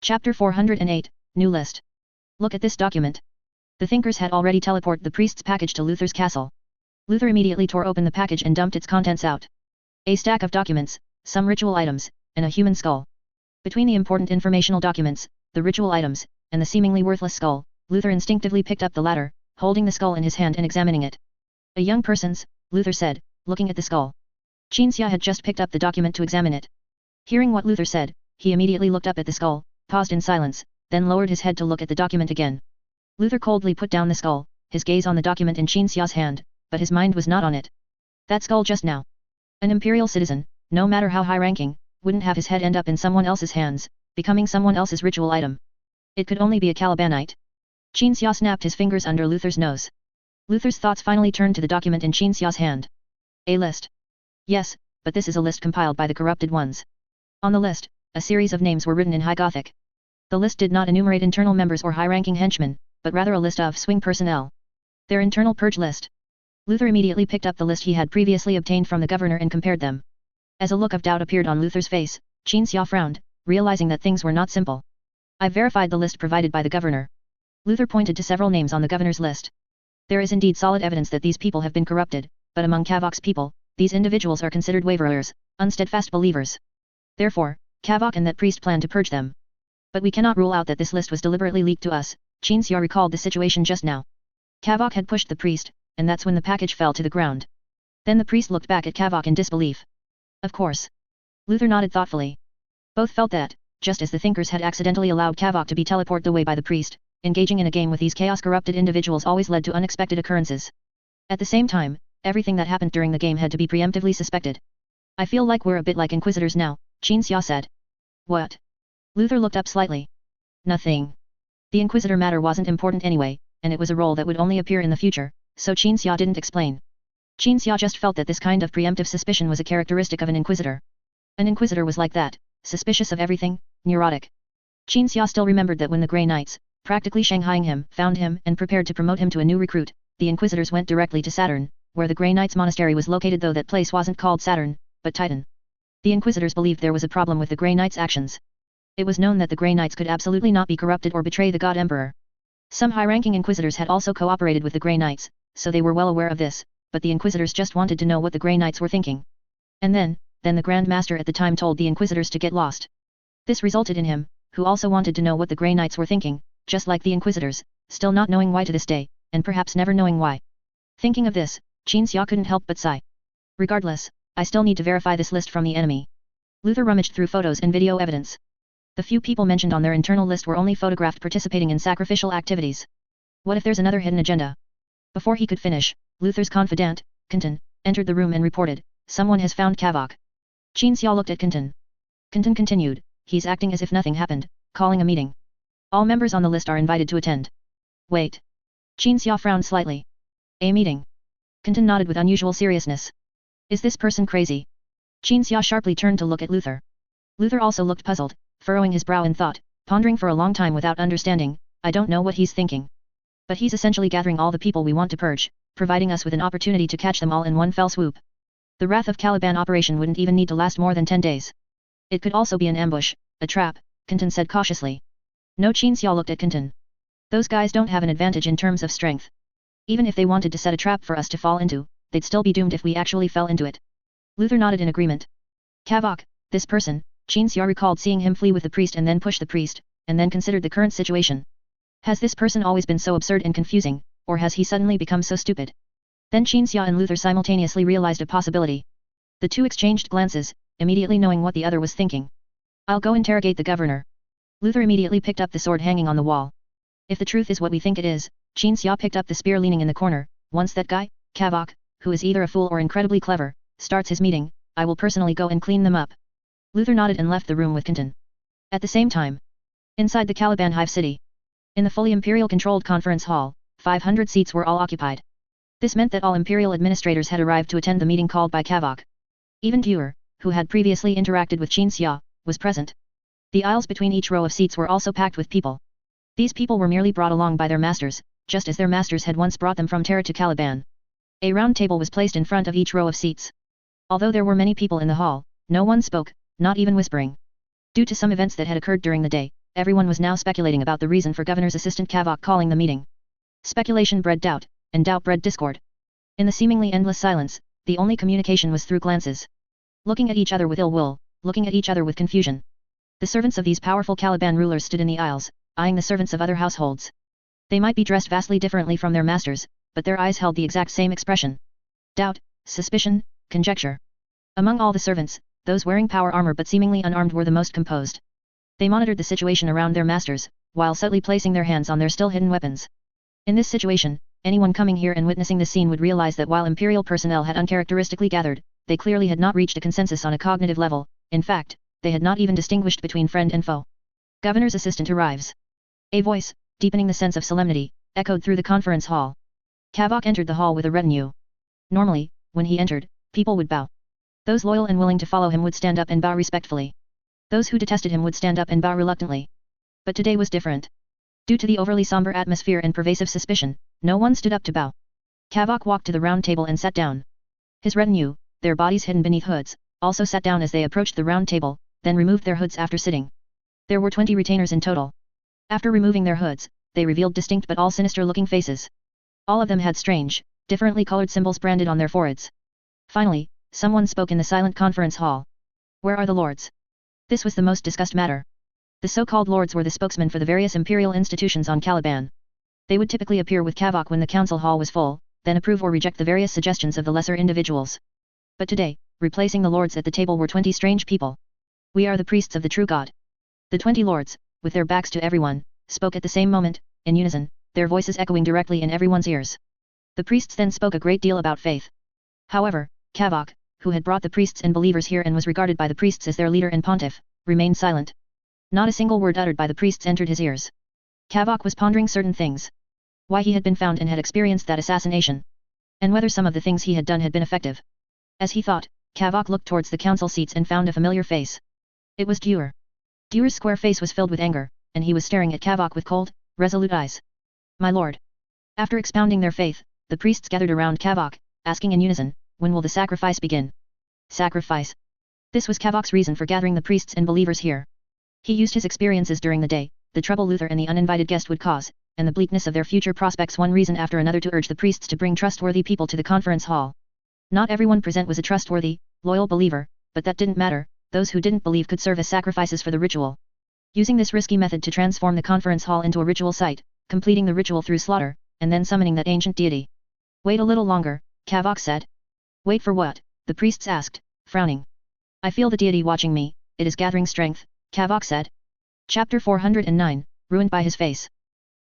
Chapter 408, New List. Look at this document. The thinkers had already teleported the priest's package to Luther's castle. Luther immediately tore open the package and dumped its contents out. A stack of documents, some ritual items, and a human skull. Between the important informational documents, the ritual items, and the seemingly worthless skull, Luther instinctively picked up the latter, holding the skull in his hand and examining it. A young person's, Luther said, looking at the skull. Qinxia had just picked up the document to examine it. Hearing what Luther said, he immediately looked up at the skull, paused in silence, then lowered his head to look at the document again. Luther coldly put down the skull, his gaze on the document in Qinxia's hand, but his mind was not on it. That skull just now. An imperial citizen, no matter how high-ranking, wouldn't have his head end up in someone else's hands, becoming someone else's ritual item. It could only be a Calibanite. Qinxia snapped his fingers under Luther's nose. Luther's thoughts finally turned to the document in Qinxia's hand. A list. Yes, but this is a list compiled by the corrupted ones. On the list, a series of names were written in High Gothic. The list did not enumerate internal members or high-ranking henchmen, but rather a list of swing personnel. Their internal purge list. Luther immediately picked up the list he had previously obtained from the governor and compared them. As a look of doubt appeared on Luther's face, Qinxia frowned, realizing that things were not simple. I've verified the list provided by the governor. Luther pointed to several names on the governor's list. There is indeed solid evidence that these people have been corrupted, but among Kavok's people, these individuals are considered waverers, unsteadfast believers. Therefore, Kavok and that priest plan to purge them. But we cannot rule out that this list was deliberately leaked to us. Qinxia recalled the situation just now. Kavok had pushed the priest, and that's when the package fell to the ground. Then the priest looked back at Kavok in disbelief. Of course. Luther nodded thoughtfully. Both felt that, just as the thinkers had accidentally allowed Kavok to be teleported away by the priest, engaging in a game with these chaos-corrupted individuals always led to unexpected occurrences. At the same time, everything that happened during the game had to be preemptively suspected. I feel like we're a bit like inquisitors now, Qinxia said. What? Luther looked up slightly. Nothing. The inquisitor matter wasn't important anyway, and it was a role that would only appear in the future, so Qinxia didn't explain. Qinxia just felt that this kind of preemptive suspicion was a characteristic of an inquisitor. An inquisitor was like that, suspicious of everything, neurotic. Qinxia still remembered that when the Grey Knights, practically shanghaiing him, found him and prepared to promote him to a new recruit, the inquisitors went directly to Saturn, where the Grey Knights monastery was located, though that place wasn't called Saturn, but Titan. The inquisitors believed there was a problem with the Grey Knights' actions. It was known that the Grey Knights could absolutely not be corrupted or betray the God Emperor. Some high-ranking inquisitors had also cooperated with the Grey Knights, so they were well aware of this, but the inquisitors just wanted to know what the Grey Knights were thinking. And then the Grand Master at the time told the inquisitors to get lost. This resulted in him, who also wanted to know what the Grey Knights were thinking, just like the inquisitors, still not knowing why to this day, and perhaps never knowing why. Thinking of this, Qinxia couldn't help but sigh. Regardless, I still need to verify this list from the enemy. Luther rummaged through photos and video evidence. The few people mentioned on their internal list were only photographed participating in sacrificial activities. What if there's another hidden agenda? Before he could finish, Luther's confidant, Kenton, entered the room and reported, someone has found Kavok. Qinxia looked at Kenton. Kenton continued, he's acting as if nothing happened, calling a meeting. All members on the list are invited to attend. Wait. Qinxia frowned slightly. A meeting. Kenton nodded with unusual seriousness. Is this person crazy? Qinxia sharply turned to look at Luther. Luther also looked puzzled, furrowing his brow in thought, pondering for a long time without understanding. I don't know what he's thinking. But he's essentially gathering all the people we want to purge, providing us with an opportunity to catch them all in one fell swoop. The Wrath of Caliban operation wouldn't even need to last more than 10 days. It could also be an ambush, a trap, Kenton said cautiously. No, Qinxia looked at Kenton. Those guys don't have an advantage in terms of strength. Even if they wanted to set a trap for us to fall into, they'd still be doomed if we actually fell into it. Luther nodded in agreement. Kavok, this person, Qinxia recalled seeing him flee with the priest and then push the priest, and then considered the current situation. Has this person always been so absurd and confusing, or has he suddenly become so stupid? Then Qinxia and Luther simultaneously realized a possibility. The two exchanged glances, immediately knowing what the other was thinking. I'll go interrogate the governor. Luther immediately picked up the sword hanging on the wall. If the truth is what we think it is, Qinxia picked up the spear leaning in the corner. Once that guy, Kavok, who is either a fool or incredibly clever, starts his meeting, I will personally go and clean them up. Luther nodded and left the room with Kenton. At the same time, inside the Caliban Hive City, in the fully Imperial-controlled conference hall, 500 seats were all occupied. This meant that all Imperial administrators had arrived to attend the meeting called by Kavok. Even Dewar, who had previously interacted with Qinxia, was present. The aisles between each row of seats were also packed with people. These people were merely brought along by their masters, just as their masters had once brought them from Terra to Caliban. A round table was placed in front of each row of seats. Although there were many people in the hall, no one spoke, not even whispering. Due to some events that had occurred during the day, everyone was now speculating about the reason for Governor's assistant Kavok calling the meeting. Speculation bred doubt, and doubt bred discord. In the seemingly endless silence, the only communication was through glances. Looking at each other with ill will, looking at each other with confusion. The servants of these powerful Caliban rulers stood in the aisles, eyeing the servants of other households. They might be dressed vastly differently from their masters, but their eyes held the exact same expression. Doubt, suspicion, conjecture. Among all the servants, those wearing power armor but seemingly unarmed were the most composed. They monitored the situation around their masters, while subtly placing their hands on their still hidden weapons. In this situation, anyone coming here and witnessing this scene would realize that while Imperial personnel had uncharacteristically gathered, they clearly had not reached a consensus on a cognitive level. In fact, they had not even distinguished between friend and foe. Governor's assistant arrives. A voice, deepening the sense of solemnity, echoed through the conference hall. Kavok entered the hall with a retinue. Normally, when he entered, people would bow. Those loyal and willing to follow him would stand up and bow respectfully. Those who detested him would stand up and bow reluctantly. But today was different. Due to the overly somber atmosphere and pervasive suspicion, no one stood up to bow. Kavok walked to the round table and sat down. His retinue, their bodies hidden beneath hoods, also sat down as they approached the round table, then removed their hoods after sitting. There were 20 retainers in total. After removing their hoods, they revealed distinct but all sinister-looking faces. All of them had strange, differently colored symbols branded on their foreheads. Finally, someone spoke in the silent conference hall. Where are the lords? This was the most discussed matter. The so-called lords were the spokesmen for the various imperial institutions on Caliban. They would typically appear with Kavok when the council hall was full, then approve or reject the various suggestions of the lesser individuals. But today, replacing the lords at the table were 20 strange people. We are the priests of the true God. The 20 lords, with their backs to everyone, spoke at the same moment, in unison, their voices echoing directly in everyone's ears. The priests then spoke a great deal about faith. However, Kavok, who had brought the priests and believers here and was regarded by the priests as their leader and pontiff, remained silent. Not a single word uttered by the priests entered his ears. Kavok was pondering certain things. Why he had been found and had experienced that assassination. And whether some of the things he had done had been effective. As he thought, Kavok looked towards the council seats and found a familiar face. It was Duer. Duer's square face was filled with anger, and he was staring at Kavok with cold, resolute eyes. My lord. After expounding their faith, the priests gathered around Kavok, asking in unison, when will the sacrifice begin? Sacrifice. This was Kavok's reason for gathering the priests and believers here. He used his experiences during the day, the trouble Luther and the uninvited guest would cause, and the bleakness of their future prospects one reason after another to urge the priests to bring trustworthy people to the conference hall. Not everyone present was a trustworthy, loyal believer, but that didn't matter, those who didn't believe could serve as sacrifices for the ritual. Using this risky method to transform the conference hall into a ritual site, completing the ritual through slaughter, and then summoning that ancient deity. Wait a little longer, Kavok said. Wait for what? The priests asked, frowning. I feel the deity watching me, it is gathering strength, Kavok said. Chapter 409, ruined by his face.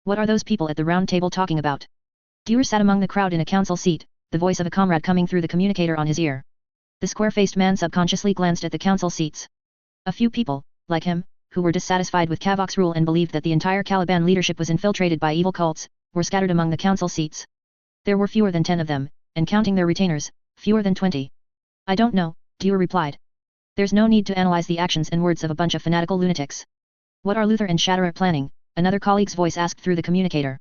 What are those people at the round table talking about? Duer sat among the crowd in a council seat, the voice of a comrade coming through the communicator on his ear. The square-faced man subconsciously glanced at the council seats. A few people, like him, who were dissatisfied with Kavok's rule and believed that the entire Caliban leadership was infiltrated by evil cults, were scattered among the council seats. There were fewer than 10 of them, and counting their retainers, fewer than 20. I don't know, Duer replied. There's no need to analyze the actions and words of a bunch of fanatical lunatics. What are Luther and Shatterer planning? Another colleague's voice asked through the communicator.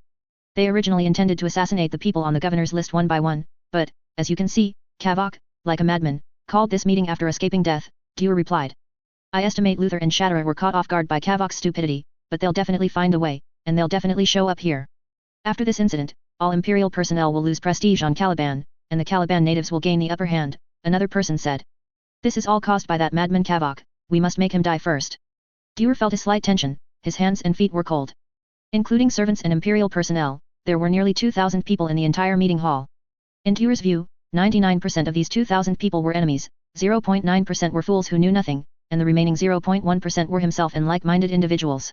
They originally intended to assassinate the people on the governor's list one by one, but, as you can see, Kavok, like a madman, called this meeting after escaping death, Duer replied. I estimate Luther and Shatterer were caught off guard by Kavok's stupidity, but they'll definitely find a way, and they'll definitely show up here. After this incident, all Imperial personnel will lose prestige on Caliban, and the Caliban natives will gain the upper hand, another person said. This is all caused by that madman Kavok, we must make him die first. Duer felt a slight tension, his hands and feet were cold. Including servants and Imperial personnel, there were nearly 2,000 people in the entire meeting hall. In Duer's view, 99% of these 2,000 people were enemies, 0.9% were fools who knew nothing, and the remaining 0.1% were himself and like-minded individuals.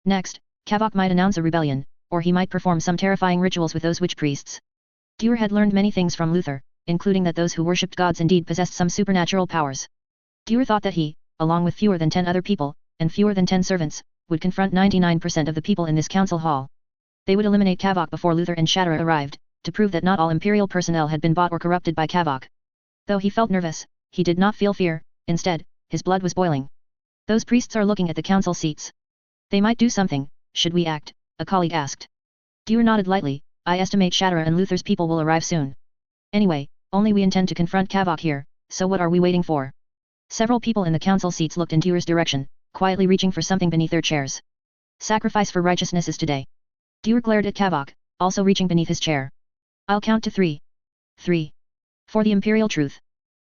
Next, Kavok might announce a rebellion, or he might perform some terrifying rituals with those witch priests. Duer had learned many things from Luther, including that those who worshipped gods indeed possessed some supernatural powers. Duer thought that he, along with fewer than 10 other people, and fewer than 10 servants, would confront 99% of the people in this council hall. They would eliminate Kavok before Luther and Shatterer arrived, to prove that not all Imperial personnel had been bought or corrupted by Kavok. Though he felt nervous, he did not feel fear, instead, his blood was boiling. Those priests are looking at the council seats. They might do something, should we act? A colleague asked. Duer nodded lightly, I estimate Shatterer and Luther's people will arrive soon. Anyway, only we intend to confront Kavok here, so what are we waiting for? Several people in the council seats looked in Duer's direction, quietly reaching for something beneath their chairs. Sacrifice for righteousness is today. Dewar glared at Kavok, also reaching beneath his chair. I'll count to 3. 3. For the imperial truth.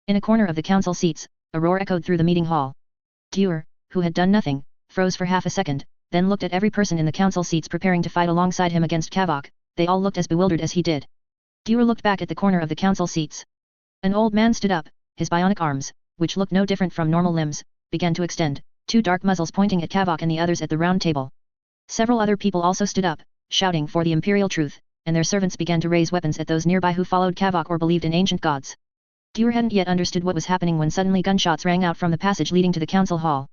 In a corner of the council seats, a roar echoed through the meeting hall. Dewar, who had done nothing, froze for half a second, then looked at every person in the council seats preparing to fight alongside him against Kavok. They all looked as bewildered as he did. Dewar looked back at the corner of the council seats. An old man stood up, his bionic arms, which looked no different from normal limbs, began to extend, 2 dark muzzles pointing at Kavok and the others at the round table. Several other people also stood up, shouting for the imperial truth, and their servants began to raise weapons at those nearby who followed Kavok or believed in ancient gods. Dewar hadn't yet understood what was happening when suddenly gunshots rang out from the passage leading to the council hall.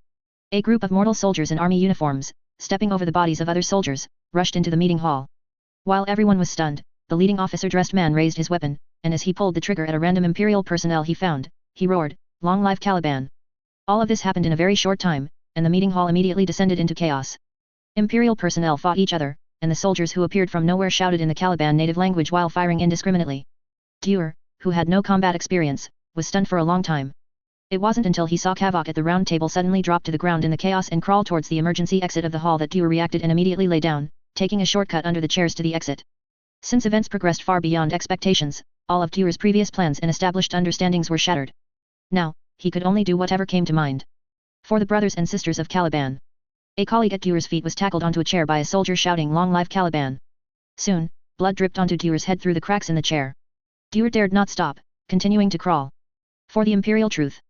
A group of mortal soldiers in army uniforms, stepping over the bodies of other soldiers, rushed into the meeting hall. While everyone was stunned, the leading officer-dressed man raised his weapon, and as he pulled the trigger at a random imperial personnel he found, he roared, "Long live Caliban!" All of this happened in a very short time, and the meeting hall immediately descended into chaos. Imperial personnel fought each other, and the soldiers who appeared from nowhere shouted in the Caliban native language while firing indiscriminately. Dewar, who had no combat experience, was stunned for a long time. It wasn't until he saw Kavok at the round table suddenly drop to the ground in the chaos and crawl towards the emergency exit of the hall that Dewar reacted and immediately lay down, taking a shortcut under the chairs to the exit. Since events progressed far beyond expectations, all of Dewar's previous plans and established understandings were shattered. Now, he could only do whatever came to mind. For the brothers and sisters of Caliban. A colleague at Dewar's feet was tackled onto a chair by a soldier shouting "Long live Caliban!" Soon, blood dripped onto Dewar's head through the cracks in the chair. Dewar dared not stop, continuing to crawl. For the imperial truth.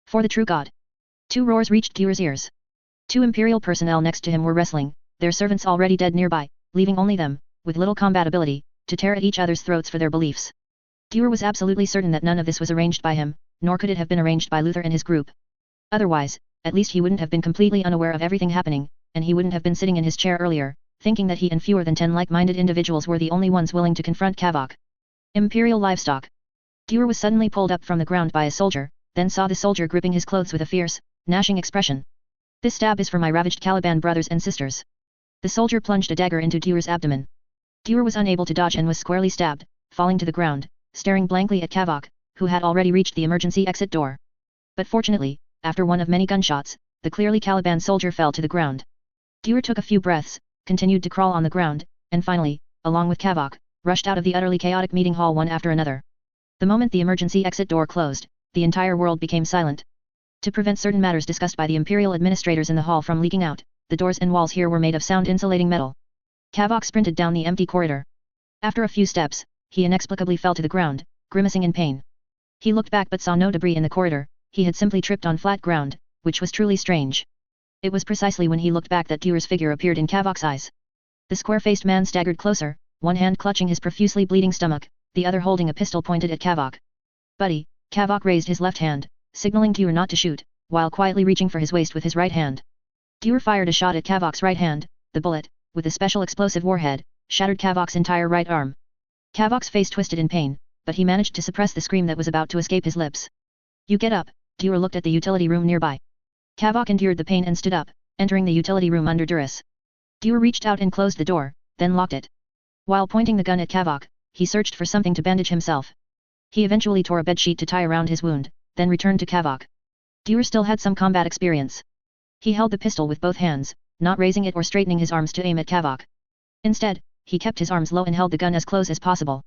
For the true God. 2 roars reached Dewar's ears. 2 imperial personnel next to him were wrestling, their servants already dead nearby, leaving only them, with little combat ability, to tear at each other's throats for their beliefs. Dewar was absolutely certain that none of this was arranged by him, nor could it have been arranged by Luther and his group. Otherwise, at least he wouldn't have been completely unaware of everything happening, and he wouldn't have been sitting in his chair earlier, thinking that he and fewer than 10 like-minded individuals were the only ones willing to confront Kavok. Imperial livestock. Dewar was suddenly pulled up from the ground by a soldier, then saw the soldier gripping his clothes with a fierce, gnashing expression. "This stab is for my ravaged Caliban brothers and sisters." The soldier plunged a dagger into Dewar's abdomen. Dewar was unable to dodge and was squarely stabbed, falling to the ground, staring blankly at Kavok, who had already reached the emergency exit door. But fortunately, after one of many gunshots, the clearly Caliban soldier fell to the ground. Dewar took a few breaths, continued to crawl on the ground, and finally, along with Kavok, rushed out of the utterly chaotic meeting hall one after another. The moment the emergency exit door closed, the entire world became silent. To prevent certain matters discussed by the imperial administrators in the hall from leaking out, the doors and walls here were made of sound-insulating metal. Kavok sprinted down the empty corridor. After a few steps, he inexplicably fell to the ground, grimacing in pain. He looked back but saw no debris in the corridor, he had simply tripped on flat ground, which was truly strange. It was precisely when he looked back that Dewar's figure appeared in Kavok's eyes. The square-faced man staggered closer, one hand clutching his profusely bleeding stomach, the other holding a pistol pointed at Kavok. "Buddy," Kavok raised his left hand, signaling Dewar not to shoot, while quietly reaching for his waist with his right hand. Dewar fired a shot at Kavok's right hand, the bullet, with a special explosive warhead, shattered Kavok's entire right arm. Kavok's face twisted in pain, but he managed to suppress the scream that was about to escape his lips. "You get up," Dewar looked at the utility room nearby. Kavok endured the pain and stood up, entering the utility room under duress. Dewar reached out and closed the door, then locked it. While pointing the gun at Kavok, he searched for something to bandage himself. He eventually tore a bedsheet to tie around his wound, then returned to Kavok. Dewar still had some combat experience. He held the pistol with both hands, not raising it or straightening his arms to aim at Kavok. Instead, he kept his arms low and held the gun as close as possible.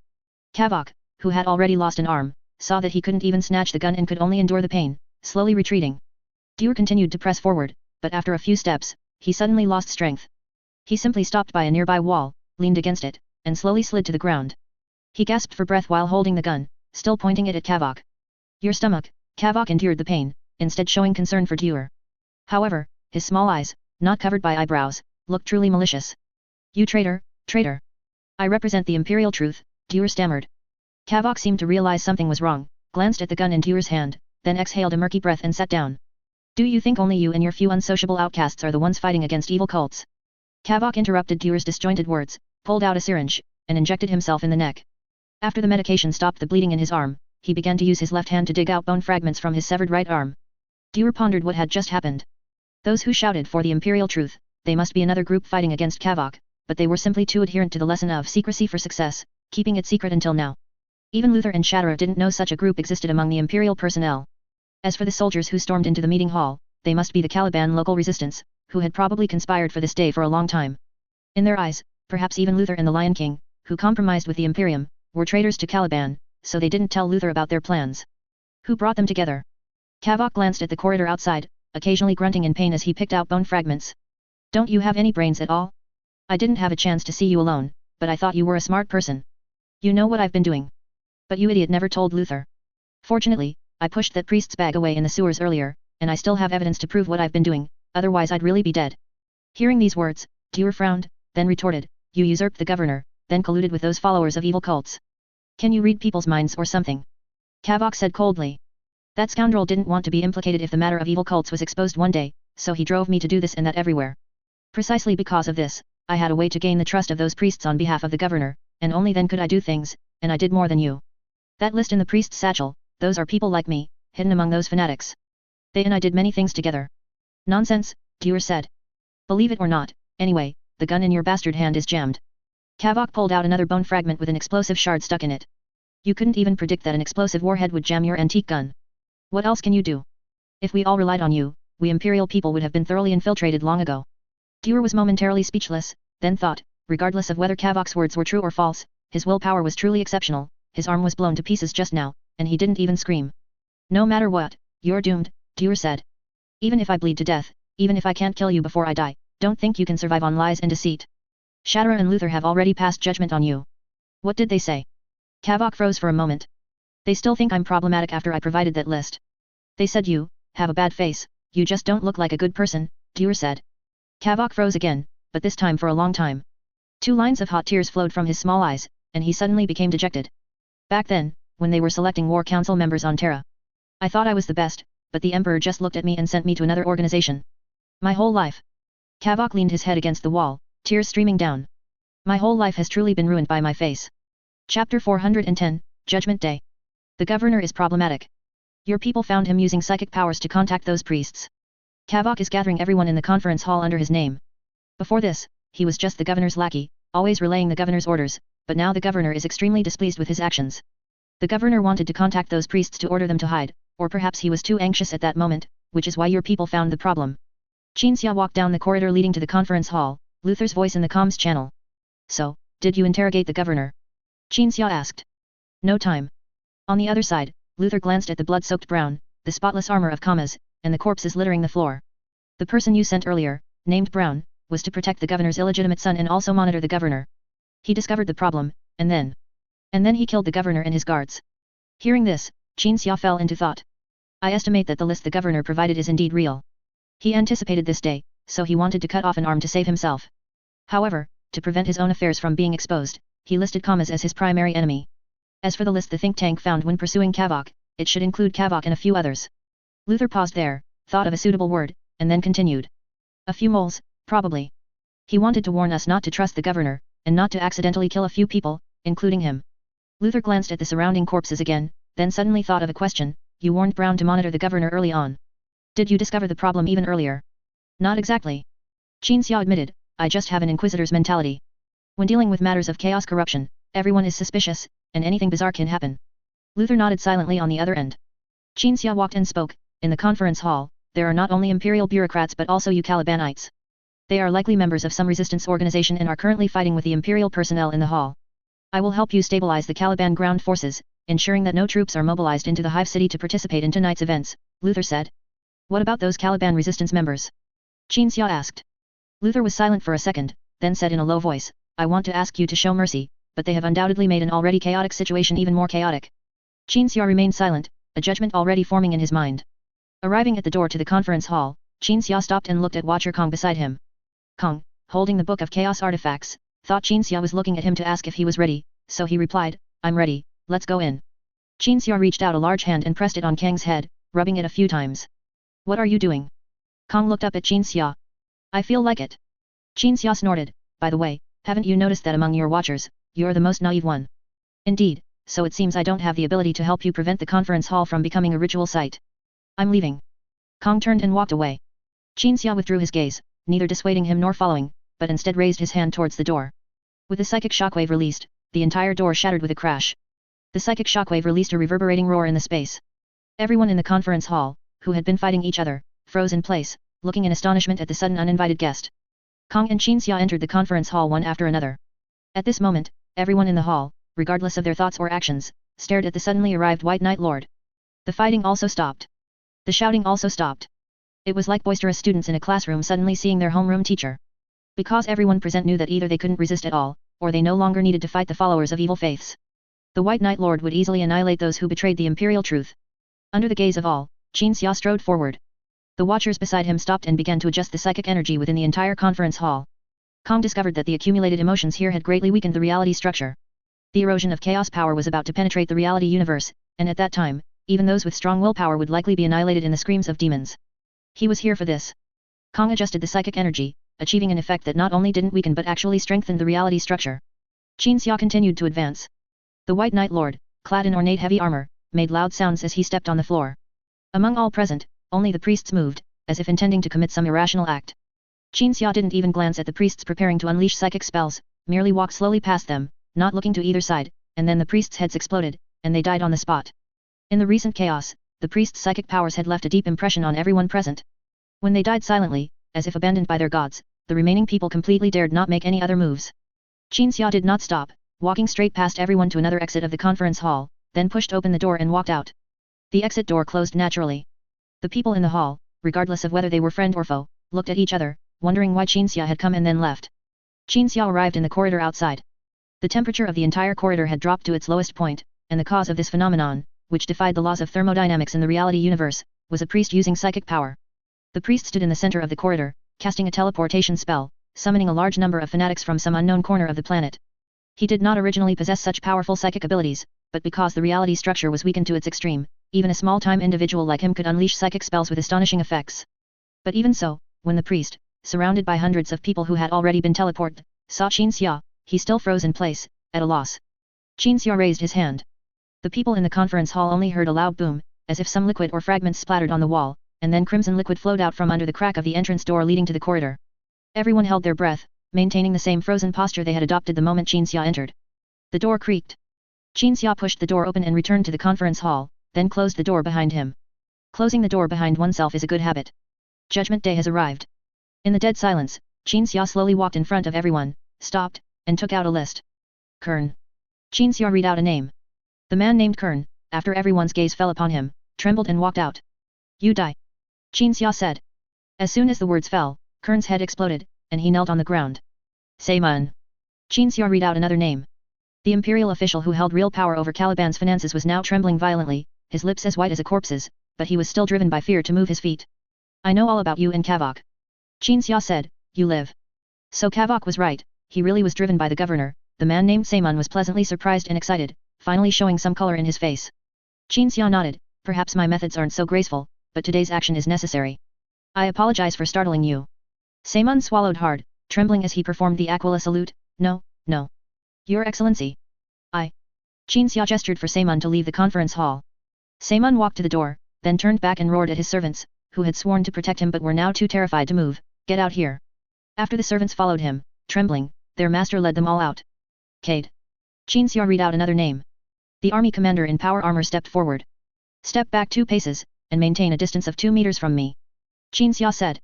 Kavok, who had already lost an arm, saw that he couldn't even snatch the gun and could only endure the pain, slowly retreating. Dewar continued to press forward, but after a few steps, he suddenly lost strength. He simply stopped by a nearby wall, leaned against it, and slowly slid to the ground. He gasped for breath while holding the gun, still pointing it at Kavok. "Your stomach." Kavok endured the pain, instead showing concern for Dewar. However, his small eyes, not covered by eyebrows, looked truly malicious. "You traitor, traitor. I represent the imperial truth," Dewar stammered. Kavok seemed to realize something was wrong, glanced at the gun in Dewar's hand, then exhaled a murky breath and sat down. "Do you think only you and your few unsociable outcasts are the ones fighting against evil cults?" Kavok interrupted Dewar's disjointed words, pulled out a syringe, and injected himself in the neck. After the medication stopped the bleeding in his arm, he began to use his left hand to dig out bone fragments from his severed right arm. Dewar pondered what had just happened. Those who shouted for the imperial truth, they must be another group fighting against Kavok, but they were simply too adherent to the lesson of secrecy for success, keeping it secret until now. Even Luther and Shatterer didn't know such a group existed among the imperial personnel. As for the soldiers who stormed into the meeting hall, they must be the Caliban local resistance, who had probably conspired for this day for a long time. In their eyes, perhaps even Luther and the Lion King, who compromised with the Imperium, were traitors to Caliban, so they didn't tell Luther about their plans. Who brought them together? Kavok glanced at the corridor outside, occasionally grunting in pain as he picked out bone fragments. Don't you have any brains at all? I didn't have a chance to see you alone, but I thought you were a smart person. You know what I've been doing. But you idiot never told Luther. Fortunately, I pushed that priest's bag away in the sewers earlier, and I still have evidence to prove what I've been doing, otherwise I'd really be dead. Hearing these words, Dewar frowned, then retorted, you usurped the governor, then colluded with those followers of evil cults. Can you read people's minds or something? Kavok said coldly. That scoundrel didn't want to be implicated if the matter of evil cults was exposed one day, so he drove me to do this and that everywhere. Precisely because of this, I had a way to gain the trust of those priests on behalf of the governor, and only then could I do things, and I did more than you. That list in the priest's satchel, those are people like me, hidden among those fanatics. They and I did many things together. Nonsense, Dewar said. Believe it or not, anyway, the gun in your bastard hand is jammed. Kavok pulled out another bone fragment with an explosive shard stuck in it. You couldn't even predict that an explosive warhead would jam your antique gun. What else can you do? If we all relied on you, we Imperial people would have been thoroughly infiltrated long ago. Dewar was momentarily speechless, then thought, regardless of whether Kavok's words were true or false, his willpower was truly exceptional, his arm was blown to pieces just now, and he didn't even scream. No matter what, you're doomed, Dewar said. Even if I bleed to death, even if I can't kill you before I die, don't think you can survive on lies and deceit. Shattera and Luther have already passed judgment on you. What did they say? Kavok froze for a moment. They still think I'm problematic after I provided that list. They said you have a bad face, you just don't look like a good person, Dewar said. Kavok froze again, but this time for a long time. 2 lines of hot tears flowed from his small eyes, and he suddenly became dejected. Back then, when they were selecting war council members on Terra, I thought I was the best, but the Emperor just looked at me and sent me to another organization. My whole life. Kavok leaned his head against the wall, tears streaming down. My whole life has truly been ruined by my face. Chapter 410, Judgment Day. The governor is problematic. Your people found him using psychic powers to contact those priests. Kavok is gathering everyone in the conference hall under his name. Before this, he was just the governor's lackey, always relaying the governor's orders, but now the governor is extremely displeased with his actions. The governor wanted to contact those priests to order them to hide, or perhaps he was too anxious at that moment, which is why your people found the problem. Qinxia walked down the corridor leading to the conference hall, Luther's voice in the comms channel. So, did you interrogate the governor? Qinxia asked. No time. On the other side, Luther glanced at the blood-soaked brown, the spotless armor of Kama's, and the corpses littering the floor. The person you sent earlier, named Brown, was to protect the governor's illegitimate son and also monitor the governor. He discovered the problem, and then he killed the governor and his guards. Hearing this, Qinxia fell into thought. I estimate that the list the governor provided is indeed real. He anticipated this day, so he wanted to cut off an arm to save himself. However, to prevent his own affairs from being exposed, he listed Kamas as his primary enemy. As for the list the think tank found when pursuing Kavok, it should include Kavok and a few others. Luther paused there, thought of a suitable word, and then continued. A few moles, probably. He wanted to warn us not to trust the governor, and not to accidentally kill a few people, including him. Luther glanced at the surrounding corpses again, then suddenly thought of a question. You warned Brown to monitor the governor early on. Did you discover the problem even earlier? Not exactly. Qinxia admitted, I just have an inquisitor's mentality. When dealing with matters of chaos corruption, everyone is suspicious, and anything bizarre can happen. Luther nodded silently on the other end. Qinxia walked and spoke, in the conference hall, there are not only imperial bureaucrats but also you Calibanites. They are likely members of some resistance organization and are currently fighting with the imperial personnel in the hall. I will help you stabilize the Caliban ground forces, ensuring that no troops are mobilized into the Hive City to participate in tonight's events, Luther said. What about those Caliban resistance members? Qinxia asked. Luther was silent for a second, then said in a low voice, I want to ask you to show mercy, but they have undoubtedly made an already chaotic situation even more chaotic. Qinxia remained silent, a judgment already forming in his mind. Arriving at the door to the conference hall, Qinxia stopped and looked at Watcher Kong beside him. Kong, holding the Book of Chaos Artifacts, thought Qinxia was looking at him to ask if he was ready, so he replied, I'm ready, let's go in. Qinxia reached out a large hand and pressed it on Kang's head, rubbing it a few times. What are you doing? Kong looked up at Qinxia. I feel like it. Qinxia snorted, by the way, haven't you noticed that among your watchers, you're the most naive one? Indeed, so it seems I don't have the ability to help you prevent the conference hall from becoming a ritual site. I'm leaving. Kong turned and walked away. Qinxia withdrew his gaze, neither dissuading him nor following, but instead raised his hand towards the door. With the psychic shockwave released, the entire door shattered with a crash. The psychic shockwave released a reverberating roar in the space. Everyone in the conference hall, who had been fighting each other, froze in place, looking in astonishment at the sudden uninvited guest. Kang and Qin Xia entered the conference hall one after another. At this moment, everyone in the hall, regardless of their thoughts or actions, stared at the suddenly arrived White Knight Lord. The fighting also stopped. The shouting also stopped. It was like boisterous students in a classroom suddenly seeing their homeroom teacher. Because everyone present knew that either they couldn't resist at all, or they no longer needed to fight the followers of evil faiths. The White Knight Lord would easily annihilate those who betrayed the imperial truth. Under the gaze of all, Qin Xia strode forward. The watchers beside him stopped and began to adjust the psychic energy within the entire conference hall. Kang discovered that the accumulated emotions here had greatly weakened the reality structure. The erosion of chaos power was about to penetrate the reality universe, and at that time, even those with strong willpower would likely be annihilated in the screams of demons. He was here for this. Kang adjusted the psychic energy, achieving an effect that not only didn't weaken but actually strengthened the reality structure. Qin Xia continued to advance. The White Knight Lord, clad in ornate heavy armor, made loud sounds as he stepped on the floor. Among all present, only the priests moved, as if intending to commit some irrational act. Qin Xia didn't even glance at the priests preparing to unleash psychic spells, merely walked slowly past them, not looking to either side, and then the priests' heads exploded, and they died on the spot. In the recent chaos, the priests' psychic powers had left a deep impression on everyone present. When they died silently, as if abandoned by their gods, the remaining people completely dared not make any other moves. Qin Xia did not stop, walking straight past everyone to another exit of the conference hall, then pushed open the door and walked out. The exit door closed naturally. The people in the hall, regardless of whether they were friend or foe, looked at each other, wondering why Qin Xia had come and then left. Qin Xia arrived in the corridor outside. The temperature of the entire corridor had dropped to its lowest point, and the cause of this phenomenon, which defied the laws of thermodynamics in the reality universe, was a priest using psychic power. The priest stood in the center of the corridor, casting a teleportation spell, summoning a large number of fanatics from some unknown corner of the planet. He did not originally possess such powerful psychic abilities, but because the reality structure was weakened to its extreme, even a small-time individual like him could unleash psychic spells with astonishing effects. But even so, when the priest, surrounded by hundreds of people who had already been teleported, saw Qin Xia, he still froze in place, at a loss. Qin Xia raised his hand. The people in the conference hall only heard a loud boom, as if some liquid or fragments splattered on the wall, and then crimson liquid flowed out from under the crack of the entrance door leading to the corridor. Everyone held their breath, maintaining the same frozen posture they had adopted the moment Qin Xia entered. The door creaked. Qin Xia pushed the door open and returned to the conference hall, then closed the door behind him. Closing the door behind oneself is a good habit. Judgment Day has arrived. In the dead silence, Qin Xia slowly walked in front of everyone, stopped, and took out a list. Kern. Qin Xia read out a name. The man named Kern, after everyone's gaze fell upon him, trembled and walked out. You die. Qin Xia said. As soon as the words fell, Kern's head exploded, and he knelt on the ground. Seimun. Qin Xia read out another name. The imperial official who held real power over Caliban's finances was now trembling violently, his lips as white as a corpse's, but he was still driven by fear to move his feet. I know all about you and Kavok. Qin Xia said, you live. So Kavok was right, he really was driven by the governor. The man named Seimun was pleasantly surprised and excited, finally showing some color in his face. Qin Xia nodded, perhaps my methods aren't so graceful, but today's action is necessary. I apologize for startling you. Seimun swallowed hard, trembling as he performed the Aquila salute. No, no. Your Excellency. Qin Xia gestured for Seimun to leave the conference hall. Seimun walked to the door, then turned back and roared at his servants, who had sworn to protect him but were now too terrified to move. Get out here. After the servants followed him, trembling, their master led them all out. Cade. Qin Xia read out another name. The army commander in power armor stepped forward. Step back 2 paces, and maintain a distance of 2 meters from me. Qin Xia said.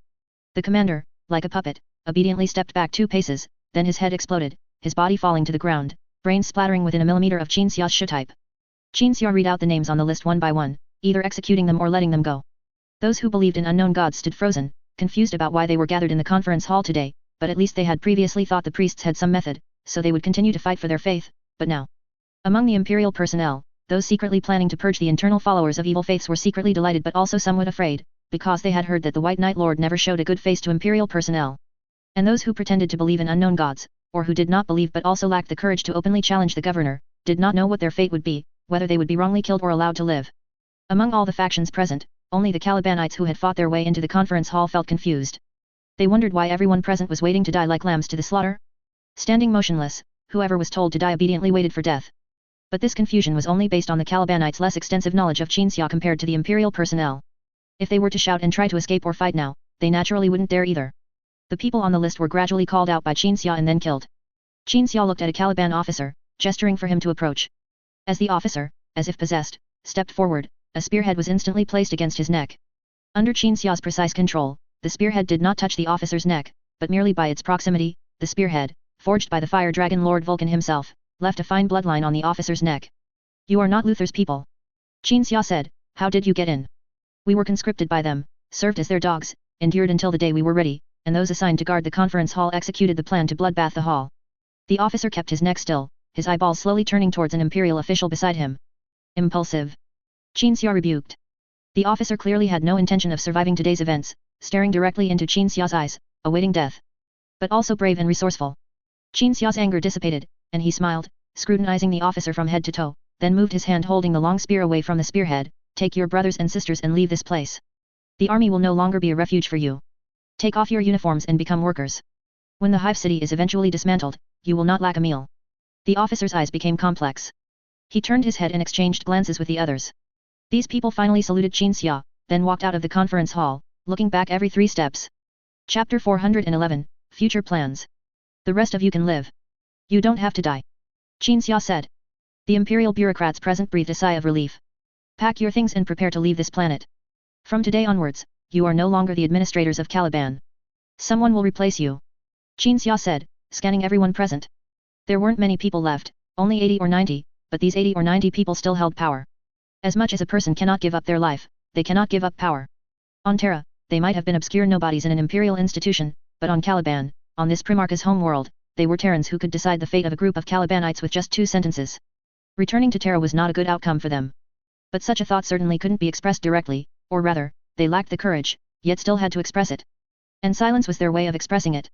The commander, like a puppet, obediently stepped back 2 paces, then his head exploded, his body falling to the ground, brains splattering within a millimeter of Qin Xia's Shou type. Qin Xia read out the names on the list one by one, either executing them or letting them go. Those who believed in unknown gods stood frozen, confused about why they were gathered in the conference hall today, but at least they had previously thought the priests had some method, so they would continue to fight for their faith, but now. Among the imperial personnel, those secretly planning to purge the internal followers of evil faiths were secretly delighted but also somewhat afraid, because they had heard that the White Knight Lord never showed a good face to imperial personnel. And those who pretended to believe in unknown gods, or who did not believe but also lacked the courage to openly challenge the governor, did not know what their fate would be, whether they would be wrongly killed or allowed to live. Among all the factions present, only the Calibanites who had fought their way into the conference hall felt confused. They wondered why everyone present was waiting to die like lambs to the slaughter. Standing motionless, whoever was told to die obediently waited for death. But this confusion was only based on the Calibanites' less extensive knowledge of Qin Xia compared to the imperial personnel. If they were to shout and try to escape or fight now, they naturally wouldn't dare either. The people on the list were gradually called out by Qin Xia and then killed. Qin Xia looked at a Caliban officer, gesturing for him to approach. As the officer, as if possessed, stepped forward, a spearhead was instantly placed against his neck. Under Qin Xia's precise control, the spearhead did not touch the officer's neck, but merely by its proximity, the spearhead, forged by the fire dragon Lord Vulcan himself, left a fine bloodline on the officer's neck. You are not Luther's people. Qin Xia said, how did you get in? We were conscripted by them, served as their dogs, endured until the day we were ready, and those assigned to guard the conference hall executed the plan to bloodbath the hall. The officer kept his neck still, his eyeballs slowly turning towards an imperial official beside him. Impulsive. Qin Xia rebuked. The officer clearly had no intention of surviving today's events, staring directly into Qin Xia's eyes, awaiting death. But also brave and resourceful. Qin Xia's anger dissipated, and he smiled, scrutinizing the officer from head to toe, then moved his hand holding the long spear away from the spearhead. Take your brothers and sisters and leave this place. The army will no longer be a refuge for you. Take off your uniforms and become workers. When the hive city is eventually dismantled, you will not lack a meal. The officer's eyes became complex. He turned his head and exchanged glances with the others. These people finally saluted Qin Xia, then walked out of the conference hall, looking back every 3 steps. Chapter 411, Future Plans. The rest of you can live. You don't have to die. Qin Xia said. The imperial bureaucrats present breathed a sigh of relief. Pack your things and prepare to leave this planet. From today onwards, you are no longer the administrators of Caliban. Someone will replace you. Qin Xia said, scanning everyone present. There weren't many people left, only 80 or 90, but these 80 or 90 people still held power. As much as a person cannot give up their life, they cannot give up power. On Terra, they might have been obscure nobodies in an imperial institution, but on Caliban, on this Primarch's home world, they were Terrans who could decide the fate of a group of Calibanites with just 2 sentences. Returning to Terra was not a good outcome for them. But such a thought certainly couldn't be expressed directly, or rather, they lacked the courage, yet still had to express it. And silence was their way of expressing it.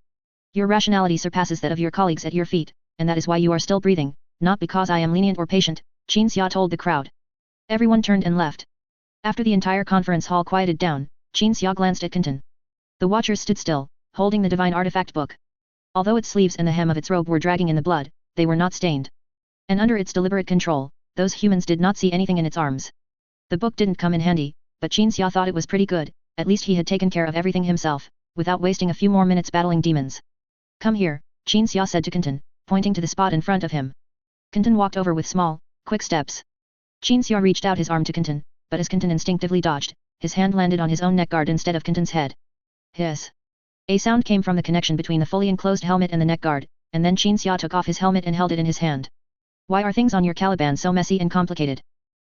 Your rationality surpasses that of your colleagues at your feet, and that is why you are still breathing, not because I am lenient or patient, Qin Xia told the crowd. Everyone turned and left. After the entire conference hall quieted down, Qin Xia glanced at Kenton. The watchers stood still, holding the divine artifact book. Although its sleeves and the hem of its robe were dragging in the blood, they were not stained. And under its deliberate control, those humans did not see anything in its arms. The book didn't come in handy, but Qin Xia thought it was pretty good, at least he had taken care of everything himself, without wasting a few more minutes battling demons. Come here, Qin Xia said to Kenton, pointing to the spot in front of him. Kenton walked over with small, quick steps. Qin Xia reached out his arm to Kenton, but as Kenton instinctively dodged, his hand landed on his own neck guard instead of Kenton's head. Hiss. A sound came from the connection between the fully enclosed helmet and the neck guard, and then Qin Xia took off his helmet and held it in his hand. Why are things on your Caliban so messy and complicated?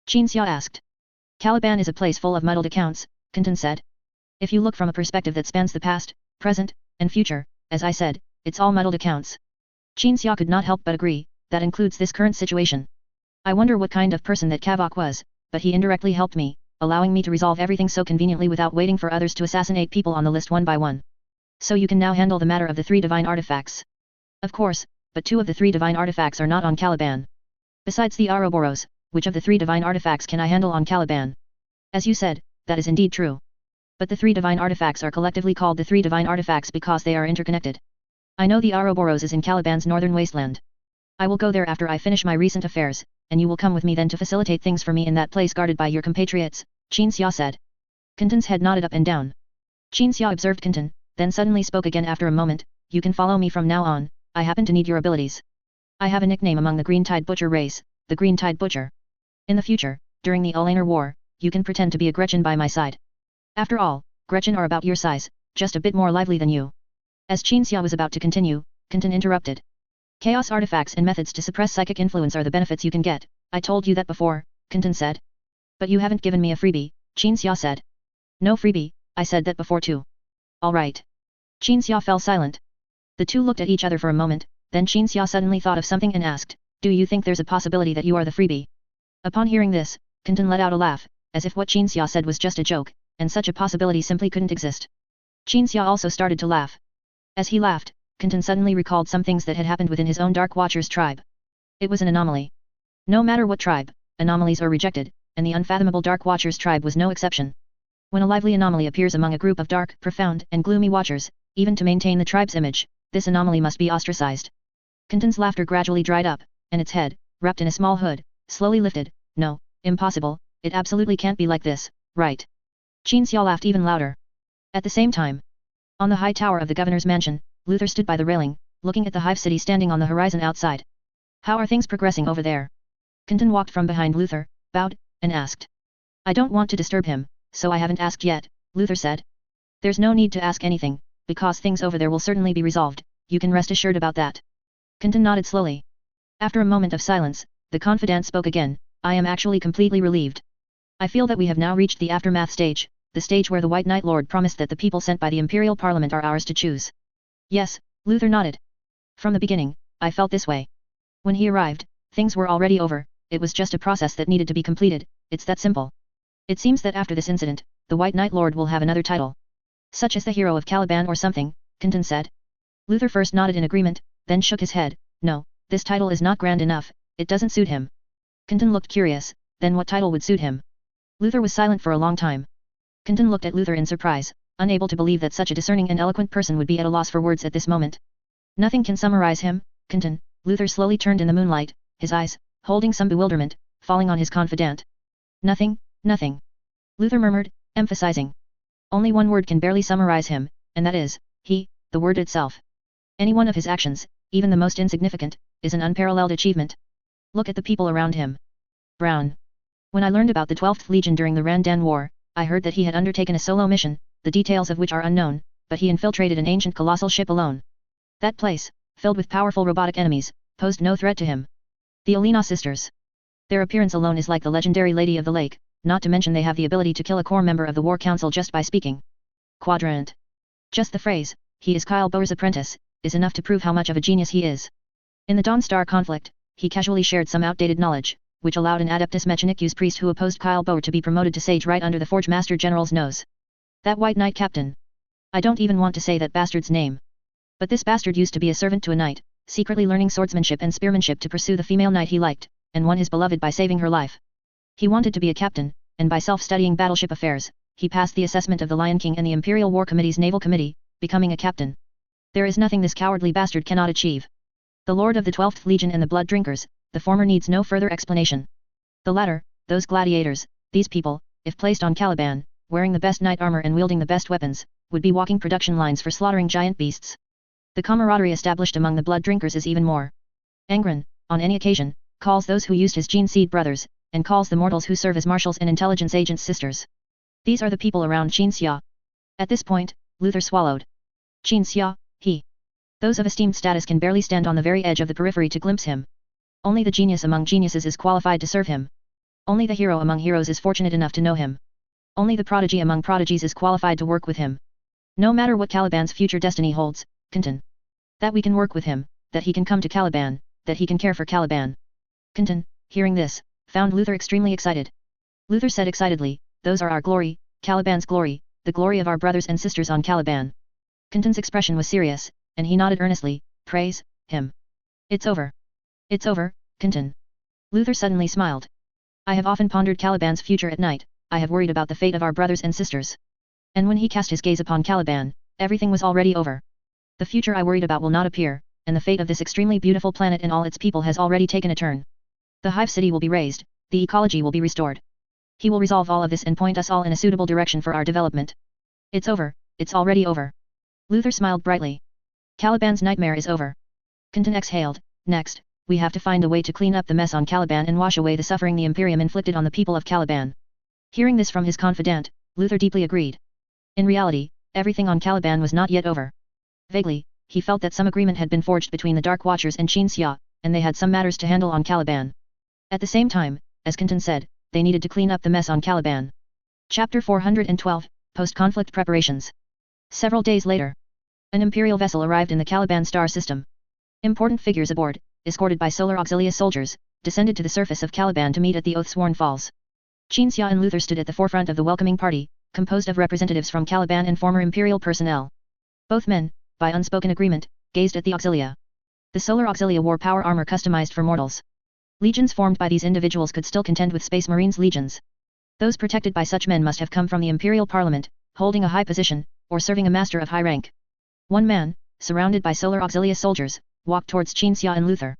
Qin Xia asked. Caliban is a place full of muddled accounts, Kenton said. If you look from a perspective that spans the past, present, and future, as I said, it's all muddled accounts. Qin Xia could not help but agree, that includes this current situation. I wonder what kind of person that Kavok was, but he indirectly helped me, allowing me to resolve everything so conveniently without waiting for others to assassinate people on the list one by one. So you can now handle the matter of the 3 divine artifacts. Of course, but 2 of the 3 divine artifacts are not on Caliban. Besides the Ouroboros, which of the 3 divine artifacts can I handle on Caliban? As you said, that is indeed true. But the 3 divine artifacts are collectively called the 3 divine artifacts because they are interconnected. I know the Ouroboros is in Caliban's northern wasteland. I will go there after I finish my recent affairs, and you will come with me then to facilitate things for me in that place guarded by your compatriots, Qin Xia said. Kenton's head nodded up and down. Qin Xia observed Kenton, then suddenly spoke again after a moment, you can follow me from now on, I happen to need your abilities. I have a nickname among the Green-Tide Butcher race, the Green-Tide Butcher. In the future, during the Ulaner War, you can pretend to be a Gretchen by my side. After all, Gretchen are about your size, just a bit more lively than you. As Qin Xia was about to continue, Kenton interrupted. Chaos artifacts and methods to suppress psychic influence are the benefits you can get, I told you that before, Kenton said. But you haven't given me a freebie, Qin Xia said. No freebie, I said that before too. Alright. Qin Xia fell silent. The two looked at each other for a moment, then Qin Xia suddenly thought of something and asked, do you think there's a possibility that you are the freebie? Upon hearing this, Kenton let out a laugh, as if what Qin Xia said was just a joke, and such a possibility simply couldn't exist. Qin Xia also started to laugh. As he laughed, Kenton suddenly recalled some things that had happened within his own Dark Watchers tribe. It was an anomaly. No matter what tribe, anomalies are rejected, and the unfathomable Dark Watchers tribe was no exception. When a lively anomaly appears among a group of dark, profound, and gloomy watchers, even to maintain the tribe's image, this anomaly must be ostracized. Kenton's laughter gradually dried up, and its head, wrapped in a small hood, slowly lifted. No, impossible, it absolutely can't be like this, right? Qin Xia laughed even louder. At the same time, on the high tower of the governor's mansion, Luther stood by the railing, looking at the hive city standing on the horizon outside. How are things progressing over there? Kenton walked from behind Luther, bowed, and asked. I don't want to disturb him, so I haven't asked yet, Luther said. There's no need to ask anything, because things over there will certainly be resolved, you can rest assured about that. Kenton nodded slowly. After a moment of silence, the confidant spoke again, I am actually completely relieved. I feel that we have now reached the aftermath stage, the stage where the White Knight Lord promised that the people sent by the Imperial Parliament are ours to choose. Yes, Luther nodded. From the beginning, I felt this way. When he arrived, things were already over, it was just a process that needed to be completed, it's that simple. It seems that after this incident, the White Knight Lord will have another title. Such as the Hero of Caliban or something, Kenton said. Luther first nodded in agreement, then shook his head, no, this title is not grand enough, it doesn't suit him. Kenton looked curious, then what title would suit him? Luther was silent for a long time. Kenton looked at Luther in surprise, unable to believe that such a discerning and eloquent person would be at a loss for words at this moment. Nothing can summarize him, Kenton. Luther slowly turned in the moonlight, his eyes, holding some bewilderment, falling on his confidant. Nothing, nothing. Luther murmured, emphasizing. Only one word can barely summarize him, and that is, he, the word itself. Any one of his actions, even the most insignificant, is an unparalleled achievement. Look at the people around him. Brown. When I learned about the 12th Legion during the Randan War, I heard that he had undertaken a solo mission, the details of which are unknown, but he infiltrated an ancient colossal ship alone. That place, filled with powerful robotic enemies, posed no threat to him. The Alina sisters. Their appearance alone is like the legendary Lady of the Lake, not to mention they have the ability to kill a core member of the War Council just by speaking. Quadrant. Just the phrase, he is Kyle Bower's apprentice, is enough to prove how much of a genius he is. In the Dawn Star conflict, he casually shared some outdated knowledge, which allowed an Adeptus Mechanicus priest who opposed Kyle Bower to be promoted to sage right under the Forge Master General's nose. That White Knight captain. I don't even want to say that bastard's name. But this bastard used to be a servant to a knight, secretly learning swordsmanship and spearmanship to pursue the female knight he liked, and won his beloved by saving her life. He wanted to be a captain, and by self-studying battleship affairs, he passed the assessment of the Lion King and the Imperial War Committee's Naval Committee, becoming a captain. There is nothing this cowardly bastard cannot achieve. The Lord of the 12th Legion and the Blood Drinkers, the former needs no further explanation. The latter, those gladiators, these people, if placed on Caliban, wearing the best knight armor and wielding the best weapons, would be walking production lines for slaughtering giant beasts. The camaraderie established among the Blood Drinkers is even more. Angron, on any occasion, calls those who used his gene seed brothers, and calls the mortals who serve as marshals and intelligence agents sisters. These are the people around Qin Xia. At this point, Luther swallowed. Qin Xia, he. Those of esteemed status can barely stand on the very edge of the periphery to glimpse him. Only the genius among geniuses is qualified to serve him. Only the hero among heroes is fortunate enough to know him. Only the prodigy among prodigies is qualified to work with him. No matter what Caliban's future destiny holds, Kenton. That we can work with him, that he can come to Caliban, that he can care for Caliban. Kenton, hearing this, found Luther extremely excited. Luther said excitedly, those are our glory, Caliban's glory, the glory of our brothers and sisters on Caliban. Kenton's expression was serious, and he nodded earnestly, praise him. It's over. It's over, Kenton. Luther suddenly smiled. I have often pondered Caliban's future at night, I have worried about the fate of our brothers and sisters. And when he cast his gaze upon Caliban, everything was already over. The future I worried about will not appear, and the fate of this extremely beautiful planet and all its people has already taken a turn. The hive city will be raised, the ecology will be restored. He will resolve all of this and point us all in a suitable direction for our development. It's over, it's already over. Luther smiled brightly. Caliban's nightmare is over. Kenton exhaled, next, we have to find a way to clean up the mess on Caliban and wash away the suffering the Imperium inflicted on the people of Caliban. Hearing this from his confidant, Luther deeply agreed. In reality, everything on Caliban was not yet over. Vaguely, he felt that some agreement had been forged between the Dark Watchers and Qin Xia, and they had some matters to handle on Caliban. At the same time, as Kenton said, they needed to clean up the mess on Caliban. Chapter 412, Post-Conflict Preparations. Several days later, an Imperial vessel arrived in the Caliban star system. Important figures aboard, escorted by Solar Auxilius soldiers, descended to the surface of Caliban to meet at the Oathsworn Falls. Qin Xia and Luther stood at the forefront of the welcoming party, composed of representatives from Caliban and former Imperial personnel. Both men, by unspoken agreement, gazed at the Auxilia. The Solar Auxilia wore power armor customized for mortals. Legions formed by these individuals could still contend with Space Marines legions. Those protected by such men must have come from the Imperial Parliament, holding a high position, or serving a master of high rank. One man, surrounded by Solar Auxilia soldiers, walked towards Qin Xia and Luther.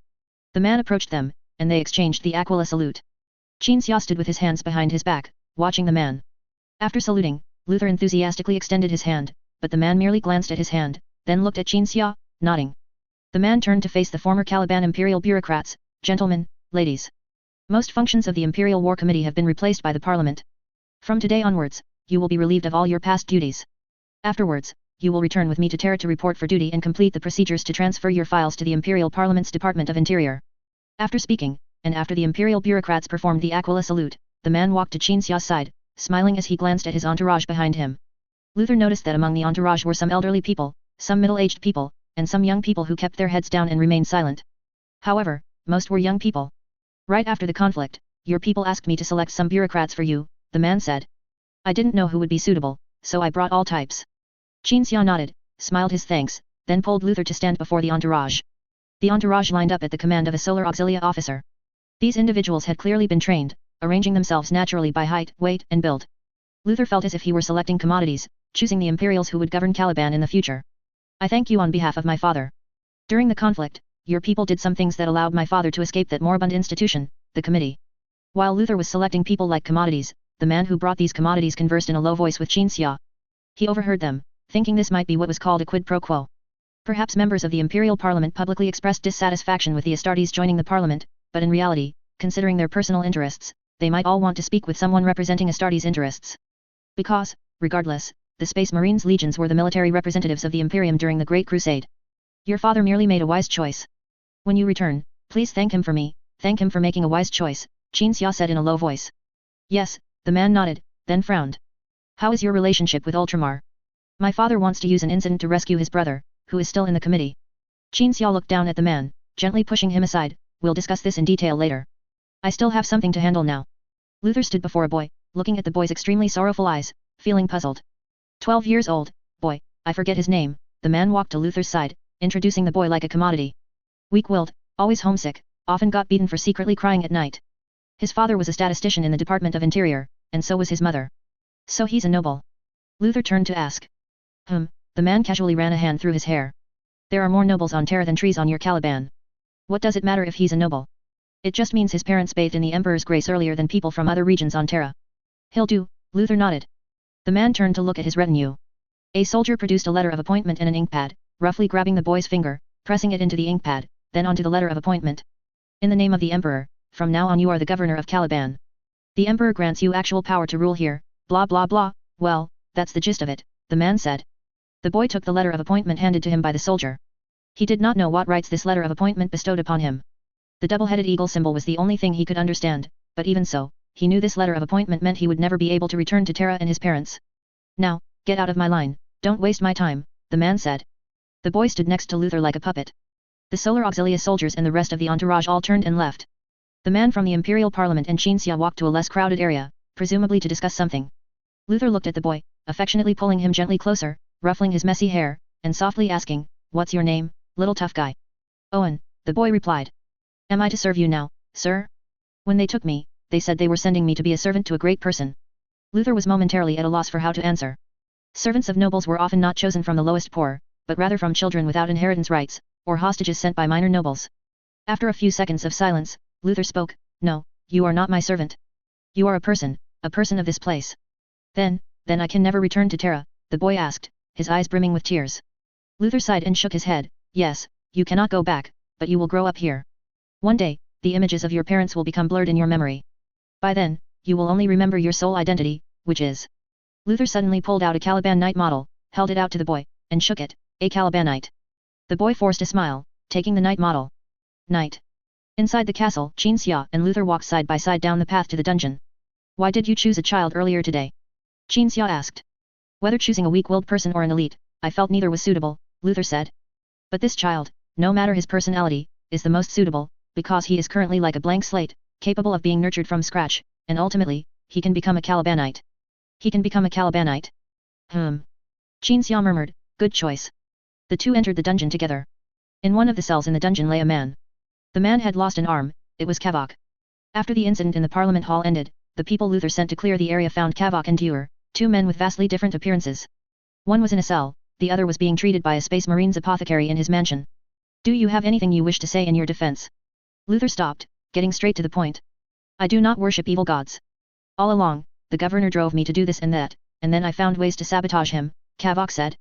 The man approached them, and they exchanged the Aquila salute. Qin Xia stood with his hands behind his back, watching the man. After saluting, Luther enthusiastically extended his hand, but the man merely glanced at his hand, then looked at Qin Xia, nodding. The man turned to face the former Caliban Imperial bureaucrats, gentlemen, ladies. Most functions of the Imperial War Committee have been replaced by the Parliament. From today onwards, you will be relieved of all your past duties. Afterwards, you will return with me to Terra to report for duty and complete the procedures to transfer your files to the Imperial Parliament's Department of Interior. After speaking, and after the Imperial bureaucrats performed the Aquila salute, the man walked to Qin Xia's side, smiling as he glanced at his entourage behind him. Luther noticed that among the entourage were some elderly people, some middle-aged people, and some young people who kept their heads down and remained silent. However, most were young people. Right after the conflict, your people asked me to select some bureaucrats for you, the man said. I didn't know who would be suitable, so I brought all types. Qin Xia nodded, smiled his thanks, then pulled Luther to stand before the entourage. The entourage lined up at the command of a solar auxilia officer. These individuals had clearly been trained, arranging themselves naturally by height, weight, and build. Luther felt as if he were selecting commodities, choosing the Imperials who would govern Caliban in the future. I thank you on behalf of my father. During the conflict, your people did some things that allowed my father to escape that moribund institution, the committee. While Luther was selecting people like commodities, the man who brought these commodities conversed in a low voice with Qin Xia. He overheard them, thinking this might be what was called a quid pro quo. Perhaps members of the Imperial Parliament publicly expressed dissatisfaction with the Astartes joining the Parliament, but in reality, considering their personal interests, they might all want to speak with someone representing Astartes' interests. Because, regardless, the Space Marines legions were the military representatives of the Imperium during the Great Crusade. Your father merely made a wise choice. When you return, please thank him for me, thank him for making a wise choice, Qin Xia said in a low voice. Yes, the man nodded, then frowned. How is your relationship with Ultramar? My father wants to use an incident to rescue his brother, who is still in the committee. Qin Xia looked down at the man, gently pushing him aside. We'll discuss this in detail later. I still have something to handle now. Luther stood before a boy, looking at the boy's extremely sorrowful eyes, feeling puzzled. 12 years old, boy, I forget his name, the man walked to Luther's side, introducing the boy like a commodity. Weak-willed, always homesick, often got beaten for secretly crying at night. His father was a statistician in the Department of Interior, and so was his mother. So he's a noble. Luther turned to ask. The man casually ran a hand through his hair. There are more nobles on Terra than trees on your Caliban. What does it matter if he's a noble? It just means his parents bathed in the Emperor's grace earlier than people from other regions on Terra. He'll do, Luther nodded. The man turned to look at his retinue. A soldier produced a letter of appointment and an inkpad, roughly grabbing the boy's finger, pressing it into the inkpad, then onto the letter of appointment. In the name of the Emperor, from now on you are the governor of Caliban. The Emperor grants you actual power to rule here, blah blah blah, well, that's the gist of it, the man said. The boy took the letter of appointment handed to him by the soldier. He did not know what rights this letter of appointment bestowed upon him. The double-headed eagle symbol was the only thing he could understand, but even so, he knew this letter of appointment meant he would never be able to return to Terra and his parents. Now, get out of my line, don't waste my time, the man said. The boy stood next to Luther like a puppet. The Solar Auxilia soldiers and the rest of the entourage all turned and left. The man from the Imperial Parliament and Qin Xia walked to a less crowded area, presumably to discuss something. Luther looked at the boy, affectionately pulling him gently closer, ruffling his messy hair, and softly asking, "What's your name, little tough guy?" "Owen," the boy replied. "Am I to serve you now, sir?" "When they took me, they said they were sending me to be a servant to a great person." Luther was momentarily at a loss for how to answer. Servants of nobles were often not chosen from the lowest poor, but rather from children without inheritance rights, or hostages sent by minor nobles. After a few seconds of silence, Luther spoke, "No, you are not my servant. You are a person of this place." Then I can never return to Terra?" the boy asked, his eyes brimming with tears. Luther sighed and shook his head. "Yes, you cannot go back, but you will grow up here. One day, the images of your parents will become blurred in your memory. By then, you will only remember your sole identity, which is..." Luther suddenly pulled out a Calibanite model, held it out to the boy, and shook it. "A Calibanite." The boy forced a smile, taking the knight model. Night. Inside the castle, Qin Xia and Luther walked side by side down the path to the dungeon. "Why did you choose a child earlier today?" Qin Xia asked. "Whether choosing a weak-willed person or an elite, I felt neither was suitable," Luther said. "But this child, no matter his personality, is the most suitable, because he is currently like a blank slate, capable of being nurtured from scratch, and ultimately, he can become a Calibanite." "He can become a Calibanite?" Qin Xia murmured, "Good choice." The two entered the dungeon together. In one of the cells in the dungeon lay a man. The man had lost an arm, it was Kavok. After the incident in the Parliament Hall ended, the people Luther sent to clear the area found Kavok and Dewar, two men with vastly different appearances. One was in a cell, the other was being treated by a Space Marines apothecary in his mansion. "Do you have anything you wish to say in your defense?" Luther stopped, getting straight to the point. "I do not worship evil gods. All along, the governor drove me to do this and that, and then I found ways to sabotage him," Kavok said.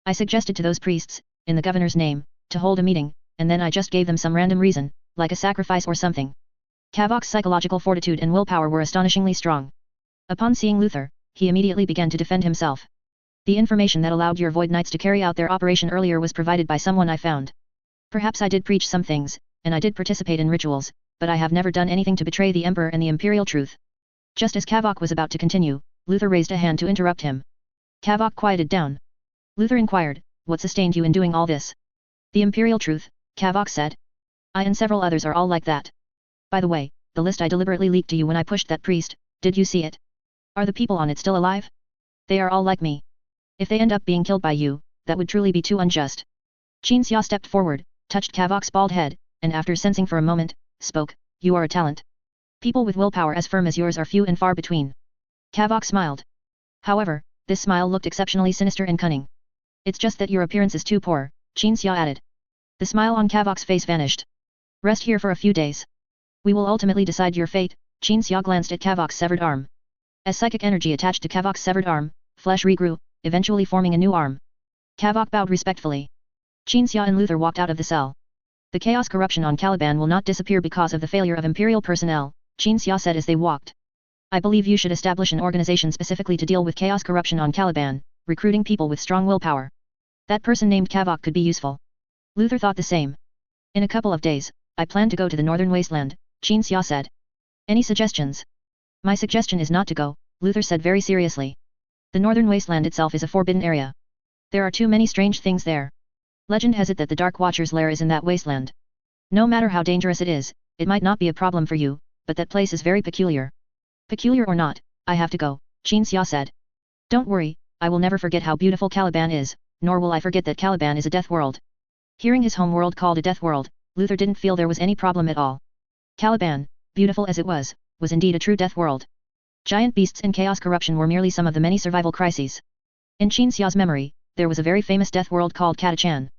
"I suggested to those priests, in the governor's name, to hold a meeting, and then I just gave them some random reason, like a sacrifice or something." Kavok's psychological fortitude and willpower were astonishingly strong. Upon seeing Luther, he immediately began to defend himself. The information that allowed your Void Knights to carry out their operation earlier was provided by someone I found. Perhaps I did preach some things, and I did participate in rituals, but I have never done anything to betray the Emperor and the Imperial truth. Just as Kavok was about to continue, Luther raised a hand to interrupt him. Kavok quieted down. Luther inquired, what sustained you in doing all this? The Imperial truth, Kavok said. I and several others are all like that. By the way, the list I deliberately leaked to you when I pushed that priest, did you see it? Are the people on it still alive? They are all like me. If they end up being killed by you, that would truly be too unjust. Qin Xia stepped forward, touched Kavok's bald head, and after sensing for a moment, spoke, you are a talent. People with willpower as firm as yours are few and far between. Kavok smiled. However, this smile looked exceptionally sinister and cunning. It's just that your appearance is too poor, Qin Xia added. The smile on Kavok's face vanished. Rest here for a few days. We will ultimately decide your fate, Qin Xia glanced at Kavok's severed arm. As psychic energy attached to Kavok's severed arm, flesh regrew, eventually forming a new arm. Kavok bowed respectfully. Qin Xia and Luther walked out of the cell. The chaos corruption on Caliban will not disappear because of the failure of Imperial personnel, Qin Xia said as they walked. I believe you should establish an organization specifically to deal with chaos corruption on Caliban, recruiting people with strong willpower. That person named Kavok could be useful. Luther thought the same. In a couple of days, I plan to go to the northern wasteland, Qin Xia said. Any suggestions? My suggestion is not to go, Luther said very seriously. The northern wasteland itself is a forbidden area. There are too many strange things there. Legend has it that the Dark Watcher's lair is in that wasteland. No matter how dangerous it is, it might not be a problem for you, but that place is very peculiar. Peculiar or not, I have to go, Qin Xia said. Don't worry, I will never forget how beautiful Caliban is, nor will I forget that Caliban is a death world. Hearing his home world called a death world, Luther didn't feel there was any problem at all. Caliban, beautiful as it was indeed a true death world. Giant beasts and chaos corruption were merely some of the many survival crises. In Qin Xia's memory, there was a very famous death world called Catachan.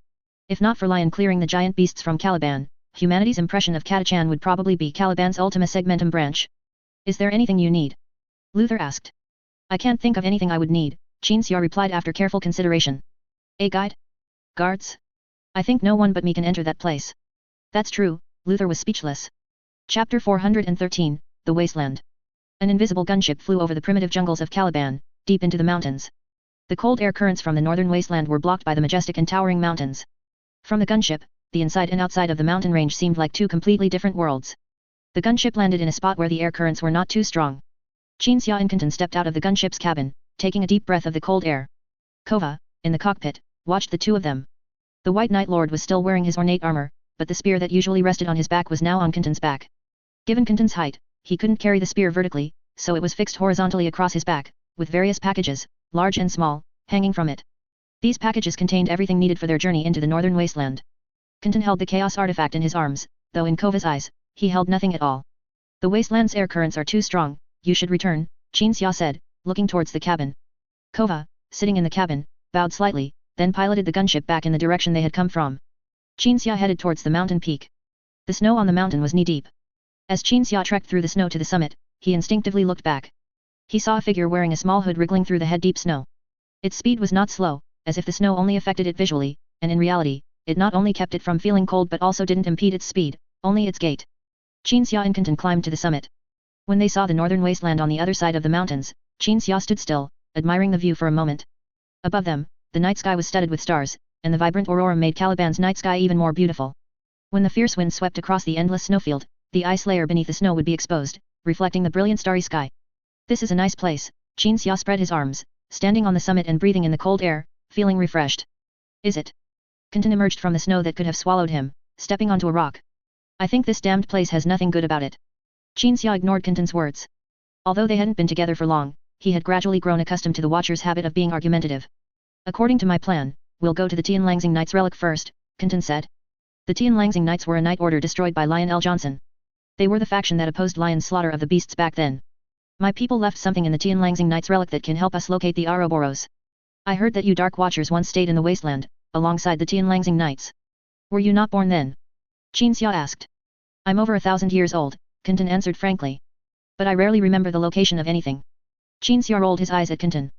If not for Lion clearing the giant beasts from Caliban, humanity's impression of Catachan would probably be Caliban's Ultima Segmentum branch. Is there anything you need? Luther asked. I can't think of anything I would need, Qin Xia replied after careful consideration. A guide? Guards? I think no one but me can enter that place. That's true, Luther was speechless. Chapter 413, The Wasteland. An invisible gunship flew over the primitive jungles of Caliban, deep into the mountains. The cold air currents from the northern wasteland were blocked by the majestic and towering mountains. From the gunship, the inside and outside of the mountain range seemed like two completely different worlds. The gunship landed in a spot where the air currents were not too strong. Qin Xia and Kenton stepped out of the gunship's cabin, taking a deep breath of the cold air. Kova, in the cockpit, watched the two of them. The White Knight Lord was still wearing his ornate armor, but the spear that usually rested on his back was now on Kenton's back. Given Kenton's height, he couldn't carry the spear vertically, so it was fixed horizontally across his back, with various packages, large and small, hanging from it. These packages contained everything needed for their journey into the northern wasteland. Kenton held the chaos artifact in his arms, though in Kova's eyes, he held nothing at all. The wasteland's air currents are too strong, you should return, Qin Xia said, looking towards the cabin. Kova, sitting in the cabin, bowed slightly, then piloted the gunship back in the direction they had come from. Qin Xia headed towards the mountain peak. The snow on the mountain was knee-deep. As Qin Xia trekked through the snow to the summit, he instinctively looked back. He saw a figure wearing a small hood wriggling through the head-deep snow. Its speed was not slow, as if the snow only affected it visually, and in reality, it not only kept it from feeling cold but also didn't impede its speed, only its gait. Qin Xia and Kenton climbed to the summit. When they saw the northern wasteland on the other side of the mountains, Qin Xia stood still, admiring the view for a moment. Above them, the night sky was studded with stars, and the vibrant aurora made Caliban's night sky even more beautiful. When the fierce wind swept across the endless snowfield, the ice layer beneath the snow would be exposed, reflecting the brilliant starry sky. This is a nice place, Qin Xia spread his arms, standing on the summit and breathing in the cold air, feeling refreshed. Is it? Kenton emerged from the snow that could have swallowed him, stepping onto a rock. I think this damned place has nothing good about it. Qin Xia ignored Kenton's words. Although they hadn't been together for long, he had gradually grown accustomed to the Watcher's habit of being argumentative. According to my plan, we'll go to the Tianlangxing Knights relic first, Kenton said. The Tianlangxing Knights were a knight order destroyed by Lion L. Johnson. They were the faction that opposed Lion's slaughter of the beasts back then. My people left something in the Tianlangxing Knights relic that can help us locate the Ouroboros. I heard that you Dark Watchers once stayed in the wasteland, alongside the Tianlangxing Knights. Were you not born then? Qin Xia asked. I'm over 1,000 years old, Kenton answered frankly. But I rarely remember the location of anything. Qin Xia rolled his eyes at Kenton.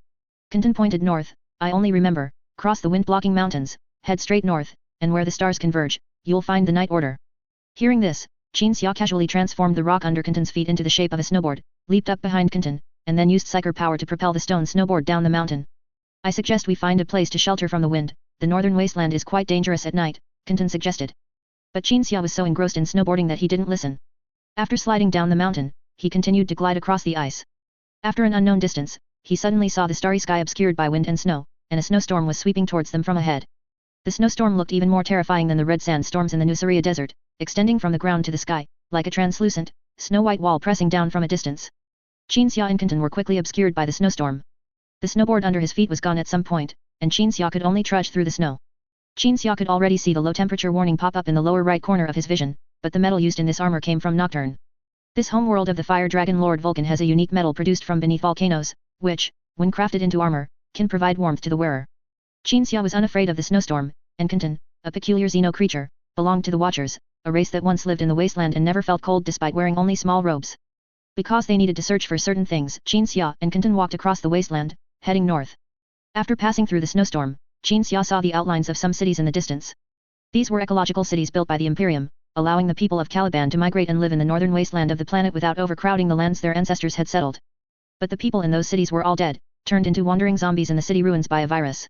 Kenton pointed north. I only remember, cross the wind-blocking mountains, head straight north, and where the stars converge, you'll find the Night Order. Hearing this, Qin Xia casually transformed the rock under Kenton's feet into the shape of a snowboard, leaped up behind Kenton, and then used psyker power to propel the stone snowboard down the mountain. I suggest we find a place to shelter from the wind, the northern wasteland is quite dangerous at night, Kenton suggested. But Qinxia was so engrossed in snowboarding that he didn't listen. After sliding down the mountain, he continued to glide across the ice. After an unknown distance, he suddenly saw the starry sky obscured by wind and snow, and a snowstorm was sweeping towards them from ahead. The snowstorm looked even more terrifying than the red sandstorms in the Nuceria desert, extending from the ground to the sky, like a translucent, snow-white wall pressing down from a distance. Qinxia and Kenton were quickly obscured by the snowstorm. The snowboard under his feet was gone at some point, and Qinxia could only trudge through the snow. Qinxia could already see the low-temperature warning pop up in the lower right corner of his vision, but the metal used in this armor came from Nocturne. This homeworld of the fire dragon Lord Vulcan has a unique metal produced from beneath volcanoes, which, when crafted into armor, can provide warmth to the wearer. Qinxia was unafraid of the snowstorm, and Kenton, a peculiar Xeno creature, belonged to the Watchers, a race that once lived in the wasteland and never felt cold despite wearing only small robes. Because they needed to search for certain things, Qinxia and Kenton walked across the wasteland, heading north. After passing through the snowstorm, Qinxia saw the outlines of some cities in the distance. These were ecological cities built by the Imperium, allowing the people of Caliban to migrate and live in the northern wasteland of the planet without overcrowding the lands their ancestors had settled. But the people in those cities were all dead, turned into wandering zombies in the city ruins by a virus.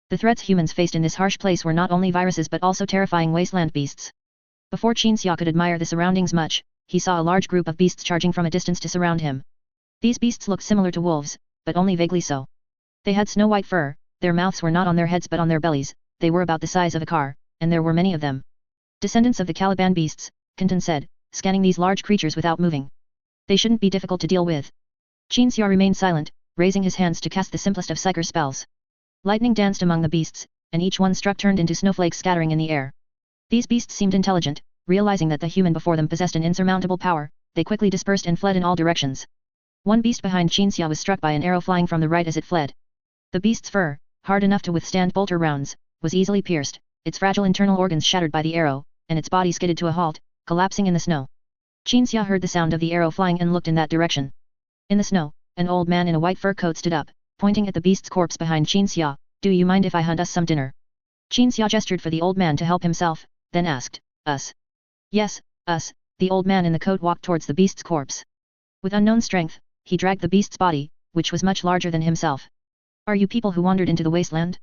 The threats humans faced in this harsh place were not only viruses but also terrifying wasteland beasts. Before Qinxia could admire the surroundings much, he saw a large group of beasts charging from a distance to surround him. These beasts looked similar to wolves, but only vaguely so. They had snow-white fur, their mouths were not on their heads but on their bellies, they were about the size of a car, and there were many of them. Descendants of the Caliban beasts, Kenton said, scanning these large creatures without moving. They shouldn't be difficult to deal with. Qinxia remained silent, raising his hands to cast the simplest of psyker spells. Lightning danced among the beasts, and each one struck turned into snowflakes scattering in the air. These beasts seemed intelligent, realizing that the human before them possessed an insurmountable power, they quickly dispersed and fled in all directions. One beast behind Qinxia was struck by an arrow flying from the right as it fled. The beast's fur, hard enough to withstand bolter rounds, was easily pierced, its fragile internal organs shattered by the arrow, and its body skidded to a halt, collapsing in the snow. Qinxia heard the sound of the arrow flying and looked in that direction. In the snow, an old man in a white fur coat stood up, pointing at the beast's corpse behind Qinxia. Do you mind if I hunt us some dinner? Qinxia gestured for the old man to help himself, then asked, Us? Yes, us. The old man in the coat walked towards the beast's corpse. With unknown strength, he dragged the beast's body, which was much larger than himself. Are you people who wandered into the wasteland?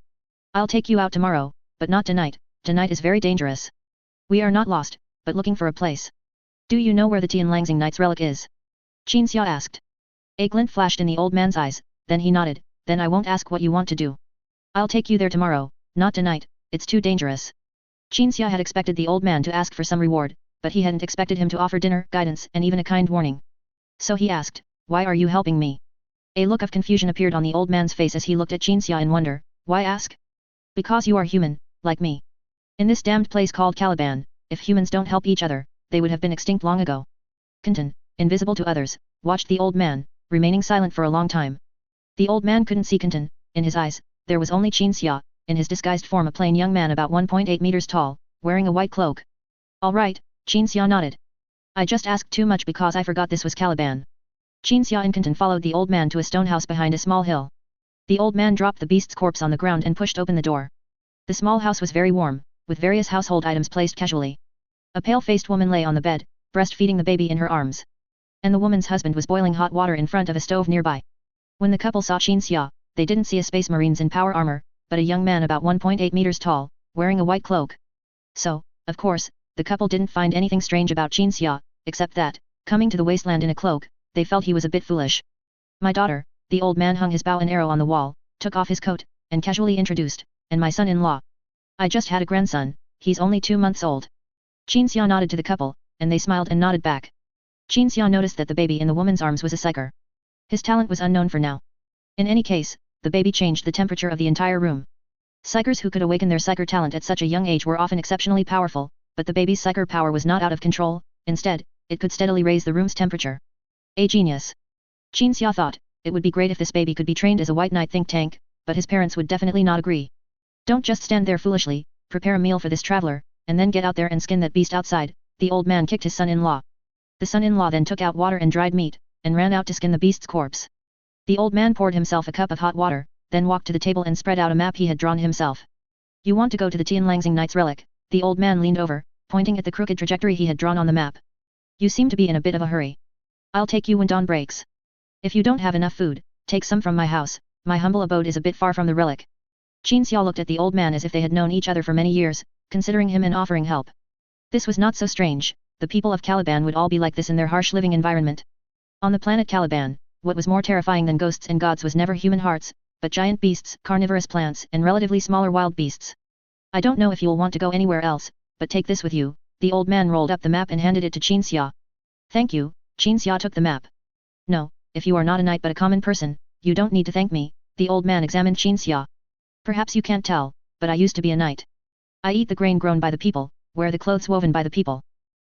I'll take you out tomorrow, but not tonight. Tonight is very dangerous. We are not lost, but looking for a place. Do you know where the Tianlangxing Knight's relic is? Qinxia asked. A glint flashed in the old man's eyes, then he nodded. Then I won't ask what you want to do. I'll take you there tomorrow, not tonight, it's too dangerous. Qinxia had expected the old man to ask for some reward, but he hadn't expected him to offer dinner, guidance and even a kind warning. So he asked, Why are you helping me? A look of confusion appeared on the old man's face as he looked at Qinxia in wonder. Why ask? Because you are human, like me. In this damned place called Caliban, if humans don't help each other, they would have been extinct long ago. Kenton, invisible to others, watched the old man, remaining silent for a long time. The old man couldn't see Kenton. In his eyes, there was only Qinxia, in his disguised form a plain young man about 1.8 meters tall, wearing a white cloak. All right, Qinxia nodded. I just asked too much because I forgot this was Caliban. Qinxia and Kenton followed the old man to a stone house behind a small hill. The old man dropped the beast's corpse on the ground and pushed open the door. The small house was very warm, with various household items placed casually. A pale-faced woman lay on the bed, breastfeeding the baby in her arms. And the woman's husband was boiling hot water in front of a stove nearby. When the couple saw Qinxia, they didn't see a Space Marines in power armor, but a young man about 1.8 meters tall, wearing a white cloak. So, of course, the couple didn't find anything strange about Qinxia, except that, coming to the wasteland in a cloak, they felt he was a bit foolish. My daughter, the old man hung his bow and arrow on the wall, took off his coat, and casually introduced, and my son-in-law. I just had a grandson, he's only 2 months old. Qinxia nodded to the couple, and they smiled and nodded back. Qinxia noticed that the baby in the woman's arms was a psyker. His talent was unknown for now. In any case, the baby changed the temperature of the entire room. Psykers who could awaken their psyker talent at such a young age were often exceptionally powerful, but the baby's psyker power was not out of control. Instead, it could steadily raise the room's temperature. A genius. Qinxia thought, it would be great if this baby could be trained as a white knight think tank, but his parents would definitely not agree. Don't just stand there foolishly, prepare a meal for this traveler, and then get out there and skin that beast outside. The old man kicked his son-in-law. The son-in-law then took out water and dried meat, and ran out to skin the beast's corpse. The old man poured himself a cup of hot water, then walked to the table and spread out a map he had drawn himself. You want to go to the Tianlangxing Knight's relic? The old man leaned over, pointing at the crooked trajectory he had drawn on the map. You seem to be in a bit of a hurry. I'll take you when dawn breaks. If you don't have enough food, take some from my house, my humble abode is a bit far from the relic. Qin Xia looked at the old man as if they had known each other for many years, considering him and offering help. This was not so strange, the people of Caliban would all be like this in their harsh living environment. On the planet Caliban, what was more terrifying than ghosts and gods was never human hearts, but giant beasts, carnivorous plants, and relatively smaller wild beasts. I don't know if you'll want to go anywhere else, but take this with you. The old man rolled up the map and handed it to Qin Xia. Thank you. Qin Xia took the map. No, if you are not a knight but a common person, you don't need to thank me. The old man examined Qin Xia. Perhaps you can't tell, but I used to be a knight. I eat the grain grown by the people, wear the clothes woven by the people.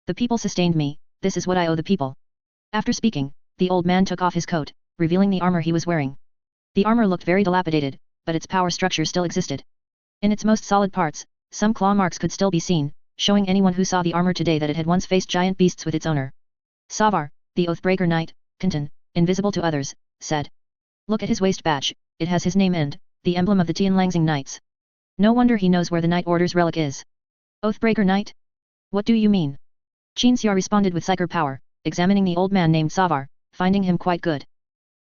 The people sustained me, this is what I owe the people. After speaking, the old man took off his coat, revealing the armor he was wearing. The armor looked very dilapidated, but its power structure still existed. In its most solid parts, some claw marks could still be seen, showing anyone who saw the armor today that it had once faced giant beasts with its owner. Savar, the Oathbreaker Knight, Kanton, invisible to others, said. Look at his waist badge, it has his name and the emblem of the Tianlangxing Knights. No wonder he knows where the Knight Order's relic is. Oathbreaker Knight? What do you mean? Qin Xia responded with psyker power, examining the old man named Savar, finding him quite good.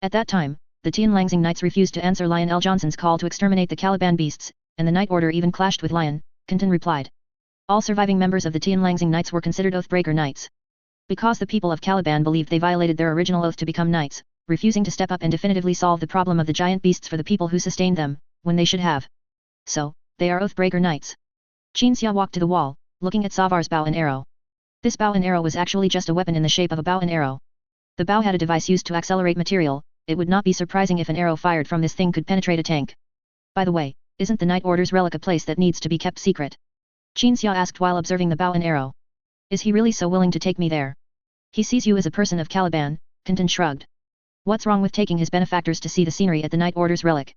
At that time, the Tianlangxing Knights refused to answer Lion L. Johnson's call to exterminate the Caliban beasts, and the Knight Order even clashed with Lion, Kanton replied. All surviving members of the Tianlangxing Knights were considered Oathbreaker Knights. Because the people of Caliban believed they violated their original oath to become knights, refusing to step up and definitively solve the problem of the giant beasts for the people who sustained them, when they should have. So, they are Oathbreaker Knights. Qin Xia walked to the wall, looking at Savar's bow and arrow. This bow and arrow was actually just a weapon in the shape of a bow and arrow. The bow had a device used to accelerate material, it would not be surprising if an arrow fired from this thing could penetrate a tank. By the way, isn't the Knight Order's relic a place that needs to be kept secret? Qin Xia asked while observing the bow and arrow. Is he really so willing to take me there? He sees you as a person of Caliban, Kanton shrugged. What's wrong with taking his benefactors to see the scenery at the Knight Order's relic?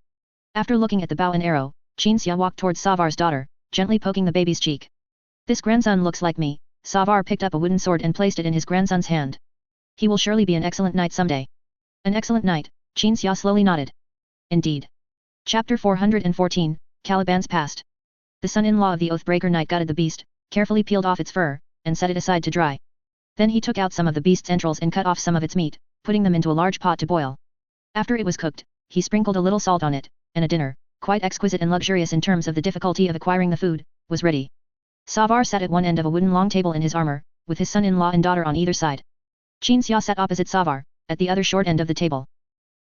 After looking at the bow and arrow, Qin Xia walked towards Savar's daughter, gently poking the baby's cheek. This grandson looks like me. Savar picked up a wooden sword and placed it in his grandson's hand. He will surely be an excellent knight someday. An excellent knight, Qin Xia slowly nodded. Indeed. Chapter 414, Caliban's Past. The son-in-law of the Oathbreaker Knight gutted the beast, carefully peeled off its fur, and set it aside to dry. Then he took out some of the beast's entrails and cut off some of its meat, putting them into a large pot to boil. After it was cooked, he sprinkled a little salt on it, and a dinner, quite exquisite and luxurious in terms of the difficulty of acquiring the food, was ready. Savar sat at one end of a wooden long table in his armor, with his son-in-law and daughter on either side. Qin Xia sat opposite Savar, at the other short end of the table.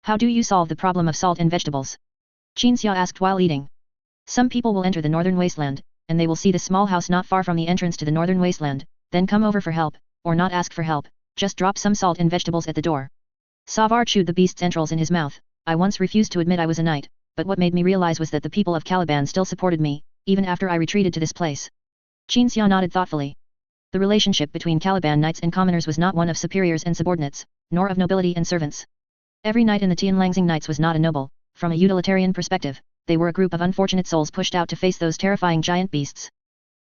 How do you solve the problem of salt and vegetables? Qin Xia asked while eating. Some people will enter the northern wasteland, and they will see the small house not far from the entrance to the northern wasteland, then come over for help, or not ask for help, just drop some salt and vegetables at the door. Savar chewed the beast's entrails in his mouth. I once refused to admit I was a knight, but what made me realize was that the people of Caliban still supported me, even after I retreated to this place. Qin Xia nodded thoughtfully. The relationship between Caliban knights and commoners was not one of superiors and subordinates, nor of nobility and servants. Every knight in the Tianlangxing Knights was not a noble. From a utilitarian perspective, they were a group of unfortunate souls pushed out to face those terrifying giant beasts.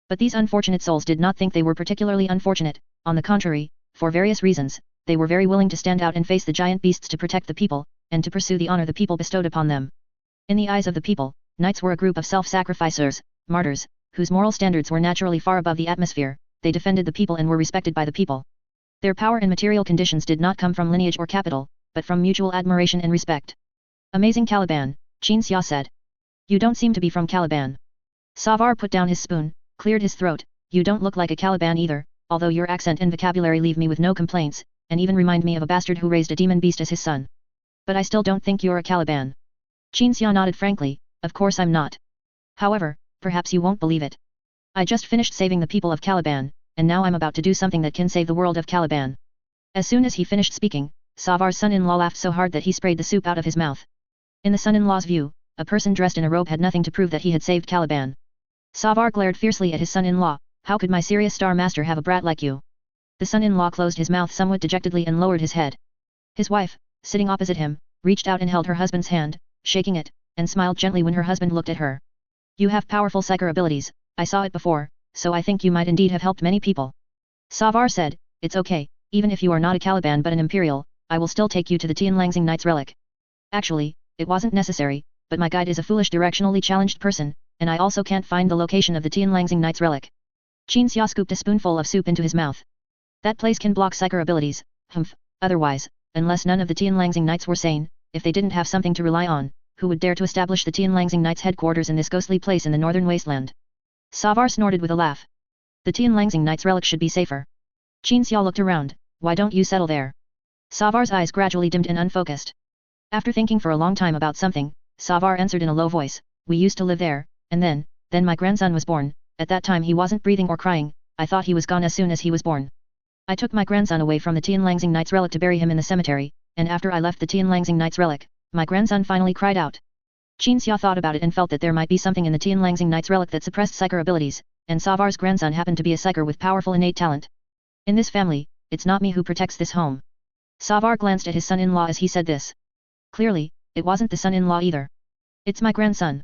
But these unfortunate souls did not think they were particularly unfortunate. On the contrary, for various reasons, they were very willing to stand out and face the giant beasts to protect the people, and to pursue the honor the people bestowed upon them. In the eyes of the people, knights were a group of self-sacrificers, martyrs, whose moral standards were naturally far above the atmosphere. They defended the people and were respected by the people. Their power and material conditions did not come from lineage or capital, but from mutual admiration and respect. Amazing Caliban, Qin Xia said. You don't seem to be from Caliban. Savar put down his spoon, cleared his throat. You don't look like a Caliban either, although your accent and vocabulary leave me with no complaints, and even remind me of a bastard who raised a demon beast as his son. But I still don't think you're a Caliban. Qin Xia nodded frankly, of course I'm not. However, perhaps you won't believe it. I just finished saving the people of Caliban, and now I'm about to do something that can save the world of Caliban. As soon as he finished speaking, Savar's son-in-law laughed so hard that he sprayed the soup out of his mouth. In the son-in-law's view, a person dressed in a robe had nothing to prove that he had saved Caliban. Savar glared fiercely at his son-in-law. How could my serious star master have a brat like you? The son-in-law closed his mouth somewhat dejectedly and lowered his head. His wife, sitting opposite him, reached out and held her husband's hand, shaking it, and smiled gently when her husband looked at her. You have powerful psyker abilities, I saw it before, so I think you might indeed have helped many people. Savar said, it's okay, even if you are not a Caliban but an imperial, I will still take you to the Tianlangxing Knight's relic. Actually, it wasn't necessary, but my guide is a foolish directionally challenged person, and I also can't find the location of the Tianlangxing Knight's relic. Qin Xia scooped a spoonful of soup into his mouth. That place can block psyker abilities, otherwise, unless none of the Tianlangxing Knights were sane, if they didn't have something to rely on, who would dare to establish the Tianlangxing Knights' headquarters in this ghostly place in the northern wasteland? Savar snorted with a laugh. The Tianlangxing Knights' relic should be safer. Qin Xia looked around. Why don't you settle there? Savar's eyes gradually dimmed and unfocused. After thinking for a long time about something, Savar answered in a low voice, we used to live there, and then my grandson was born. At that time he wasn't breathing or crying, I thought he was gone as soon as he was born. I took my grandson away from the Tianlangxing Knight's relic to bury him in the cemetery, and after I left the Tianlangxing Knight's relic, my grandson finally cried out. Qin Xia thought about it and felt that there might be something in the Tianlangxing Knight's relic that suppressed psyker abilities, and Savar's grandson happened to be a psyker with powerful innate talent. In this family, it's not me who protects this home. Savar glanced at his son-in-law as he said this. Clearly, it wasn't the son-in-law either. It's my grandson.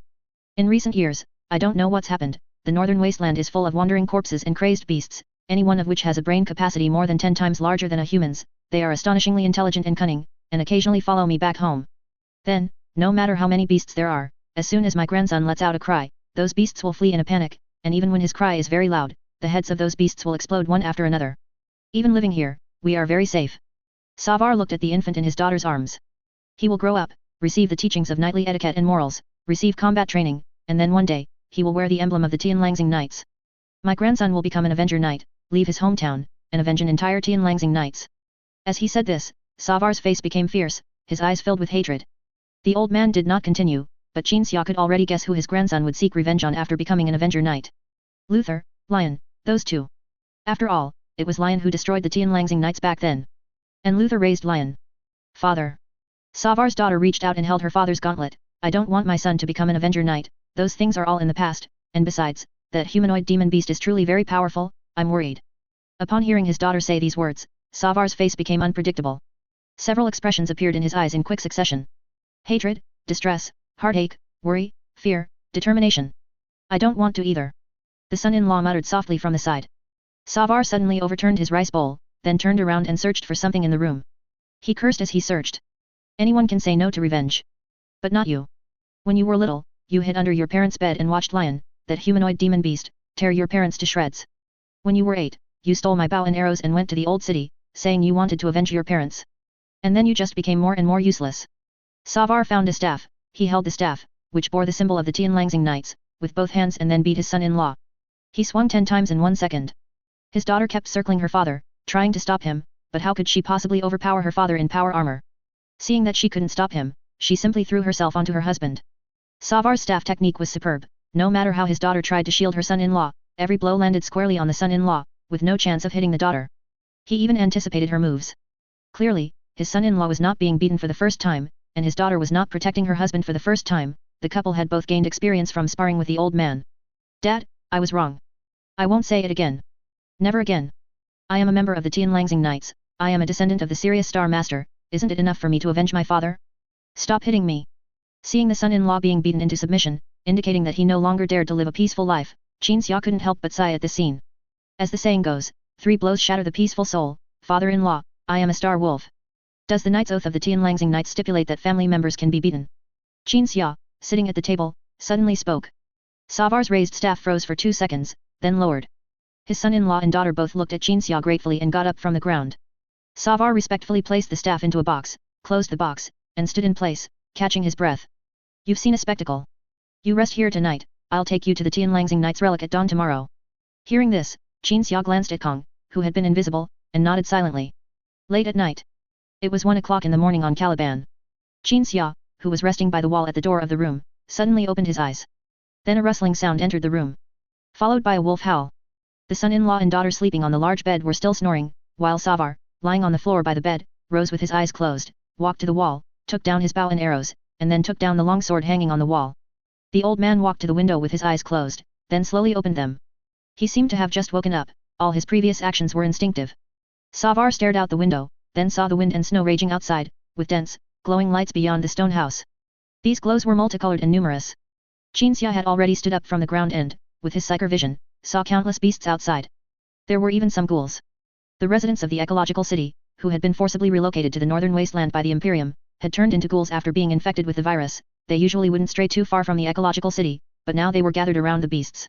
In recent years, I don't know what's happened, the northern wasteland is full of wandering corpses and crazed beasts, any one of which has a brain capacity more than 10 times larger than a human's. They are astonishingly intelligent and cunning, and occasionally follow me back home. Then, no matter how many beasts there are, as soon as my grandson lets out a cry, those beasts will flee in a panic, and even when his cry is very loud, the heads of those beasts will explode one after another. Even living here, we are very safe. Savar looked at the infant in his daughter's arms. He will grow up, receive the teachings of knightly etiquette and morals, receive combat training, and then one day, he will wear the emblem of the Tianlangxing Knights. My grandson will become an Avenger Knight, leave his hometown, and avenge an entire Tianlangxing Knights. As he said this, Savar's face became fierce, his eyes filled with hatred. The old man did not continue, but Qin Xia could already guess who his grandson would seek revenge on after becoming an Avenger Knight. Luther, Lion, those two. After all, it was Lion who destroyed the Tianlangxing Knights back then. And Luther raised Lion. Father. Savar's daughter reached out and held her father's gauntlet. I don't want my son to become an Avenger Knight, those things are all in the past, and besides, that humanoid demon beast is truly very powerful, I'm worried. Upon hearing his daughter say these words, Savar's face became unpredictable. Several expressions appeared in his eyes in quick succession. Hatred, distress, heartache, worry, fear, determination. I don't want to either. The son-in-law muttered softly from the side. Savar suddenly overturned his rice bowl, then turned around and searched for something in the room. He cursed as he searched. Anyone can say no to revenge. But not you. When you were little, you hid under your parents' bed and watched Lion, that humanoid demon beast, tear your parents to shreds. When you were 8, you stole my bow and arrows and went to the old city, saying you wanted to avenge your parents. And then you just became more and more useless. Savar found a staff, he held the staff, which bore the symbol of the Tianlangxing Knights, with both hands and then beat his son-in-law. He swung 10 times in 1 second. His daughter kept circling her father, trying to stop him, but how could she possibly overpower her father in power armor? Seeing that she couldn't stop him, she simply threw herself onto her husband. Savar's staff technique was superb, no matter how his daughter tried to shield her son-in-law, every blow landed squarely on the son-in-law, with no chance of hitting the daughter. He even anticipated her moves. Clearly, his son-in-law was not being beaten for the first time, and his daughter was not protecting her husband for the first time. The couple had both gained experience from sparring with the old man. Dad, I was wrong. I won't say it again. Never again. I am a member of the Tianlangxing Knights, I am a descendant of the Sirius Star Master, isn't it enough for me to avenge my father? Stop hitting me. Seeing the son-in-law being beaten into submission, indicating that he no longer dared to live a peaceful life, Qin Xia couldn't help but sigh at this scene. As the saying goes, 3 blows shatter the peaceful soul. Father-in-law, I am a star wolf. Does the Knight's Oath of the Tianlangxing Knights stipulate that family members can be beaten? Qin Xia, sitting at the table, suddenly spoke. Savar's raised staff froze for 2 seconds, then lowered. His son-in-law and daughter both looked at Qin Xia gratefully and got up from the ground. Savar respectfully placed the staff into a box, closed the box, and stood in place, catching his breath. You've seen a spectacle. You rest here tonight, I'll take you to the Tianlangxing Knight's relic at dawn tomorrow. Hearing this, Qin Xia glanced at Kong, who had been invisible, and nodded silently. Late at night. It was 1 o'clock in the morning on Caliban. Qin Xia, who was resting by the wall at the door of the room, suddenly opened his eyes. Then a rustling sound entered the room. Followed by a wolf howl. The son-in-law and daughter sleeping on the large bed were still snoring, while Savar, lying on the floor by the bed, rose with his eyes closed, walked to the wall, took down his bow and arrows, and then took down the long sword hanging on the wall. The old man walked to the window with his eyes closed, then slowly opened them. He seemed to have just woken up, all his previous actions were instinctive. Savar stared out the window, then saw the wind and snow raging outside, with dense, glowing lights beyond the stone house. These glows were multicolored and numerous. Qin Xia had already stood up from the ground and, with his psyker vision, saw countless beasts outside. There were even some ghouls. The residents of the ecological city, who had been forcibly relocated to the northern wasteland by the Imperium, had turned into ghouls after being infected with the virus. They usually wouldn't stray too far from the ecological city, but now they were gathered around the beasts.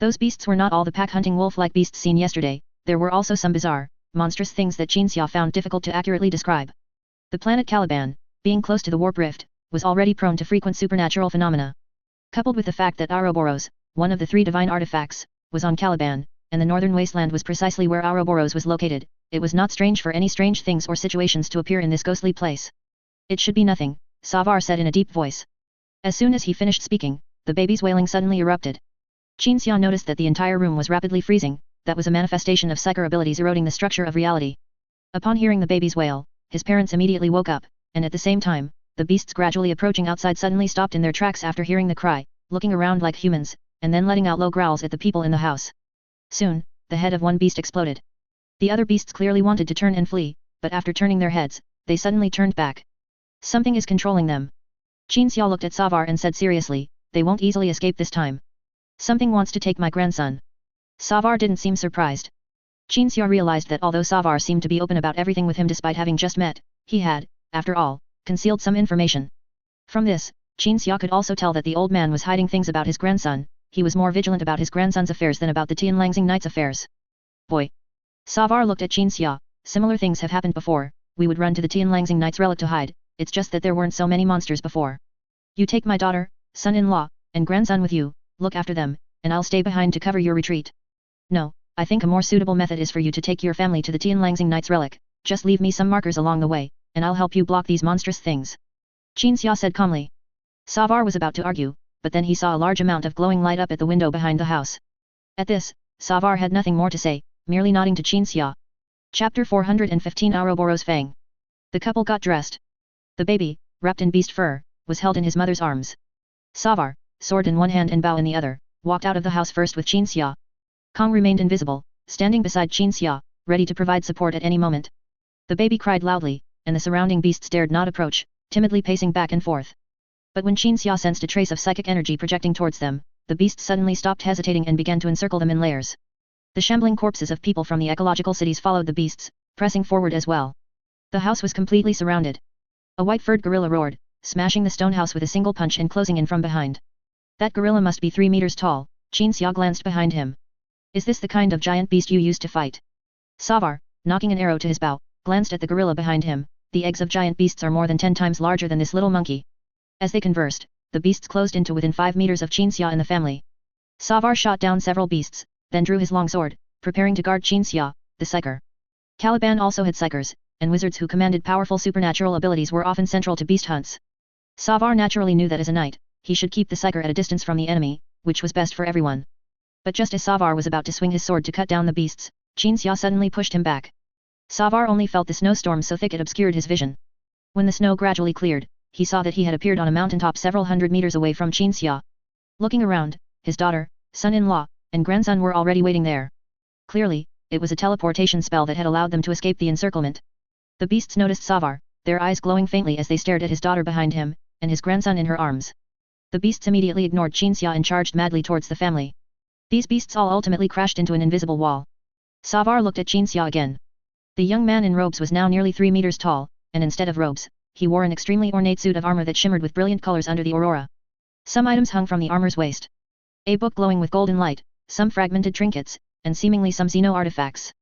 Those beasts were not all the pack-hunting wolf-like beasts seen yesterday, there were also some bizarre, monstrous things that Qin Xia found difficult to accurately describe. The planet Caliban, being close to the warp rift, was already prone to frequent supernatural phenomena. Coupled with the fact that Ouroboros, one of the 3 divine artifacts, was on Caliban, and the northern wasteland was precisely where Ouroboros was located, it was not strange for any strange things or situations to appear in this ghostly place. It should be nothing, Savar said in a deep voice. As soon as he finished speaking, the baby's wailing suddenly erupted. Qinxia noticed that the entire room was rapidly freezing, that was a manifestation of psyker abilities eroding the structure of reality. Upon hearing the baby's wail, his parents immediately woke up, and at the same time, the beasts gradually approaching outside suddenly stopped in their tracks after hearing the cry, looking around like humans, and then letting out low growls at the people in the house. Soon, the head of one beast exploded. The other beasts clearly wanted to turn and flee, but after turning their heads, they suddenly turned back. Something is controlling them. Qinxia looked at Savar and said seriously, they won't easily escape this time. Something wants to take my grandson. Savar didn't seem surprised. Qinxia realized that although Savar seemed to be open about everything with him despite having just met, he had, after all, concealed some information. From this, Qinxia could also tell that the old man was hiding things about his grandson. He was more vigilant about his grandson's affairs than about the Tianlangxing Knight's affairs. Boy. Savar looked at Qinxia, similar things have happened before, we would run to the Tianlangxing Knight's relic to hide, it's just that there weren't so many monsters before. You take my daughter, son-in-law, and grandson with you, look after them, and I'll stay behind to cover your retreat. No, I think a more suitable method is for you to take your family to the Tianlangxing Knight's relic, just leave me some markers along the way, and I'll help you block these monstrous things. Qinxia said calmly. Savar was about to argue, but then he saw a large amount of glowing light up at the window behind the house. At this, Savar had nothing more to say, merely nodding to Qinxia. Chapter 415 Ouroboros Fang. The couple got dressed. The baby, wrapped in beast fur, was held in his mother's arms. Savar, sword in one hand and bow in the other, walked out of the house first with Qinxia. Kong remained invisible, standing beside Qinxia, ready to provide support at any moment. The baby cried loudly, and the surrounding beasts dared not approach, timidly pacing back and forth. But when Qinxia sensed a trace of psychic energy projecting towards them, the beasts suddenly stopped hesitating and began to encircle them in layers. The shambling corpses of people from the ecological cities followed the beasts, pressing forward as well. The house was completely surrounded. A white-furred gorilla roared, smashing the stone house with a single punch and closing in from behind. That gorilla must be 3 meters tall. Qinxia glanced behind him. Is this the kind of giant beast you used to fight? Savar, knocking an arrow to his bow, glanced at the gorilla behind him. The eggs of giant beasts are more than 10 times larger than this little monkey. As they conversed, the beasts closed into within 5 meters of Qinxia and the family. Savar shot down several beasts, then drew his long sword, preparing to guard Qinxia, the psyker. Caliban also had psykers, and wizards who commanded powerful supernatural abilities were often central to beast hunts. Savar naturally knew that as a knight, he should keep the psyker at a distance from the enemy, which was best for everyone. But just as Savar was about to swing his sword to cut down the beasts, Qinxia suddenly pushed him back. Savar only felt the snowstorm so thick it obscured his vision. When the snow gradually cleared, he saw that he had appeared on a mountaintop several hundred meters away from Qinxia. Looking around, his daughter, son-in-law, and grandson were already waiting there. Clearly, it was a teleportation spell that had allowed them to escape the encirclement. The beasts noticed Savar, their eyes glowing faintly as they stared at his daughter behind him, and his grandson in her arms. The beasts immediately ignored Qinxia and charged madly towards the family. These beasts all ultimately crashed into an invisible wall. Savar looked at Qinxia again. The young man in robes was now nearly 3 meters tall, and instead of robes, he wore an extremely ornate suit of armor that shimmered with brilliant colors under the aurora. Some items hung from the armor's waist. A book glowing with golden light, some fragmented trinkets, and seemingly some Xeno artifacts.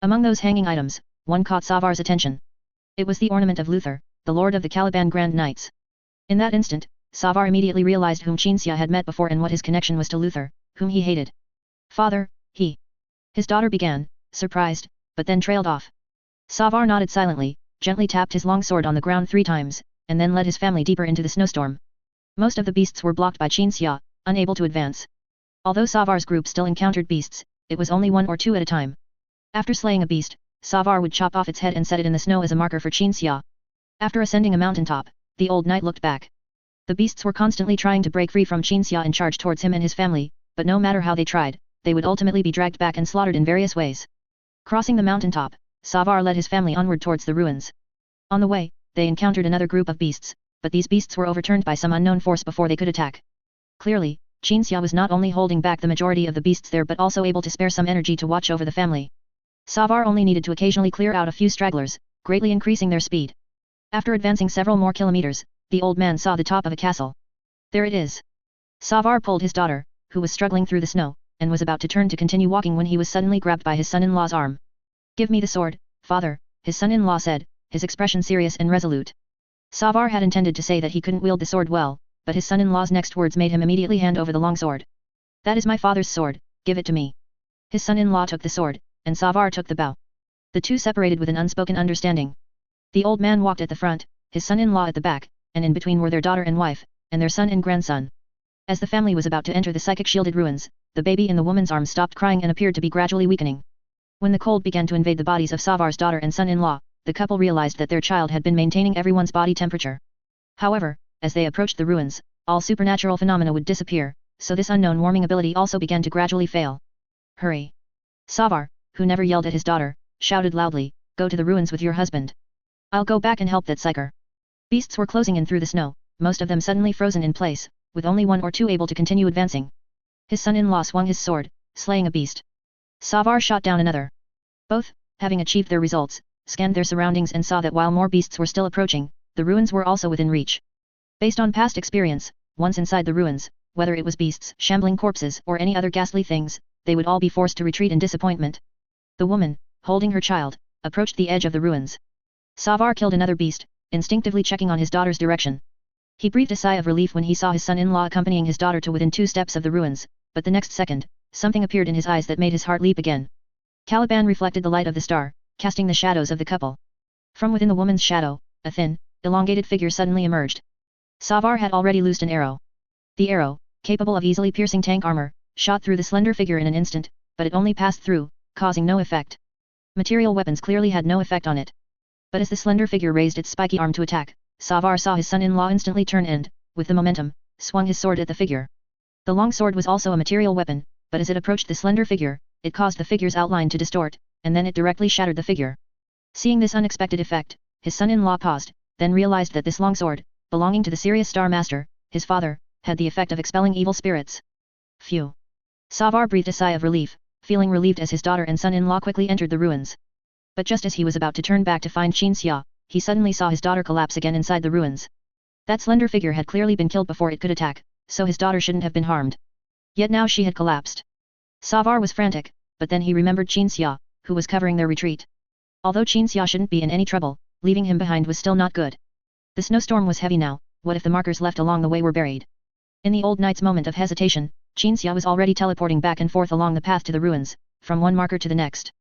Among those hanging items, one caught Savar's attention. It was the ornament of Luther, the lord of the Caliban Grand Knights. In that instant, Savar immediately realized whom Qinxia had met before and what his connection was to Luther, whom he hated. Father, he. His daughter began, surprised, but then trailed off. Savar nodded silently, gently tapped his long sword on the ground 3 times, and then led his family deeper into the snowstorm. Most of the beasts were blocked by Qinxia, unable to advance. Although Savar's group still encountered beasts, it was only 1 or 2 at a time. After slaying a beast, Savar would chop off its head and set it in the snow as a marker for Qinxia. After ascending a mountaintop, the old knight looked back. The beasts were constantly trying to break free from Qinxia and charge towards him and his family, but no matter how they tried, they would ultimately be dragged back and slaughtered in various ways. Crossing the mountaintop, Savar led his family onward towards the ruins. On the way, they encountered another group of beasts, but these beasts were overturned by some unknown force before they could attack. Clearly, Qinxia was not only holding back the majority of the beasts there but also able to spare some energy to watch over the family. Savar only needed to occasionally clear out a few stragglers, greatly increasing their speed. After advancing several more kilometers, the old man saw the top of a castle. There it is. Savar pulled his daughter, who was struggling through the snow, and was about to turn to continue walking when he was suddenly grabbed by his son-in-law's arm. Give me the sword, father, his son-in-law said, his expression serious and resolute. Savar had intended to say that he couldn't wield the sword well, but his son-in-law's next words made him immediately hand over the long sword. That is my father's sword, give it to me. His son-in-law took the sword, and Savar took the bow. The two separated with an unspoken understanding. The old man walked at the front, his son-in-law at the back, and in between were their daughter and wife, and their son and grandson. As the family was about to enter the psychic-shielded ruins, the baby in the woman's arms stopped crying and appeared to be gradually weakening. When the cold began to invade the bodies of Savar's daughter and son-in-law, the couple realized that their child had been maintaining everyone's body temperature. However, as they approached the ruins, all supernatural phenomena would disappear, so this unknown warming ability also began to gradually fail. Hurry! Savar, who never yelled at his daughter, shouted loudly, go to the ruins with your husband. I'll go back and help that psyker. Beasts were closing in through the snow, most of them suddenly frozen in place, with only one or two able to continue advancing. His son-in-law swung his sword, slaying a beast. Savar shot down another. Both, having achieved their results, scanned their surroundings and saw that while more beasts were still approaching, the ruins were also within reach. Based on past experience, once inside the ruins, whether it was beasts, shambling corpses, or any other ghastly things, they would all be forced to retreat in disappointment. The woman, holding her child, approached the edge of the ruins. Savar killed another beast, instinctively checking on his daughter's direction. He breathed a sigh of relief when he saw his son-in-law accompanying his daughter to within 2 steps of the ruins, but the next second, something appeared in his eyes that made his heart leap again. Caliban reflected the light of the star, casting the shadows of the couple. From within the woman's shadow, a thin, elongated figure suddenly emerged. Savar had already loosed an arrow. The arrow, capable of easily piercing tank armor, shot through the slender figure in an instant, but it only passed through, causing no effect. Material weapons clearly had no effect on it. But as the slender figure raised its spiky arm to attack, Savar saw his son-in-law instantly turn and, with the momentum, swung his sword at the figure. The long sword was also a material weapon, but as it approached the slender figure, it caused the figure's outline to distort, and then it directly shattered the figure. Seeing this unexpected effect, his son-in-law paused, then realized that this long sword, belonging to the Sirius Star Master, his father, had the effect of expelling evil spirits. Phew! Savar breathed a sigh of relief, feeling relieved as his daughter and son-in-law quickly entered the ruins. But just as he was about to turn back to find Qinxia, he suddenly saw his daughter collapse again inside the ruins. That slender figure had clearly been killed before it could attack, so his daughter shouldn't have been harmed. Yet now she had collapsed. Savar was frantic, but then he remembered Qinxia, who was covering their retreat. Although Qinxia shouldn't be in any trouble, leaving him behind was still not good. The snowstorm was heavy now, what if the markers left along the way were buried? In the old knight's moment of hesitation, Qinxia was already teleporting back and forth along the path to the ruins, from one marker to the next.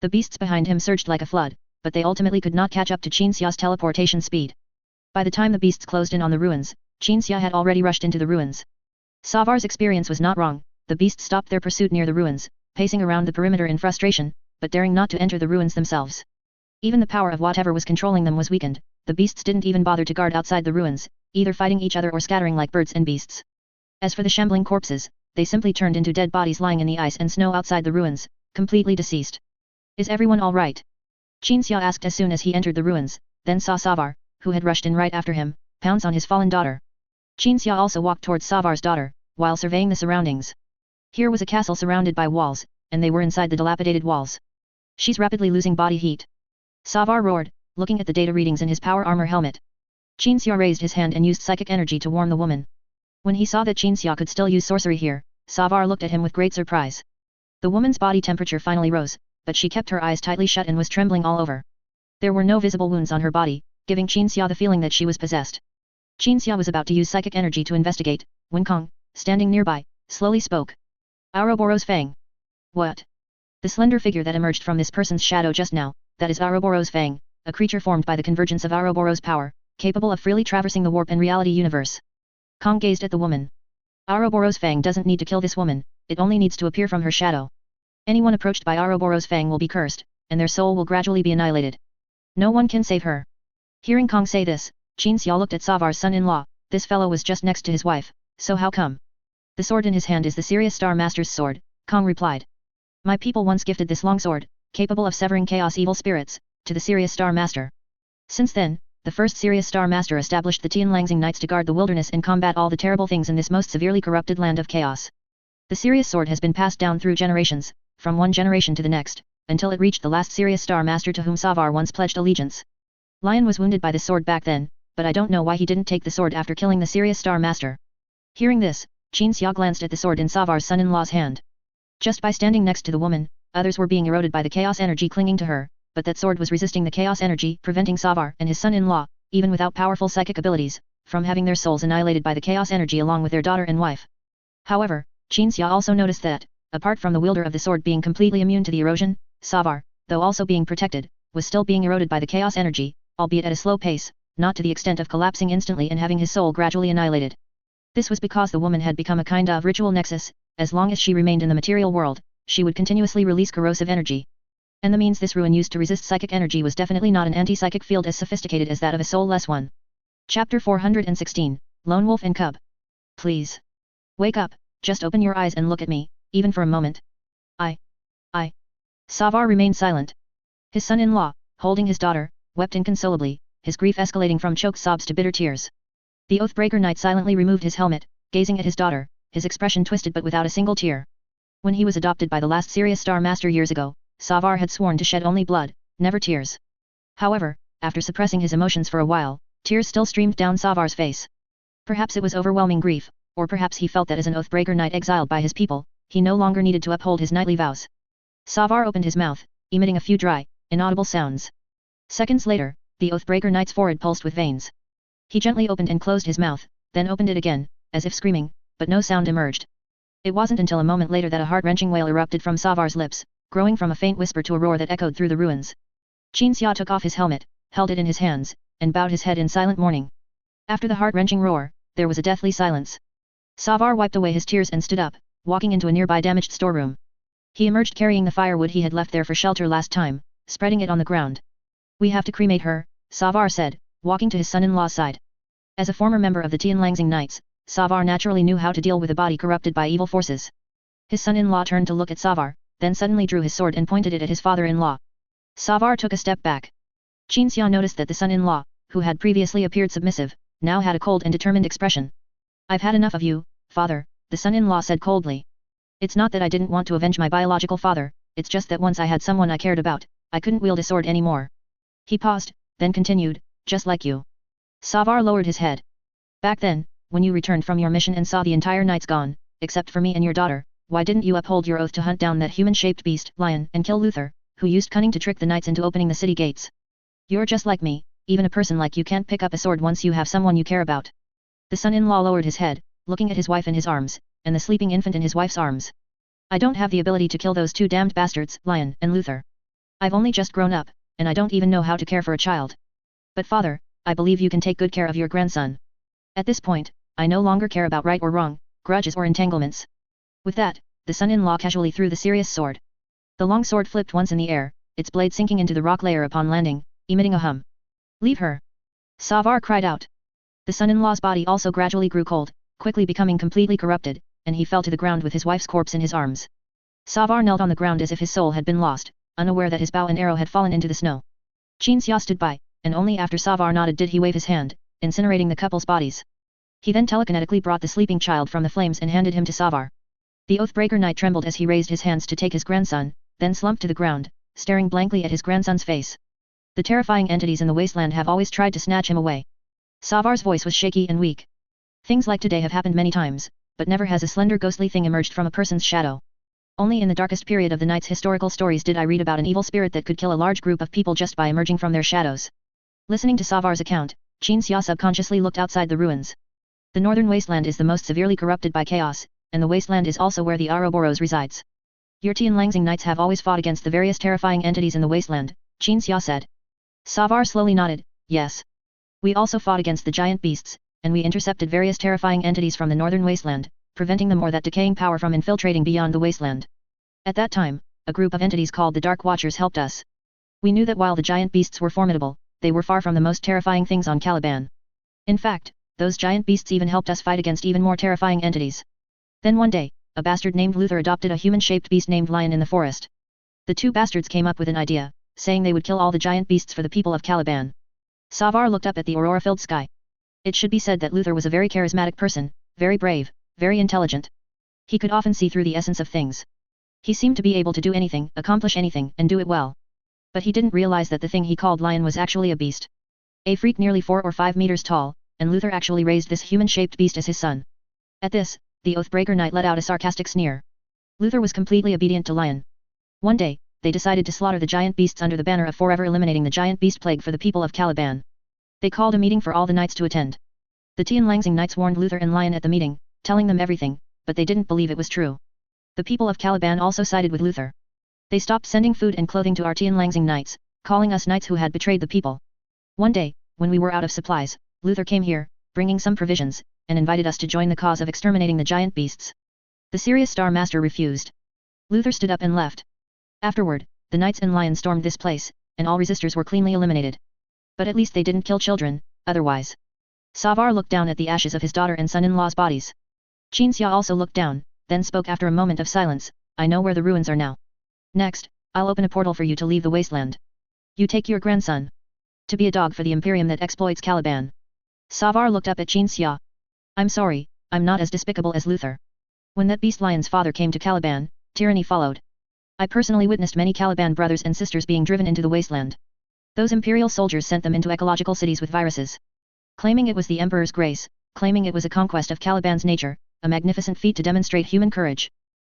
The beasts behind him surged like a flood, but they ultimately could not catch up to Qinxia's teleportation speed. By the time the beasts closed in on the ruins, Qinxia had already rushed into the ruins. Savar's experience was not wrong, the beasts stopped their pursuit near the ruins, pacing around the perimeter in frustration, but daring not to enter the ruins themselves. Even the power of whatever was controlling them was weakened, the beasts didn't even bother to guard outside the ruins, either fighting each other or scattering like birds and beasts. As for the shambling corpses, they simply turned into dead bodies lying in the ice and snow outside the ruins, completely deceased. Is everyone all right? Qinxia asked as soon as he entered the ruins, then saw Savar, who had rushed in right after him, pounce on his fallen daughter. Qinxia also walked towards Savar's daughter, while surveying the surroundings. Here was a castle surrounded by walls, and they were inside the dilapidated walls. She's rapidly losing body heat. Savar roared, looking at the data readings in his power armor helmet. Qinxia raised his hand and used psychic energy to warm the woman. When he saw that Qinxia could still use sorcery here, Savar looked at him with great surprise. The woman's body temperature finally rose, but she kept her eyes tightly shut and was trembling all over. There were no visible wounds on her body, giving Qinxia the feeling that she was possessed. Qinxia was about to use psychic energy to investigate, when Kong, standing nearby, slowly spoke. Ouroboros Fang. What? The slender figure that emerged from this person's shadow just now, that is Ouroboros Fang, a creature formed by the convergence of Ouroboros power, capable of freely traversing the warp and reality universe. Kong gazed at the woman. Ouroboros Fang doesn't need to kill this woman, it only needs to appear from her shadow. Anyone approached by Ouroboros Fang will be cursed, and their soul will gradually be annihilated. No one can save her. Hearing Kong say this, Qinxia looked at Savar's son-in-law. This fellow was just next to his wife, so how come? The sword in his hand is the Sirius Star Master's sword, Kong replied. My people once gifted this long sword, capable of severing chaos evil spirits, to the Sirius Star Master. Since then, the first Sirius Star Master established the Tianlangxing Knights to guard the wilderness and combat all the terrible things in this most severely corrupted land of chaos. The Sirius sword has been passed down through generations, from one generation to the next, until it reached the last Sirius Star Master to whom Savar once pledged allegiance. Lion was wounded by the sword back then, but I don't know why he didn't take the sword after killing the Sirius Star Master. Hearing this, Qinxia glanced at the sword in Savar's son-in-law's hand. Just by standing next to the woman, others were being eroded by the chaos energy clinging to her, but that sword was resisting the chaos energy, preventing Savar and his son-in-law, even without powerful psychic abilities, from having their souls annihilated by the chaos energy along with their daughter and wife. However, Qinxia also noticed that, apart from the wielder of the sword being completely immune to the erosion, Savar, though also being protected, was still being eroded by the chaos energy, albeit at a slow pace, not to the extent of collapsing instantly and having his soul gradually annihilated. This was because the woman had become a kind of ritual nexus. As long as she remained in the material world, she would continuously release corrosive energy. And the means this ruin used to resist psychic energy was definitely not an anti-psychic field as sophisticated as that of a soulless one. Chapter 416, Lone Wolf and Cub. Please. Wake up, just open your eyes and look at me, even for a moment. I. Savar remained silent. His son-in-law, holding his daughter, wept inconsolably, his grief escalating from choked sobs to bitter tears. The Oathbreaker Knight silently removed his helmet, gazing at his daughter, his expression twisted but without a single tear. When he was adopted by the last Sirius Star Master years ago, Savar had sworn to shed only blood, never tears. However, after suppressing his emotions for a while, tears still streamed down Savar's face. Perhaps it was overwhelming grief, or perhaps he felt that as an Oathbreaker Knight exiled by his people, he no longer needed to uphold his knightly vows. Savar opened his mouth, emitting a few dry, inaudible sounds. Seconds later, the Oathbreaker Knight's forehead pulsed with veins. He gently opened and closed his mouth, then opened it again, as if screaming, but no sound emerged. It wasn't until a moment later that a heart-wrenching wail erupted from Savar's lips, growing from a faint whisper to a roar that echoed through the ruins. Qinxia took off his helmet, held it in his hands, and bowed his head in silent mourning. After the heart-wrenching roar, there was a deathly silence. Savar wiped away his tears and stood up, walking into a nearby damaged storeroom. He emerged carrying the firewood he had left there for shelter last time, spreading it on the ground. We have to cremate her, Savar said, walking to his son-in-law's side. As a former member of the Tianlangxing Knights, Savar naturally knew how to deal with a body corrupted by evil forces. His son-in-law turned to look at Savar, then suddenly drew his sword and pointed it at his father-in-law. Savar took a step back. Qinxia noticed that the son-in-law, who had previously appeared submissive, now had a cold and determined expression. I've had enough of you, father, the son-in-law said coldly. It's not that I didn't want to avenge my biological father, it's just that once I had someone I cared about, I couldn't wield a sword anymore. He paused, then continued, just like you. Savar lowered his head. Back then, when you returned from your mission and saw the entire knights gone, except for me and your daughter, why didn't you uphold your oath to hunt down that human-shaped beast, lion, and kill Luther, who used cunning to trick the knights into opening the city gates? You're just like me, even a person like you can't pick up a sword once you have someone you care about. The son-in-law lowered his head, looking at his wife in his arms, and the sleeping infant in his wife's arms. I don't have the ability to kill those two damned bastards, Lion and Luther. I've only just grown up, and I don't even know how to care for a child. But father, I believe you can take good care of your grandson. At this point, I no longer care about right or wrong, grudges or entanglements. With that, the son-in-law casually threw the serious sword. The long sword flipped once in the air, its blade sinking into the rock layer upon landing, emitting a hum. Leave her! Savar cried out. The son-in-law's body also gradually grew cold, quickly becoming completely corrupted, and he fell to the ground with his wife's corpse in his arms. Savar knelt on the ground as if his soul had been lost, unaware that his bow and arrow had fallen into the snow. Qinxia stood by, and only after Savar nodded did he wave his hand, incinerating the couple's bodies. He then telekinetically brought the sleeping child from the flames and handed him to Savar. The Oathbreaker Knight trembled as he raised his hands to take his grandson, then slumped to the ground, staring blankly at his grandson's face. The terrifying entities in the wasteland have always tried to snatch him away. Savar's voice was shaky and weak. Things like today have happened many times, but never has a slender ghostly thing emerged from a person's shadow. Only in the darkest period of the night's historical stories did I read about an evil spirit that could kill a large group of people just by emerging from their shadows. Listening to Savar's account, Qinxia subconsciously looked outside the ruins. The northern wasteland is the most severely corrupted by chaos, and the wasteland is also where the Ouroboros resides. Your Tianlangxing Knights have always fought against the various terrifying entities in the wasteland, Qinxia said. Savar slowly nodded, yes. We also fought against the giant beasts, and we intercepted various terrifying entities from the northern wasteland, preventing them or that decaying power from infiltrating beyond the wasteland. At that time, a group of entities called the Dark Watchers helped us. We knew that while the giant beasts were formidable, they were far from the most terrifying things on Caliban. In fact, those giant beasts even helped us fight against even more terrifying entities. Then one day, a bastard named Luther adopted a human-shaped beast named Lion in the forest. The two bastards came up with an idea, saying they would kill all the giant beasts for the people of Caliban. Savar looked up at the aurora-filled sky. It should be said that Luther was a very charismatic person, very brave, very intelligent. He could often see through the essence of things. He seemed to be able to do anything, accomplish anything, and do it well. But he didn't realize that the thing he called Lion was actually a beast. A freak nearly 4 or 5 meters tall, and Luther actually raised this human-shaped beast as his son. At this, the Oathbreaker Knight let out a sarcastic sneer. Luther was completely obedient to Lion. One day, they decided to slaughter the giant beasts under the banner of forever eliminating the giant beast plague for the people of Caliban. They called a meeting for all the knights to attend. The Tianlangxing knights warned Luther and Lion at the meeting, telling them everything, but they didn't believe it was true. The people of Caliban also sided with Luther. They stopped sending food and clothing to our Tianlangxing knights, calling us knights who had betrayed the people. One day, when we were out of supplies, Luther came here, bringing some provisions, and invited us to join the cause of exterminating the giant beasts. The Sirius Star Master refused. Luther stood up and left. Afterward, the knights and lions stormed this place, and all resistors were cleanly eliminated. But at least they didn't kill children, otherwise. Savar looked down at the ashes of his daughter and son-in-law's bodies. Qinxia also looked down, then spoke after a moment of silence, I know where the ruins are now. Next, I'll open a portal for you to leave the wasteland. You take your grandson. To be a dog for the Imperium that exploits Caliban. Savar looked up at Qinxia. I'm sorry, I'm not as despicable as Luther. When that beast lion's father came to Caliban, tyranny followed. I personally witnessed many Caliban brothers and sisters being driven into the wasteland. Those Imperial soldiers sent them into ecological cities with viruses. Claiming it was the Emperor's grace, claiming it was a conquest of Caliban's nature, a magnificent feat to demonstrate human courage.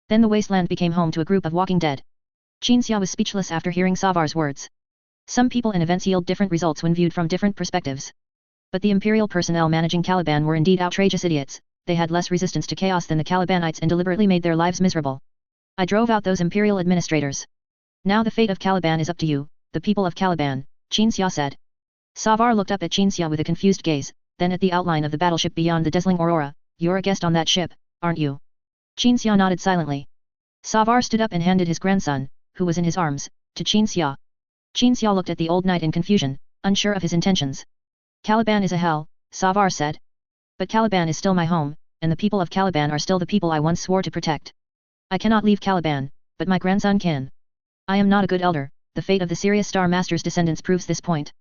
Then the wasteland became home to a group of walking dead. Qinxia was speechless after hearing Savar's words. Some people and events yield different results when viewed from different perspectives. But the Imperial personnel managing Caliban were indeed outrageous idiots, they had less resistance to chaos than the Calibanites and deliberately made their lives miserable. I drove out those Imperial administrators. Now the fate of Caliban is up to you, the people of Caliban, Qinxia said. Savar looked up at Qinxia with a confused gaze, then at the outline of the battleship beyond the dazzling aurora. You're a guest on that ship, aren't you? Qinxia nodded silently. Savar stood up and handed his grandson, who was in his arms, to Qinxia. Qinxia looked at the old knight in confusion, unsure of his intentions. Caliban is a hell, Savar said. But Caliban is still my home, and the people of Caliban are still the people I once swore to protect. I cannot leave Caliban, but my grandson can. I am not a good elder, the fate of the Sirius Star Master's descendants proves this point.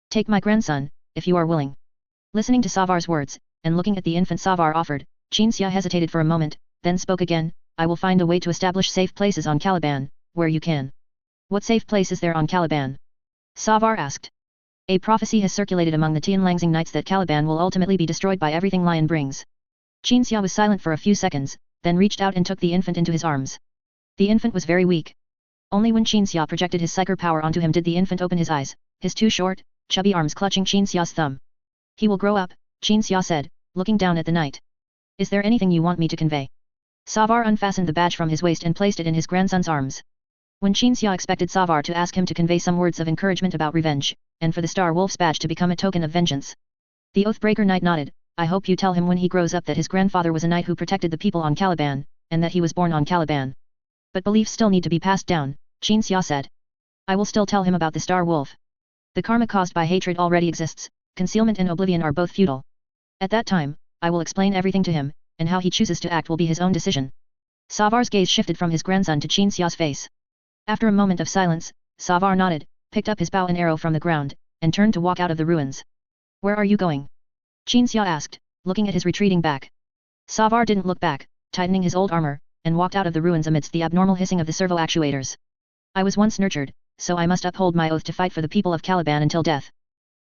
Take my grandson, if you are willing. Listening to Savar's words, and looking at the infant Savar offered, Qinxia hesitated for a moment, then spoke again, I will find a way to establish safe places on Caliban, where you can. What safe place is there on Caliban? Savar asked. A prophecy has circulated among the Tianlangxing knights that Caliban will ultimately be destroyed by everything Lion brings. Qinxia was silent for a few seconds, then reached out and took the infant into his arms. The infant was very weak. Only when Qinxia projected his psyker power onto him did the infant open his eyes, his two short, chubby arms clutching Qinxia's thumb. He will grow up, Qinxia said, looking down at the knight. Is there anything you want me to convey? Savar unfastened the badge from his waist and placed it in his grandson's arms. When Qinxia expected Savar to ask him to convey some words of encouragement about revenge, and for the Star Wolf's badge to become a token of vengeance. The Oathbreaker knight nodded, I hope you tell him when he grows up that his grandfather was a knight who protected the people on Caliban, and that he was born on Caliban. But beliefs still need to be passed down, Qinxia said. I will still tell him about the Star Wolf. The karma caused by hatred already exists, concealment and oblivion are both futile. At that time, I will explain everything to him, and how he chooses to act will be his own decision. Savar's gaze shifted from his grandson to Qinxia's face. After a moment of silence, Savar nodded, picked up his bow and arrow from the ground, and turned to walk out of the ruins. Where are you going? Qinxia asked, looking at his retreating back. Savar didn't look back, tightening his old armor, and walked out of the ruins amidst the abnormal hissing of the servo actuators. I was once nurtured, so I must uphold my oath to fight for the people of Caliban until death.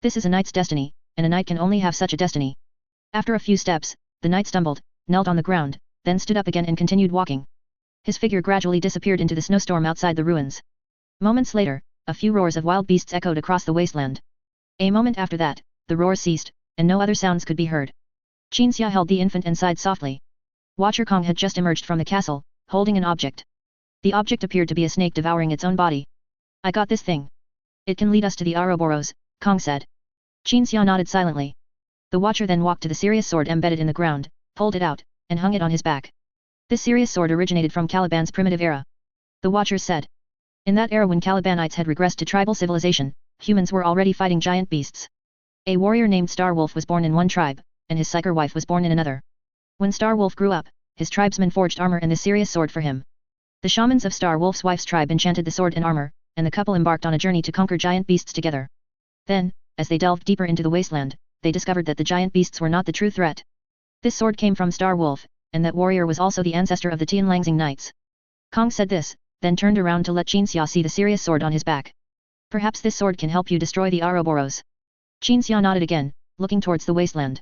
This is a knight's destiny, and a knight can only have such a destiny. After a few steps, the knight stumbled, knelt on the ground, then stood up again and continued walking. His figure gradually disappeared into the snowstorm outside the ruins. Moments later, a few roars of wild beasts echoed across the wasteland. A moment after that, the roars ceased, and no other sounds could be heard. Qinxia held the infant and sighed softly. Watcher Kong had just emerged from the castle, holding an object. The object appeared to be a snake devouring its own body. I got this thing. It can lead us to the Ouroboros, Kong said. Qinxia nodded silently. The Watcher then walked to the Sirius sword embedded in the ground, pulled it out, and hung it on his back. This Sirius sword originated from Caliban's primitive era. The Watcher said. In that era when Calibanites had regressed to tribal civilization, humans were already fighting giant beasts. A warrior named Starwolf was born in one tribe, and his psyker wife was born in another. When Starwolf grew up, his tribesmen forged armor and the Sirius sword for him. The shamans of Starwolf's wife's tribe enchanted the sword and armor, and the couple embarked on a journey to conquer giant beasts together. Then, as they delved deeper into the wasteland, they discovered that the giant beasts were not the true threat. This sword came from Starwolf, and that warrior was also the ancestor of the Tianlangxing knights. Kong said this, then turned around to let Qinxia see the Sirius sword on his back. Perhaps this sword can help you destroy the Ouroboros. Qinxia nodded again, looking towards the wasteland.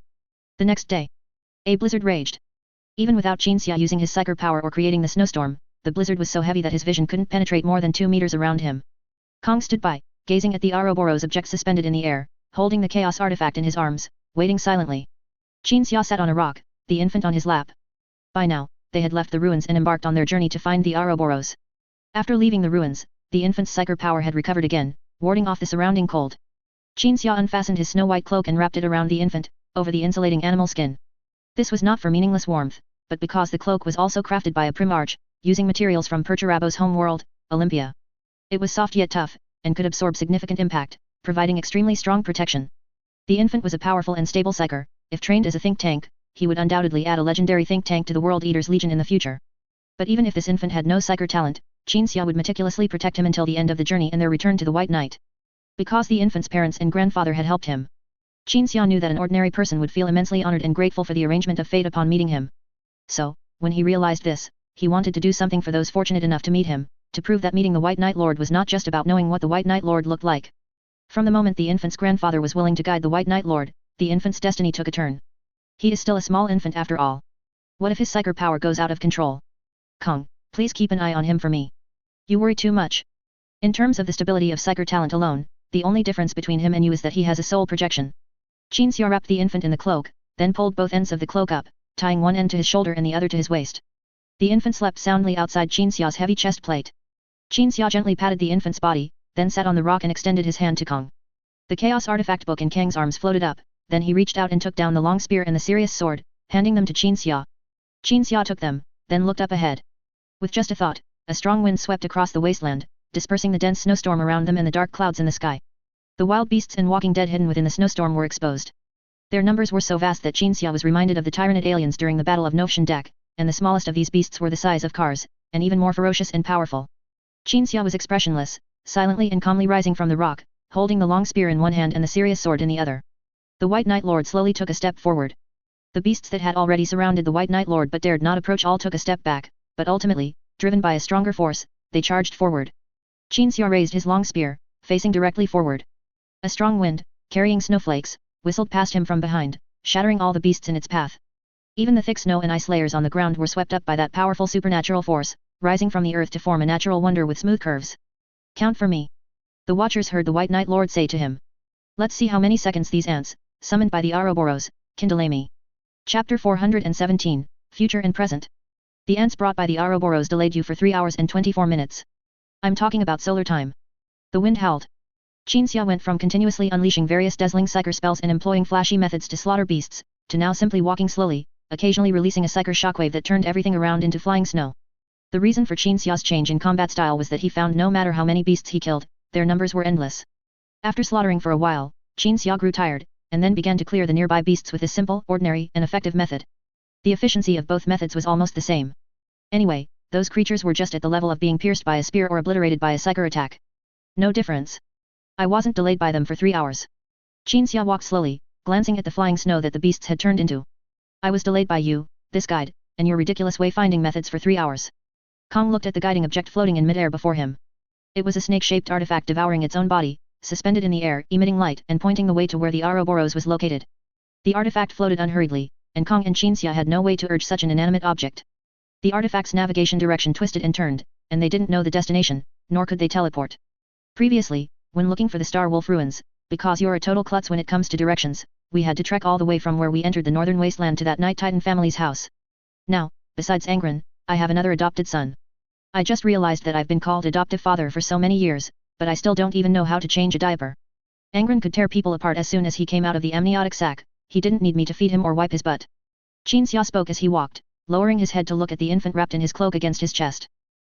The next day, a blizzard raged. Even without Qinxia using his psyker power or creating the snowstorm, the blizzard was so heavy that his vision couldn't penetrate more than 2 meters around him. Kong stood by, gazing at the Ouroboros object suspended in the air, holding the chaos artifact in his arms, waiting silently. Qinxia sat on a rock, the infant on his lap. By now, they had left the ruins and embarked on their journey to find the Ouroboros. After leaving the ruins, the infant's psychic power had recovered again, warding off the surrounding cold. Qinxia unfastened his snow-white cloak and wrapped it around the infant, over the insulating animal skin. This was not for meaningless warmth, but because the cloak was also crafted by a primarch, using materials from Perturabo's home world, Olympia. It was soft yet tough, and could absorb significant impact, providing extremely strong protection. The infant was a powerful and stable psyker. If trained as a think tank, he would undoubtedly add a legendary think tank to the World Eaters Legion in the future. But even if this infant had no psyker talent, Qinxia would meticulously protect him until the end of the journey and their return to the White Knight. Because the infant's parents and grandfather had helped him, Qinxia knew that an ordinary person would feel immensely honored and grateful for the arrangement of fate upon meeting him. So, when he realized this, he wanted to do something for those fortunate enough to meet him, to prove that meeting the White Knight Lord was not just about knowing what the White Knight Lord looked like. From the moment the infant's grandfather was willing to guide the White Knight Lord, the infant's destiny took a turn. He is still a small infant after all. What if his psyker power goes out of control? Kong, please keep an eye on him for me. You worry too much. In terms of the stability of psyker talent alone, the only difference between him and you is that he has a soul projection. Qinxia wrapped the infant in the cloak, then pulled both ends of the cloak up, tying one end to his shoulder and the other to his waist. The infant slept soundly outside Qinxia's heavy chest plate. Qinxia gently patted the infant's body, then sat on the rock and extended his hand to Kong. The Chaos Artifact book in Kang's arms floated up, then he reached out and took down the long spear and the serious sword, handing them to Qinxia. Qinxia took them, then looked up ahead. With just a thought, a strong wind swept across the wasteland, dispersing the dense snowstorm around them and the dark clouds in the sky. The wild beasts and walking dead hidden within the snowstorm were exposed. Their numbers were so vast that Qinxia was reminded of the Tyranid aliens during the Battle of Novshandak, and the smallest of these beasts were the size of cars, and even more ferocious and powerful. Qinxia was expressionless, silently and calmly rising from the rock, holding the long spear in one hand and the serious sword in the other. The White Knight Lord slowly took a step forward. The beasts that had already surrounded the White Knight Lord but dared not approach all took a step back, but ultimately, driven by a stronger force, they charged forward. Qinxia raised his long spear, facing directly forward. A strong wind, carrying snowflakes, whistled past him from behind, shattering all the beasts in its path. Even the thick snow and ice layers on the ground were swept up by that powerful supernatural force, rising from the earth to form a natural wonder with smooth curves. Count for me. The watchers heard the White Knight Lord say to him. Let's see how many seconds these ants, summoned by the Ouroboros, can delay me. Chapter 417, Future and Present. The ants brought by the Ouroboros delayed you for 3 hours and 24 minutes. I'm talking about solar time. The wind howled. Qinxia went from continuously unleashing various dazzling psyker spells and employing flashy methods to slaughter beasts, to now simply walking slowly, occasionally releasing a psyker shockwave that turned everything around into flying snow. The reason for Qinxia's change in combat style was that he found no matter how many beasts he killed, their numbers were endless. After slaughtering for a while, Qinxia grew tired, and then began to clear the nearby beasts with this simple, ordinary, and effective method. The efficiency of both methods was almost the same. Anyway, those creatures were just at the level of being pierced by a spear or obliterated by a psyker attack. No difference. I wasn't delayed by them for 3 hours. Qinxia walked slowly, glancing at the flying snow that the beasts had turned into. I was delayed by you, this guide, and your ridiculous wayfinding methods for 3 hours. Kong looked at the guiding object floating in midair before him. It was a snake-shaped artifact devouring its own body, suspended in the air, emitting light and pointing the way to where the Ouroboros was located. The artifact floated unhurriedly, and Kong and Qinxia had no way to urge such an inanimate object. The artifact's navigation direction twisted and turned, and they didn't know the destination, nor could they teleport. Previously, when looking for the Star Wolf ruins, because you're a total klutz when it comes to directions, we had to trek all the way from where we entered the northern wasteland to that Night Titan family's house. Now, besides Angron, I have another adopted son. I just realized that I've been called adoptive father for so many years, but I still don't even know how to change a diaper. Angron could tear people apart as soon as he came out of the amniotic sac, he didn't need me to feed him or wipe his butt. Qinxia spoke as he walked, lowering his head to look at the infant wrapped in his cloak against his chest.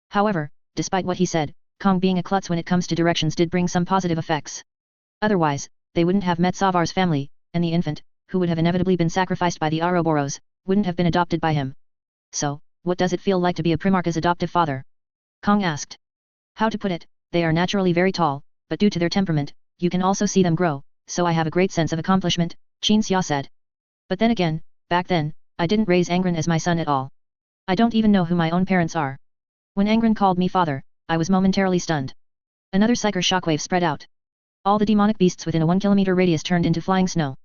However, despite what he said, Kong being a klutz when it comes to directions did bring some positive effects. Otherwise, they wouldn't have met Savar's family, and the infant, who would have inevitably been sacrificed by the Ouroboros, wouldn't have been adopted by him. So, what does it feel like to be a Primarch's adoptive father? Kong asked. How to put it, they are naturally very tall, but due to their temperament, you can also see them grow, so I have a great sense of accomplishment, Qinxia said. But then again, back then, I didn't raise Angron as my son at all. I don't even know who my own parents are. When Angron called me father, I was momentarily stunned. Another psyker shockwave spread out. All the demonic beasts within a 1 kilometer radius turned into flying snow.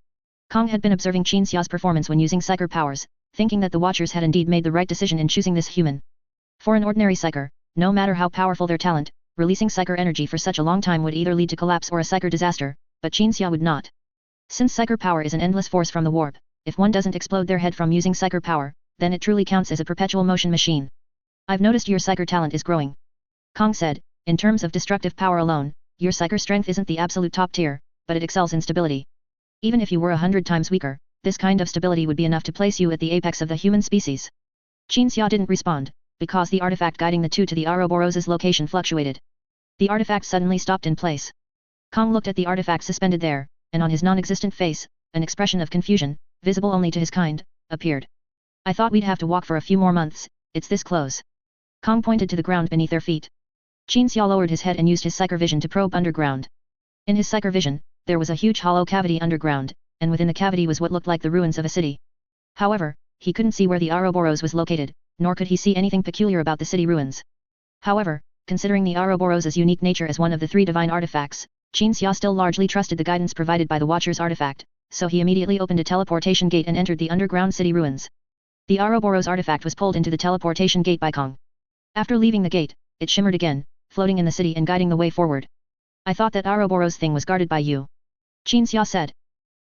Kong had been observing Qinxia's performance when using psyker powers, thinking that the Watchers had indeed made the right decision in choosing this human. For an ordinary psyker, no matter how powerful their talent, releasing psyker energy for such a long time would either lead to collapse or a psyker disaster, but Qinxia would not. Since psyker power is an endless force from the warp, if one doesn't explode their head from using psyker power, then it truly counts as a perpetual motion machine. I've noticed your psyker talent is growing. Kong said, in terms of destructive power alone, your psyker strength isn't the absolute top tier, but it excels in stability. Even if you were 100 times weaker, this kind of stability would be enough to place you at the apex of the human species. Qinxia didn't respond, because the artifact guiding the two to the Ouroboros's location fluctuated. The artifact suddenly stopped in place. Kong looked at the artifact suspended there, and on his non-existent face, an expression of confusion, visible only to his kind, appeared. I thought we'd have to walk for a few more months, it's this close. Kong pointed to the ground beneath their feet. Qinxia lowered his head and used his psyker vision to probe underground. In his psyker vision, there was a huge hollow cavity underground, and within the cavity was what looked like the ruins of a city. However, he couldn't see where the Ouroboros was located, nor could he see anything peculiar about the city ruins. However, considering the Ouroboros's unique nature as one of the three divine artifacts, Qinxia still largely trusted the guidance provided by the Watcher's artifact, so he immediately opened a teleportation gate and entered the underground city ruins. The Ouroboros artifact was pulled into the teleportation gate by Kong. After leaving the gate, it shimmered again, floating in the city and guiding the way forward. I thought that Ouroboros thing was guarded by you. Qinxia said.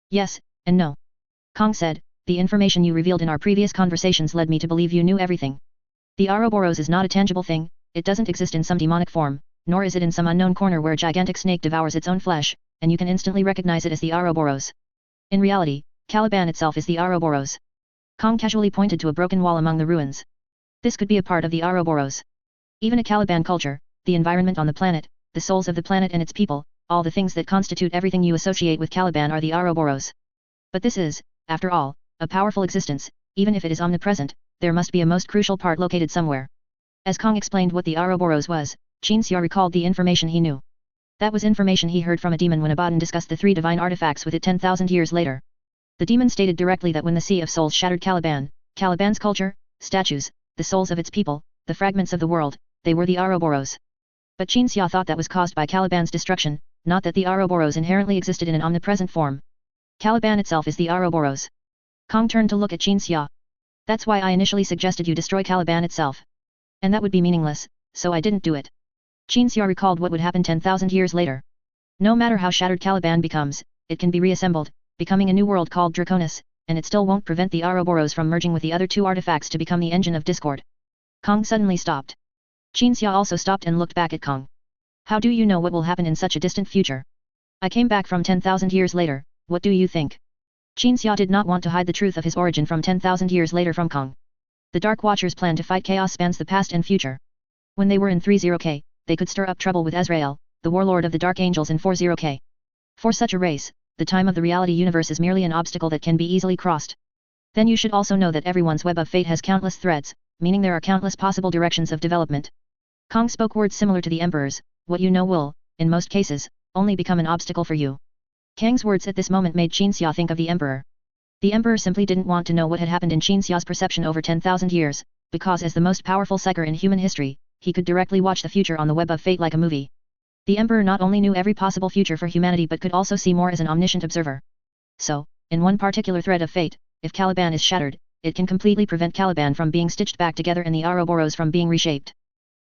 Yes, and no. Kong said, the information you revealed in our previous conversations led me to believe you knew everything. The Ouroboros is not a tangible thing, it doesn't exist in some demonic form, nor is it in some unknown corner where a gigantic snake devours its own flesh, and you can instantly recognize it as the Ouroboros. In reality, Caliban itself is the Ouroboros. Kong casually pointed to a broken wall among the ruins. This could be a part of the Ouroboros. Even a Caliban culture, the environment on the planet, the souls of the planet and its people, all the things that constitute everything you associate with Caliban are the Ouroboros. But this is, after all, a powerful existence, even if it is omnipresent, there must be a most crucial part located somewhere. As Kong explained what the Ouroboros was, Qinxia recalled the information he knew. That was information he heard from a demon when Abaddon discussed the three divine artifacts with it 10,000 years later. The demon stated directly that when the Sea of Souls shattered Caliban, Caliban's culture, statues, the souls of its people, the fragments of the world, they were the Ouroboros. But Qinxia thought that was caused by Caliban's destruction, not that the Ouroboros inherently existed in an omnipresent form. Caliban itself is the Ouroboros. Kong turned to look at Qinxia. That's why I initially suggested you destroy Caliban itself. And that would be meaningless, so I didn't do it. Qinxia recalled what would happen 10,000 years later. No matter how shattered Caliban becomes, it can be reassembled, becoming a new world called Draconis, and it still won't prevent the Ouroboros from merging with the other two artifacts to become the engine of discord. Kong suddenly stopped. Qinxia also stopped and looked back at Kong. How do you know what will happen in such a distant future? I came back from 10,000 years later, what do you think? Qinxia did not want to hide the truth of his origin from 10,000 years later from Kong. The Dark Watcher's plan to fight chaos spans the past and future. When they were in 30K, they could stir up trouble with Azrael, the warlord of the Dark Angels in 40K. For such a race, the time of the reality universe is merely an obstacle that can be easily crossed. Then you should also know that everyone's web of fate has countless threads, meaning there are countless possible directions of development. Kong spoke words similar to the Emperor's, what you know will, in most cases, only become an obstacle for you. Kang's words at this moment made Qinxia think of the Emperor. The Emperor simply didn't want to know what had happened in Qinxia's perception over 10,000 years, because as the most powerful psyker in human history, he could directly watch the future on the web of fate like a movie. The Emperor not only knew every possible future for humanity but could also see more as an omniscient observer. So, in one particular thread of fate, if Caliban is shattered, it can completely prevent Caliban from being stitched back together and the Ouroboros from being reshaped.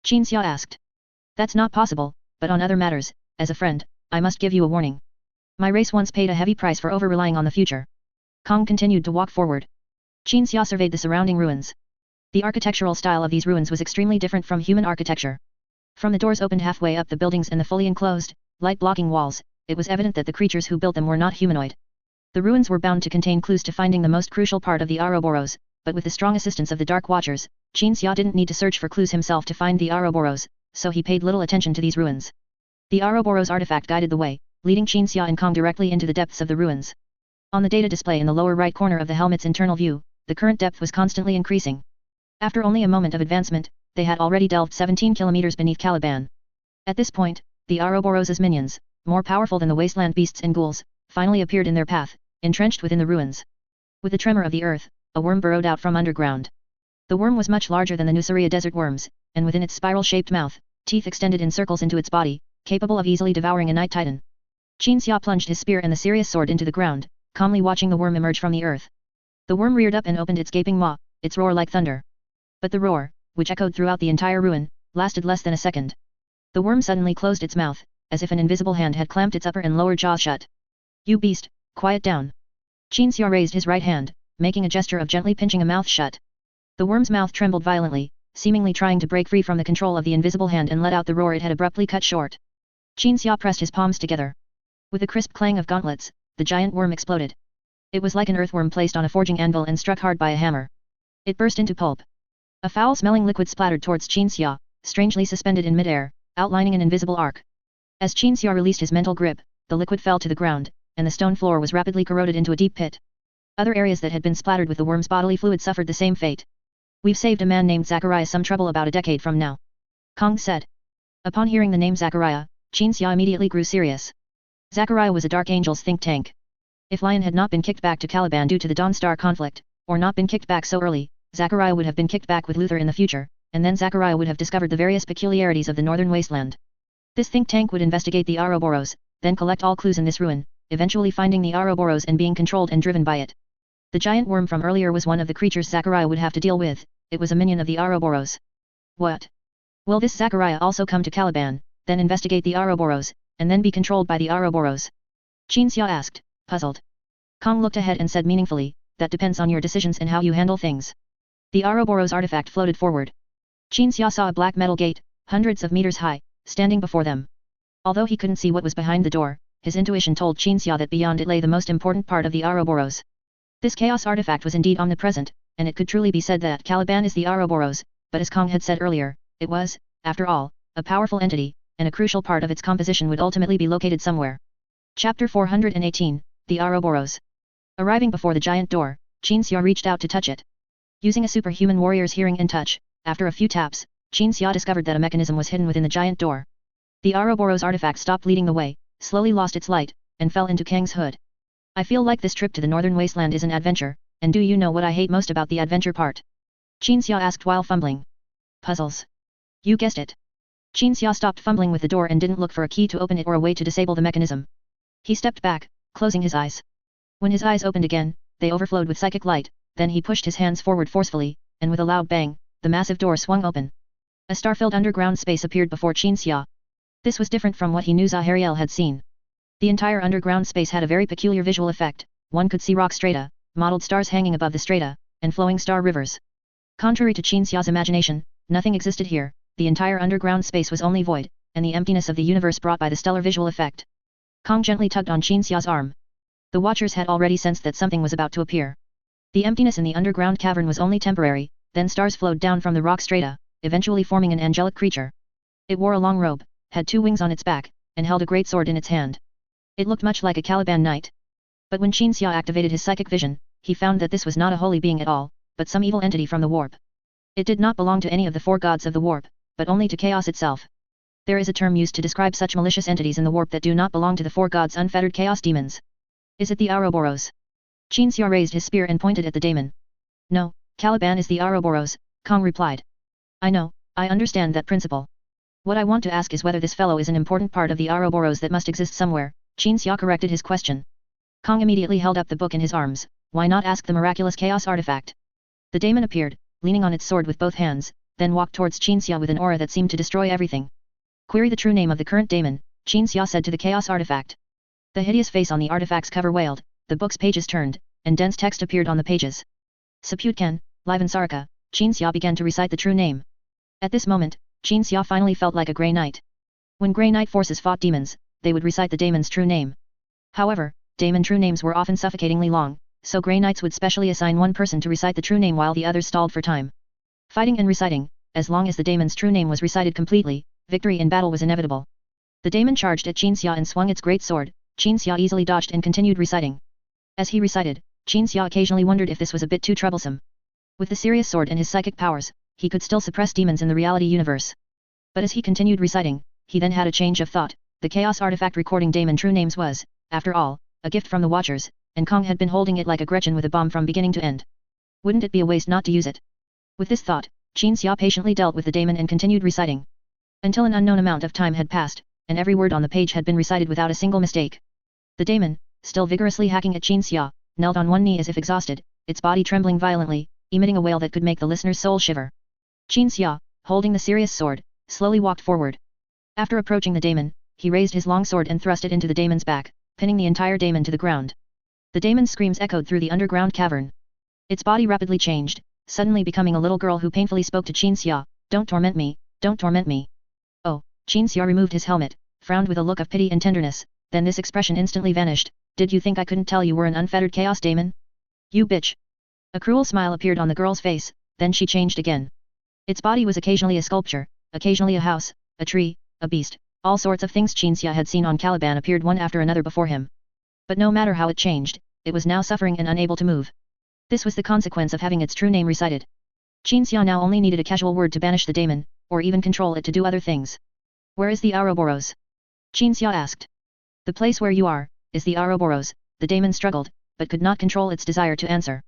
Qinxia asked. That's not possible, but on other matters, as a friend, I must give you a warning. My race once paid a heavy price for over-relying on the future. Kong continued to walk forward. Qinxia surveyed the surrounding ruins. The architectural style of these ruins was extremely different from human architecture. From the doors opened halfway up the buildings and the fully enclosed, light-blocking walls, it was evident that the creatures who built them were not humanoid. The ruins were bound to contain clues to finding the most crucial part of the Ouroboros, but with the strong assistance of the Dark Watchers, Qinxia didn't need to search for clues himself to find the Ouroboros, so he paid little attention to these ruins. The Ouroboros artifact guided the way, leading Qinxia and Kong directly into the depths of the ruins. On the data display in the lower right corner of the helmet's internal view, the current depth was constantly increasing. After only a moment of advancement, they had already delved 17 kilometers beneath Caliban. At this point, the Ouroboros' minions, more powerful than the wasteland beasts and ghouls, finally appeared in their path, entrenched within the ruins. With the tremor of the earth, a worm burrowed out from underground. The worm was much larger than the Nuceria desert worms, and within its spiral-shaped mouth, teeth extended in circles into its body, capable of easily devouring a night titan. Qinxia plunged his spear and the Sirius sword into the ground, calmly watching the worm emerge from the earth. The worm reared up and opened its gaping maw, its roar like thunder. But the roar, which echoed throughout the entire ruin, lasted less than a second. The worm suddenly closed its mouth, as if an invisible hand had clamped its upper and lower jaws shut. You beast, quiet down. Qin Xia raised his right hand, making a gesture of gently pinching a mouth shut. The worm's mouth trembled violently, seemingly trying to break free from the control of the invisible hand and let out the roar it had abruptly cut short. Qin Xia pressed his palms together. With a crisp clang of gauntlets, the giant worm exploded. It was like an earthworm placed on a forging anvil and struck hard by a hammer. It burst into pulp. A foul-smelling liquid splattered towards Qin Xia, strangely suspended in midair, outlining an invisible arc. As Qin Xia released his mental grip, the liquid fell to the ground, and the stone floor was rapidly corroded into a deep pit. Other areas that had been splattered with the worm's bodily fluid suffered the same fate. We've saved a man named Zachariah some trouble about a decade from now. Kong said. Upon hearing the name Zachariah, Qin Xia immediately grew serious. Zachariah was a Dark Angel's think tank. If Lion had not been kicked back to Caliban due to the Dawn Star conflict, or not been kicked back so early, Zachariah would have been kicked back with Luther in the future, and then Zachariah would have discovered the various peculiarities of the northern wasteland. This think tank would investigate the Ouroboros, then collect all clues in this ruin, eventually finding the Ouroboros and being controlled and driven by it. The giant worm from earlier was one of the creatures Zachariah would have to deal with. It was a minion of the Ouroboros. What? Will this Zachariah also come to Caliban, then investigate the Ouroboros, and then be controlled by the Ouroboros? Qin Xia asked, puzzled. Kong looked ahead and said meaningfully, that depends on your decisions and how you handle things. The Ouroboros artifact floated forward. Qin Xia saw a black metal gate, hundreds of meters high, standing before them. Although he couldn't see what was behind the door, his intuition told Qin Xia that beyond it lay the most important part of the Ouroboros. This chaos artifact was indeed omnipresent, and it could truly be said that Caliban is the Ouroboros, but as Kong had said earlier, it was, after all, a powerful entity, and a crucial part of its composition would ultimately be located somewhere. Chapter 418, The Ouroboros. Arriving before the giant door, Qin Xia reached out to touch it. Using a superhuman warrior's hearing and touch, after a few taps, Qin Xia discovered that a mechanism was hidden within the giant door. The Ouroboros artifact stopped leading the way, slowly lost its light, and fell into Kang's hood. I feel like this trip to the northern wasteland is an adventure, and do you know what I hate most about the adventure part? Qin Xia asked while fumbling. Puzzles. You guessed it. Qin Xia stopped fumbling with the door and didn't look for a key to open it or a way to disable the mechanism. He stepped back, closing his eyes. When his eyes opened again, they overflowed with psychic light, then he pushed his hands forward forcefully, and with a loud bang, the massive door swung open. A star-filled underground space appeared before Qin Xia. This was different from what he knew Zahariel had seen. The entire underground space had a very peculiar visual effect. One could see rock strata, mottled stars hanging above the strata, and flowing star rivers. Contrary to Qin Xia's imagination, nothing existed here. The entire underground space was only void, and the emptiness of the universe brought by the stellar visual effect. Kong gently tugged on Qin Xia's arm. The watchers had already sensed that something was about to appear. The emptiness in the underground cavern was only temporary, then stars flowed down from the rock strata, eventually forming an angelic creature. It wore a long robe, had 2 wings on its back, and held a great sword in its hand. It looked much like a Caliban knight. But when Qin Xia activated his psychic vision, he found that this was not a holy being at all, but some evil entity from the warp. It did not belong to any of the 4 gods of the warp, but only to chaos itself. There is a term used to describe such malicious entities in the warp that do not belong to the 4 gods, unfettered chaos demons. Is it the Ouroboros? Qin Xia raised his spear and pointed at the daemon. No, Caliban is the Ouroboros, Kong replied. I know, I understand that principle. What I want to ask is whether this fellow is an important part of the Ouroboros that must exist somewhere. Qin Xia corrected his question. Kong immediately held up the book in his arms. Why not ask the miraculous chaos artifact? The daemon appeared, leaning on its sword with both hands, then walked towards Qin Xia with an aura that seemed to destroy everything. Query the true name of the current daemon, Qin Xia said to the chaos artifact. The hideous face on the artifact's cover wailed, the book's pages turned, and dense text appeared on the pages. Saputkan, Livan Sarika, Qin Xia began to recite the true name. At this moment, Qin Xia finally felt like a Grey Knight. When Grey Knight forces fought demons, they would recite the daemon's true name. However, daemon true names were often suffocatingly long, so Grey Knights would specially assign one person to recite the true name while the others stalled for time. Fighting and reciting, as long as the daemon's true name was recited completely, victory in battle was inevitable. The daemon charged at Qin Xia and swung its great sword. Qin Xia easily dodged and continued reciting. As he recited, Qin Xia occasionally wondered if this was a bit too troublesome. With the serious sword and his psychic powers, he could still suppress demons in the reality universe. But as he continued reciting, he then had a change of thought. The chaos artifact recording daemon true names was, after all, a gift from the Watchers, and Kong had been holding it like a Gretchen with a bomb from beginning to end. Wouldn't it be a waste not to use it? With this thought, Qin Xia patiently dealt with the daemon and continued reciting. Until an unknown amount of time had passed, and every word on the page had been recited without a single mistake. The daemon, still vigorously hacking at Qin Xia, knelt on one knee as if exhausted, its body trembling violently, emitting a wail that could make the listener's soul shiver. Qin Xia, holding the serious sword, slowly walked forward. After approaching the daemon, he raised his long sword and thrust it into the daemon's back, pinning the entire daemon to the ground. The daemon's screams echoed through the underground cavern. Its body rapidly changed, suddenly becoming a little girl who painfully spoke to Qin Xia, "Don't torment me, don't torment me." Oh, Qin Xia removed his helmet, frowned with a look of pity and tenderness, then this expression instantly vanished. "Did you think I couldn't tell you were an unfettered chaos daemon? You bitch." A cruel smile appeared on the girl's face, then she changed again. Its body was occasionally a sculpture, occasionally a house, a tree, a beast, all sorts of things Qin Xia had seen on Caliban appeared one after another before him. But no matter how it changed, it was now suffering and unable to move. This was the consequence of having its true name recited. Qin Xia now only needed a casual word to banish the daemon, or even control it to do other things. "Where is the Ouroboros?" Qin Xia asked. "The place where you are, is the Ouroboros," the daemon struggled, but could not control its desire to answer.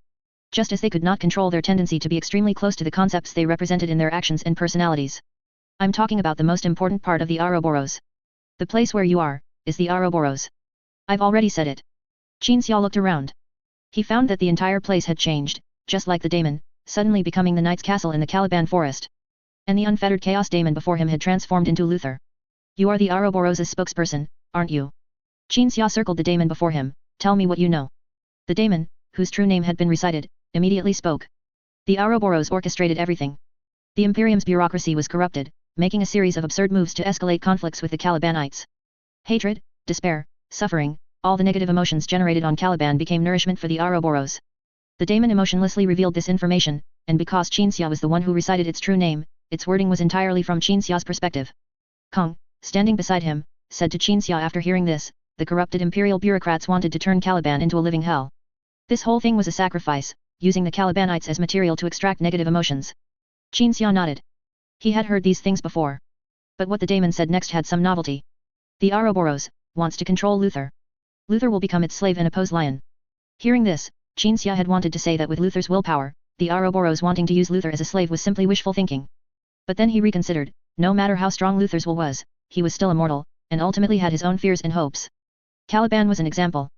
Just as they could not control their tendency to be extremely close to the concepts they represented in their actions and personalities. "I'm talking about the most important part of the Ouroboros. The place where you are, is the Ouroboros. I've already said it." Qin Xia looked around. He found that the entire place had changed, just like the daemon, suddenly becoming the knight's castle in the Caliban forest. And the unfettered chaos daemon before him had transformed into Luther. "You are the Ouroboros' spokesperson, aren't you?" Qin Xia circled the daemon before him. "Tell me what you know." The daemon, whose true name had been recited, immediately spoke. "The Ouroboros orchestrated everything. The Imperium's bureaucracy was corrupted, making a series of absurd moves to escalate conflicts with the Calibanites. Hatred, despair, suffering, all the negative emotions generated on Caliban became nourishment for the Ouroboros." The daemon emotionlessly revealed this information, and because Qin Xia was the one who recited its true name, its wording was entirely from Qin Xia's perspective. Kong, standing beside him, said to Qin Xia after hearing this, "The corrupted imperial bureaucrats wanted to turn Caliban into a living hell. This whole thing was a sacrifice, using the Calibanites as material to extract negative emotions." Qin Xia nodded. He had heard these things before. But what the daemon said next had some novelty. "The Ouroboros wants to control Luther. Luther will become its slave and oppose Lion." Hearing this, Qin Xia had wanted to say that with Luther's willpower, the Ouroboros wanting to use Luther as a slave was simply wishful thinking. But then he reconsidered. No matter how strong Luther's will was, he was still immortal, and ultimately had his own fears and hopes. Caliban was an example.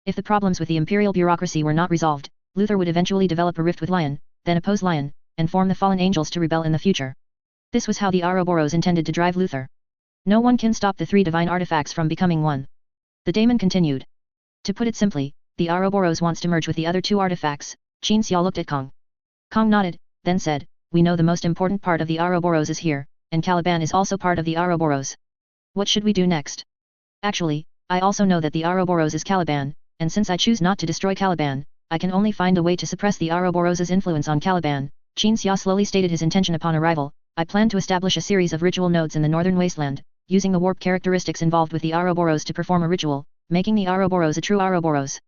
If the problems with the imperial bureaucracy were not resolved, Luther would eventually develop a rift with Lion, then oppose Lion, and form the fallen angels to rebel in the future. This was how the Ouroboros intended to drive Luther. No one can stop the three divine artifacts from becoming one. The daemon continued. "To put it simply, the Ouroboros wants to merge with the other two artifacts." Qin Xia looked at Kong. Kong nodded, then said, "We know the most important part of the Ouroboros is here, and Caliban is also part of the Ouroboros. What should we do next?" "Actually, I also know that the Ouroboros is Caliban, and since I choose not to destroy Caliban, I can only find a way to suppress the Ouroboros' influence on Caliban." Qin Xia slowly stated his intention upon arrival. "I plan to establish a series of ritual nodes in the northern wasteland, using the warp characteristics involved with the Ouroboros to perform a ritual, making the Ouroboros a true Ouroboros."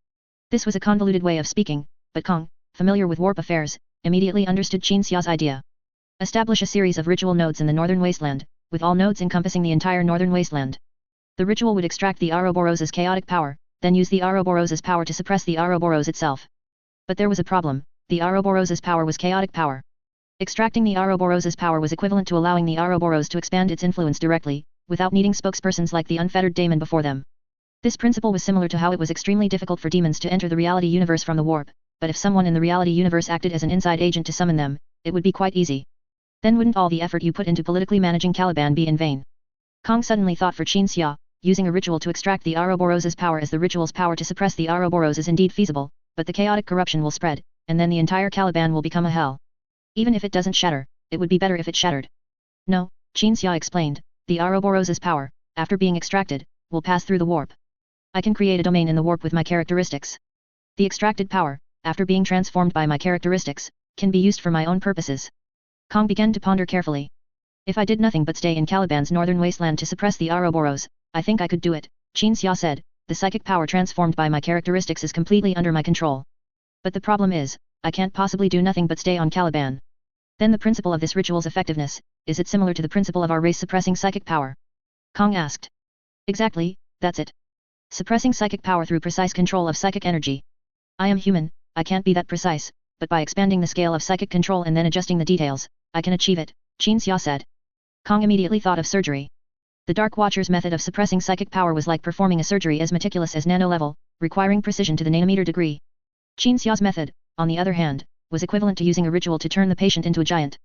This was a convoluted way of speaking, but Kong, familiar with warp affairs, immediately understood Qin Xia's idea. Establish a series of ritual nodes in the northern wasteland, with all nodes encompassing the entire northern wasteland. The ritual would extract the Ouroboros' chaotic power, then use the Ouroboros' power to suppress the Ouroboros itself. But there was a problem. The Ouroboros' power was chaotic power. Extracting the Ouroboros' power was equivalent to allowing the Ouroboros to expand its influence directly, without needing spokespersons like the unfettered daemon before them. This principle was similar to how it was extremely difficult for demons to enter the reality universe from the warp, but if someone in the reality universe acted as an inside agent to summon them, it would be quite easy. Then wouldn't all the effort you put into politically managing Caliban be in vain? Kong suddenly thought for Qin Xia, using a ritual to extract the Ouroboros' power as the ritual's power to suppress the Ouroboros is indeed feasible, but the chaotic corruption will spread, and then the entire Caliban will become a hell. Even if it doesn't shatter, it would be better if it shattered. "No," Qin Xia explained, "the Ouroboros' power, after being extracted, will pass through the warp. I can create a domain in the warp with my characteristics. The extracted power, after being transformed by my characteristics, can be used for my own purposes." Kong began to ponder carefully. "If I did nothing but stay in Caliban's northern wasteland to suppress the Ouroboros, I think I could do it," Qin Xia said. "The psychic power transformed by my characteristics is completely under my control. But the problem is, I can't possibly do nothing but stay on Caliban." "Then the principle of this ritual's effectiveness, is it similar to the principle of our race suppressing psychic power?" Kong asked. "Exactly, that's it. Suppressing psychic power through precise control of psychic energy. I am human, I can't be that precise, but by expanding the scale of psychic control and then adjusting the details, I can achieve it," Qin Xia said. Kong immediately thought of surgery. The Dark Watcher's method of suppressing psychic power was like performing a surgery as meticulous as nano-level, requiring precision to the nanometer degree. Qin Xia's method, on the other hand, was equivalent to using a ritual to turn the patient into a giant.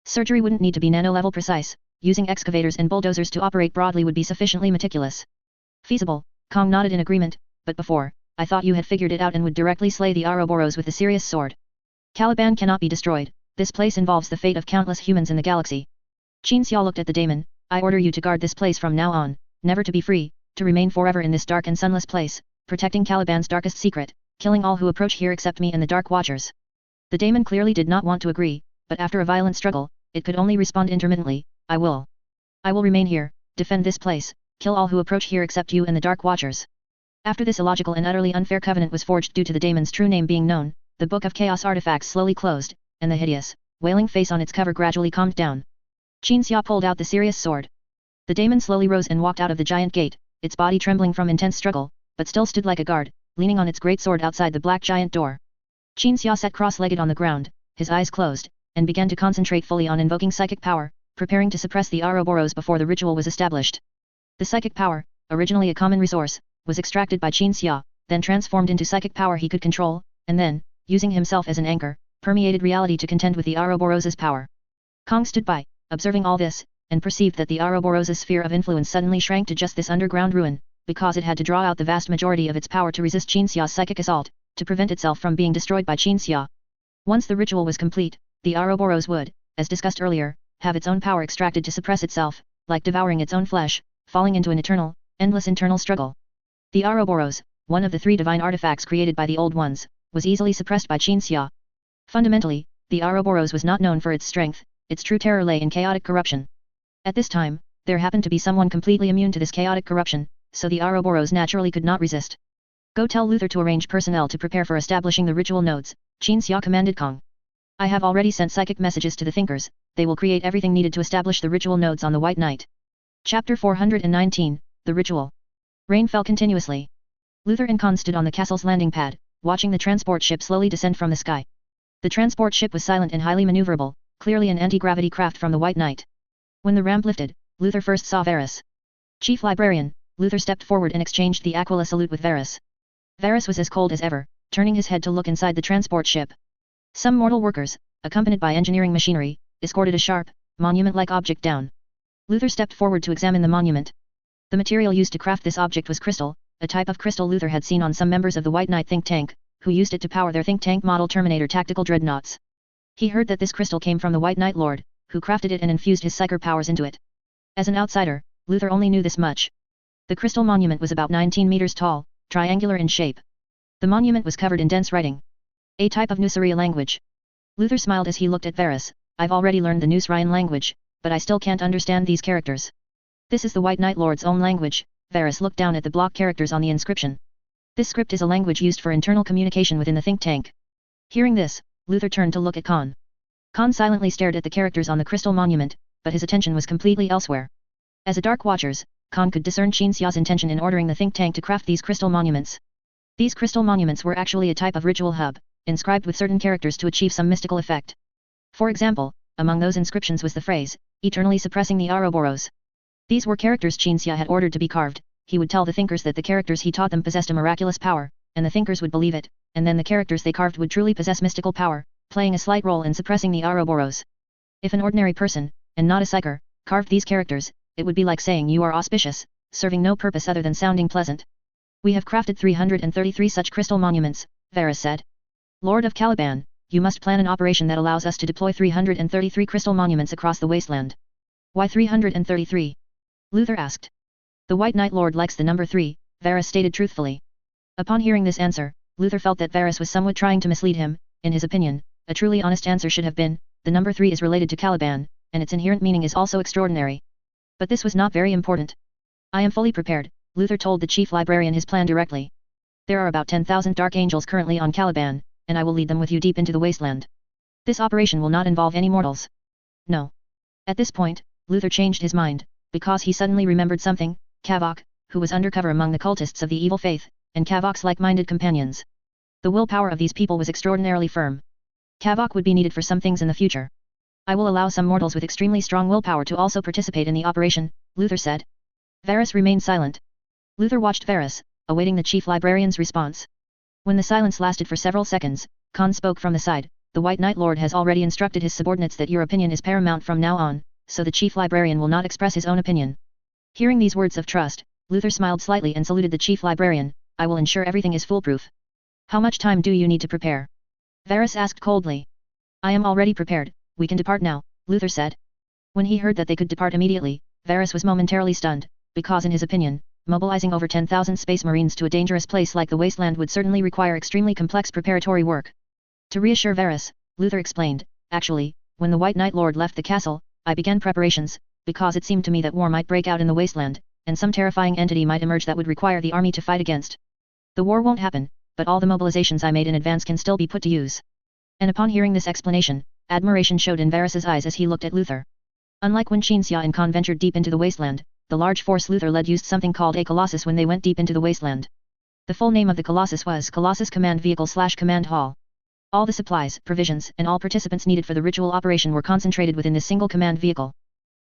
Surgery wouldn't need to be nano-level precise, using excavators and bulldozers to operate broadly would be sufficiently meticulous. "Feasible," Kong nodded in agreement, "but before, I thought you had figured it out and would directly slay the Ouroboros with the Sirius sword. Caliban cannot be destroyed, this place involves the fate of countless humans in the galaxy. Qin Xia looked at the daemon. I order you to guard this place from now on, never to be free, to remain forever in this dark and sunless place, protecting Caliban's darkest secret, killing all who approach here except me and the Dark Watchers. The daemon clearly did not want to agree, but after a violent struggle, it could only respond intermittently, I will remain here, defend this place, kill all who approach here except you and the Dark Watchers. After this illogical and utterly unfair covenant was forged due to the daemon's true name being known, the Book of Chaos artifacts slowly closed, and the hideous, wailing face on its cover gradually calmed down. Qin Xia pulled out the Sirius sword. The daemon slowly rose and walked out of the giant gate, its body trembling from intense struggle, but still stood like a guard, leaning on its great sword outside the black giant door. Qin Xia sat cross-legged on the ground, his eyes closed, and began to concentrate fully on invoking psychic power, preparing to suppress the Ouroboros before the ritual was established. The psychic power, originally a common resource, was extracted by Qin Xia, then transformed into psychic power he could control, and then, using himself as an anchor, permeated reality to contend with the Ouroboros' power. Kong stood by, observing all this, and perceived that the Ouroboros' sphere of influence suddenly shrank to just this underground ruin, because it had to draw out the vast majority of its power to resist Qin Xia's psychic assault, to prevent itself from being destroyed by Qin Xia. Once the ritual was complete, the Ouroboros would, as discussed earlier, have its own power extracted to suppress itself, like devouring its own flesh, falling into an eternal, endless internal struggle. The Ouroboros, one of the 3 divine artifacts created by the Old Ones, was easily suppressed by Qin Xia. Fundamentally, the Ouroboros was not known for its strength, its true terror lay in chaotic corruption. At this time, there happened to be someone completely immune to this chaotic corruption, so the Ouroboros naturally could not resist. Go tell Luther to arrange personnel to prepare for establishing the ritual nodes, Qin Xia commanded Kong. I have already sent psychic messages to the Thinkers, they will create everything needed to establish the ritual nodes on the White Night. Chapter 419, The Ritual. Rain fell continuously. Luther and Khan stood on the castle's landing pad, watching the transport ship slowly descend from the sky. The transport ship was silent and highly maneuverable, clearly an anti-gravity craft from the White Night. When the ramp lifted, Luther first saw Varus. Chief Librarian, Luther stepped forward and exchanged the Aquila salute with Varus. Varus was as cold as ever, turning his head to look inside the transport ship. Some mortal workers, accompanied by engineering machinery, escorted a sharp, monument-like object down. Luther stepped forward to examine the monument. The material used to craft this object was crystal, a type of crystal Luther had seen on some members of the White Knight think tank, who used it to power their think tank model Terminator tactical dreadnoughts. He heard that this crystal came from the White Knight Lord, who crafted it and infused his psyker powers into it. As an outsider, Luther only knew this much. The crystal monument was about 19 meters tall, triangular in shape. The monument was covered in dense writing. A type of Nusaria language. Luther smiled as he looked at Varus. I've already learned the Nusarian language, but I still can't understand these characters. This is the White Knight Lord's own language. Varus looked down at the block characters on the inscription. This script is a language used for internal communication within the think tank. Hearing this, Luther turned to look at Khan. Khan silently stared at the characters on the crystal monument, but his attention was completely elsewhere. As a Dark Watchers, Khan could discern Qin Xia's intention in ordering the think tank to craft these crystal monuments. These crystal monuments were actually a type of ritual hub, inscribed with certain characters to achieve some mystical effect. For example, among those inscriptions was the phrase, eternally suppressing the Ouroboros. These were characters Qin Xia had ordered to be carved. He would tell the thinkers that the characters he taught them possessed a miraculous power, and the thinkers would believe it, and then the characters they carved would truly possess mystical power, playing a slight role in suppressing the Ouroboros. If an ordinary person, and not a psyker, carved these characters, it would be like saying you are auspicious, serving no purpose other than sounding pleasant. We have crafted 333 such crystal monuments, Varus said. Lord of Caliban, you must plan an operation that allows us to deploy 333 crystal monuments across the wasteland. Why 333? Luther asked. The White Knight Lord likes the number 3, Varus stated truthfully. Upon hearing this answer, Luther felt that Varus was somewhat trying to mislead him. In his opinion, a truly honest answer should have been, the number 3 is related to Caliban, and its inherent meaning is also extraordinary. But this was not very important. I am fully prepared, Luther told the chief librarian his plan directly. There are about 10,000 dark angels currently on Caliban, and I will lead them with you deep into the wasteland. This operation will not involve any mortals. No. At this point, Luther changed his mind, because he suddenly remembered something, Kavok, who was undercover among the cultists of the evil faith, and Kavok's like-minded companions. The willpower of these people was extraordinarily firm. Kavok would be needed for some things in the future. I will allow some mortals with extremely strong willpower to also participate in the operation, Luther said. Varus remained silent. Luther watched Varus, awaiting the chief librarian's response. When the silence lasted for several seconds, Khan spoke from the side. The White Knight Lord has already instructed his subordinates that your opinion is paramount from now on, so the chief librarian will not express his own opinion. Hearing these words of trust, Luther smiled slightly and saluted the chief librarian. I will ensure everything is foolproof. How much time do you need to prepare? Varys asked coldly. I am already prepared, we can depart now, Luther said. When he heard that they could depart immediately, Varys was momentarily stunned, because in his opinion, mobilizing over 10,000 space marines to a dangerous place like the wasteland would certainly require extremely complex preparatory work. To reassure Varys, Luther explained, actually, when the White Knight Lord left the castle, I began preparations, because it seemed to me that war might break out in the wasteland, and some terrifying entity might emerge that would require the army to fight against. The war won't happen, but all the mobilizations I made in advance can still be put to use. And upon hearing this explanation, admiration showed in Varys's eyes as he looked at Luther. Unlike when Xia and Khan ventured deep into the wasteland, the large force Luther led used something called a Colossus when they went deep into the wasteland. The full name of the Colossus was Colossus Command Vehicle/Command Hall. All the supplies, provisions, and all participants needed for the ritual operation were concentrated within this single command vehicle.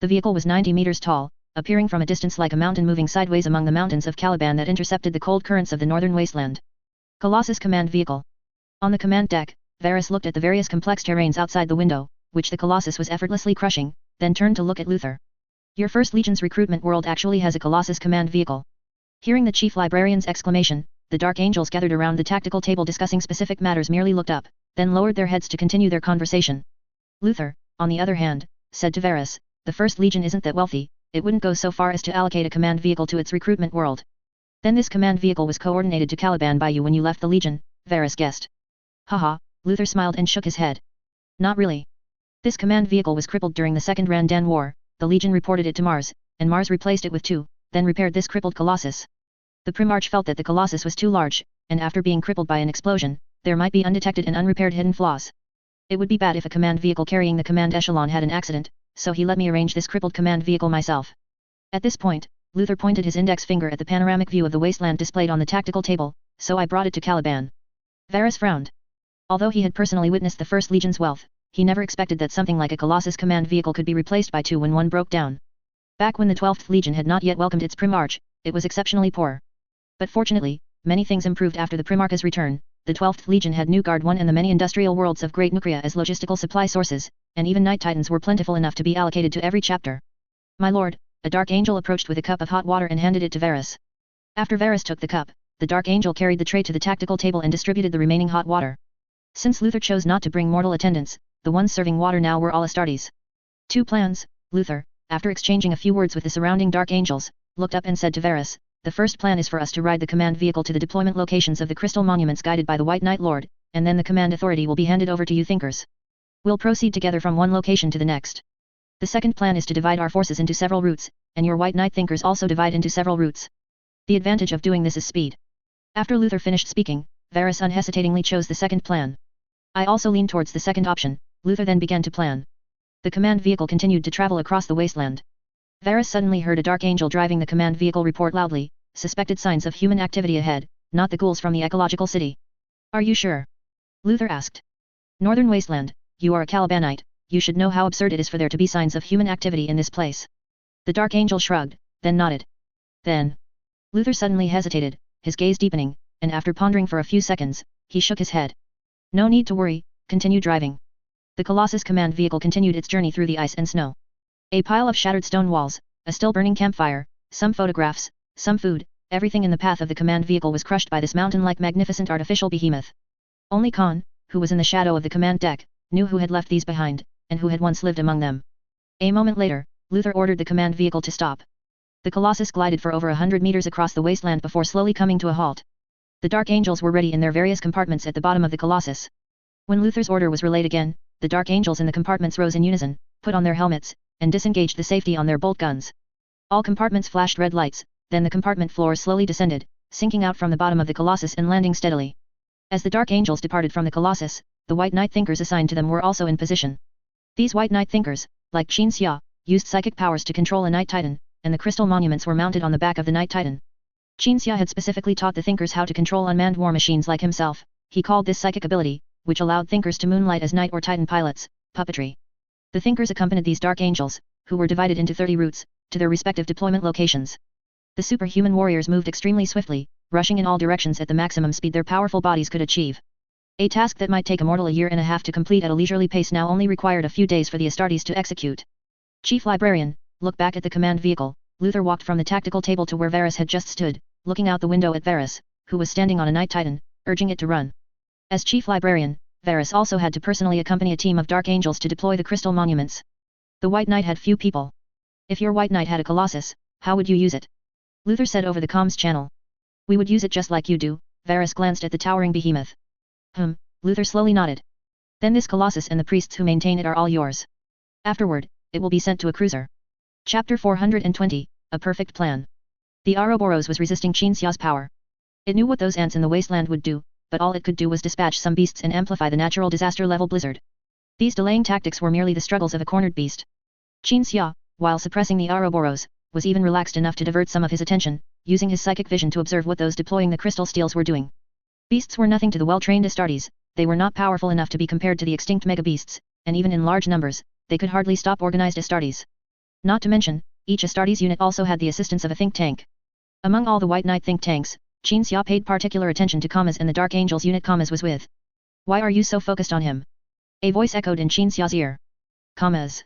The vehicle was 90 meters tall, appearing from a distance like a mountain moving sideways among the mountains of Caliban that intercepted the cold currents of the northern wasteland. Colossus Command Vehicle. On the command deck, Varys looked at the various complex terrains outside the window, which the Colossus was effortlessly crushing, then turned to look at Luther. Your First Legion's recruitment world actually has a Colossus Command Vehicle. Hearing the Chief Librarian's exclamation, the Dark Angels gathered around the tactical table discussing specific matters merely looked up, then lowered their heads to continue their conversation. Luther, on the other hand, said to Varys, the First Legion isn't that wealthy, it wouldn't go so far as to allocate a command vehicle to its recruitment world. Then this command vehicle was coordinated to Caliban by you when you left the Legion, Varys guessed. Haha, Luther smiled and shook his head. Not really. This command vehicle was crippled during the Second Randan War, the Legion reported it to Mars, and Mars replaced it with two, then repaired this crippled Colossus. The Primarch felt that the Colossus was too large, and after being crippled by an explosion, there might be undetected and unrepaired hidden flaws. It would be bad if a command vehicle carrying the command echelon had an accident, so he let me arrange this crippled command vehicle myself. At this point, Luther pointed his index finger at the panoramic view of the wasteland displayed on the tactical table, so I brought it to Caliban. Varys frowned. Although he had personally witnessed the First Legion's wealth, he never expected that something like a Colossus command vehicle could be replaced by two when one broke down. Back when the 12th Legion had not yet welcomed its Primarch, it was exceptionally poor. But fortunately, many things improved after the Primarch's return. The 12th Legion had New Guard 1 and the many industrial worlds of Great Nukria as logistical supply sources, and even Night Titans were plentiful enough to be allocated to every chapter. My lord, a Dark Angel approached with a cup of hot water and handed it to Varys. After Varys took the cup, the Dark Angel carried the tray to the tactical table and distributed the remaining hot water. Since Luther chose not to bring mortal attendants, the ones serving water now were all Astartes. Two plans, Luther, after exchanging a few words with the surrounding Dark Angels, looked up and said to Varys, the first plan is for us to ride the command vehicle to the deployment locations of the crystal monuments guided by the White Knight Lord, and then the command authority will be handed over to you thinkers. We'll proceed together from one location to the next. The second plan is to divide our forces into several routes, and your White Knight thinkers also divide into several routes. The advantage of doing this is speed. After Luther finished speaking, Varys unhesitatingly chose the second plan. I also leaned towards the second option. Luther then began to plan. The command vehicle continued to travel across the wasteland. Varys suddenly heard a Dark Angel driving the command vehicle report loudly, suspected signs of human activity ahead, not the ghouls from the ecological city. Are you sure? Luther asked. Northern Wasteland, you are a Calibanite, you should know how absurd it is for there to be signs of human activity in this place. The Dark Angel shrugged, then nodded. Then. Luther suddenly hesitated, his gaze deepening, and after pondering for a few seconds, he shook his head. No need to worry, continue driving. The Colossus command vehicle continued its journey through the ice and snow. A pile of shattered stone walls, a still burning campfire, some photographs, some food, everything in the path of the command vehicle was crushed by this mountain-like magnificent artificial behemoth. Only Khan, who was in the shadow of the command deck, knew who had left these behind, and who had once lived among them. A moment later, Luther ordered the command vehicle to stop. The Colossus glided for over 100 meters across the wasteland before slowly coming to a halt. The Dark Angels were ready in their various compartments at the bottom of the Colossus. When Luther's order was relayed again, the Dark Angels in the compartments rose in unison, put on their helmets, and disengaged the safety on their bolt guns. All compartments flashed red lights, then the compartment floors slowly descended, sinking out from the bottom of the Colossus and landing steadily. As the Dark Angels departed from the Colossus, the White Knight thinkers assigned to them were also in position. These White Knight thinkers, like Xia, used psychic powers to control a Night Titan, and the crystal monuments were mounted on the back of the Night Titan. Xia had specifically taught the thinkers how to control unmanned war machines like himself. He called this psychic ability, which allowed thinkers to moonlight as Night or Titan pilots, puppetry. The thinkers accompanied these Dark Angels, who were divided into 30 routes, to their respective deployment locations. The superhuman warriors moved extremely swiftly, rushing in all directions at the maximum speed their powerful bodies could achieve. A task that might take a mortal a year and a half to complete at a leisurely pace now only required a few days for the Astartes to execute. Chief Librarian, look back at the command vehicle. Luther walked from the tactical table to where Varys had just stood, looking out the window at Varys, who was standing on a Night Titan, urging it to run. As chief librarian, Varus also had to personally accompany a team of Dark Angels to deploy the crystal monuments. The White Knight had few people. If your White Knight had a Colossus, how would you use it? Luther said over the comms channel. We would use it just like you do. Varus glanced at the towering behemoth. Luther slowly nodded. Then this Colossus and the priests who maintain it are all yours. Afterward, it will be sent to a cruiser. Chapter 420, A Perfect Plan. The Ouroboros was resisting Qin Xia's power. It knew what those ants in the wasteland would do, but all it could do was dispatch some beasts and amplify the natural disaster-level blizzard. These delaying tactics were merely the struggles of a cornered beast. Qin Xia, while suppressing the Ouroboros, was even relaxed enough to divert some of his attention, using his psychic vision to observe what those deploying the crystal steels were doing. Beasts were nothing to the well-trained Astartes, they were not powerful enough to be compared to the extinct mega-beasts, and even in large numbers, they could hardly stop organized Astartes. Not to mention, each Astartes unit also had the assistance of a think tank. Among all the White Knight think tanks, Qin Xia paid particular attention to Kama's and the Dark Angels unit Kama's was with. Why are you so focused on him? A voice echoed in Qin Xia's ear. Kama's.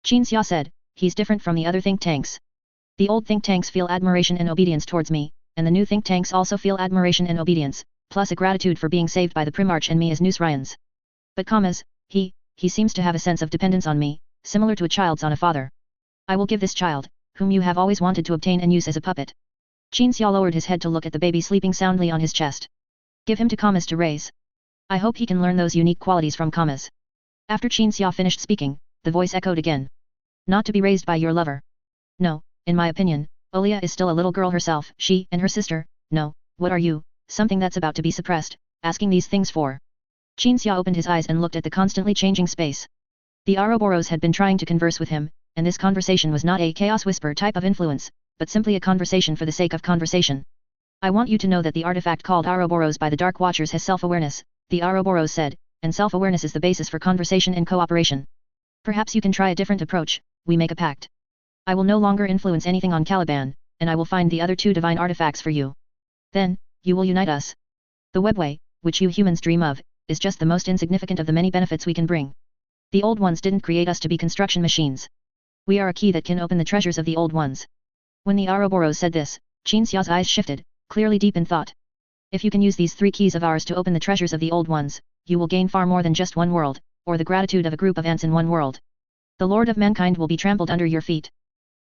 Qin Xia said, he's different from the other think tanks. The old think tanks feel admiration and obedience towards me, and the new think tanks also feel admiration and obedience, plus a gratitude for being saved by the Primarch and me as News Ryans. But Kama's, he seems to have a sense of dependence on me, similar to a child's on a father. I will give this child, whom you have always wanted to obtain and use as a puppet. Qin Xia lowered his head to look at the baby sleeping soundly on his chest. Give him to Kama's to raise. I hope he can learn those unique qualities from Kama's. After Qin Xia finished speaking, the voice echoed again. Not to be raised by your lover. No, in my opinion, Olia is still a little girl herself, she and her sister, no, what are you, something that's about to be suppressed, asking these things for? Qin Xia opened his eyes and looked at the constantly changing space. The Ouroboros had been trying to converse with him, and this conversation was not a chaos whisper type of influence, but simply a conversation for the sake of conversation. I want you to know that the artifact called Ouroboros by the Dark Watchers has self-awareness, the Ouroboros said, and self-awareness is the basis for conversation and cooperation. Perhaps you can try a different approach, we make a pact. I will no longer influence anything on Caliban, and I will find the other two divine artifacts for you. Then, you will unite us. The webway, which you humans dream of, is just the most insignificant of the many benefits we can bring. The old ones didn't create us to be construction machines. We are a key that can open the treasures of the old ones. When the Ouroboros said this, Qin Xia's eyes shifted, clearly deep in thought. If you can use these three keys of ours to open the treasures of the old ones, you will gain far more than just one world, or the gratitude of a group of ants in one world. The Lord of Mankind will be trampled under your feet.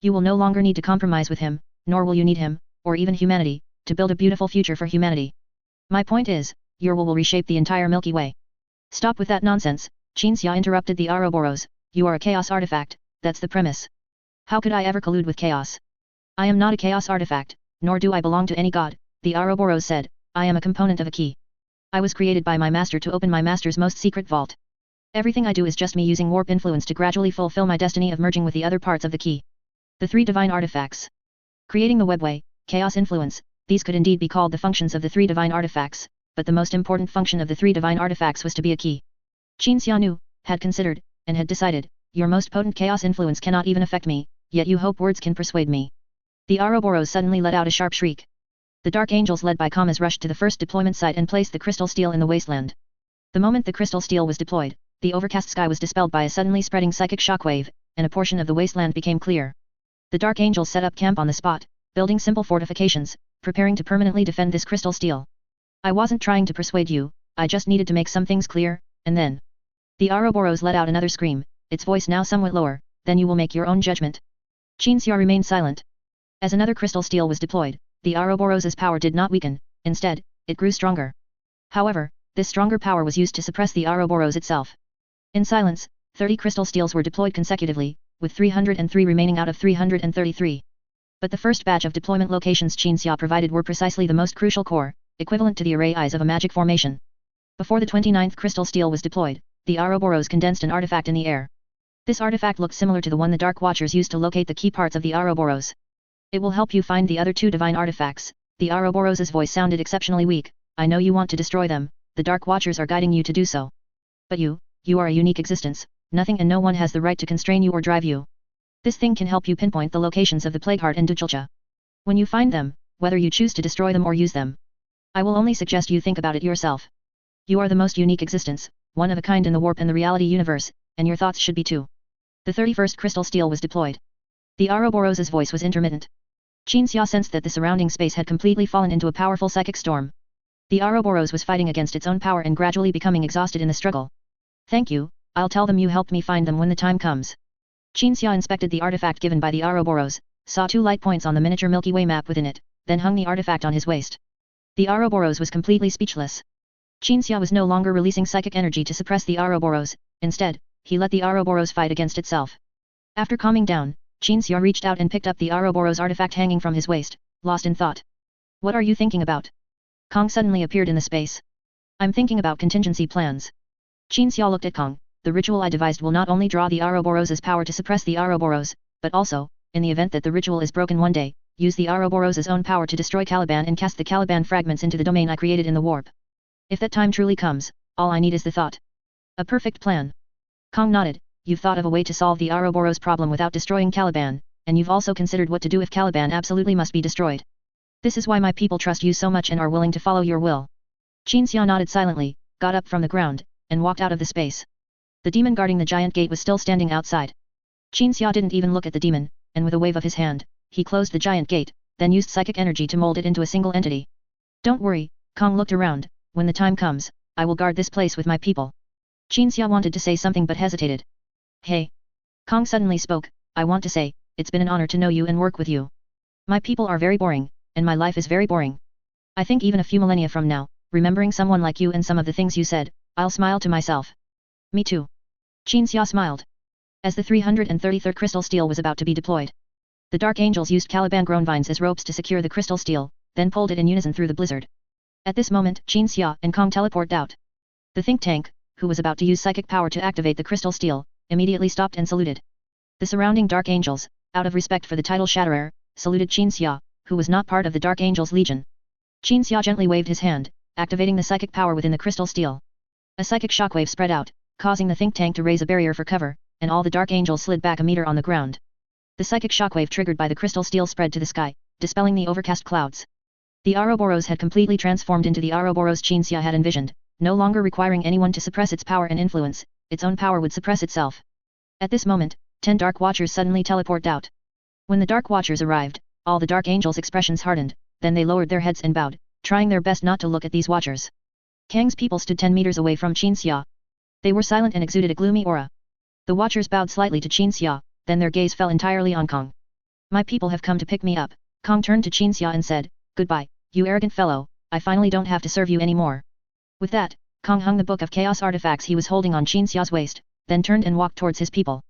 You will no longer need to compromise with him, nor will you need him, or even humanity, to build a beautiful future for humanity. My point is, your will reshape the entire Milky Way. Stop with that nonsense, Qin Xia interrupted the Ouroboros, you are a chaos artifact, that's the premise. How could I ever collude with chaos? I am not a chaos artifact, nor do I belong to any god, the Ouroboros said, I am a component of a key. I was created by my master to open my master's most secret vault. Everything I do is just me using warp influence to gradually fulfill my destiny of merging with the other parts of the key. The three divine artifacts. Creating the webway, chaos influence, these could indeed be called the functions of the three divine artifacts, but the most important function of the three divine artifacts was to be a key. Qin Xia knew, had considered, and had decided, your most potent chaos influence cannot even affect me, yet you hope words can persuade me. The Ouroboros suddenly let out a sharp shriek. The Dark Angels led by Kamas rushed to the first deployment site and placed the crystal steel in the wasteland. The moment the crystal steel was deployed, the overcast sky was dispelled by a suddenly spreading psychic shockwave, and a portion of the wasteland became clear. The Dark Angels set up camp on the spot, building simple fortifications, preparing to permanently defend this crystal steel. I wasn't trying to persuade you, I just needed to make some things clear, and then. The Ouroboros let out another scream, its voice now somewhat lower, then you will make your own judgment. Qin Xia remained silent. As another crystal steel was deployed, the Ouroboros' power did not weaken, instead, it grew stronger. However, this stronger power was used to suppress the Ouroboros itself. In silence, 30 crystal steels were deployed consecutively, with 303 remaining out of 333. But the first batch of deployment locations Qin Xia provided were precisely the most crucial core, equivalent to the array eyes of a magic formation. Before the 29th crystal steel was deployed, the Ouroboros condensed an artifact in the air. This artifact looked similar to the one the Dark Watchers used to locate the key parts of the Ouroboros. It will help you find the other two divine artifacts. The Ouroboros' voice sounded exceptionally weak. I know you want to destroy them, the Dark Watchers are guiding you to do so. But you are a unique existence, nothing and no one has the right to constrain you or drive you. This thing can help you pinpoint the locations of the Plagueheart and Duchulcha. When you find them, whether you choose to destroy them or use them, I will only suggest you think about it yourself. You are the most unique existence, one of a kind in the warp and the reality universe, and your thoughts should be too. The 31st crystal steel was deployed. The Ouroboros' voice was intermittent. Qin Xia sensed that the surrounding space had completely fallen into a powerful psychic storm. The Ouroboros was fighting against its own power and gradually becoming exhausted in the struggle. Thank you, I'll tell them you helped me find them when the time comes. Qin Xia inspected the artifact given by the Ouroboros, saw 2 light points on the miniature Milky Way map within it, then hung the artifact on his waist. The Ouroboros was completely speechless. Qin Xia was no longer releasing psychic energy to suppress the Ouroboros, instead, he let the Ouroboros fight against itself. After calming down, Qin Xia reached out and picked up the Ouroboros artifact hanging from his waist, lost in thought. What are you thinking about? Kong suddenly appeared in the space. I'm thinking about contingency plans. Qin Xia looked at Kong. The ritual I devised will not only draw the Ouroboros' power to suppress the Ouroboros, but also, in the event that the ritual is broken one day, use the Ouroboros' own power to destroy Caliban and cast the Caliban fragments into the domain I created in the warp. If that time truly comes, all I need is the thought. A perfect plan. Kong nodded. You've thought of a way to solve the Ouroboros problem without destroying Caliban, and you've also considered what to do if Caliban absolutely must be destroyed. This is why my people trust you so much and are willing to follow your will. Qin Xia nodded silently, got up from the ground, and walked out of the space. The demon guarding the giant gate was still standing outside. Qin Xia didn't even look at the demon, and with a wave of his hand, he closed the giant gate, then used psychic energy to mold it into a single entity. Don't worry, Kong looked around, when the time comes, I will guard this place with my people. Qin Xia wanted to say something but hesitated. Hey! Kong suddenly spoke, I want to say, it's been an honor to know you and work with you. My people are very boring, and my life is very boring. I think even a few millennia from now, remembering someone like you and some of the things you said, I'll smile to myself. Me too. Qin Xia smiled. As the 333rd crystal steel was about to be deployed, the Dark Angels used Caliban grown vines as ropes to secure the crystal steel, then pulled it in unison through the blizzard. At this moment, Qin Xia and Kong teleported out. The think tank, who was about to use psychic power to activate the crystal steel, immediately stopped and saluted. The surrounding Dark Angels, out of respect for the title Shatterer, saluted Qin Xia, who was not part of the Dark Angels Legion. Qin Xia gently waved his hand, activating the psychic power within the crystal steel. A psychic shockwave spread out, causing the think tank to raise a barrier for cover, and all the Dark Angels slid back a meter on the ground. The psychic shockwave triggered by the crystal steel spread to the sky, dispelling the overcast clouds. The Ouroboros had completely transformed into the Ouroboros Qin Xia had envisioned, no longer requiring anyone to suppress its power and influence, its own power would suppress itself. At this moment, 10 Dark Watchers suddenly teleported out. When the Dark Watchers arrived, all the Dark Angels' expressions hardened, then they lowered their heads and bowed, trying their best not to look at these Watchers. Kang's people stood 10 meters away from Qin Xia. They were silent and exuded a gloomy aura. The Watchers bowed slightly to Qin Xia, then their gaze fell entirely on Kong. My people have come to pick me up. Kong turned to Qin Xia and said, Goodbye, you arrogant fellow, I finally don't have to serve you anymore. With that, Kong hung the book of chaos artifacts he was holding on Qin Xia's waist, then turned and walked towards his people.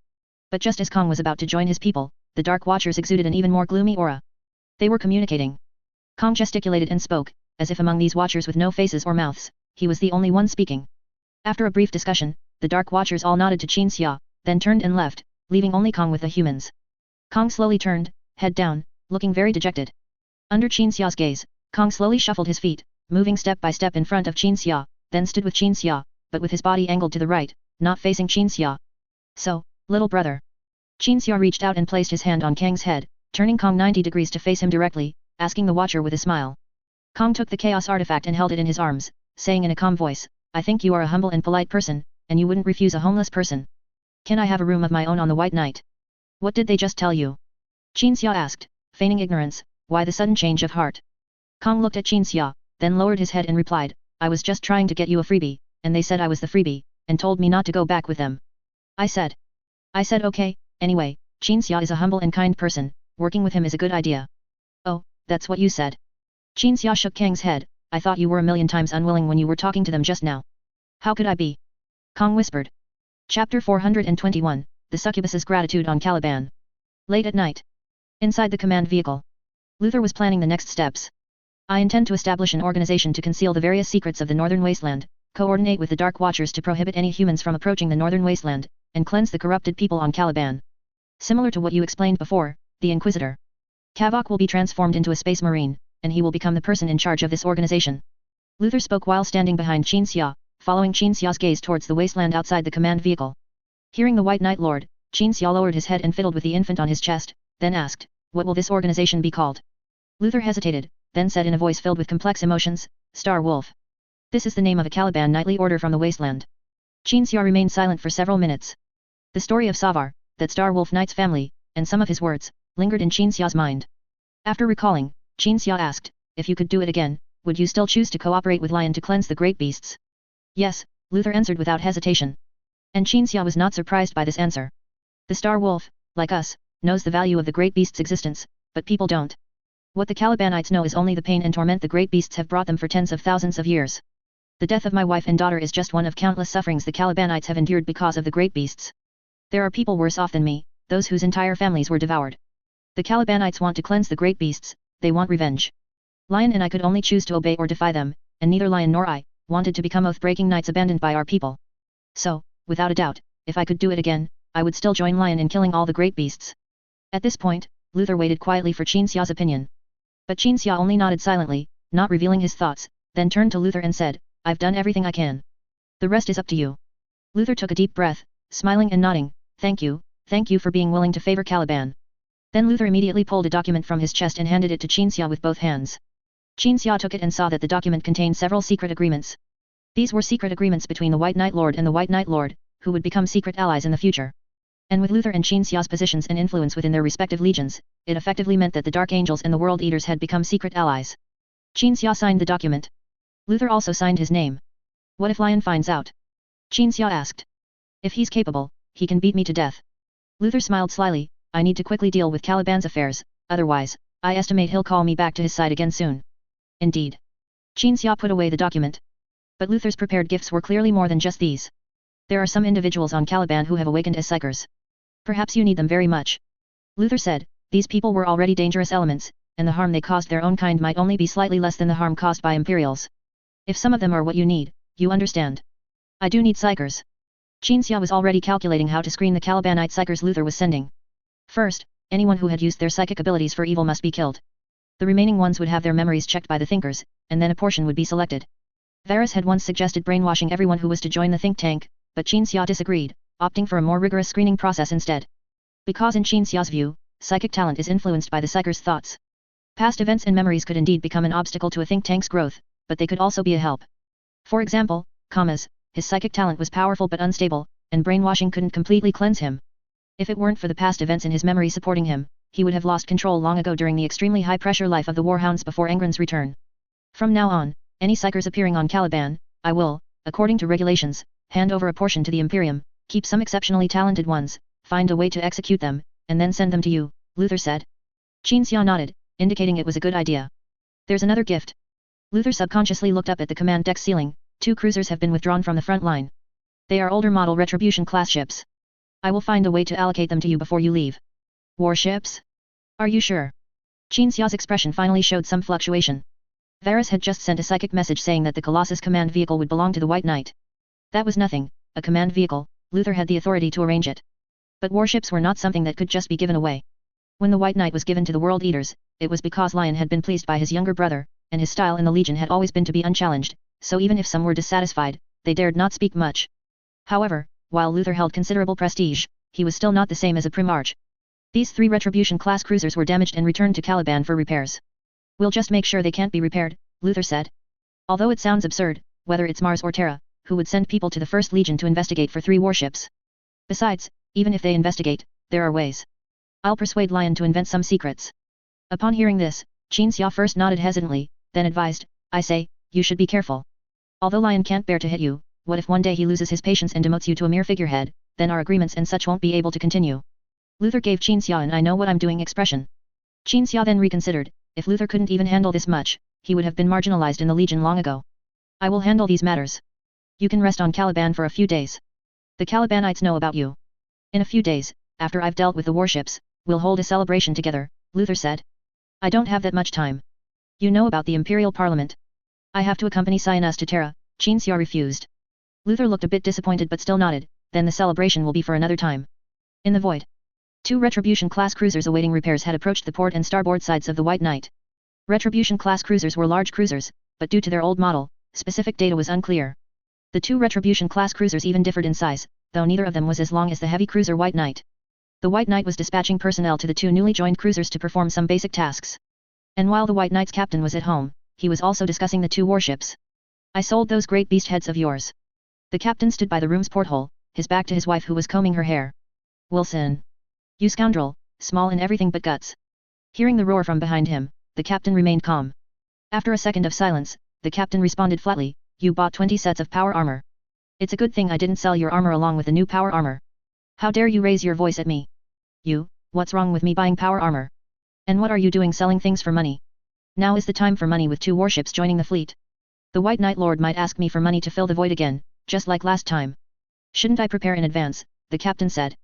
But just as Kong was about to join his people, the Dark Watchers exuded an even more gloomy aura. They were communicating. Kong gesticulated and spoke, as if among these Watchers with no faces or mouths, he was the only one speaking. After a brief discussion, the Dark Watchers all nodded to Qin Xia, then turned and left, leaving only Kong with the humans. Kong slowly turned, head down, looking very dejected. Under Qin Xia's gaze, Kong slowly shuffled his feet, moving step by step in front of Qin Xia, then stood with Qin Xia, but with his body angled to the right, not facing Qin Xia. So, little brother. Qin Xia reached out and placed his hand on Kang's head, turning Kong 90 degrees to face him directly, asking the Watcher with a smile. Kong took the chaos artifact and held it in his arms, saying in a calm voice, I think you are a humble and polite person, and you wouldn't refuse a homeless person. Can I have a room of my own on the White Knight? What did they just tell you? Qin Xia asked, feigning ignorance, why the sudden change of heart? Kong looked at Qin Xia, then lowered his head and replied, I was just trying to get you a freebie, and they said I was the freebie, and told me not to go back with them. I said okay, anyway, Qin Xia is a humble and kind person, working with him is a good idea. Oh, that's what you said. Qin Xia shook Kang's head, I thought you were a million times unwilling when you were talking to them just now. How could I be? Kong whispered. Chapter 421, The Succubus's Gratitude on Caliban. Late at night. Inside the command vehicle. Luther was planning the next steps. I intend to establish an organization to conceal the various secrets of the Northern Wasteland, coordinate with the Dark Watchers to prohibit any humans from approaching the Northern Wasteland, and cleanse the corrupted people on Caliban. Similar to what you explained before, the Inquisitor. Kavok will be transformed into a space marine, and he will become the person in charge of this organization. Luther spoke while standing behind Qin Xia, following Qin Xia's gaze towards the wasteland outside the command vehicle. Hearing the White Knight Lord, Qin Xia lowered his head and fiddled with the infant on his chest, then asked, what will this organization be called? Luther hesitated, then said in a voice filled with complex emotions, Star Wolf. This is the name of a Caliban knightly order from the wasteland. Qin Xia remained silent for several minutes. The story of Savar, that Star Wolf Knight's family, and some of his words, lingered in Qin Xia's mind. After recalling, Qin Xia asked, if you could do it again, would you still choose to cooperate with Lion to cleanse the great beasts? Yes, Luther answered without hesitation. And Qin Xia was not surprised by this answer. The Star Wolf, like us, knows the value of the great beast's existence, but people don't. What the Calibanites know is only the pain and torment the great beasts have brought them for tens of thousands of years. The death of my wife and daughter is just one of countless sufferings the Calibanites have endured because of the great beasts. There are people worse off than me, those whose entire families were devoured. The Calibanites want to cleanse the great beasts, they want revenge. Lion and I could only choose to obey or defy them, and neither Lion nor I wanted to become oath-breaking knights abandoned by our people. So, without a doubt, if I could do it again, I would still join Lion in killing all the great beasts. At this point, Luther waited quietly for Qin Xia's opinion. But Qin Xia only nodded silently, not revealing his thoughts, then turned to Luther and said, I've done everything I can. The rest is up to you. Luther took a deep breath, smiling and nodding, thank you for being willing to favor Caliban. Then Luther immediately pulled a document from his chest and handed it to Qin Xia with both hands. Qin Xia took it and saw that the document contained several secret agreements. These were secret agreements between the White Knight Lord and the White Knight Lord, who would become secret allies in the future. And with Luther and Qin Xia's positions and influence within their respective legions, it effectively meant that the Dark Angels and the World Eaters had become secret allies. Qin Xia signed the document. Luther also signed his name. What if Lion finds out? Qin Xia asked. If he's capable, he can beat me to death. Luther smiled slyly, I need to quickly deal with Caliban's affairs, otherwise, I estimate he'll call me back to his side again soon. Indeed. Qin Xia put away the document. But Luther's prepared gifts were clearly more than just these. There are some individuals on Caliban who have awakened as psychers. Perhaps you need them very much. Luther said, these people were already dangerous elements, and the harm they caused their own kind might only be slightly less than the harm caused by Imperials. If some of them are what you need, you understand. I do need psychers. Qin Xia was already calculating how to screen the Calibanite psychers Luther was sending. First, anyone who had used their psychic abilities for evil must be killed. The remaining ones would have their memories checked by the thinkers, and then a portion would be selected. Varus had once suggested brainwashing everyone who was to join the think tank, but Qin Xia disagreed, opting for a more rigorous screening process instead. Because in Qin Xia's view, psychic talent is influenced by the psycher's thoughts. Past events and memories could indeed become an obstacle to a think tank's growth, but they could also be a help. For example, his psychic talent was powerful but unstable, and brainwashing couldn't completely cleanse him. If it weren't for the past events in his memory supporting him, he would have lost control long ago during the extremely high-pressure life of the Warhounds before Angron's return. From now on, any psychers appearing on Caliban, I will, according to regulations, hand over a portion to the Imperium, keep some exceptionally talented ones, find a way to execute them, and then send them to you, Luther said. Qin Xia nodded, indicating it was a good idea. There's another gift. Luther subconsciously looked up at the command deck ceiling, 2 cruisers have been withdrawn from the front line. They are older model Retribution class ships. I will find a way to allocate them to you before you leave. Warships? Are you sure? Qin Xia's expression finally showed some fluctuation. Varus had just sent a psychic message saying that the Colossus command vehicle would belong to the White Knight. That was nothing, a command vehicle, Luther had the authority to arrange it. But warships were not something that could just be given away. When the White Knight was given to the World Eaters, it was because Lion had been pleased by his younger brother, and his style in the Legion had always been to be unchallenged, so even if some were dissatisfied, they dared not speak much. However, while Luther held considerable prestige, he was still not the same as a Primarch. These 3 Retribution-class cruisers were damaged and returned to Caliban for repairs. We'll just make sure they can't be repaired, Luther said. Although it sounds absurd, whether it's Mars or Terra, who would send people to the First Legion to investigate for 3 warships? Besides, even if they investigate, there are ways. I'll persuade Lion to invent some secrets. Upon hearing this, Qin Xia first nodded hesitantly, then advised, I say, you should be careful. Although Lion can't bear to hit you, what if one day he loses his patience and demotes you to a mere figurehead, then our agreements and such won't be able to continue. Luther gave Qin Xia an I know what I'm doing expression. Qin Xia then reconsidered, if Luther couldn't even handle this much, he would have been marginalized in the Legion long ago. I will handle these matters. You can rest on Caliban for a few days. The Calibanites know about you. In a few days, after I've dealt with the warships, we'll hold a celebration together, Luther said. I don't have that much time. You know about the Imperial Parliament. I have to accompany Cyanus to Terra, Qin Xia refused. Luther looked a bit disappointed but still nodded, then the celebration will be for another time. In the void. 2 Retribution-class cruisers awaiting repairs had approached the port and starboard sides of the White Knight. Retribution-class cruisers were large cruisers, but due to their old model, specific data was unclear. The 2 Retribution-class cruisers even differed in size, though neither of them was as long as the heavy cruiser White Knight. The White Knight was dispatching personnel to the 2 newly joined cruisers to perform some basic tasks. And while the White Knight's captain was at home, he was also discussing the 2 warships. I sold those great beast heads of yours. The captain stood by the room's porthole, his back to his wife who was combing her hair. Wilson. You scoundrel, small in everything but guts. Hearing the roar from behind him, the captain remained calm. After a second of silence, the captain responded flatly, "You bought 20 sets of power armor. It's a good thing I didn't sell your armor along with the new power armor. How dare you raise your voice at me? You, what's wrong with me buying power armor? And what are you doing selling things for money? Now is the time for money with 2 warships joining the fleet. The White Knight Lord might ask me for money to fill the void again, just like last time. Shouldn't I prepare in advance?" the captain said.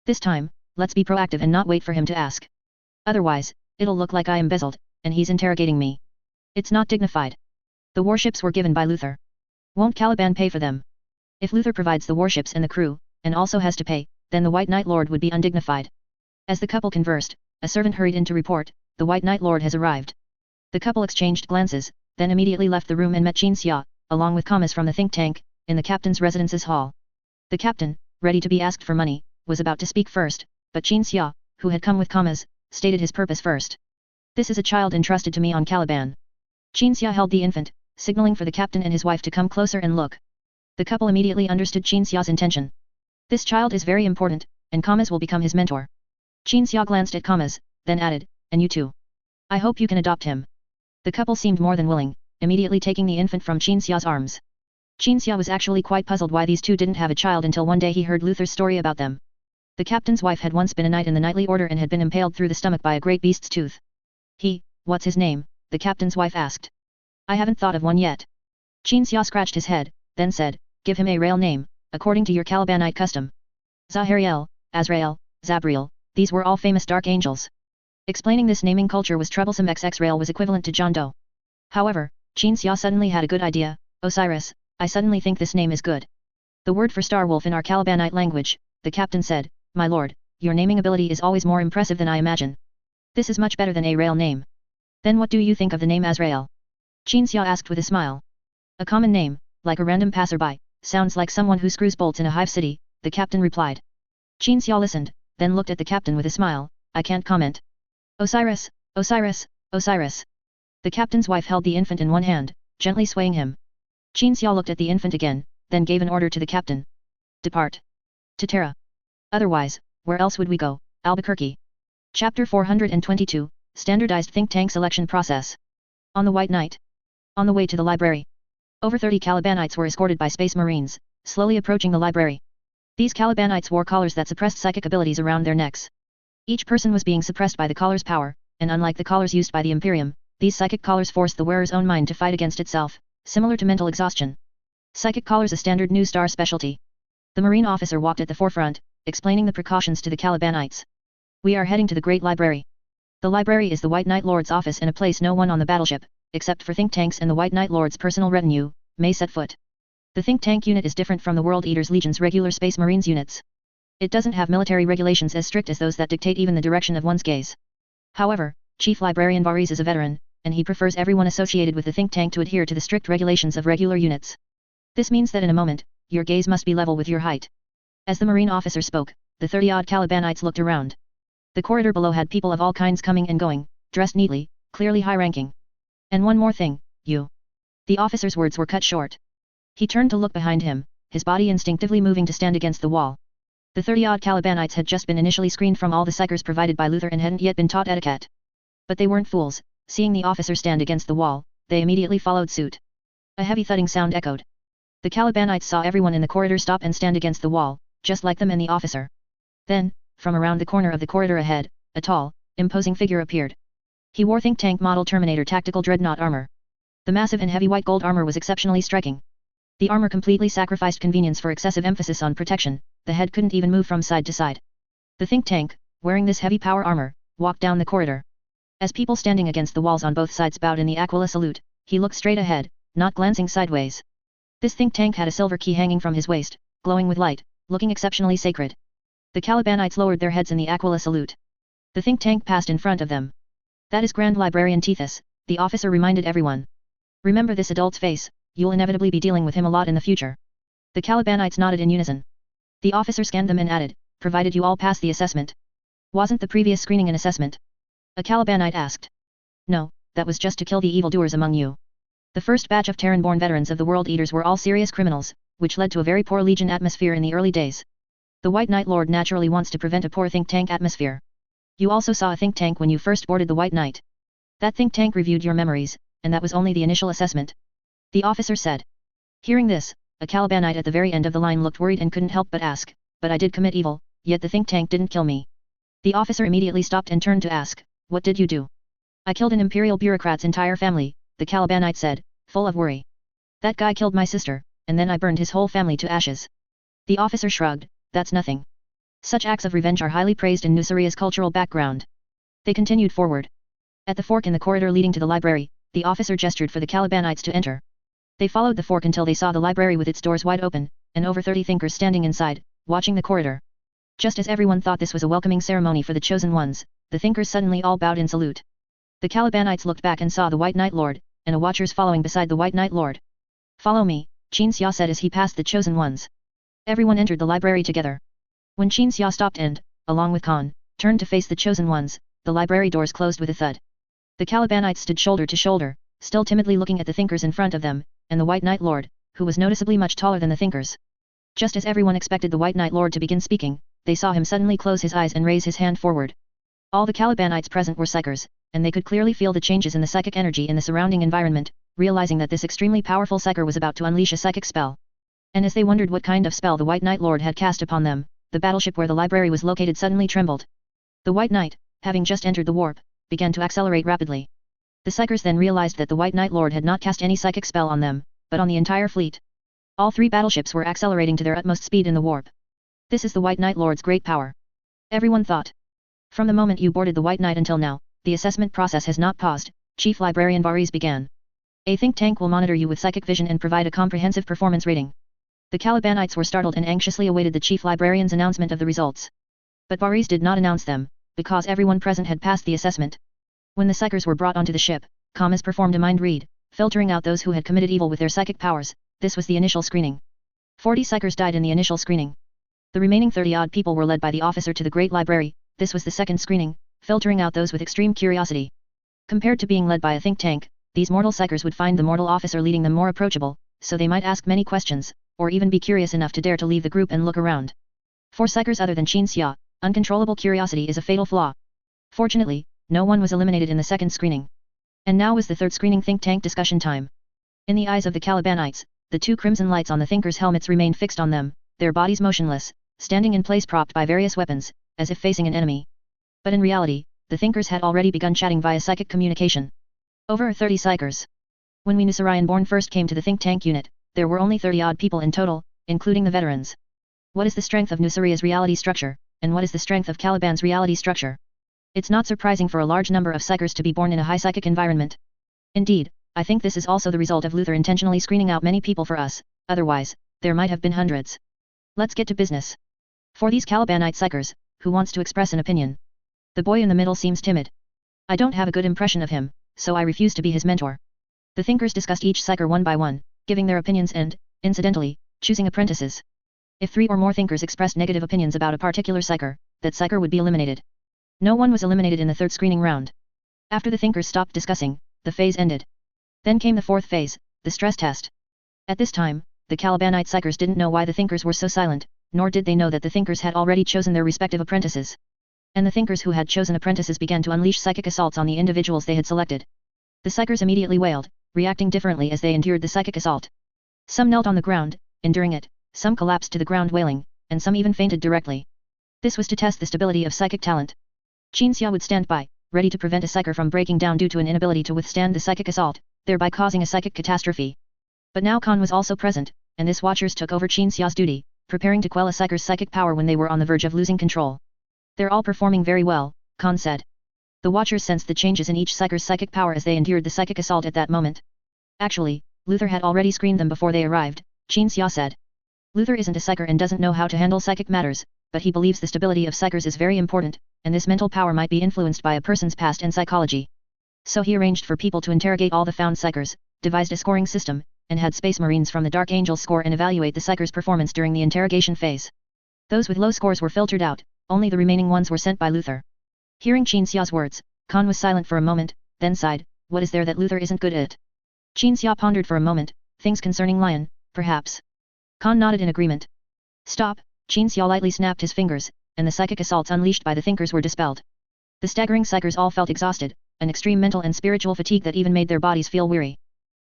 "This time, let's be proactive and not wait for him to ask. Otherwise, it'll look like I embezzled, and he's interrogating me. It's not dignified." The warships were given by Luther. Won't Caliban pay for them? If Luther provides the warships and the crew, and also has to pay, then the White Knight Lord would be undignified. As the couple conversed, a servant hurried in to report, "The White Knight Lord has arrived." The couple exchanged glances, then immediately left the room and met Qin Xia, along with commas from the think tank, in the captain's residence's hall. The captain, ready to be asked for money, was about to speak first, but Qin Xia, who had come with commas, stated his purpose first. "This is a child entrusted to me on Caliban." Qin Xia held the infant, signaling for the captain and his wife to come closer and look. The couple immediately understood Qin Xia's intention. This child is very important, and commas will become his mentor. Qin Xia glanced at commas, then added, "And you too. I hope you can adopt him." The couple seemed more than willing, immediately taking the infant from Qin Xia's arms. Qin Xia was actually quite puzzled why these two didn't have a child until one day he heard Luther's story about them. The captain's wife had once been a knight in the knightly order and had been impaled through the stomach by a great beast's tooth. What's his name?" the captain's wife asked. "I haven't thought of one yet." Qin Xia scratched his head, then said, "Give him a real name, according to your Calibanite custom. Zahariel, Azrael, Zabriel, these were all famous dark angels." Explaining this naming culture was troublesome. Rael was equivalent to John Doe. However, Qin Xia suddenly had a good idea. "Osiris, I suddenly think this name is good. The word for star wolf in our Calibanite language," the captain said. "My lord, your naming ability is always more impressive than I imagine. This is much better than a Rael name. Then what do you think of the name Azrael?" Qin Xia asked with a smile. "A common name, like a random passerby, sounds like someone who screws bolts in a hive city," the captain replied. Qin Xia listened, then looked at the captain with a smile. "I can't comment." "Osiris, Osiris, Osiris." The captain's wife held the infant in one hand, gently swaying him. Qin Xia looked at the infant again, then gave an order to the captain. "Depart. To Terra. Otherwise, where else would we go, Albuquerque?" Chapter 422, Standardized Think Tank Selection Process. On the White Knight. On the way to the library. Over 30 Calibanites were escorted by Space Marines, slowly approaching the library. These Calibanites wore collars that suppressed psychic abilities around their necks. Each person was being suppressed by the collar's power, and unlike the collars used by the Imperium, these psychic collars forced the wearer's own mind to fight against itself, similar to mental exhaustion. Psychic collars, a standard New Star specialty. The Marine officer walked at the forefront, explaining the precautions to the Calibanites. "We are heading to the Great Library. The library is the White Knight Lord's office and a place no one on the battleship, except for think tanks and the White Knight Lord's personal retinue, may set foot. The think tank unit is different from the World Eaters Legion's regular Space Marines units. It doesn't have military regulations as strict as those that dictate even the direction of one's gaze. However, Chief Librarian Varese is a veteran, and he prefers everyone associated with the think tank to adhere to the strict regulations of regular units. This means that in a moment, your gaze must be level with your height." As the Marine officer spoke, the 30-odd Calibanites looked around. The corridor below had people of all kinds coming and going, dressed neatly, clearly high-ranking. "And one more thing, you." The officer's words were cut short. He turned to look behind him, his body instinctively moving to stand against the wall. The 30-odd Calibanites had just been initially screened from all the psychers provided by Luther and hadn't yet been taught etiquette. But they weren't fools. Seeing the officer stand against the wall, they immediately followed suit. A heavy thudding sound echoed. The Calibanites saw everyone in the corridor stop and stand against the wall, just like them and the officer. Then, from around the corner of the corridor ahead, a tall, imposing figure appeared. He wore think tank model Terminator tactical dreadnought armor. The massive and heavy white gold armor was exceptionally striking. The armor completely sacrificed convenience for excessive emphasis on protection. The head couldn't even move from side to side. The think tank, wearing this heavy power armor, walked down the corridor. As people standing against the walls on both sides bowed in the Aquila salute, he looked straight ahead, not glancing sideways. This think tank had a silver key hanging from his waist, glowing with light, looking exceptionally sacred. The Calibanites lowered their heads in the Aquila salute. The think tank passed in front of them. "That is Grand Librarian Tethys," the officer reminded everyone. "Remember this adult's face, you'll inevitably be dealing with him a lot in the future." The Calibanites nodded in unison. The officer scanned them and added, "Provided you all pass the assessment." "Wasn't the previous screening an assessment?" a Calibanite asked. "No, that was just to kill the evildoers among you. The first batch of Terran-born veterans of the World Eaters were all serious criminals, which led to a very poor Legion atmosphere in the early days. The White Knight Lord naturally wants to prevent a poor think tank atmosphere. You also saw a think tank when you first boarded the White Knight. That think tank reviewed your memories, and that was only the initial assessment. The officer said. Hearing this, a Calibanite at the very end of the line looked worried and couldn't help but ask, but I did commit evil, yet the think tank didn't kill me. The officer immediately stopped and turned to ask, what did you do? I killed an imperial bureaucrat's entire family, the Calibanite said, full of worry. That guy killed my sister, and then I burned his whole family to ashes. The officer shrugged, that's nothing. Such acts of revenge are highly praised in Nusaria's cultural background. They continued forward. At the fork in the corridor leading to the library, the officer gestured for the Calibanites to enter. They followed the fork until they saw the library with its doors wide open, and over 30 thinkers standing inside, watching the corridor. Just as everyone thought this was a welcoming ceremony for the chosen ones, the thinkers suddenly all bowed in salute. The Calibanites looked back and saw the White Knight Lord, and a watchers following beside the White Knight Lord. Follow me, Qin Xia said as he passed the chosen ones. Everyone entered the library together. When Qin Xia stopped and, along with Khan, turned to face the chosen ones, the library doors closed with a thud. The Calibanites stood shoulder to shoulder, still timidly looking at the thinkers in front of them, and the White Knight Lord, who was noticeably much taller than the thinkers. Just as everyone expected the White Knight Lord to begin speaking, they saw him suddenly close his eyes and raise his hand forward. All the Calibanites present were psychers, and they could clearly feel the changes in the psychic energy in the surrounding environment, realizing that this extremely powerful psyker was about to unleash a psychic spell. And as they wondered what kind of spell the White Knight Lord had cast upon them, the battleship where the library was located suddenly trembled. The White Knight, having just entered the warp, began to accelerate rapidly. The psychers then realized that the White Knight Lord had not cast any psychic spell on them, but on the entire fleet. All three battleships were accelerating to their utmost speed in the warp. This is the White Knight Lord's great power. Everyone thought. From the moment you boarded the White Knight until now, the assessment process has not paused, Chief Librarian Varese began. A think tank will monitor you with psychic vision and provide a comprehensive performance rating. The Calibanites were startled and anxiously awaited the Chief Librarian's announcement of the results. But Varese did not announce them, because everyone present had passed the assessment. When the psychers were brought onto the ship, Kamas performed a mind read, filtering out those who had committed evil with their psychic powers. This was the initial screening. 40 psychers died in the initial screening. The remaining 30-odd people were led by the officer to the Great Library. This was the second screening, filtering out those with extreme curiosity. Compared to being led by a think tank, these mortal psychers would find the mortal officer leading them more approachable, so they might ask many questions, or even be curious enough to dare to leave the group and look around. For psychers other than Qin Xia, uncontrollable curiosity is a fatal flaw. Fortunately, no one was eliminated in the second screening. And now was the third screening think tank discussion time. In the eyes of the Calibanites, the two crimson lights on the thinkers' helmets remained fixed on them, their bodies motionless, standing in place propped by various weapons, as if facing an enemy. But in reality, the thinkers had already begun chatting via psychic communication. Over 30 psychers. When we Nusarian-born first came to the think tank unit, there were only 30-odd people in total, including the veterans. What is the strength of Nusaria's reality structure, and what is the strength of Caliban's reality structure? It's not surprising for a large number of psychers to be born in a high psychic environment. Indeed, I think this is also the result of Luther intentionally screening out many people for us, otherwise, there might have been hundreds. Let's get to business. For these Calibanite psychers, who wants to express an opinion? The boy in the middle seems timid. I don't have a good impression of him, so I refuse to be his mentor. The thinkers discussed each psycher one by one, giving their opinions and, incidentally, choosing apprentices. If 3 or more thinkers expressed negative opinions about a particular psycher, that psycher would be eliminated. No one was eliminated in the third screening round. After the thinkers stopped discussing, the phase ended. Then came the fourth phase, the stress test. At this time, the Calibanite psychers didn't know why the thinkers were so silent, nor did they know that the thinkers had already chosen their respective apprentices. And the thinkers who had chosen apprentices began to unleash psychic assaults on the individuals they had selected. The psychers immediately wailed, reacting differently as they endured the psychic assault. Some knelt on the ground, enduring it, some collapsed to the ground wailing, and some even fainted directly. This was to test the stability of psychic talent. Qin Xia would stand by, ready to prevent a psycher from breaking down due to an inability to withstand the psychic assault, thereby causing a psychic catastrophe. But now Khan was also present, and this watchers took over Qin Xia's duty, preparing to quell a psycher's psychic power when they were on the verge of losing control. They're all performing very well, Khan said. The watchers sensed the changes in each psycher's psychic power as they endured the psychic assault at that moment. Actually, Luther had already screened them before they arrived, Qin Xia said. Luther isn't a psycher and doesn't know how to handle psychic matters, but he believes the stability of psychers is very important, and this mental power might be influenced by a person's past and psychology. So he arranged for people to interrogate all the found psychers, devised a scoring system, and had Space Marines from the Dark Angels score and evaluate the psychers' performance during the interrogation phase. Those with low scores were filtered out, only the remaining ones were sent by Luther. Hearing Qin Xia's words, Khan was silent for a moment, then sighed, what is there that Luther isn't good at? Qin Xia pondered for a moment, things concerning Lion, perhaps. Khan nodded in agreement. Stop, Qin Xia lightly snapped his fingers, and the psychic assaults unleashed by the thinkers were dispelled. The staggering psychers all felt exhausted, an extreme mental and spiritual fatigue that even made their bodies feel weary.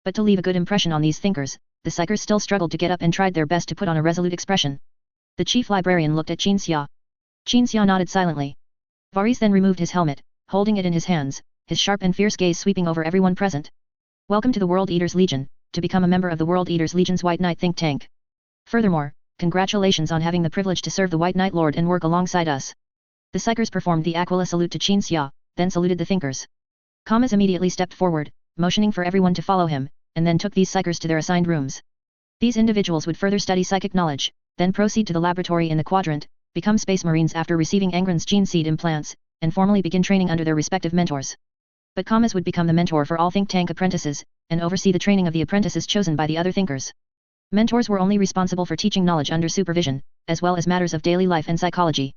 But to leave a good impression on these thinkers, the psychers still struggled to get up and tried their best to put on a resolute expression. The chief librarian looked at Qin Xia. Qin Xia nodded silently. Varese then removed his helmet, holding it in his hands, his sharp and fierce gaze sweeping over everyone present. Welcome to the World Eaters Legion, to become a member of the World Eaters Legion's White Knight think tank. Furthermore, congratulations on having the privilege to serve the White Knight Lord and work alongside us. The psychers performed the Aquila salute to Qin Xia, then saluted the thinkers. Kamas immediately stepped forward, motioning for everyone to follow him, and then took these psychers to their assigned rooms. These individuals would further study psychic knowledge, then proceed to the laboratory in the quadrant, become space marines after receiving Angron's gene seed implants, and formally begin training under their respective mentors. But Kamas would become the mentor for all think tank apprentices, and oversee the training of the apprentices chosen by the other thinkers. Mentors were only responsible for teaching knowledge under supervision, as well as matters of daily life and psychology.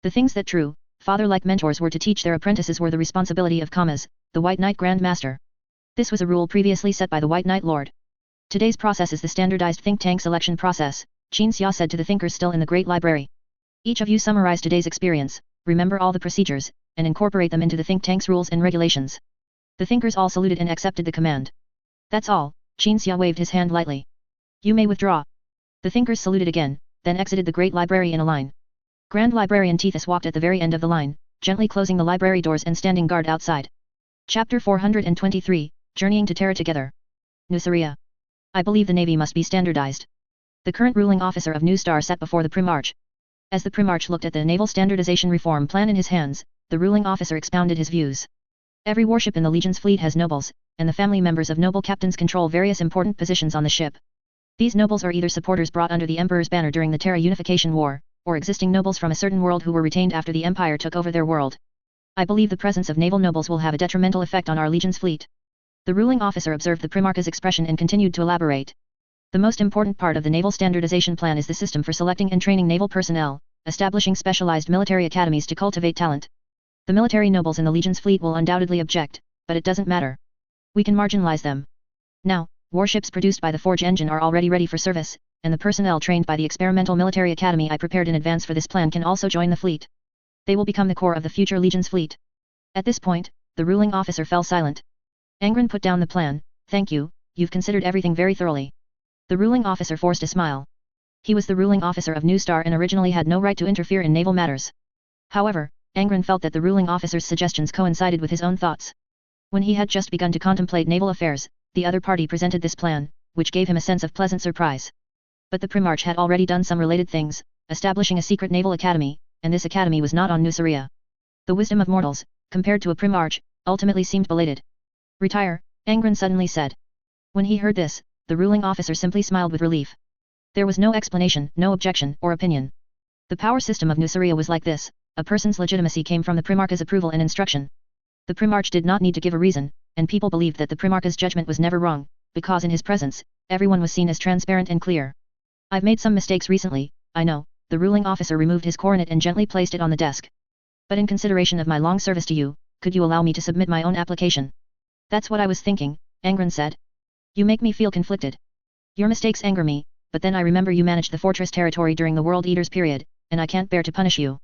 The things that true, father-like mentors were to teach their apprentices were the responsibility of Kamas, the White Knight Grand Master. This was a rule previously set by the White Knight Lord. Today's process is the standardized think tank selection process, Qin Xia said to the thinkers still in the Great Library. Each of you summarize today's experience, remember all the procedures, and incorporate them into the think tank's rules and regulations. The thinkers all saluted and accepted the command. That's all, Qin Xia waved his hand lightly. You may withdraw. The thinkers saluted again, then exited the Great Library in a line. Grand Librarian Tethys walked at the very end of the line, gently closing the library doors and standing guard outside. Chapter 423, Journeying to Terra Together. Nuceria. I believe the Navy must be standardized. The current ruling officer of New Star sat before the Primarch. As the Primarch looked at the Naval Standardization Reform Plan in his hands, the ruling officer expounded his views. Every warship in the Legion's fleet has nobles, and the family members of noble captains control various important positions on the ship. These nobles are either supporters brought under the Emperor's banner during the Terra Unification War, or existing nobles from a certain world who were retained after the Empire took over their world. I believe the presence of naval nobles will have a detrimental effect on our Legion's fleet. The ruling officer observed the Primarch's expression and continued to elaborate. The most important part of the Naval Standardization Plan is the system for selecting and training naval personnel, establishing specialized military academies to cultivate talent. The military nobles in the Legion's fleet will undoubtedly object, but it doesn't matter. We can marginalize them. Now, warships produced by the Forge engine are already ready for service, and the personnel trained by the experimental military academy I prepared in advance for this plan can also join the fleet. They will become the core of the future Legion's fleet. At this point, the ruling officer fell silent. Angron put down the plan. Thank you, you've considered everything very thoroughly. The ruling officer forced a smile. He was the ruling officer of New Star and originally had no right to interfere in naval matters. However, Angron felt that the ruling officer's suggestions coincided with his own thoughts. When he had just begun to contemplate naval affairs, the other party presented this plan, which gave him a sense of pleasant surprise. But the Primarch had already done some related things, establishing a secret naval academy, and this academy was not on Nuceria. The wisdom of mortals, compared to a Primarch, ultimately seemed belated. Retire, Angron suddenly said. When he heard this, the ruling officer simply smiled with relief. There was no explanation, no objection, or opinion. The power system of Nuceria was like this, a person's legitimacy came from the Primarch's approval and instruction. The Primarch did not need to give a reason, and people believed that the Primarch's judgment was never wrong, because in his presence, everyone was seen as transparent and clear. I've made some mistakes recently, I know, the ruling officer removed his coronet and gently placed it on the desk. But in consideration of my long service to you, could you allow me to submit my own application? That's what I was thinking, Angron said. You make me feel conflicted. Your mistakes anger me, but then I remember you managed the fortress territory during the World Eaters period, and I can't bear to punish you.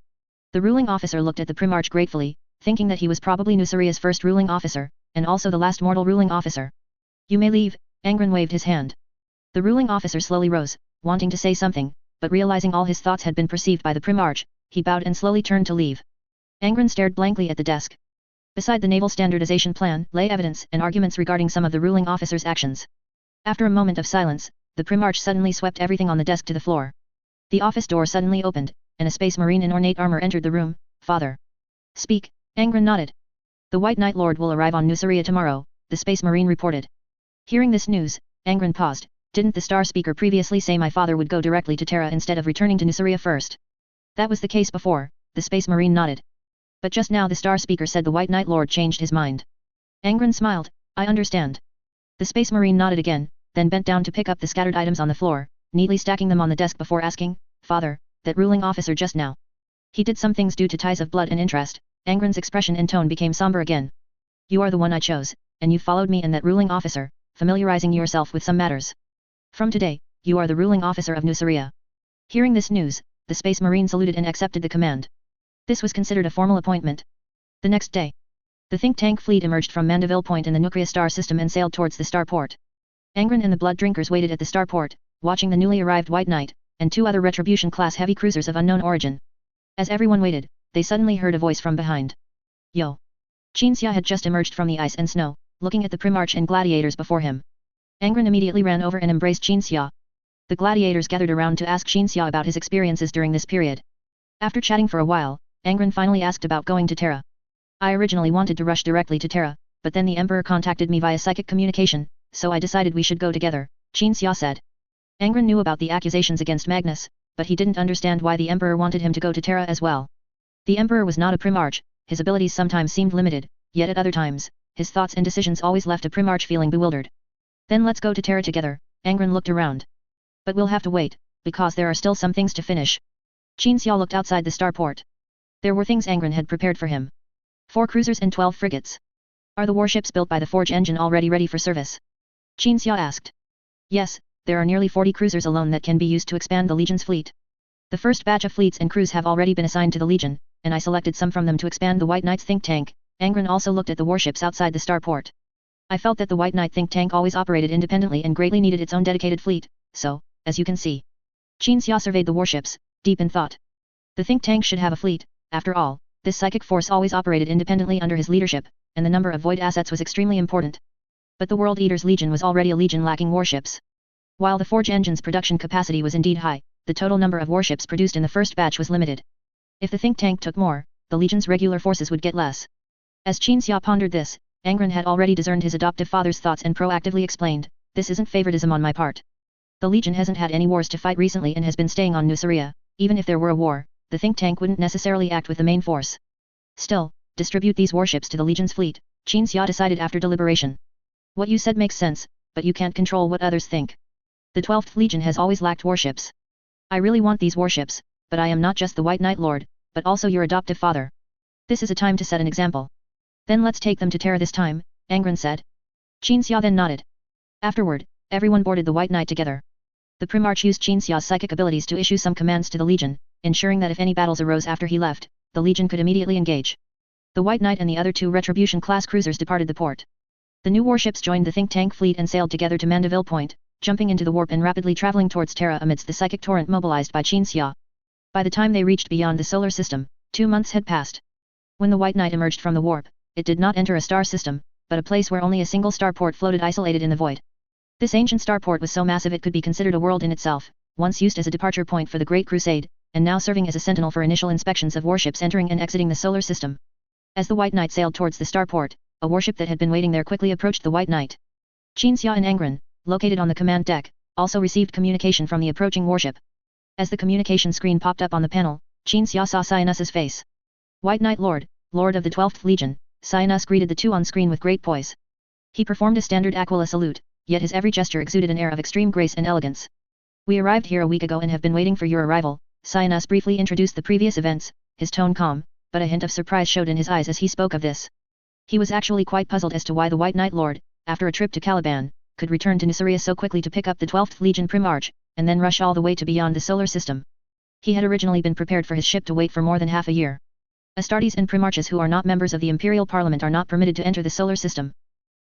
The ruling officer looked at the Primarch gratefully, thinking that he was probably Nuceria's first ruling officer, and also the last mortal ruling officer. You may leave, Angron waved his hand. The ruling officer slowly rose, wanting to say something, but realizing all his thoughts had been perceived by the Primarch, he bowed and slowly turned to leave. Angron stared blankly at the desk. Beside the Naval Standardization Plan lay evidence and arguments regarding some of the ruling officer's actions. After a moment of silence, the Primarch suddenly swept everything on the desk to the floor. The office door suddenly opened, and a space marine in ornate armor entered the room. Father. Speak, Angron nodded. The White Knight Lord will arrive on Nuceria tomorrow, the space marine reported. Hearing this news, Angron paused. Didn't the star speaker previously say my father would go directly to Terra instead of returning to Nuceria first? That was the case before, the space marine nodded. But just now the star speaker said the White Knight Lord changed his mind. Angron smiled. I understand. The space marine nodded again, then bent down to pick up the scattered items on the floor, neatly stacking them on the desk before asking, Father, that ruling officer just now. He did some things due to ties of blood and interest. Angron's expression and tone became somber again. You are the one I chose, and you followed me and that ruling officer, familiarizing yourself with some matters. From today, you are the ruling officer of Nuceria. Hearing this news, the space marine saluted and accepted the command. This was considered a formal appointment. The next day, the think tank fleet emerged from Mandeville Point in the Nuclear star system and sailed towards the starport. Angron and the Blood Drinkers waited at the starport, watching the newly arrived White Knight, and 2 other Retribution-class heavy cruisers of unknown origin. As everyone waited, they suddenly heard a voice from behind. Yo! Qinxia had just emerged from the ice and snow, looking at the Primarch and gladiators before him. Angron immediately ran over and embraced Qinxia. The gladiators gathered around to ask Qinxia about his experiences during this period. After chatting for a while, Angron finally asked about going to Terra. I originally wanted to rush directly to Terra, but then the Emperor contacted me via psychic communication, so I decided we should go together, Qinxia said. Angron knew about the accusations against Magnus, but he didn't understand why the Emperor wanted him to go to Terra as well. The Emperor was not a Primarch, his abilities sometimes seemed limited, yet at other times, his thoughts and decisions always left a Primarch feeling bewildered. Then let's go to Terra together, Angron looked around. But we'll have to wait, because there are still some things to finish. Qinxia looked outside the starport. There were things Angron had prepared for him. 4 cruisers and 12 frigates. Are the warships built by the Forge engine already ready for service? Qinxia asked. Yes, there are nearly 40 cruisers alone that can be used to expand the Legion's fleet. The first batch of fleets and crews have already been assigned to the Legion, and I selected some from them to expand the White Knight's think tank. Angron also looked at the warships outside the starport. I felt that the White Knight think tank always operated independently and greatly needed its own dedicated fleet, so, as you can see. Qinxia surveyed the warships, deep in thought. The think tank should have a fleet, after all, this psychic force always operated independently under his leadership, and the number of void assets was extremely important. But the World Eater's Legion was already a legion lacking warships. While the Forge engine's production capacity was indeed high, the total number of warships produced in the first batch was limited. If the think tank took more, the Legion's regular forces would get less. As Qinxia pondered this, Angron had already discerned his adoptive father's thoughts and proactively explained, this isn't favoritism on my part. The Legion hasn't had any wars to fight recently and has been staying on Nuceria. Even if there were a war, the think tank wouldn't necessarily act with the main force. Still, distribute these warships to the Legion's fleet, Qinxia decided after deliberation. What you said makes sense, but you can't control what others think. The 12th Legion has always lacked warships. I really want these warships, but I am not just the White Knight Lord, but also your adoptive father. This is a time to set an example. Then let's take them to Terra this time, Angron said. Qinxia then nodded. Afterward, everyone boarded the White Knight together. The Primarch used Qinxia's psychic abilities to issue some commands to the Legion, ensuring that if any battles arose after he left, the Legion could immediately engage. The White Knight and the other 2 Retribution-class cruisers departed the port. The new warships joined the think tank fleet and sailed together to Mandeville Point, jumping into the warp and rapidly traveling towards Terra amidst the psychic torrent mobilized by Qinxia. By the time they reached beyond the solar system, 2 months had passed. When the White Knight emerged from the warp, it did not enter a star system, but a place where only a single starport floated isolated in the void. This ancient starport was so massive it could be considered a world in itself, once used as a departure point for the Great Crusade, and now serving as a sentinel for initial inspections of warships entering and exiting the solar system. As the White Knight sailed towards the starport, a warship that had been waiting there quickly approached the White Knight. Qinxia and Angron, located on the command deck, also received communication from the approaching warship. As the communication screen popped up on the panel, Qinxia saw Cyanus's face. White Knight Lord, Lord of the 12th Legion, Cyanus greeted the 2 on screen with great poise. He performed a standard Aquila salute, yet his every gesture exuded an air of extreme grace and elegance. We arrived here a week ago and have been waiting for your arrival. Cyanus briefly introduced the previous events, his tone calm, but a hint of surprise showed in his eyes as he spoke of this. He was actually quite puzzled as to why the White Knight Lord, after a trip to Caliban, could return to Nuceria so quickly to pick up the 12th Legion Primarch, and then rush all the way to beyond the solar system. He had originally been prepared for his ship to wait for more than half a year. Astartes and Primarches who are not members of the Imperial Parliament are not permitted to enter the solar system.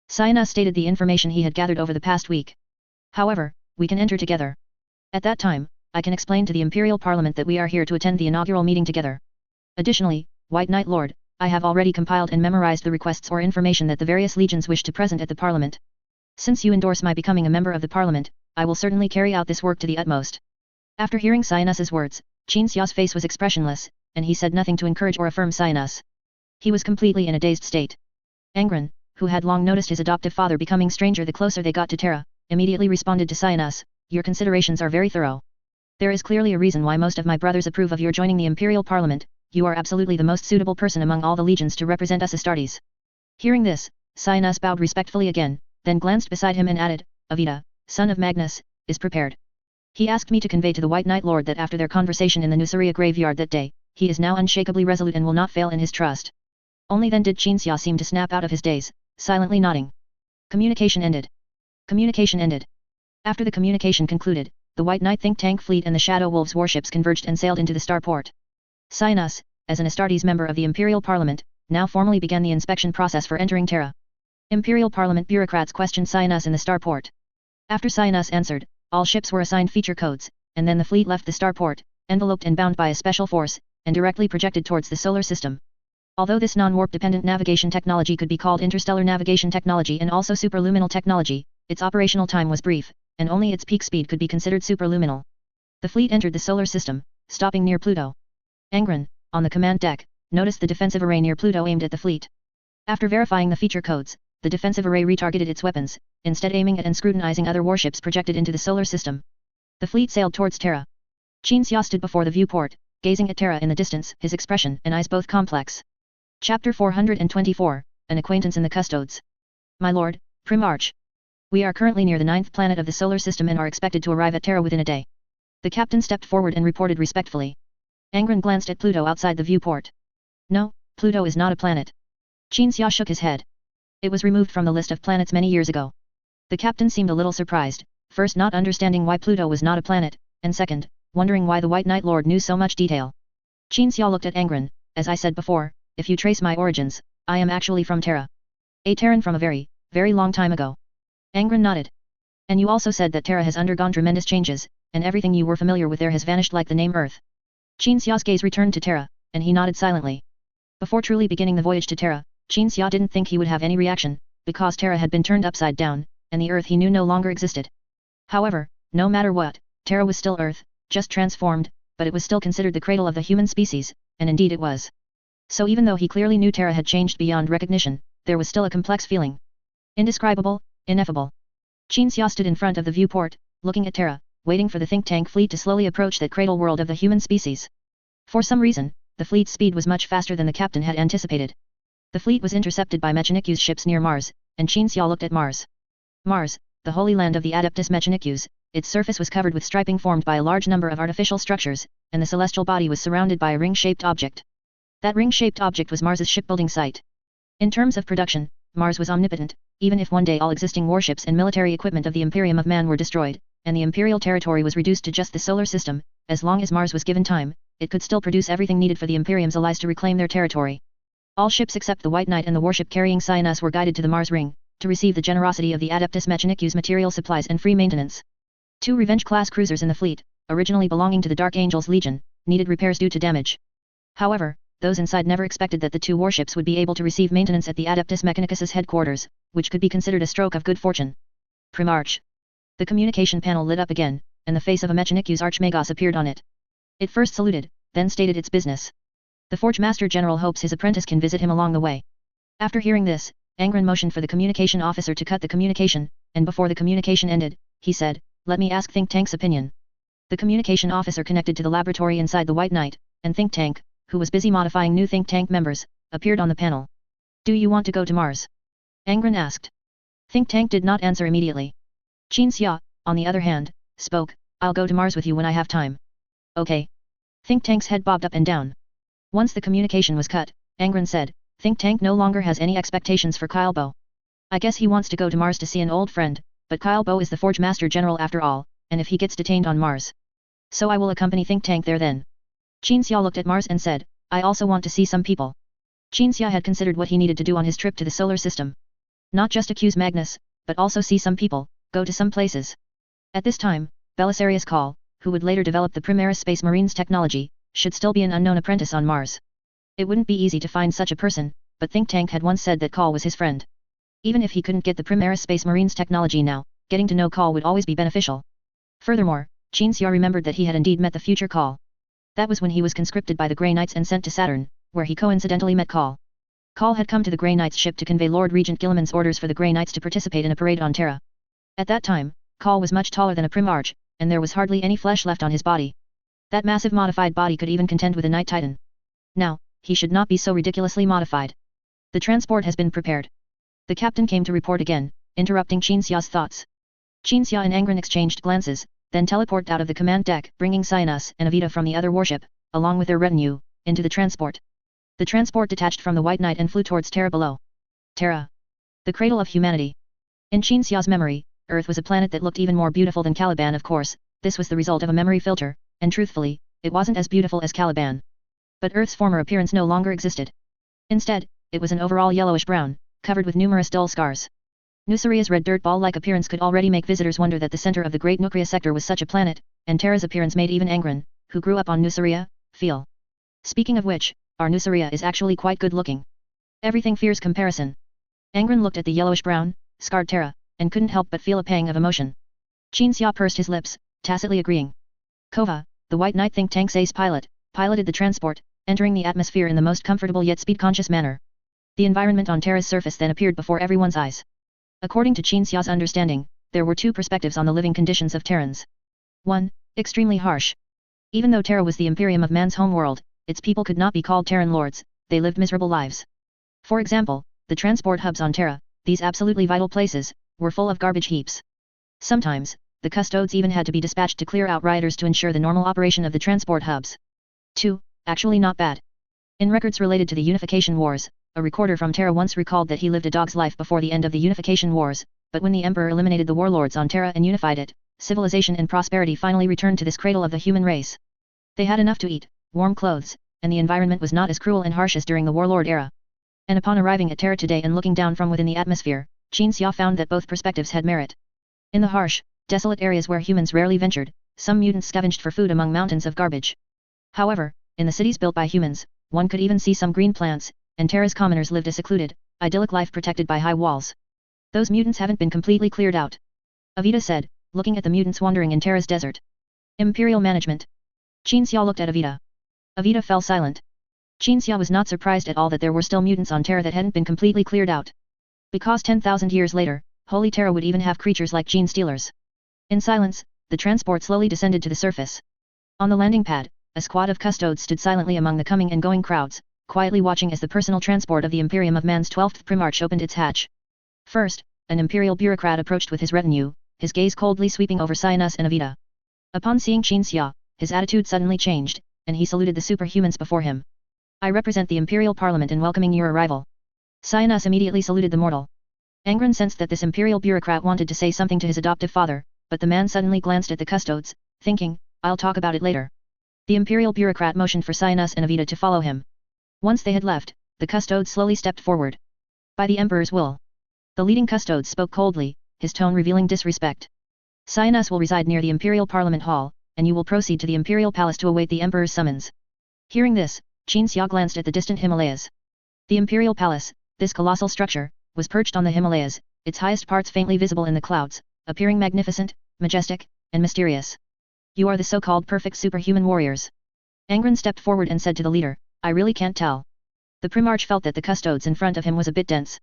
Cyanus stated the information he had gathered over the past week. However, we can enter together. At that time, I can explain to the Imperial Parliament that we are here to attend the inaugural meeting together. Additionally, White Knight Lord, I have already compiled and memorized the requests or information that the various legions wish to present at the Parliament. Since you endorse my becoming a member of the Parliament, I will certainly carry out this work to the utmost. After hearing Cyanus's words, Qinxia's face was expressionless, and he said nothing to encourage or affirm Cyanus. He was completely in a dazed state. Angron, who had long noticed his adoptive father becoming stranger the closer they got to Terra, immediately responded to Cyanus, your considerations are very thorough. There is clearly a reason why most of my brothers approve of your joining the Imperial Parliament. You are absolutely the most suitable person among all the legions to represent us Astartes. Hearing this, Cyanus bowed respectfully again, then glanced beside him and added, Avita, son of Magnus, is prepared. He asked me to convey to the White Knight Lord that after their conversation in the Nuceria graveyard that day, he is now unshakably resolute and will not fail in his trust. Only then did Qinxia seem to snap out of his daze, silently nodding. Communication ended. Communication ended. After the communication concluded, the White Knight think tank fleet and the Shadow Wolves warships converged and sailed into the starport. Cyanus, as an Astartes member of the Imperial Parliament, now formally began the inspection process for entering Terra. Imperial Parliament bureaucrats questioned Cyanus in the starport. After Cyanus answered, all ships were assigned feature codes, and then the fleet left the starport, enveloped and bound by a special force, and directly projected towards the solar system. Although this non-warp dependent navigation technology could be called interstellar navigation technology and also superluminal technology, its operational time was brief, and only its peak speed could be considered superluminal. The fleet entered the solar system, stopping near Pluto. Angron, on the command deck, noticed the defensive array near Pluto aimed at the fleet. After verifying the feature codes, the defensive array retargeted its weapons, instead aiming at and scrutinizing other warships projected into the solar system. The fleet sailed towards Terra. Qin stood before the viewport, gazing at Terra in the distance, his expression and eyes both complex. Chapter 424, An Acquaintance in the Custodes. My lord, Primarch. We are currently near the 9th planet of the solar system and are expected to arrive at Terra within a day. The captain stepped forward and reported respectfully. Angron glanced at Pluto outside the viewport. No, Pluto is not a planet. Qin shook his head. It was removed from the list of planets many years ago. The captain seemed a little surprised, first not understanding why Pluto was not a planet, and second, wondering why the White Knight Lord knew so much detail. Qin looked at Angron. As I said before, if you trace my origins, I am actually from Terra. A Terran from a very, very long time ago. Angron nodded. And you also said that Terra has undergone tremendous changes, and everything you were familiar with there has vanished like the name Earth. Qin gaze returned to Terra, and he nodded silently. Before truly beginning the voyage to Terra, Qin didn't think he would have any reaction, because Terra had been turned upside down, and the Earth he knew no longer existed. However, no matter what, Terra was still Earth, just transformed, but it was still considered the cradle of the human species, and indeed it was. So even though he clearly knew Terra had changed beyond recognition, there was still a complex feeling. Indescribable, ineffable. Qin stood in front of the viewport, looking at Terra, waiting for the think tank fleet to slowly approach that cradle world of the human species. For some reason, the fleet's speed was much faster than the captain had anticipated. The fleet was intercepted by Mechanicu's ships near Mars, and Qin looked at Mars. Mars, the holy land of the Adeptus Mechanicus, its surface was covered with striping formed by a large number of artificial structures, and the celestial body was surrounded by a ring-shaped object. That ring-shaped object was Mars's shipbuilding site. In terms of production, Mars was omnipotent, even if one day all existing warships and military equipment of the Imperium of Man were destroyed, and the Imperial territory was reduced to just the solar system, as long as Mars was given time, it could still produce everything needed for the Imperium's allies to reclaim their territory. All ships except the White Knight and the warship carrying Cyanus were guided to the Mars ring, to receive the generosity of the Adeptus Mechanicus material supplies and free maintenance. 2 Revenge-class cruisers in the fleet, originally belonging to the Dark Angels Legion, needed repairs due to damage. However, those inside never expected that the 2 warships would be able to receive maintenance at the Adeptus Mechanicus's headquarters, which could be considered a stroke of good fortune. Primarch. The communication panel lit up again, and the face of a Mechanicus Archmagos appeared on it. It first saluted, then stated its business. The Forge Master General hopes his apprentice can visit him along the way. After hearing this, Angron motioned for the communication officer to cut the communication, and before the communication ended, he said, "Let me ask Think Tank's opinion." The communication officer connected to the laboratory inside the White Knight, and Think Tank, who was busy modifying new Think Tank members, appeared on the panel. "Do you want to go to Mars?" Angron asked. Think Tank did not answer immediately. Qin Xia, on the other hand, spoke, "I'll go to Mars with you when I have time." "Okay." Think Tank's head bobbed up and down. Once the communication was cut, Angron said, "Think Tank no longer has any expectations for Kylbo. I guess he wants to go to Mars to see an old friend, but Kylbo is the Forge Master General after all, and if he gets detained on Mars. So I will accompany Think Tank there then." Qin Xia looked at Mars and said, "I also want to see some people." Qin Xia had considered what he needed to do on his trip to the solar system. Not just accuse Magnus, but also see some people, go to some places. At this time, Belisarius Call, who would later develop the Primaris Space Marines technology, should still be an unknown apprentice on Mars. It wouldn't be easy to find such a person, but Think Tank had once said that Call was his friend. Even if he couldn't get the Primaris Space Marines technology now, getting to know Call would always be beneficial. Furthermore, Qin Xia remembered that he had indeed met the future Call. That was when he was conscripted by the Grey Knights and sent to Saturn, where he coincidentally met Call. Call had come to the Grey Knights ship to convey Lord Regent Gilliman's orders for the Grey Knights to participate in a parade on Terra. At that time, Call was much taller than a Primarch, and there was hardly any flesh left on his body. That massive modified body could even contend with a Night Titan. Now, he should not be so ridiculously modified. The transport has been prepared. The captain came to report again, interrupting Qin Xia's thoughts. Qin Xia and Angron exchanged glances, then teleported out of the command deck, bringing Cyanus and Avita from the other warship, along with their retinue, into the transport. The transport detached from the White Knight and flew towards Terra below. Terra. The cradle of humanity. In Qin Xia's memory, Earth was a planet that looked even more beautiful than Caliban. Of course, this was the result of a memory filter, and truthfully, it wasn't as beautiful as Caliban. But Earth's former appearance no longer existed. Instead, it was an overall yellowish-brown, covered with numerous dull scars. Nusaria's red dirt ball-like appearance could already make visitors wonder that the center of the Great Nukria sector was such a planet, and Terra's appearance made even Angron, who grew up on Nusaria, feel. Speaking of which, our Nusaria is actually quite good-looking. Everything fears comparison. Angron looked at the yellowish-brown, scarred Terra, and couldn't help but feel a pang of emotion. Qin Xia pursed his lips, tacitly agreeing. Kova, the White Knight think tank's ace pilot, piloted the transport, entering the atmosphere in the most comfortable yet speed-conscious manner. The environment on Terra's surface then appeared before everyone's eyes. According to Qin Xia's understanding, there were two perspectives on the living conditions of Terrans. 1. Extremely harsh. Even though Terra was the Imperium of man's homeworld, its people could not be called Terran lords, they lived miserable lives. For example, the transport hubs on Terra, these absolutely vital places, were full of garbage heaps. Sometimes, the custodes even had to be dispatched to clear out rioters to ensure the normal operation of the transport hubs. 2. Actually not bad. In records related to the Unification Wars, a recorder from Terra once recalled that he lived a dog's life before the end of the Unification Wars, but when the Emperor eliminated the warlords on Terra and unified it, civilization and prosperity finally returned to this cradle of the human race. They had enough to eat, warm clothes, and the environment was not as cruel and harsh as during the warlord era. And upon arriving at Terra today and looking down from within the atmosphere, Qin Xia found that both perspectives had merit. In the harsh, desolate areas where humans rarely ventured, some mutants scavenged for food among mountains of garbage. However, in the cities built by humans, one could even see some green plants, and Terra's commoners lived a secluded, idyllic life protected by high walls. Those mutants haven't been completely cleared out. Avita said, looking at the mutants wandering in Terra's desert. Imperial management. Qin Xia looked at Avita. Avita fell silent. Qin Xia was not surprised at all that there were still mutants on Terra that hadn't been completely cleared out. Because 10,000 years later, Holy Terra would even have creatures like gene stealers. In silence, the transport slowly descended to the surface. On the landing pad, a squad of custodes stood silently among the coming and going crowds, quietly watching as the personal transport of the Imperium of Man's 12th Primarch opened its hatch. First, an imperial bureaucrat approached with his retinue, his gaze coldly sweeping over Cyanus and Avita. Upon seeing Qin Xia, his attitude suddenly changed, and he saluted the superhumans before him. I represent the Imperial Parliament in welcoming your arrival. Cyanus immediately saluted the mortal. Angron sensed that this imperial bureaucrat wanted to say something to his adoptive father, but the man suddenly glanced at the custodes, thinking, I'll talk about it later. The imperial bureaucrat motioned for Cyanus and Avita to follow him. Once they had left, the custodes slowly stepped forward. By the Emperor's will. The leading custode spoke coldly, his tone revealing disrespect. Cyanus will reside near the Imperial Parliament Hall, and you will proceed to the Imperial Palace to await the Emperor's summons. Hearing this, Qin Xia glanced at the distant Himalayas. The Imperial Palace, this colossal structure, was perched on the Himalayas, its highest parts faintly visible in the clouds, appearing magnificent, majestic, and mysterious. You are the so-called perfect superhuman warriors. Angron stepped forward and said to the leader, I really can't tell. The Primarch felt that the custodes in front of him was a bit dense.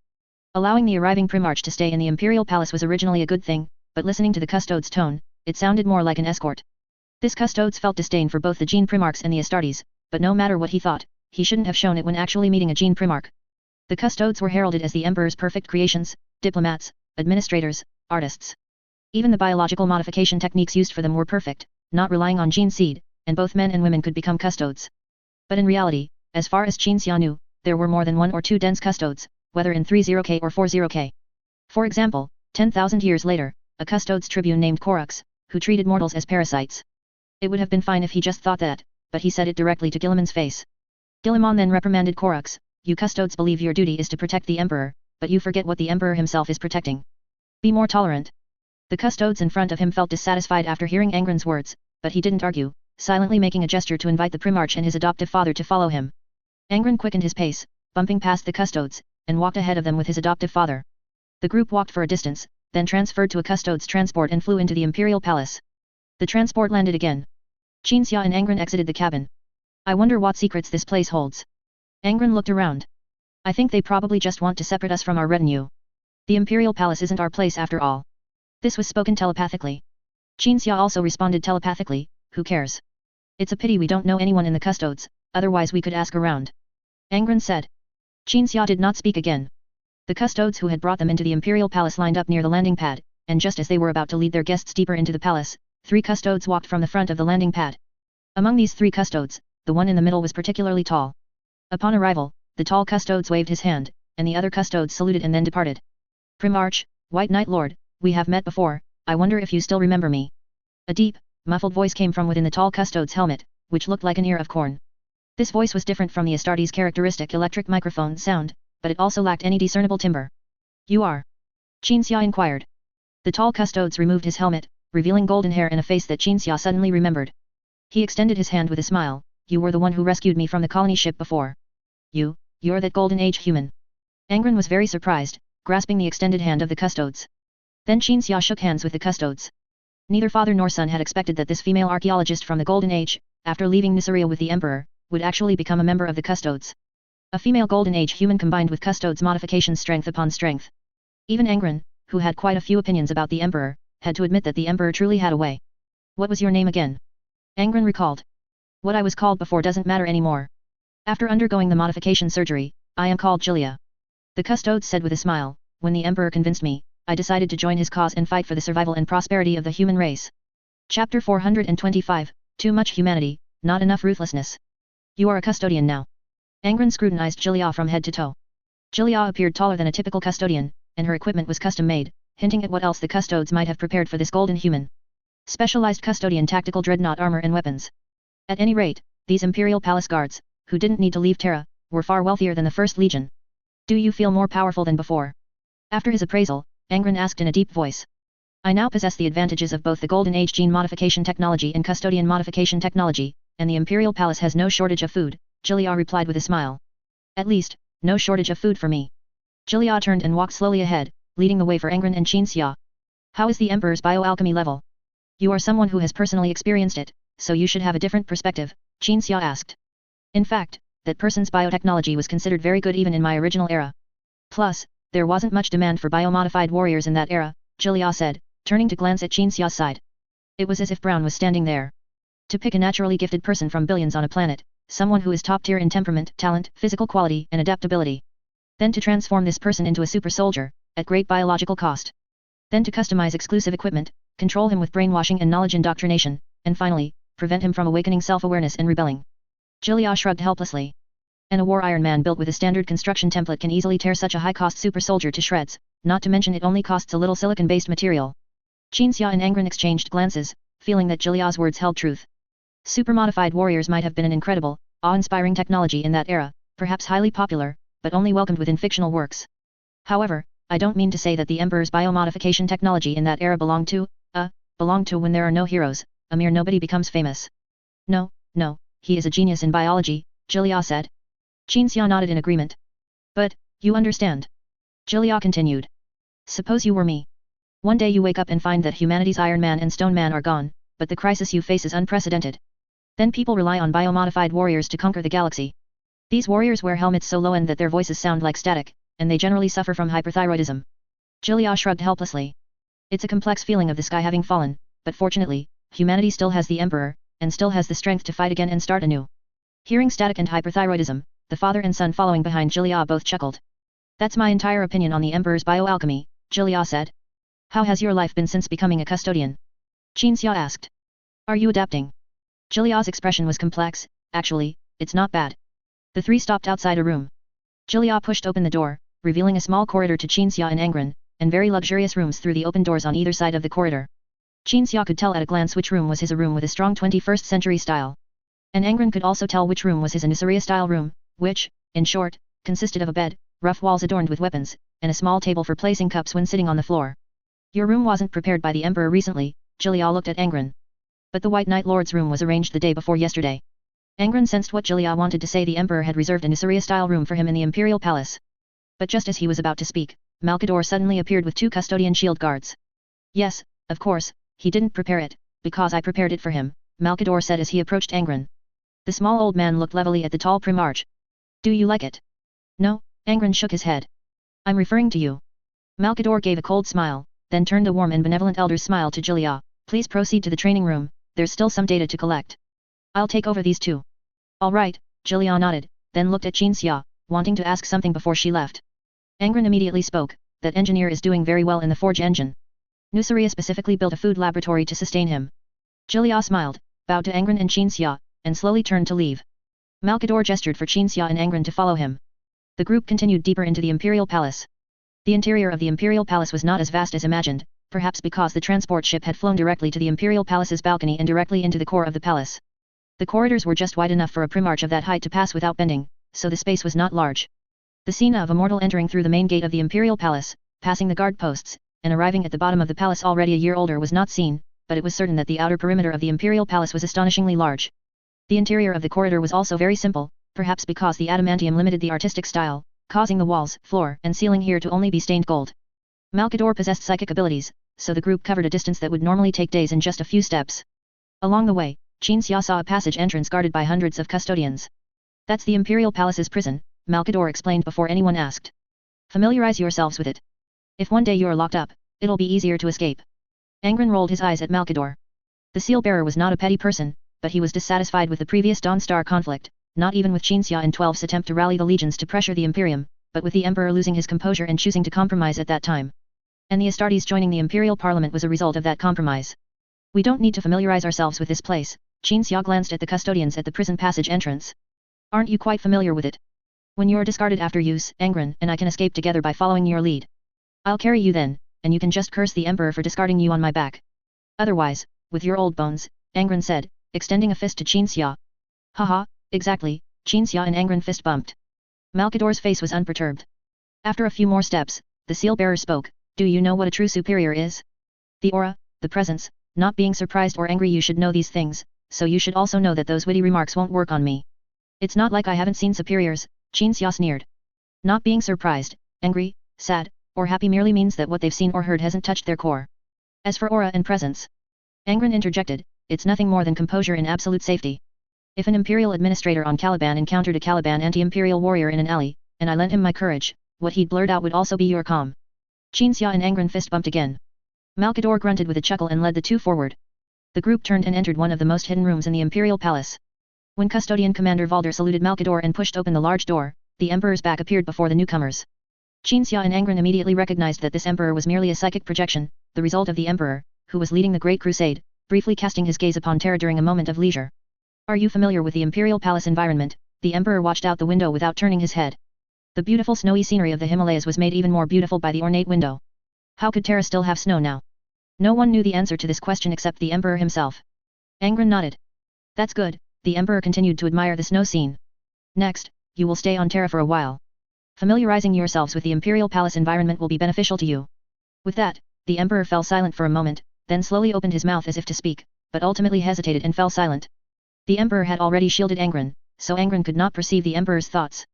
Allowing the arriving Primarch to stay in the Imperial Palace was originally a good thing, but listening to the custodes' tone, it sounded more like an escort. This custodes felt disdain for both the Gene Primarchs and the Astartes, but no matter what he thought, he shouldn't have shown it when actually meeting a Gene Primarch. The custodes were heralded as the Emperor's perfect creations, diplomats, administrators, artists. Even the biological modification techniques used for them were perfect, not relying on gene seed, and both men and women could become custodes. But in reality, as far as Qin Xia knew, there were more than one or two dense custodes, whether in 30K or 40K. For example, 10,000 years later, a custodes tribune named Korux, who treated mortals as parasites. It would have been fine if he just thought that, but he said it directly to Guilliman's face. Guilliman then reprimanded Korux, you custodes believe your duty is to protect the Emperor, but you forget what the Emperor himself is protecting. Be more tolerant. The custodes in front of him felt dissatisfied after hearing Angron's words, but he didn't argue, silently making a gesture to invite the Primarch and his adoptive father to follow him. Angron quickened his pace, bumping past the custodes, and walked ahead of them with his adoptive father. The group walked for a distance, then transferred to a custodes transport and flew into the Imperial Palace. The transport landed again. Qin Xia and Angron exited the cabin. I wonder what secrets this place holds. Angron looked around. I think they probably just want to separate us from our retinue. The Imperial Palace isn't our place after all. This was spoken telepathically. Qin Xia also responded telepathically, who cares? It's a pity we don't know anyone in the custodes, otherwise we could ask around. Angron said. Qin Xia did not speak again. The custodes who had brought them into the Imperial Palace lined up near the landing pad, and just as they were about to lead their guests deeper into the palace, 3 custodes walked from the front of the landing pad. Among these 3 custodes, the one in the middle was particularly tall. Upon arrival, the tall custodes waved his hand, and the other custodes saluted and then departed. Primarch, White Knight Lord, we have met before, I wonder if you still remember me. A deep, muffled voice came from within the tall custode's helmet, which looked like an ear of corn. This voice was different from the Astartes' characteristic electric microphone sound, but it also lacked any discernible timber. You are? Qinxia inquired. The tall custodes removed his helmet, revealing golden hair and a face that Qinxia suddenly remembered. He extended his hand with a smile. You were the one who rescued me from the colony ship before. You're that golden age human. Angron was very surprised, grasping the extended hand of the custodes. Then Qinxia shook hands with the custodes. Neither father nor son had expected that this female archaeologist from the Golden Age, after leaving Nuceria with the Emperor, would actually become a member of the custodes. A female Golden Age human combined with custodes modification strength upon strength. Even Angron, who had quite a few opinions about the Emperor, had to admit that the Emperor truly had a way. What was your name again? Angron recalled. What I was called before doesn't matter anymore. After undergoing the modification surgery, I am called Julia. The custodes said with a smile, when the Emperor convinced me, I decided to join his cause and fight for the survival and prosperity of the human race. Chapter 425, Too much humanity, not enough ruthlessness. You are a custodian now. Angron scrutinized Julia from head to toe. Julia appeared taller than a typical custodian, and her equipment was custom-made, hinting at what else the custodes might have prepared for this golden human. Specialized custodian tactical dreadnought armor and weapons. At any rate, these Imperial Palace guards, who didn't need to leave Terra, were far wealthier than the First Legion. Do you feel more powerful than before? After his appraisal, Angron asked in a deep voice. I now possess the advantages of both the Golden Age gene modification technology and custodian modification technology, and the Imperial Palace has no shortage of food, Julia replied with a smile. At least, no shortage of food for me. Julia turned and walked slowly ahead, leading the way for Angron and Qinxia. How is the Emperor's bioalchemy level? You are someone who has personally experienced it, so you should have a different perspective, Qinxia asked. In fact, that person's biotechnology was considered very good even in my original era. Plus, there wasn't much demand for biomodified warriors in that era, Julia said, turning to glance at Qinxia's side. It was as if Brown was standing there. To pick a naturally gifted person from billions on a planet, someone who is top tier in temperament, talent, physical quality, and adaptability. Then to transform this person into a super soldier, at great biological cost. Then to customize exclusive equipment, control him with brainwashing and knowledge indoctrination, and finally, prevent him from awakening self-awareness and rebelling. Julia shrugged helplessly. And a war Iron Man built with a standard construction template can easily tear such a high-cost super soldier to shreds, not to mention it only costs a little silicon-based material. Qinxia and Angron exchanged glances, feeling that Julia's words held truth. Super-modified warriors might have been an incredible, awe-inspiring technology in that era, perhaps highly popular, but only welcomed within fictional works. However, I don't mean to say that the Emperor's biomodification technology in that era belonged to when there are no heroes, a mere nobody becomes famous. No, he is a genius in biology, Julia said. Qinxia nodded in agreement. But, you understand. Julia continued. Suppose you were me. One day you wake up and find that humanity's Iron Man and Stone Man are gone, but the crisis you face is unprecedented. Then people rely on biomodified warriors to conquer the galaxy. These warriors wear helmets so low-end that their voices sound like static, and they generally suffer from hyperthyroidism. Julia shrugged helplessly. It's a complex feeling of the sky having fallen, but fortunately, humanity still has the Emperor, and still has the strength to fight again and start anew. Hearing static and hyperthyroidism, the father and son following behind Julia both chuckled. That's my entire opinion on the Emperor's bioalchemy, Julia said. How has your life been since becoming a custodian? Qinxia asked. Are you adapting? Julia's expression was complex. Actually, it's not bad. The three stopped outside a room. Julia pushed open the door, revealing a small corridor to Qinxia and Angron, and very luxurious rooms through the open doors on either side of the corridor. Qinxia could tell at a glance which room was his a room with a strong 21st century style. And Angron could also tell which room was his Nuceria style room, which, in short, consisted of a bed, rough walls adorned with weapons, and a small table for placing cups when sitting on the floor. Your room wasn't prepared by the Emperor recently, Julia looked at Angron. But the White Knight Lord's room was arranged the day before yesterday. Angron sensed what Julia wanted to say. The Emperor had reserved a Nuceria-style room for him in the Imperial Palace. But just as he was about to speak, Malkador suddenly appeared with 2 custodian shield guards. Yes, of course, he didn't prepare it, because I prepared it for him, Malkador said as he approached Angron. The small old man looked levelly at the tall Primarch. Do you like it? No, Angron shook his head. I'm referring to you. Malkador gave a cold smile, then turned a warm and benevolent elder's smile to Julia. Please proceed to the training room, there's still some data to collect. I'll take over these 2. All right, Julia nodded, then looked at Qinxia, wanting to ask something before she left. Angron immediately spoke, that engineer is doing very well in the forge engine. Nuceria specifically built a food laboratory to sustain him. Julia smiled, bowed to Angron and Qinxia, and slowly turned to leave. Malkador gestured for Qinxia and Angron to follow him. The group continued deeper into the Imperial Palace. The interior of the Imperial Palace was not as vast as imagined, perhaps because the transport ship had flown directly to the Imperial Palace's balcony and directly into the core of the palace. The corridors were just wide enough for a Primarch of that height to pass without bending, so the space was not large. The scene of a mortal entering through the main gate of the imperial palace, passing the guard posts, and arriving at the bottom of the palace already a year older was not seen, but it was certain that the outer perimeter of the imperial palace was astonishingly large. The interior of the corridor was also very simple, perhaps because the adamantium limited the artistic style, causing the walls, floor, and ceiling here to only be stained gold. Malkador possessed psychic abilities, so the group covered a distance that would normally take days in just a few steps. Along the way, Qinxia saw a passage entrance guarded by hundreds of custodians. That's the imperial palace's prison, Malkador explained before anyone asked. Familiarize yourselves with it. If one day you're locked up, it'll be easier to escape. Angron rolled his eyes at Malkador. The seal-bearer was not a petty person, but he was dissatisfied with the previous Dawn Star conflict, not even with Qinxia and 12's attempt to rally the legions to pressure the Imperium, but with the Emperor losing his composure and choosing to compromise at that time. And the Astartes joining the Imperial Parliament was a result of that compromise. We don't need to familiarize ourselves with this place, Qinxia glanced at the custodians at the prison passage entrance. Aren't you quite familiar with it? When you're discarded after use, Angron and I can escape together by following your lead. I'll carry you then, and you can just curse the Emperor for discarding you on my back. Otherwise, with your old bones, Angron said, extending a fist to Qinxia. Haha, exactly, Qinxia and Angron fist bumped. Malkador's face was unperturbed. After a few more steps, the seal-bearer spoke, do you know what a true superior is? The aura, the presence, not being surprised or angry, you should know these things, so you should also know that those witty remarks won't work on me. It's not like I haven't seen superiors, Qinxia sneered. Not being surprised, angry, sad, or happy merely means that what they've seen or heard hasn't touched their core. As for aura and presence, Angron interjected, it's nothing more than composure in absolute safety. If an imperial administrator on Caliban encountered a Caliban anti-imperial warrior in an alley, and I lent him my courage, what he'd blurt out would also be your calm. Qinxia and Angron fist bumped again. Malkador grunted with a chuckle and led the two forward. The group turned and entered one of the most hidden rooms in the imperial palace. When Custodian Commander Valder saluted Malkador and pushed open the large door, the Emperor's back appeared before the newcomers. Qinxia and Angron immediately recognized that this Emperor was merely a psychic projection, the result of the Emperor, who was leading the Great Crusade, briefly casting his gaze upon Terra during a moment of leisure. Are you familiar with the imperial palace environment? The Emperor watched out the window without turning his head. The beautiful snowy scenery of the Himalayas was made even more beautiful by the ornate window. How could Terra still have snow now? No one knew the answer to this question except the Emperor himself. Angron nodded. That's good, the Emperor continued to admire the snow scene. Next, you will stay on Terra for a while. Familiarizing yourselves with the imperial palace environment will be beneficial to you. With that, the Emperor fell silent for a moment, then slowly opened his mouth as if to speak, but ultimately hesitated and fell silent. The Emperor had already shielded Angron, so Angron could not perceive the Emperor's thoughts.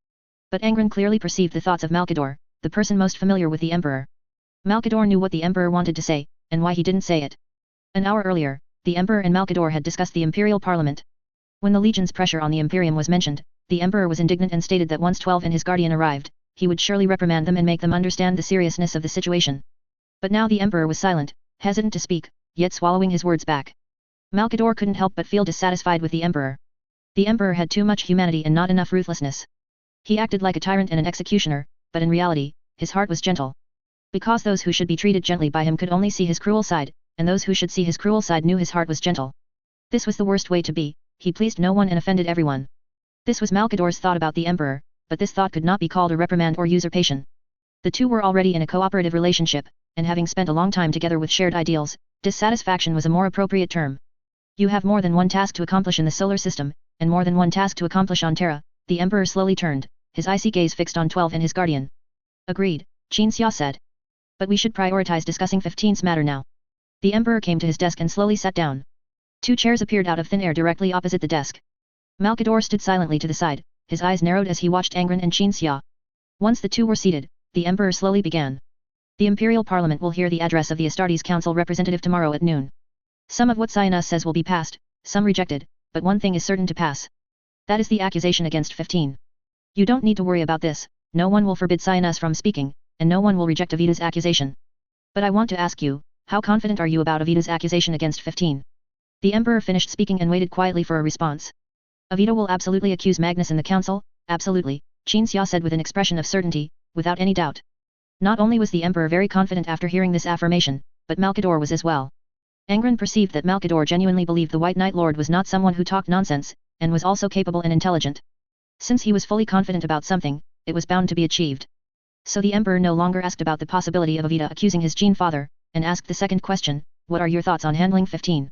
But Angron clearly perceived the thoughts of Malkador, the person most familiar with the Emperor. Malkador knew what the Emperor wanted to say, and why he didn't say it. An hour earlier, the Emperor and Malkador had discussed the Imperial Parliament. When the Legion's pressure on the Imperium was mentioned, the Emperor was indignant and stated that once 12 and his guardian arrived, he would surely reprimand them and make them understand the seriousness of the situation. But now the Emperor was silent, hesitant to speak, yet swallowing his words back. Malkador couldn't help but feel dissatisfied with the Emperor. The Emperor had too much humanity and not enough ruthlessness. He acted like a tyrant and an executioner, but in reality, his heart was gentle. Because those who should be treated gently by him could only see his cruel side, and those who should see his cruel side knew his heart was gentle. This was the worst way to be, he pleased no one and offended everyone. This was Malkador's thought about the Emperor, but this thought could not be called a reprimand or usurpation. The two were already in a cooperative relationship, and having spent a long time together with shared ideals, dissatisfaction was a more appropriate term. You have more than one task to accomplish in the solar system, and more than one task to accomplish on Terra. The Emperor slowly turned, his icy gaze fixed on 12 and his guardian. Agreed, Qinxia said. But we should prioritize discussing 15's matter now. The Emperor came to his desk and slowly sat down. Two chairs appeared out of thin air directly opposite the desk. Malkador stood silently to the side, his eyes narrowed as he watched Angron and Qinxia. Once the two were seated, the Emperor slowly began. The Imperial Parliament will hear the address of the Astartes Council representative tomorrow at noon. Some of what Scienus says will be passed, some rejected, but one thing is certain to pass. That is the accusation against 15. You don't need to worry about this, no one will forbid Scienus from speaking, and no one will reject Avita's accusation. But I want to ask you, how confident are you about Avita's accusation against 15? The Emperor finished speaking and waited quietly for a response. Avita will absolutely accuse Magnus in the council, absolutely, Qinxia said with an expression of certainty, without any doubt. Not only was the Emperor very confident after hearing this affirmation, but Malkador was as well. Angron perceived that Malkador genuinely believed the White Knight Lord was not someone who talked nonsense, and was also capable and intelligent. Since he was fully confident about something, it was bound to be achieved. So the Emperor no longer asked about the possibility of Avita accusing his Gene father, and asked the second question, what are your thoughts on handling 15?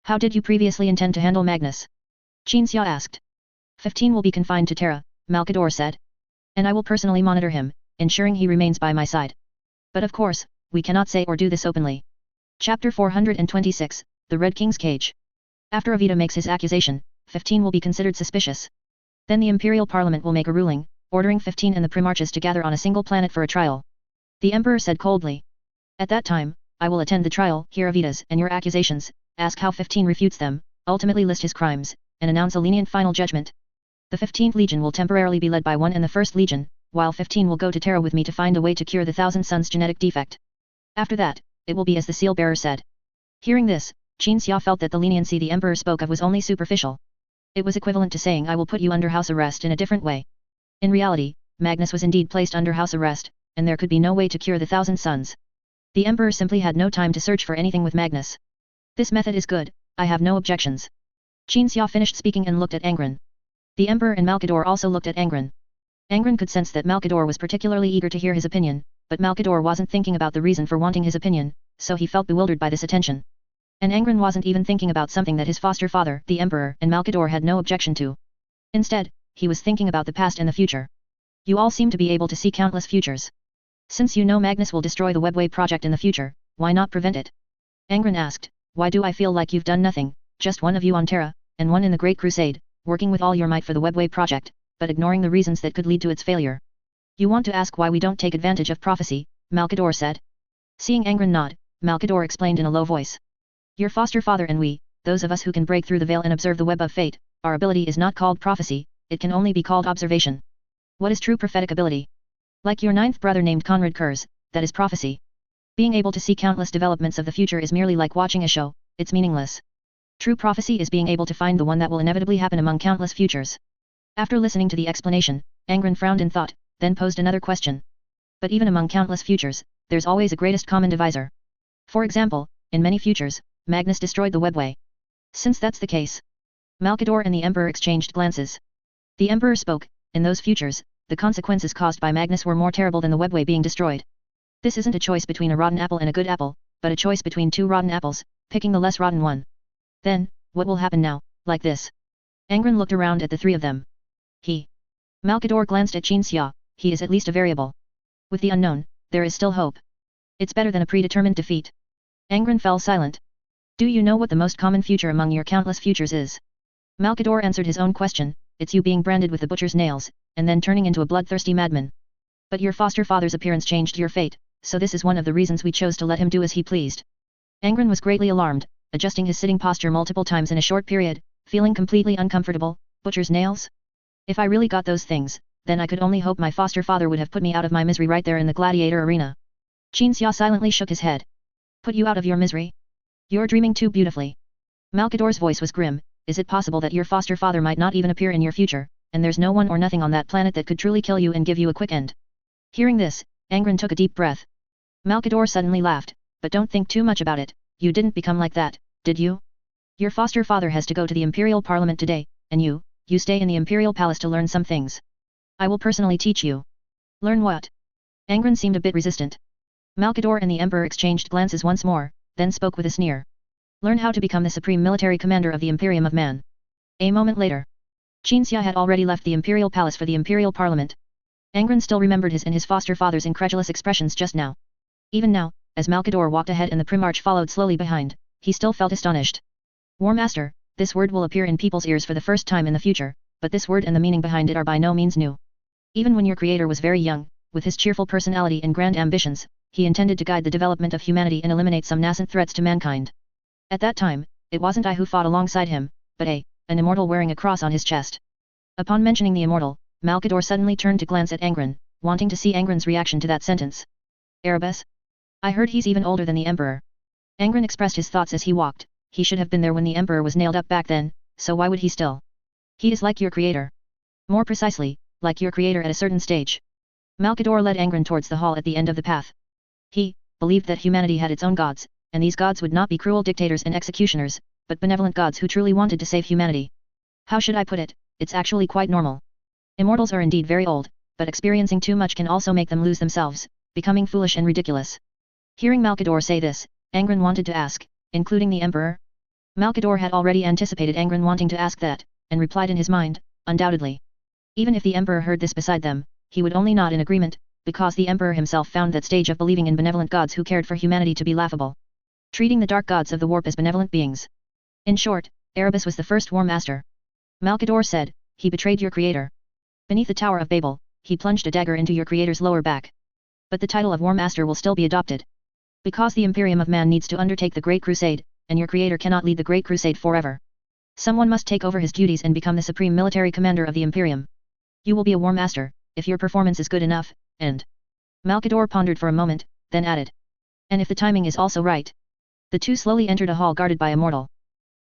How did you previously intend to handle Magnus? Qinxia asked. 15 will be confined to Terra, Malkador said. And I will personally monitor him, ensuring he remains by my side. But of course, we cannot say or do this openly. Chapter 426, The Red King's Cage. After Avita makes his accusation, 15 will be considered suspicious. Then the Imperial Parliament will make a ruling, ordering 15 and the Primarches to gather on a single planet for a trial. The Emperor said coldly. At that time, I will attend the trial, hear Avita's and your accusations, ask how 15 refutes them, ultimately list his crimes, and announce a lenient final judgment. The 15th Legion will temporarily be led by 1 and the 1st Legion, while 15 will go to Terra with me to find a way to cure the Thousand Sons genetic defect. After that, it will be as the seal bearer said. Hearing this, Qin Xia felt that the leniency the Emperor spoke of was only superficial. It was equivalent to saying I will put you under house arrest in a different way. In reality, Magnus was indeed placed under house arrest, and there could be no way to cure the Thousand Sons. The Emperor simply had no time to search for anything with Magnus. This method is good, I have no objections. Qin Xia finished speaking and looked at Angron. The Emperor and Malkador also looked at Angron. Angron could sense that Malkador was particularly eager to hear his opinion, but Malkador wasn't thinking about the reason for wanting his opinion, so he felt bewildered by this attention. And Angron wasn't even thinking about something that his foster father, the Emperor, and Malkador had no objection to. Instead, he was thinking about the past and the future. You all seem to be able to see countless futures. Since you know Magnus will destroy the Webway project in the future, why not prevent it? Angron asked, why do I feel like you've done nothing, just one of you on Terra, and one in the Great Crusade, working with all your might for the Webway project, but ignoring the reasons that could lead to its failure. You want to ask why we don't take advantage of prophecy, Malkador said. Seeing Angron nod, Malkador explained in a low voice. Your foster father and we, those of us who can break through the veil and observe the web of fate, our ability is not called prophecy, it can only be called observation. What is true prophetic ability? Like your 9th brother named Conrad Kurz, that is prophecy. Being able to see countless developments of the future is merely like watching a show, it's meaningless. True prophecy is being able to find the one that will inevitably happen among countless futures. After listening to the explanation, Angron frowned in thought, then posed another question. But even among countless futures, there's always a greatest common divisor. For example, in many futures, Magnus destroyed the Webway. Since that's the case, Malkador and the Emperor exchanged glances. The Emperor spoke, in those futures, the consequences caused by Magnus were more terrible than the Webway being destroyed. This isn't a choice between a rotten apple and a good apple, but a choice between 2 rotten apples, picking the less rotten one. Then, what will happen now, like this? Angron looked around at the 3 of them. Malkador glanced at Qin Xia, he is at least a variable. With the unknown, there is still hope. It's better than a predetermined defeat. Angron fell silent. Do you know what the most common future among your countless futures is? Malkador answered his own question, it's you being branded with the butcher's nails, and then turning into a bloodthirsty madman. But your foster father's appearance changed your fate, so this is one of the reasons we chose to let him do as he pleased. Angron was greatly alarmed, adjusting his sitting posture multiple times in a short period, feeling completely uncomfortable. Butcher's nails? If I really got those things, then I could only hope my foster father would have put me out of my misery right there in the gladiator arena. Qin Xia silently shook his head. Put you out of your misery? You're dreaming too beautifully. Malkador's voice was grim, is it possible that your foster father might not even appear in your future, and there's no one or nothing on that planet that could truly kill you and give you a quick end? Hearing this, Angron took a deep breath. Malkador suddenly laughed, but don't think too much about it, you didn't become like that, did you? Your foster father has to go to the Imperial Parliament today, and you stay in the Imperial Palace to learn some things. I will personally teach you. Learn what? Angron seemed a bit resistant. Malkador and the Emperor exchanged glances once more, then spoke with a sneer. Learn how to become the supreme military commander of the Imperium of Man. A moment later, Qin Xia had already left the Imperial Palace for the Imperial Parliament. Angron still remembered his and his foster father's incredulous expressions just now. Even now, as Malkador walked ahead and the Primarch followed slowly behind, he still felt astonished. War Master, this word will appear in people's ears for the first time in the future, but this word and the meaning behind it are by no means new. Even when your creator was very young, with his cheerful personality and grand ambitions, he intended to guide the development of humanity and eliminate some nascent threats to mankind. At that time, it wasn't I who fought alongside him, but an immortal wearing a cross on his chest. Upon mentioning the immortal, Malkador suddenly turned to glance at Angron, wanting to see Angron's reaction to that sentence. Erebus? I heard he's even older than the Emperor. Angron expressed his thoughts as he walked. He should have been there when the Emperor was nailed up back then, so why would he still? He is like your creator. More precisely, like your creator at a certain stage. Malkador led Angron towards the hall at the end of the path. He believed that humanity had its own gods, and these gods would not be cruel dictators and executioners, but benevolent gods who truly wanted to save humanity. How should I put it? It's actually quite normal. Immortals are indeed very old, but experiencing too much can also make them lose themselves, becoming foolish and ridiculous. Hearing Malkador say this, Angron wanted to ask, including the Emperor? Malkador had already anticipated Angron wanting to ask that, and replied in his mind, undoubtedly. Even if the Emperor heard this beside them, he would only nod in agreement, because the emperor himself found that stage of believing in benevolent gods who cared for humanity to be laughable. Treating the dark gods of the warp as benevolent beings. In short, Erebus was the first War Master. Malkador said, he betrayed your creator. Beneath the Tower of Babel, he plunged a dagger into your creator's lower back. But the title of War Master will still be adopted. Because the Imperium of Man needs to undertake the Great Crusade, and your creator cannot lead the Great Crusade forever. Someone must take over his duties and become the supreme military commander of the Imperium. You will be a War Master, if your performance is good enough, and... Malkador pondered for a moment, then added. And if the timing is also right. The two slowly entered a hall guarded by a mortal.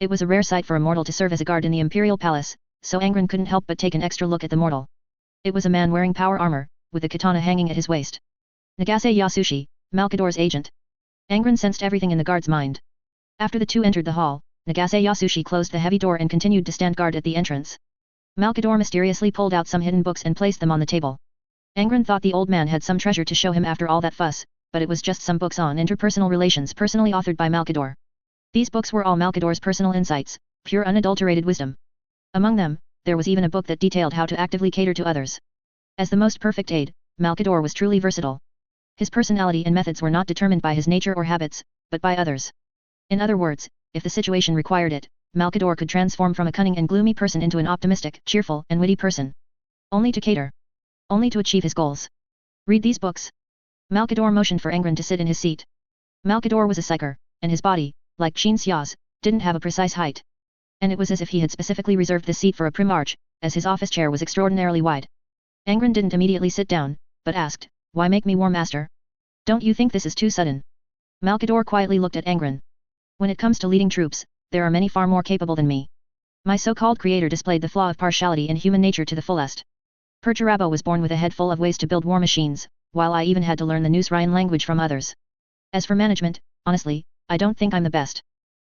It was a rare sight for a mortal to serve as a guard in the Imperial Palace, so Angron couldn't help but take an extra look at the mortal. It was a man wearing power armor, with a katana hanging at his waist. Nagase Yasushi, Malkador's agent. Angron sensed everything in the guard's mind. After the two entered the hall, Nagase Yasushi closed the heavy door and continued to stand guard at the entrance. Malkador mysteriously pulled out some hidden books and placed them on the table. Angron thought the old man had some treasure to show him after all that fuss, but it was just some books on interpersonal relations personally authored by Malkador. These books were all Malkador's personal insights, pure unadulterated wisdom. Among them, there was even a book that detailed how to actively cater to others. As the most perfect aide, Malkador was truly versatile. His personality and methods were not determined by his nature or habits, but by others. In other words, if the situation required it, Malkador could transform from a cunning and gloomy person into an optimistic, cheerful, and witty person. Only to cater. Only to achieve his goals. Read these books. Malkador motioned for Angron to sit in his seat. Malkador was a psyker, and his body, like Qin Xia's, didn't have a precise height. And it was as if he had specifically reserved this seat for a primarch, as his office chair was extraordinarily wide. Angron didn't immediately sit down, but asked, why make me War Master? Don't you think this is too sudden? Malkador quietly looked at Angron. When it comes to leading troops, there are many far more capable than me. My so-called creator displayed the flaw of partiality in human nature to the fullest. Perturabo was born with a head full of ways to build war machines, while I even had to learn the Nusryan language from others. As for management, honestly, I don't think I'm the best.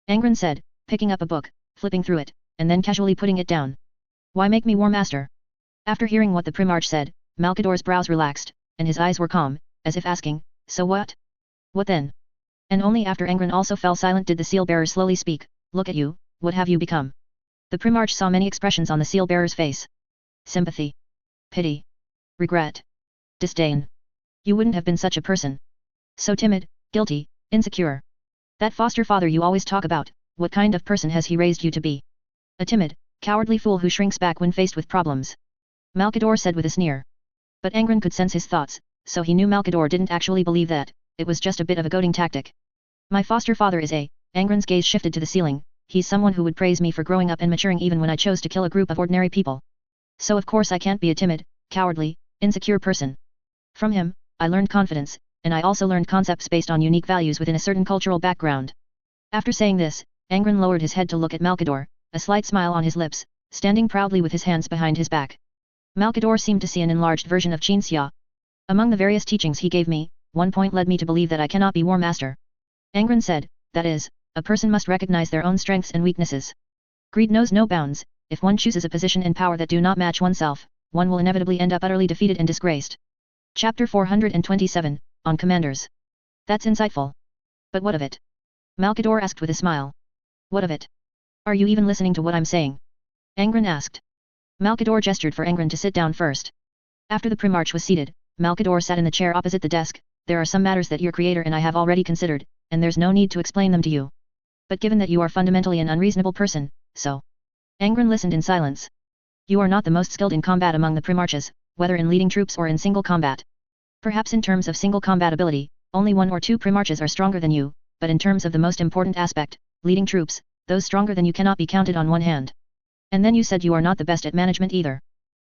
Angron said, picking up a book, flipping through it, and then casually putting it down. Why make me War Master? After hearing what the Primarch said, Malkador's brows relaxed, and his eyes were calm, as if asking, so what? What then? And only after Angron also fell silent did the seal-bearer slowly speak, look at you, what have you become? The Primarch saw many expressions on the seal-bearer's face. Sympathy. Pity. Regret. Disdain. You wouldn't have been such a person. So timid, guilty, insecure. That foster father you always talk about, what kind of person has he raised you to be? A timid, cowardly fool who shrinks back when faced with problems. Malkador said with a sneer. But Angron could sense his thoughts, so he knew Malkador didn't actually believe that, it was just a bit of a goading tactic. My foster father is a... Angron's gaze shifted to the ceiling, he's someone who would praise me for growing up and maturing even when I chose to kill a group of ordinary people. So of course I can't be a timid, cowardly, insecure person. From him, I learned confidence, and I also learned concepts based on unique values within a certain cultural background. After saying this, Angron lowered his head to look at Malkador, a slight smile on his lips, standing proudly with his hands behind his back. Malkador seemed to see an enlarged version of Qin Xia. Among the various teachings he gave me, one point led me to believe that I cannot be War Master. Angron said, that is, a person must recognize their own strengths and weaknesses. Greed knows no bounds, if one chooses a position and power that do not match oneself, one will inevitably end up utterly defeated and disgraced. Chapter 427, on Commanders. That's insightful. But what of it? Malkador asked with a smile. What of it? Are you even listening to what I'm saying? Angron asked. Malkador gestured for Angron to sit down first. After the Primarch was seated, Malkador sat in the chair opposite the desk. There are some matters that your creator and I have already considered, and there's no need to explain them to you. But given that you are fundamentally an unreasonable person, so... Angron listened in silence. You are not the most skilled in combat among the Primarches, whether in leading troops or in single combat. Perhaps in terms of single combat ability, only one or two Primarches are stronger than you, but in terms of the most important aspect, leading troops, those stronger than you cannot be counted on one hand. And then you said you are not the best at management either.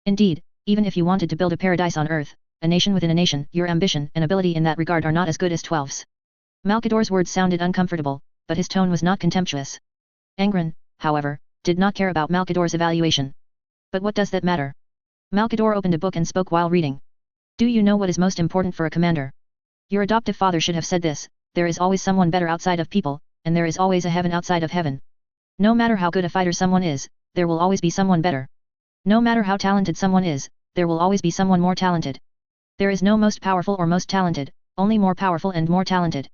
Indeed, even if you wanted to build a paradise on Earth, a nation within a nation, your ambition and ability in that regard are not as good as 12's. Malkador's words sounded uncomfortable, but his tone was not contemptuous. Angron, however, did not care about Malkador's evaluation. But what does that matter? Malkador opened a book and spoke while reading. Do you know what is most important for a commander? Your adoptive father should have said this, there is always someone better outside of people, and there is always a heaven outside of heaven. No matter how good a fighter someone is, there will always be someone better. No matter how talented someone is, there will always be someone more talented. There is no most powerful or most talented, only more powerful and more talented.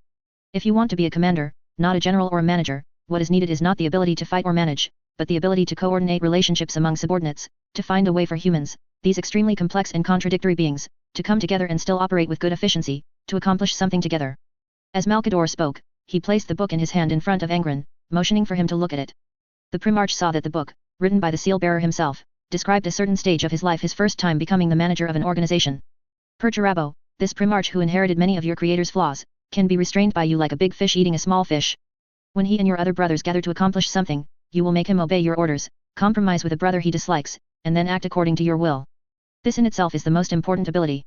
If you want to be a commander, not a general or a manager, what is needed is not the ability to fight or manage, but the ability to coordinate relationships among subordinates, to find a way for humans, these extremely complex and contradictory beings, to come together and still operate with good efficiency, to accomplish something together. As Malkador spoke, he placed the book in his hand in front of Angron, motioning for him to look at it. The Primarch saw that the book, written by the seal-bearer himself, described a certain stage of his life, his first time becoming the manager of an organization. Perturabo, this Primarch who inherited many of your creator's flaws, can be restrained by you like a big fish eating a small fish. When he and your other brothers gather to accomplish something, you will make him obey your orders, compromise with a brother he dislikes, and then act according to your will. This in itself is the most important ability.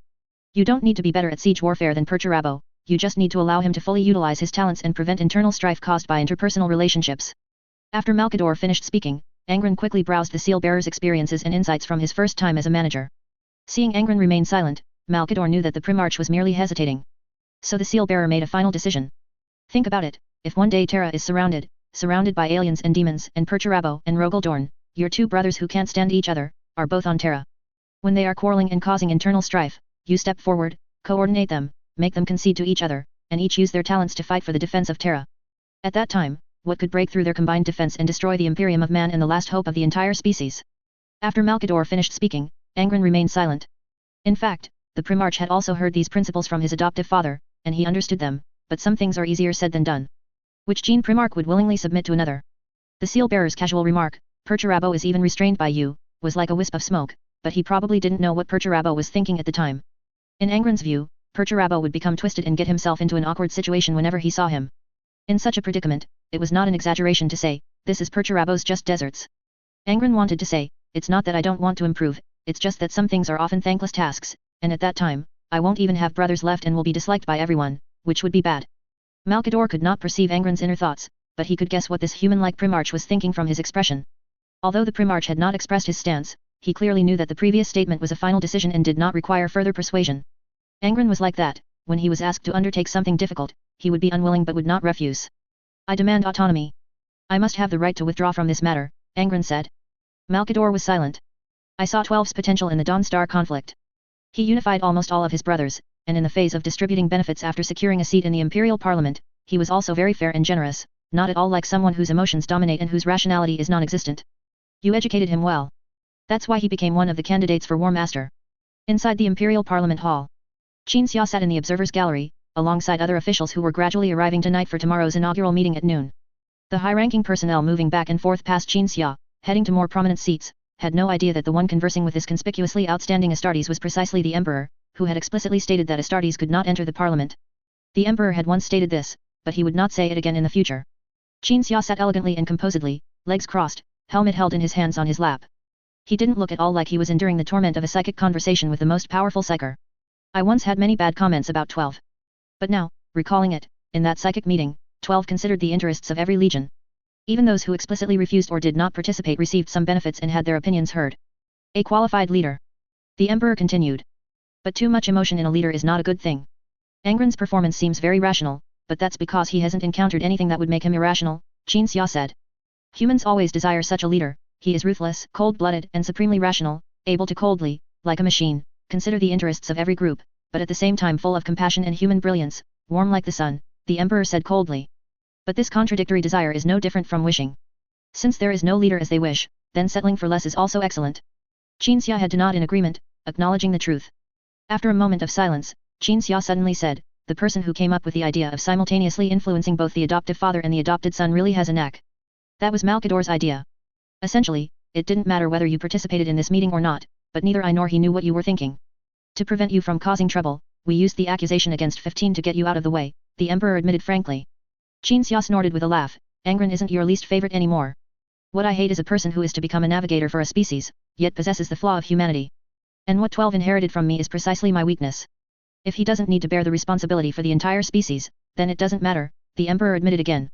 You don't need to be better at siege warfare than Perturabo, you just need to allow him to fully utilize his talents and prevent internal strife caused by interpersonal relationships. After Malkador finished speaking, Angron quickly browsed the seal-bearer's experiences and insights from his first time as a manager. Seeing Angron remain silent, Malkador knew that the Primarch was merely hesitating. So the seal-bearer made a final decision. Think about it, if one day Terra is surrounded by aliens and demons, and Perturabo and Rogaldorn, your two brothers who can't stand each other, are both on Terra. When they are quarreling and causing internal strife, you step forward, coordinate them, make them concede to each other, and each use their talents to fight for the defense of Terra. At that time, what could break through their combined defense and destroy the Imperium of Man and the last hope of the entire species? After Malkador finished speaking, Angron remained silent. In fact, the Primarch had also heard these principles from his adoptive father, and he understood them, but some things are easier said than done. Which gene Primarch would willingly submit to another? The seal-bearer's casual remark, Perturabo is even restrained by you, was like a wisp of smoke, but he probably didn't know what Perturabo was thinking at the time. In Angron's view, Perturabo would become twisted and get himself into an awkward situation whenever he saw him. In such a predicament, it was not an exaggeration to say, this is Perturabo's just deserts. Angron wanted to say, it's not that I don't want to improve, it's just that some things are often thankless tasks, and at that time, I won't even have brothers left and will be disliked by everyone, which would be bad. Malkador could not perceive Angron's inner thoughts, but he could guess what this human-like Primarch was thinking from his expression. Although the Primarch had not expressed his stance, he clearly knew that the previous statement was a final decision and did not require further persuasion. Angron was like that, when he was asked to undertake something difficult, he would be unwilling but would not refuse. I demand autonomy. I must have the right to withdraw from this matter, Angron said. Malkador was silent. I saw 12's potential in the Dawnstar conflict. He unified almost all of his brothers, and in the phase of distributing benefits after securing a seat in the Imperial Parliament, he was also very fair and generous, not at all like someone whose emotions dominate and whose rationality is non-existent. You educated him well. That's why he became one of the candidates for War Master. Inside the Imperial Parliament Hall, Qin Xia sat in the observers' gallery, alongside other officials who were gradually arriving tonight for tomorrow's inaugural meeting at noon. The high-ranking personnel moving back and forth past Qin Xia, heading to more prominent seats, had no idea that the one conversing with this conspicuously outstanding Astartes was precisely the Emperor, who had explicitly stated that Astartes could not enter the Parliament. The Emperor had once stated this, but he would not say it again in the future. Qin Xia sat elegantly and composedly, legs crossed, helmet held in his hands on his lap. He didn't look at all like he was enduring the torment of a psychic conversation with the most powerful psyker. I once had many bad comments about 12. But now, recalling it, in that psychic meeting, 12 considered the interests of every legion. Even those who explicitly refused or did not participate received some benefits and had their opinions heard. A qualified leader. The Emperor continued. But too much emotion in a leader is not a good thing. Angron's performance seems very rational, but that's because he hasn't encountered anything that would make him irrational, Qin Xia said. Humans always desire such a leader. He is ruthless, cold-blooded, and supremely rational, able to coldly, like a machine, consider the interests of every group, but at the same time full of compassion and human brilliance, warm like the sun, the Emperor said coldly. But this contradictory desire is no different from wishing. Since there is no leader as they wish, then settling for less is also excellent. Qin Xia had to nod in agreement, acknowledging the truth. After a moment of silence, Qin Xia suddenly said, the person who came up with the idea of simultaneously influencing both the adoptive father and the adopted son really has a knack. That was Malkador's idea. Essentially, it didn't matter whether you participated in this meeting or not, but neither I nor he knew what you were thinking. To prevent you from causing trouble, we used the accusation against 15 to get you out of the way, the Emperor admitted frankly. Qin Xia snorted with a laugh, Angron isn't your least favorite anymore. What I hate is a person who is to become a navigator for a species, yet possesses the flaw of humanity. And what 12 inherited from me is precisely my weakness. If he doesn't need to bear the responsibility for the entire species, then it doesn't matter, the Emperor admitted again.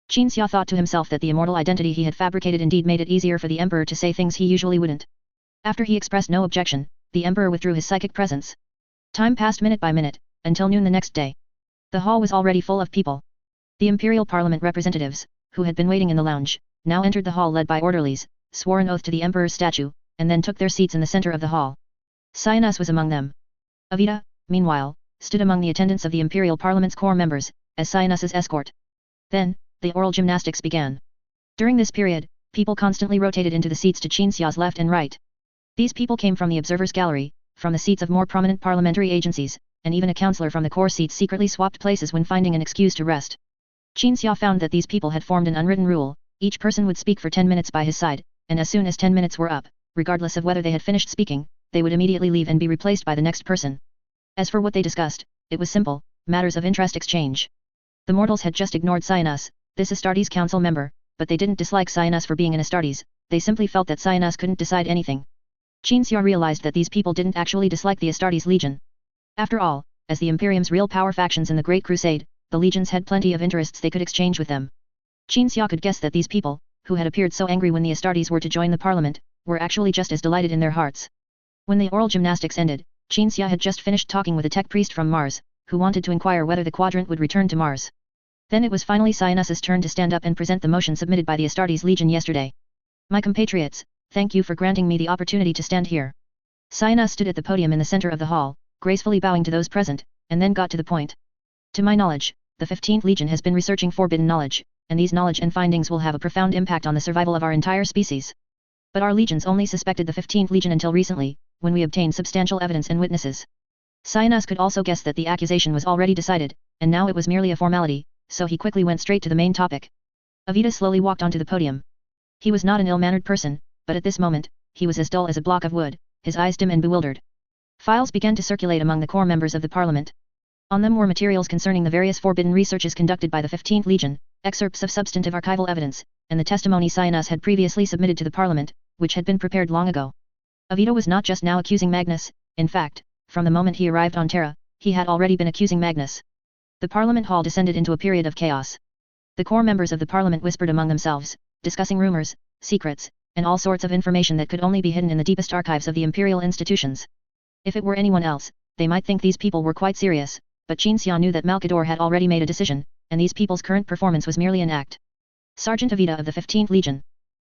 Qin Xia thought to himself that the immortal identity he had fabricated indeed made it easier for the Emperor to say things he usually wouldn't. After he expressed no objection, the Emperor withdrew his psychic presence. Time passed minute by minute, until noon the next day. The hall was already full of people. The Imperial Parliament representatives, who had been waiting in the lounge, now entered the hall led by orderlies, swore an oath to the Emperor's statue, and then took their seats in the center of the hall. Sionas was among them. Avita, meanwhile, stood among the attendants of the Imperial Parliament's core members, as Sionas's escort. Then, the oral gymnastics began. During this period, people constantly rotated into the seats to Qin Xia's left and right. These people came from the observers' gallery, from the seats of more prominent parliamentary agencies, and even a councillor from the core seats secretly swapped places when finding an excuse to rest. Qin Xia found that these people had formed an unwritten rule: each person would speak for 10 minutes by his side, and as soon as 10 minutes were up, regardless of whether they had finished speaking, they would immediately leave and be replaced by the next person. As for what they discussed, it was simple: matters of interest exchange. The mortals had just ignored Cyanus, this Astartes council member, but they didn't dislike Cyanus for being an Astartes, they simply felt that Cyanus couldn't decide anything. Qin Xia realized that these people didn't actually dislike the Astartes Legion. After all, as the Imperium's real power factions in the Great Crusade, the legions had plenty of interests they could exchange with them. Qin Xia could guess that these people, who had appeared so angry when the Astartes were to join the parliament, were actually just as delighted in their hearts. When the oral gymnastics ended, Qin Xia had just finished talking with a tech priest from Mars, who wanted to inquire whether the quadrant would return to Mars. Then it was finally Cyanus's turn to stand up and present the motion submitted by the Astartes Legion yesterday. My compatriots, thank you for granting me the opportunity to stand here. Cyanus stood at the podium in the center of the hall, gracefully bowing to those present, and then got to the point. To my knowledge, the 15th Legion has been researching forbidden knowledge, and these knowledge and findings will have a profound impact on the survival of our entire species. But our legions only suspected the 15th Legion until recently, when we obtained substantial evidence and witnesses. Cyanus could also guess that the accusation was already decided, and now it was merely a formality, so he quickly went straight to the main topic. Avita slowly walked onto the podium. He was not an ill-mannered person, but at this moment, he was as dull as a block of wood, his eyes dim and bewildered. Files began to circulate among the core members of the parliament. On them were materials concerning the various forbidden researches conducted by the 15th Legion, excerpts of substantive archival evidence, and the testimony Cyanus had previously submitted to the parliament, which had been prepared long ago. Avita was not just now accusing Magnus, in fact, from the moment he arrived on Terra, he had already been accusing Magnus. The parliament hall descended into a period of chaos. The core members of the parliament whispered among themselves, discussing rumors, secrets, and all sorts of information that could only be hidden in the deepest archives of the imperial institutions. If it were anyone else, they might think these people were quite serious, but Qin Xia knew that Malkador had already made a decision, and these people's current performance was merely an act. Sergeant Avita of the 15th Legion.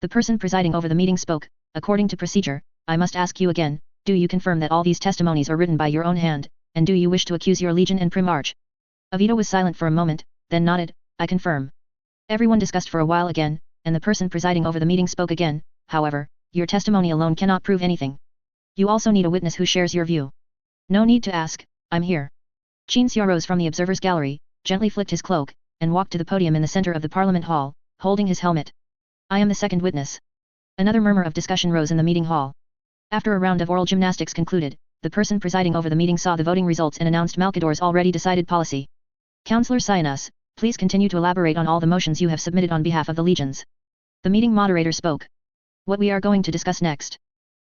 The person presiding over the meeting spoke. According to procedure, I must ask you again, do you confirm that all these testimonies are written by your own hand, and do you wish to accuse your legion and Primarch? Avita was silent for a moment, then nodded. I confirm. Everyone discussed for a while again, and the person presiding over the meeting spoke again. However, your testimony alone cannot prove anything. You also need a witness who shares your view. No need to ask, I'm here. Qin Xia rose from the observer's gallery, gently flicked his cloak, and walked to the podium in the center of the parliament hall, holding his helmet. I am the second witness. Another murmur of discussion rose in the meeting hall. After a round of oral gymnastics concluded, the person presiding over the meeting saw the voting results and announced Malkador's already decided policy. Councillor Cyanus, please continue to elaborate on all the motions you have submitted on behalf of the legions. The meeting moderator spoke. What we are going to discuss next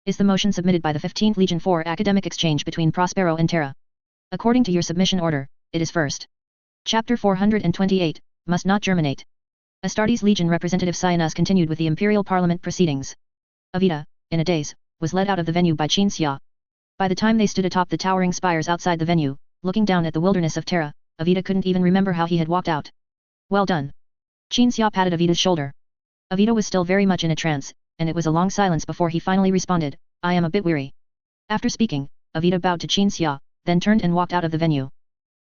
is the motion submitted by the 15th Legion for academic exchange between Prospero and Terra. According to your submission order, it is first. Chapter 428, Must Not Germinate. Astartes Legion representative Cyanus continued with the Imperial Parliament proceedings. Avita, in a daze, was led out of the venue by Qin Xia. By the time they stood atop the towering spires outside the venue, looking down at the wilderness of Terra, Avita couldn't even remember how he had walked out. Well done. Qin Xia patted Avita's shoulder. Avita was still very much in a trance, and it was a long silence before he finally responded, I am a bit weary. After speaking, Avita bowed to Qin Xia, then turned and walked out of the venue.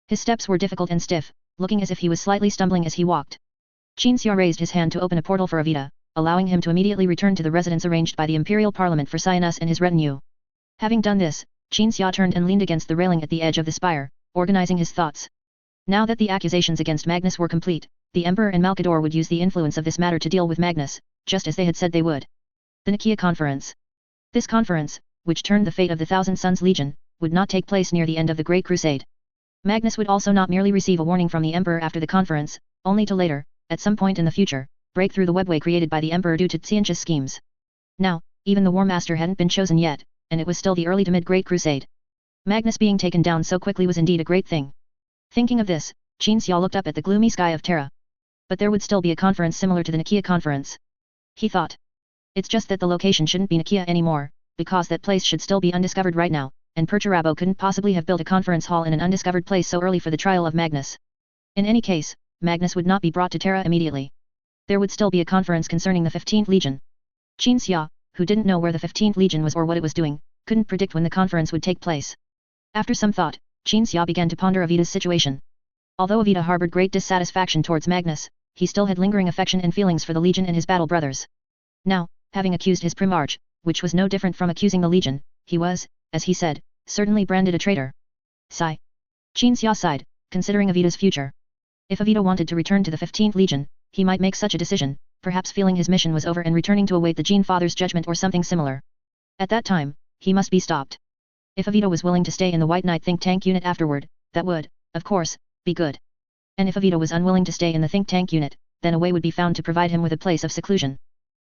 His steps were difficult and stiff, looking as if he was slightly stumbling as he walked. Qin Xia raised his hand to open a portal for Avita, allowing him to immediately return to the residence arranged by the Imperial Parliament for Cyanus and his retinue. Having done this, Qin Xia turned and leaned against the railing at the edge of the spire, organizing his thoughts. Now that the accusations against Magnus were complete, the Emperor and Malkador would use the influence of this matter to deal with Magnus, just as they had said they would. The Nicaea Conference. This conference, which turned the fate of the Thousand Sons Legion, would not take place near the end of the Great Crusade. Magnus would also not merely receive a warning from the Emperor after the conference, only to later, at some point in the future, break through the webway created by the Emperor due to Xianxia's schemes. Now, even the War Master hadn't been chosen yet, and it was still the early to mid-Great Crusade. Magnus being taken down so quickly was indeed a great thing. Thinking of this, Qin Xia looked up at the gloomy sky of Terra. But there would still be a conference similar to the Nicaea Conference. He thought. It's just that the location shouldn't be Nicaea anymore, because that place should still be undiscovered right now, and Perturabo couldn't possibly have built a conference hall in an undiscovered place so early for the trial of Magnus. In any case, Magnus would not be brought to Terra immediately. There would still be a conference concerning the 15th Legion. Qin Xia, who didn't know where the 15th Legion was or what it was doing, couldn't predict when the conference would take place. After some thought, Qin Xia began to ponder Avita's situation. Although Avita harbored great dissatisfaction towards Magnus, he still had lingering affection and feelings for the Legion and his battle brothers. Now, having accused his Primarch, which was no different from accusing the Legion. He was, as he said, certainly branded a traitor. Sigh. Qin Xia sighed, considering Avita's future. If Avita wanted to return to the 15th Legion, he might make such a decision, perhaps feeling his mission was over and returning to await the Gene Father's judgment or something similar. At that time, he must be stopped. If Avita was willing to stay in the White Knight think tank unit afterward, that would, of course, be good. And if Avita was unwilling to stay in the think tank unit, then a way would be found to provide him with a place of seclusion.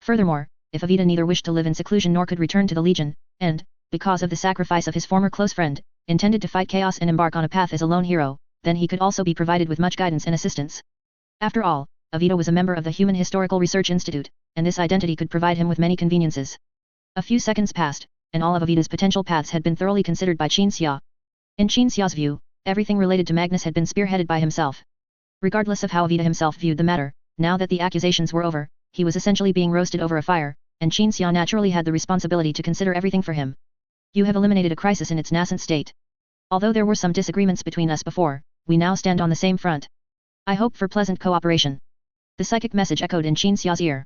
Furthermore, if Avita neither wished to live in seclusion nor could return to the Legion, and, because of the sacrifice of his former close friend, intended to fight chaos and embark on a path as a lone hero, then he could also be provided with much guidance and assistance. After all, Avita was a member of the Human Historical Research Institute, and this identity could provide him with many conveniences. A few seconds passed, and all of Avita's potential paths had been thoroughly considered by Qin Xia. In Qin Xia's view, everything related to Magnus had been spearheaded by himself. Regardless of how Avita himself viewed the matter, now that the accusations were over, he was essentially being roasted over a fire, and Qin Xia naturally had the responsibility to consider everything for him. You have eliminated a crisis in its nascent state. Although there were some disagreements between us before, we now stand on the same front. I hope for pleasant cooperation. The psychic message echoed in Qin Xia's ear.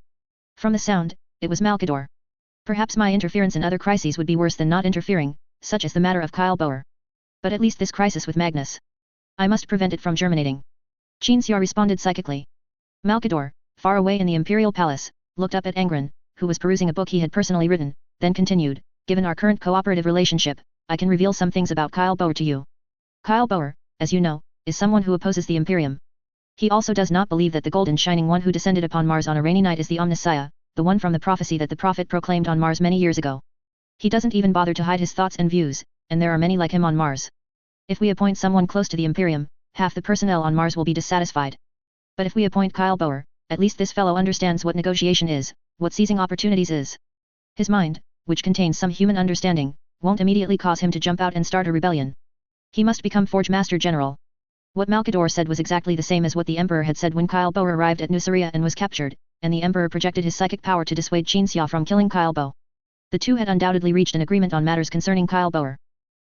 From the sound, it was Malkador. Perhaps my interference in other crises would be worse than not interfering, such as the matter of Kyle Boer. But at least this crisis with Magnus. I must prevent it from germinating. Qin Xia responded psychically. Malkador, far away in the Imperial Palace, looked up at Angron, who was perusing a book he had personally written, then continued, given our current cooperative relationship, I can reveal some things about Kyle Boer to you. Kyle Boer, as you know, is someone who opposes the Imperium. He also does not believe that the golden shining one who descended upon Mars on a rainy night is the Omnissiah, the one from the prophecy that the prophet proclaimed on Mars many years ago. He doesn't even bother to hide his thoughts and views, and there are many like him on Mars. If we appoint someone close to the Imperium, half the personnel on Mars will be dissatisfied. But if we appoint Kyle Boer, at least this fellow understands what negotiation is, what seizing opportunities is. His mind, which contains some human understanding, won't immediately cause him to jump out and start a rebellion. He must become Forge Master General. What Malkador said was exactly the same as what the Emperor had said when Kyle Boer arrived at Nuceria and was captured, and the Emperor projected his psychic power to dissuade Qin Xia from killing Kyle Boer. The two had undoubtedly reached an agreement on matters concerning Kyle Boer.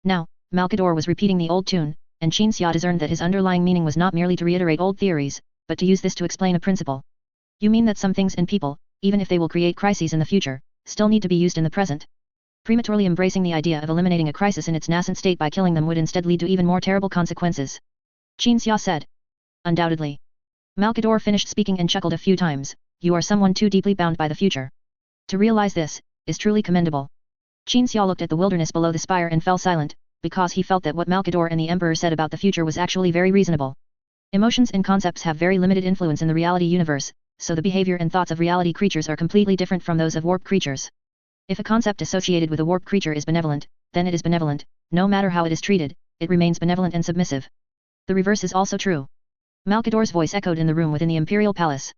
Now, Malkador was repeating the old tune, and Qin Xia discerned that his underlying meaning was not merely to reiterate old theories, but to use this to explain a principle. You mean that some things and people, even if they will create crises in the future, still need to be used in the present? Prematurely embracing the idea of eliminating a crisis in its nascent state by killing them would instead lead to even more terrible consequences. Qin Xia said. Undoubtedly. Malkador finished speaking and chuckled a few times. You are someone too deeply bound by the future. To realize this, is truly commendable. Qin Xia looked at the wilderness below the spire and fell silent, because he felt that what Malkador and the Emperor said about the future was actually very reasonable. Emotions and concepts have very limited influence in the reality universe, so the behavior and thoughts of reality creatures are completely different from those of warp creatures. If a concept associated with a warp creature is benevolent, then it is benevolent, no matter how it is treated, it remains benevolent and submissive. The reverse is also true. Malkador's voice echoed in the room within the Imperial Palace.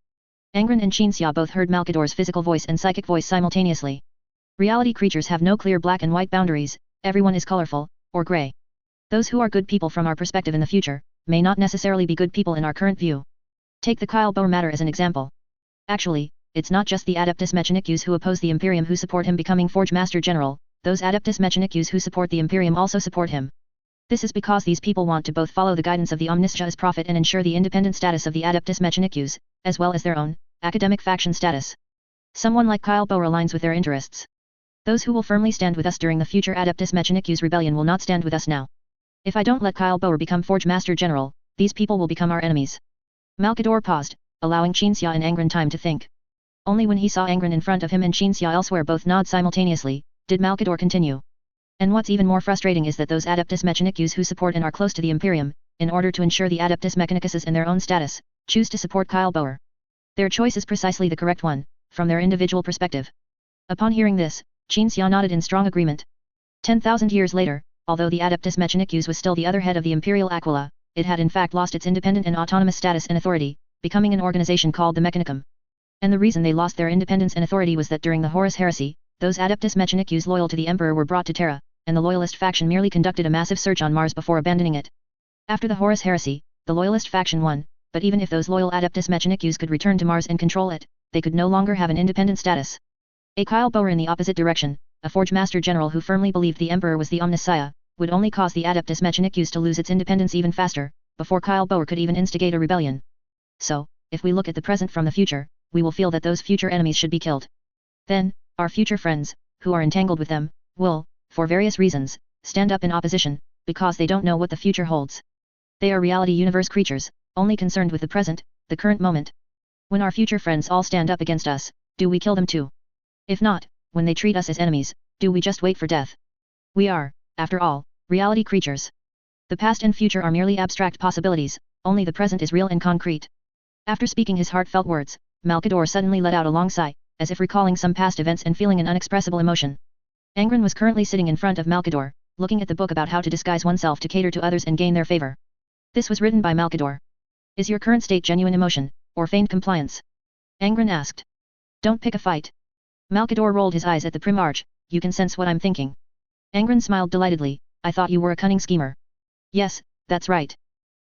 Angron and Qin Xia both heard Malkador's physical voice and psychic voice simultaneously. Reality creatures have no clear black and white boundaries, everyone is colorful, or gray. Those who are good people from our perspective in the future, may not necessarily be good people in our current view. Take the Kyle Boer matter as an example. Actually, it's not just the Adeptus Mechanicus who oppose the Imperium who support him becoming Forge Master General, those Adeptus Mechanicus who support the Imperium also support him. This is because these people want to both follow the guidance of the Omnissiah as prophet and ensure the independent status of the Adeptus Mechanicus, as well as their own, academic faction status. Someone like Kyle Boer aligns with their interests. Those who will firmly stand with us during the future Adeptus Mechanicus rebellion will not stand with us now. If I don't let Kyle Boer become Forge Master General, these people will become our enemies. Malkador paused, allowing Qin Xia and Angron time to think. Only when he saw Angron in front of him and Qin Xia elsewhere both nod simultaneously, did Malkador continue. And what's even more frustrating is that those Adeptus Mechanicus who support and are close to the Imperium, in order to ensure the Adeptus Mechanicus in their own status, choose to support Kyle Boer. Their choice is precisely the correct one, from their individual perspective. Upon hearing this, Qin Xia nodded in strong agreement. 10,000 years later, although the Adeptus Mechanicus was still the other head of the Imperial Aquila, it had in fact lost its independent and autonomous status and authority, becoming an organization called the Mechanicum. And the reason they lost their independence and authority was that during the Horus Heresy, those Adeptus Mechanicus loyal to the Emperor were brought to Terra, and the Loyalist faction merely conducted a massive search on Mars before abandoning it. After the Horus Heresy, the Loyalist faction won, but even if those loyal Adeptus Mechanicus could return to Mars and control it, they could no longer have an independent status. A Kyle Boer in the opposite direction, a Forge Master General who firmly believed the Emperor was the Omnissiah, would only cause the Adeptus Mechanicus to lose its independence even faster, before Kyle Boer could even instigate a rebellion. So, if we look at the present from the future, we will feel that those future enemies should be killed. Then, our future friends, who are entangled with them, will, for various reasons, stand up in opposition, because they don't know what the future holds. They are reality universe creatures, only concerned with the present, the current moment. When our future friends all stand up against us, do we kill them too? If not, when they treat us as enemies, do we just wait for death? We are, after all, reality creatures. The past and future are merely abstract possibilities, only the present is real and concrete. After speaking his heartfelt words, Malkador suddenly let out a long sigh, as if recalling some past events and feeling an unexpressible emotion. Angron was currently sitting in front of Malkador, looking at the book about how to disguise oneself to cater to others and gain their favor. This was written by Malkador. Is your current state genuine emotion, or feigned compliance? Angron asked. Don't pick a fight. Malkador rolled his eyes at the Primarch. You can sense what I'm thinking. Angron smiled delightedly. I thought you were a cunning schemer. Yes, that's right.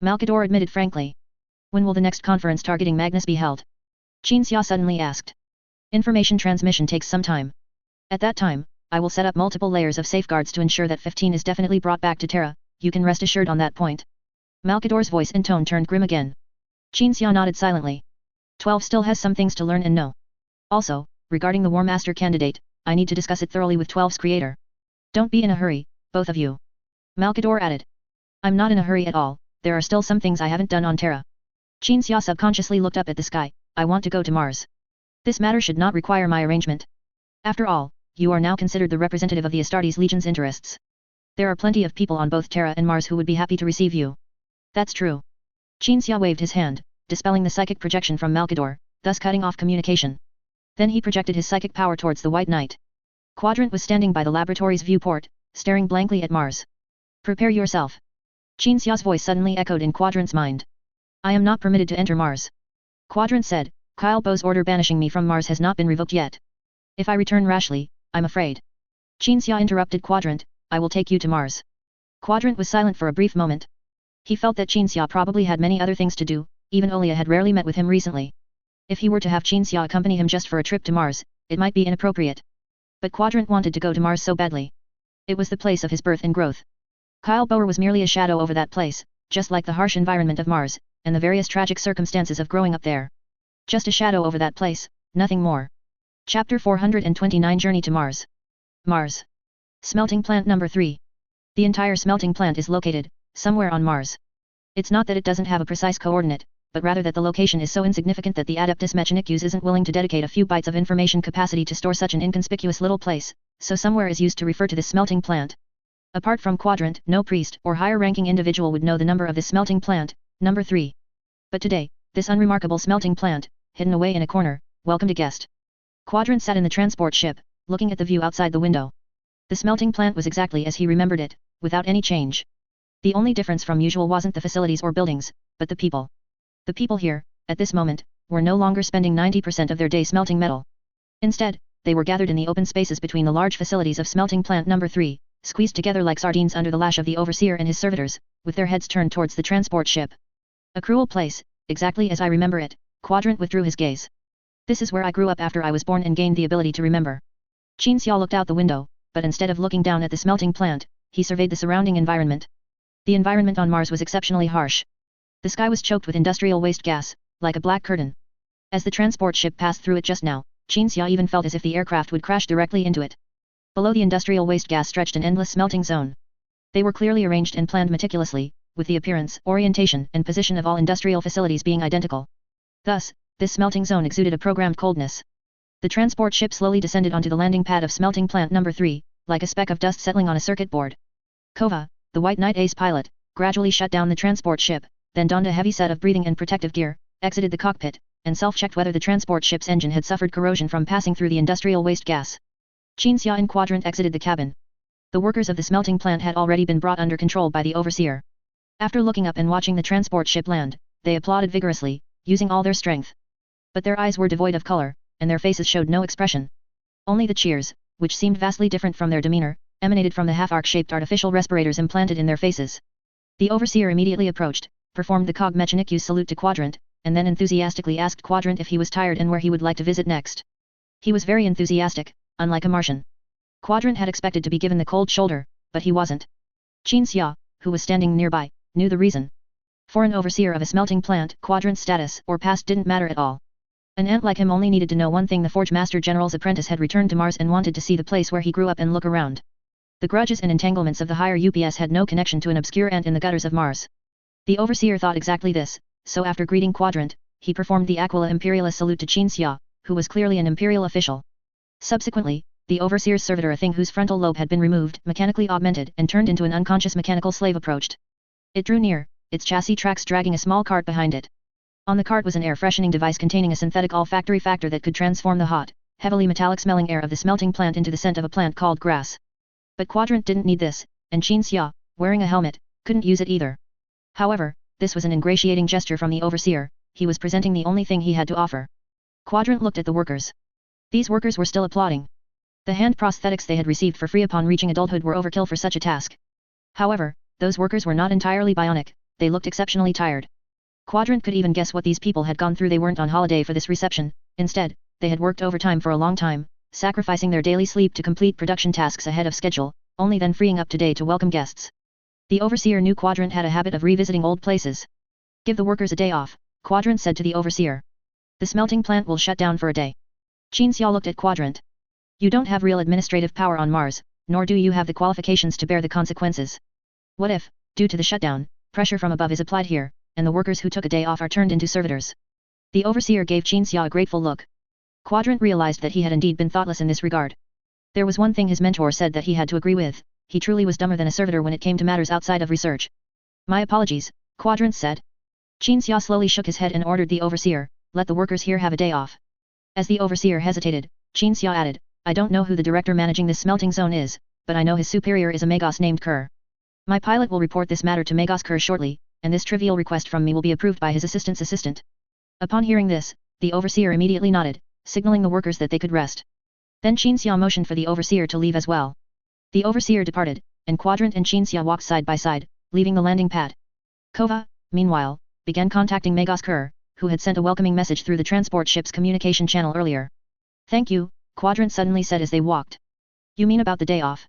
Malkador admitted frankly. When will the next conference targeting Magnus be held? Qinxia suddenly asked. Information transmission takes some time. At that time, I will set up multiple layers of safeguards to ensure that 15 is definitely brought back to Terra. You can rest assured on that point. Malkador's voice and tone turned grim again. Qinxia nodded silently. 12 still has some things to learn and know. Also, regarding the War Master candidate, I need to discuss it thoroughly with 12's creator. Don't be in a hurry, both of you. Malkador added. I'm not in a hurry at all, there are still some things I haven't done on Terra. Qinxia subconsciously looked up at the sky. I want to go to Mars. This matter should not require my arrangement. After all, you are now considered the representative of the Astartes Legion's interests. There are plenty of people on both Terra and Mars who would be happy to receive you. That's true. Qinxia waved his hand, dispelling the psychic projection from Malkador, thus cutting off communication. Then he projected his psychic power towards the White Knight. Quadrant was standing by the laboratory's viewport, staring blankly at Mars. Prepare yourself. Qinxia's voice suddenly echoed in Quadrant's mind. I am not permitted to enter Mars. Quadrant said, Kyle Bo's order banishing me from Mars has not been revoked yet. If I return rashly, I'm afraid. Qinxia interrupted Quadrant, I will take you to Mars. Quadrant was silent for a brief moment. He felt that Qinxia probably had many other things to do, even Olia had rarely met with him recently. If he were to have Qinxia accompany him just for a trip to Mars, it might be inappropriate. But Quadrant wanted to go to Mars so badly. It was the place of his birth and growth. Kyle Boer was merely a shadow over that place, just like the harsh environment of Mars, and the various tragic circumstances of growing up there. Just a shadow over that place, nothing more. Chapter 429 Journey to Mars. Mars. Smelting Plant Number 3. The entire smelting plant is located, somewhere on Mars. It's not that it doesn't have a precise coordinate, but rather that the location is so insignificant that the Adeptus Mechanicus isn't willing to dedicate a few bytes of information capacity to store such an inconspicuous little place, so somewhere is used to refer to this smelting plant. Apart from Quadrant, no priest or higher-ranking individual would know the number of this smelting plant, number 3. But today, this unremarkable smelting plant, hidden away in a corner, welcomed a guest. Quadrant sat in the transport ship, looking at the view outside the window. The smelting plant was exactly as he remembered it, without any change. The only difference from usual wasn't the facilities or buildings, but the people. The people here, at this moment, were no longer spending 90% of their day smelting metal. Instead, they were gathered in the open spaces between the large facilities of smelting plant number 3, squeezed together like sardines under the lash of the overseer and his servitors, with their heads turned towards the transport ship. A cruel place, exactly as I remember it. Quadrant withdrew his gaze. This is where I grew up after I was born and gained the ability to remember. Qinxia looked out the window, but instead of looking down at the smelting plant, he surveyed the surrounding environment. The environment on Mars was exceptionally harsh. The sky was choked with industrial waste gas, like a black curtain. As the transport ship passed through it just now, Qinxia even felt as if the aircraft would crash directly into it. Below the industrial waste gas stretched an endless smelting zone. They were clearly arranged and planned meticulously, with the appearance, orientation, and position of all industrial facilities being identical. Thus, this smelting zone exuded a programmed coldness. The transport ship slowly descended onto the landing pad of smelting plant number 3, like a speck of dust settling on a circuit board. Kova, the White Knight ace pilot, gradually shut down the transport ship, then donned a heavy set of breathing and protective gear, exited the cockpit, and self-checked whether the transport ship's engine had suffered corrosion from passing through the industrial waste gas. Qinxia and Quadrant exited the cabin. The workers of the smelting plant had already been brought under control by the overseer. After looking up and watching the transport ship land, they applauded vigorously, using all their strength. But their eyes were devoid of color, and their faces showed no expression. Only the cheers, which seemed vastly different from their demeanor, emanated from the half-arc-shaped artificial respirators implanted in their faces. The overseer immediately approached, performed the Cog Mechanicus salute to Quadrant, and then enthusiastically asked Quadrant if he was tired and where he would like to visit next. He was very enthusiastic, unlike a Martian. Quadrant had expected to be given the cold shoulder, but he wasn't. Qinxia, who was standing nearby, knew the reason. For an overseer of a smelting plant, Quadrant's status or past didn't matter at all. An ant like him only needed to know one thing: the Forge Master General's apprentice had returned to Mars and wanted to see the place where he grew up and look around. The grudges and entanglements of the higher UPS had no connection to an obscure ant in the gutters of Mars. The overseer thought exactly this, so after greeting Quadrant, he performed the Aquila Imperialis salute to Qin Xia, who was clearly an imperial official. Subsequently, the overseer's servitor, a thing whose frontal lobe had been removed, mechanically augmented and turned into an unconscious mechanical slave, approached. It drew near, its chassis tracks dragging a small cart behind it. On the cart was an air freshening device containing a synthetic olfactory factor that could transform the hot, heavily metallic smelling air of the smelting plant into the scent of a plant called grass. But Quadrant didn't need this, and Qin Xia, wearing a helmet, couldn't use it either. However, this was an ingratiating gesture from the overseer. He was presenting the only thing he had to offer. Quadrant looked at the workers. These workers were still applauding. The hand prosthetics they had received for free upon reaching adulthood were overkill for such a task. However, those workers were not entirely bionic, they looked exceptionally tired. Quadrant could even guess what these people had gone through. They weren't on holiday for this reception, instead, they had worked overtime for a long time, sacrificing their daily sleep to complete production tasks ahead of schedule, only then freeing up today to welcome guests. The overseer knew Quadrant had a habit of revisiting old places. Give the workers a day off, Quadrant said to the overseer. The smelting plant will shut down for a day. Qin Xia looked at Quadrant. You don't have real administrative power on Mars, nor do you have the qualifications to bear the consequences. What if, due to the shutdown, pressure from above is applied here, and the workers who took a day off are turned into servitors? The overseer gave Qin Xia a grateful look. Quadrant realized that he had indeed been thoughtless in this regard. There was one thing his mentor said that he had to agree with: he truly was dumber than a servitor when it came to matters outside of research. My apologies, Quadrant said. Qin Xia slowly shook his head and ordered the overseer, let the workers here have a day off. As the overseer hesitated, Qin Xia added, I don't know who the director managing this smelting zone is, but I know his superior is a Magos named Kerr. My pilot will report this matter to Magos Kerr shortly, and this trivial request from me will be approved by his assistant's assistant. Upon hearing this, the overseer immediately nodded, signaling the workers that they could rest. Then Qin Xia motioned for the overseer to leave as well. The overseer departed, and Quadrant and Qin Xia walked side by side, leaving the landing pad. Kova, meanwhile, began contacting Magos Kerr, who had sent a welcoming message through the transport ship's communication channel earlier. Thank you, Quadrant suddenly said as they walked. You mean about the day off?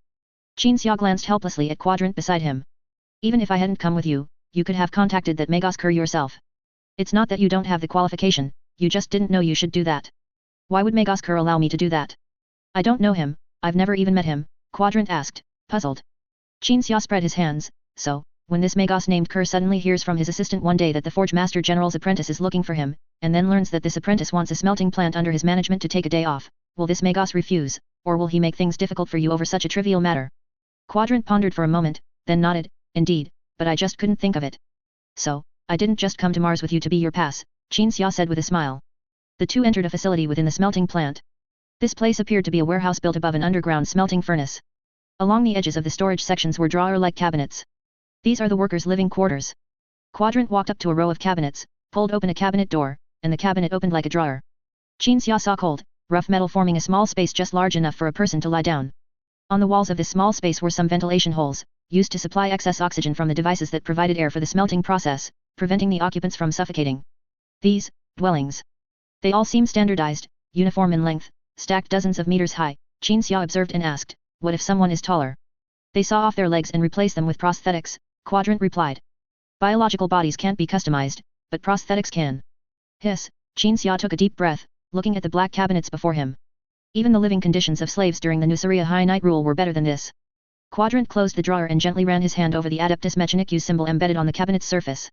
Qin Xia glanced helplessly at Quadrant beside him. Even if I hadn't come with you, you could have contacted that Magos Kerr yourself. It's not that you don't have the qualification, you just didn't know you should do that. Why would Magos Kerr allow me to do that? I don't know him, I've never even met him, Quadrant asked, puzzled. Qin Xia spread his hands, so, when this Magos named Kerr suddenly hears from his assistant one day that the Forge Master General's apprentice is looking for him, and then learns that this apprentice wants a smelting plant under his management to take a day off, will this Magos refuse, or will he make things difficult for you over such a trivial matter? Quadrant pondered for a moment, then nodded, indeed, but I just couldn't think of it. So, I didn't just come to Mars with you to be your pass, Qin Xia said with a smile. The two entered a facility within the smelting plant. This place appeared to be a warehouse built above an underground smelting furnace. Along the edges of the storage sections were drawer-like cabinets. These are the workers' living quarters. Quadrant walked up to a row of cabinets, pulled open a cabinet door, and the cabinet opened like a drawer. Qin Xia saw cold, rough metal forming a small space just large enough for a person to lie down. On the walls of this small space were some ventilation holes, used to supply excess oxygen from the devices that provided air for the smelting process, preventing the occupants from suffocating. These dwellings. They all seem standardized, uniform in length, stacked dozens of meters high, Qin Xia observed and asked, what if someone is taller? They saw off their legs and replace them with prosthetics, Quadrant replied. Biological bodies can't be customized, but prosthetics can. Hiss, Qin Xia took a deep breath, looking at the black cabinets before him. Even the living conditions of slaves during the Nuceria High Night Rule were better than this. Quadrant closed the drawer and gently ran his hand over the Adeptus Mechanicus symbol embedded on the cabinet's surface.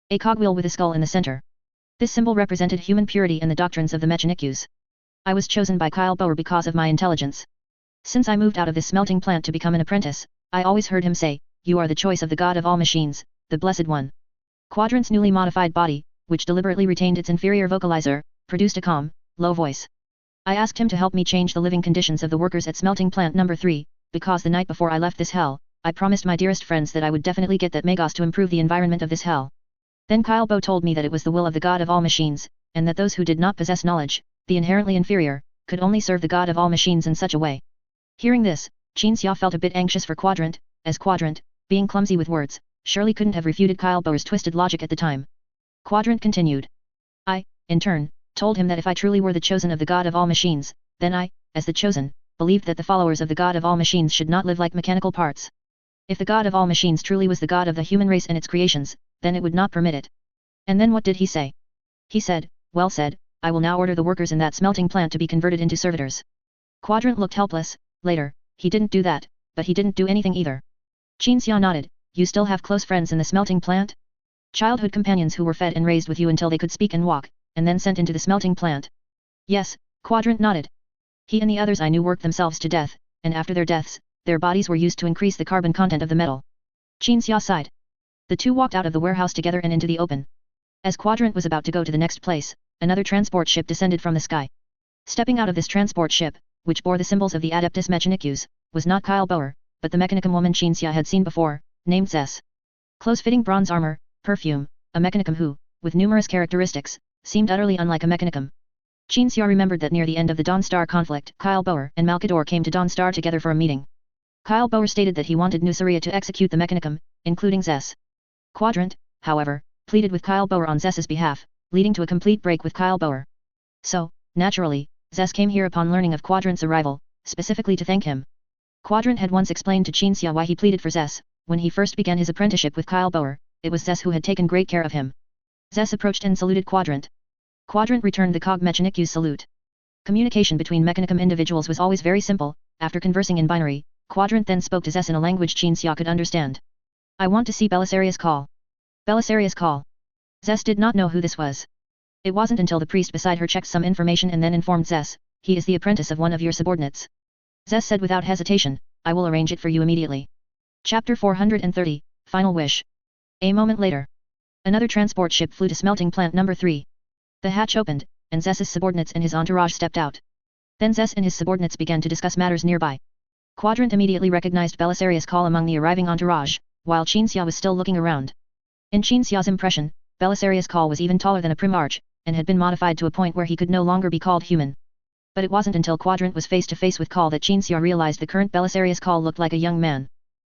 A cogwheel with a skull in the center. This symbol represented human purity and the doctrines of the Mechanicus. I was chosen by Kyle Boer because of my intelligence. Since I moved out of this smelting plant to become an apprentice, I always heard him say, you are the choice of the god of all machines, the Blessed One. Quadrant's newly modified body, which deliberately retained its inferior vocalizer, produced a calm, low voice. I asked him to help me change the living conditions of the workers at smelting plant number 3, because the night before I left this hell, I promised my dearest friends that I would definitely get that Magos to improve the environment of this hell. Then Kyle Boer told me that it was the will of the god of all machines, and that those who did not possess knowledge, the inherently inferior, could only serve the god of all machines in such a way. Hearing this, Qin Xia felt a bit anxious for Quadrant, as Quadrant, being clumsy with words, surely couldn't have refuted Kyle Boer's twisted logic at the time. Quadrant continued. I, in turn, told him that if I truly were the chosen of the god of all machines, then I, as the chosen, believed that the followers of the god of all machines should not live like mechanical parts. If the god of all machines truly was the god of the human race and its creations, then it would not permit it. And then what did he say? He said, well said, I will now order the workers in that smelting plant to be converted into servitors. Quadrant looked helpless. Later, he didn't do that, but he didn't do anything either. Qinxia nodded. You still have close friends in the smelting plant? Childhood companions who were fed and raised with you until they could speak and walk, and then sent into the smelting plant? Yes, Quadrant nodded. He and the others I knew worked themselves to death, and after their deaths, their bodies were used to increase the carbon content of the metal. Qinxia sighed. The two walked out of the warehouse together and into the open. As Quadrant was about to go to the next place, another transport ship descended from the sky. Stepping out of this transport ship, which bore the symbols of the Adeptus Mechanicus, was not Kyle Boer, but the Mechanicum woman Qinxia had seen before, named Zess. Close-fitting bronze armor, perfume, a Mechanicum who, with numerous characteristics, seemed utterly unlike a Mechanicum. Qinxia remembered that near the end of the Dawnstar conflict, Kyle Boer and Malkador came to Dawnstar together for a meeting. Kyle Boer stated that he wanted Nuceria to execute the Mechanicum, including Zess. Quadrant, however, pleaded with Kyle Boer on Zess's behalf, leading to a complete break with Kyle Boer. So, naturally, Zess came here upon learning of Quadrant's arrival, specifically to thank him. Quadrant had once explained to Qinxia why he pleaded for Zess. When he first began his apprenticeship with Kyle Boer, it was Zess who had taken great care of him. Zess approached and saluted Quadrant. Quadrant returned the Cog Mechanicus salute. Communication between Mechanicum individuals was always very simple. After conversing in binary, Quadrant then spoke to Zess in a language Qinxia could understand. I want to see Belisarius Call. Belisarius Call. Zess did not know who this was. It wasn't until the priest beside her checked some information and then informed Zess, he is the apprentice of one of your subordinates. Zess said without hesitation, I will arrange it for you immediately. Chapter 430, Final Wish. A moment later. Another transport ship flew to smelting plant number 3. The hatch opened, and Zess's subordinates and his entourage stepped out. Then Zess and his subordinates began to discuss matters nearby. Quadrant immediately recognized Belisarius Call among the arriving entourage, while Qinxia was still looking around. In Qinxia's impression, Belisarius Call was even taller than a primarch, and had been modified to a point where he could no longer be called human. But it wasn't until Quadrant was face to face with Call that Qinxia realized the current Belisarius Call looked like a young man.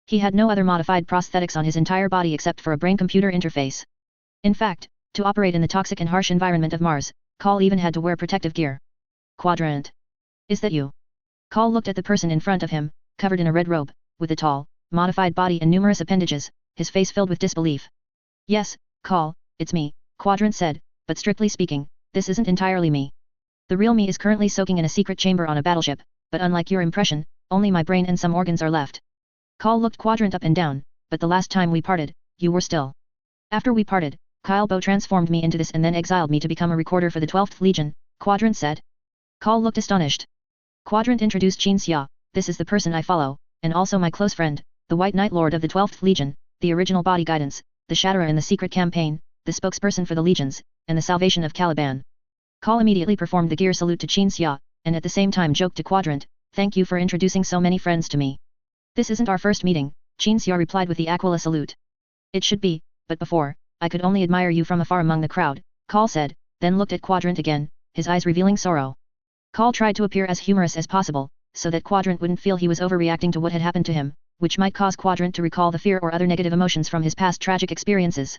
He had no other modified prosthetics on his entire body except for a brain-computer interface. In fact, to operate in the toxic and harsh environment of Mars, Call even had to wear protective gear. Quadrant. Is that you? Call looked at the person in front of him, covered in a red robe, with a tall, modified body and numerous appendages, his face filled with disbelief. Yes, Call, it's me, Quadrant said, but strictly speaking, this isn't entirely me. The real me is currently soaking in a secret chamber on a battleship, but unlike your impression, only my brain and some organs are left. Call looked Quadrant up and down, but the last time we parted, you were still. After we parted, Kyle Bo transformed me into this and then exiled me to become a recorder for the 12th Legion, Quadrant said. Call looked astonished. Quadrant introduced Qinxia, this is the person I follow, and also my close friend, the White Knight Lord of the 12th Legion, the original body guidance, the Shatterer in the secret campaign, the spokesperson for the legions, and the salvation of Caliban. Call immediately performed the gear salute to Qinxia, and at the same time joked to Quadrant, thank you for introducing so many friends to me. This isn't our first meeting, Qinxia replied with the Aquila salute. It should be, but before, I could only admire you from afar among the crowd, Call said, then looked at Quadrant again, his eyes revealing sorrow. Call tried to appear as humorous as possible, so that Quadrant wouldn't feel he was overreacting to what had happened to him, which might cause Quadrant to recall the fear or other negative emotions from his past tragic experiences.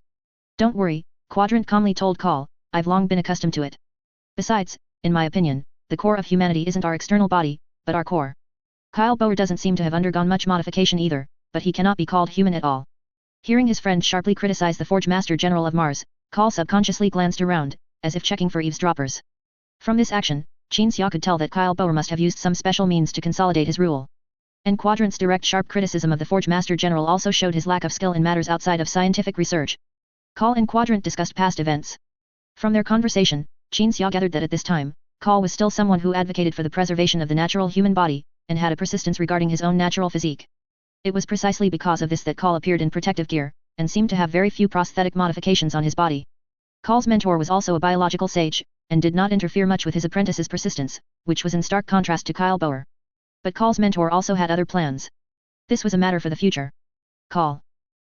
Don't worry, Quadrant calmly told Call, I've long been accustomed to it. Besides, in my opinion, the core of humanity isn't our external body, but our core. Kyle Boer doesn't seem to have undergone much modification either, but he cannot be called human at all. Hearing his friend sharply criticize the Forge Master General of Mars, Call subconsciously glanced around, as if checking for eavesdroppers. From this action, Qinxia could tell that Kyle Boer must have used some special means to consolidate his rule. And Quadrant's direct sharp criticism of the Forge Master General also showed his lack of skill in matters outside of scientific research. Call and Quadrant discussed past events. From their conversation, Qinxia gathered that at this time, Call was still someone who advocated for the preservation of the natural human body, and had a persistence regarding his own natural physique. It was precisely because of this that Call appeared in protective gear, and seemed to have very few prosthetic modifications on his body. Call's mentor was also a biological sage, and did not interfere much with his apprentice's persistence, which was in stark contrast to Kyle Boer. But Call's mentor also had other plans. This was a matter for the future. Call.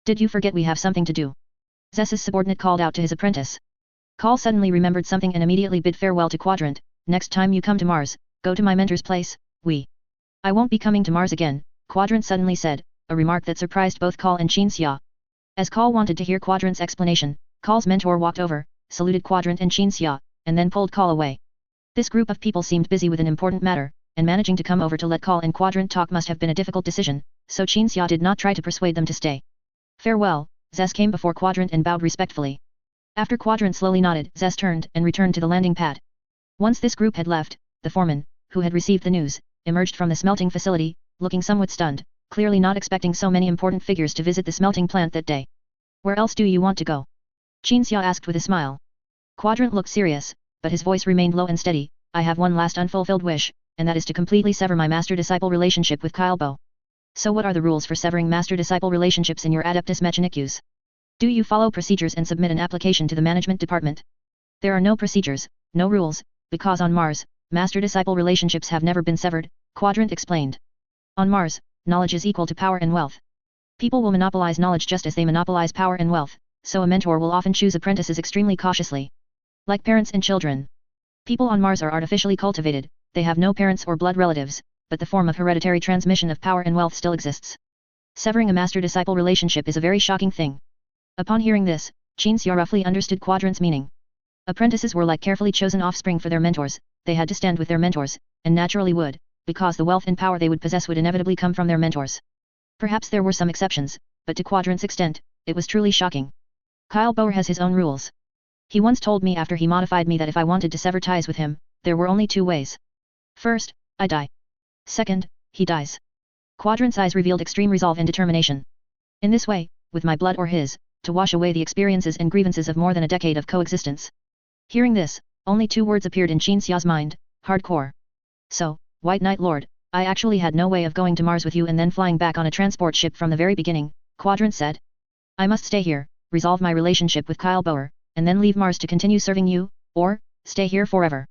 Did you forget we have something to do? Zess's subordinate called out to his apprentice. Call suddenly remembered something and immediately bid farewell to Quadrant, next time you come to Mars, go to my mentor's place, I won't be coming to Mars again, Quadrant suddenly said, a remark that surprised both Call and Qinxia. As Call wanted to hear Quadrant's explanation, Call's mentor walked over, saluted Quadrant and Qinxia, and then pulled Call away. This group of people seemed busy with an important matter, and managing to come over to let Call and Quadrant talk must have been a difficult decision, so Qinxia did not try to persuade them to stay. Farewell, Zess came before Quadrant and bowed respectfully. After Quadrant slowly nodded, Zess turned and returned to the landing pad. Once this group had left, the foreman, who had received the news, emerged from the smelting facility, looking somewhat stunned, clearly not expecting so many important figures to visit the smelting plant that day. Where else do you want to go? Qin Xia asked with a smile. Quadrant looked serious, but his voice remained low and steady. I have one last unfulfilled wish, and that is to completely sever my master-disciple relationship with Kylbo. So what are the rules for severing master-disciple relationships in your Adeptus Mechanicus? Do you follow procedures and submit an application to the management department? There are no procedures, no rules, because on Mars, master-disciple relationships have never been severed, Quadrant explained. On Mars, knowledge is equal to power and wealth. People will monopolize knowledge just as they monopolize power and wealth, so a mentor will often choose apprentices extremely cautiously. Like parents and children. People on Mars are artificially cultivated, they have no parents or blood relatives, but the form of hereditary transmission of power and wealth still exists. Severing a master-disciple relationship is a very shocking thing. Upon hearing this, Qin Xia roughly understood Quadrant's meaning. Apprentices were like carefully chosen offspring for their mentors, they had to stand with their mentors, and naturally would, because the wealth and power they would possess would inevitably come from their mentors. Perhaps there were some exceptions, but to Quadrant's extent, it was truly shocking. Kylbo has his own rules. He once told me after he modified me that if I wanted to sever ties with him, there were only two ways. First, I die. Second, he dies. Quadrant's eyes revealed extreme resolve and determination. In this way, with my blood or his, to wash away the experiences and grievances of more than a decade of coexistence. Hearing this, only two words appeared in Qin Xia's mind, hardcore. So, White Knight Lord, I actually had no way of going to Mars with you and then flying back on a transport ship from the very beginning, Quadrant said. I must stay here, resolve my relationship with Kylbo, and then leave Mars to continue serving you, or, stay here forever.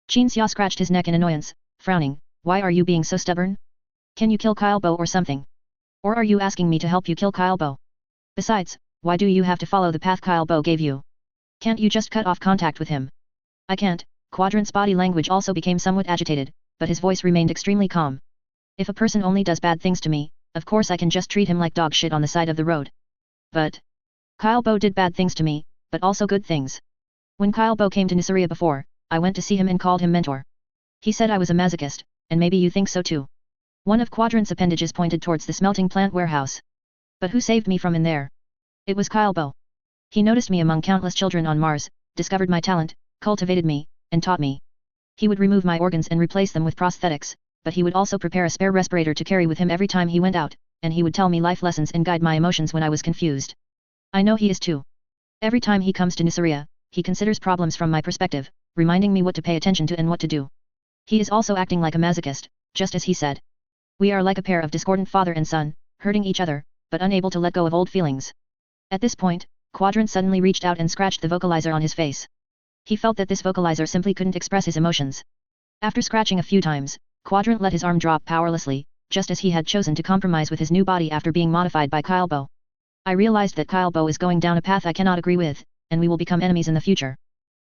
Qin Xia scratched his neck in annoyance, frowning, why are you being so stubborn? Can you kill Kylbo or something? Or are you asking me to help you kill Kylbo? Besides, why do you have to follow the path Kylbo gave you? Can't you just cut off contact with him? I can't. Quadrant's body language also became somewhat agitated, but his voice remained extremely calm. If a person only does bad things to me, of course I can just treat him like dog shit on the side of the road. But Kylbo did bad things to me, but also good things. When Kylbo came to Nisaria before, I went to see him and called him mentor. He said I was a masochist, and maybe you think so too. One of Quadrant's appendages pointed towards the smelting plant warehouse. But who saved me from in there? It was Kylbo. He noticed me among countless children on Mars, discovered my talent, cultivated me, and taught me. He would remove my organs and replace them with prosthetics, but he would also prepare a spare respirator to carry with him every time he went out, and he would tell me life lessons and guide my emotions when I was confused. I know he is too. Every time he comes to Nisaria, he considers problems from my perspective, reminding me what to pay attention to and what to do. He is also acting like a masochist, just as he said. We are like a pair of discordant father and son, hurting each other, but unable to let go of old feelings. At this point, Quadrant suddenly reached out and scratched the vocalizer on his face. He felt that this vocalizer simply couldn't express his emotions. After scratching a few times, Quadrant let his arm drop powerlessly, just as he had chosen to compromise with his new body after being modified by Kylbo. I realized that Kylbo is going down a path I cannot agree with, and we will become enemies in the future.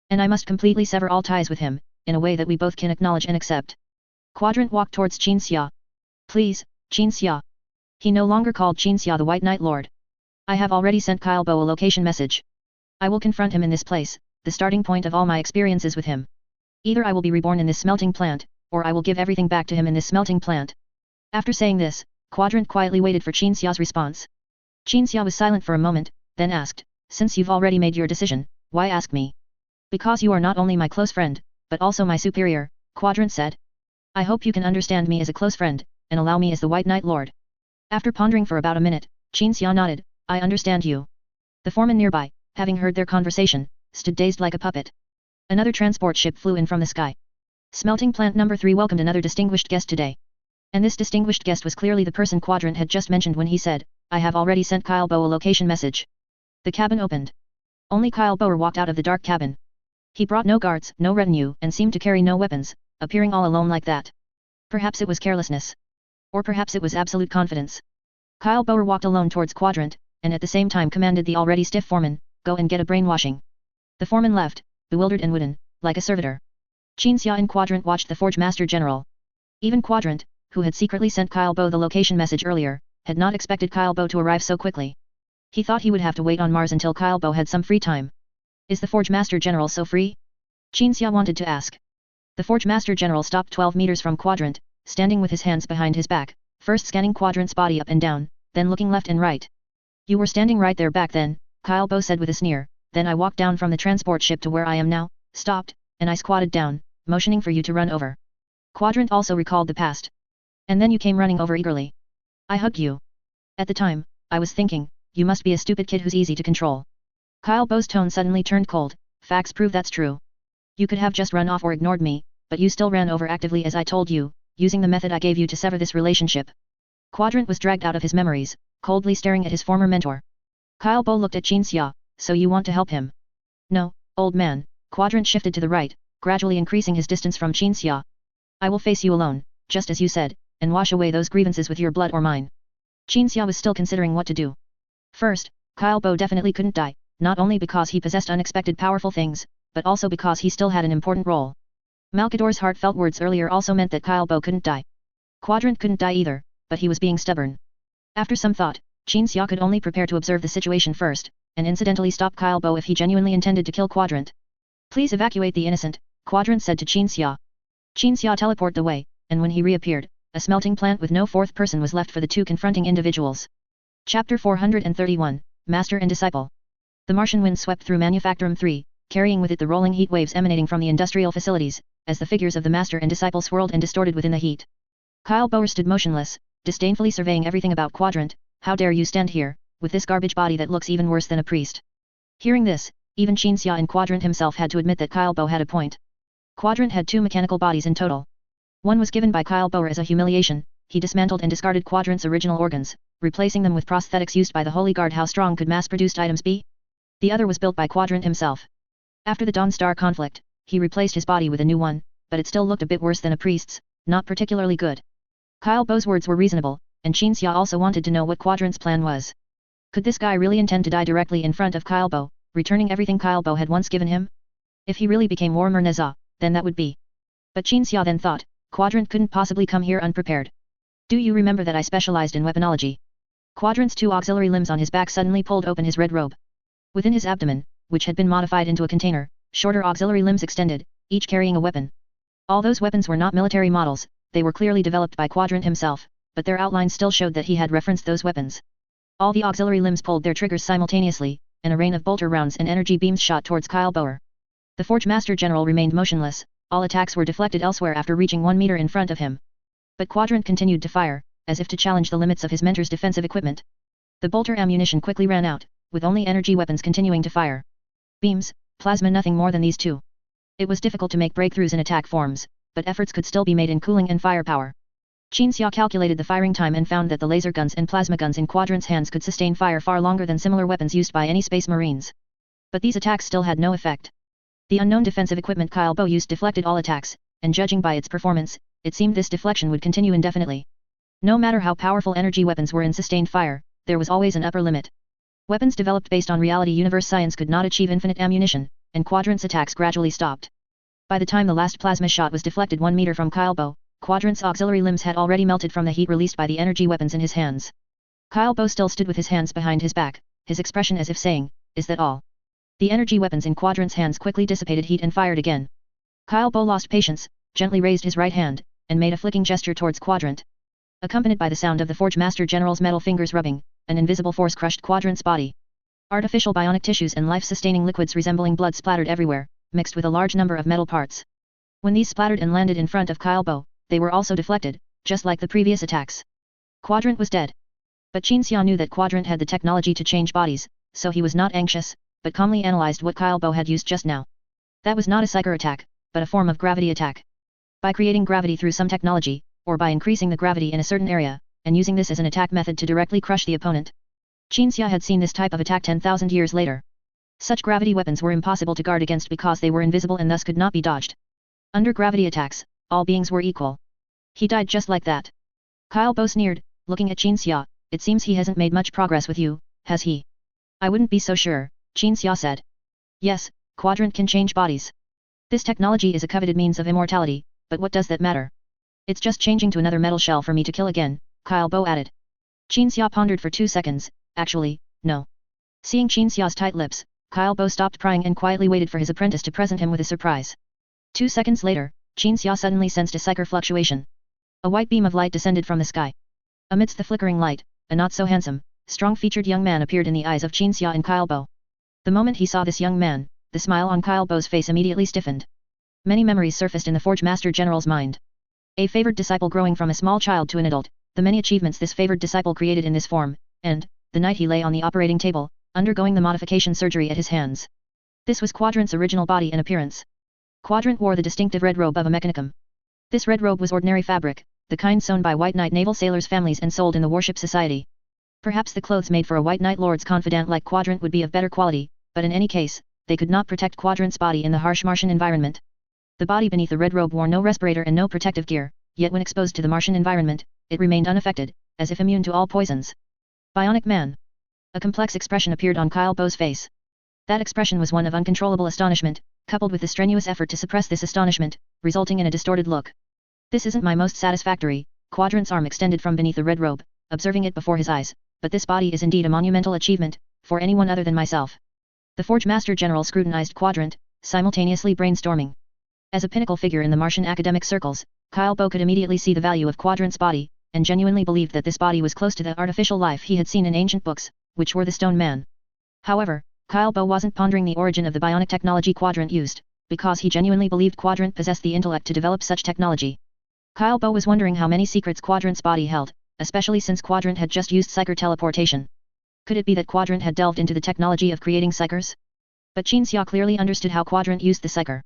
And I must completely sever all ties with him, in a way that we both can acknowledge and accept. Quadrant walked towards Qin Xia. Please, Qin Xia. He no longer called Qin Xia the White Knight Lord. I have already sent Kylbo a location message. I will confront him in this place, the starting point of all my experiences with him. Either I will be reborn in this smelting plant, or I will give everything back to him in this smelting plant. After saying this, Quadrant quietly waited for Qin Xia's response. Qin Xia was silent for a moment, then asked, since you've already made your decision, why ask me? Because you are not only my close friend, but also my superior, Quadrant said. I hope you can understand me as a close friend, and allow me as the White Knight Lord. After pondering for about a minute, Qin Xia nodded, I understand you. The foreman nearby, having heard their conversation, stood dazed like a puppet. Another transport ship flew in from the sky. Smelting plant number 3 welcomed another distinguished guest today. And this distinguished guest was clearly the person Quadrant had just mentioned when he said, I have already sent Kylbo a location message. The cabin opened. Only Kylbo walked out of the dark cabin. He brought no guards, no retinue, and seemed to carry no weapons, appearing all alone like that. Perhaps it was carelessness. Or perhaps it was absolute confidence. Kylbo walked alone towards Quadrant, and at the same time commanded the already stiff foreman, go and get a brainwashing. The foreman left, bewildered and wooden, like a servitor. Qin Xia and Quadrant watched the Forge Master General. Even Quadrant, who had secretly sent Kylbo the location message earlier, had not expected Kylbo to arrive so quickly. He thought he would have to wait on Mars until Kylbo had some free time. Is the Forge Master General so free? Qin Xia wanted to ask. The Forge Master General stopped 12 meters from Quadrant, standing with his hands behind his back, first scanning Quadrant's body up and down, then looking left and right. You were standing right there back then, Kylbo said with a sneer, then I walked down from the transport ship to where I am now, stopped, and I squatted down, motioning for you to run over. Quadrant also recalled the past. And then you came running over eagerly. I hugged you. At the time, I was thinking, you must be a stupid kid who's easy to control. Kyle Bo's tone suddenly turned cold. Facts prove that's true. You could have just run off or ignored me, but you still ran over actively as I told you, using the method I gave you to sever this relationship. Quadrant was dragged out of his memories, coldly staring at his former mentor. Kyle Bo looked at Qin Xia, so you want to help him? No, old man. Quadrant shifted to the right, gradually increasing his distance from Qin Xia. I will face you alone, just as you said, and wash away those grievances with your blood or mine. Qin Xia was still considering what to do. First, Kyle Bo definitely couldn't die, not only because he possessed unexpected powerful things, but also because he still had an important role. Malkador's heartfelt words earlier also meant that Kyle Bo couldn't die. Quadrant couldn't die either, but he was being stubborn. After some thought, Qin Xia could only prepare to observe the situation first, and incidentally stop Kyle Bo if he genuinely intended to kill Quadrant. Please evacuate the innocent, Quadrant said to Qin Xia. Qin Xia teleported the way, and when he reappeared, a smelting plant with no fourth person was left for the two confronting individuals. Chapter 431, Master and Disciple. The Martian wind swept through Manufactorum 3, carrying with it the rolling heat waves emanating from the industrial facilities, as the figures of the Master and Disciple swirled and distorted within the heat. Kyle Boer stood motionless, disdainfully surveying everything about Quadrant. How dare you stand here, with this garbage body that looks even worse than a priest. Hearing this, even Qin Xia and Quadrant himself had to admit that Kyle Bo had a point. Quadrant had two mechanical bodies in total. One was given by Kyle Boer as a humiliation. He dismantled and discarded Quadrant's original organs, replacing them with prosthetics used by the Holy Guard. How strong could mass-produced items be? The other was built by Quadrant himself. After the Dawn Star conflict, he replaced his body with a new one, but it still looked a bit worse than a priest's, not particularly good. Kyle Bo's words were reasonable, and Qin Xia also wanted to know what Quadrant's plan was. Could this guy really intend to die directly in front of Kyle Bo, returning everything Kyle Bo had once given him? If he really became Warhammer Neza, then that would be. But Qin Xia then thought, Quadrant couldn't possibly come here unprepared. Do you remember that I specialized in weaponology? Quadrant's two auxiliary limbs on his back suddenly pulled open his red robe. Within his abdomen, which had been modified into a container, shorter auxiliary limbs extended, each carrying a weapon. All those weapons were not military models, they were clearly developed by Quadrant himself, but their outlines still showed that he had referenced those weapons. All the auxiliary limbs pulled their triggers simultaneously, and a rain of bolter rounds and energy beams shot towards Kyle Boer. The Forge Master General remained motionless, all attacks were deflected elsewhere after reaching 1 meter in front of him. But Quadrant continued to fire, as if to challenge the limits of his mentor's defensive equipment. The bolter ammunition quickly ran out, with only energy weapons continuing to fire. Beams, plasma, nothing more than these two. It was difficult to make breakthroughs in attack forms, but efforts could still be made in cooling and firepower. Qin Xia calculated the firing time and found that the laser guns and plasma guns in Quadrant's hands could sustain fire far longer than similar weapons used by any space marines. But these attacks still had no effect. The unknown defensive equipment Kyle Bo used deflected all attacks, and judging by its performance, it seemed this deflection would continue indefinitely. No matter how powerful energy weapons were in sustained fire, there was always an upper limit. Weapons developed based on reality universe science could not achieve infinite ammunition, and Quadrant's attacks gradually stopped. By the time the last plasma shot was deflected 1 meter from Kyle Bo, Quadrant's auxiliary limbs had already melted from the heat released by the energy weapons in his hands. Kyle Bo still stood with his hands behind his back, his expression as if saying, "Is that all?" The energy weapons in Quadrant's hands quickly dissipated heat and fired again. Kyle Bo lost patience, gently raised his right hand, and made a flicking gesture towards Quadrant. Accompanied by the sound of the Forge Master General's metal fingers rubbing, an invisible force crushed Quadrant's body. Artificial bionic tissues and life-sustaining liquids resembling blood splattered everywhere, mixed with a large number of metal parts. When these splattered and landed in front of Kyle Bo, they were also deflected, just like the previous attacks. Quadrant was dead. But Qin Xia knew that Quadrant had the technology to change bodies, so he was not anxious, but calmly analyzed what Kyle Bo had used just now. That was not a psyker attack, but a form of gravity attack. By creating gravity through some technology, or by increasing the gravity in a certain area, and using this as an attack method to directly crush the opponent. Qin Xia had seen this type of attack 10,000 years later. Such gravity weapons were impossible to guard against because they were invisible and thus could not be dodged. Under gravity attacks, all beings were equal. He died just like that. Kyle Bo sneered, looking at Qin Xia. It seems he hasn't made much progress with you, has he? I wouldn't be so sure, Qin Xia said. Yes, Quadrant can change bodies. This technology is a coveted means of immortality, but what does that matter? It's just changing to another metal shell for me to kill again, Kyle Bo added. Qin Xia pondered for 2 seconds, actually, no. Seeing Qin Xia's tight lips, Kyle Bo stopped prying and quietly waited for his apprentice to present him with a surprise. 2 seconds later, Qin Xia suddenly sensed a psyker fluctuation. A white beam of light descended from the sky. Amidst the flickering light, a not-so-handsome, strong-featured young man appeared in the eyes of Qin Xia and Kyle Bo. The moment he saw this young man, the smile on Kyle Bo's face immediately stiffened. Many memories surfaced in the Forge Master General's mind. A favored disciple growing from a small child to an adult, the many achievements this favored disciple created in this form, and, the night he lay on the operating table, undergoing the modification surgery at his hands. This was Quadrant's original body and appearance. Quadrant wore the distinctive red robe of a mechanicum. This red robe was ordinary fabric, the kind sewn by White Knight naval sailors' families and sold in the Warship Society. Perhaps the clothes made for a White Knight Lord's confidant like Quadrant would be of better quality, but in any case, they could not protect Quadrant's body in the harsh Martian environment. The body beneath the red robe wore no respirator and no protective gear, yet when exposed to the Martian environment, it remained unaffected, as if immune to all poisons. Bionic Man. A complex expression appeared on Kyle Bo's face. That expression was one of uncontrollable astonishment, coupled with the strenuous effort to suppress this astonishment, resulting in a distorted look. This isn't my most satisfactory. Quadrant's arm extended from beneath the red robe, observing it before his eyes, but this body is indeed a monumental achievement, for anyone other than myself. The Forge Master General scrutinized Quadrant, simultaneously brainstorming. As a pinnacle figure in the Martian academic circles, Kyle Bo could immediately see the value of Quadrant's body, and genuinely believed that this body was close to the artificial life he had seen in ancient books, which were the Stone Man. However, Kyle Bo wasn't pondering the origin of the bionic technology Quadrant used, because he genuinely believed Quadrant possessed the intellect to develop such technology. Kyle Bo was wondering how many secrets Quadrant's body held, especially since Quadrant had just used psyker teleportation. Could it be that Quadrant had delved into the technology of creating psykers? But Qin Xia clearly understood how Quadrant used the psyker.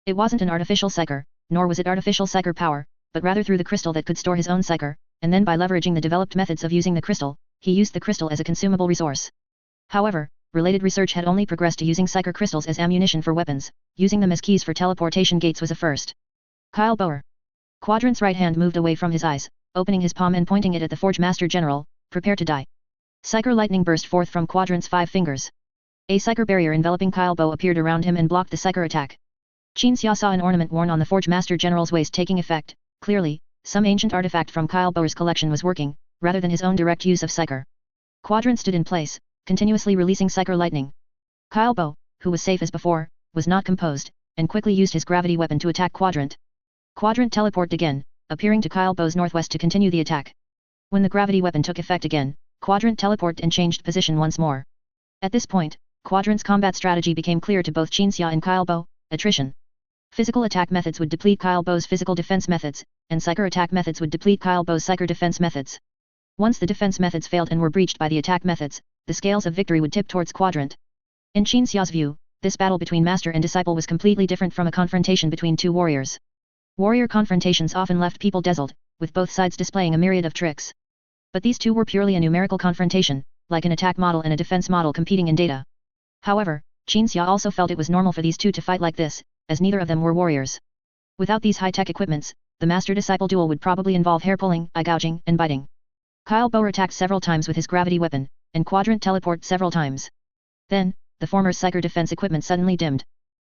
It wasn't an artificial psyker, nor was it artificial psyker power, but rather through the crystal that could store his own psyker, and then by leveraging the developed methods of using the crystal, he used the crystal as a consumable resource. However, related research had only progressed to using psyker crystals as ammunition for weapons. Using them as keys for teleportation gates was a first. Kyle Boer. Quadrant's right hand moved away from his eyes, opening his palm and pointing it at the Forge Master General. Prepare to die. Psyker lightning burst forth from Quadrant's 5 fingers. A psyker barrier enveloping Kyle Bo appeared around him and blocked the psyker attack. Qin Xia saw an ornament worn on the Forge Master General's waist taking effect. Clearly, some ancient artifact from Kyle Boer's collection was working, rather than his own direct use of psyker. Quadrant stood in place, continuously releasing psyker lightning. Kyle Bo, who was safe as before, was not composed, and quickly used his gravity weapon to attack Quadrant. Quadrant teleported again, appearing to Kyle Bo's northwest to continue the attack. When the gravity weapon took effect again, Quadrant teleported and changed position once more. At this point, Quadrant's combat strategy became clear to both Qin Xia and Kyle Bo: attrition. Physical attack methods would deplete Kyle Bo's physical defense methods, and psyker attack methods would deplete Kyle Bo's psyker defense methods. Once the defense methods failed and were breached by the attack methods, the scales of victory would tip towards Quadrant. In Qin Xia's view, this battle between master and disciple was completely different from a confrontation between two warriors. Warrior confrontations often left people dazzled, with both sides displaying a myriad of tricks. But these two were purely a numerical confrontation, like an attack model and a defense model competing in data. However, Qin Xia also felt it was normal for these two to fight like this, as neither of them were warriors. Without these high-tech equipments, the master-disciple duel would probably involve hair-pulling, eye-gouging, and biting. Kyle Bo attacked several times with his gravity weapon, and Quadrant teleported several times. Then, the former's psyker defense equipment suddenly dimmed.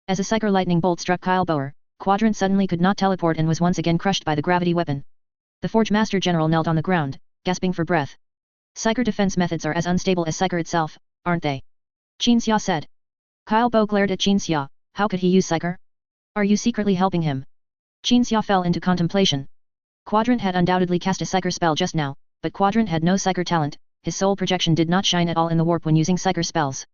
As a psyker lightning bolt struck Kyle Boer, Quadrant suddenly could not teleport and was once again crushed by the gravity weapon. The Forge Master General knelt on the ground, gasping for breath. Psyker defense methods are as unstable as psyker itself, aren't they? Qin Xia said. Kyle Bo glared at Qin Xia. How could he use psyker? Are you secretly helping him? Qin Xia fell into contemplation. Quadrant had undoubtedly cast a psyker spell just now, but Quadrant had no psyker talent. His soul projection did not shine at all in the warp when using psyker spells.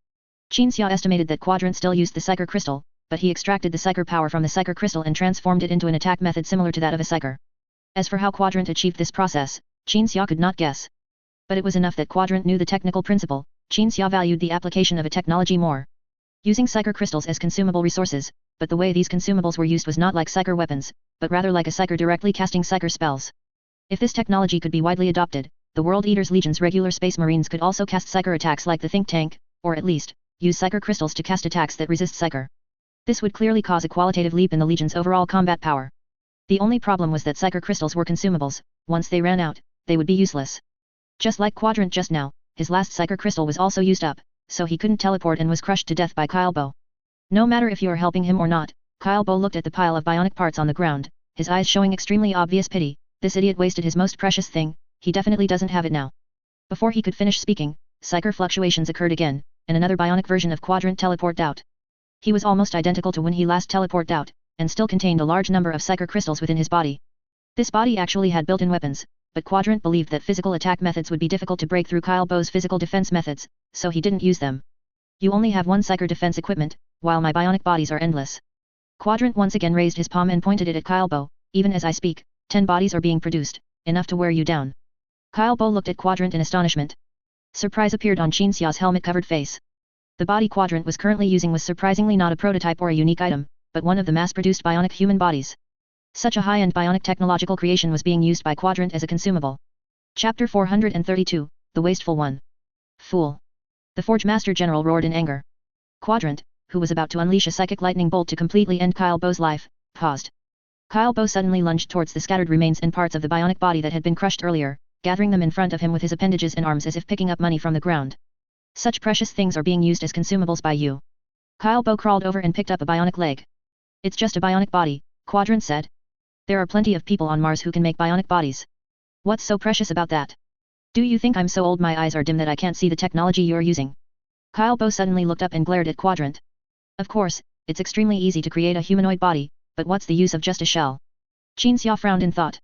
Qin Xia estimated that Quadrant still used the psyker crystal, but he extracted the psyker power from the psyker crystal and transformed it into an attack method similar to that of a psyker. As for how Quadrant achieved this process, Qin Xia could not guess. But it was enough that Quadrant knew the technical principle. Qin Xia valued the application of a technology more. Using psyker crystals as consumable resources, but the way these consumables were used was not like psyker weapons, but rather like a psyker directly casting psyker spells. If this technology could be widely adopted, the World Eaters Legion's regular space marines could also cast psyker attacks like the think tank, or at least, use psyker crystals to cast attacks that resist psyker. This would clearly cause a qualitative leap in the Legion's overall combat power. The only problem was that psyker crystals were consumables. Once they ran out, they would be useless. Just like Quadrant just now, his last psyker crystal was also used up, so he couldn't teleport and was crushed to death by Kyle Bo. No matter if you are helping him or not, Kyle Bo looked at the pile of bionic parts on the ground, his eyes showing extremely obvious pity. This idiot wasted his most precious thing, he definitely doesn't have it now. Before he could finish speaking, psyker fluctuations occurred again, and another bionic version of Quadrant teleported out. He was almost identical to when he last teleported out, and still contained a large number of psyker crystals within his body. This body actually had built-in weapons, but Quadrant believed that physical attack methods would be difficult to break through Kyle Bo's physical defense methods, so he didn't use them. You only have one psyker defense equipment, while my bionic bodies are endless. Quadrant once again raised his palm and pointed it at Kyle Bo. Even as I speak, 10 bodies are being produced, enough to wear you down. Kyle Bo looked at Quadrant in astonishment. Surprise appeared on Qin Xia's helmet-covered face. The body Quadrant was currently using was surprisingly not a prototype or a unique item, but one of the mass-produced bionic human bodies. Such a high-end bionic technological creation was being used by Quadrant as a consumable. Chapter 432, The Wasteful One. Fool! The Forge Master General roared in anger. Quadrant, who was about to unleash a psychic lightning bolt to completely end Kyle Bo's life, paused. Kyle Bo suddenly lunged towards the scattered remains and parts of the bionic body that had been crushed earlier, gathering them in front of him with his appendages and arms as if picking up money from the ground. Such precious things are being used as consumables by you. Kyle Bo crawled over and picked up a bionic leg. It's just a bionic body, Quadrant said. There are plenty of people on Mars who can make bionic bodies. What's so precious about that? Do you think I'm so old my eyes are dim that I can't see the technology you're using? Kyle Bo suddenly looked up and glared at Quadrant. Of course, it's extremely easy to create a humanoid body, but what's the use of just a shell? Qin Xia frowned in thought.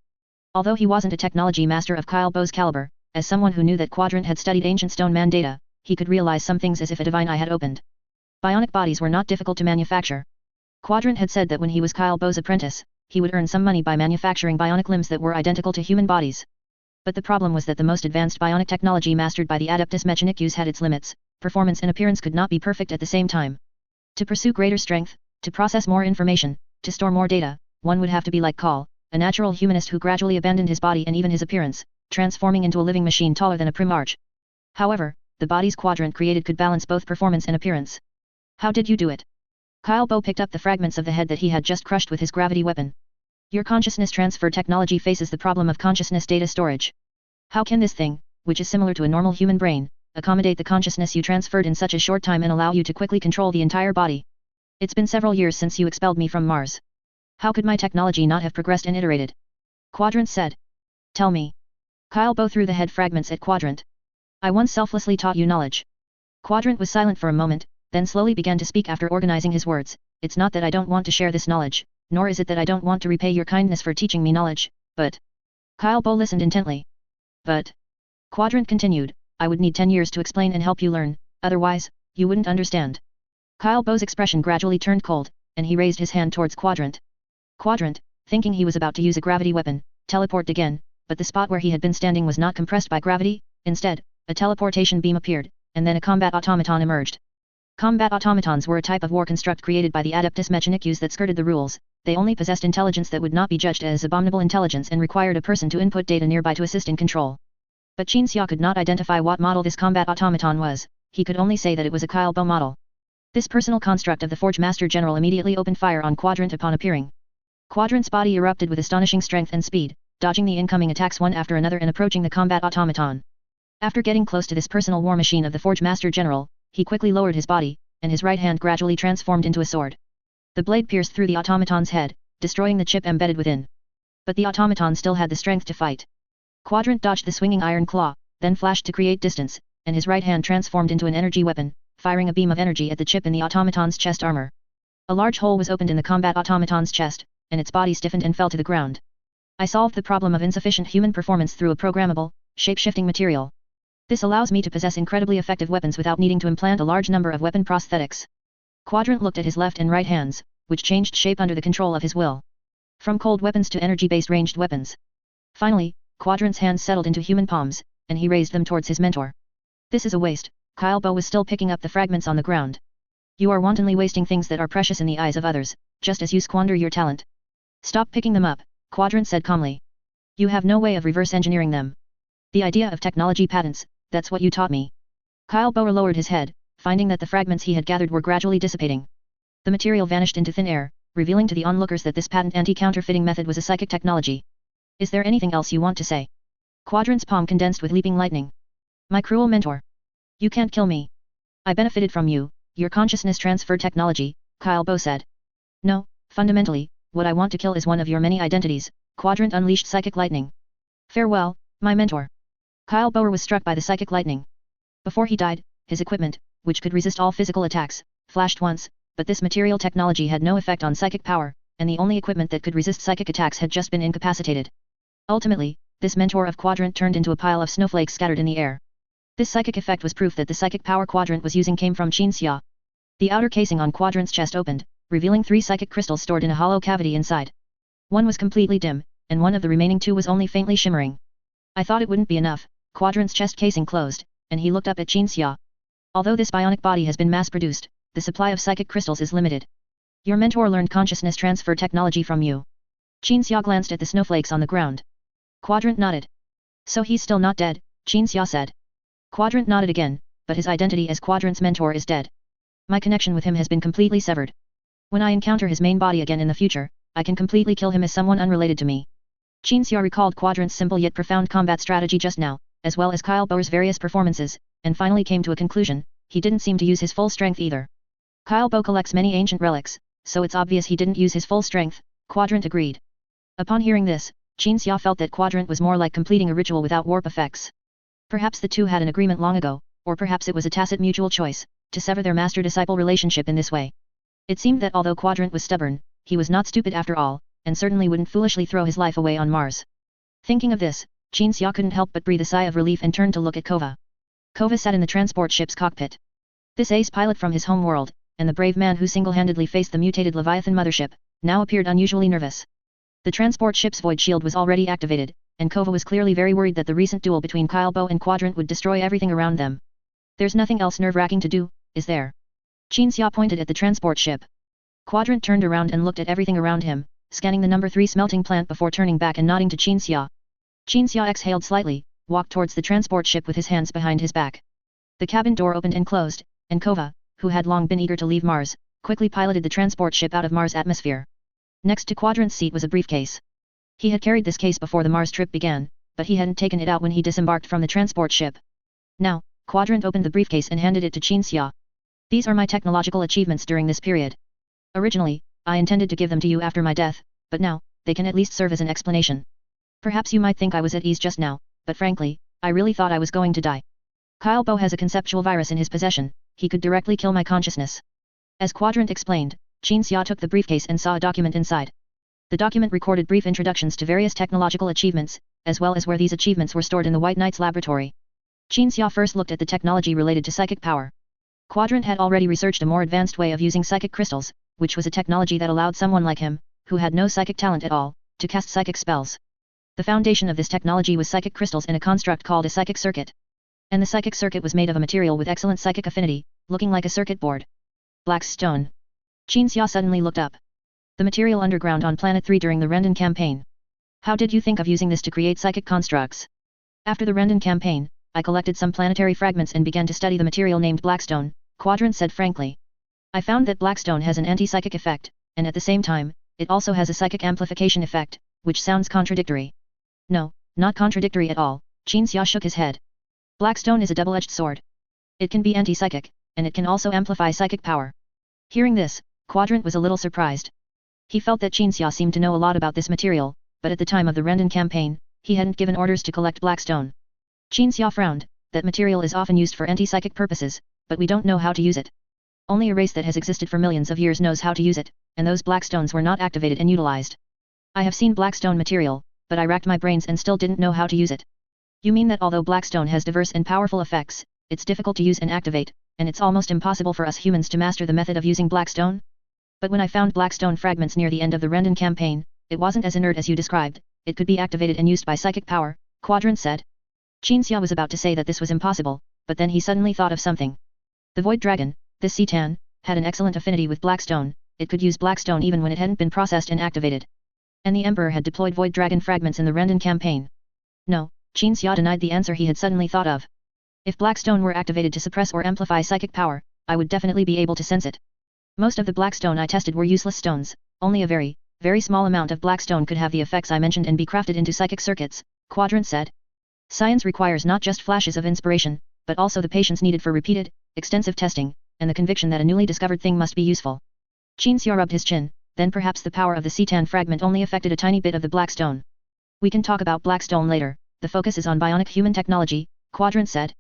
Although he wasn't a technology master of Kyle Bo's caliber, as someone who knew that Quadrant had studied ancient stone man data, he could realize some things as if a divine eye had opened. Bionic bodies were not difficult to manufacture. Quadrant had said that when he was Kyle Bo's apprentice, he would earn some money by manufacturing bionic limbs that were identical to human bodies. But the problem was that the most advanced bionic technology mastered by the Adeptus Mechanicus had its limits. Performance and appearance could not be perfect at the same time. To pursue greater strength, to process more information, to store more data, one would have to be like Kal, a natural humanist who gradually abandoned his body and even his appearance, transforming into a living machine taller than a Primarch. However, the bodies Quadrant created could balance both performance and appearance. How did you do it? Kyle Bo picked up the fragments of the head that he had just crushed with his gravity weapon. Your consciousness transfer technology faces the problem of consciousness data storage. How can this thing, which is similar to a normal human brain, accommodate the consciousness you transferred in such a short time and allow you to quickly control the entire body? It's been several years since you expelled me from Mars. How could my technology not have progressed and iterated? Quadrant said. Tell me. Kyle Bo threw the head fragments at Quadrant. I once selflessly taught you knowledge. Quadrant was silent for a moment, then slowly began to speak after organizing his words. It's not that I don't want to share this knowledge, nor is it that I don't want to repay your kindness for teaching me knowledge, but... Kyle Bo listened intently. But... Quadrant continued, I would need 10 years to explain and help you learn, otherwise, you wouldn't understand. Kyle Bo's expression gradually turned cold, and he raised his hand towards Quadrant. Quadrant, thinking he was about to use a gravity weapon, teleported again, but the spot where he had been standing was not compressed by gravity. Instead, a teleportation beam appeared, and then a combat automaton emerged. Combat automatons were a type of war construct created by the Adeptus Mechanicus that skirted the rules. They only possessed intelligence that would not be judged as abominable intelligence and required a person to input data nearby to assist in control. But Qin Xia could not identify what model this combat automaton was. He could only say that it was a Kyle Bo model. This personal construct of the Forge Master General immediately opened fire on Quadrant upon appearing. Quadrant's body erupted with astonishing strength and speed, dodging the incoming attacks one after another and approaching the combat automaton. After getting close to this personal war machine of the Forge Master General, he quickly lowered his body, and his right hand gradually transformed into a sword. The blade pierced through the automaton's head, destroying the chip embedded within. But the automaton still had the strength to fight. Quadrant dodged the swinging iron claw, then flashed to create distance, and his right hand transformed into an energy weapon, firing a beam of energy at the chip in the automaton's chest armor. A large hole was opened in the combat automaton's chest, and its body stiffened and fell to the ground. I solved the problem of insufficient human performance through a programmable, shape-shifting material. This allows me to possess incredibly effective weapons without needing to implant a large number of weapon prosthetics. Quadrant looked at his left and right hands, which changed shape under the control of his will. From cold weapons to energy-based ranged weapons. Finally, Quadrant's hands settled into human palms, and he raised them towards his mentor. This is a waste. Kyle Bo was still picking up the fragments on the ground. You are wantonly wasting things that are precious in the eyes of others, just as you squander your talent. Stop picking them up, Quadrant said calmly. You have no way of reverse engineering them. The idea of technology patents, that's what you taught me. Kyle Bo lowered his head, finding that the fragments he had gathered were gradually dissipating. The material vanished into thin air, revealing to the onlookers that this patent anti-counterfeiting method was a psychic technology. Is there anything else you want to say? Quadrant's palm condensed with leaping lightning. My cruel mentor. You can't kill me. I benefited from you, your consciousness transfer technology, Kyle Bo said. No, fundamentally, what I want to kill is one of your many identities. Quadrant unleashed psychic lightning. Farewell, my mentor. Kyle Bo was struck by the psychic lightning. Before he died, his equipment, which could resist all physical attacks, flashed once, but this material technology had no effect on psychic power, and the only equipment that could resist psychic attacks had just been incapacitated. Ultimately, this mentor of Quadrant turned into a pile of snowflakes scattered in the air. This psychic effect was proof that the psychic power Quadrant was using came from Qin Xia. The outer casing on Quadrant's chest opened, revealing 3 psychic crystals stored in a hollow cavity inside. One was completely dim, and one of the remaining 2 was only faintly shimmering. I thought it wouldn't be enough. Quadrant's chest casing closed, and he looked up at Qinxia. Although this bionic body has been mass-produced, the supply of psychic crystals is limited. Your mentor learned consciousness transfer technology from you. Qinxia glanced at the snowflakes on the ground. Quadrant nodded. So he's still not dead, Qinxia said. Quadrant nodded again, but his identity as Quadrant's mentor is dead. My connection with him has been completely severed. When I encounter his main body again in the future, I can completely kill him as someone unrelated to me. Qinxia recalled Quadrant's simple yet profound combat strategy just now, as well as Kyle Boer's various performances, and finally came to a conclusion: he didn't seem to use his full strength either. Kyle Bo collects many ancient relics, so it's obvious he didn't use his full strength, Quadrant agreed. Upon hearing this, Qinxia felt that Quadrant was more like completing a ritual without warp effects. Perhaps the two had an agreement long ago, or perhaps it was a tacit mutual choice, to sever their master-disciple relationship in this way. It seemed that although Quadrant was stubborn, he was not stupid after all, and certainly wouldn't foolishly throw his life away on Mars. Thinking of this, Qinxia couldn't help but breathe a sigh of relief and turned to look at Kova. Kova sat in the transport ship's cockpit. This ace pilot from his home world, and the brave man who single-handedly faced the mutated Leviathan mothership, now appeared unusually nervous. The transport ship's void shield was already activated, and Kova was clearly very worried that the recent duel between Kyle Bo and Quadrant would destroy everything around them. There's nothing else nerve-wracking to do, is there? Qinxia pointed at the transport ship. Quadrant turned around and looked at everything around him, scanning the number 3 smelting plant before turning back and nodding to Qinxia. Qinxia exhaled slightly, walked towards the transport ship with his hands behind his back. The cabin door opened and closed, and Kova, who had long been eager to leave Mars, quickly piloted the transport ship out of Mars' atmosphere. Next to Quadrant's seat was a briefcase. He had carried this case before the Mars trip began, but he hadn't taken it out when he disembarked from the transport ship. Now, Quadrant opened the briefcase and handed it to Qinxia. These are my technological achievements during this period. Originally, I intended to give them to you after my death, but now, they can at least serve as an explanation. Perhaps you might think I was at ease just now, but frankly, I really thought I was going to die. Kyle Bo has a conceptual virus in his possession, he could directly kill my consciousness. As Quadrant explained, Qinxia took the briefcase and saw a document inside. The document recorded brief introductions to various technological achievements, as well as where these achievements were stored in the White Knight's laboratory. Qinxia first looked at the technology related to psychic power. Quadrant had already researched a more advanced way of using psychic crystals, which was a technology that allowed someone like him, who had no psychic talent at all, to cast psychic spells. The foundation of this technology was psychic crystals in a construct called a psychic circuit. And the psychic circuit was made of a material with excellent psychic affinity, looking like a circuit board. Black stone. Qinxia suddenly looked up. The material underground on Planet 3 during the Rendon campaign. How did you think of using this to create psychic constructs? After the Rendon campaign, I collected some planetary fragments and began to study the material named Blackstone, Quadrant said frankly. I found that Blackstone has an anti-psychic effect, and at the same time, it also has a psychic amplification effect, which sounds contradictory. No, not contradictory at all, Qinxia shook his head. Blackstone is a double-edged sword. It can be anti-psychic, and it can also amplify psychic power. Hearing this, Quadrant was a little surprised. He felt that Qinxia seemed to know a lot about this material, but at the time of the Rendon campaign, he hadn't given orders to collect Blackstone. Qinxia frowned. That material is often used for anti-psychic purposes, but we don't know how to use it. Only a race that has existed for millions of years knows how to use it, and those Blackstones were not activated and utilized. I have seen Blackstone material, but I racked my brains and still didn't know how to use it. You mean that although Blackstone has diverse and powerful effects, it's difficult to use and activate, and it's almost impossible for us humans to master the method of using Blackstone? But when I found Blackstone fragments near the end of the Rendon campaign, it wasn't as inert as you described, it could be activated and used by psychic power, Quadrant said. Qinxia was about to say that this was impossible, but then he suddenly thought of something. The Void Dragon, this Citan, had an excellent affinity with Blackstone, it could use Blackstone even when it hadn't been processed and activated. And the Emperor had deployed Void Dragon fragments in the Rendon campaign. No, Qinxia denied the answer he had suddenly thought of. If Blackstone were activated to suppress or amplify psychic power, I would definitely be able to sense it. Most of the Blackstone I tested were useless stones, only a very, very small amount of Blackstone could have the effects I mentioned and be crafted into psychic circuits, Quadrant said. Science requires not just flashes of inspiration, but also the patience needed for repeated, extensive testing, and the conviction that a newly discovered thing must be useful. Qinxia rubbed his chin, then perhaps the power of the Citan fragment only affected a tiny bit of the Blackstone. We can talk about Blackstone later, the focus is on bionic human technology, Quadrant said.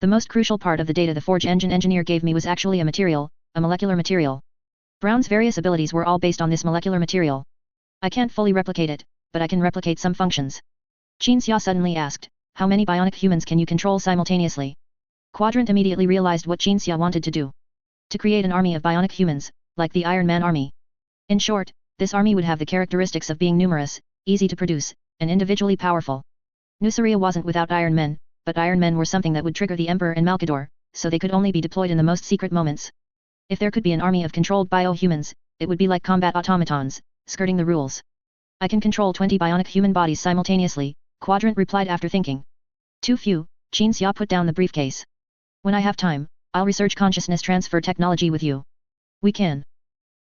The most crucial part of the data the Forge Engine engineer gave me was actually a material, a molecular material. Brown's various abilities were all based on this molecular material. I can't fully replicate it, but I can replicate some functions. Qinxia suddenly asked, how many bionic humans can you control simultaneously? Quadrant immediately realized what Qinxia wanted to do. To create an army of bionic humans, like the Iron Man army. In short, this army would have the characteristics of being numerous, easy to produce, and individually powerful. Nuceria wasn't without Iron Men, but Iron Men were something that would trigger the Emperor and Malkador, so they could only be deployed in the most secret moments. If there could be an army of controlled bio-humans, it would be like combat automatons, skirting the rules. I can control 20 bionic human bodies simultaneously, Quadrant replied after thinking. Too few, Qin Xia put down the briefcase. When I have time, I'll research consciousness transfer technology with you. We can.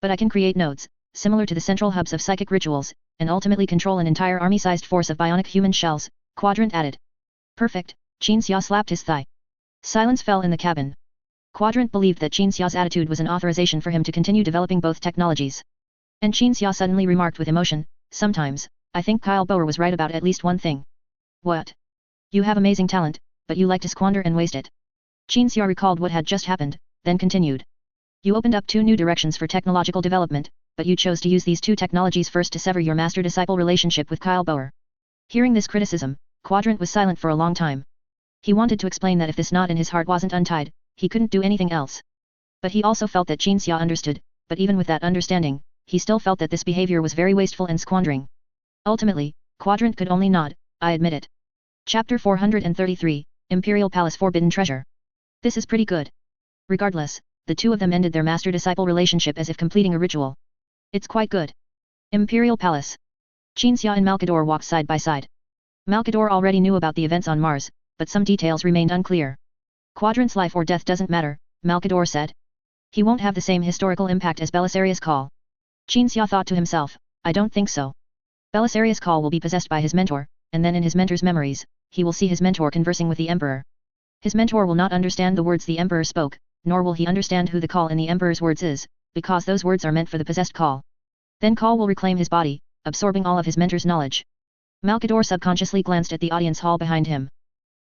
But I can create nodes, similar to the central hubs of psychic rituals, and ultimately control an entire army-sized force of bionic human shells, Quadrant added. Perfect, Qin Xia slapped his thigh. Silence fell in the cabin. Quadrant believed that Qin Xia's attitude was an authorization for him to continue developing both technologies. And Qin Xia suddenly remarked with emotion, sometimes, I think Kyle Boer was right about at least one thing. What? You have amazing talent, but you like to squander and waste it. Qin Xia recalled what had just happened, then continued. You opened up 2 new directions for technological development, but you chose to use these 2 technologies first to sever your master-disciple relationship with Kyle Boer. Hearing this criticism, Quadrant was silent for a long time. He wanted to explain that if this knot in his heart wasn't untied, he couldn't do anything else. But he also felt that Qin Xia understood, but even with that understanding, he still felt that this behavior was very wasteful and squandering. Ultimately, Quadrant could only nod, I admit it. Chapter 433, Imperial Palace Forbidden Treasure. This is pretty good. Regardless, the 2 of them ended their master-disciple relationship as if completing a ritual. It's quite good. Imperial Palace. Qin Xia and Malkador walked side by side. Malkador already knew about the events on Mars, but some details remained unclear. Quadrant's life or death doesn't matter, Malkador said. He won't have the same historical impact as Belisarius Cawl. Qin Xia thought to himself, I don't think so. Belisarius Cawl will be possessed by his mentor, and then in his mentor's memories, he will see his mentor conversing with the Emperor. His mentor will not understand the words the Emperor spoke, nor will he understand who the Cawl in the Emperor's words is, because those words are meant for the possessed Cawl. Then Cawl will reclaim his body, absorbing all of his mentor's knowledge. Malkador subconsciously glanced at the audience hall behind him.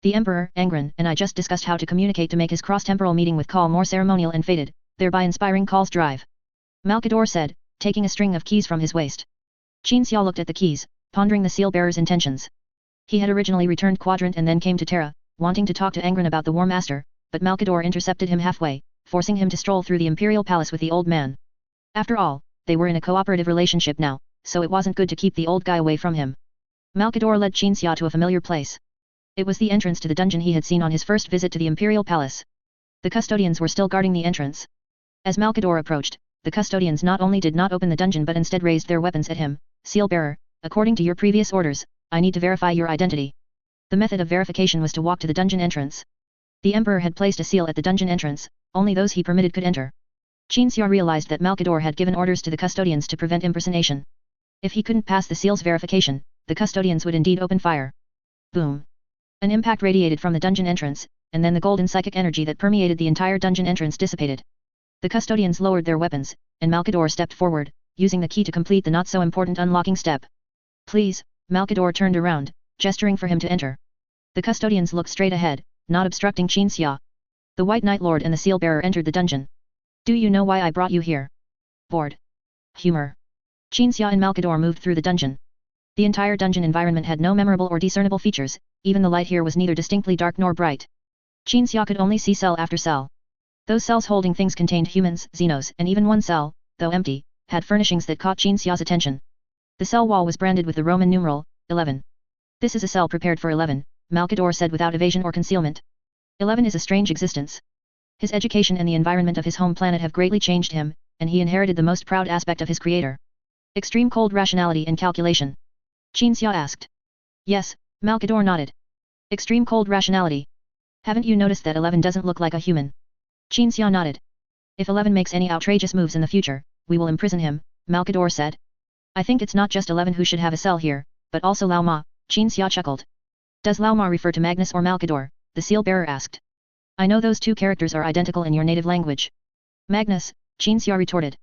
The Emperor, Angron, and I just discussed how to communicate to make his cross-temporal meeting with Cawl more ceremonial and fated, thereby inspiring Cawl's drive. Malkador said, taking a string of keys from his waist. Qin Xia looked at the keys, pondering the seal-bearer's intentions. He had originally returned Quadrant and then came to Terra, wanting to talk to Angron about the War Master, but Malkador intercepted him halfway, forcing him to stroll through the Imperial Palace with the old man. After all, they were in a cooperative relationship now, so it wasn't good to keep the old guy away from him. Malkador led Qin Xia to a familiar place. It was the entrance to the dungeon he had seen on his first visit to the Imperial Palace. The custodians were still guarding the entrance. As Malkador approached, the custodians not only did not open the dungeon but instead raised their weapons at him. Seal-bearer, according to your previous orders, I need to verify your identity. The method of verification was to walk to the dungeon entrance. The Emperor had placed a seal at the dungeon entrance, only those he permitted could enter. Qin Xia realized that Malkador had given orders to the custodians to prevent impersonation. If he couldn't pass the seal's verification, the custodians would indeed open fire. Boom. An impact radiated from the dungeon entrance, and then the golden psychic energy that permeated the entire dungeon entrance dissipated. The custodians lowered their weapons, and Malkador stepped forward, using the key to complete the not-so-important unlocking step. Please, Malkador turned around, gesturing for him to enter. The custodians looked straight ahead, not obstructing Qin Xia. The White Knight Lord and the seal-bearer entered the dungeon. Do you know why I brought you here? Bored. Humor. Qin Xia and Malkador moved through the dungeon. The entire dungeon environment had no memorable or discernible features, even the light here was neither distinctly dark nor bright. Qin Xia could only see cell after cell. Those cells holding things contained humans, Xenos, and even one cell, though empty, had furnishings that caught Qin Xia's attention. The cell wall was branded with the Roman numeral, 11. This is a cell prepared for 11, Malkador said without evasion or concealment. 11 is a strange existence. His education and the environment of his home planet have greatly changed him, and he inherited the most proud aspect of his creator. Extreme cold rationality and calculation. Qin Xia asked. Yes, Malkador nodded. Extreme cold rationality. Haven't you noticed that 11 doesn't look like a human? Qin Xia nodded. If 11 makes any outrageous moves in the future, we will imprison him, Malkador said. I think it's not just 11 who should have a cell here, but also Lao Ma, Qin Xia chuckled. Does Lao Ma refer to Magnus or Malkador? The seal-bearer asked. I know those two characters are identical in your native language. Magnus, Qin Xia retorted.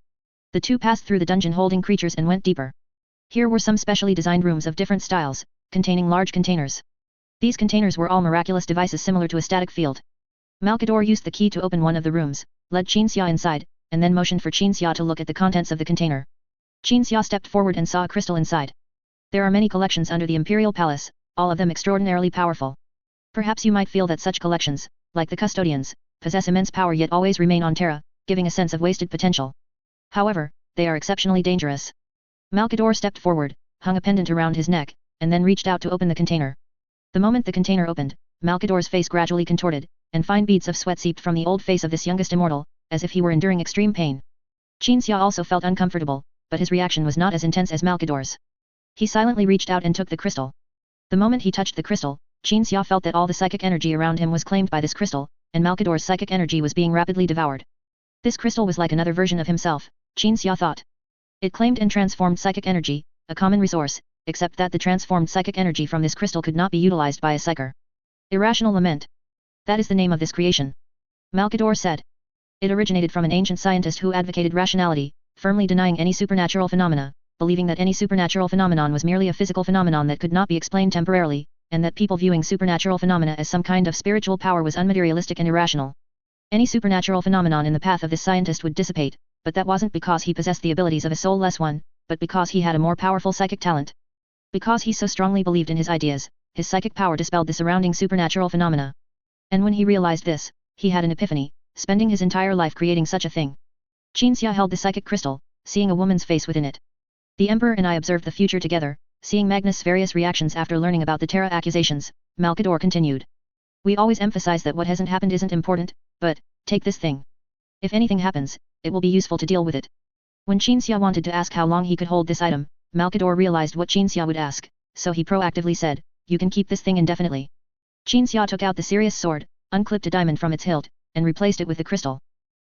The two passed through the dungeon holding creatures and went deeper. Here were some specially designed rooms of different styles, containing large containers. These containers were all miraculous devices similar to a static field. Malkador used the key to open one of the rooms, led Qin Xia inside, and then motioned for Qin Xia to look at the contents of the container. Qin Xia stepped forward and saw a crystal inside. There are many collections under the Imperial Palace, all of them extraordinarily powerful. Perhaps you might feel that such collections, like the custodians, possess immense power yet always remain on Terra, giving a sense of wasted potential. However, they are exceptionally dangerous. Malkador stepped forward, hung a pendant around his neck, and then reached out to open the container. The moment the container opened, Malkador's face gradually contorted, and fine beads of sweat seeped from the old face of this youngest immortal, as if he were enduring extreme pain. Qinxia also felt uncomfortable, but his reaction was not as intense as Malkador's. He silently reached out and took the crystal. The moment he touched the crystal, Qinxia felt that all the psychic energy around him was claimed by this crystal, and Malkador's psychic energy was being rapidly devoured. This crystal was like another version of himself, Qinxia thought. It claimed and transformed psychic energy, a common resource, except that the transformed psychic energy from this crystal could not be utilized by a psyker. Irrational lament. That is the name of this creation. Malkador said. It originated from an ancient scientist who advocated rationality, firmly denying any supernatural phenomena, believing that any supernatural phenomenon was merely a physical phenomenon that could not be explained temporarily, and that people viewing supernatural phenomena as some kind of spiritual power was unmaterialistic and irrational. Any supernatural phenomenon in the path of this scientist would dissipate, but that wasn't because he possessed the abilities of a soulless one, but because he had a more powerful psychic talent. Because he so strongly believed in his ideas, his psychic power dispelled the surrounding supernatural phenomena. And when he realized this, he had an epiphany, spending his entire life creating such a thing. Qinxia held the psychic crystal, seeing a woman's face within it. The Emperor and I observed the future together, seeing Magnus' various reactions after learning about the Terra accusations. Malkador continued. We always emphasize that what hasn't happened isn't important, but, take this thing. If anything happens, it will be useful to deal with it. When Qinxia wanted to ask how long he could hold this item, Malkador realized what Qinxia would ask, so he proactively said, you can keep this thing indefinitely. Qinxia took out the Sirius sword, unclipped a diamond from its hilt, and replaced it with the crystal.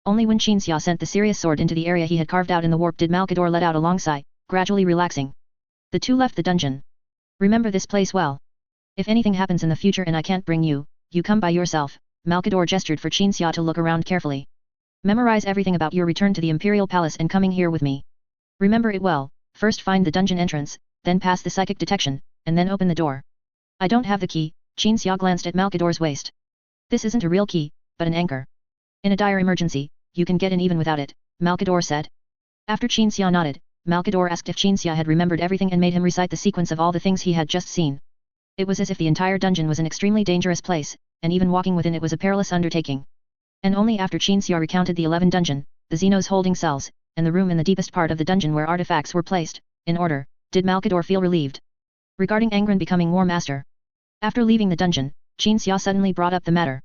Only when Qinxia sent the Sirius sword into the area he had carved out in the warp did Malkador let out a long sigh, gradually relaxing. The two left the dungeon. Remember this place well. If anything happens in the future and I can't bring you, you come by yourself. Malkador gestured for Qinxia to look around carefully. Memorize everything about your return to the Imperial Palace and coming here with me. Remember it well, first find the dungeon entrance, then pass the psychic detection, and then open the door. I don't have the key, Qinxia glanced at Malkador's waist. This isn't a real key, but an anchor. In a dire emergency, you can get in even without it, Malkador said. After Qinxia nodded, Malkador asked if Qinxia had remembered everything and made him recite the sequence of all the things he had just seen. It was as if the entire dungeon was an extremely dangerous place, and even walking within it was a perilous undertaking. And only after Qinxia recounted the 11 dungeon, the Xenos holding cells, and the room in the deepest part of the dungeon where artifacts were placed, in order, did Malkador feel relieved. Regarding Angron becoming War Master. After leaving the dungeon, Qinxia suddenly brought up the matter.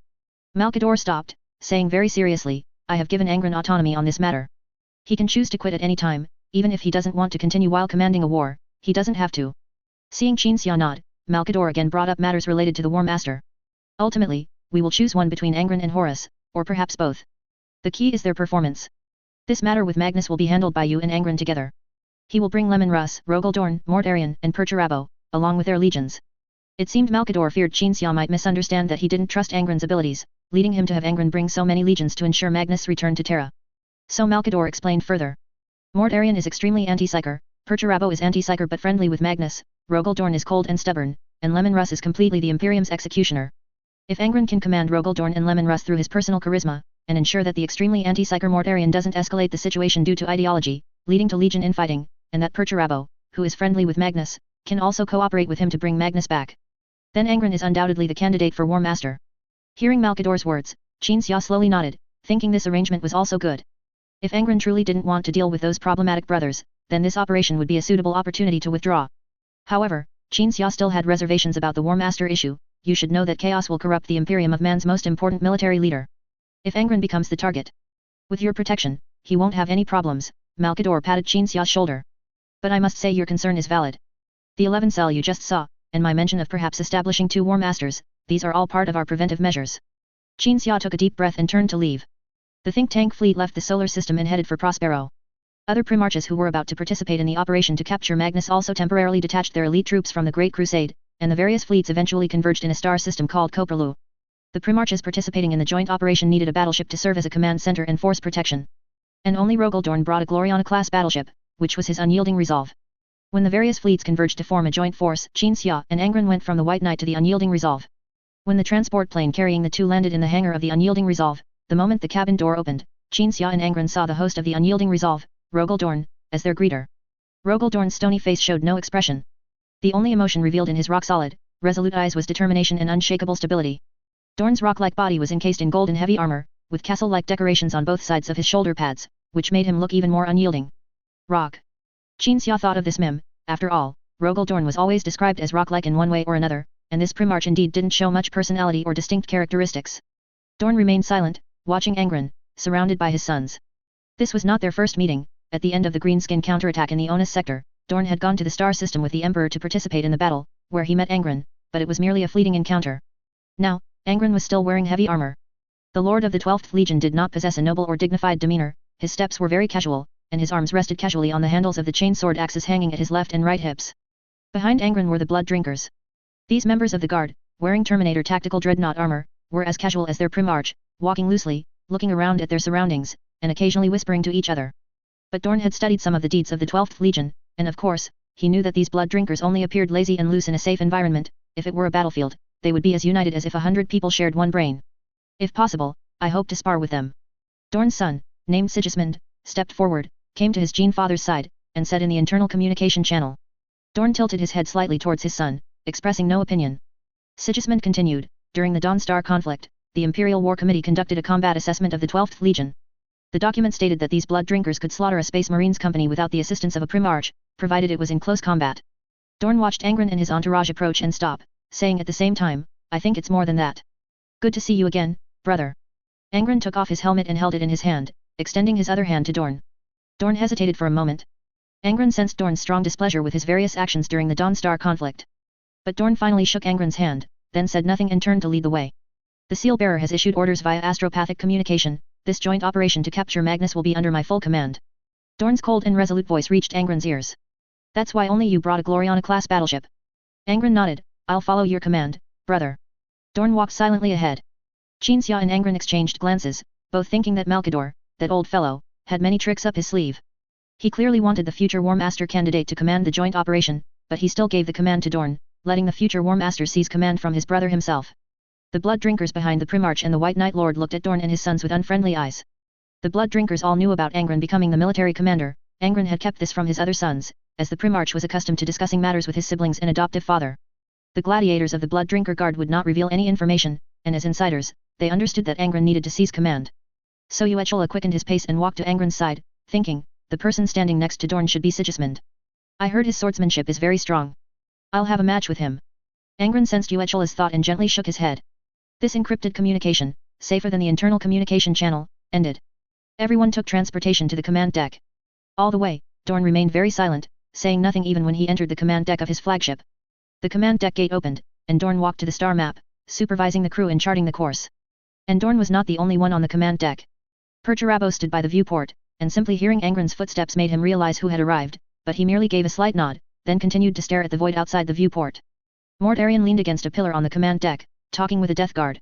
Malkador stopped, saying very seriously, I have given Angron autonomy on this matter. He can choose to quit at any time, even if he doesn't want to continue while commanding a war, he doesn't have to. Seeing Qinxia nod, Malkador again brought up matters related to the War Master. Ultimately, we will choose one between Angron and Horus, or perhaps both. The key is their performance. This matter with Magnus will be handled by you and Angron together. He will bring Lemon Russ, Rogaldorn, Mortarion, and Perturabo, along with their legions. It seemed Malkador feared Qinxia might misunderstand that he didn't trust Angron's abilities, leading him to have Angron bring so many legions to ensure Magnus' return to Terra. So Malkador explained further. Mortarion is extremely anti-psyker, Perturabo is anti-psyker but friendly with Magnus, Rogaldorn is cold and stubborn, and Lemon Russ is completely the Imperium's executioner. If Angron can command Rogaldorn and Lemon Russ through his personal charisma, and ensure that the extremely anti-psyker Mortarion doesn't escalate the situation due to ideology, leading to legion infighting, and that Perturabo, who is friendly with Magnus, can also cooperate with him to bring Magnus back. Then Angron is undoubtedly the candidate for War Master. Hearing Malkador's words, Qinxia slowly nodded, thinking this arrangement was also good. If Angron truly didn't want to deal with those problematic brothers, then this operation would be a suitable opportunity to withdraw. However, Qinxia still had reservations about the War Master issue. You should know that chaos will corrupt the Imperium of man's most important military leader. If Angron becomes the target. With your protection, he won't have any problems, Malkador patted Qinxia's shoulder. But I must say your concern is valid. The 11 cell you just saw, and my mention of perhaps establishing 2 War Masters, these are all part of our preventive measures. Qinxia took a deep breath and turned to leave. The think tank fleet left the solar system and headed for Prospero. Other Primarchs who were about to participate in the operation to capture Magnus also temporarily detached their elite troops from the Great Crusade, and the various fleets eventually converged in a star system called Coperlu. The Primarchs participating in the joint operation needed a battleship to serve as a command center and force protection. And only Rogaldorn brought a Gloriana-class battleship, which was his unyielding resolve. When the various fleets converged to form a joint force, Qinxia and Angron went from the White Knight to the Unyielding Resolve. When the transport plane carrying the two landed in the hangar of the Unyielding Resolve, the moment the cabin door opened, Qinxia and Angron saw the host of the Unyielding Resolve, Rogaldorn, as their greeter. Rogaldorn's stony face showed no expression. The only emotion revealed in his rock-solid, resolute eyes was determination and unshakable stability. Dorn's rock-like body was encased in gold and heavy armor, with castle-like decorations on both sides of his shoulder pads, which made him look even more unyielding. Rock. Qin Xia thought of this meme. After all, Rogel Dorn was always described as rock-like in one way or another, and this Primarch indeed didn't show much personality or distinct characteristics. Dorn remained silent, watching Angron, surrounded by his sons. This was not their first meeting. At the end of the Greenskin counterattack in the Onus sector, Dorn had gone to the star system with the Emperor to participate in the battle, where he met Angron, but it was merely a fleeting encounter. Now, Angron was still wearing heavy armor. The Lord of the 12th Legion did not possess a noble or dignified demeanor, his steps were very casual, and his arms rested casually on the handles of the chainsword axes hanging at his left and right hips. Behind Angron were the Blood Drinkers. These members of the guard, wearing Terminator tactical dreadnought armor, were as casual as their Primarch, walking loosely, looking around at their surroundings, and occasionally whispering to each other. But Dorn had studied some of the deeds of the 12th Legion, and of course, he knew that these Blood Drinkers only appeared lazy and loose in a safe environment. If it were a battlefield, they would be as united as if 100 people shared one brain. If possible, I hope to spar with them. Dorn's son, named Sigismund, stepped forward, came to his Gene father's side, and said in the internal communication channel. Dorn tilted his head slightly towards his son, expressing no opinion. Sigismund continued, during the Dawnstar conflict, the Imperial War Committee conducted a combat assessment of the 12th Legion. The document stated that these Blood Drinkers could slaughter a Space Marines company without the assistance of a Primarch, provided it was in close combat. Dorn watched Angron and his entourage approach and stop, saying at the same time, I think it's more than that. Good to see you again, brother. Angron took off his helmet and held it in his hand, extending his other hand to Dorn. Dorn hesitated for a moment. Angron sensed Dorn's strong displeasure with his various actions during the Dawnstar conflict. But Dorn finally shook Angron's hand, then said nothing and turned to lead the way. The Seal-Bearer has issued orders via astropathic communication. This joint operation to capture Magnus will be under my full command. Dorn's cold and resolute voice reached Angron's ears. That's why only you brought a Gloriana-class battleship. Angron nodded, I'll follow your command, brother. Dorn walked silently ahead. Qin Xia and Angron exchanged glances, both thinking that Malkador, that old fellow, had many tricks up his sleeve. He clearly wanted the future War Master candidate to command the joint operation, but he still gave the command to Dorn, letting the future War Master seize command from his brother himself. The Blood Drinkers behind the Primarch and the White Knight Lord looked at Dorn and his sons with unfriendly eyes. The Blood Drinkers all knew about Angron becoming the military commander. Angron had kept this from his other sons, as the Primarch was accustomed to discussing matters with his siblings and adoptive father. The gladiators of the Blood Drinker Guard would not reveal any information, and as insiders, they understood that Angron needed to seize command. So Yuechola quickened his pace and walked to Angron's side, thinking, the person standing next to Dorn should be Sigismund. I heard his swordsmanship is very strong. I'll have a match with him. Angron sensed Yuechola's thought and gently shook his head. This encrypted communication, safer than the internal communication channel, ended. Everyone took transportation to the command deck. All the way, Dorn remained very silent, saying nothing even when he entered the command deck of his flagship. The command deck gate opened, and Dorn walked to the star map, supervising the crew and charting the course. And Dorn was not the only one on the command deck. Perturabo stood by the viewport, and simply hearing Angron's footsteps made him realize who had arrived, but he merely gave a slight nod, then continued to stare at the void outside the viewport. Mortarion leaned against a pillar on the command deck, talking with a death guard.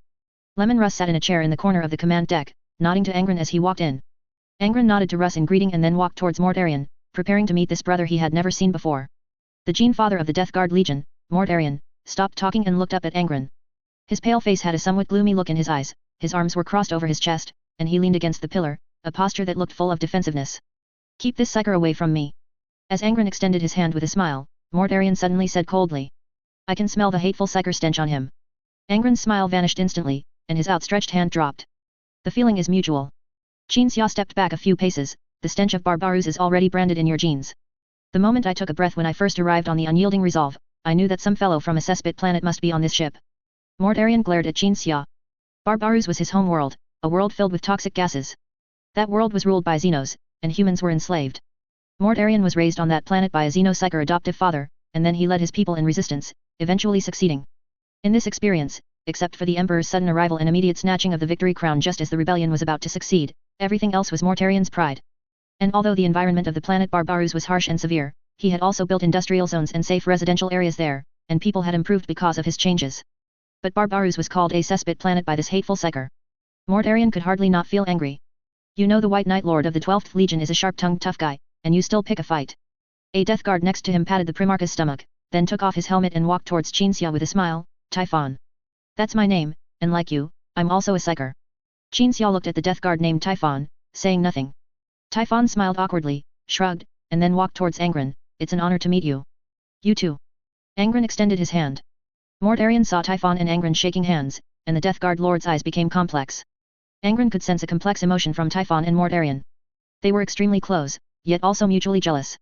Lemon Russ sat in a chair in the corner of the command deck, nodding to Angron as he walked in. Angron nodded to Russ in greeting and then walked towards Mortarion, preparing to meet this brother he had never seen before. The Gene Father of the Death Guard Legion, Mortarion, stopped talking and looked up at Angron. His pale face had a somewhat gloomy look in his eyes, his arms were crossed over his chest, and he leaned against the pillar, a posture that looked full of defensiveness. Keep this psyker away from me. As Angron extended his hand with a smile, Mortarion suddenly said coldly. I can smell the hateful psyker stench on him. Angron's smile vanished instantly, and his outstretched hand dropped. The feeling is mutual. Qin Xia stepped back a few paces, the stench of Barbarus is already branded in your genes. The moment I took a breath when I first arrived on the unyielding resolve, I knew that some fellow from a cesspit planet must be on this ship. Mortarion glared at Qin Xia. Barbarus was his home world, a world filled with toxic gases. That world was ruled by Xenos, and humans were enslaved. Mortarion was raised on that planet by a Xenopsyker adoptive father, and then he led his people in resistance, eventually succeeding. In this experience, except for the Emperor's sudden arrival and immediate snatching of the victory crown just as the rebellion was about to succeed, everything else was Mortarion's pride. And although the environment of the planet Barbarus was harsh and severe, he had also built industrial zones and safe residential areas there, and people had improved because of his changes. But Barbarus was called a cesspit planet by this hateful psyker. Mortarion could hardly not feel angry. You know the White Knight Lord of the 12th Legion is a sharp-tongued tough guy, and you still pick a fight. A death guard next to him patted the Primarch's stomach, then took off his helmet and walked towards Qin Xia with a smile, Typhon. That's my name, and like you, I'm also a psyker. Qin Xia looked at the death guard named Typhon, saying nothing. Typhon smiled awkwardly, shrugged, and then walked towards Angron. It's an honor to meet you. You too. Angron extended his hand. Mortarion saw Typhon and Angron shaking hands, and the Death Guard Lord's eyes became complex. Angron could sense a complex emotion from Typhon and Mortarion. They were extremely close, yet also mutually jealous.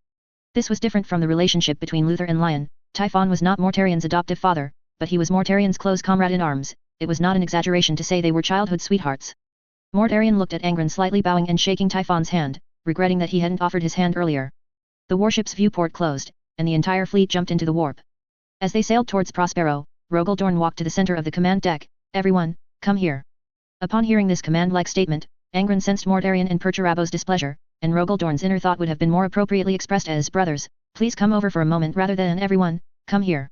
This was different from the relationship between Luther and Lion. Typhon was not Mortarion's adoptive father, but he was Mortarion's close comrade in arms. It was not an exaggeration to say they were childhood sweethearts. Mortarion looked at Angron slightly bowing and shaking Typhon's hand, regretting that he hadn't offered his hand earlier. The warship's viewport closed, and the entire fleet jumped into the warp. As they sailed towards Prospero, Rogaldorn walked to the center of the command deck. Everyone, come here. Upon hearing this command-like statement, Angron sensed Mortarion and Perturabo's displeasure, and Rogaldorn's inner thought would have been more appropriately expressed as brothers, please come over for a moment rather than everyone, come here.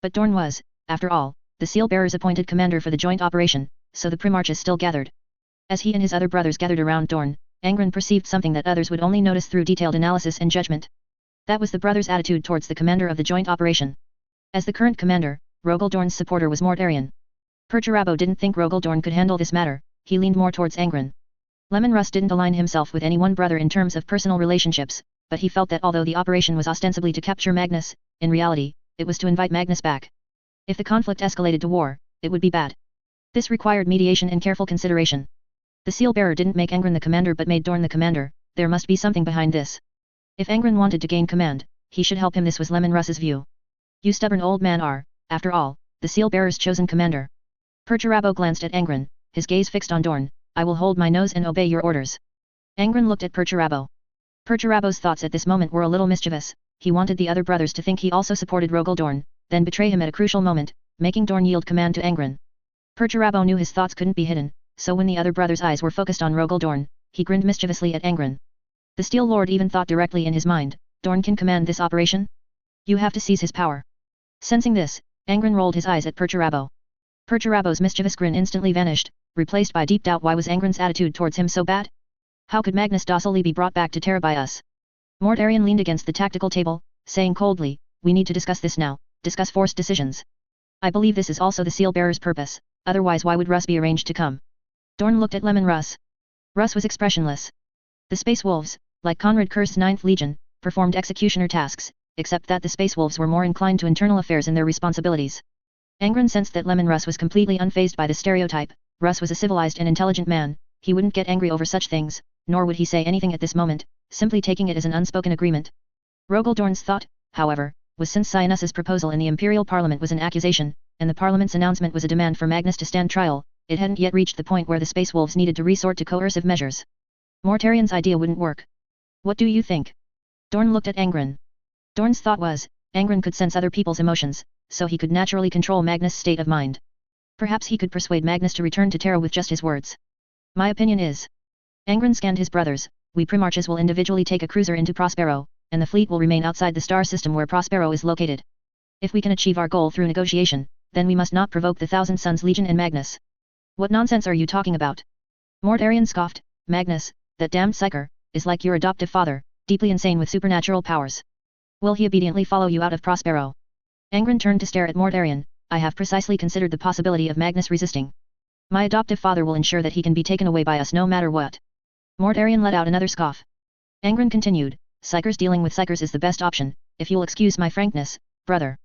But Dorn was, after all, the seal-bearer's appointed commander for the joint operation, so the Primarches still gathered. As he and his other brothers gathered around Dorn, Angron perceived something that others would only notice through detailed analysis and judgment. That was the brothers' attitude towards the commander of the joint operation. As the current commander, Rogaldorn's supporter was Mortarion. Perturabo didn't think Rogaldorn could handle this matter, he leaned more towards Angron. Lemon Russ didn't align himself with any one brother in terms of personal relationships, but he felt that although the operation was ostensibly to capture Magnus, in reality, it was to invite Magnus back. If the conflict escalated to war, it would be bad. This required mediation and careful consideration. The seal-bearer didn't make Angron the commander but made Dorn the commander, there must be something behind this. If Angron wanted to gain command, he should help him. This was Lemon Russ's view. You stubborn old man are, after all, the seal-bearer's chosen commander. Perturabo glanced at Angron, his gaze fixed on Dorn. I will hold my nose and obey your orders. Angron looked at Perturabo. Perturabo's thoughts at this moment were a little mischievous. He wanted the other brothers to think he also supported Rogaldorn, then betray him at a crucial moment, making Dorn yield command to Angron. Perturabo knew his thoughts couldn't be hidden, so when the other brothers' eyes were focused on Rogaldorn, he grinned mischievously at Angron. The Steel Lord even thought directly in his mind, Dorn can command this operation? You have to seize his power. Sensing this, Angron rolled his eyes at Perturabo. Perturabo's mischievous grin instantly vanished, replaced by deep doubt. Why was Angron's attitude towards him so bad? How could Magnus docilely be brought back to Terra by us? Mortarion leaned against the tactical table, saying coldly, we need to discuss this now, discuss forced decisions. I believe this is also the seal-bearer's purpose, otherwise why would Russ be arranged to come? Dorn looked at Lemon Russ. Russ was expressionless. The Space Wolves, like Conrad Kurst's 9th Legion, performed executioner tasks, except that the Space Wolves were more inclined to internal affairs and their responsibilities. Angron sensed that Lemon Russ was completely unfazed by the stereotype. Russ was a civilized and intelligent man, he wouldn't get angry over such things, nor would he say anything at this moment, simply taking it as an unspoken agreement. Rogaldorn's thought, however, was since Cyanus's proposal in the Imperial Parliament was an accusation, and the Parliament's announcement was a demand for Magnus to stand trial, it hadn't yet reached the point where the Space Wolves needed to resort to coercive measures. Mortarion's idea wouldn't work. What do you think? Dorn looked at Angron. Dorn's thought was, Angron could sense other people's emotions, so he could naturally control Magnus' state of mind. Perhaps he could persuade Magnus to return to Terra with just his words. My opinion is. Angron scanned his brothers, we Primarches will individually take a cruiser into Prospero, and the fleet will remain outside the star system where Prospero is located. If we can achieve our goal through negotiation, then we must not provoke the Thousand Suns Legion and Magnus. What nonsense are you talking about? Mortarion scoffed, Magnus, that damned psyker, is like your adoptive father, deeply insane with supernatural powers. Will he obediently follow you out of Prospero? Angron turned to stare at Mortarion. I have precisely considered the possibility of Magnus resisting. My adoptive father will ensure that he can be taken away by us no matter what. Mortarion let out another scoff. Angron continued, Psychers dealing with Psychers is the best option, if you'll excuse my frankness, brother.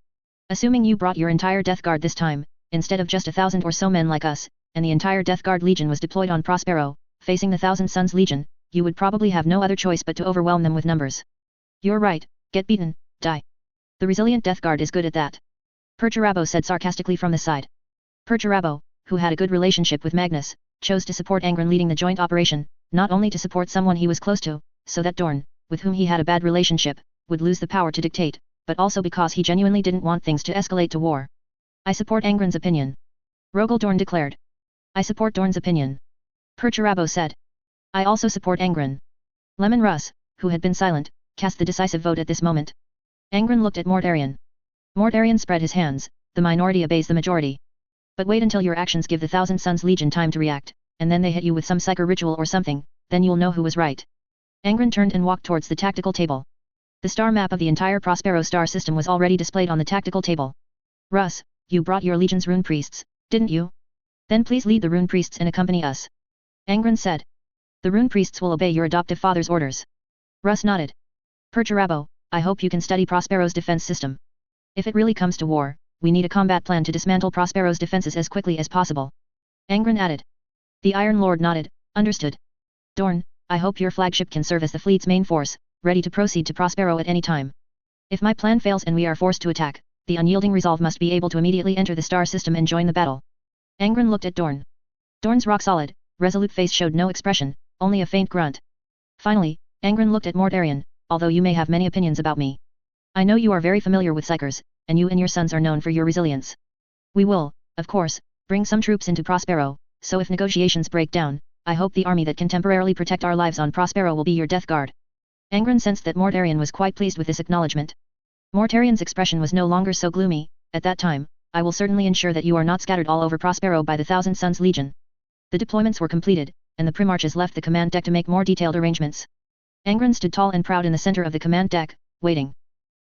Assuming you brought your entire Death Guard this time, instead of just 1,000 or so men like us, and the entire Death Guard Legion was deployed on Prospero, facing the Thousand Suns Legion, you would probably have no other choice but to overwhelm them with numbers. You're right, get beaten, die. The resilient Death Guard is good at that. Perturabo said sarcastically from the side. Perturabo, who had a good relationship with Magnus, chose to support Angron leading the joint operation, not only to support someone he was close to, so that Dorn, with whom he had a bad relationship, would lose the power to dictate, but also because he genuinely didn't want things to escalate to war. I support Angron's opinion. Rogaldorn declared. I support Dorn's opinion. Perturabo said. I also support Angron. Lemon Russ, who had been silent, cast the decisive vote at this moment. Angron looked at Mortarion. Mortarion spread his hands, the minority obeys the majority. But wait until your actions give the Thousand Suns Legion time to react, and then they hit you with some psyker ritual or something, then you'll know who was right. Angron turned and walked towards the tactical table. The star map of the entire Prospero star system was already displayed on the tactical table. Russ, you brought your legion's rune priests, didn't you? Then please lead the rune priests and accompany us. Angron said. The rune priests will obey your adoptive father's orders. Russ nodded. Perturabo, I hope you can study Prospero's defense system. If it really comes to war, we need a combat plan to dismantle Prospero's defenses as quickly as possible. Angron added. The Iron Lord nodded, understood. Dorn, I hope your flagship can serve as the fleet's main force, ready to proceed to Prospero at any time. If my plan fails and we are forced to attack, the unyielding resolve must be able to immediately enter the star system and join the battle. Angron looked at Dorn. Dorn's rock-solid, resolute face showed no expression, only a faint grunt. Finally, Angron looked at Mortarion, although you may have many opinions about me. I know you are very familiar with Psychers, and you and your sons are known for your resilience. We will, of course, bring some troops into Prospero, so if negotiations break down, I hope the army that can temporarily protect our lives on Prospero will be your death guard. Angron sensed that Mortarion was quite pleased with this acknowledgement. Mortarion's expression was no longer so gloomy. At that time, I will certainly ensure that you are not scattered all over Prospero by the Thousand Suns Legion. The deployments were completed, and the Primarches left the command deck to make more detailed arrangements. Angron stood tall and proud in the center of the command deck, waiting.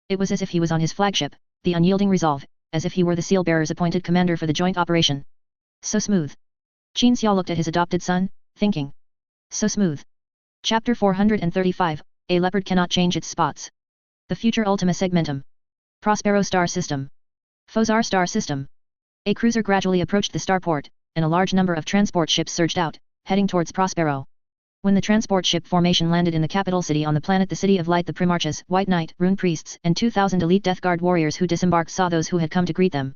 It was as if he was on his flagship, the unyielding resolve, as if he were the seal-bearer's appointed commander for the joint operation. So smooth. Qin Xia looked at his adopted son, thinking. So smooth. Chapter 435, A leopard cannot change its spots. The future Ultima Segmentum. Prospero Star System. Fozar Star System. A cruiser gradually approached the starport, and a large number of transport ships surged out, heading towards Prospero. When the transport ship formation landed in the capital city on the planet the City of Light, the Primarches, White Knight, Rune Priests, and 2,000 elite Death Guard warriors who disembarked saw those who had come to greet them.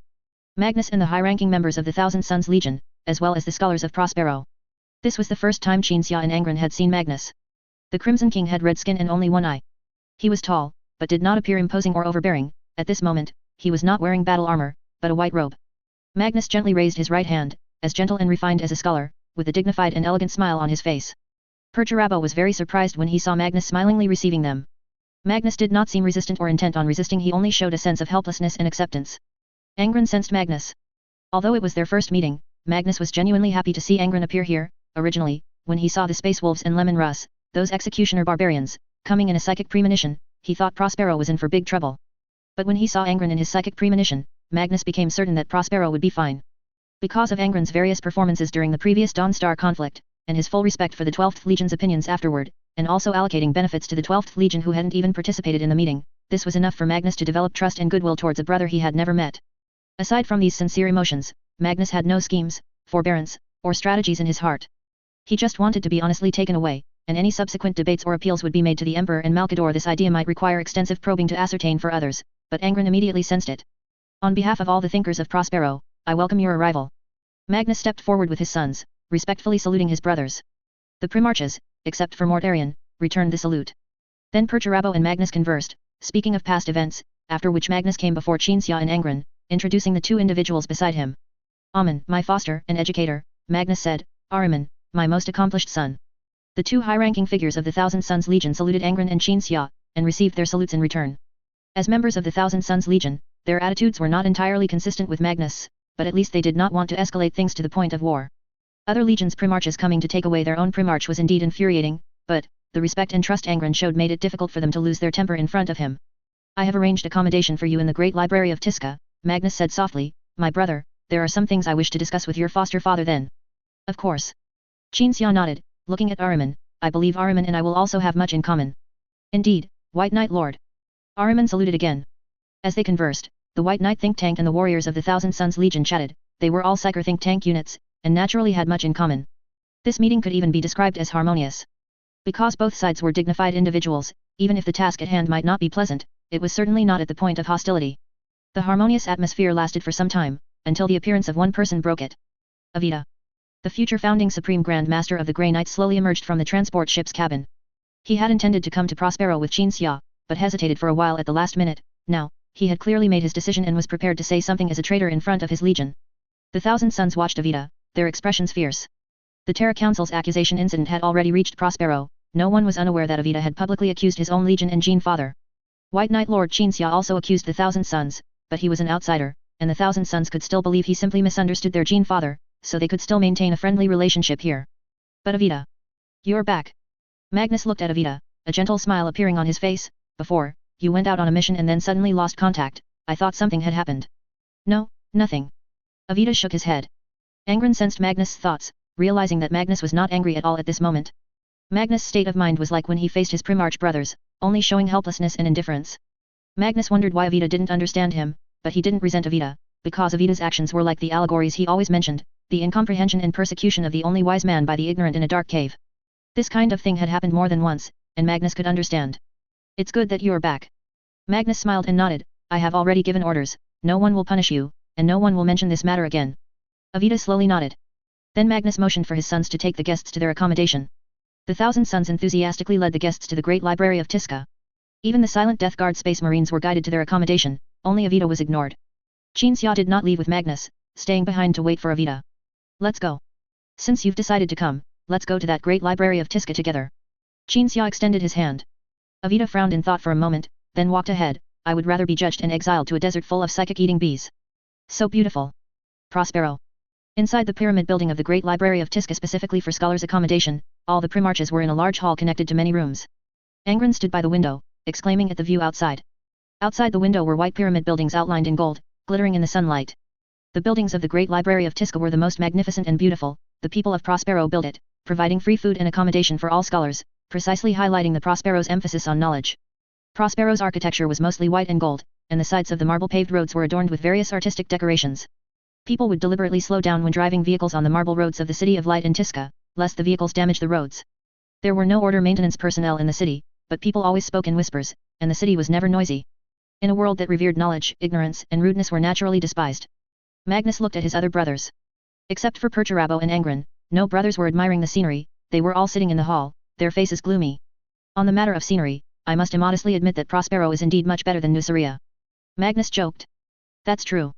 Magnus and the high-ranking members of the Thousand Suns Legion, as well as the scholars of Prospero. This was the first time Qin Xia and Angron had seen Magnus. The Crimson King had red skin and only one eye. He was tall, but did not appear imposing or overbearing. At this moment, he was not wearing battle armor, but a white robe. Magnus gently raised his right hand, as gentle and refined as a scholar, with a dignified and elegant smile on his face. Perturabo was very surprised when he saw Magnus smilingly receiving them. Magnus did not seem resistant or intent on resisting, he only showed a sense of helplessness and acceptance. Angron sensed Magnus. Although it was their first meeting, Magnus was genuinely happy to see Angron appear here. Originally, when he saw the Space Wolves and Lemon Russ, those executioner barbarians, coming in a psychic premonition, he thought Prospero was in for big trouble. But when he saw Angron in his psychic premonition, Magnus became certain that Prospero would be fine. Because of Angron's various performances during the previous Dawn Star conflict, and his full respect for the 12th Legion's opinions afterward, and also allocating benefits to the 12th Legion who hadn't even participated in the meeting, this was enough for Magnus to develop trust and goodwill towards a brother he had never met. Aside from these sincere emotions, Magnus had no schemes, forbearance, or strategies in his heart. He just wanted to be honestly taken away, and any subsequent debates or appeals would be made to the Emperor and Malkador. This idea might require extensive probing to ascertain for others, but Angron immediately sensed it. On behalf of all the thinkers of Prospero, I welcome your arrival. Magnus stepped forward with his sons, respectfully saluting his brothers. The Primarches, except for Mortarion, returned the salute. Then Perturabo and Magnus conversed, speaking of past events, after which Magnus came before Qin Xia and Angron, introducing the two individuals beside him. Amen, my foster and educator, Magnus said. Ahriman, my most accomplished son. The two high-ranking figures of the Thousand Suns Legion saluted Angron and Qin Xia, and received their salutes in return. As members of the Thousand Suns Legion, their attitudes were not entirely consistent with Magnus, but at least they did not want to escalate things to the point of war. Other legions' primarches coming to take away their own primarch was indeed infuriating, but the respect and trust Angron showed made it difficult for them to lose their temper in front of him. I have arranged accommodation for you in the Great Library of Tiska, Magnus said softly. My brother, there are some things I wish to discuss with your foster father then. Of course. Qin Xia nodded, looking at Ahriman. I believe Ahriman and I will also have much in common. Indeed, White Knight Lord. Ahriman saluted again. As they conversed, the White Knight think tank and the warriors of the Thousand Suns Legion chatted. They were all Psyker think tank units, and naturally had much in common. This meeting could even be described as harmonious. Because both sides were dignified individuals, even if the task at hand might not be pleasant, it was certainly not at the point of hostility. The harmonious atmosphere lasted for some time, until the appearance of one person broke it. Avita. The future founding Supreme Grand Master of the Grey Knights slowly emerged from the transport ship's cabin. He had intended to come to Prospero with Qin Xia, but hesitated for a while at the last minute. Now, he had clearly made his decision and was prepared to say something as a traitor in front of his legion. The Thousand Suns watched Avita, their expressions fierce. The Terra Council's accusation incident had already reached Prospero. No one was unaware that Avita had publicly accused his own legion and Jean father. White Knight Lord Qin Xia also accused the Thousand Suns, but he was an outsider, and the Thousand Suns could still believe he simply misunderstood their Jean father, so they could still maintain a friendly relationship here. But Avita. You're back. Magnus looked at Avita, a gentle smile appearing on his face. Before, you went out on a mission and then suddenly lost contact. I thought something had happened. No, nothing. Avita shook his head. Angron sensed Magnus' thoughts, realizing that Magnus was not angry at all at this moment. Magnus' state of mind was like when he faced his Primarch brothers, only showing helplessness and indifference. Magnus wondered why Avita didn't understand him, but he didn't resent Avita, because Avita's actions were like the allegories he always mentioned, the incomprehension and persecution of the only wise man by the ignorant in a dark cave. This kind of thing had happened more than once, and Magnus could understand. It's good that you're back. Magnus smiled and nodded, I have already given orders, no one will punish you, and no one will mention this matter again. Avita slowly nodded. Then Magnus motioned for his sons to take the guests to their accommodation. The 1,000 sons enthusiastically led the guests to the great library of Tiska. Even the silent Death Guard Space Marines were guided to their accommodation, only Avita was ignored. Xia did not leave with Magnus, staying behind to wait for Avita. Let's go. Since you've decided to come, let's go to that great library of Tiska together. Xia extended his hand. Avita frowned in thought for a moment, then walked ahead, I would rather be judged and exiled to a desert full of psychic-eating bees. So beautiful. Prospero. Inside the pyramid building of the great library of Tiska specifically for scholars' accommodation, all the primarches were in a large hall connected to many rooms. Angron stood by the window, exclaiming at the view outside. Outside the window were white pyramid buildings outlined in gold, glittering in the sunlight. The buildings of the great library of Tiska were the most magnificent and beautiful, the people of Prospero built it, providing free food and accommodation for all scholars, precisely highlighting the Prospero's emphasis on knowledge. Prospero's architecture was mostly white and gold, and the sides of the marble-paved roads were adorned with various artistic decorations. People would deliberately slow down when driving vehicles on the marble roads of the City of Light in Tiska, lest the vehicles damage the roads. There were no order maintenance personnel in the city, but people always spoke in whispers, and the city was never noisy. In a world that revered knowledge, ignorance and rudeness were naturally despised. Magnus looked at his other brothers. Except for Perturabo and Angron, no brothers were admiring the scenery, they were all sitting in the hall, their faces gloomy. On the matter of scenery, I must immodestly admit that Prospero is indeed much better than Nuceria. Magnus joked. That's true.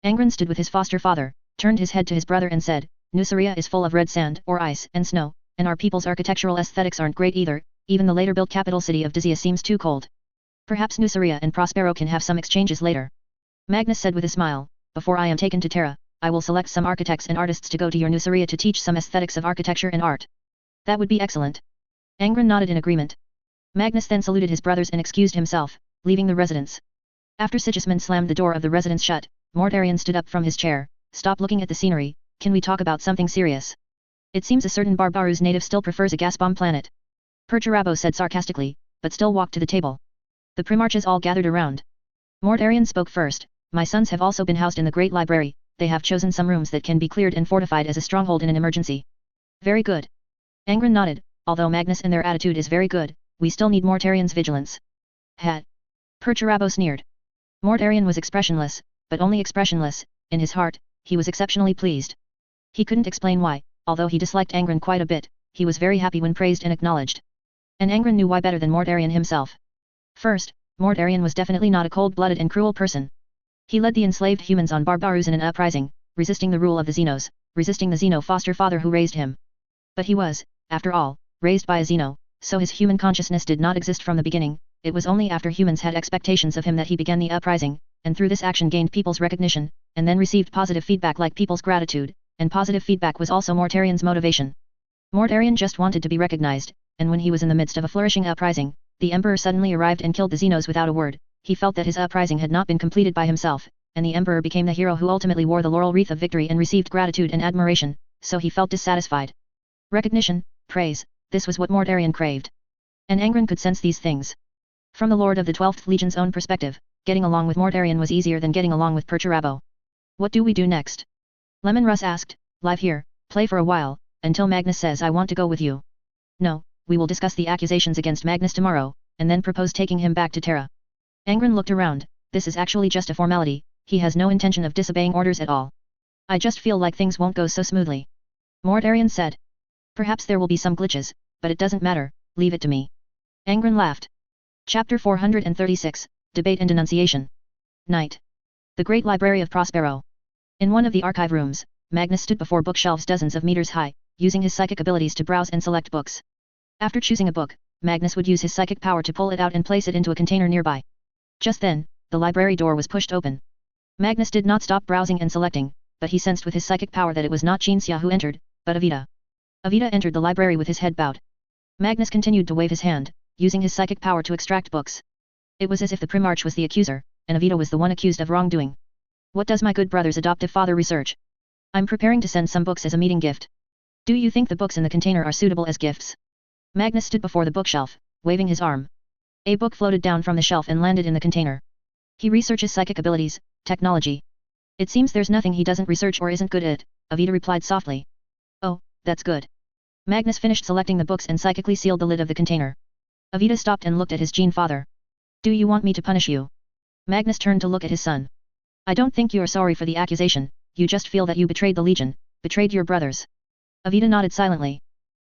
Angron stood with his foster father, turned his head to his brother and said, Nuceria is full of red sand, or ice, and snow, and our people's architectural aesthetics aren't great either, even the later built capital city of Dizia seems too cold. Perhaps Nuceria and Prospero can have some exchanges later. Magnus said with a smile, before I am taken to Terra, I will select some architects and artists to go to your Nuceria to teach some aesthetics of architecture and art. That would be excellent. Angron nodded in agreement. Magnus then saluted his brothers and excused himself, leaving the residence. After Sigismund slammed the door of the residence shut, Mortarion stood up from his chair, stop looking at the scenery, can we talk about something serious? It seems a certain Barbarou's native still prefers a gas bomb planet. Perturabo said sarcastically, but still walked to the table. The primarches all gathered around. Mortarion spoke first, my sons have also been housed in the great library, they have chosen some rooms that can be cleared and fortified as a stronghold in an emergency. Very good. Angron nodded, although Magnus and their attitude is very good, we still need Mortarion's vigilance. Hat. Perturabo sneered. Mortarion was expressionless, but only expressionless, in his heart, he was exceptionally pleased. He couldn't explain why, although he disliked Angron quite a bit, he was very happy when praised and acknowledged. And Angron knew why better than Mortarion himself. First, Mortarion was definitely not a cold-blooded and cruel person. He led the enslaved humans on Barbarou's in an uprising, resisting the rule of the Xenos, resisting the Xeno foster father who raised him. But he was, after all, raised by a Xeno, so his human consciousness did not exist from the beginning, it was only after humans had expectations of him that he began the uprising, and through this action gained people's recognition, and then received positive feedback like people's gratitude, and positive feedback was also Mortarion's motivation. Mortarion just wanted to be recognized, and when he was in the midst of a flourishing uprising, the Emperor suddenly arrived and killed the Xenos without a word, he felt that his uprising had not been completed by himself, and the Emperor became the hero who ultimately wore the laurel wreath of victory and received gratitude and admiration, so he felt dissatisfied. Recognition, praise, this was what Mortarion craved. And Angron could sense these things. From the Lord of the 12th Legion's own perspective, getting along with Mortarion was easier than getting along with Perturabo. What do we do next? Lemon Russ asked, live here, play for a while, until Magnus says I want to go with you. No, we will discuss the accusations against Magnus tomorrow, and then propose taking him back to Terra. Angron looked around, this is actually just a formality, he has no intention of disobeying orders at all. I just feel like things won't go so smoothly. Mortarion said. Perhaps there will be some glitches, but it doesn't matter, leave it to me. Angron laughed. Chapter 436, Debate and Denunciation. Night. The Great Library of Prospero. In one of the archive rooms, Magnus stood before bookshelves dozens of meters high, using his psychic abilities to browse and select books. After choosing a book, Magnus would use his psychic power to pull it out and place it into a container nearby. Just then, the library door was pushed open. Magnus did not stop browsing and selecting, but he sensed with his psychic power that it was not Xia who entered, but Avita. Avita entered the library with his head bowed. Magnus continued to wave his hand, using his psychic power to extract books. It was as if the Primarch was the accuser, and Avita was the one accused of wrongdoing. What does my good brother's adoptive father research? I'm preparing to send some books as a meeting gift. Do you think the books in the container are suitable as gifts? Magnus stood before the bookshelf, waving his arm. A book floated down from the shelf and landed in the container. He researches psychic abilities, technology. It seems there's nothing he doesn't research or isn't good at, Avita replied softly. Oh, that's good. Magnus finished selecting the books and psychically sealed the lid of the container. Avita stopped and looked at his Gene father. Do you want me to punish you? Magnus turned to look at his son. I don't think you are sorry for the accusation, you just feel that you betrayed the Legion, betrayed your brothers. Avita nodded silently.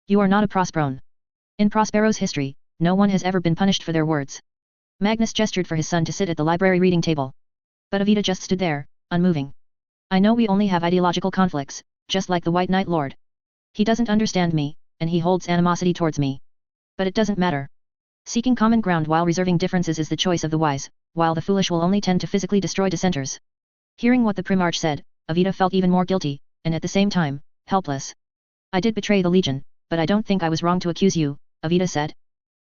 You are not a Prosperon. In Prospero's history, no one has ever been punished for their words. Magnus gestured for his son to sit at the library reading table. But Avita just stood there, unmoving. I know we only have ideological conflicts, just like the White Knight Lord. He doesn't understand me, and he holds animosity towards me. But it doesn't matter. Seeking common ground while reserving differences is the choice of the wise, while the foolish will only tend to physically destroy dissenters. Hearing what the Primarch said, Avita felt even more guilty, and at the same time, helpless. I did betray the Legion, but I don't think I was wrong to accuse you, Avita said.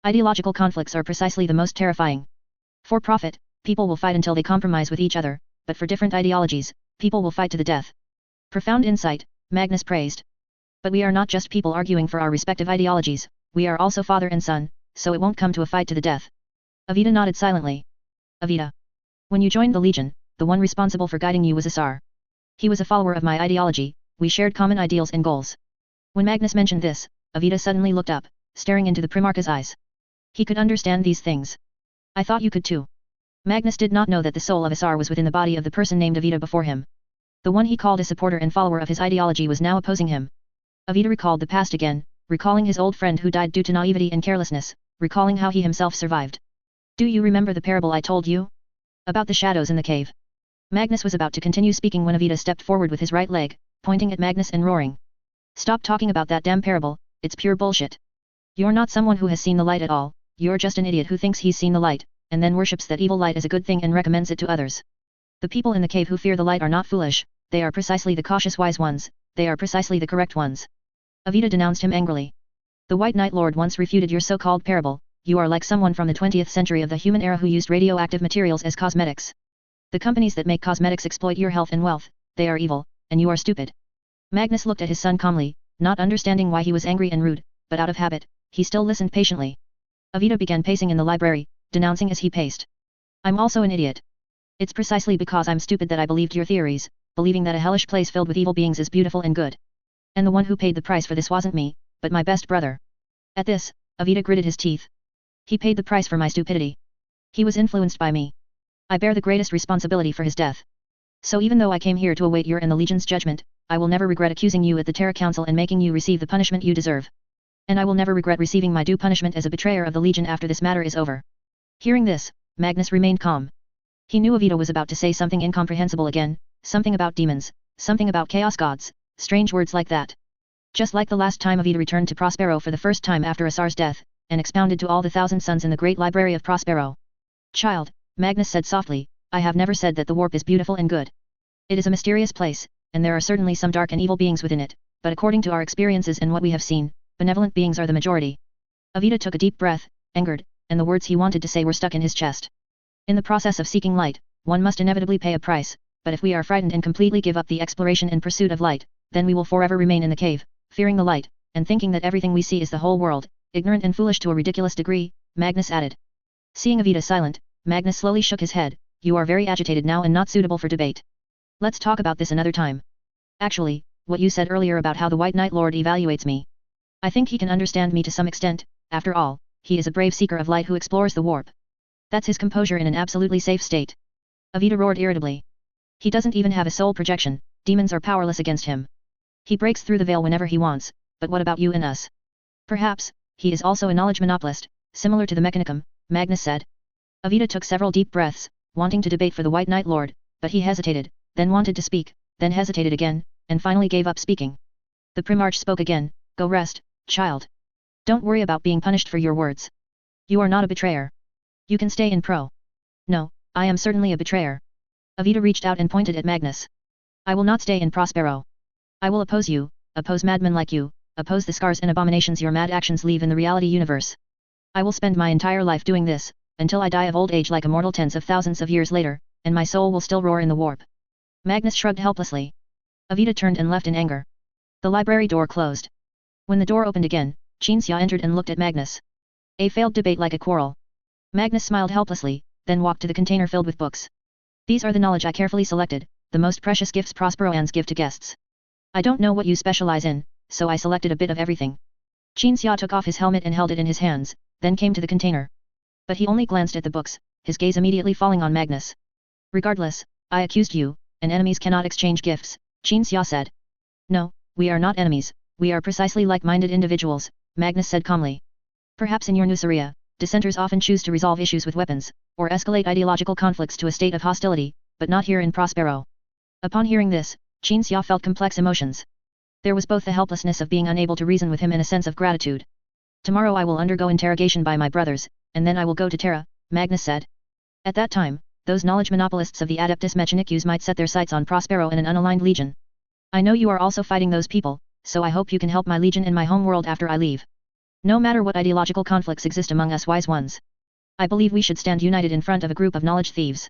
Ideological conflicts are precisely the most terrifying. For profit, people will fight until they compromise with each other, but for different ideologies, people will fight to the death. Profound insight, Magnus praised. But we are not just people arguing for our respective ideologies, we are also father and son, so it won't come to a fight to the death. Avita nodded silently. Avita. When you joined the Legion, the one responsible for guiding you was Asar. He was a follower of my ideology, we shared common ideals and goals. When Magnus mentioned this, Avita suddenly looked up, staring into the Primarch's eyes. He could understand these things. I thought you could too. Magnus did not know that the soul of Asar was within the body of the person named Avita before him. The one he called a supporter and follower of his ideology was now opposing him. Avita recalled the past again, recalling his old friend who died due to naivety and carelessness, recalling how he himself survived. Do you remember the parable I told you? About the shadows in the cave. Magnus was about to continue speaking when Avita stepped forward with his right leg, pointing at Magnus and roaring. Stop talking about that damn parable, it's pure bullshit. You're not someone who has seen the light at all, you're just an idiot who thinks he's seen the light, and then worships that evil light as a good thing and recommends it to others. The people in the cave who fear the light are not foolish, they are precisely the cautious wise ones, they are precisely the correct ones. Avita denounced him angrily. The White Knight Lord once refuted your so-called parable, you are like someone from the 20th century of the human era who used radioactive materials as cosmetics. The companies that make cosmetics exploit your health and wealth, they are evil, and you are stupid. Magnus looked at his son calmly, not understanding why he was angry and rude, but out of habit, he still listened patiently. Avita began pacing in the library, denouncing as he paced. I'm also an idiot. It's precisely because I'm stupid that I believed your theories, believing that a hellish place filled with evil beings is beautiful and good. And the one who paid the price for this wasn't me, but my best brother. At this, Avita gritted his teeth. He paid the price for my stupidity. He was influenced by me. I bear the greatest responsibility for his death. So even though I came here to await your and the Legion's judgment, I will never regret accusing you at the Terra Council and making you receive the punishment you deserve. And I will never regret receiving my due punishment as a betrayer of the Legion after this matter is over. Hearing this, Magnus remained calm. He knew Avita was about to say something incomprehensible again, something about demons, something about chaos gods, strange words like that. Just like the last time Avita returned to Prospero for the first time after Asar's death, and expounded to all the thousand sons in the great library of Prospero. Child, Magnus said softly, I have never said that the warp is beautiful and good. It is a mysterious place, and there are certainly some dark and evil beings within it, but according to our experiences and what we have seen, benevolent beings are the majority. Avita took a deep breath, angered, and the words he wanted to say were stuck in his chest. In the process of seeking light, one must inevitably pay a price, but if we are frightened and completely give up the exploration in pursuit of light, then we will forever remain in the cave, fearing the light, and thinking that everything we see is the whole world, ignorant and foolish to a ridiculous degree, Magnus added. Seeing Avita silent, Magnus slowly shook his head, you are very agitated now and not suitable for debate. Let's talk about this another time. Actually, what you said earlier about how the White Knight Lord evaluates me. I think he can understand me to some extent, after all, he is a brave seeker of light who explores the warp. That's his composure in an absolutely safe state. Avita roared irritably. He doesn't even have a soul projection, demons are powerless against him. He breaks through the veil whenever he wants, but what about you and us? Perhaps, he is also a knowledge monopolist, similar to the Mechanicum, Magnus said. Avita took several deep breaths, wanting to debate for the White Knight Lord, but he hesitated, then wanted to speak, then hesitated again, and finally gave up speaking. The Primarch spoke again, go rest, child. Don't worry about being punished for your words. You are not a betrayer. You can stay in Pro. No, I am certainly a betrayer. Avita reached out and pointed at Magnus. I will not stay in Prospero. I will oppose you, oppose madmen like you, oppose the scars and abominations your mad actions leave in the reality universe. I will spend my entire life doing this, until I die of old age like a mortal tens of thousands of years later, and my soul will still roar in the warp. Magnus shrugged helplessly. Avita turned and left in anger. The library door closed. When the door opened again, Qinxia entered and looked at Magnus. A failed debate like a quarrel. Magnus smiled helplessly, then walked to the container filled with books. These are the knowledge I carefully selected, the most precious gifts Prosperoans give to guests. I don't know what you specialize in, so I selected a bit of everything. Qin Xia took off his helmet and held it in his hands, then came to the container. But he only glanced at the books, his gaze immediately falling on Magnus. Regardless, I accused you, and enemies cannot exchange gifts, Qin Xia said. No, we are not enemies, we are precisely like-minded individuals, Magnus said calmly. Perhaps in your Nuceria, dissenters often choose to resolve issues with weapons, or escalate ideological conflicts to a state of hostility, but not here in Prospero. Upon hearing this, Qin Xia felt complex emotions. There was both the helplessness of being unable to reason with him and a sense of gratitude. Tomorrow I will undergo interrogation by my brothers, and then I will go to Terra, Magnus said. At that time, those knowledge monopolists of the Adeptus Mechanicus might set their sights on Prospero and an unaligned legion. I know you are also fighting those people, so I hope you can help my legion in my homeworld after I leave. No matter what ideological conflicts exist among us wise ones, I believe we should stand united in front of a group of knowledge thieves.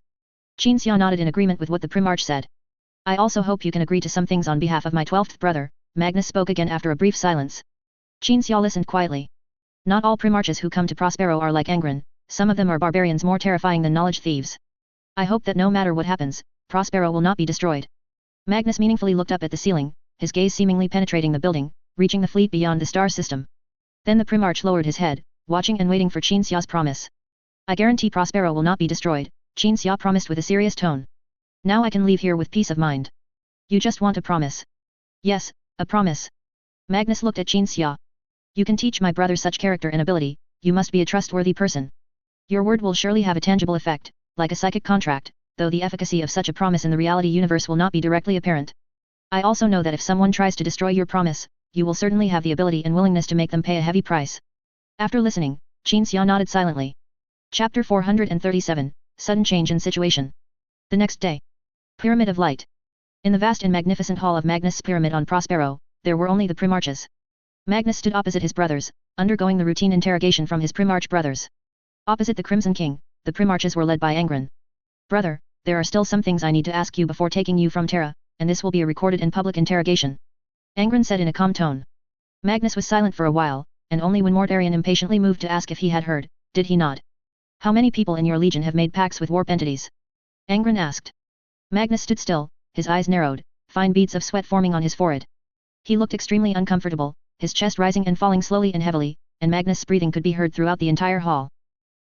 Qin Xia nodded in agreement with what the Primarch said. I also hope you can agree to some things on behalf of my 12th brother, Magnus spoke again after a brief silence. Qin Xia listened quietly. Not all Primarches who come to Prospero are like Angron, some of them are barbarians more terrifying than knowledge thieves. I hope that no matter what happens, Prospero will not be destroyed. Magnus meaningfully looked up at the ceiling, his gaze seemingly penetrating the building, reaching the fleet beyond the star system. Then the Primarch lowered his head, watching and waiting for Qin Xia's promise. I guarantee Prospero will not be destroyed, Qin Xia promised with a serious tone. Now I can leave here with peace of mind. You just want a promise. Yes, a promise. Magnus looked at Qin Xia. You can teach my brother such character and ability, you must be a trustworthy person. Your word will surely have a tangible effect, like a psychic contract, though the efficacy of such a promise in the reality universe will not be directly apparent. I also know that if someone tries to destroy your promise, you will certainly have the ability and willingness to make them pay a heavy price. After listening, Qin Xia nodded silently. Chapter 437, Sudden Change in Situation. The next day. Pyramid of Light. In the vast and magnificent hall of Magnus' pyramid on Prospero, there were only the Primarches. Magnus stood opposite his brothers, undergoing the routine interrogation from his Primarch brothers. Opposite the Crimson King, the Primarches were led by Angron. Brother, there are still some things I need to ask you before taking you from Terra, and this will be a recorded and public interrogation. Angron said in a calm tone. Magnus was silent for a while, and only when Mortarion impatiently moved to ask if he had heard, did he nod. How many people in your legion have made pacts with warp entities? Angron asked. Magnus stood still, his eyes narrowed, fine beads of sweat forming on his forehead. He looked extremely uncomfortable, his chest rising and falling slowly and heavily, and Magnus' breathing could be heard throughout the entire hall.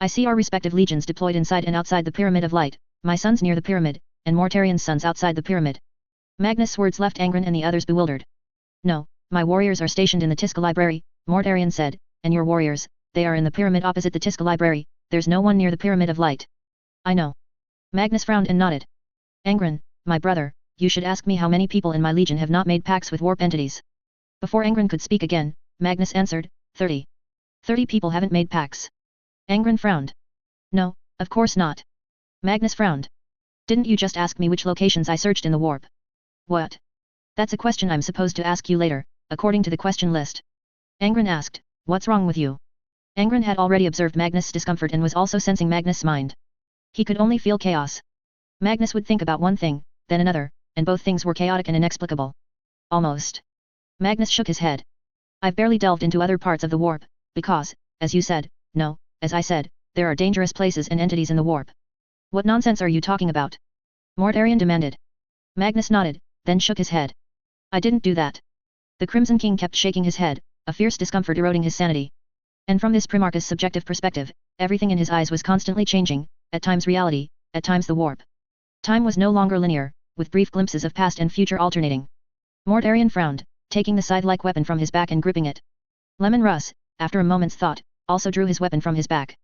I see our respective legions deployed inside and outside the Pyramid of Light, my sons near the pyramid, and Mortarion's sons outside the pyramid. Magnus' words left Angron and the others bewildered. No, my warriors are stationed in the Tisca Library, Mortarion said, and your warriors, they are in the pyramid opposite the Tisca Library, there's no one near the Pyramid of Light. I know. Magnus frowned and nodded. Angron, my brother, you should ask me how many people in my legion have not made pacts with warp entities. Before Angron could speak again, Magnus answered, 30. 30 people haven't made pacts. Angron frowned. No, of course not. Magnus frowned. Didn't you just ask me which locations I searched in the warp? What? That's a question I'm supposed to ask you later, according to the question list. Angron asked, what's wrong with you? Angron had already observed Magnus' discomfort and was also sensing Magnus' mind. He could only feel chaos. Magnus would think about one thing, then another, and both things were chaotic and inexplicable. Almost. Magnus shook his head. I've barely delved into other parts of the warp, because, as you said, no, as I said, there are dangerous places and entities in the warp. What nonsense are you talking about? Mortarion demanded. Magnus nodded, then shook his head. I didn't do that. The Crimson King kept shaking his head, a fierce discomfort eroding his sanity. And from this Primarch's subjective perspective, everything in his eyes was constantly changing, at times reality, at times the warp. Time was no longer linear, with brief glimpses of past and future alternating. Mortarion frowned, taking the side-like weapon from his back and gripping it. Lemon Russ, after a moment's thought, also drew his weapon from his back.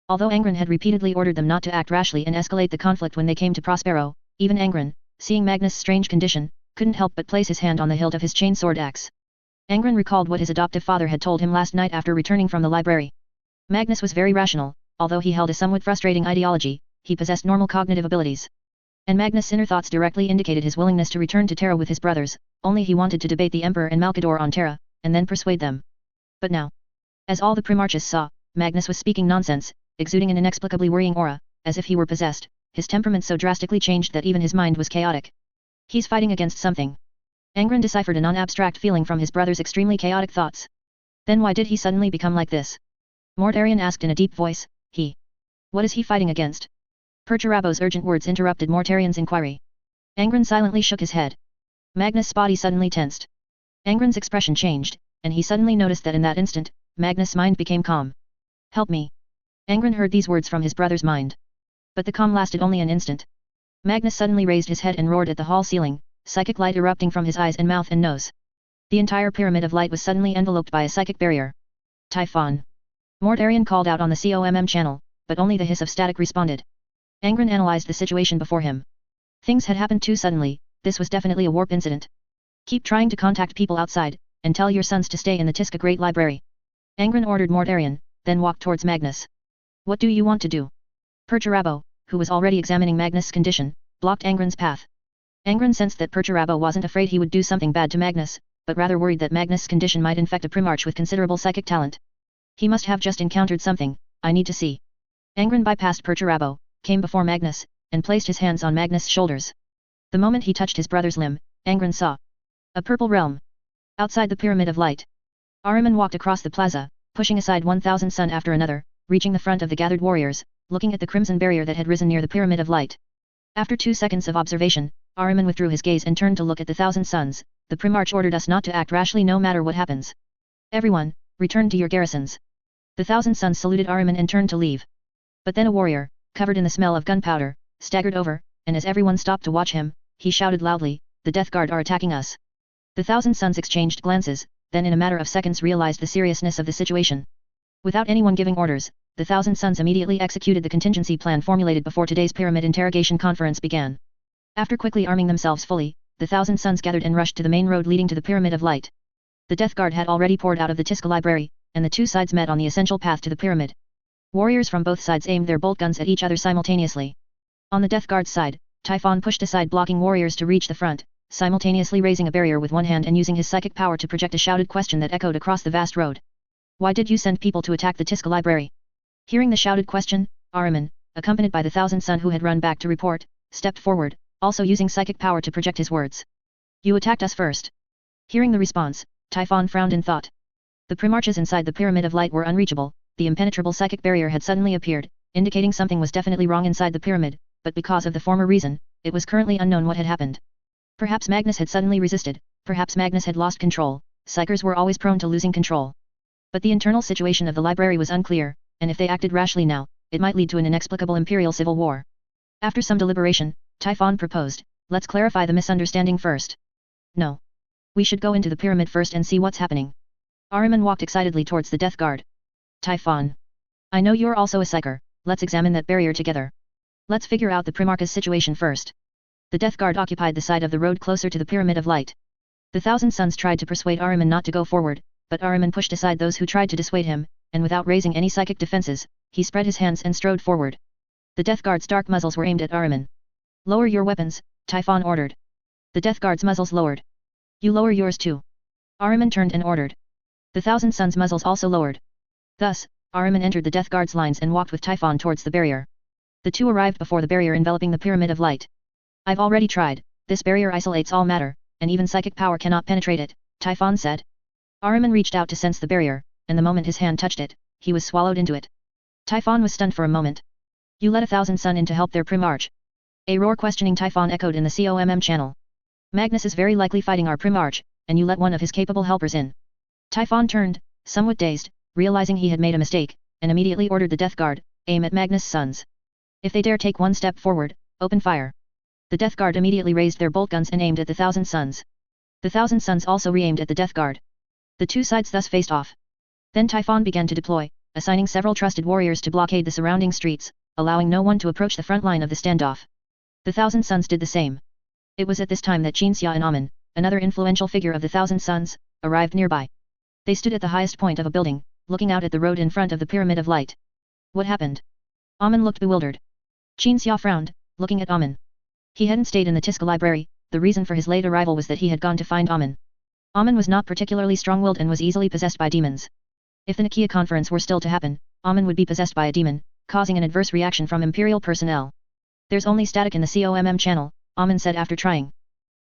Although Angron had repeatedly ordered them not to act rashly and escalate the conflict when they came to Prospero, even Angron, seeing Magnus' strange condition, couldn't help but place his hand on the hilt of his chainsword axe. Angron recalled what his adoptive father had told him last night after returning from the library. Magnus was very rational, although he held a somewhat frustrating ideology, he possessed normal cognitive abilities. And Magnus' inner thoughts directly indicated his willingness to return to Terra with his brothers, only he wanted to debate the Emperor and Malkador on Terra, and then persuade them. But now, as all the Primarches saw, Magnus was speaking nonsense, exuding an inexplicably worrying aura, as if he were possessed, his temperament so drastically changed that even his mind was chaotic. He's fighting against something. Angron deciphered a non-abstract feeling from his brother's extremely chaotic thoughts. Then why did he suddenly become like this? Mortarion asked in a deep voice, What is he fighting against? Perturabo's urgent words interrupted Mortarion's inquiry. Angron silently shook his head. Magnus' body suddenly tensed. Angron's expression changed, and he suddenly noticed that in that instant, Magnus' mind became calm. Help me. Angron heard these words from his brother's mind. But the calm lasted only an instant. Magnus suddenly raised his head and roared at the hall ceiling, psychic light erupting from his eyes and mouth and nose. The entire pyramid of light was suddenly enveloped by a psychic barrier. Typhon. Mortarion called out on the COMM channel, but only the hiss of static responded. Angron analyzed the situation before him. Things had happened too suddenly, this was definitely a warp incident. Keep trying to contact people outside, and tell your sons to stay in the Tiska Great Library. Angron ordered Mortarion, then walked towards Magnus. What do you want to do? Perturabo, who was already examining Magnus' condition, blocked Angron's path. Angron sensed that Perturabo wasn't afraid he would do something bad to Magnus, but rather worried that Magnus' condition might infect a Primarch with considerable psychic talent. He must have just encountered something, I need to see. Angron bypassed Perturabo, came before Magnus, and placed his hands on Magnus' shoulders. The moment he touched his brother's limb, Angron saw a purple realm. Outside the Pyramid of Light, Ahriman walked across the plaza, pushing aside 1,000 sun after another, reaching the front of the gathered warriors, looking at the crimson barrier that had risen near the Pyramid of Light. After 2 seconds of observation, Ahriman withdrew his gaze and turned to look at the 1,000 suns. The Primarch ordered us not to act rashly no matter what happens. Everyone, return to your garrisons. The 1,000 suns saluted Ahriman and turned to leave. But then a warrior, covered in the smell of gunpowder, staggered over, and as everyone stopped to watch him, he shouted loudly, "The Death Guard are attacking us." The 1,000 suns exchanged glances, then in a matter of seconds realized the seriousness of the situation. Without anyone giving orders, the 1,000 suns immediately executed the contingency plan formulated before today's pyramid interrogation conference began. After quickly arming themselves fully, the 1,000 suns gathered and rushed to the main road leading to the Pyramid of Light. The Death Guard had already poured out of the Tiska Library, and the two sides met on the essential path to the pyramid. Warriors from both sides aimed their bolt guns at each other simultaneously. On the Death Guard's side, Typhon pushed aside blocking warriors to reach the front, simultaneously raising a barrier with one hand and using his psychic power to project a shouted question that echoed across the vast road. Why did you send people to attack the Tiska Library? Hearing the shouted question, Ahriman, accompanied by the 1,000 sun who had run back to report, stepped forward, also using psychic power to project his words. You attacked us first. Hearing the response, Typhon frowned in thought. The Primarches inside the Pyramid of Light were unreachable, the impenetrable psychic barrier had suddenly appeared, indicating something was definitely wrong inside the pyramid, but because of the former reason, it was currently unknown what had happened. Perhaps Magnus had suddenly resisted, perhaps Magnus had lost control, psychers were always prone to losing control. But the internal situation of the library was unclear, and if they acted rashly now, it might lead to an inexplicable imperial civil war. After some deliberation, Typhon proposed, let's clarify the misunderstanding first. No. We should go into the pyramid first and see what's happening. Ahriman walked excitedly towards the Death Guard. Typhon. I know you're also a psyker, let's examine that barrier together. Let's figure out the Primarch's situation first. The Death Guard occupied the side of the road closer to the Pyramid of Light. The 1,000 suns tried to persuade Ahriman not to go forward, but Ahriman pushed aside those who tried to dissuade him, and without raising any psychic defenses, he spread his hands and strode forward. The Death Guard's dark muzzles were aimed at Ahriman. Lower your weapons, Typhon ordered. The Death Guard's muzzles lowered. You lower yours too. Ahriman turned and ordered. The 1,000 suns' muzzles also lowered. Thus, Ahriman entered the Death Guard's lines and walked with Typhon towards the barrier. The two arrived before the barrier enveloping the Pyramid of Light. I've already tried, this barrier isolates all matter, and even psychic power cannot penetrate it, Typhon said. Ahriman reached out to sense the barrier, and the moment his hand touched it, he was swallowed into it. Typhon was stunned for a moment. You let 1,000 sun in to help their Primarch. A roar questioning Typhon echoed in the COMM channel. Magnus is very likely fighting our Primarch, and you let one of his capable helpers in. Typhon turned, somewhat dazed, realizing he had made a mistake, and immediately ordered the Death Guard, aim at Magnus' sons. If they dare take one step forward, open fire. The Death Guard immediately raised their bolt guns and aimed at the 1,000 suns. The 1,000 suns also re-aimed at the Death Guard. The two sides thus faced off. Then Typhon began to deploy, assigning several trusted warriors to blockade the surrounding streets, allowing no one to approach the front line of the standoff. The 1,000 suns did the same. It was at this time that Qinxia and Amen, another influential figure of the 1,000 suns, arrived nearby. They stood at the highest point of a building, looking out at the road in front of the Pyramid of Light. What happened? Amen looked bewildered. Qinxia frowned, looking at Amen. He hadn't stayed in the Tiska Library, the reason for his late arrival was that he had gone to find Amen. Amen was not particularly strong-willed and was easily possessed by demons. If the Nakia conference were still to happen, Amen would be possessed by a demon, causing an adverse reaction from Imperial personnel. There's only static in the COMM channel, Amen said after trying.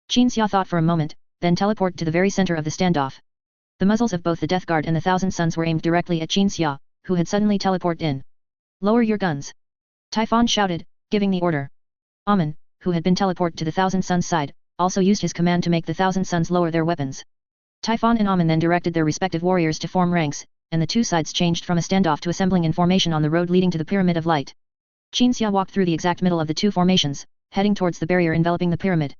Qinxia thought for a moment, then teleported to the very center of the standoff. The muzzles of both the Death Guard and the 1,000 suns were aimed directly at Qinxia, who had suddenly teleported in. Lower your guns. Typhon shouted, giving the order. Amen, who had been teleported to the 1,000 suns side, also used his command to make the 1,000 suns lower their weapons. Typhon and Amun then directed their respective warriors to form ranks, and the two sides changed from a standoff to assembling in formation on the road leading to the Pyramid of Light. Qinxia walked through the exact middle of the two formations, heading towards the barrier enveloping the pyramid.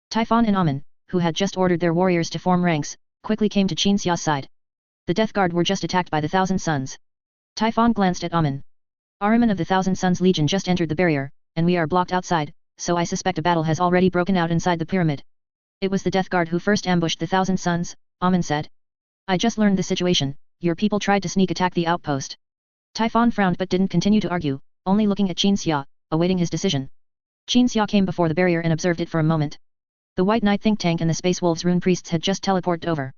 Typhon and Amun, who had just ordered their warriors to form ranks, quickly came to Qinxia's side. The Death Guard were just attacked by the Thousand Suns. Typhon glanced at Amun. Ahriman of the Thousand Suns Legion just entered the barrier, and we are blocked outside, so I suspect a battle has already broken out inside the pyramid. It was the Death Guard who first ambushed the Thousand Suns, Amun said. I just learned the situation, your people tried to sneak attack the outpost. Typhon frowned but didn't continue to argue, only looking at Qinxia, awaiting his decision. Qinxia came before the barrier and observed it for a moment. The White Knight think tank and the Space Wolves rune priests had just teleported over.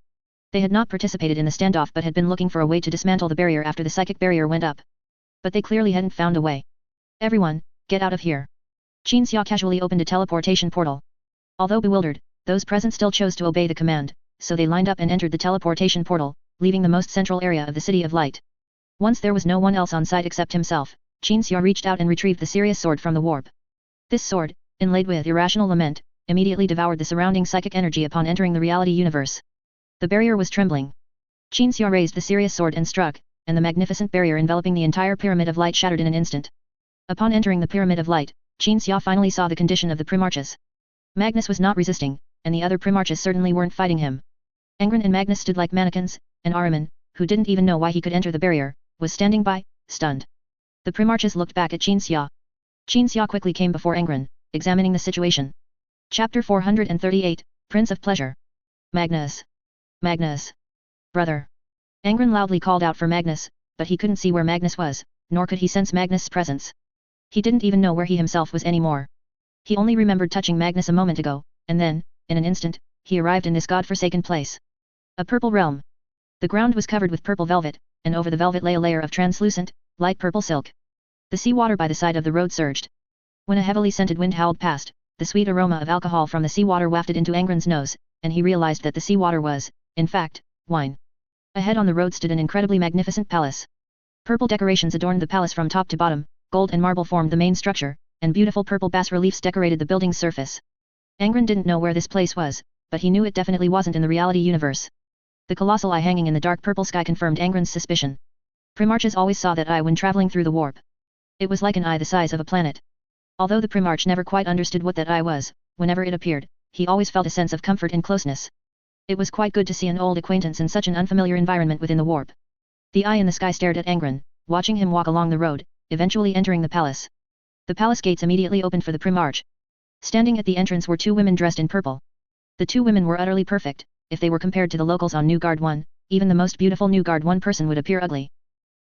They had not participated in the standoff but had been looking for a way to dismantle the barrier after the psychic barrier went up. But they clearly hadn't found a way. Everyone, get out of here. Qinxia casually opened a teleportation portal. Although bewildered, those present still chose to obey the command, so they lined up and entered the teleportation portal, leaving the most central area of the City of Light. Once there was no one else on site except himself, Qinxia reached out and retrieved the Sirius sword from the warp. This sword, inlaid with irrational lament, immediately devoured the surrounding psychic energy upon entering the reality universe. The barrier was trembling. Qinxia raised the Sirius sword and struck, and the magnificent barrier enveloping the entire Pyramid of Light shattered in an instant. Upon entering the Pyramid of Light, Qinxia finally saw the condition of the Primarchs. Magnus was not resisting, and the other Primarchs certainly weren't fighting him. Angron and Magnus stood like mannequins, and Ahriman, who didn't even know why he could enter the barrier, was standing by, stunned. The Primarchs looked back at Qinxia. Qinxia quickly came before Angron, examining the situation. Chapter 438, Prince of Pleasure. Magnus. Magnus. Brother. Angron loudly called out for Magnus, but he couldn't see where Magnus was, nor could he sense Magnus' presence. He didn't even know where he himself was anymore. He only remembered touching Magnus a moment ago, and then, in an instant, he arrived in this god-forsaken place. A purple realm. The ground was covered with purple velvet, and over the velvet lay a layer of translucent, light purple silk. The seawater by the side of the road surged. When a heavily scented wind howled past, the sweet aroma of alcohol from the seawater wafted into Angron's nose, and he realized that the seawater was, in fact, wine. Ahead on the road stood an incredibly magnificent palace. Purple decorations adorned the palace from top to bottom, gold and marble formed the main structure, and beautiful purple bas-reliefs decorated the building's surface. Angron didn't know where this place was, but he knew it definitely wasn't in the reality universe. The colossal eye hanging in the dark purple sky confirmed Angron's suspicion. Primarchs always saw that eye when traveling through the warp. It was like an eye the size of a planet. Although the Primarch never quite understood what that eye was, whenever it appeared, he always felt a sense of comfort and closeness. It was quite good to see an old acquaintance in such an unfamiliar environment within the warp. The eye in the sky stared at Angron, watching him walk along the road, eventually entering the palace. The palace gates immediately opened for the Primarch. Standing at the entrance were two women dressed in purple. The two women were utterly perfect. If they were compared to the locals on New Guard 1, even the most beautiful New Guard 1 person would appear ugly.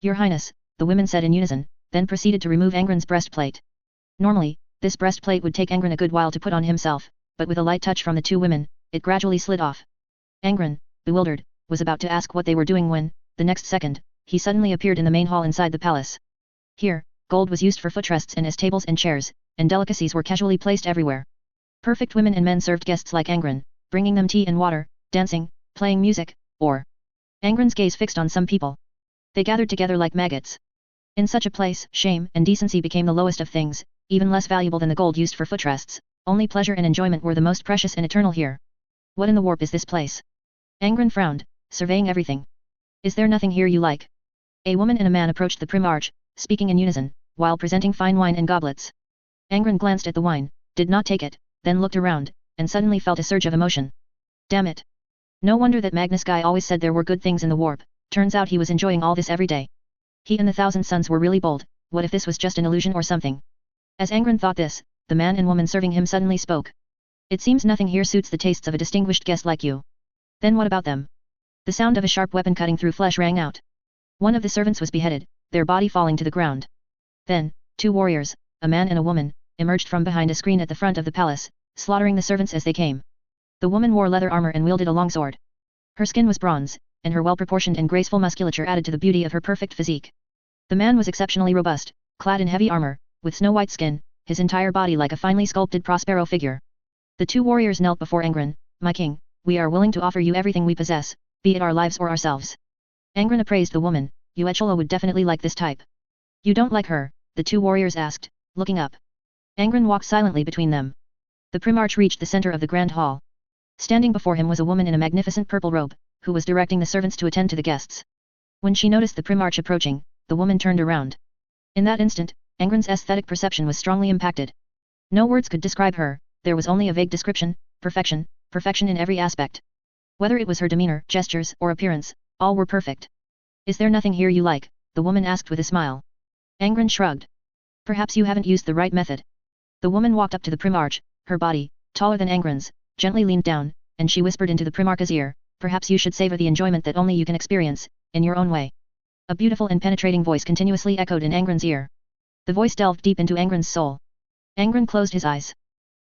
Your Highness, the women said in unison, then proceeded to remove Angron's breastplate. Normally, this breastplate would take Angron a good while to put on himself, but with a light touch from the two women, it gradually slid off. Angron, bewildered, was about to ask what they were doing when, the next second, he suddenly appeared in the main hall inside the palace. Here, gold was used for footrests and as tables and chairs, and delicacies were casually placed everywhere. Perfect women and men served guests like Angron, bringing them tea and water, dancing, playing music, or... Angron's gaze fixed on some people. They gathered together like maggots. In such a place, shame and decency became the lowest of things, even less valuable than the gold used for footrests. Only pleasure and enjoyment were the most precious and eternal here. What in the warp is this place? Angron frowned, surveying everything. Is there nothing here you like? A woman and a man approached the Primarch, speaking in unison, while presenting fine wine and goblets. Angron glanced at the wine, did not take it, then looked around, and suddenly felt a surge of emotion. Damn it. No wonder that Magnus guy always said there were good things in the warp, turns out he was enjoying all this every day. He and the Thousand Suns were really bold, what if this was just an illusion or something? As Angron thought this, the man and woman serving him suddenly spoke. It seems nothing here suits the tastes of a distinguished guest like you. Then what about them? The sound of a sharp weapon cutting through flesh rang out. One of the servants was beheaded, their body falling to the ground. Then, two warriors, a man and a woman, emerged from behind a screen at the front of the palace, slaughtering the servants as they came. The woman wore leather armor and wielded a long sword. Her skin was bronze, and her well-proportioned and graceful musculature added to the beauty of her perfect physique. The man was exceptionally robust, clad in heavy armor, with snow-white skin, his entire body like a finely sculpted Prospero figure. The two warriors knelt before Angron. My king, we are willing to offer you everything we possess, be it our lives or ourselves. Angron appraised the woman. Yuechola would definitely like this type. You don't like her? The two warriors asked, looking up. Angron walked silently between them. The Primarch reached the center of the grand hall. Standing before him was a woman in a magnificent purple robe, who was directing the servants to attend to the guests. When she noticed the Primarch approaching, the woman turned around. In that instant, Angron's aesthetic perception was strongly impacted. No words could describe her, there was only a vague description: perfection, perfection in every aspect. Whether it was her demeanor, gestures, or appearance, all were perfect. Is there nothing here you like? The woman asked with a smile. Angron shrugged. Perhaps you haven't used the right method. The woman walked up to the Primarch, her body, taller than Angron's, gently leaned down, and she whispered into the Primarch's ear, perhaps you should savor the enjoyment that only you can experience, in your own way. A beautiful and penetrating voice continuously echoed in Angron's ear. The voice delved deep into Angron's soul. Angron closed his eyes.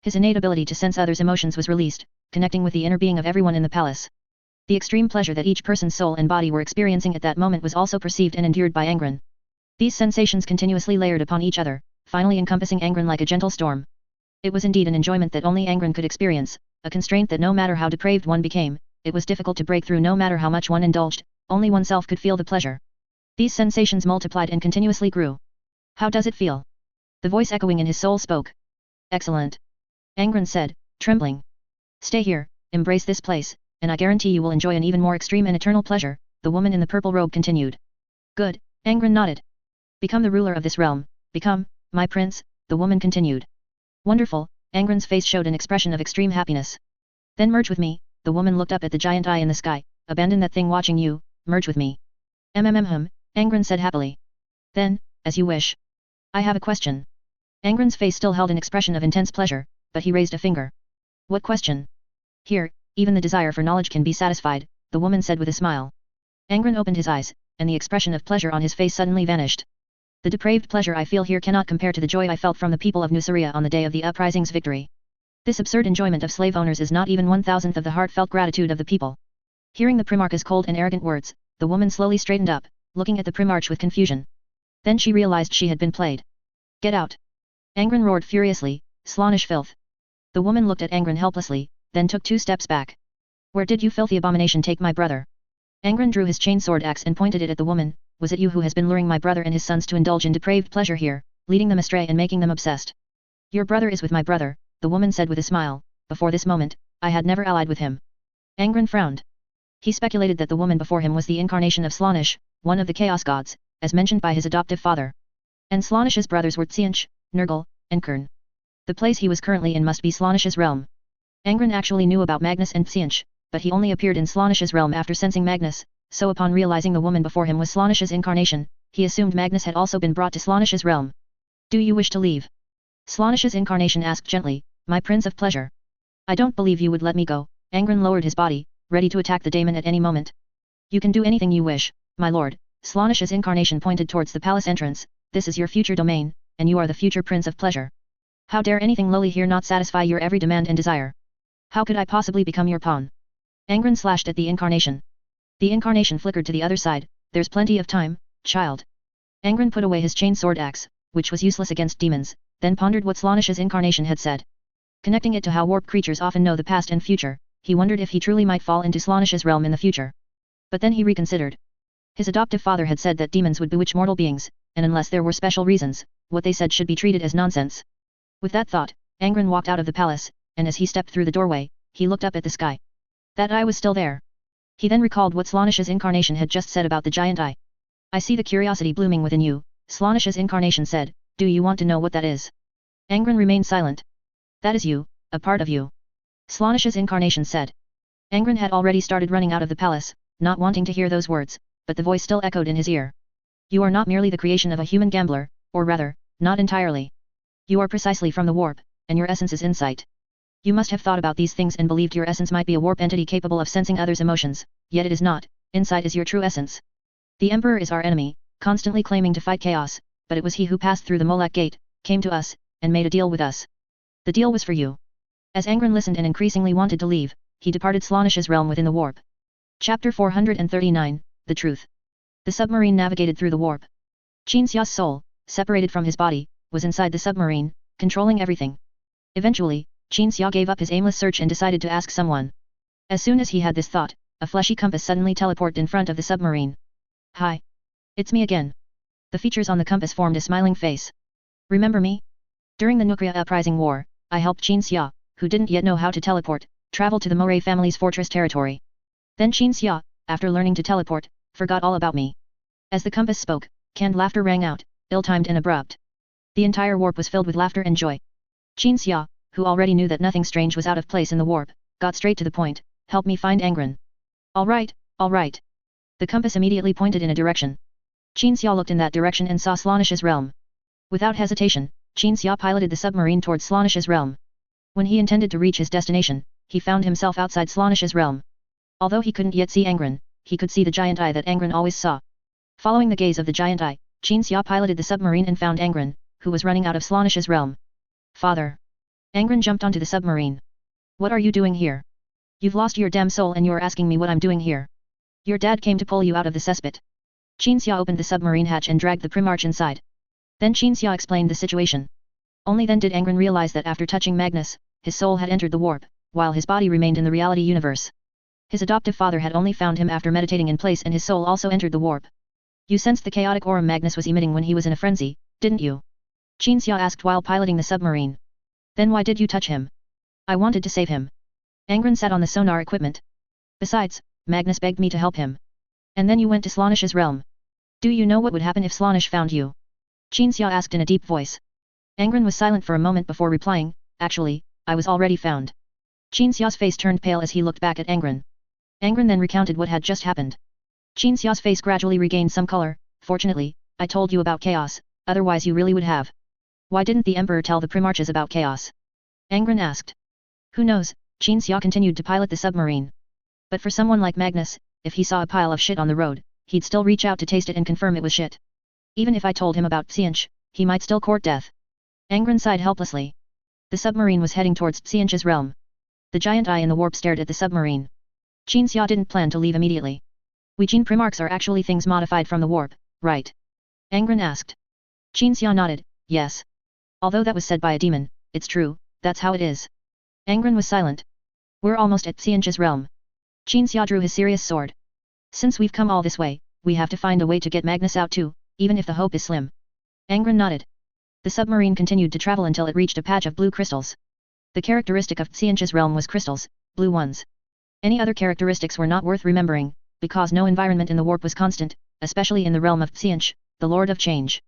His innate ability to sense others' emotions was released, connecting with the inner being of everyone in the palace. The extreme pleasure that each person's soul and body were experiencing at that moment was also perceived and endured by Angron. These sensations continuously layered upon each other, finally encompassing Angron like a gentle storm. It was indeed an enjoyment that only Angron could experience, a constraint that no matter how depraved one became, it was difficult to break through no matter how much one indulged, only oneself could feel the pleasure. These sensations multiplied and continuously grew. How does it feel? The voice echoing in his soul spoke. Excellent. Angron said, trembling. Stay here, embrace this place, and I guarantee you will enjoy an even more extreme and eternal pleasure, the woman in the purple robe continued. Good, Angron nodded. Become the ruler of this realm, become, my prince, the woman continued. Wonderful, Angron's face showed an expression of extreme happiness. Then merge with me, the woman looked up at the giant eye in the sky, abandon that thing watching you, merge with me. Angron said happily. Then, as you wish. I have a question. Angron's face still held an expression of intense pleasure, but he raised a finger. What question? Here, even the desire for knowledge can be satisfied, the woman said with a smile. Angron opened his eyes, and the expression of pleasure on his face suddenly vanished. The depraved pleasure I feel here cannot compare to the joy I felt from the people of Nuceria on the day of the uprising's victory. This absurd enjoyment of slave owners is not even 1,000th of the heartfelt gratitude of the people. Hearing the Primarch's cold and arrogant words, the woman slowly straightened up, looking at the Primarch with confusion. Then she realized she had been played. Get out! Angron roared furiously, Slaanesh filth! The woman looked at Angron helplessly, then took 2 steps back. Where did you filthy abomination take my brother? Angron drew his chainsword axe and pointed it at the woman. Was it you who has been luring my brother and his sons to indulge in depraved pleasure here, leading them astray and making them obsessed? Your brother is with my brother, the woman said with a smile. Before this moment, I had never allied with him. Angron frowned. He speculated that the woman before him was the incarnation of Slaanesh, one of the Chaos Gods, as mentioned by his adoptive father. And Slaanesh's brothers were Tseanch, Nurgle, and Kern. The place he was currently in must be Slaanesh's realm. Angron actually knew about Magnus and Tseanch, but he only appeared in Slaanesh's realm after sensing Magnus, so upon realizing the woman before him was Slaanesh's incarnation, he assumed Magnus had also been brought to Slaanesh's realm. Do you wish to leave? Slaanesh's incarnation asked gently, my prince of pleasure. I don't believe you would let me go. Angron lowered his body, ready to attack the daemon at any moment. You can do anything you wish, my lord. Slaanesh's incarnation pointed towards the palace entrance. This is your future domain, and you are the future prince of pleasure. How dare anything lowly here not satisfy your every demand and desire? How could I possibly become your pawn? Angron slashed at the incarnation. The incarnation flickered to the other side. There's plenty of time, child. Angron put away his chainsword axe, which was useless against demons, then pondered what Slaanesh's incarnation had said. Connecting it to how warp creatures often know the past and future, he wondered if he truly might fall into Slaanesh's realm in the future. But then he reconsidered. His adoptive father had said that demons would bewitch mortal beings, and unless there were special reasons, what they said should be treated as nonsense. With that thought, Angron walked out of the palace, and as he stepped through the doorway, he looked up at the sky. That eye was still there. He then recalled what Slaanesh's incarnation had just said about the giant eye. I see the curiosity blooming within you, Slaanesh's incarnation said. Do you want to know what that is? Angron remained silent. That is you, a part of you. Slaanesh's incarnation said. Angron had already started running out of the palace, not wanting to hear those words, but the voice still echoed in his ear. You are not merely the creation of a human gambler, or rather, not entirely. You are precisely from the warp, and your essence is insight. You must have thought about these things and believed your essence might be a warp entity capable of sensing others' emotions, yet it is not. Insight is your true essence. The Emperor is our enemy, constantly claiming to fight chaos, but it was he who passed through the Molech Gate, came to us, and made a deal with us. The deal was for you. As Angron listened and increasingly wanted to leave, he departed Slaanesh's realm within the warp. Chapter 439, The Truth. The submarine navigated through the warp. Qin Xia's soul, separated from his body, was inside the submarine, controlling everything. Eventually, Qin Xia gave up his aimless search and decided to ask someone. As soon as he had this thought, a fleshy compass suddenly teleported in front of the submarine. Hi. It's me again. The features on the compass formed a smiling face. Remember me? During the Nuceria Uprising War, I helped Qin Xia, who didn't yet know how to teleport, Travel to the Moray family's fortress territory. Then Qin Xia, after learning to teleport, forgot all about me. As the compass spoke, canned laughter rang out, ill-timed and abrupt. The entire warp was filled with laughter and joy. Qin Xia, who already knew that nothing strange was out of place in the warp, got straight to the point, help me find Angron. All right, all right. The compass immediately pointed in a direction. Qin Xia looked in that direction and saw Slaaneish's realm. Without hesitation, Qin Xia piloted the submarine towards Slaaneish's realm. When he intended to reach his destination, he found himself outside Slaaneish's realm. Although he couldn't yet see Angron, he could see the giant eye that Angron always saw. Following the gaze of the giant eye, Qin Xia piloted the submarine and found Angron, who was running out of Slaaneish's realm. Father! Angron jumped onto the submarine. What are you doing here? You've lost your damn soul and you're asking me what I'm doing here. Your dad came to pull you out of the cesspit. Qin Xia opened the submarine hatch and dragged the Primarch inside. Then Qin Xia explained the situation. Only then did Angron realize that after touching Magnus, his soul had entered the warp, while his body remained in the reality universe. His adoptive father had only found him after meditating in place and his soul also entered the warp. You sensed the chaotic aura Magnus was emitting when he was in a frenzy, didn't you? Qin Xia asked while piloting the submarine. Then why did you touch him? I wanted to save him. Angron sat on the sonar equipment. Besides, Magnus begged me to help him. And then you went to Slaaneish's realm. Do you know what would happen if Slaaneish found you? Qin Xia asked in a deep voice. Angron was silent for a moment before replying, actually, I was already found. Qin Xia's face turned pale as he looked back at Angron. Angron then recounted what had just happened. Qin Xia's face gradually regained some color. Fortunately, I told you about chaos, otherwise you really would have. Why didn't the Emperor tell the Primarches about chaos? Angron asked. Who knows, Qin Xia continued to pilot the submarine. But for someone like Magnus, if he saw a pile of shit on the road, he'd still reach out to taste it and confirm it was shit. Even if I told him about Xianch, he might still court death. Angron sighed helplessly. The submarine was heading towards Xianch's realm. The giant eye in the warp stared at the submarine. Qin Xia didn't plan to leave immediately. We Qin Primarchs are actually things modified from the warp, right? Angron asked. Qin Xia nodded, yes. Although that was said by a demon, it's true, that's how it is. Angron was silent. We're almost at Xianch's realm. Qin Xia drew his serious sword. Since we've come all this way, we have to find a way to get Magnus out too, even if the hope is slim. Angron nodded. The submarine continued to travel until it reached a patch of blue crystals. The characteristic of Xianch's realm was crystals, blue ones. Any other characteristics were not worth remembering, because no environment in the warp was constant, especially in the realm of Xianch, the Lord of Change.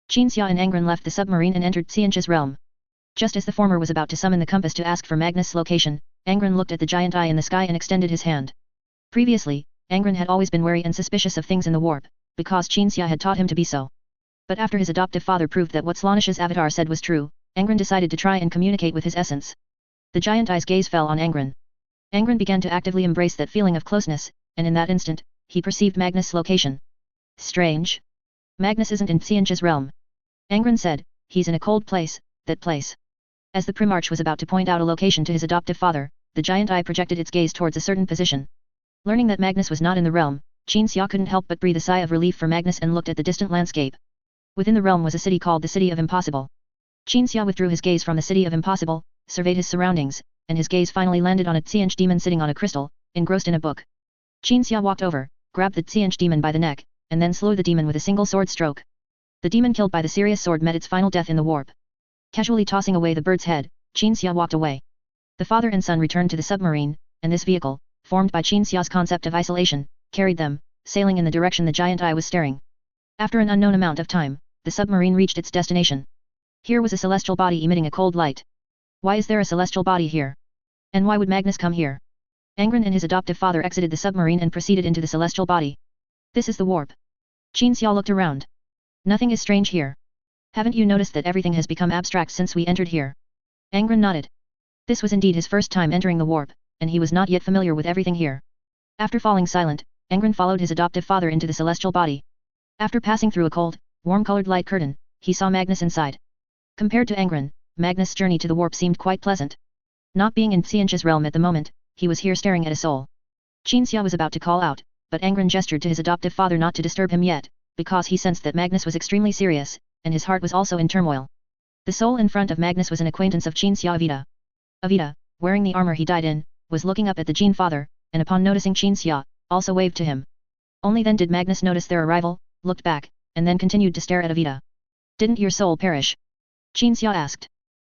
Qin Xia and Angron left the submarine and entered Xianch's realm. Just as the former was about to summon the compass to ask for Magnus' location, Angron looked at the giant eye in the sky and extended his hand. Previously, Angron had always been wary and suspicious of things in the warp, because Qin Xia had taught him to be so. But after his adoptive father proved that what Slaaneish's avatar said was true, Angron decided to try and communicate with his essence. The giant eye's gaze fell on Angron. Angron began to actively embrace that feeling of closeness, and in that instant, he perceived Magnus' location. Strange. Magnus isn't in Xianch's realm. Angron said, he's in a cold place, that place. As the Primarch was about to point out a location to his adoptive father, the giant eye projected its gaze towards a certain position. Learning that Magnus was not in the realm, Qin Xia couldn't help but breathe a sigh of relief for Magnus and looked at the distant landscape. Within the realm was a city called the City of Impossible. Qin Xia withdrew his gaze from the City of Impossible, surveyed his surroundings, and his gaze finally landed on a Xianch demon sitting on a crystal, engrossed in a book. Qin Xia walked over, grabbed the Xianch demon by the neck, and then slew the demon with a single sword stroke. The demon killed by the serious sword met its final death in the warp. Casually tossing away the bird's head, Qin Xia walked away. The father and son returned to the submarine, and this vehicle, formed by Qin Xia's concept of isolation, carried them, sailing in the direction the giant eye was staring. After an unknown amount of time, the submarine reached its destination. Here was a celestial body emitting a cold light. Why is there a celestial body here? And why would Magnus come here? Angron and his adoptive father exited the submarine and proceeded into the celestial body. This is the warp. Qin Xia looked around. Nothing is strange here. Haven't you noticed that everything has become abstract since we entered here? Angron nodded. This was indeed his first time entering the warp, and he was not yet familiar with everything here. After falling silent, Angron followed his adoptive father into the celestial body. After passing through a cold, warm-colored light curtain, he saw Magnus inside. Compared to Angron, Magnus' journey to the warp seemed quite pleasant. Not being in Xianch's realm at the moment, he was here staring at a soul. Qin Xia was about to call out, but Angron gestured to his adoptive father not to disturb him yet, because he sensed that Magnus was extremely serious, and his heart was also in turmoil. The soul in front of Magnus was an acquaintance of Qin Xia Avita. Avita, wearing the armor he died in, was looking up at the Qin father, and upon noticing Qin Xia, also waved to him. Only then did Magnus notice their arrival, looked back, and then continued to stare at Avita. Didn't your soul perish? Qin Xia asked.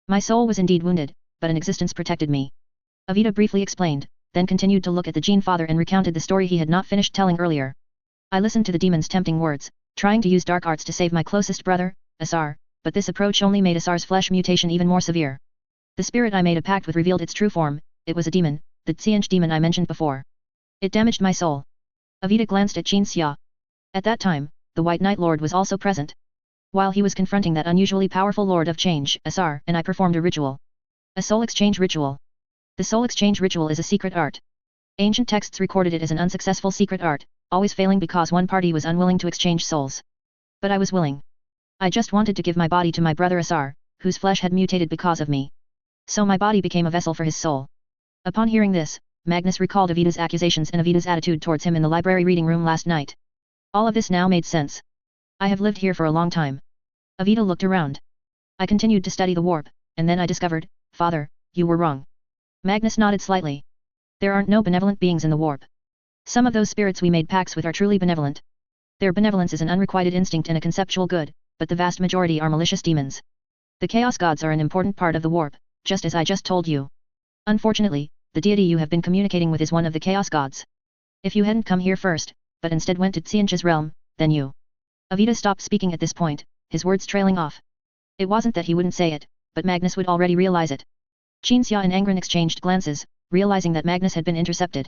My soul was indeed wounded, but an existence protected me. Avita briefly explained, then continued to look at the Gene Father and recounted the story he had not finished telling earlier. I listened to the demon's tempting words, trying to use dark arts to save my closest brother, Asar, but this approach only made Asar's flesh mutation even more severe. The spirit I made a pact with revealed its true form. It was a demon, the Xianch demon I mentioned before. It damaged my soul. Avita glanced at Qin Xia. At that time, the White Knight Lord was also present. While he was confronting that unusually powerful Lord of Change, Asar, and I performed a ritual. A soul exchange ritual. The soul exchange ritual is a secret art. Ancient texts recorded it as an unsuccessful secret art, always failing because one party was unwilling to exchange souls. But I was willing. I just wanted to give my body to my brother Asar, whose flesh had mutated because of me. So my body became a vessel for his soul. Upon hearing this, Magnus recalled Avita's accusations and Avita's attitude towards him in the library reading room last night. All of this now made sense. I have lived here for a long time. Avita looked around. I continued to study the warp, and then I discovered, Father, you were wrong. Magnus nodded slightly. There aren't no benevolent beings in the warp. Some of those spirits we made pacts with are truly benevolent. Their benevolence is an unrequited instinct and a conceptual good, but the vast majority are malicious demons. The Chaos Gods are an important part of the warp, just as I just told you. Unfortunately, the deity you have been communicating with is one of the Chaos Gods. If you hadn't come here first, but instead went to Xianch's realm, then you... Avita stopped speaking at this point, his words trailing off. It wasn't that he wouldn't say it, but Magnus would already realize it. Qin Xia and Angron exchanged glances, realizing that Magnus had been intercepted.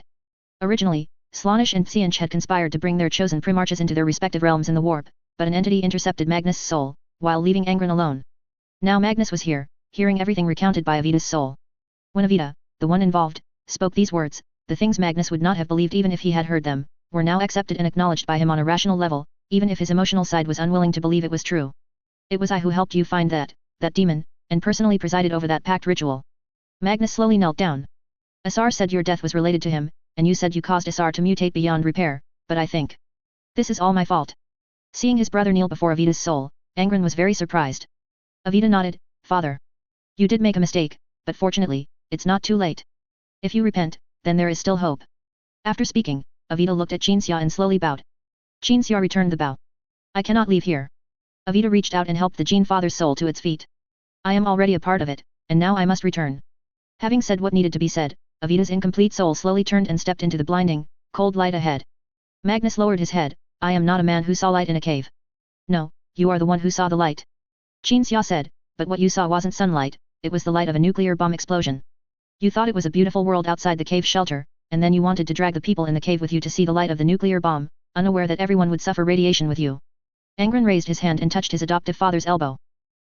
Originally, Slaanesh and Xianch had conspired to bring their chosen primarchs into their respective realms in the warp, but an entity intercepted Magnus' soul, while leaving Angron alone. Now Magnus was here, hearing everything recounted by Avita's soul. When Avita, the one involved, spoke these words, the things Magnus would not have believed even if he had heard them, were now accepted and acknowledged by him on a rational level, even if his emotional side was unwilling to believe it was true. It was I who helped you find that demon, and personally presided over that pact ritual. Magnus slowly knelt down. Asar said your death was related to him, and you said you caused Asar to mutate beyond repair, but I think this is all my fault. Seeing his brother kneel before Avita's soul, Angron was very surprised. Avita nodded, Father. You did make a mistake, but fortunately, it's not too late. If you repent, then there is still hope. After speaking, Avita looked at Qin Xia and slowly bowed. Qin Xia returned the bow. I cannot leave here. Avita reached out and helped the Gene Father's soul to its feet. I am already a part of it, and now I must return. Having said what needed to be said, Avita's incomplete soul slowly turned and stepped into the blinding, cold light ahead. Magnus lowered his head. I am not a man who saw light in a cave. No, you are the one who saw the light. Qin Xia said, but what you saw wasn't sunlight, it was the light of a nuclear bomb explosion. You thought it was a beautiful world outside the cave shelter, and then you wanted to drag the people in the cave with you to see the light of the nuclear bomb, unaware that everyone would suffer radiation with you. Angron raised his hand and touched his adoptive father's elbow.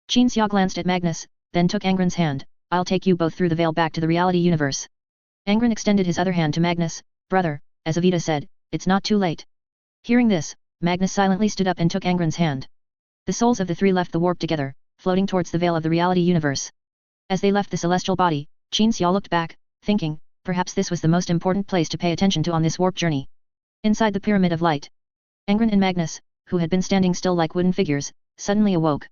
Qin Xia glanced at Magnus, then took Angron's hand. I'll take you both through the veil back to the reality universe. Angron extended his other hand to Magnus. Brother, as Avita said, it's not too late. Hearing this, Magnus silently stood up and took Angron's hand. The souls of the three left the warp together, floating towards the veil of the reality universe. As they left the celestial body, Qin Xia looked back, thinking, perhaps this was the most important place to pay attention to on this warp journey. Inside the pyramid of light, Angron and Magnus, who had been standing still like wooden figures, suddenly awoke.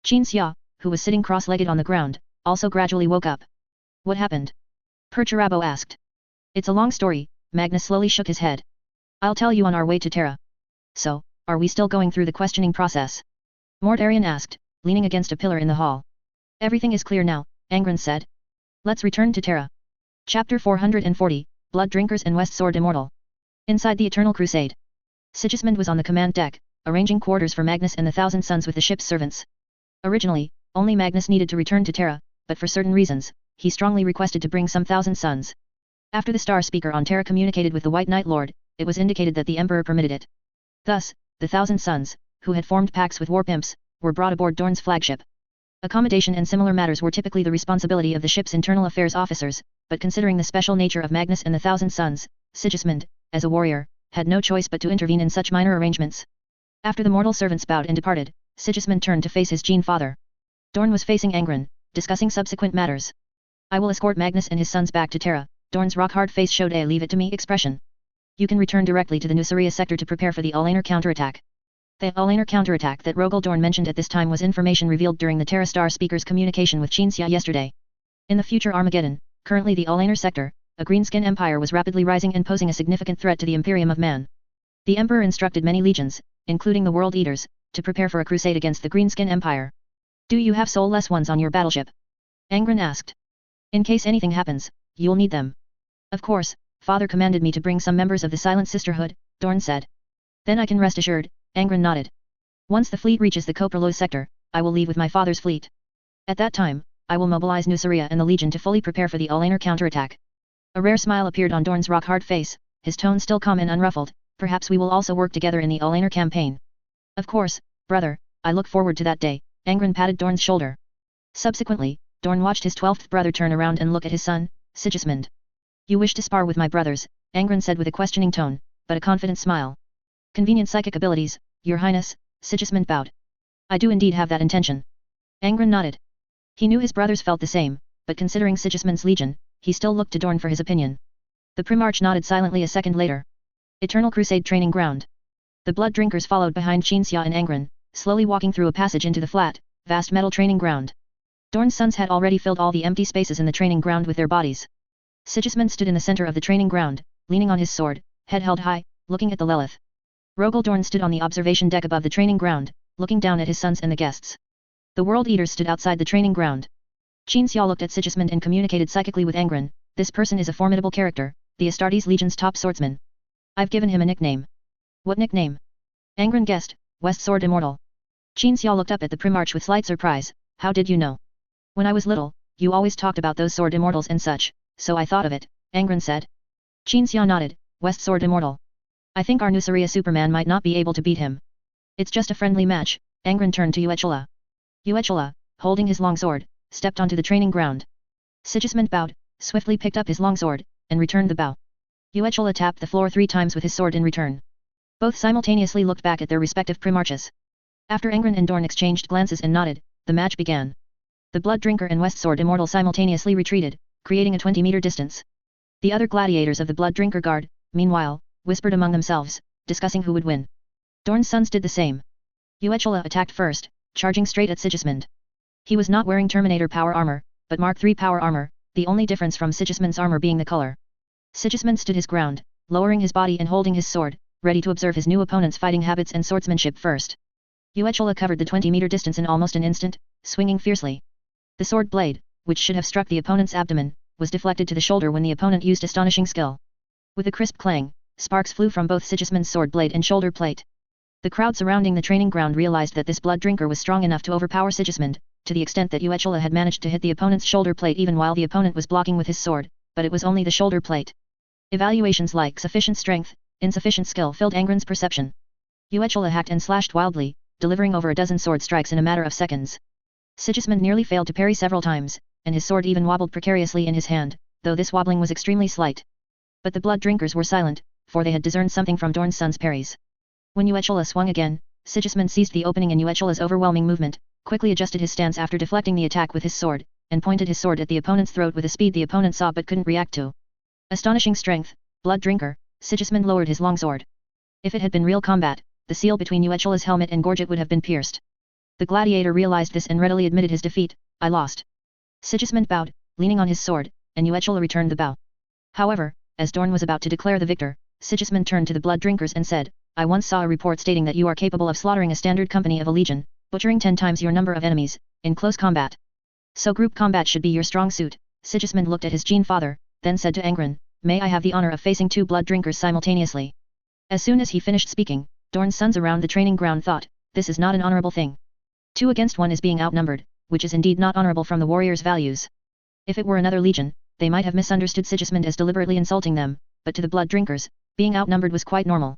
Qin Xia, who was sitting cross-legged on the ground, also gradually woke up. What happened? Perturabo asked. It's a long story, Magnus slowly shook his head. I'll tell you on our way to Terra. So, are we still going through the questioning process? Mortarion asked, leaning against a pillar in the hall. Everything is clear now, Angron said. Let's return to Terra. Chapter 440, Blood Drinkers and West Sword Immortal. Inside the Eternal Crusade. Sigismund was on the command deck, arranging quarters for Magnus and the Thousand Sons with the ship's servants. Originally, only Magnus needed to return to Terra, but for certain reasons, he strongly requested to bring some Thousand Sons. After the Star Speaker on Terra communicated with the White Knight Lord, it was indicated that the Emperor permitted it. Thus, the Thousand Sons, who had formed pacts with warp imps, were brought aboard Dorn's flagship. Accommodation and similar matters were typically the responsibility of the ship's internal affairs officers, but considering the special nature of Magnus and the Thousand Sons, Sigismund, as a warrior, had no choice but to intervene in such minor arrangements. After the mortal servants bowed and departed, Sigismund turned to face his Gene Father. Dorn was facing Angron, discussing subsequent matters. I will escort Magnus and his sons back to Terra. Dorn's rock-hard face showed a leave it to me expression. You can return directly to the Nuceria sector to prepare for the Ulaner counterattack. The Ulaner counterattack that Rogel Dorn mentioned at this time was information revealed during the Terra Star Speaker's communication with Qin Xia yesterday. In the future Armageddon, currently the Ulaner sector, a greenskin empire was rapidly rising and posing a significant threat to the Imperium of Man. The Emperor instructed many legions, including the World Eaters, to prepare for a crusade against the greenskin empire. Do you have soulless ones on your battleship? Angron asked. In case anything happens, you'll need them. Of course, father commanded me to bring some members of the Silent Sisterhood, Dorn said. Then I can rest assured, Angron nodded. Once the fleet reaches the Koperloy sector, I will leave with my father's fleet. At that time, I will mobilize Nuceria and the Legion to fully prepare for the Alainer counterattack. A rare smile appeared on Dorn's rock-hard face, his tone still calm and unruffled. Perhaps we will also work together in the Alainer campaign. Of course, brother, I look forward to that day, Angron patted Dorn's shoulder. Subsequently, Dorn watched his 12th brother turn around and look at his son, Sigismund. You wish to spar with my brothers, Angron said with a questioning tone, but a confident smile. Convenient psychic abilities, your highness, Sigismund bowed. I do indeed have that intention. Angron nodded. He knew his brothers felt the same, but considering Sigismund's legion, he still looked to Dorn for his opinion. The Primarch nodded silently a second later. Eternal Crusade Training Ground. The Blood Drinkers followed behind Qinxia and Angron, slowly walking through a passage into the flat, vast metal training ground. Dorn's sons had already filled all the empty spaces in the training ground with their bodies. Sigismund stood in the center of the training ground, leaning on his sword, head held high, looking at the Lilith. Rogel Dorn stood on the observation deck above the training ground, looking down at his sons and the guests. The World Eaters stood outside the training ground. Qinxia looked at Sigismund and communicated psychically with Angron. This person is a formidable character, the Astartes Legion's top swordsman. I've given him a nickname. What nickname? Angron guessed, West Sword Immortal. Qinxia looked up at the Primarch with slight surprise. How did you know? When I was little, you always talked about those sword immortals and such, so I thought of it, Angron said. Qinxia nodded, West Sword Immortal. I think our Nuceria Superman might not be able to beat him. It's just a friendly match, Angron turned to Uechala. Uechala, holding his longsword, stepped onto the training ground. Sigismund bowed, swiftly picked up his longsword, and returned the bow. Uechala tapped the floor 3 times with his sword in return. Both simultaneously looked back at their respective primarches. After Angron and Dorn exchanged glances and nodded, the match began. The Blood Drinker and West Sword Immortal simultaneously retreated, creating a 20-meter distance. The other gladiators of the Blood Drinker Guard, meanwhile, whispered among themselves, discussing who would win. Dorn's sons did the same. Uechala attacked first, charging straight at Sigismund. He was not wearing Terminator power armor, but Mark III power armor, the only difference from Sigismund's armor being the color. Sigismund stood his ground, lowering his body and holding his sword, ready to observe his new opponent's fighting habits and swordsmanship first. Uechala covered the 20-meter distance in almost an instant, swinging fiercely. The sword blade, which should have struck the opponent's abdomen, was deflected to the shoulder when the opponent used astonishing skill. With a crisp clang, sparks flew from both Sigismund's sword blade and shoulder plate. The crowd surrounding the training ground realized that this blood drinker was strong enough to overpower Sigismund, to the extent that Uechala had managed to hit the opponent's shoulder plate even while the opponent was blocking with his sword, but it was only the shoulder plate. Evaluations like sufficient strength, insufficient skill filled Angron's perception. Uechala hacked and slashed wildly, delivering over a dozen sword strikes in a matter of seconds. Sigismund nearly failed to parry several times, and his sword even wobbled precariously in his hand, though this wobbling was extremely slight. But the blood drinkers were silent, for they had discerned something from Dorn's son's parries. When Uechala swung again, Sigismund seized the opening in Uechala's overwhelming movement, quickly adjusted his stance after deflecting the attack with his sword, and pointed his sword at the opponent's throat with a speed the opponent saw but couldn't react to. Astonishing strength, blood drinker, Sigismund lowered his longsword. If it had been real combat, the seal between Uechala's helmet and gorget would have been pierced. The gladiator realized this and readily admitted his defeat. I lost. Sigismund bowed, leaning on his sword, and Uechala returned the bow. However, as Dorn was about to declare the victor, Sigismund turned to the blood drinkers and said, I once saw a report stating that you are capable of slaughtering a standard company of a legion, butchering 10 times your number of enemies, in close combat. So group combat should be your strong suit. Sigismund looked at his Gene father, then said to Angron, may I have the honor of facing 2 blood drinkers simultaneously. As soon as he finished speaking, Dorn's sons around the training ground thought, this is not an honorable thing. 2 against 1 is being outnumbered, which is indeed not honorable from the warrior's values. If it were another legion, they might have misunderstood Sigismund as deliberately insulting them, but to the blood drinkers, being outnumbered was quite normal.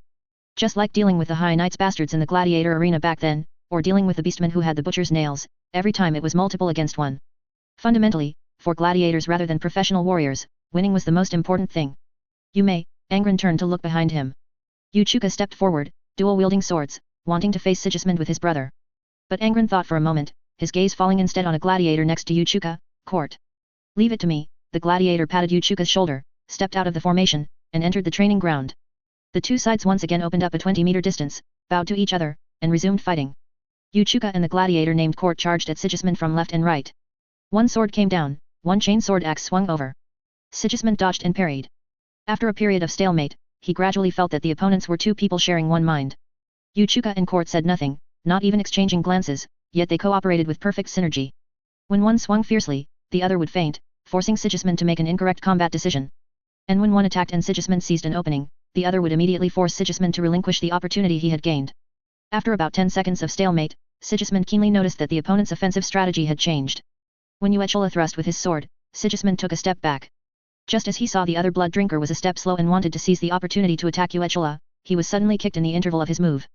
Just like dealing with the High Knights bastards in the gladiator arena back then, or dealing with the beastmen who had the butcher's nails, every time it was multiple against 1. Fundamentally, for gladiators rather than professional warriors, winning was the most important thing. You may, Angron turned to look behind him. Uchuka stepped forward, dual-wielding swords, wanting to face Sigismund with his brother. But Angron thought for a moment, his gaze falling instead on a gladiator next to Uchuka, court. Leave it to me, the gladiator patted Uchuka's shoulder, stepped out of the formation, and entered the training ground. The 2 sides once again opened up a 20-meter distance, bowed to each other, and resumed fighting. Uchuka and the gladiator named Court charged at Sigismund from left and right. 1 sword came down, 1 chain sword axe swung over. Sigismund dodged and parried. After a period of stalemate, he gradually felt that the opponents were 2 people sharing one mind. Uchuka and Court said nothing, not even exchanging glances, yet they cooperated with perfect synergy. When one swung fiercely, the other would faint, forcing Sigismund to make an incorrect combat decision. And when one attacked and Sigismund seized an opening, the other would immediately force Sigismund to relinquish the opportunity he had gained. After about 10 seconds of stalemate, Sigismund keenly noticed that the opponent's offensive strategy had changed. When Yuechula thrust with his sword, Sigismund took a step back. Just as he saw the other blood drinker was a step slow and wanted to seize the opportunity to attack Yuechula, he was suddenly kicked in the interval of his move.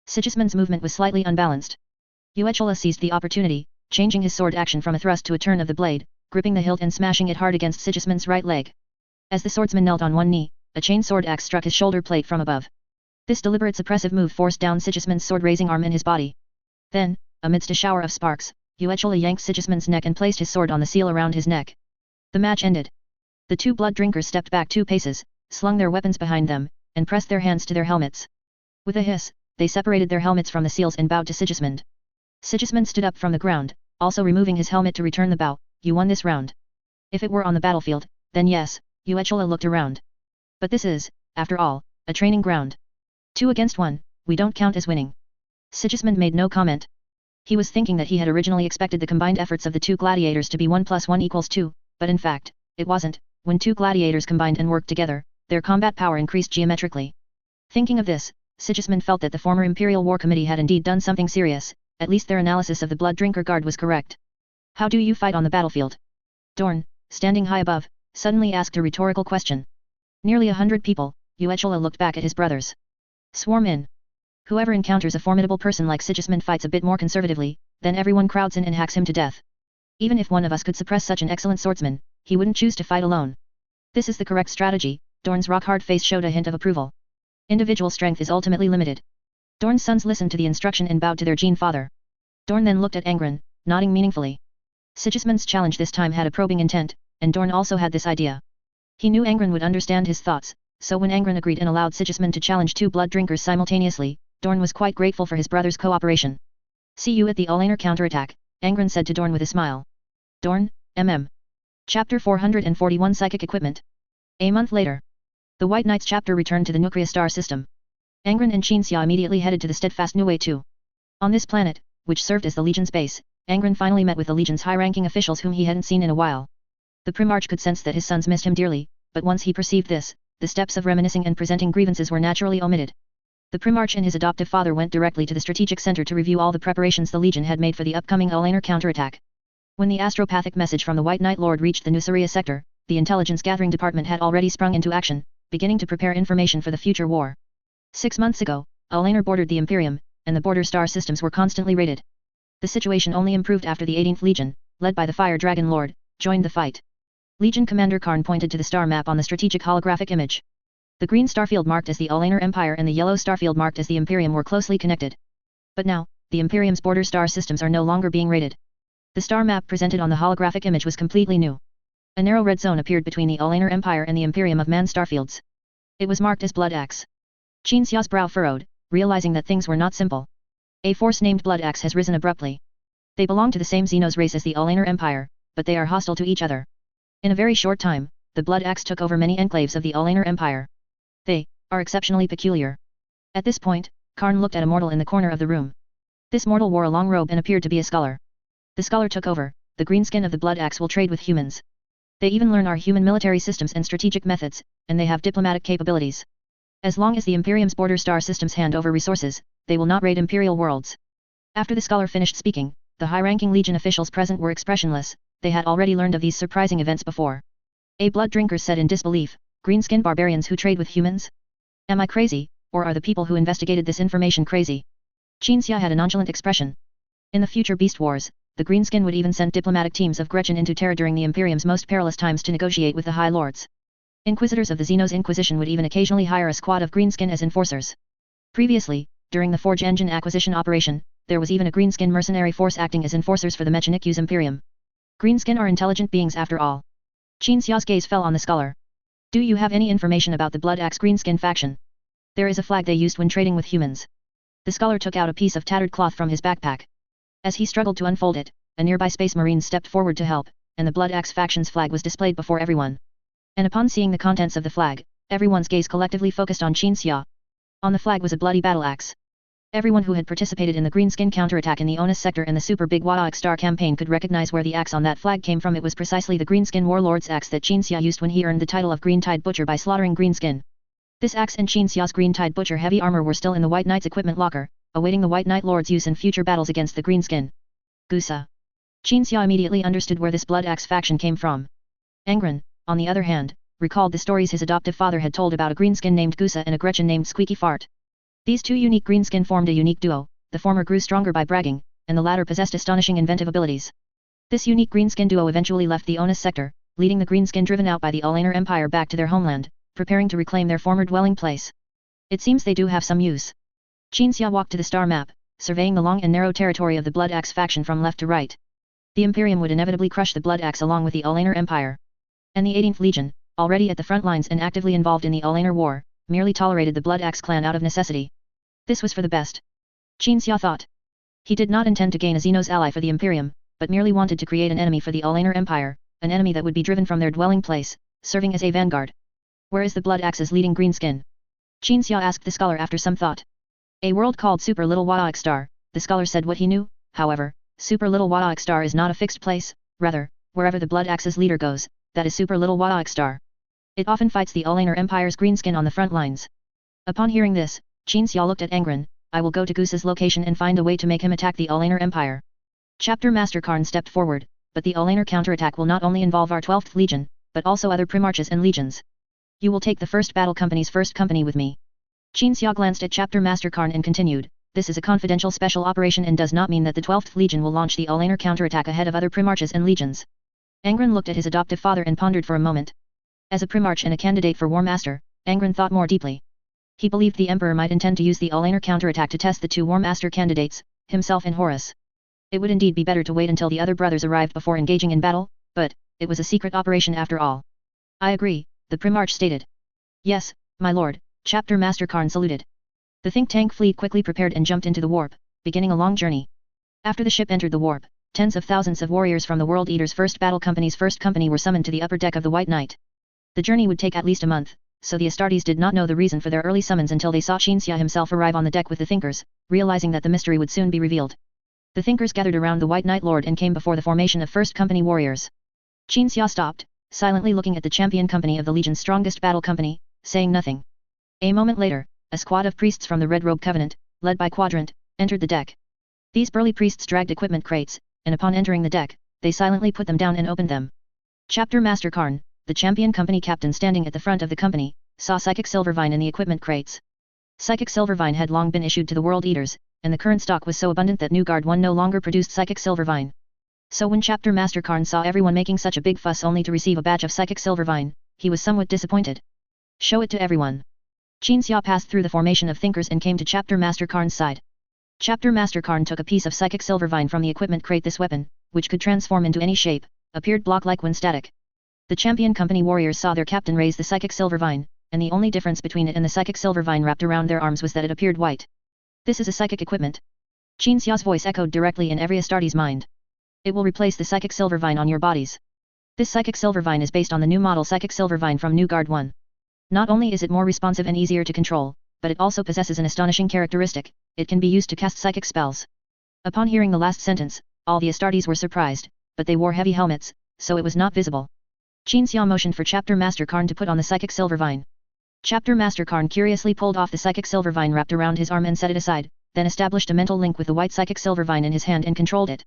Sigismund's movement was slightly unbalanced. Yuechula seized the opportunity, changing his sword action from a thrust to a turn of the blade, gripping the hilt and smashing it hard against Sigismund's right leg. As the swordsman knelt on one knee, a chain sword axe struck his shoulder plate from above. This deliberate suppressive move forced down Sigismund's sword-raising arm in his body. Then, amidst a shower of sparks, Yuechula yanked Sigismund's neck and placed his sword on the seal around his neck. The match ended. The two blood drinkers stepped back 2 paces, slung their weapons behind them, and pressed their hands to their helmets. With a hiss, they separated their helmets from the seals and bowed to Sigismund. Sigismund stood up from the ground, also removing his helmet to return the bow. You won this round. If it were on the battlefield, then yes, Yuechula looked around. But this is, after all, a training ground. 2 against 1, we don't count as winning. Sigismund made no comment. He was thinking that he had originally expected the combined efforts of the 2 gladiators to be 1 + 1 = 2, but in fact, it wasn't. When 2 gladiators combined and worked together, their combat power increased geometrically. Thinking of this, Sigismund felt that the former Imperial War Committee had indeed done something serious. At least their analysis of the Blood Drinker Guard was correct. How do you fight on the battlefield? Dorn, standing high above, suddenly asked a rhetorical question. Nearly 100 people, Yuechula looked back at his brothers. Swarm in. Whoever encounters a formidable person like Sigismund fights a bit more conservatively, then everyone crowds in and hacks him to death. Even if one of us could suppress such an excellent swordsman, he wouldn't choose to fight alone. This is the correct strategy. Dorn's rock-hard face showed a hint of approval. Individual strength is ultimately limited. Dorn's sons listened to the instruction and bowed to their Gene father. Dorn then looked at Angron, nodding meaningfully. Sigismund's challenge this time had a probing intent, and Dorn also had this idea. He knew Angron would understand his thoughts, so when Angron agreed and allowed Sigismund to challenge 2 blood drinkers simultaneously, Dorn was quite grateful for his brother's cooperation. See you at the Olaner counterattack, Angron said to Dorn with a smile. Dorn, MM. Chapter 441 Psychic Equipment. A month later. The White Knights chapter returned to the Nuclear star system. Angron and Qinxia immediately headed to the steadfast Nue 2. On this planet, which served as the Legion's base, Angron finally met with the Legion's high-ranking officials whom he hadn't seen in a while. The Primarch could sense that his sons missed him dearly, but once he perceived this, the steps of reminiscing and presenting grievances were naturally omitted. The Primarch and his adoptive father went directly to the strategic center to review all the preparations the Legion had made for the upcoming Olaner counterattack. When the astropathic message from the White Knight Lord reached the Nuceria sector, the intelligence gathering department had already sprung into action, beginning to prepare information for the future war. 6 months ago, Olaner bordered the Imperium, and the border star systems were constantly raided. The situation only improved after the 18th Legion, led by the Fire Dragon Lord, joined the fight. Legion Commander Karn pointed to the star map on the strategic holographic image. The green starfield marked as the Olaner Empire and the yellow starfield marked as the Imperium were closely connected. But now, the Imperium's border star systems are no longer being raided. The star map presented on the holographic image was completely new. A narrow red zone appeared between the Olaner Empire and the Imperium of Man starfields. It was marked as Blood Axe. Qinxia's brow furrowed, realizing that things were not simple. A force named Blood Axe has risen abruptly. They belong to the same Xenos race as the Olaner Empire, but they are hostile to each other. In a very short time, the Blood Axe took over many enclaves of the Olaner Empire. They are exceptionally peculiar. At this point, Karn looked at a mortal in the corner of the room. This mortal wore a long robe and appeared to be a scholar. The scholar took over. The green skin of the Blood Axe will trade with humans. They even learn our human military systems and strategic methods, and they have diplomatic capabilities. As long as the Imperium's border star systems hand over resources, they will not raid Imperial worlds. After the scholar finished speaking, the high-ranking Legion officials present were expressionless. They had already learned of these surprising events before. A blood drinker said in disbelief, green-skinned barbarians who trade with humans? Am I crazy, or are the people who investigated this information crazy? Qinxia had a nonchalant expression. In the future Beast Wars, the Greenskin would even send diplomatic teams of Gretchen into Terra during the Imperium's most perilous times to negotiate with the High Lords. Inquisitors of the Xenos Inquisition would even occasionally hire a squad of Greenskin as enforcers. Previously, during the Forge Engine acquisition operation, there was even a Greenskin mercenary force acting as enforcers for the Mechanicu's Imperium. Greenskin are intelligent beings after all. Qinxia's gaze fell on the scholar. Do you have any information about the Blood Axe Greenskin faction? There is a flag they used when trading with humans. The scholar took out a piece of tattered cloth from his backpack. As he struggled to unfold it, a nearby Space Marine stepped forward to help, and the Blood Axe faction's flag was displayed before everyone. And upon seeing the contents of the flag, everyone's gaze collectively focused on Qinxia. On the flag was a bloody battle axe. Everyone who had participated in the greenskin counterattack in the Onus sector and the Super Big Warlock Star campaign could recognize where the axe on that flag came from. It was precisely the greenskin warlord's axe that Qin Xia used when he earned the title of Green Tide Butcher by slaughtering greenskin. This axe and Qin Xia's Green Tide Butcher heavy armor were still in the White Knight's equipment locker, awaiting the White Knight Lord's use in future battles against the greenskin. Gusa. Qin Xia immediately understood where this blood axe faction came from. Angron, on the other hand, recalled the stories his adoptive father had told about a greenskin named Gusa and a Gretchen named Squeaky Fart. These two unique greenskin formed a unique duo. The former grew stronger by bragging, and the latter possessed astonishing inventive abilities. This unique greenskin duo eventually left the Onus sector, leading the greenskin driven out by the Alainer Empire back to their homeland, preparing to reclaim their former dwelling place. It seems they do have some use. Qin Xia walked to the star map, surveying the long and narrow territory of the Blood Axe faction from left to right. The Imperium would inevitably crush the Blood Axe along with the Alainer Empire. And the 18th Legion, already at the front lines and actively involved in the Alainer War, merely tolerated the Blood Axe clan out of necessity. This was for the best. Qin Xia thought. He did not intend to gain a Xenos ally for the Imperium, but merely wanted to create an enemy for the Alainer Empire, an enemy that would be driven from their dwelling place, serving as a vanguard. Where is the Blood Axe's leading greenskin? Qin Xia asked the scholar after some thought. A world called Super Little Warlock Star, the scholar said what he knew. However, Super Little Warlock Star is not a fixed place, rather, wherever the Blood Axe's leader goes, that is Super Little Warlock Star. It often fights the Alainer Empire's greenskin on the front lines. Upon hearing this, Qin Xia looked at Angron. I will go to Gusa's location and find a way to make him attack the Alainer Empire. Chapter Master Karn stepped forward, but the Alainer counterattack will not only involve our 12th Legion, but also other Primarches and Legions. You will take the 1st Battle Company's 1st Company with me. Qin Xia glanced at Chapter Master Karn and continued, this is a confidential special operation and does not mean that the 12th Legion will launch the Alainer counterattack ahead of other Primarches and Legions. Angron looked at his adoptive father and pondered for a moment. As a Primarch and a candidate for War Master, Angron thought more deeply. He believed the Emperor might intend to use the Alainer counterattack to test the two War Master candidates, himself and Horus. It would indeed be better to wait until the other brothers arrived before engaging in battle, but, it was a secret operation after all. I agree, the Primarch stated. Yes, my lord, Chapter Master Karn saluted. The think tank fleet quickly prepared and jumped into the warp, beginning a long journey. After the ship entered the warp, tens of thousands of warriors from the World Eater's 1st Battle Company's 1st Company were summoned to the upper deck of the White Knight. The journey would take at least a month, so the Astartes did not know the reason for their early summons until they saw Qin Xia himself arrive on the deck with the Thinkers, realizing that the mystery would soon be revealed. The Thinkers gathered around the White Knight Lord and came before the formation of 1st Company warriors. Qin Xia stopped, silently looking at the champion company of the Legion's strongest battle company, saying nothing. A moment later, a squad of priests from the Red Robe Covenant, led by Quadrant, entered the deck. These burly priests dragged equipment crates, and upon entering the deck, they silently put them down and opened them. Chapter Master Karn, the champion company captain standing at the front of the company, saw Psychic Silvervine in the equipment crates. Psychic Silvervine had long been issued to the World Eaters, and the current stock was so abundant that New Guard 1 no longer produced Psychic Silvervine. So when Chapter Master Karn saw everyone making such a big fuss only to receive a batch of Psychic Silvervine, he was somewhat disappointed. Show it to everyone. Qin Xia passed through the formation of Thinkers and came to Chapter Master Karn's side. Chapter Master Karn took a piece of Psychic Silvervine from the equipment crate. This weapon, which could transform into any shape, appeared block-like when static. The champion company warriors saw their captain raise the Psychic Silvervine, and the only difference between it and the Psychic Silvervine wrapped around their arms was that it appeared white. This is a psychic equipment. Qin Xia's voice echoed directly in every Astartes' mind. It will replace the Psychic Silvervine on your bodies. This Psychic Silvervine is based on the new model Psychic Silvervine from New Guard 1. Not only is it more responsive and easier to control, but it also possesses an astonishing characteristic: it can be used to cast psychic spells. Upon hearing the last sentence, all the Astartes were surprised, but they wore heavy helmets, so it was not visible. Qin Xia motioned for Chapter Master Karn to put on the Psychic Silvervine. Chapter Master Karn curiously pulled off the Psychic Silvervine wrapped around his arm and set it aside, then established a mental link with the white Psychic Silvervine in his hand and controlled it.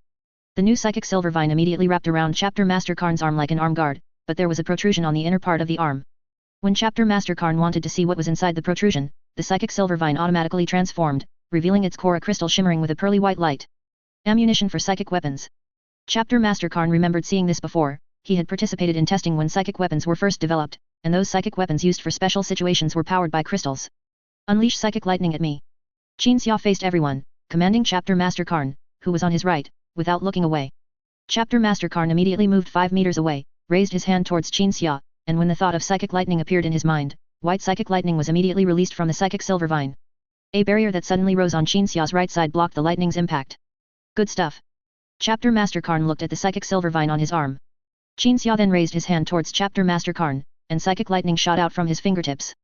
The new Psychic Silvervine immediately wrapped around Chapter Master Karn's arm like an arm guard, but there was a protrusion on the inner part of the arm. When Chapter Master Karn wanted to see what was inside the protrusion, the Psychic Silvervine automatically transformed, revealing its core a crystal shimmering with a pearly white light. Ammunition for psychic weapons. Chapter Master Karn remembered seeing this before. He had participated in testing when psychic weapons were first developed, and those psychic weapons used for special situations were powered by crystals. Unleash psychic lightning at me. Qin Xia faced everyone, commanding Chapter Master Karn, who was on his right, without looking away. Chapter Master Karn immediately moved 5 meters away, raised his hand towards Qin Xia, and when the thought of psychic lightning appeared in his mind, white psychic lightning was immediately released from the Psychic Silvervine. A barrier that suddenly rose on Qin Xia's right side blocked the lightning's impact. Good stuff. Chapter Master Karn looked at the Psychic Silvervine on his arm. Qin Xia then raised his hand towards Chapter Master Karn, and psychic lightning shot out from his fingertips.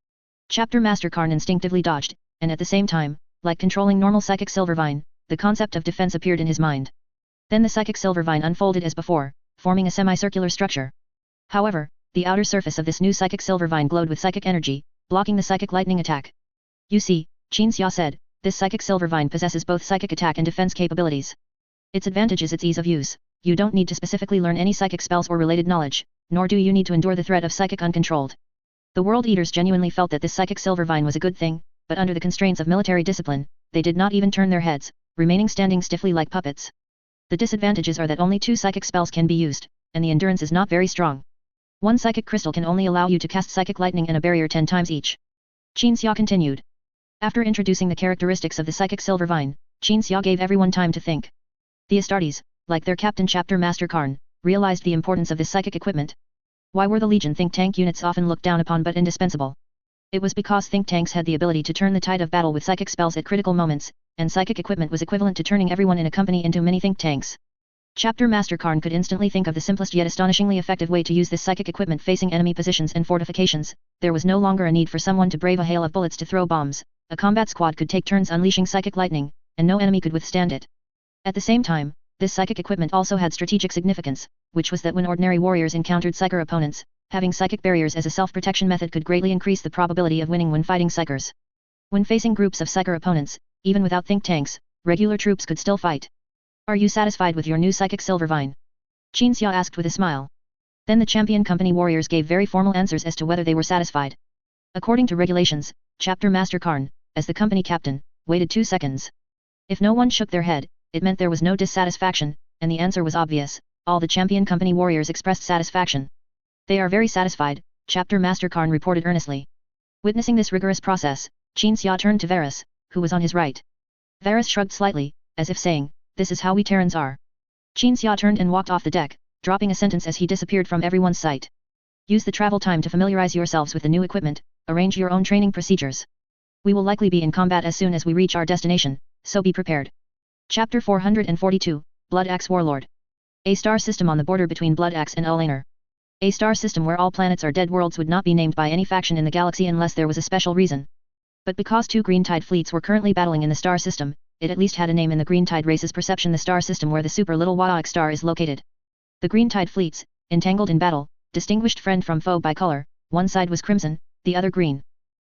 Chapter Master Karn instinctively dodged, and at the same time, Like controlling normal psychic silvervine, the concept of defense appeared in his mind. Then the psychic silvervine unfolded as before, forming a semicircular structure. However, the outer surface of this new psychic silvervine glowed with psychic energy, blocking the psychic lightning attack. You see, Qin Xia said, this psychic silvervine possesses both psychic attack and defense capabilities. Its advantage is its ease of use. You don't need to specifically learn any psychic spells or related knowledge, nor do you need to endure the threat of psychic uncontrolled. The World Eaters genuinely felt that this psychic silvervine was a good thing, but under the constraints of military discipline, they did not even turn their heads, remaining standing stiffly like puppets. The disadvantages are that only 2 psychic spells can be used, and the endurance is not very strong. One psychic crystal can only allow you to cast psychic lightning and a barrier 10 times each. Qin Xia continued. After introducing the characteristics of the psychic silvervine, Qin Xia gave everyone time to think. The Astartes, like their captain Chapter Master Karn, realized the importance of this psychic equipment. Why were the Legion think tank units often looked down upon but indispensable? It was because think tanks had the ability to turn the tide of battle with psychic spells at critical moments, and psychic equipment was equivalent to turning everyone in a company into many think tanks. Chapter Master Karn could instantly think of the simplest yet astonishingly effective way to use this psychic equipment facing enemy positions and fortifications. There was no longer a need for someone to brave a hail of bullets to throw bombs. A combat squad could take turns unleashing psychic lightning, and no enemy could withstand it. At the same time, this psychic equipment also had strategic significance, which was that when ordinary warriors encountered psyker opponents, having psychic barriers as a self-protection method could greatly increase the probability of winning when fighting psykers. When facing groups of psyker opponents, even without think tanks, regular troops could still fight. Are you satisfied with your new psychic silvervine? Qin Xia asked with a smile. Then the champion company warriors gave very formal answers as to whether they were satisfied. According to regulations, Chapter Master Karn, as the company captain, waited 2 seconds. If no one shook their head, it meant there was no dissatisfaction, and the answer was obvious. All the champion company warriors expressed satisfaction. They are very satisfied, Chapter Master Karn reported earnestly. Witnessing this rigorous process, Qin Xia turned to Varus, who was on his right. Varus shrugged slightly, as if saying, "This is how we Terrans are." Qin Xia turned and walked off the deck, dropping a sentence as he disappeared from everyone's sight. Use the travel time to familiarize yourselves with the new equipment, arrange your own training procedures. We will likely be in combat as soon as we reach our destination, so be prepared. Chapter 442, Blood Axe Warlord. A star system on the border between Blood Axe and Ulaner. A star system where all planets are dead worlds would not be named by any faction in the galaxy unless there was a special reason. But because 2 Green Tide fleets were currently battling in the star system, it at least had a name in the Green Tide race's perception, the star system where the super little Wadak star is located. The Green Tide fleets, entangled in battle, distinguished friend from foe by color, one side was crimson, the other green.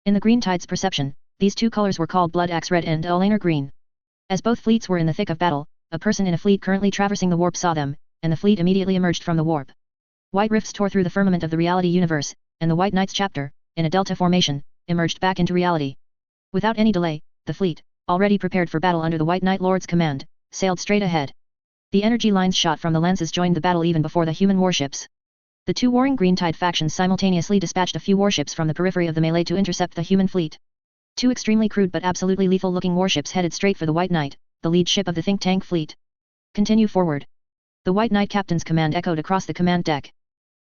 In the Green Tide's perception, these 2 colors were called Blood Axe Red and Ulaner Green. As both fleets were in the thick of battle, a person in a fleet currently traversing the warp saw them, and the fleet immediately emerged from the warp. White rifts tore through the firmament of the reality universe, and the White Knights chapter, in a delta formation, emerged back into reality. Without any delay, the fleet, already prepared for battle under the White Knight Lord's command, sailed straight ahead. The energy lines shot from the lances joined the battle even before the human warships. The 2 warring Green Tide factions simultaneously dispatched a few warships from the periphery of the melee to intercept the human fleet. 2 extremely crude but absolutely lethal-looking warships headed straight for the White Knight, the lead ship of the think tank fleet. Continue forward. The White Knight captain's command echoed across the command deck.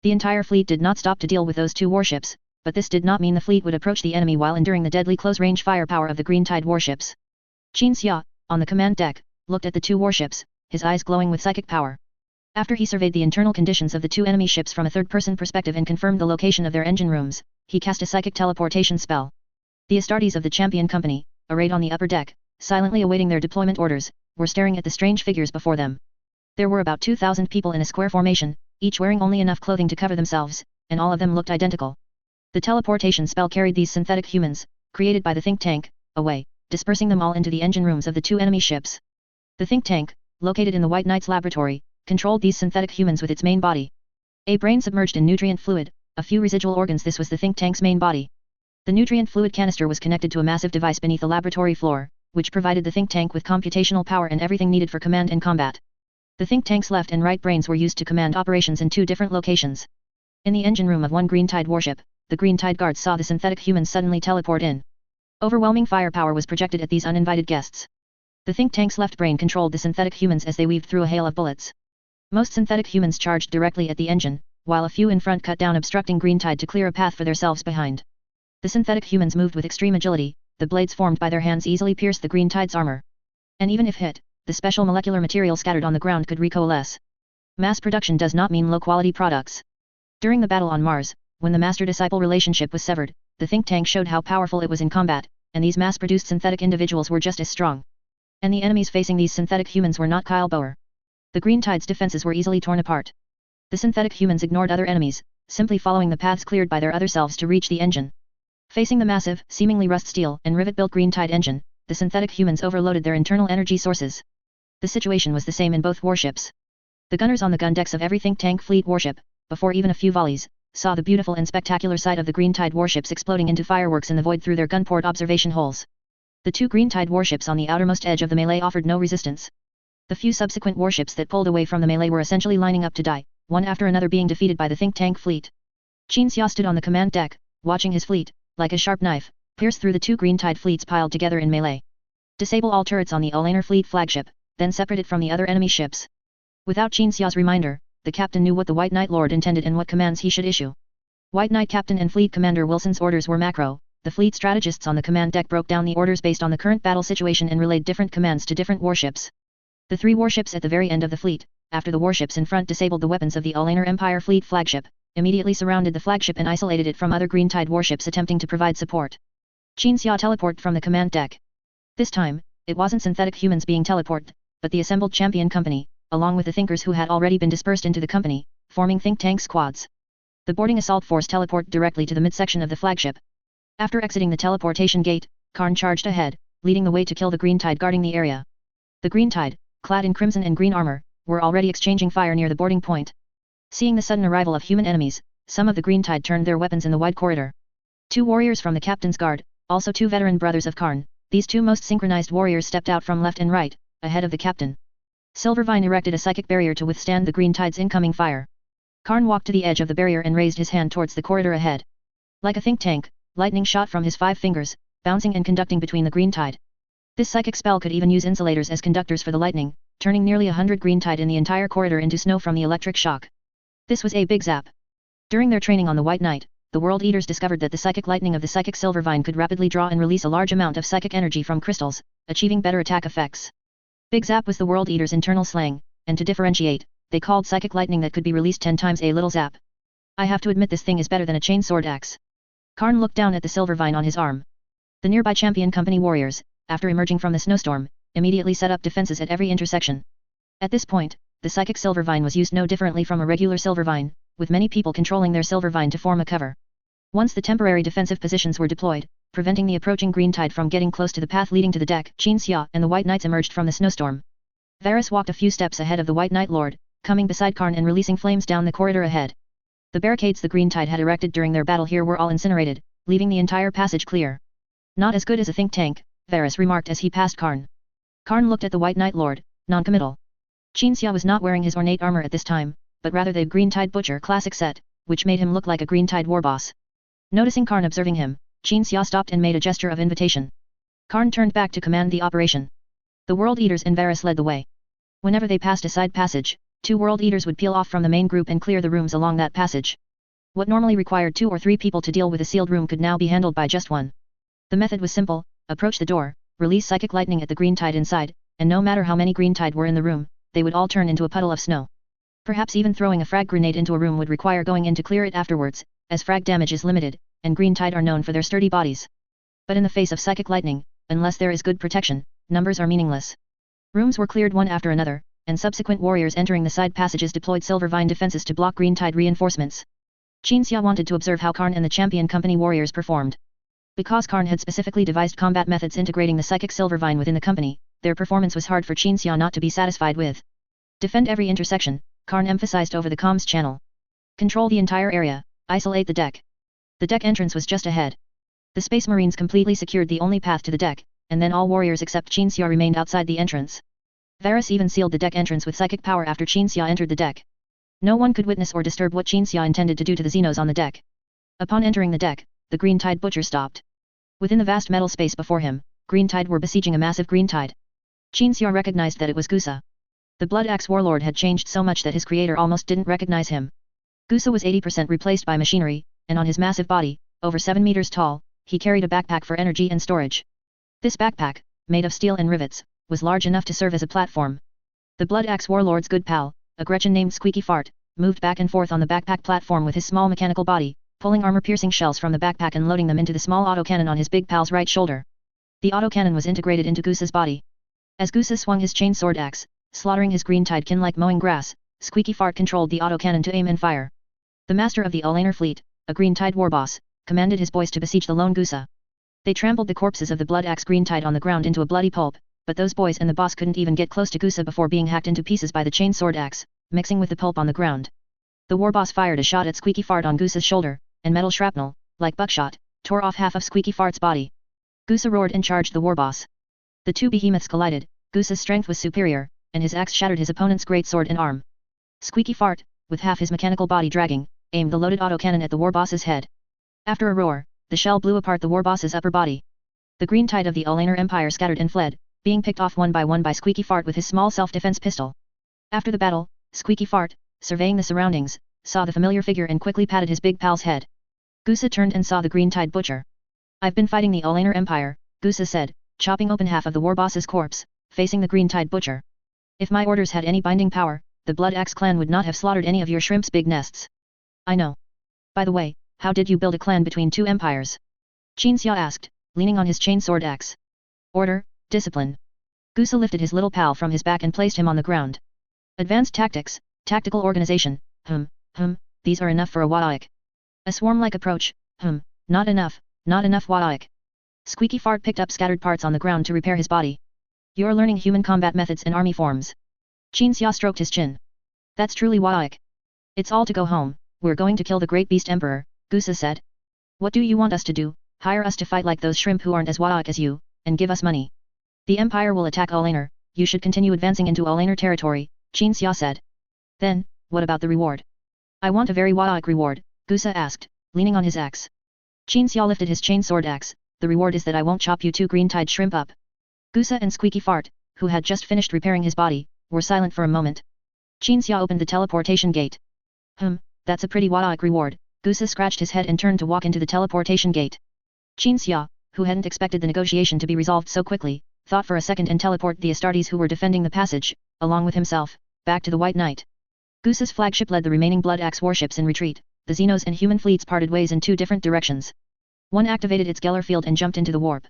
The entire fleet did not stop to deal with those 2 warships, but this did not mean the fleet would approach the enemy while enduring the deadly close-range firepower of the Green Tide warships. Qin Xia, on the command deck, looked at the 2 warships, his eyes glowing with psychic power. After he surveyed the internal conditions of the 2 enemy ships from a third-person perspective and confirmed the location of their engine rooms, he cast a psychic teleportation spell. The Astartes of the Champion Company, arrayed on the upper deck, silently awaiting their deployment orders, were staring at the strange figures before them. There were about 2,000 people in a square formation, each wearing only enough clothing to cover themselves, and all of them looked identical. The teleportation spell carried these synthetic humans, created by the think tank, away, dispersing them all into the engine rooms of the 2 enemy ships. The think tank, located in the White Knight's laboratory, controlled these synthetic humans with its main body. A brain submerged in nutrient fluid, a few residual organs. This was the think tank's main body. The nutrient fluid canister was connected to a massive device beneath the laboratory floor, which provided the think tank with computational power and everything needed for command and combat. The think tank's left and right brains were used to command operations in 2 different locations. In the engine room of one Green Tide warship, the Green Tide guards saw the synthetic humans suddenly teleport in. Overwhelming firepower was projected at these uninvited guests. The think tank's left brain controlled the synthetic humans as they weaved through a hail of bullets. Most synthetic humans charged directly at the engine, while a few in front cut down obstructing Green Tide to clear a path for themselves behind. The synthetic humans moved with extreme agility, the blades formed by their hands easily pierced the Green Tide's armor. And even if hit, the special molecular material scattered on the ground could recoalesce. Mass production does not mean low-quality products. During the battle on Mars, when the master-disciple relationship was severed, the think tank showed how powerful it was in combat, and these mass-produced synthetic individuals were just as strong. And the enemies facing these synthetic humans were not Kyle Boer. The Green Tide's defenses were easily torn apart. The synthetic humans ignored other enemies, simply following the paths cleared by their other selves to reach the engine. Facing the massive, seemingly rust steel and rivet-built Green Tide engine, the synthetic humans overloaded their internal energy sources. The situation was the same in both warships. The gunners on the gun decks of every think tank fleet warship, before even a few volleys, saw the beautiful and spectacular sight of the Green Tide warships exploding into fireworks in the void through their gunport observation holes. The two Green Tide warships on the outermost edge of the melee offered no resistance. The few subsequent warships that pulled away from the melee were essentially lining up to die, one after another being defeated by the think tank fleet. Qin Xia stood on the command deck, watching his fleet, like a sharp knife, pierce through the two Green Tide fleets piled together in melee. Disable all turrets on the Olaner fleet flagship, then separate it from the other enemy ships. Without Qin Xia's reminder, the captain knew what the White Knight Lord intended and what commands he should issue. White Knight Captain and Fleet Commander Wilson's orders were macro. The fleet strategists on the command deck broke down the orders based on the current battle situation and relayed different commands to different warships. The three warships at the very end of the fleet, after the warships in front disabled the weapons of the Olaner Empire fleet flagship, immediately surrounded the flagship and isolated it from other Green Tide warships attempting to provide support. Qin Xia teleported from the command deck. This time, it wasn't synthetic humans being teleported, but the assembled champion company, along with the thinkers who had already been dispersed into the company, forming think tank squads. The boarding assault force teleported directly to the midsection of the flagship. After exiting the teleportation gate, Karn charged ahead, leading the way to kill the Green Tide guarding the area. The Green Tide, clad in crimson and green armor, were already exchanging fire near the boarding point. Seeing the sudden arrival of human enemies, some of the Green Tide turned their weapons in the wide corridor. Two warriors from the captain's guard, also two veteran brothers of Karn, these two most synchronized warriors stepped out from left and right, ahead of the captain. Silvervine erected a psychic barrier to withstand the Green Tide's incoming fire. Karn walked to the edge of the barrier and raised his hand towards the corridor ahead. Like a think tank, lightning shot from his 5 fingers, bouncing and conducting between the Green Tide. This psychic spell could even use insulators as conductors for the lightning, turning nearly 100 Green Tide in the entire corridor into snow from the electric shock. This was a big zap. During their training on the White Knight, the World Eaters discovered that the psychic lightning of the psychic Silvervine could rapidly draw and release a large amount of psychic energy from crystals, achieving better attack effects. Big Zap was the World Eaters' internal slang, and to differentiate, they called psychic lightning that could be released 10 times a little zap. I have to admit this thing is better than a chainsword axe. Karn looked down at the Silvervine on his arm. The nearby champion company warriors, after emerging from the snowstorm, immediately set up defenses at every intersection. At this point, the psychic Silvervine was used no differently from a regular Silvervine, with many people controlling their Silvervine to form a cover. Once the temporary defensive positions were deployed, preventing the approaching Green Tide from getting close to the path leading to the deck, Qin Xia and the White Knights emerged from the snowstorm. Varys walked a few steps ahead of the White Knight Lord, coming beside Karn and releasing flames down the corridor ahead. The barricades the Green Tide had erected during their battle here were all incinerated, leaving the entire passage clear. Not as good as a think tank, Varys remarked as he passed Karn. Karn looked at the White Knight Lord, non-committal. Qin Xia was not wearing his ornate armor at this time, but rather the Green Tide Butcher classic set, which made him look like a Green Tide warboss. Noticing Karn observing him, Qin Xia stopped and made a gesture of invitation. Karn turned back to command the operation. The World Eaters and Varys led the way. Whenever they passed a side passage, 2 World Eaters would peel off from the main group and clear the rooms along that passage. What normally required 2 or 3 people to deal with a sealed room could now be handled by just one. The method was simple: approach the door, release psychic lightning at the Green Tide inside, and no matter how many Green Tide were in the room, they would all turn into a puddle of snow. Perhaps even throwing a frag grenade into a room would require going in to clear it afterwards, as frag damage is limited, and Green Tide are known for their sturdy bodies. But in the face of psychic lightning, unless there is good protection, numbers are meaningless. Rooms were cleared one after another, and subsequent warriors entering the side passages deployed Silvervine defenses to block Green Tide reinforcements. Qin Xia wanted to observe how Karn and the Champion Company warriors performed. Because Karn had specifically devised combat methods integrating the psychic Silvervine within the company, their performance was hard for Qin Xia not to be satisfied with. Defend every intersection, Karn emphasized over the comms channel. Control the entire area, isolate the deck. The deck entrance was just ahead. The Space Marines completely secured the only path to the deck, and then all warriors except Qin Xia remained outside the entrance. Varys even sealed the deck entrance with psychic power after Qin Xia entered the deck. No one could witness or disturb what Qin Xia intended to do to the Xenos on the deck. Upon entering the deck, the Green Tide Butcher stopped. Within the vast metal space before him, Green Tide were besieging a massive Green Tide. Qin Xia recognized that it was Gusa. The Blood Axe Warlord had changed so much that his creator almost didn't recognize him. Gusa was 80% replaced by machinery, and on his massive body, over 7 meters tall, he carried a backpack for energy and storage. This backpack, made of steel and rivets, was large enough to serve as a platform. The Blood Axe Warlord's good pal, a Gretchen named Squeaky Fart, moved back and forth on the backpack platform with his small mechanical body, pulling armor-piercing shells from the backpack and loading them into the small autocannon on his big pal's right shoulder. The autocannon was integrated into Goose's body. As Goose swung his chain sword axe, slaughtering his green-tide kin like mowing grass, Squeaky Fart controlled the autocannon to aim and fire. The master of the Olaner fleet, a green-tide warboss, commanded his boys to besiege the lone Goose. They trampled the corpses of the blood axe green-tide on the ground into a bloody pulp, but those boys and the boss couldn't even get close to Goose before being hacked into pieces by the chain sword axe, mixing with the pulp on the ground. The warboss fired a shot at Squeaky Fart on Goose's shoulder, and metal shrapnel, like buckshot, tore off half of Squeaky Fart's body. Goose roared and charged the warboss. The two behemoths collided. Goose's strength was superior, and his axe shattered his opponent's great sword and arm. Squeaky Fart, with half his mechanical body dragging, aimed the loaded autocannon at the warboss's head. After a roar, the shell blew apart the warboss's upper body. The green tide of the Olaner Empire scattered and fled, being picked off one by Squeaky Fart with his small self-defense pistol. After the battle, Squeaky Fart, surveying the surroundings, saw the familiar figure and quickly patted his big pal's head. Goose turned and saw the green tide butcher. "I've been fighting the Olaner Empire," Goose said, chopping open half of the warboss's corpse, facing the green tide butcher. "If my orders had any binding power, the Blood Axe clan would not have slaughtered any of your shrimp's big nests." "I know. By the way, how did you build a clan between two empires?" Qin asked, leaning on his chain sword axe. "Order, discipline." Goose lifted his little pal from his back and placed him on the ground. "Advanced tactics, tactical organization, these are enough for a Wadaik. A swarm-like approach, not enough Wadaik." Squeaky Fart picked up scattered parts on the ground to repair his body. "You're learning human combat methods and army forms." Qin stroked his chin. "That's truly Wadaik. It's all to go home, we're going to kill the great beast emperor," Goose said. "What do you want us to do? Hire us to fight like those shrimp who aren't as Wadaik as you, and give us money. The empire will attack Olaner, you should continue advancing into Olaner territory," Qin said. "Then, what about the reward?" "I want a very Wadaik reward," Goose asked, leaning on his axe. Qin lifted his chain sword axe. "The reward is that I won't chop you two green-tide shrimp up." Goose and Squeaky Fart, who had just finished repairing his body, were silent for a moment. Qin opened the teleportation gate. That's a pretty Wadaik reward," Goose scratched his head and turned to walk into the teleportation gate. Qin, who hadn't expected the negotiation to be resolved so quickly, thought for a second and teleported the Astartes who were defending the passage, along with himself, back to the White Knight. Goose's flagship led the remaining Blood Axe warships in retreat. The Xenos and human fleets parted ways in two different directions. One activated its Geller field and jumped into the warp.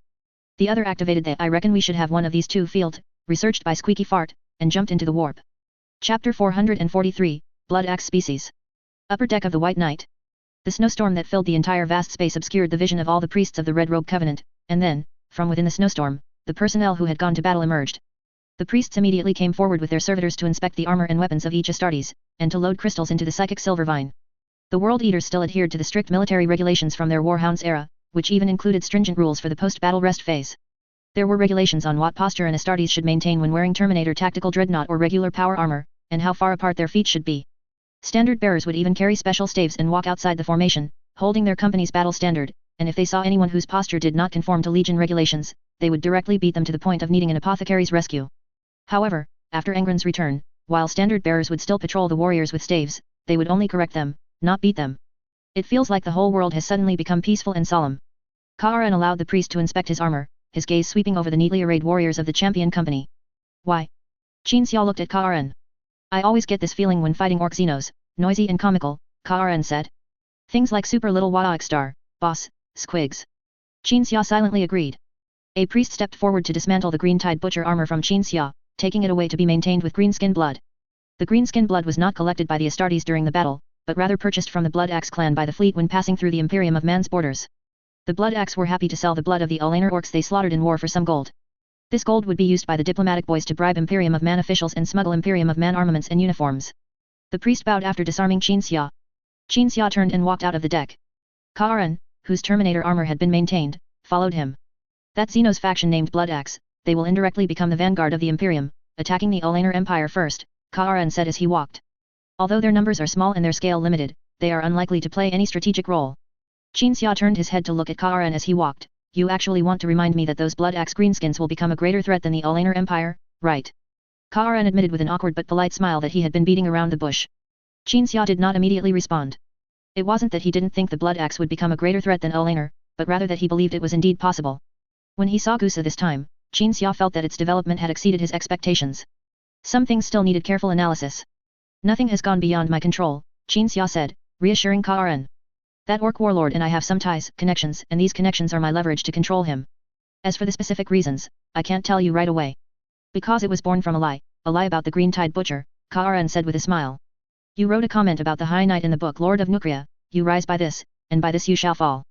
The other activated the "I reckon we should have one of these two" field, researched by Squeaky Fart, and jumped into the warp. Chapter 443, Blood Axe Species. Upper deck of the White Knight. The snowstorm that filled the entire vast space obscured the vision of all the priests of the Red Robe Covenant, and then, from within the snowstorm, the personnel who had gone to battle emerged. The priests immediately came forward with their servitors to inspect the armor and weapons of each Astartes, and to load crystals into the psychic silver vine. The World Eaters still adhered to the strict military regulations from their Warhounds era, which even included stringent rules for the post-battle rest phase. There were regulations on what posture an Astartes should maintain when wearing Terminator tactical dreadnought or regular power armor, and how far apart their feet should be. Standard bearers would even carry special staves and walk outside the formation, holding their company's battle standard, and if they saw anyone whose posture did not conform to Legion regulations, they would directly beat them to the point of needing an apothecary's rescue. However, after Angron's return, while standard bearers would still patrol the warriors with staves, they would only correct them, not beat them. It feels like the whole world has suddenly become peaceful and solemn. Ka'aran allowed the priest to inspect his armor, his gaze sweeping over the neatly arrayed warriors of the champion company. "Why?" Qin looked at Ka'aran. "I always get this feeling when fighting orc Xenos, noisy and comical," Ka'aran said. "Things like super little Wadaik star, boss, squigs." Qin silently agreed. A priest stepped forward to dismantle the green-tide butcher armor from Qin, taking it away to be maintained with greenskin blood. The greenskin blood was not collected by the Astartes during the battle, but rather purchased from the Blood Axe clan by the fleet when passing through the Imperium of Man's borders. The Blood Axe were happy to sell the blood of the Olaner orcs they slaughtered in war for some gold. This gold would be used by the diplomatic boys to bribe Imperium of Man officials and smuggle Imperium of Man armaments and uniforms. The priest bowed after disarming Qin Xia. Qin Xia turned and walked out of the deck. Ka'aran, whose Terminator armor had been maintained, followed him. That Xenos faction named Blood Axe, they will indirectly become the vanguard of the Imperium, attacking the Olaner Empire first, Ka'aran said as he walked. Although their numbers are small and their scale limited, they are unlikely to play any strategic role. Qin Xia turned his head to look at Ka'aran as he walked. "You actually want to remind me that those Blood Axe greenskins will become a greater threat than the Olaner Empire, right?" Ka'aran admitted with an awkward but polite smile that he had been beating around the bush. Qin Xia did not immediately respond. It wasn't that he didn't think the Blood Axe would become a greater threat than Olaner, but rather that he believed it was indeed possible. When he saw Gusa this time, Qin Xia felt that its development had exceeded his expectations. Some things still needed careful analysis. "Nothing has gone beyond my control," Qin Xia said, reassuring Ka'aran. "That orc warlord and I have some ties, connections, and these connections are my leverage to control him. As for the specific reasons, I can't tell you right away. Because it was born from a lie about the Green Tide Butcher, Karen said with a smile. You wrote a comment about the High Knight in the book Lord of Nukria, you rise by this, and by this you shall fall.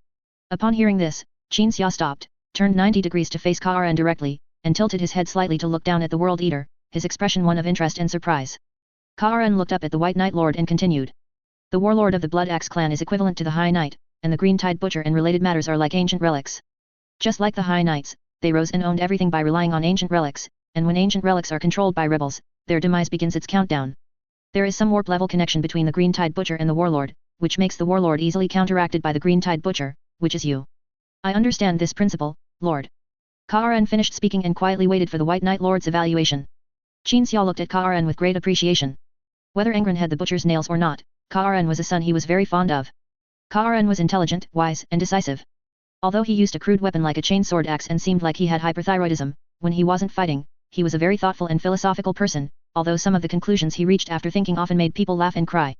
Upon hearing this, Qin Xia stopped, turned 90 degrees to face Karen directly, and tilted his head slightly to look down at the World Eater, his expression one of interest and surprise. Karen looked up at the White Knight Lord and continued. The warlord of the Blood Axe clan is equivalent to the High Knight, and the Green Tide Butcher and related matters are like ancient relics. Just like the High Knights, they rose and owned everything by relying on ancient relics, and when ancient relics are controlled by rebels, their demise begins its countdown. There is some warp-level connection between the Green Tide Butcher and the warlord, which makes the warlord easily counteracted by the Green Tide Butcher, which is you. I understand this principle, Lord. Karen finished speaking and quietly waited for the White Knight Lord's evaluation. Qin Xia looked at Karen with great appreciation. Whether Angron had the butcher's nails or not, Karen was a son he was very fond of. Karen was intelligent, wise, and decisive. Although he used a crude weapon like a chainsword axe and seemed like he had hyperthyroidism, when he wasn't fighting, he was a very thoughtful and philosophical person, although some of the conclusions he reached after thinking often made people laugh and cry.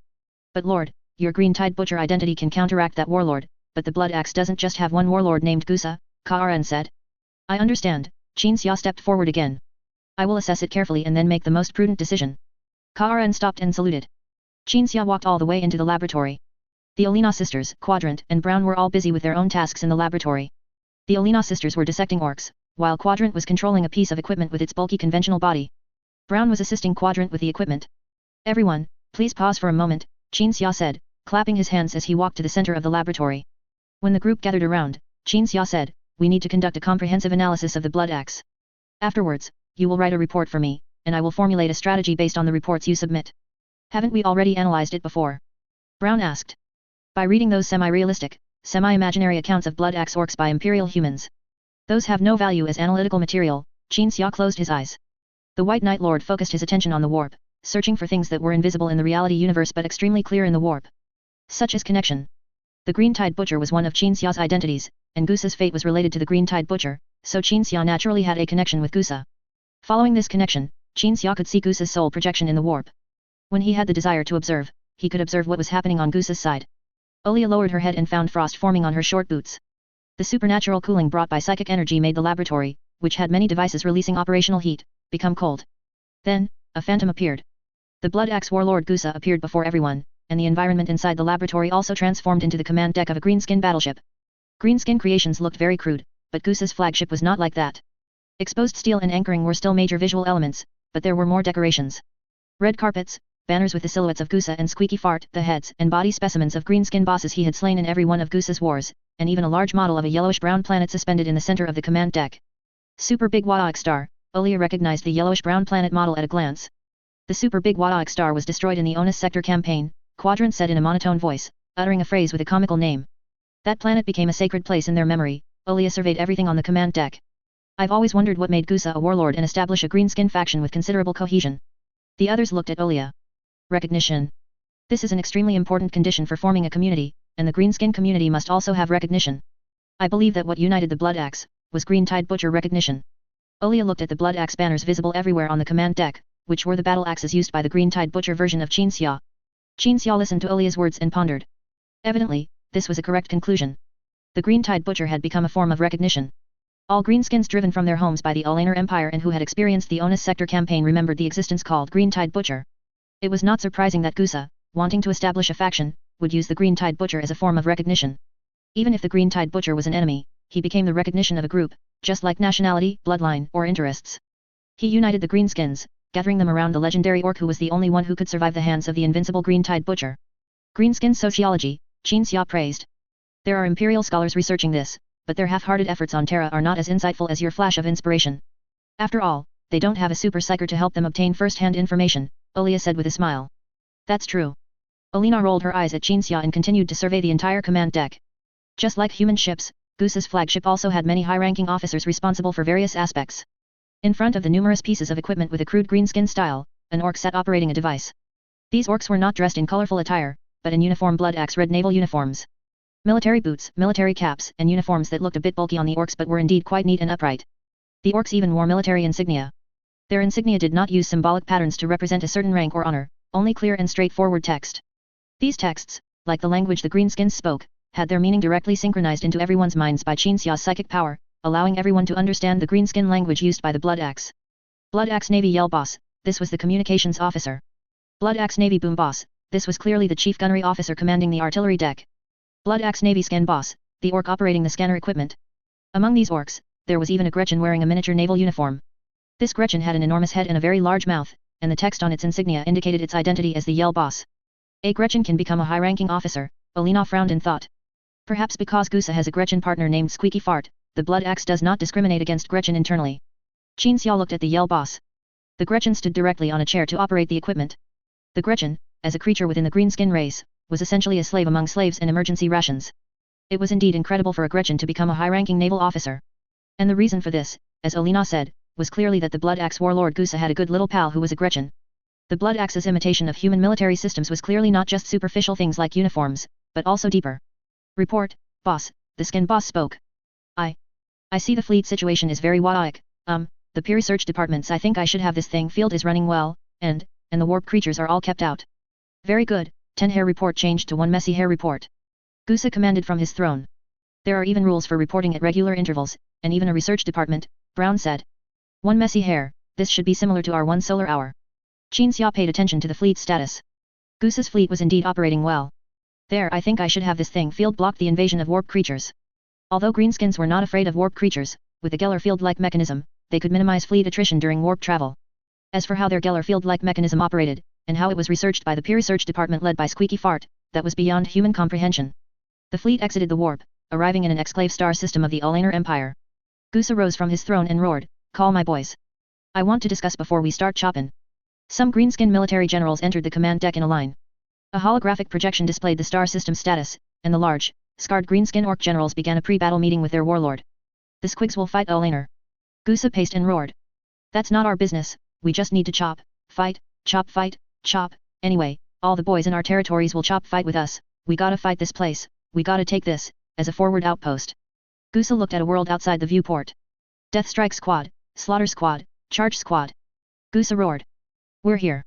But Lord, your Green Tide Butcher identity can counteract that warlord, but the Blood Axe doesn't just have one warlord named Gusa, Karen said. I understand. Qin Xia stepped forward again. I will assess it carefully and then make the most prudent decision. Karen stopped and saluted. Qin Xia walked all the way into the laboratory. The Olina sisters, Quadrant and Brown were all busy with their own tasks in the laboratory. The Olina sisters were dissecting orcs, while Quadrant was controlling a piece of equipment with its bulky conventional body. Brown was assisting Quadrant with the equipment. Everyone, please pause for a moment, Qin Xia said, clapping his hands as he walked to the center of the laboratory. When the group gathered around, Qin Xia said, we need to conduct a comprehensive analysis of the Blood Axe. Afterwards, you will write a report for me, and I will formulate a strategy based on the reports you submit. Haven't we already analyzed it before? Brown asked. By reading those semi-realistic, semi-imaginary accounts of Blood Axe orcs by Imperial humans. Those have no value as analytical material, Qin Xia closed his eyes. The White Knight Lord focused his attention on the warp, searching for things that were invisible in the reality universe but extremely clear in the warp. Such as connection. The Green Tide Butcher was one of Qin Xia's identities, and Gusa's fate was related to the Green Tide Butcher, so Qin Xia naturally had a connection with Gusa. Following this connection, Qin Xia could see Gusa's soul projection in the warp. When he had the desire to observe, he could observe what was happening on Gusa's side. Olia lowered her head and found frost forming on her short boots. The supernatural cooling brought by psychic energy made the laboratory, which had many devices releasing operational heat, become cold. Then, a phantom appeared. The Blood Axe warlord Gusa appeared before everyone, and the environment inside the laboratory also transformed into the command deck of a greenskin battleship. Greenskin creations looked very crude, but Gusa's flagship was not like that. Exposed steel and anchoring were still major visual elements, but there were more decorations. Red carpets, banners with the silhouettes of Gusa and Squeaky Fart, the heads and body specimens of greenskin bosses he had slain in every one of Gusa's wars, and even a large model of a yellowish-brown planet suspended in the center of the command deck. Super Big Wadaik Star, Olia recognized the yellowish-brown planet model at a glance. The Super Big Wadaik Star was destroyed in the Onus Sector campaign, Quadrant said in a monotone voice, uttering a phrase with a comical name. That planet became a sacred place in their memory. Olia surveyed everything on the command deck. I've always wondered what made Gusa a warlord and establish a greenskin faction with considerable cohesion. The others looked at Olia. Recognition. This is an extremely important condition for forming a community, and the greenskin community must also have recognition. I believe that what united the Blood Axe was Green Tide Butcher recognition. Olia looked at the Blood Axe banners visible everywhere on the command deck, which were the battle axes used by the Green Tide Butcher version of Qin Xia. Qin Xia listened to Olia's words and pondered. Evidently, this was a correct conclusion. The Green Tide Butcher had become a form of recognition. All greenskins driven from their homes by the Alainer Empire and who had experienced the Onus Sector campaign remembered the existence called Green Tide Butcher. It was not surprising that Gusa, wanting to establish a faction, would use the Green Tide Butcher as a form of recognition. Even if the Green Tide Butcher was an enemy, he became the recognition of a group, just like nationality, bloodline, or interests. He united the greenskins, gathering them around the legendary orc who was the only one who could survive the hands of the invincible Green Tide Butcher. Greenskin sociology, Qin Xia praised. There are imperial scholars researching this, but their half-hearted efforts on Terra are not as insightful as your flash of inspiration. After all, they don't have a super psyker to help them obtain first-hand information, Olia said with a smile. That's true. Olina rolled her eyes at Qin Xia and continued to survey the entire command deck. Just like human ships, Gusa's flagship also had many high-ranking officers responsible for various aspects. In front of the numerous pieces of equipment with a crude greenskin style, an orc sat operating a device. These orcs were not dressed in colorful attire, but in uniform Blood Axe red naval uniforms. Military boots, military caps, and uniforms that looked a bit bulky on the orcs but were indeed quite neat and upright. The orcs even wore military insignia. Their insignia did not use symbolic patterns to represent a certain rank or honor, only clear and straightforward text. These texts, like the language the greenskins spoke, had their meaning directly synchronized into everyone's minds by Qin Xia's psychic power, allowing everyone to understand the greenskin language used by the Blood Axe. Blood Axe Navy Yell Boss, this was the communications officer. Blood Axe Navy Boom Boss, this was clearly the chief gunnery officer commanding the artillery deck. Blood Axe Navy Scan Boss, the orc operating the scanner equipment. Among these orcs, there was even a Gretchen wearing a miniature naval uniform. This Gretchen had an enormous head and a very large mouth, and the text on its insignia indicated its identity as the Yell Boss. A Gretchen can become a high-ranking officer, Alina frowned in thought. Perhaps because Gusa has a Gretchen partner named Squeaky Fart, the Blood Axe does not discriminate against Gretchen internally. Qin Xia looked at the Yell Boss. The Gretchen stood directly on a chair to operate the equipment. The Gretchen, as a creature within the greenskin race, was essentially a slave among slaves and emergency rations. It was indeed incredible for a Gretchen to become a high-ranking naval officer. And the reason for this, as Alina said, was clearly that the Blood Axe warlord Gusa had a good little pal who was a Gretchen. The Blood Axe's imitation of human military systems was clearly not just superficial things like uniforms, but also deeper. Report, boss, the skin boss spoke. I see the fleet situation is very chaotic. The peer research departments I think I should have this thing field is running well, and the warp creatures are all kept out. Very good, 10 hair report changed to 1 messy hair report. Gusa commanded from his throne. There are even rules for reporting at regular intervals, and even a research department, Brown said. 1 messy hair, this should be similar to our 1 solar hour. Qin Xia paid attention to the fleet's status. Gusa's fleet was indeed operating well. There I think I should have this thing field block the invasion of warp creatures. Although greenskins were not afraid of warp creatures, with a Geller field-like mechanism, they could minimize fleet attrition during warp travel. As for how their Geller field-like mechanism operated, and how it was researched by the peer research department led by Squeaky Fart, that was beyond human comprehension. The fleet exited the warp, arriving in an exclave star system of the Alanar Empire. Gusa rose from his throne and roared, "Call my boys. I want to discuss before we start choppin'." Some greenskin military generals entered the command deck in a line. A holographic projection displayed the star system status, and the large, scarred greenskin orc generals began a pre-battle meeting with their warlord. "The squigs will fight Alanar." Gusa paced and roared. "That's not our business, we just need to chop, fight, chop, anyway, all the boys in our territories will chop fight with us, we gotta fight this place, we gotta take this, as a forward outpost." Gusa looked at a world outside the viewport. "Death Strike Squad, Slaughter Squad, Charge Squad." Gusa roared. "We're here."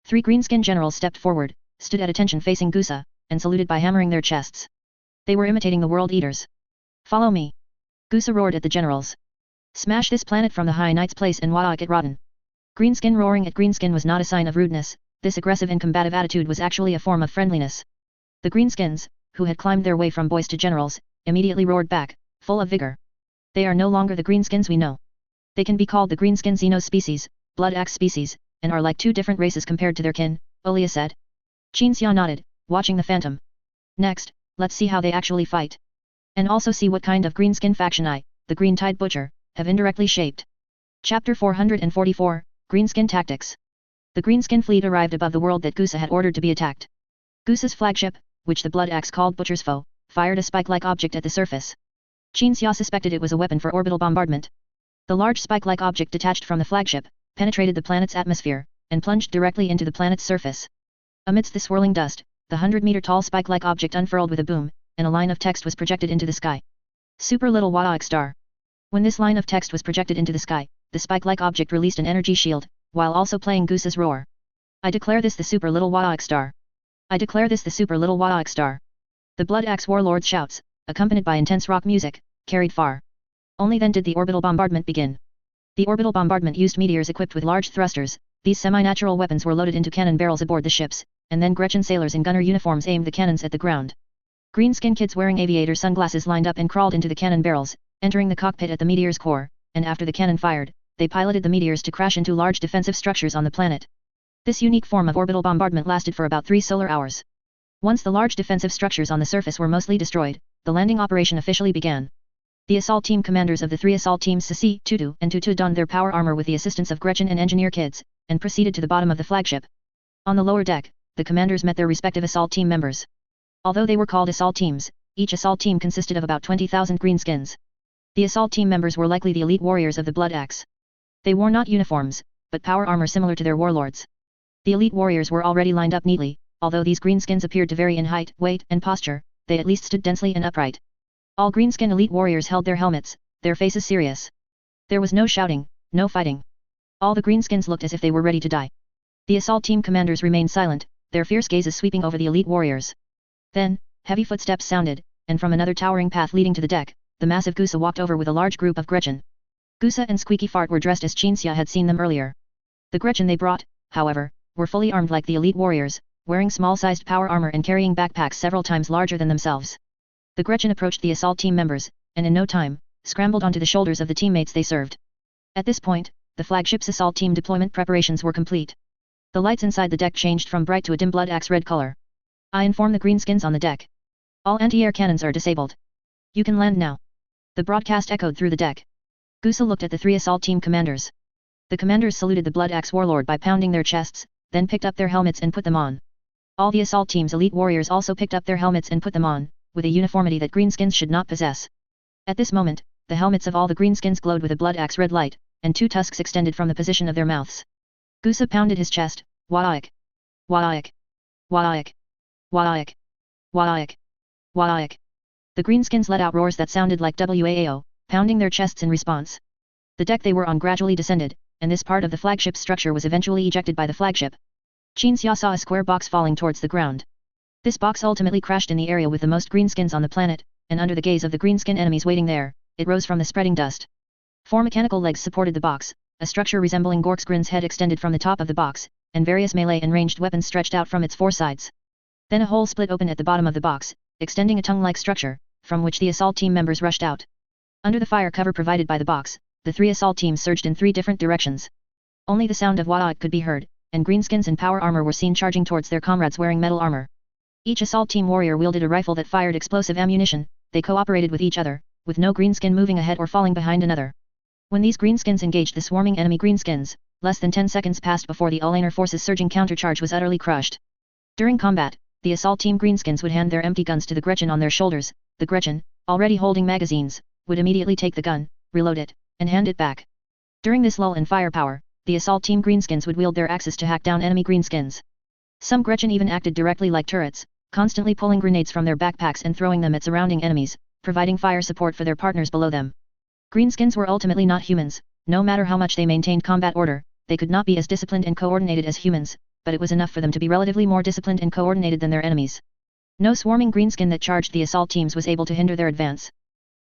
3 greenskin generals stepped forward, stood at attention facing Gusa, and saluted by hammering their chests. They were imitating the World Eaters. "Follow me." Gusa roared at the generals. "Smash this planet from the High Knight's place and wadak it rotten." Greenskin roaring at Greenskin was not a sign of rudeness, this aggressive and combative attitude was actually a form of friendliness. The Greenskins, who had climbed their way from boys to generals, immediately roared back, full of vigor. "They are no longer the Greenskins we know. They can be called the Greenskin Xeno species, Blood Axe species, and are like 2 different races compared to their kin," Olia said. Qin Xia nodded, watching the phantom. "Next, let's see how they actually fight. And also see what kind of greenskin faction I, the Green Tide Butcher, have indirectly shaped." Chapter 444, Greenskin Tactics. The Greenskin fleet arrived above the world that Gusa had ordered to be attacked. Gusa's flagship, which the Blood Axe called Butcher's Foe, fired a spike-like object at the surface. Qin Xia suspected it was a weapon for orbital bombardment. The large spike-like object detached from the flagship, penetrated the planet's atmosphere, and plunged directly into the planet's surface. Amidst the swirling dust, the 100-meter-tall spike-like object unfurled with a boom, and a line of text was projected into the sky. "Super Little Wadak Star." When this line of text was projected into the sky, the spike-like object released an energy shield, while also playing Gusa's roar. "I declare this the Super Little Wadak Star. I declare this the Super Little Wadak Star." The Blood Axe warlord's shouts, accompanied by intense rock music, carried far. Only then did the orbital bombardment begin. The orbital bombardment used meteors equipped with large thrusters. These semi-natural weapons were loaded into cannon barrels aboard the ships, and then Gretchen sailors in gunner uniforms aimed the cannons at the ground. Greenskin kids wearing aviator sunglasses lined up and crawled into the cannon barrels, entering the cockpit at the meteor's core, and after the cannon fired, they piloted the meteors to crash into large defensive structures on the planet. This unique form of orbital bombardment lasted for about 3 solar hours. Once the large defensive structures on the surface were mostly destroyed, the landing operation officially began. The assault team commanders of the 3 assault teams Sisi, Tutu, and Tutu donned their power armor with the assistance of Gretchen and engineer kids, and proceeded to the bottom of the flagship. On the lower deck, the commanders met their respective assault team members. Although they were called assault teams, each assault team consisted of about 20,000 greenskins. The assault team members were likely the elite warriors of the Blood Axe. They wore not uniforms, but power armor similar to their warlords. The elite warriors were already lined up neatly, although these greenskins appeared to vary in height, weight, and posture, they at least stood densely and upright. All greenskin elite warriors held their helmets, their faces serious. There was no shouting, no fighting. All the greenskins looked as if they were ready to die. The assault team commanders remained silent, their fierce gazes sweeping over the elite warriors. Then, heavy footsteps sounded, and from another towering path leading to the deck, the massive Gusa walked over with a large group of Gretchen. Gusa and Squeaky Fart were dressed as Qinxia had seen them earlier. The Gretchen they brought, however, were fully armed like the elite warriors, wearing small-sized power armor and carrying backpacks several times larger than themselves. The Gretchen approached the assault team members, and in no time, scrambled onto the shoulders of the teammates they served. At this point, the flagship's assault team deployment preparations were complete. The lights inside the deck changed from bright to a dim blood axe red color. I inform the greenskins on the deck. All anti-air cannons are disabled. You can land now. The broadcast echoed through the deck. Gusa looked at the 3 assault team commanders. The commanders saluted the blood axe warlord by pounding their chests, then picked up their helmets and put them on. All the assault team's elite warriors also picked up their helmets and put them on, with a uniformity that greenskins should not possess. At this moment, the helmets of all the greenskins glowed with a blood axe red light, and 2 tusks extended from the position of their mouths. Gusa pounded his chest. Wadaik. Wadaik. Wadaik. Wadaik. Wadaik. Wadaik. The greenskins let out roars that sounded like WAAO, pounding their chests in response. The deck they were on gradually descended, and this part of the flagship's structure was eventually ejected by the flagship. Qinxia saw a square box falling towards the ground. This box ultimately crashed in the area with the most greenskins on the planet, and under the gaze of the greenskin enemies waiting there, it rose from the spreading dust. 4 mechanical legs supported the box, a structure resembling Gorksgrin's head extended from the top of the box, and various melee and ranged weapons stretched out from its 4 sides. Then a hole split open at the bottom of the box, extending a tongue-like structure, from which the assault team members rushed out. Under the fire cover provided by the box, the 3 assault teams surged in 3 different directions. Only the sound of Wadaik could be heard, and greenskins in power armor were seen charging towards their comrades wearing metal armor. Each assault team warrior wielded a rifle that fired explosive ammunition. They cooperated with each other, with no greenskin moving ahead or falling behind another. When these greenskins engaged the swarming enemy greenskins, less than 10 seconds passed before the Ulaner force's surging countercharge was utterly crushed. During combat, the assault team greenskins would hand their empty guns to the Gretchen on their shoulders. The Gretchen, already holding magazines, would immediately take the gun, reload it, and hand it back. During this lull in firepower, the assault team greenskins would wield their axes to hack down enemy greenskins. Some Gretchen even acted directly like turrets, constantly pulling grenades from their backpacks and throwing them at surrounding enemies, providing fire support for their partners below them. Greenskins were ultimately not humans. No matter how much they maintained combat order, they could not be as disciplined and coordinated as humans, but it was enough for them to be relatively more disciplined and coordinated than their enemies. No swarming greenskin that charged the assault teams was able to hinder their advance.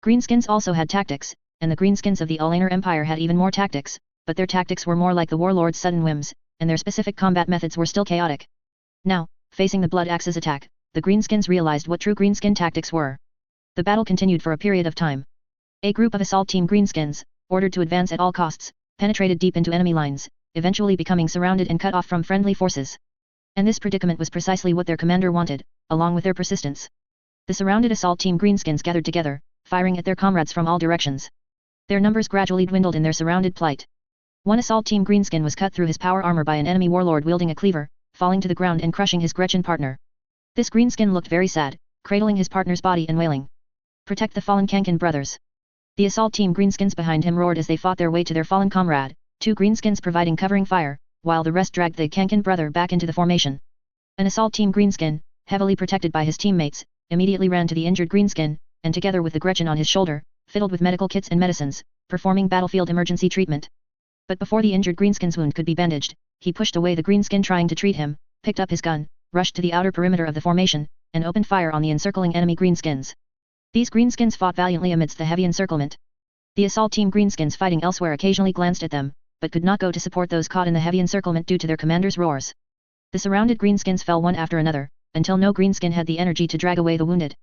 Greenskins also had tactics, and the greenskins of the Ulaner Empire had even more tactics, but their tactics were more like the warlord's sudden whims, and their specific combat methods were still chaotic. Now, facing the Blood Axe's attack, the greenskins realized what true greenskin tactics were. The battle continued for a period of time. A group of assault team greenskins, ordered to advance at all costs, penetrated deep into enemy lines, eventually becoming surrounded and cut off from friendly forces. And this predicament was precisely what their commander wanted, along with their persistence. The surrounded assault team greenskins gathered together, firing at their comrades from all directions. Their numbers gradually dwindled in their surrounded plight. One assault team greenskin was cut through his power armor by an enemy warlord wielding a cleaver, falling to the ground and crushing his Gretchen partner. This greenskin looked very sad, cradling his partner's body and wailing. "Protect the fallen Kankin brothers." The assault team greenskins behind him roared as they fought their way to their fallen comrade, 2 greenskins providing covering fire, while the rest dragged the Kankin brother back into the formation. An assault team greenskin, heavily protected by his teammates, immediately ran to the injured greenskin, and together with the Gretchen on his shoulder, fiddled with medical kits and medicines, performing battlefield emergency treatment. But before the injured greenskin's wound could be bandaged, he pushed away the greenskin trying to treat him, picked up his gun, rushed to the outer perimeter of the formation, and opened fire on the encircling enemy greenskins. These greenskins fought valiantly amidst the heavy encirclement. The assault team greenskins fighting elsewhere occasionally glanced at them, but could not go to support those caught in the heavy encirclement due to their commander's roars. The surrounded greenskins fell one after another, until no greenskin had the energy to drag away the wounded.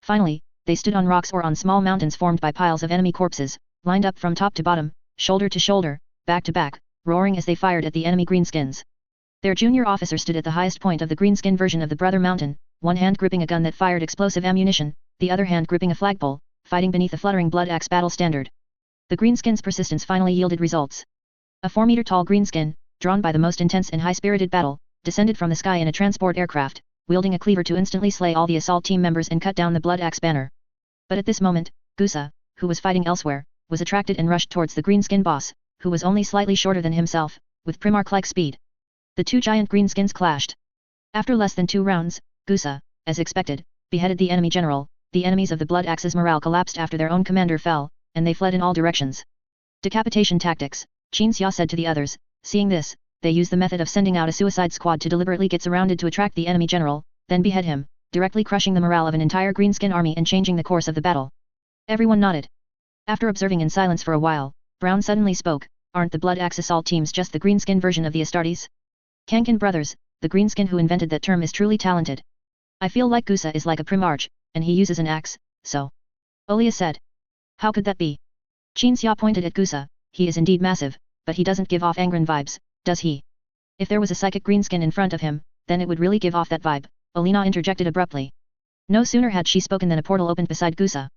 Finally, they stood on rocks or on small mountains formed by piles of enemy corpses, lined up from top to bottom, shoulder to shoulder, back to back, roaring as they fired at the enemy greenskins. Their junior officer stood at the highest point of the greenskin version of the Brother Mountain, one hand gripping a gun that fired explosive ammunition, the other hand gripping a flagpole, fighting beneath a fluttering blood axe battle standard. The greenskins' persistence finally yielded results. A 4-meter-tall greenskin, drawn by the most intense and high-spirited battle, descended from the sky in a transport aircraft, wielding a cleaver to instantly slay all the assault team members and cut down the blood axe banner. But at this moment, Gusa, who was fighting elsewhere, was attracted and rushed towards the greenskin boss, who was only slightly shorter than himself, with Primarch-like speed. The 2 giant greenskins clashed. After less than 2 rounds, Gusa, as expected, beheaded the enemy general. The enemies of the Blood Axe's morale collapsed after their own commander fell, and they fled in all directions. Decapitation tactics, Qinxia said to the others. Seeing this, they used the method of sending out a suicide squad to deliberately get surrounded to attract the enemy general, then behead him, directly crushing the morale of an entire greenskin army and changing the course of the battle. Everyone nodded. After observing in silence for a while, Brown suddenly spoke, "Aren't the Blood Axe assault teams just the greenskin version of the Astartes? Kankin brothers, the greenskin who invented that term is truly talented. I feel like Gusa is like a primarch, and he uses an axe, so." Olia said. "How could that be?" Qinxia pointed at Gusa. "He is indeed massive, but he doesn't give off Angron vibes, does he? If there was a psychic greenskin in front of him, then it would really give off that vibe," Olina interjected abruptly. No sooner had she spoken than a portal opened beside Gusa.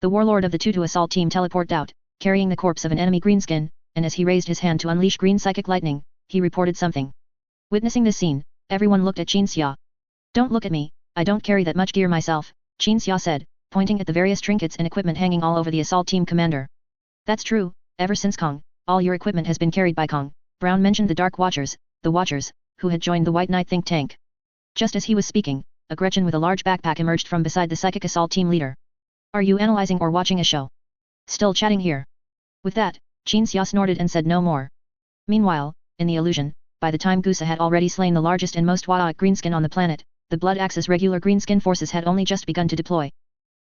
The warlord of the Tutu assault team teleported out, carrying the corpse of an enemy greenskin, and as he raised his hand to unleash green psychic lightning, he reported something. Witnessing this scene, everyone looked at Qinxia. "Don't look at me, I don't carry that much gear myself," Qinxia said, pointing at the various trinkets and equipment hanging all over the assault team commander. "That's true, ever since Kong, all your equipment has been carried by Kong." Brown mentioned the Dark Watchers, the Watchers, who had joined the White Knight think tank. Just as he was speaking, a Gretchen with a large backpack emerged from beside the psychic assault team leader. "Are you analyzing or watching a show? Still chatting here?" With that, Qinxia snorted and said no more. Meanwhile, in the illusion, by the time Gusa had already slain the largest and most Wadaic greenskin on the planet, the Blood Axe's regular greenskin forces had only just begun to deploy.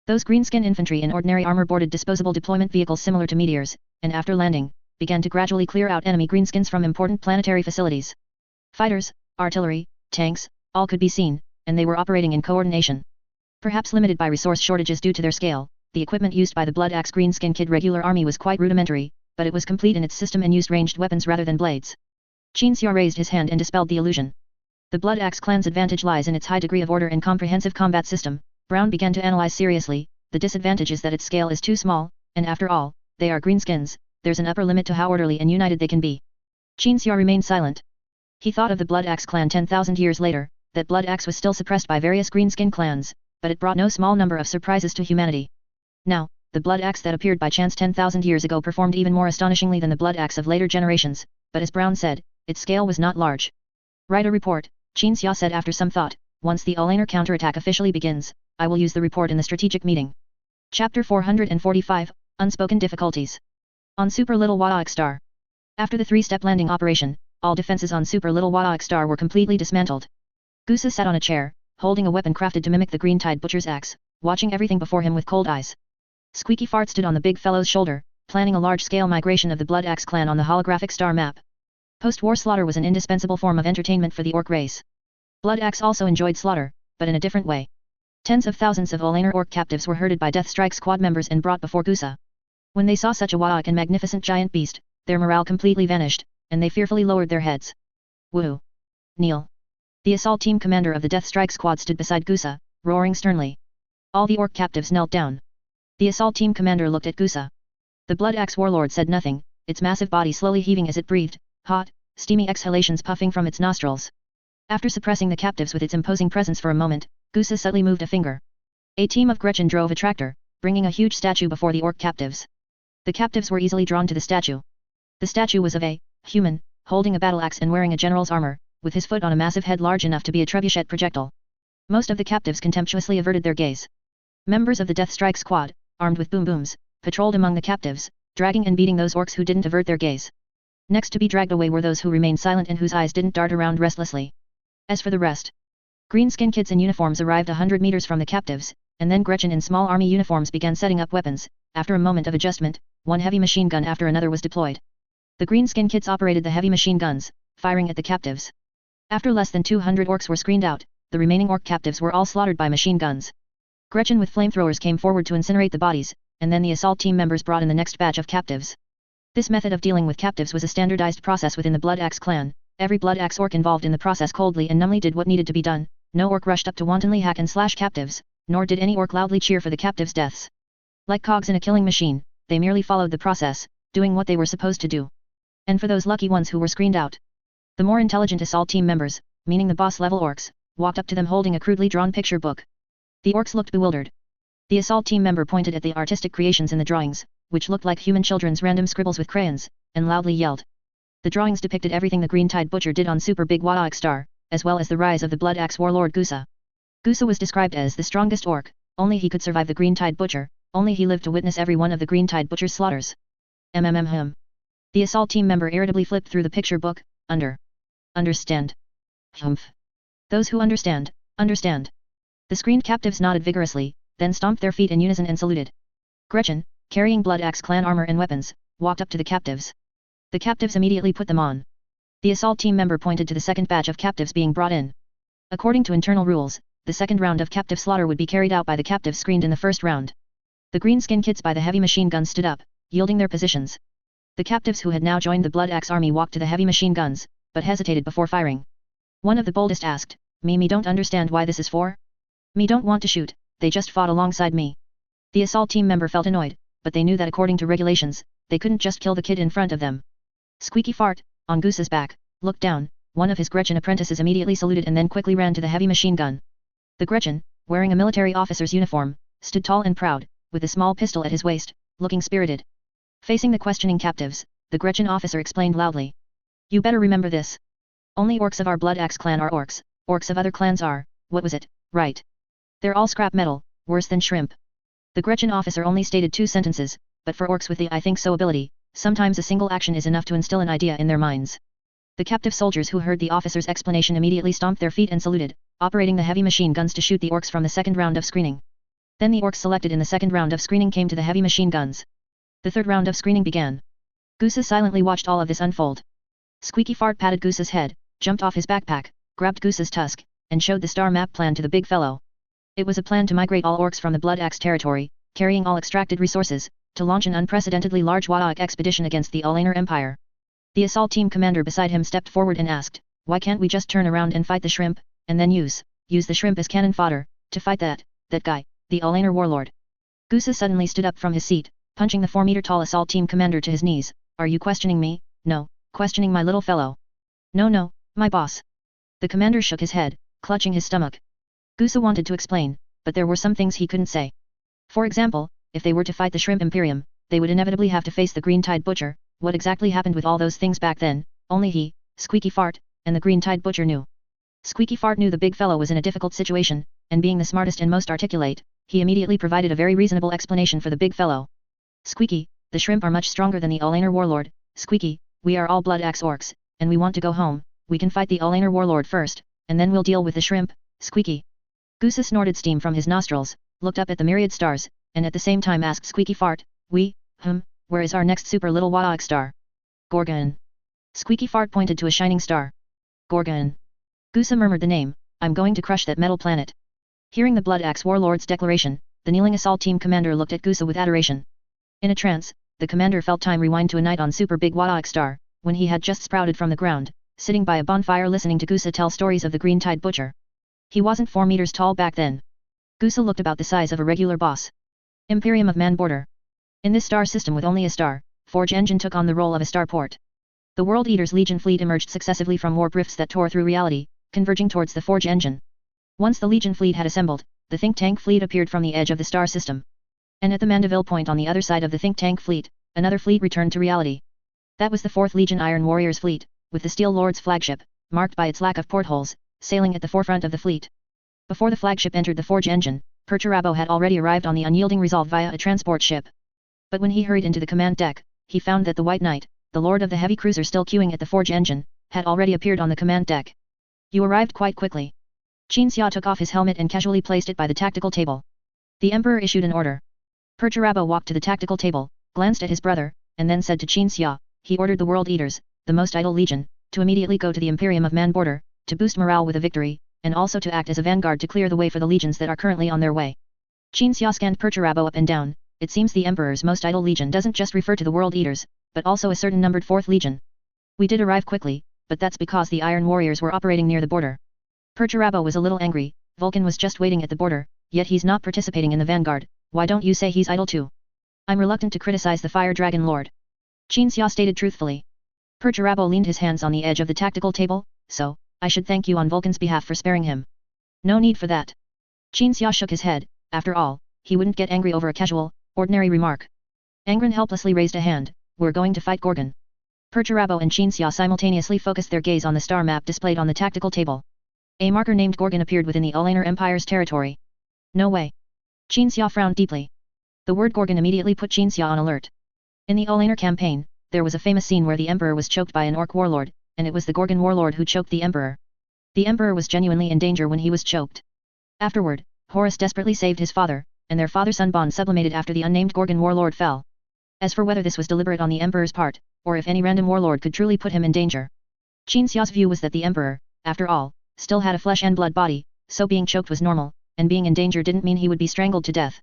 Those greenskin infantry in ordinary armor boarded disposable deployment vehicles similar to meteors, and after landing, began to gradually clear out enemy greenskins from important planetary facilities. Fighters, artillery, tanks, all could be seen, and they were operating in coordination. Perhaps limited by resource shortages due to their scale, the equipment used by the Blood Axe Greenskin Kid regular army was quite rudimentary, but it was complete in its system and used ranged weapons rather than blades. Qinxia raised his hand and dispelled the illusion. The Blood Axe clan's advantage lies in its high degree of order and comprehensive combat system. Brown began to analyze seriously. The disadvantage is that its scale is too small, and after all, they are greenskins, there's an upper limit to how orderly and united they can be. Qinxia remained silent. He thought of the Blood Axe clan 10,000 years later, that Blood Axe was still suppressed by various greenskin clans, but it brought no small number of surprises to humanity. Now, the Blood Axe that appeared by chance 10,000 years ago performed even more astonishingly than the Blood Axe of later generations, but as Brown said, its scale was not large. "Write a report," Qinxia said after some thought. "Once the Olaner counterattack officially begins, I will use the report in the strategic meeting." Chapter 445, Unspoken Difficulties. On Super Little Wadaic Star. After the three-step landing operation, all defenses on Super Little Wadaic Star were completely dismantled. Gusa sat on a chair, holding a weapon crafted to mimic the green-tide butcher's axe, watching everything before him with cold eyes. Squeaky Fart stood on the big fellow's shoulder, planning a large-scale migration of the Blood Axe clan on the holographic star map. Post-war slaughter was an indispensable form of entertainment for the orc race. Blood Axe also enjoyed slaughter, but in a different way. Tens of thousands of Olaner orc captives were herded by Death Strike squad members and brought before Gusa. When they saw such a Wadaic and magnificent giant beast, their morale completely vanished, and they fearfully lowered their heads. "Woohoo! Kneel." The assault team commander of the Death Strike squad stood beside Gusa, roaring sternly. All the orc captives knelt down. The assault team commander looked at Gusa. The Blood Axe warlord said nothing, its massive body slowly heaving as it breathed, hot, steamy exhalations puffing from its nostrils. After suppressing the captives with its imposing presence for a moment, Gusa subtly moved a finger. A team of Gretchen drove a tractor, bringing a huge statue before the orc captives. The captives were easily drawn to the statue. The statue was of a human, holding a battle axe and wearing a general's armor, with his foot on a massive head large enough to be a trebuchet projectile. Most of the captives contemptuously averted their gaze. Members of the Death Strike squad, armed with boom booms, patrolled among the captives, dragging and beating those orcs who didn't avert their gaze. Next to be dragged away were those who remained silent and whose eyes didn't dart around restlessly. As for the rest, greenskin kids in uniforms arrived 100 meters from the captives, and then Gretchen in small army uniforms began setting up weapons. After a moment of adjustment, one heavy machine gun after another was deployed. The greenskin kids operated the heavy machine guns, firing at the captives. After less than 200 orcs were screened out, the remaining orc captives were all slaughtered by machine guns. Gretchen with flamethrowers came forward to incinerate the bodies, and then the assault team members brought in the next batch of captives. This method of dealing with captives was a standardized process within the Blood Axe clan. Every Blood Axe orc involved in the process coldly and numbly did what needed to be done. No orc rushed up to wantonly hack and slash captives, nor did any orc loudly cheer for the captives' deaths. Like cogs in a killing machine, they merely followed the process, doing what they were supposed to do. And for those lucky ones who were screened out, the more intelligent assault team members, meaning the boss-level orcs, walked up to them holding a crudely drawn picture book. The orcs looked bewildered. The assault team member pointed at the artistic creations in the drawings, which looked like human children's random scribbles with crayons, and loudly yelled. The drawings depicted everything the Green-Tide Butcher did on Super Big Wadaic Star, as well as the rise of the Blood Axe warlord Gusa. Gusa was described as the strongest orc, only he could survive the Green-Tide Butcher, only he lived to witness every one of the Green-Tide Butcher's slaughters. Him. The assault team member irritably flipped through the picture book. Understand. Humph. Those who understand, understand. The screened captives nodded vigorously, then stomped their feet in unison and saluted. Gretchen, carrying Blood Axe clan armor and weapons, walked up to the captives. The captives immediately put them on. The assault team member pointed to the second batch of captives being brought in. According to internal rules, the second round of captive slaughter would be carried out by the captives screened in the first round. The greenskin kids by the heavy machine guns stood up, yielding their positions. The captives who had now joined the Blood Axe army walked to the heavy machine guns, but hesitated before firing. One of the boldest asked, Me don't understand why this is for? Me don't want to shoot, they just fought alongside me. The assault team member felt annoyed, but they knew that according to regulations, they couldn't just kill the kid in front of them. Squeaky Fart, on Goose's back, looked down, one of his Gretchen apprentices immediately saluted and then quickly ran to the heavy machine gun. The Gretchen, wearing a military officer's uniform, stood tall and proud, with a small pistol at his waist, looking spirited. Facing the questioning captives, the Gretchen officer explained loudly. You better remember this. Only orcs of our Blood Axe clan are orcs, orcs of other clans are, what was it, right? They're all scrap metal, worse than shrimp. The Gretchen officer only stated 2 sentences, but for orcs with the I think so ability, sometimes a single action is enough to instill an idea in their minds. The captive soldiers who heard the officer's explanation immediately stomped their feet and saluted, operating the heavy machine guns to shoot the orcs from the second round of screening. Then the orcs selected in the second round of screening came to the heavy machine guns. The third round of screening began. Goose silently watched all of this unfold. Squeaky Fart patted Goose's head, jumped off his backpack, grabbed Goose's tusk, and showed the star map plan to the big fellow. It was a plan to migrate all orcs from the Blood Axe territory, carrying all extracted resources, to launch an unprecedentedly large Warhammer expedition against the Alainer Empire. The assault team commander beside him stepped forward and asked, Why can't we just turn around and fight the shrimp, and then use the shrimp as cannon fodder, to fight that guy, the Alainer warlord? Goose suddenly stood up from his seat, punching the 4-meter-tall assault team commander to his knees. Are you questioning me? No, questioning my little fellow. No, my boss. The commander shook his head, clutching his stomach. Goose wanted to explain, but there were some things he couldn't say. For example, if they were to fight the Shrimp Imperium, they would inevitably have to face the Green Tide Butcher. What exactly happened with all those things back then, only he, Squeaky Fart, and the Green Tide Butcher knew. Squeaky Fart knew the big fellow was in a difficult situation, and being the smartest and most articulate, he immediately provided a very reasonable explanation for the big fellow. Squeaky, the shrimp are much stronger than the Alainer warlord. Squeaky, we are all Blood Axe orcs, and we want to go home. We can fight the Alainer warlord first, and then we'll deal with the shrimp. Squeaky. Goose snorted steam from his nostrils, looked up at the myriad stars, and at the same time asked Squeaky Fart, where is our next super little Warhammer star? Gorgon. Squeaky Fart pointed to a shining star. Gorgon. Goose murmured the name. I'm going to crush that metal planet. Hearing the Blood Axe warlord's declaration, the kneeling assault team commander looked at Goose with adoration. In a trance, the commander felt time rewind to a night on super big Warhammer star, when he had just sprouted from the ground, sitting by a bonfire listening to Goose tell stories of the Green Tide Butcher. He wasn't 4 meters tall back then. Goose looked about the size of a regular boss. Imperium of Man Border. In this star system with only a star, Forge Engine took on the role of a starport. The World Eater's Legion fleet emerged successively from warp rifts that tore through reality, converging towards the Forge Engine. Once the Legion fleet had assembled, the think tank fleet appeared from the edge of the star system. And at the Mandeville point on the other side of the think tank fleet, another fleet returned to reality. That was the 4th Legion Iron Warriors fleet, with the Steel Lord's flagship, marked by its lack of portholes, sailing at the forefront of the fleet. Before the flagship entered the Forge Engine, Perturabo had already arrived on the unyielding Resolve via a transport ship. But when he hurried into the command deck, he found that the White Knight, the lord of the heavy cruiser still queuing at the Forge Engine, had already appeared on the command deck. You arrived quite quickly. Qin Xia took off his helmet and casually placed it by the tactical table. The Emperor issued an order. Perturabo walked to the tactical table, glanced at his brother, and then said to Qin Xia, he ordered the World Eaters, the most idle legion, to immediately go to the Imperium of Man Border, to boost morale with a victory, and also to act as a vanguard to clear the way for the legions that are currently on their way. Qin Xia scanned Perturabo up and down. It seems the Emperor's most idle legion doesn't just refer to the World Eaters, but also a certain numbered 4th Legion. We did arrive quickly, but that's because the Iron Warriors were operating near the border. Perturabo was a little angry. Vulcan was just waiting at the border, yet he's not participating in the vanguard. Why don't you say he's idle too? I'm reluctant to criticize the Fire Dragon Lord. Qin Xia stated truthfully. Perturabo leaned his hands on the edge of the tactical table, so, I should thank you on Vulcan's behalf for sparing him. No need for that. Qin Xia shook his head. After all, he wouldn't get angry over a casual, ordinary remark. Angron helplessly raised a hand. We're going to fight Gorgon. Perturabo and Qin Xia simultaneously focused their gaze on the star map displayed on the tactical table. A marker named Gorgon appeared within the Alainer Empire's territory. No way. Qin Xia frowned deeply. The word Gorgon immediately put Qin Xia on alert. In the Alainer campaign, there was a famous scene where the Emperor was choked by an orc warlord, and it was the Gorgon warlord who choked the Emperor. The Emperor was genuinely in danger when he was choked. Afterward, Horus desperately saved his father, and their father-son bond sublimated after the unnamed Gorgon warlord fell. As for whether this was deliberate on the Emperor's part, or if any random warlord could truly put him in danger, Qin Xia's view was that the Emperor, after all, still had a flesh and blood body, so being choked was normal, and being in danger didn't mean he would be strangled to death.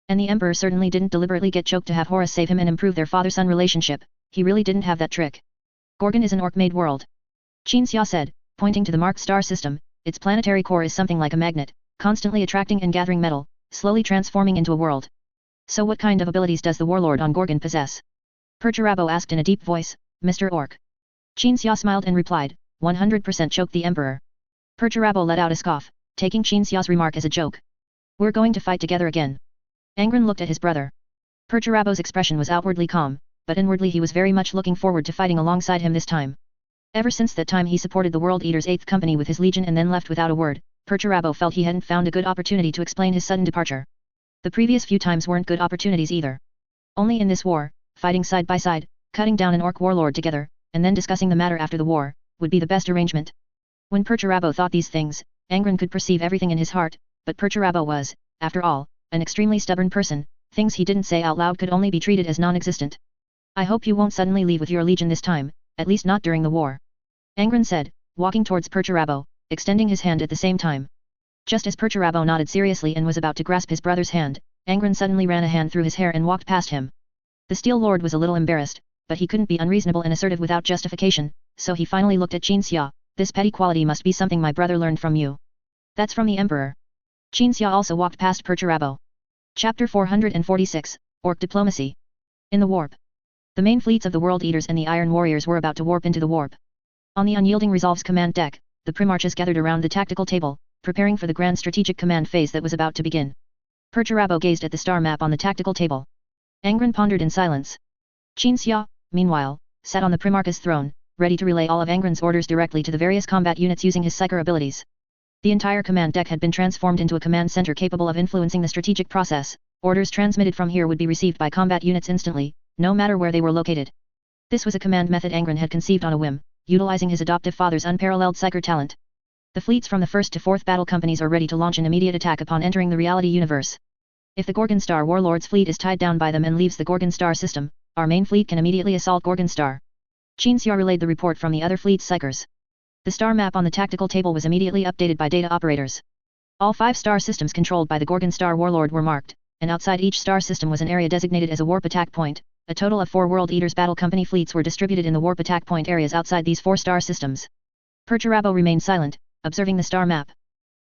And the Emperor certainly didn't deliberately get choked to have Horus save him and improve their father-son relationship, he really didn't have that trick. Gorgon is an orc-made world. Qin Xia said, pointing to the marked star system, its planetary core is something like a magnet, constantly attracting and gathering metal, slowly transforming into a world. So what kind of abilities does the warlord on Gorgon possess? Perturabo asked in a deep voice, Mr. Orc. Qin Xia smiled and replied, 100% choke the Emperor. Perturabo let out a scoff, taking Qin Xia's remark as a joke. We're going to fight together again. Angron looked at his brother. Perturabo's expression was outwardly calm, but inwardly he was very much looking forward to fighting alongside him this time. Ever since that time he supported the World Eater's 8th company with his legion and then left without a word, Perturabo felt he hadn't found a good opportunity to explain his sudden departure. The previous few times weren't good opportunities either. Only in this war, fighting side by side, cutting down an orc warlord together, and then discussing the matter after the war, would be the best arrangement. When Perturabo thought these things, Angron could perceive everything in his heart, but Perturabo was, after all, an extremely stubborn person, things he didn't say out loud could only be treated as non-existent. I hope you won't suddenly leave with your legion this time, at least not during the war. Angron said, walking towards Perturabo, extending his hand at the same time. Just as Perturabo nodded seriously and was about to grasp his brother's hand, Angron suddenly ran a hand through his hair and walked past him. The Steel Lord was a little embarrassed, but he couldn't be unreasonable and assertive without justification, so he finally looked at Qin Xia. This petty quality must be something my brother learned from you. That's from the Emperor. Qin Xia also walked past Perturabo. Chapter 446, Orc Diplomacy. In the warp. The main fleets of the World Eaters and the Iron Warriors were about to warp into the warp. On the Unyielding Resolve's command deck, the Primarchs gathered around the tactical table, preparing for the grand strategic command phase that was about to begin. Perturabo gazed at the star map on the tactical table. Angron pondered in silence. Qin Xia, meanwhile, sat on the Primarch's throne, ready to relay all of Angron's orders directly to the various combat units using his psyker abilities. The entire command deck had been transformed into a command center capable of influencing the strategic process. Orders transmitted from here would be received by combat units instantly, no matter where they were located. This was a command method Angron had conceived on a whim, utilizing his adoptive father's unparalleled psyker talent. The fleets from the 1st to 4th battle companies are ready to launch an immediate attack upon entering the reality universe. If the Gorgon Star Warlord's fleet is tied down by them and leaves the Gorgon Star system, our main fleet can immediately assault Gorgon Star. Qin Xia relayed the report from the other fleet's psykers. The star map on the tactical table was immediately updated by data operators. All 5 star systems controlled by the Gorgon Star Warlord were marked, and outside each star system was an area designated as a warp attack point. A total of 4 World Eaters battle company fleets were distributed in the warp attack point areas outside these 4 star systems. Perturabo remained silent, observing the star map.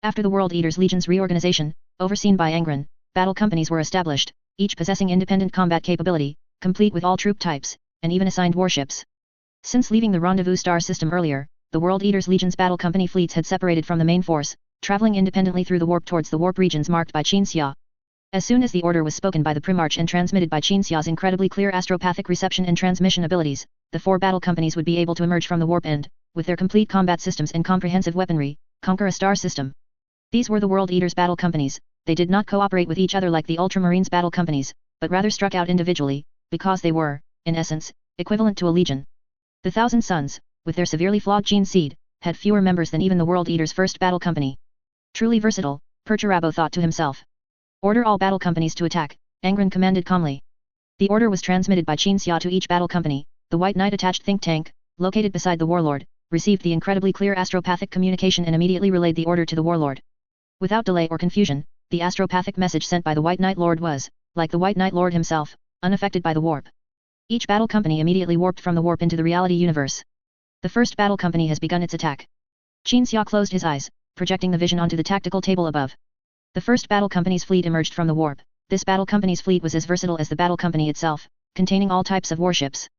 After the World Eaters Legion's reorganization, overseen by Angron, battle companies were established, each possessing independent combat capability, complete with all troop types, and even assigned warships. Since leaving the Rendezvous Star system earlier, the World Eaters Legion's battle company fleets had separated from the main force, traveling independently through the warp towards the warp regions marked by Qin Xia. As soon as the order was spoken by the Primarch and transmitted by Qin Xia's incredibly clear astropathic reception and transmission abilities, the 4 battle companies would be able to emerge from the warp and, with their complete combat systems and comprehensive weaponry, conquer a star system. These were the World Eaters battle companies. They did not cooperate with each other like the Ultramarines battle companies, but rather struck out individually, because they were, in essence, equivalent to a legion. The Thousand Suns, with their severely flawed gene seed, had fewer members than even the World Eaters' first battle company. Truly versatile, Perturabo thought to himself. Order all battle companies to attack, Angron commanded calmly. The order was transmitted by Qin Xia to each battle company. The White Knight-attached think tank, located beside the warlord, received the incredibly clear astropathic communication and immediately relayed the order to the warlord. Without delay or confusion, the astropathic message sent by the White Knight Lord was, like the White Knight Lord himself, unaffected by the warp. Each battle company immediately warped from the warp into the reality universe. The first battle company has begun its attack. Qin Xia closed his eyes, projecting the vision onto the tactical table above. The first battle company's fleet emerged from the warp. This battle company's fleet was as versatile as the battle company itself, containing all types of warships.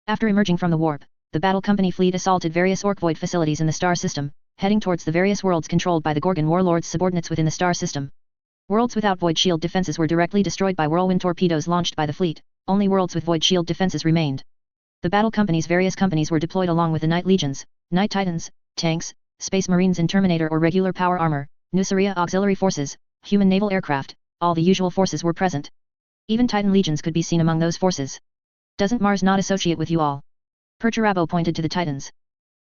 After emerging from the warp, the battle company fleet assaulted various orc void facilities in the star system, heading towards the various worlds controlled by the Gorgon warlord's subordinates within the star system. Worlds without void shield defenses were directly destroyed by whirlwind torpedoes launched by the fleet. Only worlds with void shield defenses remained. The battle company's various companies were deployed along with the Night Legions, Night Titans, tanks, Space Marines in Terminator or regular power armor, Nuceria auxiliary forces, human naval aircraft, all the usual forces were present. Even Titan legions could be seen among those forces. Doesn't Mars not associate with you all? Perturabo pointed to the Titans.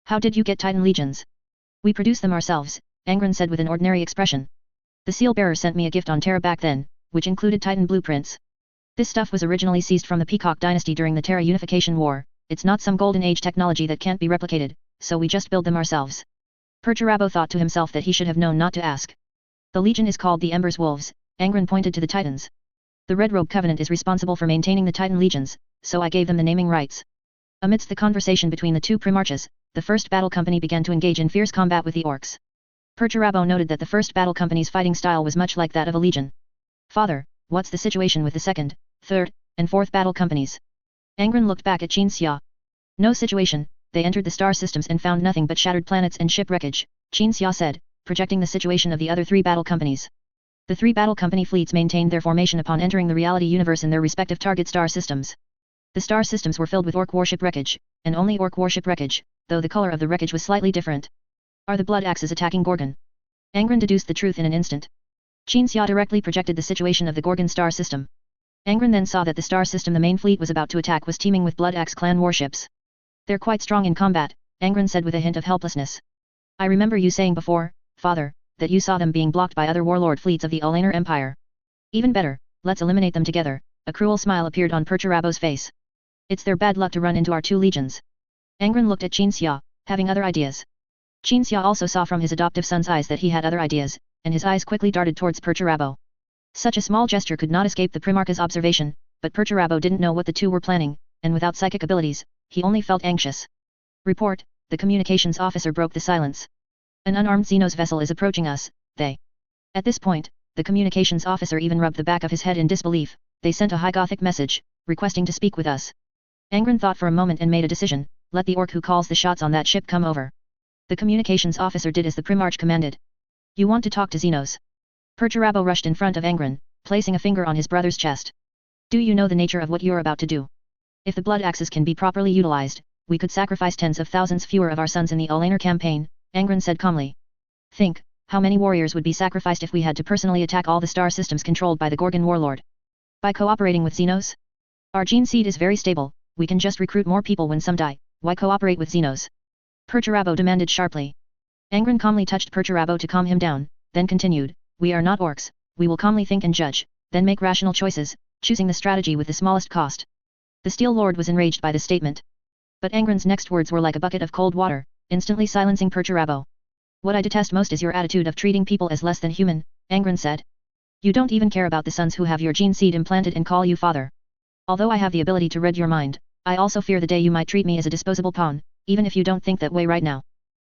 How did you get Titan legions? We produce them ourselves, Angron said with an ordinary expression. The seal bearer sent me a gift on Terra back then, which included Titan blueprints. This stuff was originally seized from the Peacock dynasty during the Terra Unification War. It's not some golden age technology that can't be replicated, so we just build them ourselves. Perturabo thought to himself that he should have known not to ask. The Legion is called the Ember's Wolves. Angron pointed to the Titans. The Red Robe Covenant is responsible for maintaining the Titan Legions, so I gave them the naming rights. Amidst the conversation between the two Primarchs, the First Battle Company began to engage in fierce combat with the Orcs. Perturabo noted that the First Battle Company's fighting style was much like that of a legion. Father, what's the situation with the Second, Third, and Fourth Battle Companies? Angron looked back at Qinxia. No situation, they entered the star systems and found nothing but shattered planets and ship wreckage, Qinxia said, projecting the situation of the other three battle companies. The three battle company fleets maintained their formation upon entering the reality universe in their respective target star systems. The star systems were filled with Orc warship wreckage, and only Orc warship wreckage, though the color of the wreckage was slightly different. Are the Blood Axes attacking Gorgon? Angron deduced the truth in an instant. Qinxia directly projected the situation of the Gorgon star system. Angron then saw that the star system the main fleet was about to attack was teeming with Blood Axe clan warships. They're quite strong in combat, Angron said with a hint of helplessness. I remember you saying before, Father, that you saw them being blocked by other warlord fleets of the Alanar Empire. Even better, let's eliminate them together. A cruel smile appeared on Perturabo's face. It's their bad luck to run into our two legions. Angron looked at Qinxia, having other ideas. Qinxia also saw from his adoptive son's eyes that he had other ideas, and his eyes quickly darted towards Perturabo. Such a small gesture could not escape the Primarch's observation, but Perturabo didn't know what the two were planning, and without psychic abilities, he only felt anxious. Report, the communications officer broke the silence. An unarmed Xenos vessel is approaching us, they. At this point, the communications officer even rubbed the back of his head in disbelief. They sent a high Gothic message, requesting to speak with us. Angron thought for a moment and made a decision, let the Orc who calls the shots on that ship come over. The communications officer did as the Primarch commanded. You want to talk to Xenos? Perturabo rushed in front of Angron, placing a finger on his brother's chest. Do you know the nature of what you're about to do? If the Blood Axes can be properly utilized, we could sacrifice tens of thousands fewer of our sons in the Alanar campaign, Angron said calmly. Think, how many warriors would be sacrificed if we had to personally attack all the star systems controlled by the Gorgon warlord? By cooperating with Xenos? Our gene seed is very stable, we can just recruit more people when some die, why cooperate with Xenos? Perturabo demanded sharply. Angron calmly touched Perturabo to calm him down, then continued, we are not orcs, we will calmly think and judge, then make rational choices, choosing the strategy with the smallest cost. The Steel Lord was enraged by this statement. But Angron's next words were like a bucket of cold water, instantly silencing Perturabo. What I detest most is your attitude of treating people as less than human, Angron said. You don't even care about the sons who have your gene seed implanted and call you father. Although I have the ability to read your mind, I also fear the day you might treat me as a disposable pawn, even if you don't think that way right now.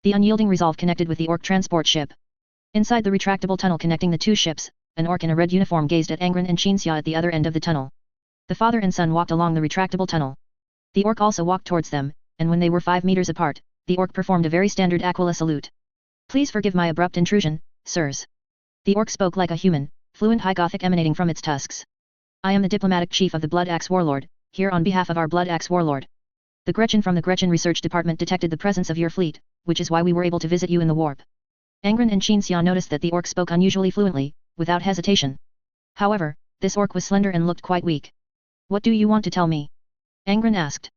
The unyielding resolve connected with the Orc transport ship. Inside the retractable tunnel connecting the two ships, an Orc in a red uniform gazed at Angron and Qinxia at the other end of the tunnel. The father and son walked along the retractable tunnel. The Orc also walked towards them, and when they were 5 meters apart, the Orc performed a very standard Aquila salute. Please forgive my abrupt intrusion, sirs. The Orc spoke like a human, fluent High Gothic emanating from its tusks. I am the diplomatic chief of the Blood Axe Warlord, here on behalf of our Blood Axe Warlord. The Gretchen from the Gretchen Research Department detected the presence of your fleet, which is why we were able to visit you in the warp. Angron and Qinxia noticed that the Orc spoke unusually fluently, without hesitation. However, this Orc was slender and looked quite weak. What do you want to tell me? Angron asked.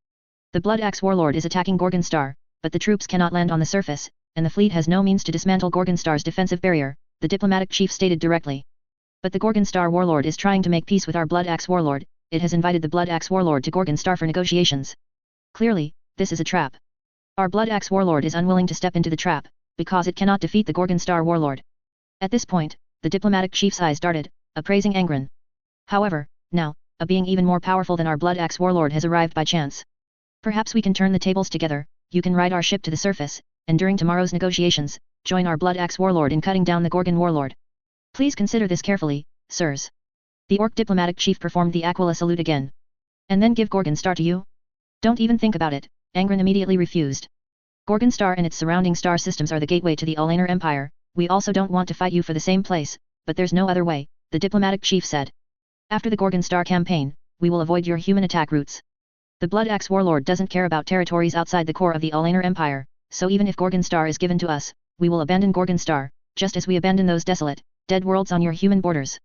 The Blood Axe Warlord is attacking Gorgon Star, but the troops cannot land on the surface, and the fleet has no means to dismantle Gorgon Star's defensive barrier, the diplomatic chief stated directly. But the Gorgon Star Warlord is trying to make peace with our Blood Axe Warlord, it has invited the Blood Axe Warlord to Gorgon Star for negotiations. Clearly, this is a trap. Our Blood Axe Warlord is unwilling to step into the trap, because it cannot defeat the Gorgon Star Warlord. At this point, the diplomatic chief's eyes darted, appraising Angron. However, now, a being even more powerful than our Blood Axe Warlord has arrived by chance. Perhaps we can turn the tables together, you can ride our ship to the surface, and during tomorrow's negotiations, join our Blood Axe Warlord in cutting down the Gorgon Warlord. Please consider this carefully, sirs. The Orc diplomatic chief performed the Aquila salute again. And then give Gorgon Star to you? Don't even think about it, Angron immediately refused. Gorgon Star and its surrounding star systems are the gateway to the Alanar Empire, we also don't want to fight you for the same place, but there's no other way, the diplomatic chief said. After the Gorgon Star campaign, we will avoid your human attack routes. The Blood Axe Warlord doesn't care about territories outside the core of the Alanar Empire, so even if Gorgon Star is given to us, we will abandon Gorgon Star, just as we abandon those desolate, dead worlds on your human borders.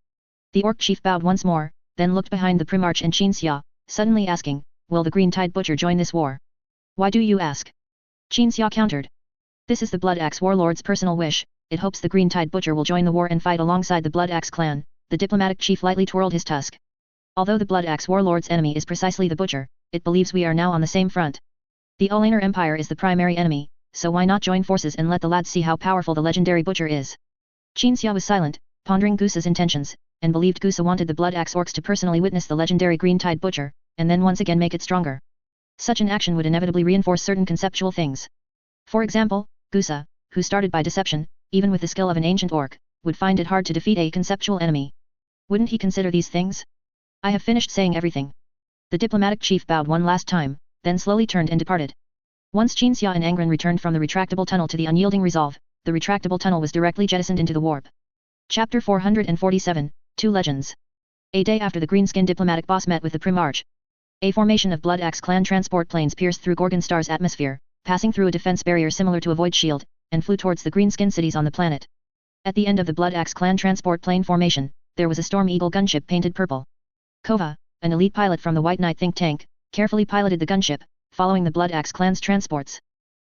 The Orc chief bowed once more, then looked behind the Primarch and Qinxia, suddenly asking, will the Green Tide Butcher join this war? Why do you ask? Qinxia countered. This is the Blood Axe Warlord's personal wish, it hopes the Green Tide Butcher will join the war and fight alongside the Blood Axe clan, the diplomatic chief lightly twirled his tusk. Although the Blood Axe Warlord's enemy is precisely the Butcher, it believes we are now on the same front. The Olaner Empire is the primary enemy, so why not join forces and let the lads see how powerful the legendary Butcher is? Qinxia was silent, pondering Gusa's intentions, and believed Gusa wanted the Blood Axe Orcs to personally witness the legendary Green-Tide Butcher, and then once again make it stronger. Such an action would inevitably reinforce certain conceptual things. For example, Gusa, who started by deception, even with the skill of an ancient orc, would find it hard to defeat a conceptual enemy. Wouldn't he consider these things? I have finished saying everything. The diplomatic chief bowed one last time, then slowly turned and departed. Once Qinxia and Angron returned from the retractable tunnel to the unyielding resolve, the retractable tunnel was directly jettisoned into the warp. Chapter 447, Two Legends. A day after the Greenskin diplomatic boss met with the Primarch, a formation of Blood Axe clan transport planes pierced through Gorgon Star's atmosphere, passing through a defense barrier similar to a void shield, and flew towards the Greenskin cities on the planet. At the end of the Blood Axe clan transport plane formation, there was a Storm Eagle gunship painted purple. Kova, an elite pilot from the White Knight think tank, carefully piloted the gunship, following the Blood Axe clan's transports.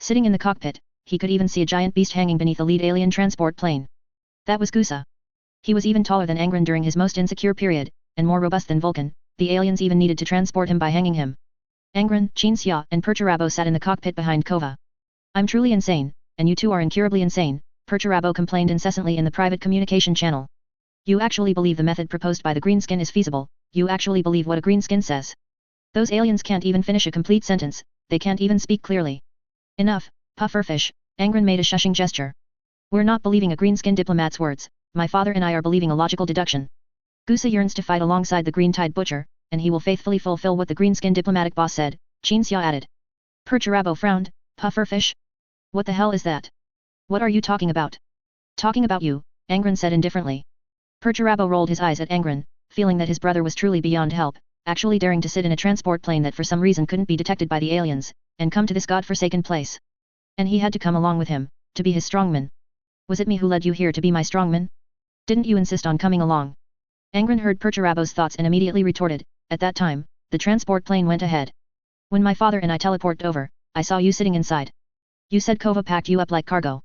Sitting in the cockpit, he could even see a giant beast hanging beneath a lead alien transport plane. That was Gusa. He was even taller than Angron during his most insecure period, and more robust than Vulcan. The aliens even needed to transport him by hanging him. Angron, Qinxia, and Perturabo sat in the cockpit behind Kova. I'm truly insane, and you two are incurably insane, Perturabo complained incessantly in the private communication channel. You actually believe the method proposed by the Greenskin is feasible, you actually believe what a Greenskin says. Those aliens can't even finish a complete sentence, they can't even speak clearly. Enough, pufferfish, Angron made a shushing gesture. We're not believing a Greenskin diplomat's words, my father and I are believing a logical deduction. Gusa yearns to fight alongside the Green-Tide Butcher, and he will faithfully fulfill what the Greenskin diplomatic boss said, Qinxia added. Perturabo frowned, pufferfish? What the hell is that? What are you talking about? Talking about you, Angron said indifferently. Perturabo rolled his eyes at Angron, feeling that his brother was truly beyond help, actually daring to sit in a transport plane that for some reason couldn't be detected by the aliens, and come to this god-forsaken place. And he had to come along with him, to be his strongman. Was it me who led you here to be my strongman? Didn't you insist on coming along? Angron heard Perturabo's thoughts and immediately retorted, at that time, the transport plane went ahead. When my father and I teleported over, I saw you sitting inside. You said Kova packed you up like cargo.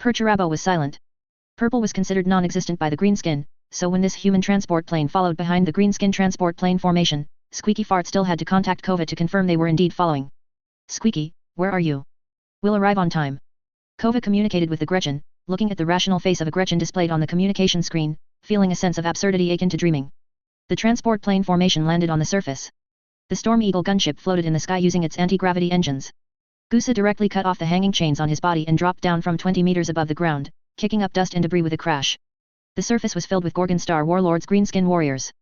Perturabo was silent. Purple was considered non-existent by the Greenskin, so when this human transport plane followed behind the Greenskin transport plane formation, Squeaky Fart still had to contact Kova to confirm they were indeed following. Squeaky, where are you? We'll arrive on time. Kova communicated with the Gretchen, looking at the rational face of a Gretchen displayed on the communication screen, feeling a sense of absurdity akin to dreaming. The transport plane formation landed on the surface. The Storm Eagle gunship floated in the sky using its anti-gravity engines. Gusa directly cut off the hanging chains on his body and dropped down from 20 meters above the ground, kicking up dust and debris with a crash. The surface was filled with Gorgon Star Warlord's greenskin warriors.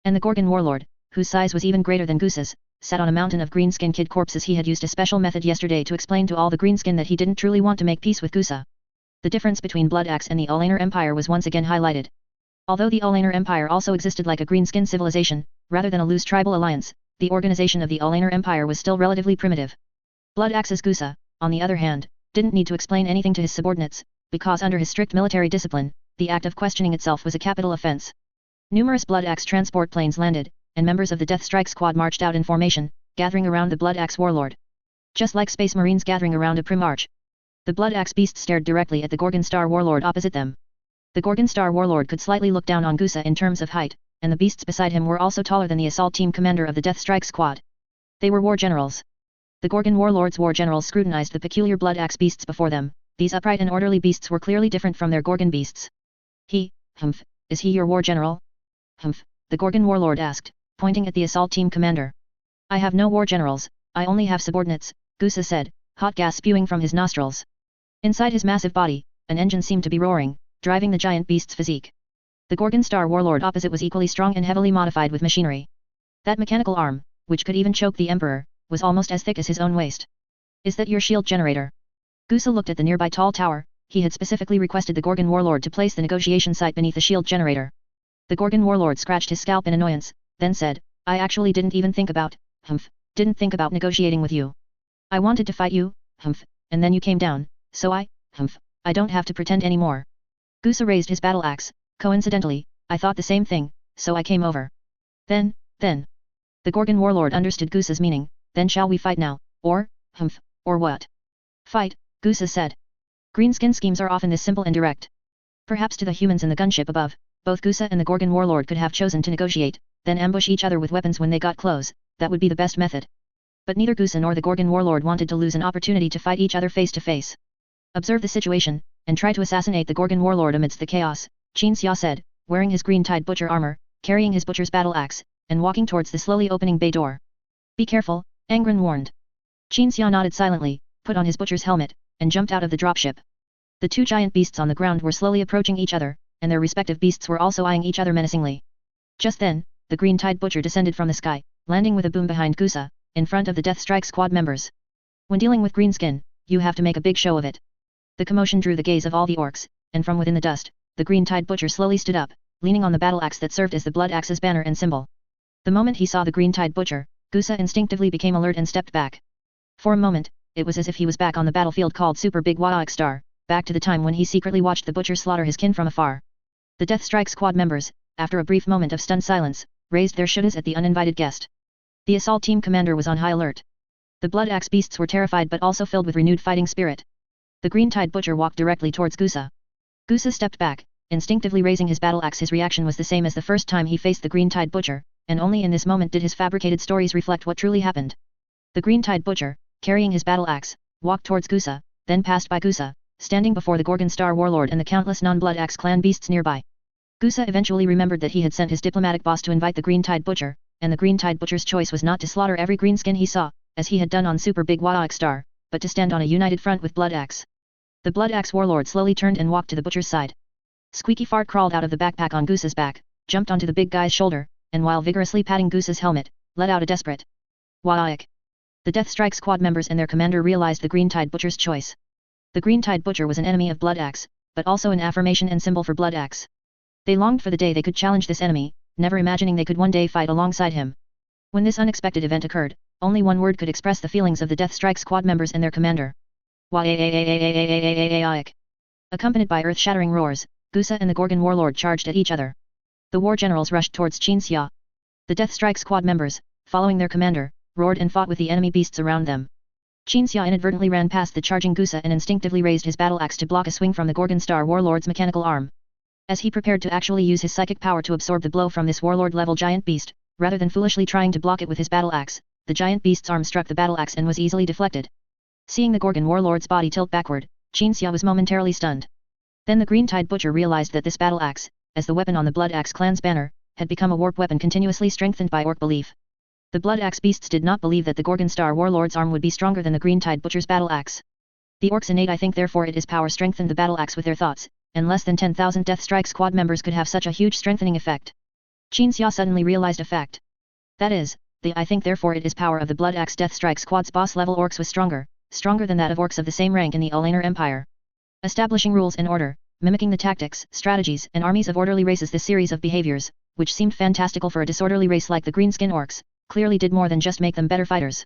And the Gorgon Warlord, whose size was even greater than Gusa's, sat on a mountain of greenskin kid corpses. He had used a special method yesterday to explain to all the greenskin that he didn't truly want to make peace with Gusa. The difference between Blood Axe and the Olaner Empire was once again highlighted. Although the Olaner Empire also existed like a greenskin civilization, rather than a loose tribal alliance, the organization of the Olaner Empire was still relatively primitive. Blood Axe's Gusa, on the other hand, didn't need to explain anything to his subordinates, because under his strict military discipline, the act of questioning itself was a capital offense. Numerous Blood Axe transport planes landed, and members of the Death Strike Squad marched out in formation, gathering around the Blood Axe Warlord. Just like Space Marines gathering around a Primarch. The Blood Axe beasts stared directly at the Gorgon Star Warlord opposite them. The Gorgon Star Warlord could slightly look down on Gusa in terms of height, and the beasts beside him were also taller than the assault team commander of the Death Strike Squad. They were war generals. The Gorgon Warlord's war generals scrutinized the peculiar Blood Axe beasts before them. These upright and orderly beasts were clearly different from their Gorgon beasts. Is he your war general? The Gorgon Warlord asked, pointing at the assault team commander. I have no war generals, I only have subordinates, Gusa said, hot gas spewing from his nostrils. Inside his massive body, an engine seemed to be roaring, driving the giant beast's physique. The Gorgon Star Warlord opposite was equally strong and heavily modified with machinery. That mechanical arm, which could even choke the Emperor, was almost as thick as his own waist. Is that your shield generator? Gusa looked at the nearby tall tower. He had specifically requested the Gorgon Warlord to place the negotiation site beneath the shield generator. The Gorgon Warlord scratched his scalp in annoyance, then said, I actually didn't even think about, didn't think about negotiating with you. I wanted to fight you, and then you came down, so I don't have to pretend anymore. Gusa raised his battle axe. Coincidentally, I thought the same thing, so I came over. Then. The Gorgon Warlord understood Gusa's meaning. Then shall we fight now, or what? Fight, Gusa said. Greenskin schemes are often this simple and direct. Perhaps to the humans in the gunship above, both Gusa and the Gorgon warlord could have chosen to negotiate, then ambush each other with weapons when they got close. That would be the best method. But neither Gusa nor the Gorgon warlord wanted to lose an opportunity to fight each other face to face. Observe the situation, and try to assassinate the Gorgon warlord amidst the chaos, Qin Xia said, wearing his green-tied butcher armor, carrying his butcher's battle axe, and walking towards the slowly opening bay door. Be careful, Angron warned. Qin Xia nodded silently, put on his butcher's helmet, and jumped out of the dropship. The two giant beasts on the ground were slowly approaching each other, and their respective beasts were also eyeing each other menacingly. Just then, the green-tied butcher descended from the sky, landing with a boom behind Gusa, in front of the Death Strike squad members. When dealing with greenskin, you have to make a big show of it. The commotion drew the gaze of all the orcs, and from within the dust, the green-tied butcher slowly stood up, leaning on the battle axe that served as the blood axe's banner and symbol. The moment he saw the green-tied butcher, Gusa instinctively became alert and stepped back. For a moment, it was as if he was back on the battlefield called Super Big Warhammer Star, back to the time when he secretly watched the butcher slaughter his kin from afar. The Death Strike squad members, after a brief moment of stunned silence, raised their shoudas at the uninvited guest. The assault team commander was on high alert. The blood axe beasts were terrified but also filled with renewed fighting spirit. The green-tied butcher walked directly towards Gusa. Gusa stepped back, instinctively raising his battle axe. His reaction was the same as the first time he faced the green-tied butcher, and only in this moment did his fabricated stories reflect what truly happened. The green-tied butcher, carrying his battle axe, walked towards Gusa, then passed by Gusa, standing before the Gorgon Star warlord and the countless non-blood axe clan beasts nearby. Gusa eventually remembered that he had sent his diplomatic boss to invite the green-tied butcher, and the green-tied butcher's choice was not to slaughter every greenskin he saw, as he had done on Super Big Warhammer Star, but to stand on a united front with blood axe. The blood axe warlord slowly turned and walked to the butcher's side. Squeaky Fart crawled out of the backpack on Gusa's back, jumped onto the big guy's shoulder, and while vigorously patting Gusa's helmet, let out a desperate "Waik." The Death Strike squad members and their commander realized the green-tied butcher's choice. The green-tied butcher was an enemy of blood axe, but also an affirmation and symbol for blood axe. They longed for the day they could challenge this enemy, never imagining they could one day fight alongside him. When this unexpected event occurred, only one word could express the feelings of the Death Strike squad members and their commander. Waik. Accompanied by earth-shattering roars, Gusa and the Gorgon warlord charged at each other. The war generals rushed towards Qin Xia. The Death Strike squad members, following their commander, roared and fought with the enemy beasts around them. Qin Xia inadvertently ran past the charging Gusa and instinctively raised his battle axe to block a swing from the Gorgon Star warlord's mechanical arm. As he prepared to actually use his psychic power to absorb the blow from this warlord-level giant beast, rather than foolishly trying to block it with his battle axe, the giant beast's arm struck the battle axe and was easily deflected. Seeing the Gorgon warlord's body tilt backward, Qin Xia was momentarily stunned. Then the green-tied butcher realized that this battle axe, as the weapon on the Blood Axe clan's banner, had become a warp weapon continuously strengthened by orc belief. The Blood Axe beasts did not believe that the Gorgon Star warlord's arm would be stronger than the green-tied butcher's battle axe. The orcs innate I think therefore it is power strengthened the battle axe with their thoughts, and less than 10,000 Death Strike squad members could have such a huge strengthening effect. Qin Xia suddenly realized a fact. That is, the I think therefore it is power of the Blood Axe Death Strike squad's boss-level orcs was stronger than that of orcs of the same rank in the Ulaner Empire. Establishing rules and order, mimicking the tactics, strategies, and armies of orderly races, this series of behaviors, which seemed fantastical for a disorderly race like the greenskin orcs, clearly did more than just make them better fighters.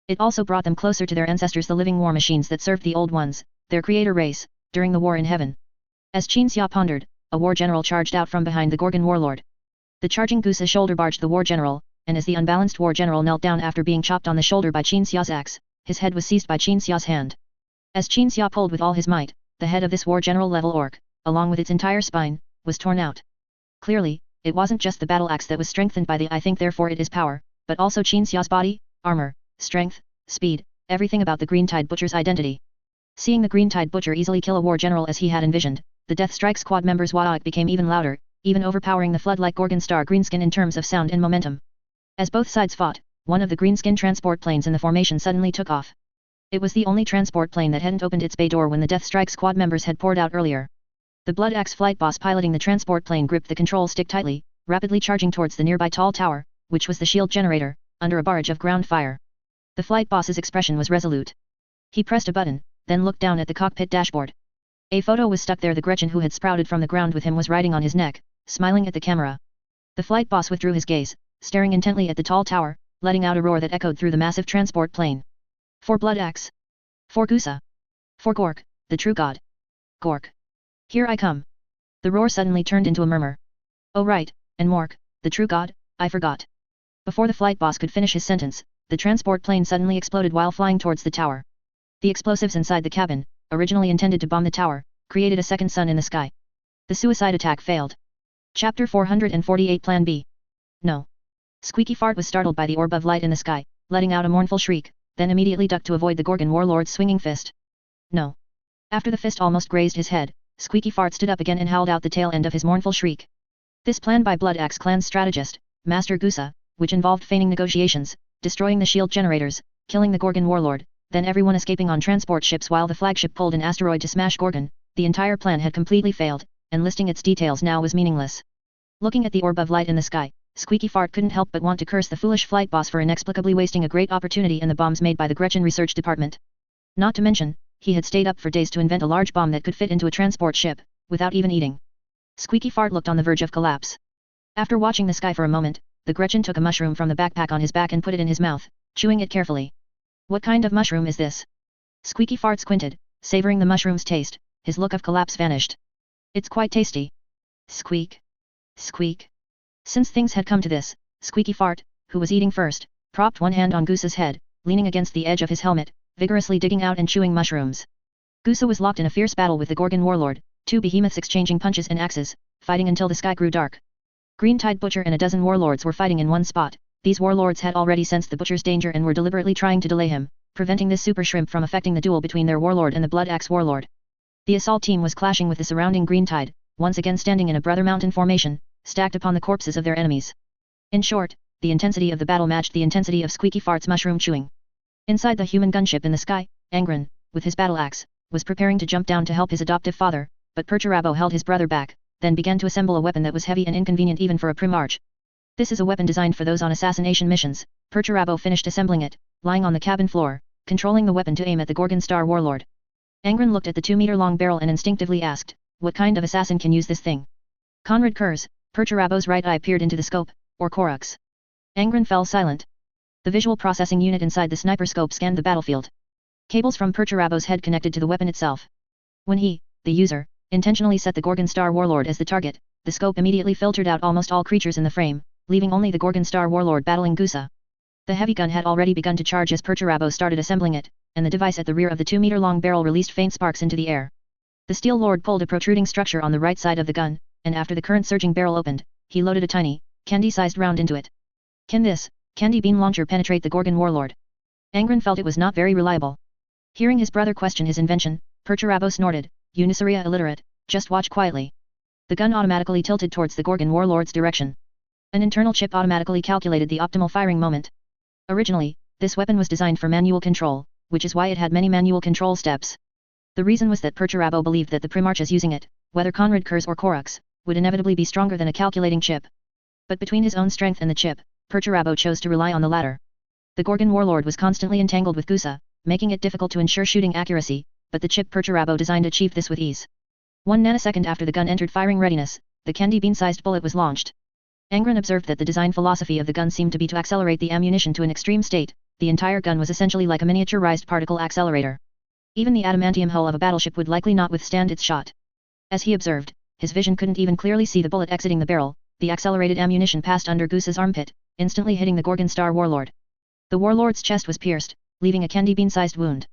It also brought them closer to their ancestors, the living war machines that served the Old Ones, their creator race, during the war in heaven. As Qin Xia pondered, a war general charged out from behind the Gorgon warlord. The charging Gusa shoulder barged the war general, and as the unbalanced war general knelt down after being chopped on the shoulder by Qin Xia's axe, his head was seized by Qin Xia's hand. As Qin Xia pulled with all his might, the head of this war general level orc, along with its entire spine, was torn out. Clearly, it wasn't just the battle axe that was strengthened by the I think therefore it is power, but also Qin Xia's body, armor, strength, speed, everything about the green-tied butcher's identity. Seeing the green-tied butcher easily kill a war general as he had envisioned, the Death Strike squad members' Waik became even louder, even overpowering the flood-like Gorgon Star greenskin in terms of sound and momentum. As both sides fought, one of the greenskin transport planes in the formation suddenly took off. It was the only transport plane that hadn't opened its bay door when the Death Strike squad members had poured out earlier. The Blood Axe flight boss piloting the transport plane gripped the control stick tightly, rapidly charging towards the nearby tall tower, which was the shield generator, under a barrage of ground fire. The flight boss's expression was resolute. He pressed a button, then looked down at the cockpit dashboard. A photo was stuck there. The Gretchen who had sprouted from the ground with him was riding on his neck, smiling at the camera. The flight boss withdrew his gaze, staring intently at the tall tower, letting out a roar that echoed through the massive transport plane. For Blood Axe. For Gusa. For Gork, the true god. Gork. Here I come. The roar suddenly turned into a murmur. Oh right, and Mork, the true god, I forgot. Before the flight boss could finish his sentence, the transport plane suddenly exploded while flying towards the tower. The explosives inside the cabin, originally intended to bomb the tower, created a second sun in the sky. The suicide attack failed. Chapter 448 Plan B. No. Squeaky Fart was startled by the orb of light in the sky, letting out a mournful shriek, then immediately ducked to avoid the Gorgon warlord's swinging fist. No. After the fist almost grazed his head, Squeaky Fart stood up again and howled out the tail end of his mournful shriek. This plan by Blood Axe Clan's strategist, Master Gusa, which involved feigning negotiations, destroying the shield generators, killing the Gorgon warlord, then everyone escaping on transport ships while the flagship pulled an asteroid to smash Gorgon, the entire plan had completely failed, and listing its details now was meaningless. Looking at the orb of light in the sky, Squeaky Fart couldn't help but want to curse the foolish flight boss for inexplicably wasting a great opportunity in the bombs made by the Gretchen Research Department. Not to mention, he had stayed up for days to invent a large bomb that could fit into a transport ship, without even eating. Squeaky Fart looked on the verge of collapse. After watching the sky for a moment, the Gretchen took a mushroom from the backpack on his back and put it in his mouth, chewing it carefully. What kind of mushroom is this? Squeaky Fart squinted, savoring the mushroom's taste, his look of collapse vanished. It's quite tasty. Squeak. Squeak. Since things had come to this, Squeaky Fart, who was eating first, propped one hand on Goose's head, leaning against the edge of his helmet, vigorously digging out and chewing mushrooms. Goose was locked in a fierce battle with the Gorgon warlord, two behemoths exchanging punches and axes, fighting until the sky grew dark. Green-Tide Butcher and a dozen warlords were fighting in one spot. These warlords had already sensed the Butcher's danger and were deliberately trying to delay him, preventing this super shrimp from affecting the duel between their warlord and the Blood Axe warlord. The assault team was clashing with the surrounding Green-Tide, once again standing in a brother mountain formation, stacked upon the corpses of their enemies. In short, the intensity of the battle matched the intensity of Squeaky Fart's mushroom chewing. Inside the human gunship in the sky, Angron, with his battle axe, was preparing to jump down to help his adoptive father, but Perturabo held his brother back, then began to assemble a weapon that was heavy and inconvenient even for a Primarch. This is a weapon designed for those on assassination missions. Perturabo finished assembling it, lying on the cabin floor, controlling the weapon to aim at the Gorgon Star warlord. Angron looked at the 2-meter-long barrel and instinctively asked, what kind of assassin can use this thing? Conrad Kurz, Perturabo's right eye peered into the scope, or Korux. Angron fell silent. The visual processing unit inside the sniper scope scanned the battlefield. Cables from Perturabo's head connected to the weapon itself. When he, the user, intentionally set the Gorgon Star warlord as the target, the scope immediately filtered out almost all creatures in the frame, leaving only the Gorgon Star warlord battling Gusa. The heavy gun had already begun to charge as Perturabo started assembling it, and the device at the rear of the 2-meter-long barrel released faint sparks into the air. The Steel Lord pulled a protruding structure on the right side of the gun, and after the current surging barrel opened, he loaded a tiny, candy-sized round into it. Can this candy beam launcher penetrate the Gorgon warlord? Angron felt it was not very reliable. Hearing his brother question his invention, Perturabo snorted, Unisaria illiterate, just watch quietly. The gun automatically tilted towards the Gorgon warlord's direction. An internal chip automatically calculated the optimal firing moment. Originally, this weapon was designed for manual control, which is why it had many manual control steps. The reason was that Perturabo believed that the Primarchs using it, whether Conrad Kurz or Korux, would inevitably be stronger than a calculating chip. But between his own strength and the chip, Perturabo chose to rely on the latter. The Gorgon warlord was constantly entangled with Gusa, making it difficult to ensure shooting accuracy, but the chip Perturabo designed achieved this with ease. 1 nanosecond after the gun entered firing readiness, the candy bean-sized bullet was launched. Angron observed that the design philosophy of the gun seemed to be to accelerate the ammunition to an extreme state. The entire gun was essentially like a miniaturized particle accelerator. Even the adamantium hull of a battleship would likely not withstand its shot. As he observed, his vision couldn't even clearly see the bullet exiting the barrel. The accelerated ammunition passed under Goose's armpit, instantly hitting the Gorgon Star warlord. The warlord's chest was pierced, leaving a candy bean-sized wound.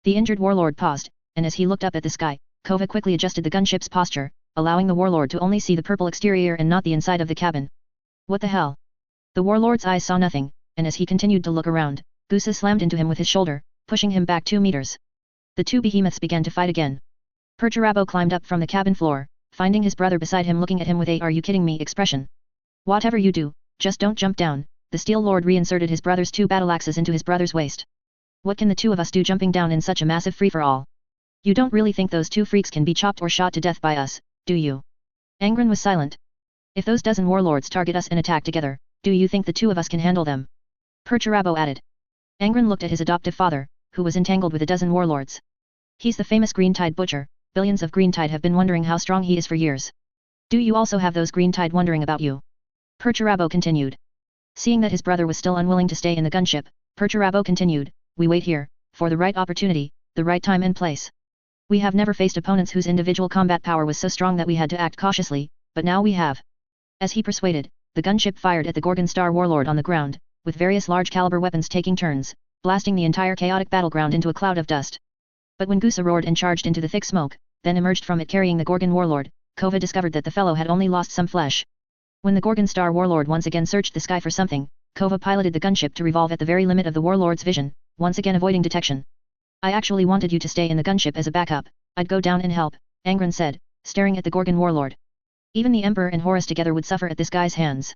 The injured warlord paused, and as he looked up at the sky, Kova quickly adjusted the gunship's posture, allowing the warlord to only see the purple exterior and not the inside of the cabin. What the hell? The warlord's eyes saw nothing, and as he continued to look around, Goose slammed into him with his shoulder, pushing him back 2 meters. The two behemoths began to fight again. Perturabo climbed up from the cabin floor, finding his brother beside him looking at him with a "are you kidding me" expression. Whatever you do, just don't jump down. The Steel Lord reinserted his brother's 2 battle axes into his brother's waist. What can the two of us do jumping down in such a massive free-for-all? You don't really think those 2 freaks can be chopped or shot to death by us, do you? Angron was silent. If those dozen warlords target us and attack together, do you think the 2 of us can handle them? Perturabo added. Angron looked at his adoptive father, who was entangled with a dozen warlords. He's the famous Green-Tide Butcher. Billions of Green-Tide have been wondering how strong he is for years. Do you also have those Green-Tide wondering about you? Perturabo continued. Seeing that his brother was still unwilling to stay in the gunship, Perturabo continued, we wait here, for the right opportunity, the right time and place. We have never faced opponents whose individual combat power was so strong that we had to act cautiously, but now we have. As he persuaded, the gunship fired at the Gorgon Star warlord on the ground, with various large-caliber weapons taking turns, blasting the entire chaotic battleground into a cloud of dust. But when Gusa roared and charged into the thick smoke, then emerged from it carrying the Gorgon warlord, Kova discovered that the fellow had only lost some flesh. When the Gorgon Star Warlord once again searched the sky for something, Kova piloted the gunship to revolve at the very limit of the Warlord's vision, once again avoiding detection. I actually wanted you to stay in the gunship as a backup, I'd go down and help, Angron said, staring at the Gorgon Warlord. Even the Emperor and Horus together would suffer at this guy's hands.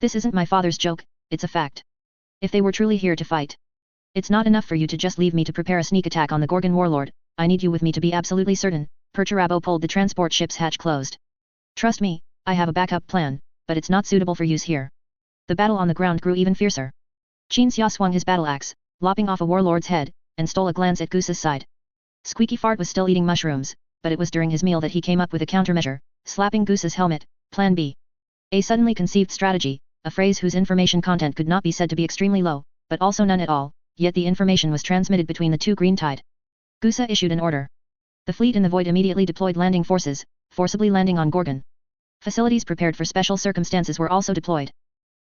This isn't my father's joke, it's a fact. If they were truly here to fight. It's not enough for you to just leave me to prepare a sneak attack on the Gorgon Warlord, I need you with me to be absolutely certain. Perturabo pulled the transport ship's hatch closed. Trust me, I have a backup plan, but it's not suitable for use here. The battle on the ground grew even fiercer. Qin Xia swung his battle axe, lopping off a warlord's head, and stole a glance at Goose's side. Squeaky Fart was still eating mushrooms, but it was during his meal that he came up with a countermeasure, slapping Goose's helmet, Plan B. A suddenly conceived strategy, a phrase whose information content could not be said to be extremely low, but also none at all, yet the information was transmitted between the two green tide. Goose issued an order. The fleet in the void immediately deployed landing forces, forcibly landing on Gorgon. Facilities prepared for special circumstances were also deployed.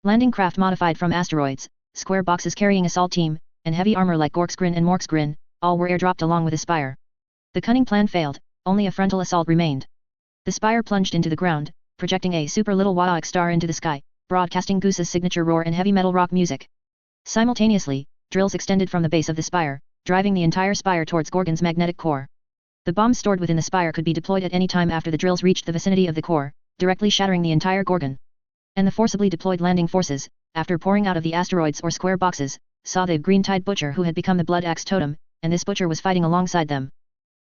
Landing craft modified from asteroids, square boxes carrying assault team, and heavy armor like Gorksgrin and Morksgrin, all were airdropped along with the spire. The cunning plan failed, only a frontal assault remained. The spire plunged into the ground, projecting a super little Wadaok star into the sky, broadcasting Goose's signature roar and heavy metal rock music. Simultaneously, drills extended from the base of the spire, driving the entire spire towards Gorgon's magnetic core. The bombs stored within the spire could be deployed at any time after the drills reached the vicinity of the core, directly shattering the entire Gorgon. And the forcibly deployed landing forces, after pouring out of the asteroids or square boxes, saw the Green Tide Butcher who had become the Blood Axe Totem, and this butcher was fighting alongside them.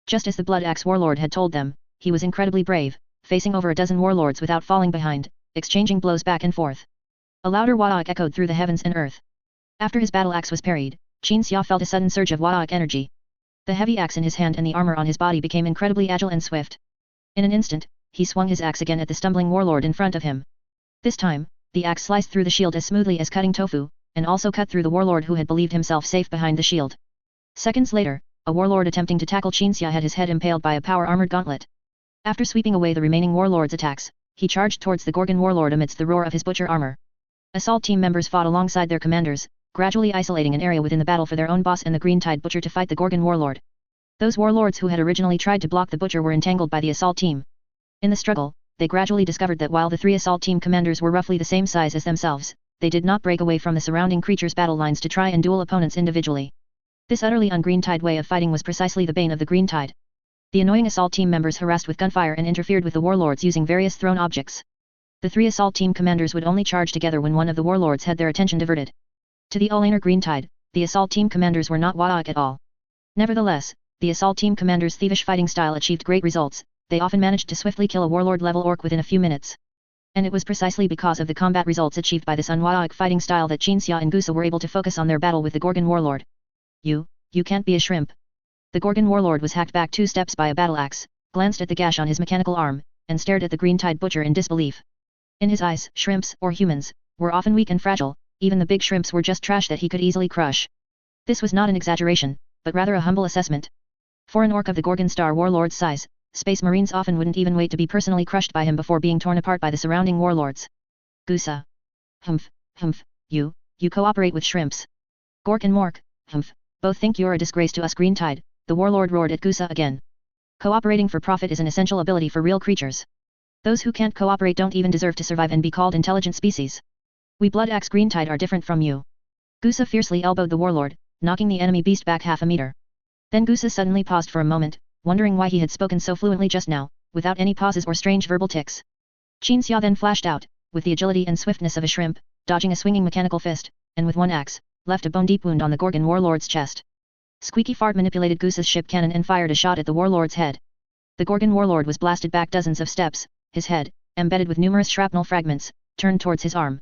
Just as the Blood Axe Warlord had told them, he was incredibly brave, facing over a dozen warlords without falling behind, exchanging blows back and forth. A louder Wadaok echoed through the heavens and earth. After his battle axe was parried, Qin Xia felt a sudden surge of Wadaok energy. The heavy axe in his hand and the armor on his body became incredibly agile and swift. In an instant, he swung his axe again at the stumbling warlord in front of him. This time, the axe sliced through the shield as smoothly as cutting tofu, and also cut through the warlord who had believed himself safe behind the shield. Seconds later, a warlord attempting to tackle Qin Xia had his head impaled by a power-armored gauntlet. After sweeping away the remaining warlord's attacks, he charged towards the Gorgon warlord amidst the roar of his butcher armor. Assault team members fought alongside their commanders, gradually isolating an area within the battle for their own boss and the Green Tide Butcher to fight the Gorgon warlord. Those warlords who had originally tried to block the butcher were entangled by the assault team. In the struggle, they gradually discovered that while the three assault team commanders were roughly the same size as themselves, they did not break away from the surrounding creatures' battle lines to try and duel opponents individually. This utterly un-Green Tide way of fighting was precisely the bane of the Green Tide. The annoying assault team members harassed with gunfire and interfered with the warlords using various thrown objects. The three assault team commanders would only charge together when one of the warlords had their attention diverted. To the all-inner Green Tide, the assault team commanders were not Wadaok at all. Nevertheless, the assault team commanders' thievish fighting style achieved great results, they often managed to swiftly kill a warlord-level orc within a few minutes. And it was precisely because of the combat results achieved by this un-Wadaok fighting style that Qin Xia and Goose were able to focus on their battle with the Gorgon warlord. You can't be a shrimp. The Gorgon warlord was hacked back 2 steps by a battle axe, glanced at the gash on his mechanical arm, and stared at the Green Tide Butcher in disbelief. In his eyes, shrimps, or humans, were often weak and fragile, even the big shrimps were just trash that he could easily crush. This was not an exaggeration, but rather a humble assessment. For an orc of the Gorgon Star warlord's size, Space Marines often wouldn't even wait to be personally crushed by him before being torn apart by the surrounding warlords. Goosa. Humph, you cooperate with shrimps. Gork and Mork, humph, both think you're a disgrace to us Green Tide, the warlord roared at Goosa again. Cooperating for profit is an essential ability for real creatures. Those who can't cooperate don't even deserve to survive and be called intelligent species. We Blood Axe Green Tide are different from you. Goosa fiercely elbowed the warlord, knocking the enemy beast back half a meter. Then Goosa suddenly paused for a moment, wondering why he had spoken so fluently just now, without any pauses or strange verbal tics. Qin Xia then flashed out, with the agility and swiftness of a shrimp, dodging a swinging mechanical fist, and with one axe, left a bone-deep wound on the Gorgon warlord's chest. Squeaky Fart manipulated Goose's ship cannon and fired a shot at the warlord's head. The Gorgon warlord was blasted back dozens of steps, his head, embedded with numerous shrapnel fragments, turned towards his arm.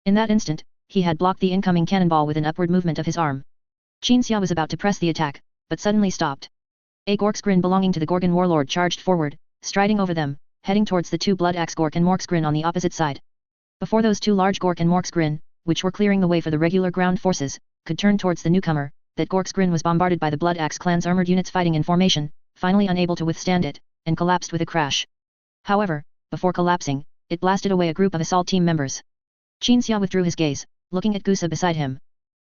In that instant, he had blocked the incoming cannonball with an upward movement of his arm. Qin Xia was about to press the attack, but suddenly stopped. A Gorksgrin belonging to the Gorgon warlord charged forward, striding over them, heading towards the 2 Blood Axe Gork and Morksgrin on the opposite side. Before those 2 large Gork and Morksgrin, which were clearing the way for the regular ground forces, could turn towards the newcomer, that Gorksgrin was bombarded by the Blood Axe clan's armored units fighting in formation, finally unable to withstand it, and collapsed with a crash. However, before collapsing, it blasted away a group of assault team members. Qin Xia withdrew his gaze, looking at Goosa beside him.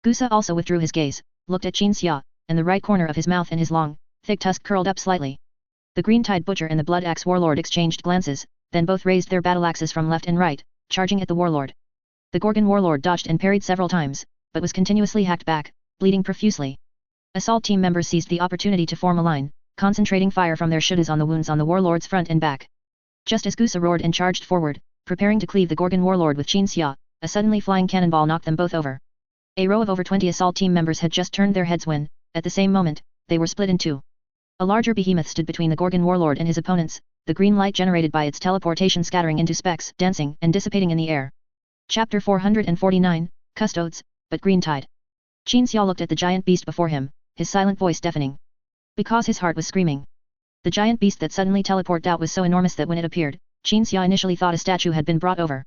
Goosa also withdrew his gaze, looked at Qin Xia, and the right corner of his mouth and his long, thick tusk curled up slightly. The Green-Tide Butcher and the Blood Axe Warlord exchanged glances, then both raised their battle axes from left and right, charging at the Warlord. The Gorgon Warlord dodged and parried several times, but was continuously hacked back, bleeding profusely. Assault team members seized the opportunity to form a line, concentrating fire from their Shous on the wounds on the Warlord's front and back. Just as Gusa roared and charged forward, preparing to cleave the Gorgon Warlord with Xia, a suddenly flying cannonball knocked them both over. A row of over 20 assault team members had just turned their heads when, at the same moment, they were split in two. A larger behemoth stood between the Gorgon Warlord and his opponents, the green light generated by its teleportation scattering into specks, dancing and dissipating in the air. Chapter 449, Custodes, but Green-Tide. Xia looked at the giant beast before him, his silent voice deafening. Because his heart was screaming. The giant beast that suddenly teleported out was so enormous that when it appeared, Xia initially thought a statue had been brought over.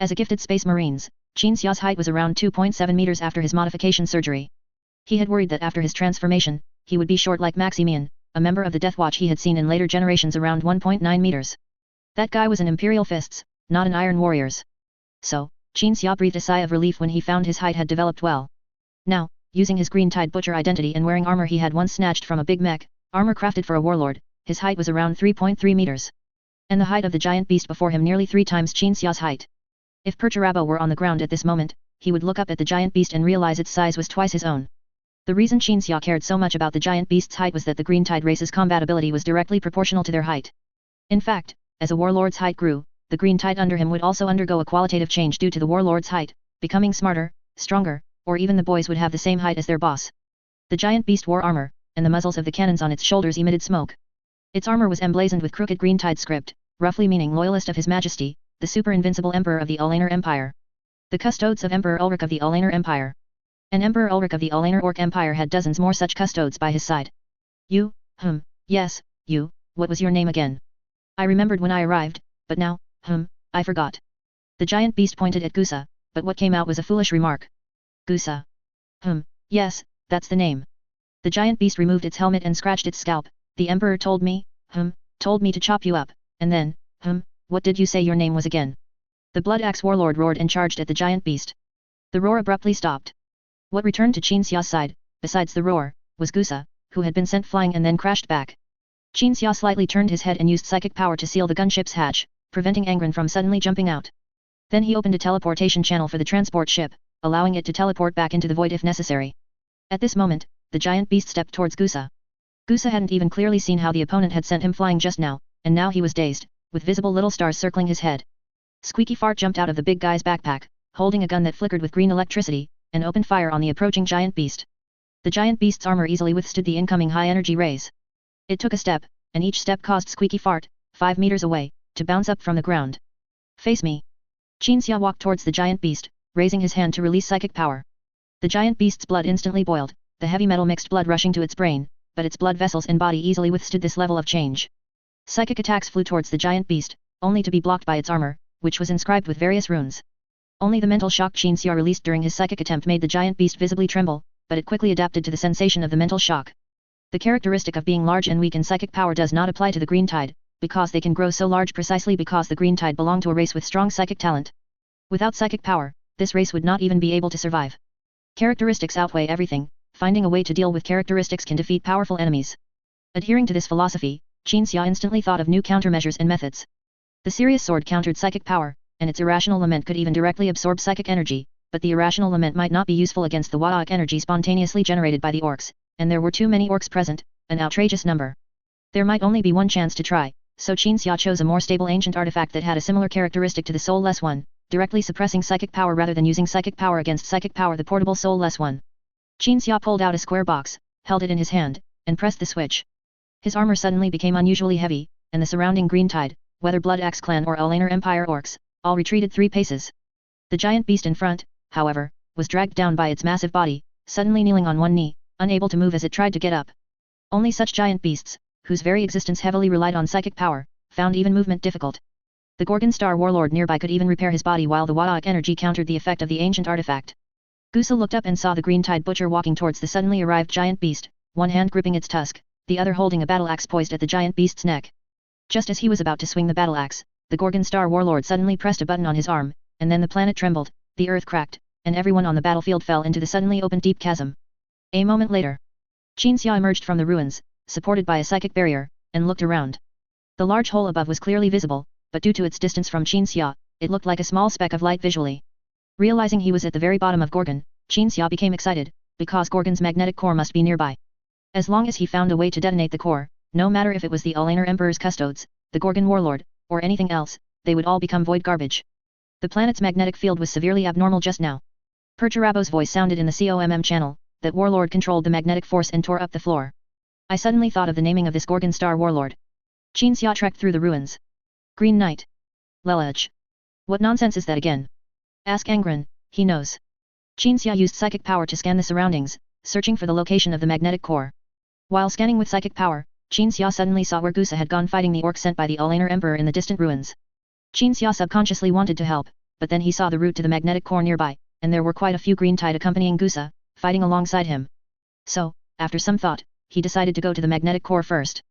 As a gifted space marines, Xia's height was around 2.7 meters after his modification surgery. He had worried that after his transformation, he would be short like Maximian, a member of the Death Watch he had seen in later generations around 1.9 meters. That guy was an Imperial Fists, not an Iron Warriors. So, Xia breathed a sigh of relief when he found his height had developed well. Now, using his Green-Tide Butcher identity and wearing armor he had once snatched from a big mech, armor crafted for a warlord, his height was around 3.3 meters. And the height of the giant beast before him nearly 3 times Xia's height. If Perturabo were on the ground at this moment, he would look up at the giant beast and realize its size was twice his own. The reason Xia cared so much about the giant beast's height was that the Green-Tide race's combatability was directly proportional to their height. In fact, as a warlord's height grew, the Green-Tide under him would also undergo a qualitative change due to the warlord's height, becoming smarter, stronger, or even the boys would have the same height as their boss. The giant beast wore armor, and the muzzles of the cannons on its shoulders emitted smoke. Its armor was emblazoned with crooked Green-Tide script, roughly meaning loyalist of His Majesty, the super invincible Emperor of the Ulaner Empire. The custodes of Emperor Ulrich of the Ulaner Empire. And Emperor Ulrich of the Ulaner Orc Empire had dozens more such custodes by his side. You, yes, you, what was your name again? I remembered when I arrived, but now, I forgot. The giant beast pointed at Gusa, but what came out was a foolish remark. Gusa. Yes, that's the name. The giant beast removed its helmet and scratched its scalp. The Emperor told me to chop you up, and then, what did you say your name was again? The Blood Axe Warlord roared and charged at the giant beast. The roar abruptly stopped. What returned to Xia's side, besides the roar, was Gusa, who had been sent flying and then crashed back. Xia slightly turned his head and used psychic power to seal the gunship's hatch, preventing Angron from suddenly jumping out. Then he opened a teleportation channel for the transport ship, allowing it to teleport back into the void if necessary. At this moment, the giant beast stepped towards Gusa. Gusa hadn't even clearly seen how the opponent had sent him flying just now, and now he was dazed, with visible little stars circling his head. Squeaky Fart jumped out of the big guy's backpack, holding a gun that flickered with green electricity, and opened fire on the approaching giant beast. The giant beast's armor easily withstood the incoming high-energy rays. It took a step, and each step caused Squeaky Fart, 5 meters away, to bounce up from the ground. Face me. Xia walked towards the giant beast, raising his hand to release psychic power. The giant beast's blood instantly boiled, the heavy metal mixed blood rushing to its brain, but its blood vessels and body easily withstood this level of change. Psychic attacks flew towards the giant beast, only to be blocked by its armor, which was inscribed with various runes. Only the mental shock Xia released during his psychic attempt made the giant beast visibly tremble, but it quickly adapted to the sensation of the mental shock. The characteristic of being large and weak in psychic power does not apply to the Green-Tide, because they can grow so large precisely because the Green-Tide belong to a race with strong psychic talent. Without psychic power, this race would not even be able to survive. Characteristics outweigh everything, finding a way to deal with characteristics can defeat powerful enemies. Adhering to this philosophy, Xia instantly thought of new countermeasures and methods. The Serious Sword countered psychic power, and its Irrational Lament could even directly absorb psychic energy, but the Irrational Lament might not be useful against the Wadaic energy spontaneously generated by the orcs, and there were too many orcs present, an outrageous number. There might only be one chance to try, so Xia chose a more stable ancient artifact that had a similar characteristic to the Soulless one, directly suppressing psychic power rather than using psychic power against psychic power, the portable Soulless one. Xia pulled out a square box, held it in his hand, and pressed the switch. His armor suddenly became unusually heavy, and the surrounding Green-Tide, whether Blood Axe Clan or Ulaner Empire orcs, all retreated 3 paces. The giant beast in front, however, was dragged down by its massive body, suddenly kneeling on one knee, unable to move as it tried to get up. Only such giant beasts, whose very existence heavily relied on psychic power, found even movement difficult. The Gorgon Star Warlord nearby could even repair his body while the Wadaic energy countered the effect of the ancient artifact. Gusa looked up and saw the Green-Tide Butcher walking towards the suddenly arrived giant beast, one hand gripping its tusk, the other holding a battle axe poised at the giant beast's neck. Just as he was about to swing the battle axe, the Gorgon Star Warlord suddenly pressed a button on his arm, and then the planet trembled, the earth cracked, and everyone on the battlefield fell into the suddenly opened deep chasm. A moment later, Xia emerged from the ruins, supported by a psychic barrier, and looked around. The large hole above was clearly visible, but due to its distance from Qinxia, it looked like a small speck of light visually. Realizing he was at the very bottom of Gorgon, Qinxia became excited, because Gorgon's magnetic core must be nearby. As long as he found a way to detonate the core, no matter if it was the Alainer Emperor's custodes, the Gorgon warlord, or anything else, they would all become void garbage. The planet's magnetic field was severely abnormal just now. Perturabo's voice sounded in the COMM channel, that warlord controlled the magnetic force and tore up the floor. I suddenly thought of the naming of this Gorgon star warlord. Qinxia trekked through the ruins. Green Knight. Lelaj. What nonsense is that again? Ask Angron, he knows. Qinxia used psychic power to scan the surroundings, searching for the location of the magnetic core. While scanning with psychic power, Qinxia suddenly saw where Gusa had gone fighting the orc sent by the Alainer Emperor in the distant ruins. Qinxia subconsciously wanted to help, but then he saw the route to the magnetic core nearby, and there were quite a few green tide accompanying Gusa, fighting alongside him. So, after some thought, he decided to go to the magnetic core first.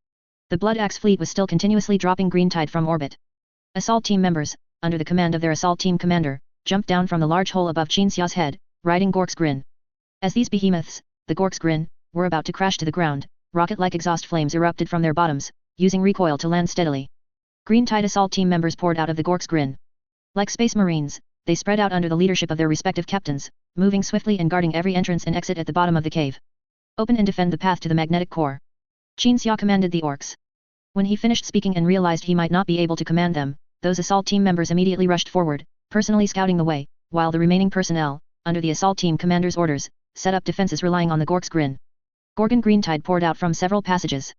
The Blood Axe fleet was still continuously dropping green tide from orbit. Assault team members, under the command of their assault team commander, jumped down from the large hole above Qinxia's head, riding Gork's Grin. As these behemoths, the Gork's Grin, were about to crash to the ground, rocket-like exhaust flames erupted from their bottoms, using recoil to land steadily. Green tide assault team members poured out of the Gork's Grin. Like space marines, they spread out under the leadership of their respective captains, moving swiftly and guarding every entrance and exit at the bottom of the cave. Open and defend the path to the magnetic core. Qinxia commanded the orcs. When he finished speaking and realized he might not be able to command them, those assault team members immediately rushed forward, personally scouting the way, while the remaining personnel, under the assault team commander's orders, set up defenses relying on the Gork's Grin. Gorgon green tide poured out from several passages.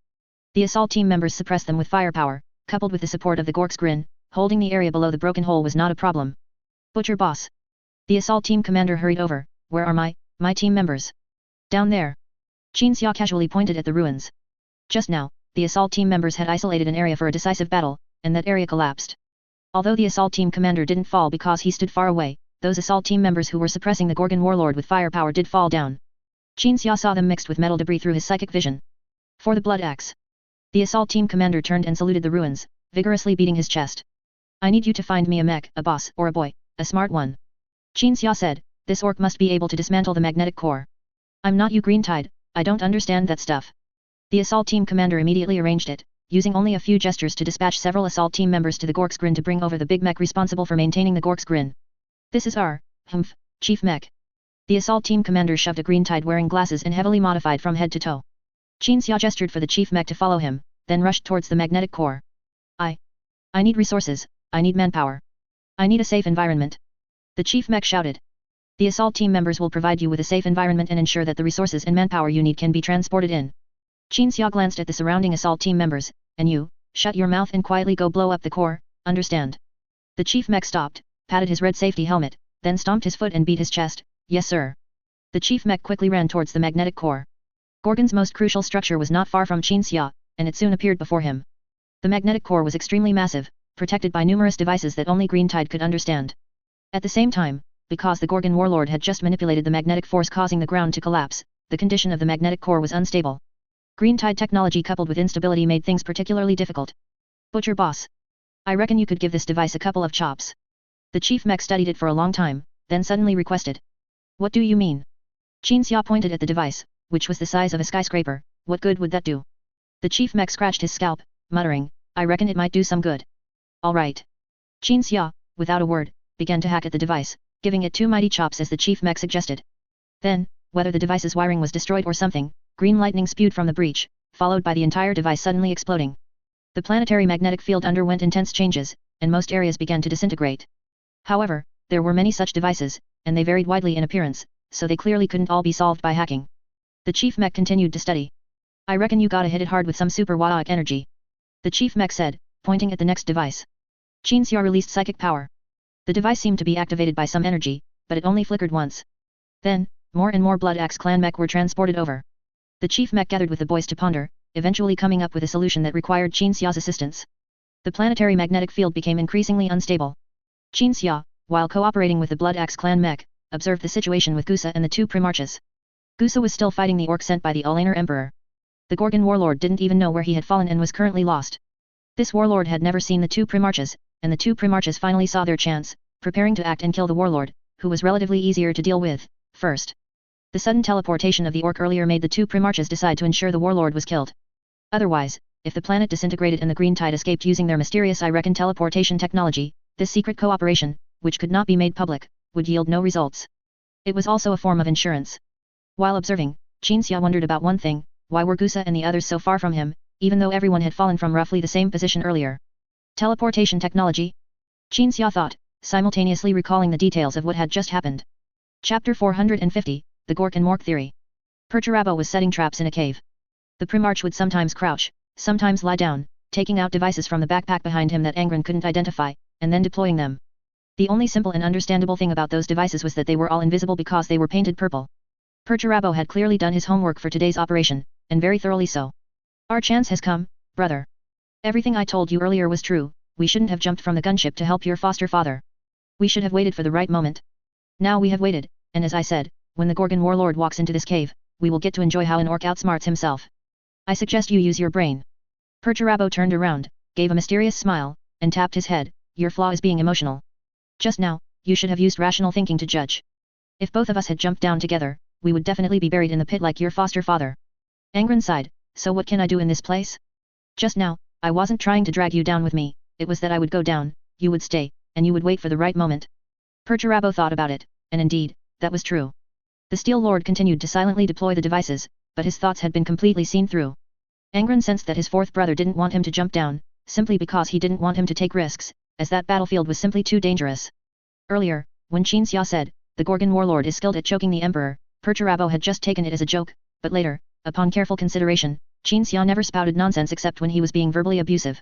The assault team members suppressed them with firepower, coupled with the support of the Gork's Grin, holding the area below the broken hole was not a problem. Butcher boss. The assault team commander hurried over. Where are my team members? Down there. Qinxia casually pointed at the ruins. Just now, the assault team members had isolated an area for a decisive battle, and that area collapsed. Although the assault team commander didn't fall because he stood far away, those assault team members who were suppressing the Gorgon warlord with firepower did fall down. Qinxia saw them mixed with metal debris through his psychic vision. For the Blood Axe. The assault team commander turned and saluted the ruins, vigorously beating his chest. I need you to find me a mech, a boss, or a boy, a smart one. Qinxia said, this orc must be able to dismantle the magnetic core. I'm not you Green Tide, I don't understand that stuff. The assault team commander immediately arranged it, using only a few gestures to dispatch several assault team members to the Gork's Grin to bring over the big mech responsible for maintaining the Gork's Grin. This is our, chief mech. The assault team commander shoved a green tide wearing glasses and heavily modified from head to toe. Qinxia gestured for the chief mech to follow him, then rushed towards the magnetic core. I need resources, I need manpower. I need a safe environment. The chief mech shouted. The assault team members will provide you with a safe environment and ensure that the resources and manpower you need can be transported in. Qinxia glanced at the surrounding assault team members, and you, shut your mouth and quietly go blow up the core, understand? The chief mech stopped, patted his red safety helmet, then stomped his foot and beat his chest. Yes sir. The chief mech quickly ran towards the magnetic core. Gorgon's most crucial structure was not far from Qinxia, and it soon appeared before him. The magnetic core was extremely massive, protected by numerous devices that only Green Tide could understand. At the same time, because the Gorgon warlord had just manipulated the magnetic force causing the ground to collapse, the condition of the magnetic core was unstable. Green Tide technology coupled with instability made things particularly difficult. Butcher boss. I reckon you could give this device a couple of chops. The chief mech studied it for a long time, then suddenly requested. What do you mean? Qinxia pointed at the device, which was the size of a skyscraper. What good would that do? The chief mech scratched his scalp, muttering, I reckon it might do some good. Alright. Qinxia, without a word, began to hack at the device, giving it 2 mighty chops as the chief mech suggested. Then, whether the device's wiring was destroyed or something, green lightning spewed from the breach, followed by the entire device suddenly exploding. The planetary magnetic field underwent intense changes, and most areas began to disintegrate. However, there were many such devices, and they varied widely in appearance, so they clearly couldn't all be solved by hacking. The chief mech continued to study. I reckon you gotta hit it hard with some super Wattaic energy. The chief mech said, pointing at the next device. Qinxia released psychic power. The device seemed to be activated by some energy, but it only flickered once. Then, more and more Blood Axe clan mech were transported over. The chief mech gathered with the boys to ponder, eventually coming up with a solution that required Qinxia's assistance. The planetary magnetic field became increasingly unstable. Qinxia, while cooperating with the Blood Axe clan mech, observed the situation with Gusa and the 2 Primarchs. Gusa was still fighting the orc sent by the Alainer Emperor. The Gorgon warlord didn't even know where he had fallen and was currently lost. This warlord had never seen the 2 Primarchs, and the 2 Primarchs finally saw their chance, preparing to act and kill the warlord, who was relatively easier to deal with, first. The sudden teleportation of the orc earlier made the 2 Primarchs decide to ensure the warlord was killed. Otherwise, if the planet disintegrated and the green tide escaped using their mysterious I reckon teleportation technology, this secret cooperation, which could not be made public, would yield no results. It was also a form of insurance. While observing, Qinxia wondered about one thing: why were Gusa and the others so far from him, even though everyone had fallen from roughly the same position earlier? Teleportation technology? Qinxia thought, simultaneously recalling the details of what had just happened. Chapter 450, The Gork and Mork Theory. Perturabo was setting traps in a cave. The Primarch would sometimes crouch, sometimes lie down, taking out devices from the backpack behind him that Angron couldn't identify, and then deploying them. The only simple and understandable thing about those devices was that they were all invisible because they were painted purple. Perturabo had clearly done his homework for today's operation, and very thoroughly so. Our chance has come, brother. Everything I told you earlier was true. We shouldn't have jumped from the gunship to help your foster father. We should have waited for the right moment. Now we have waited, and as I said, when the Gorgon warlord walks into this cave, we will get to enjoy how an orc outsmarts himself. I suggest you use your brain. Perturabo turned around, gave a mysterious smile, and tapped his head. Your flaw is being emotional. Just now, you should have used rational thinking to judge. If both of us had jumped down together, we would definitely be buried in the pit like your foster father. Angron sighed, so what can I do in this place? Just now, I wasn't trying to drag you down with me, it was that I would go down, you would stay, and you would wait for the right moment. Perturabo thought about it, and indeed, that was true. The Steel Lord continued to silently deploy the devices, but his thoughts had been completely seen through. Angron sensed that his fourth brother didn't want him to jump down, simply because he didn't want him to take risks, as that battlefield was simply too dangerous. Earlier, when Qinxia said, the Gorgon warlord is skilled at choking the Emperor, Perturabo had just taken it as a joke, but later, upon careful consideration, Qinxia never spouted nonsense except when he was being verbally abusive.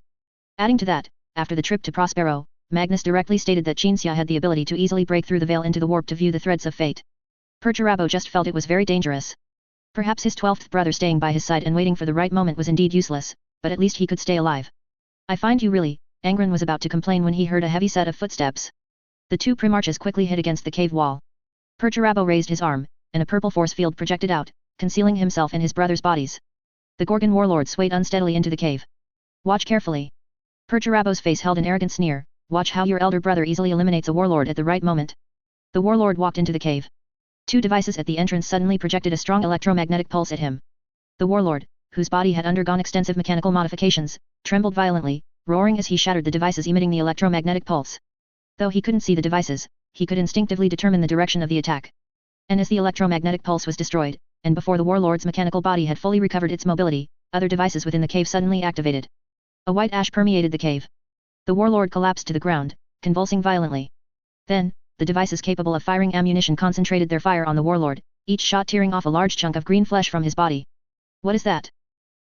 Adding to that, after the trip to Prospero, Magnus directly stated that Qinxia had the ability to easily break through the veil into the warp to view the threads of fate. Perturabo just felt it was very dangerous. Perhaps his 12th brother staying by his side and waiting for the right moment was indeed useless, but at least he could stay alive. I find you really, Angron was about to complain when he heard a heavy set of footsteps. The two Primarches quickly hid against the cave wall. Perturabo raised his arm, and a purple force field projected out, concealing himself and his brothers' bodies. The Gorgon warlord swayed unsteadily into the cave. Watch carefully. Perturabo's face held an arrogant sneer. Watch how your elder brother easily eliminates a warlord at the right moment. The warlord walked into the cave. Two devices at the entrance suddenly projected a strong electromagnetic pulse at him. The warlord, whose body had undergone extensive mechanical modifications, trembled violently, roaring as he shattered the devices emitting the electromagnetic pulse. Though he couldn't see the devices, he could instinctively determine the direction of the attack. And as the electromagnetic pulse was destroyed, and before the warlord's mechanical body had fully recovered its mobility, other devices within the cave suddenly activated. A white ash permeated the cave. The warlord collapsed to the ground, convulsing violently. Then, the devices capable of firing ammunition concentrated their fire on the warlord, each shot tearing off a large chunk of green flesh from his body. What is that?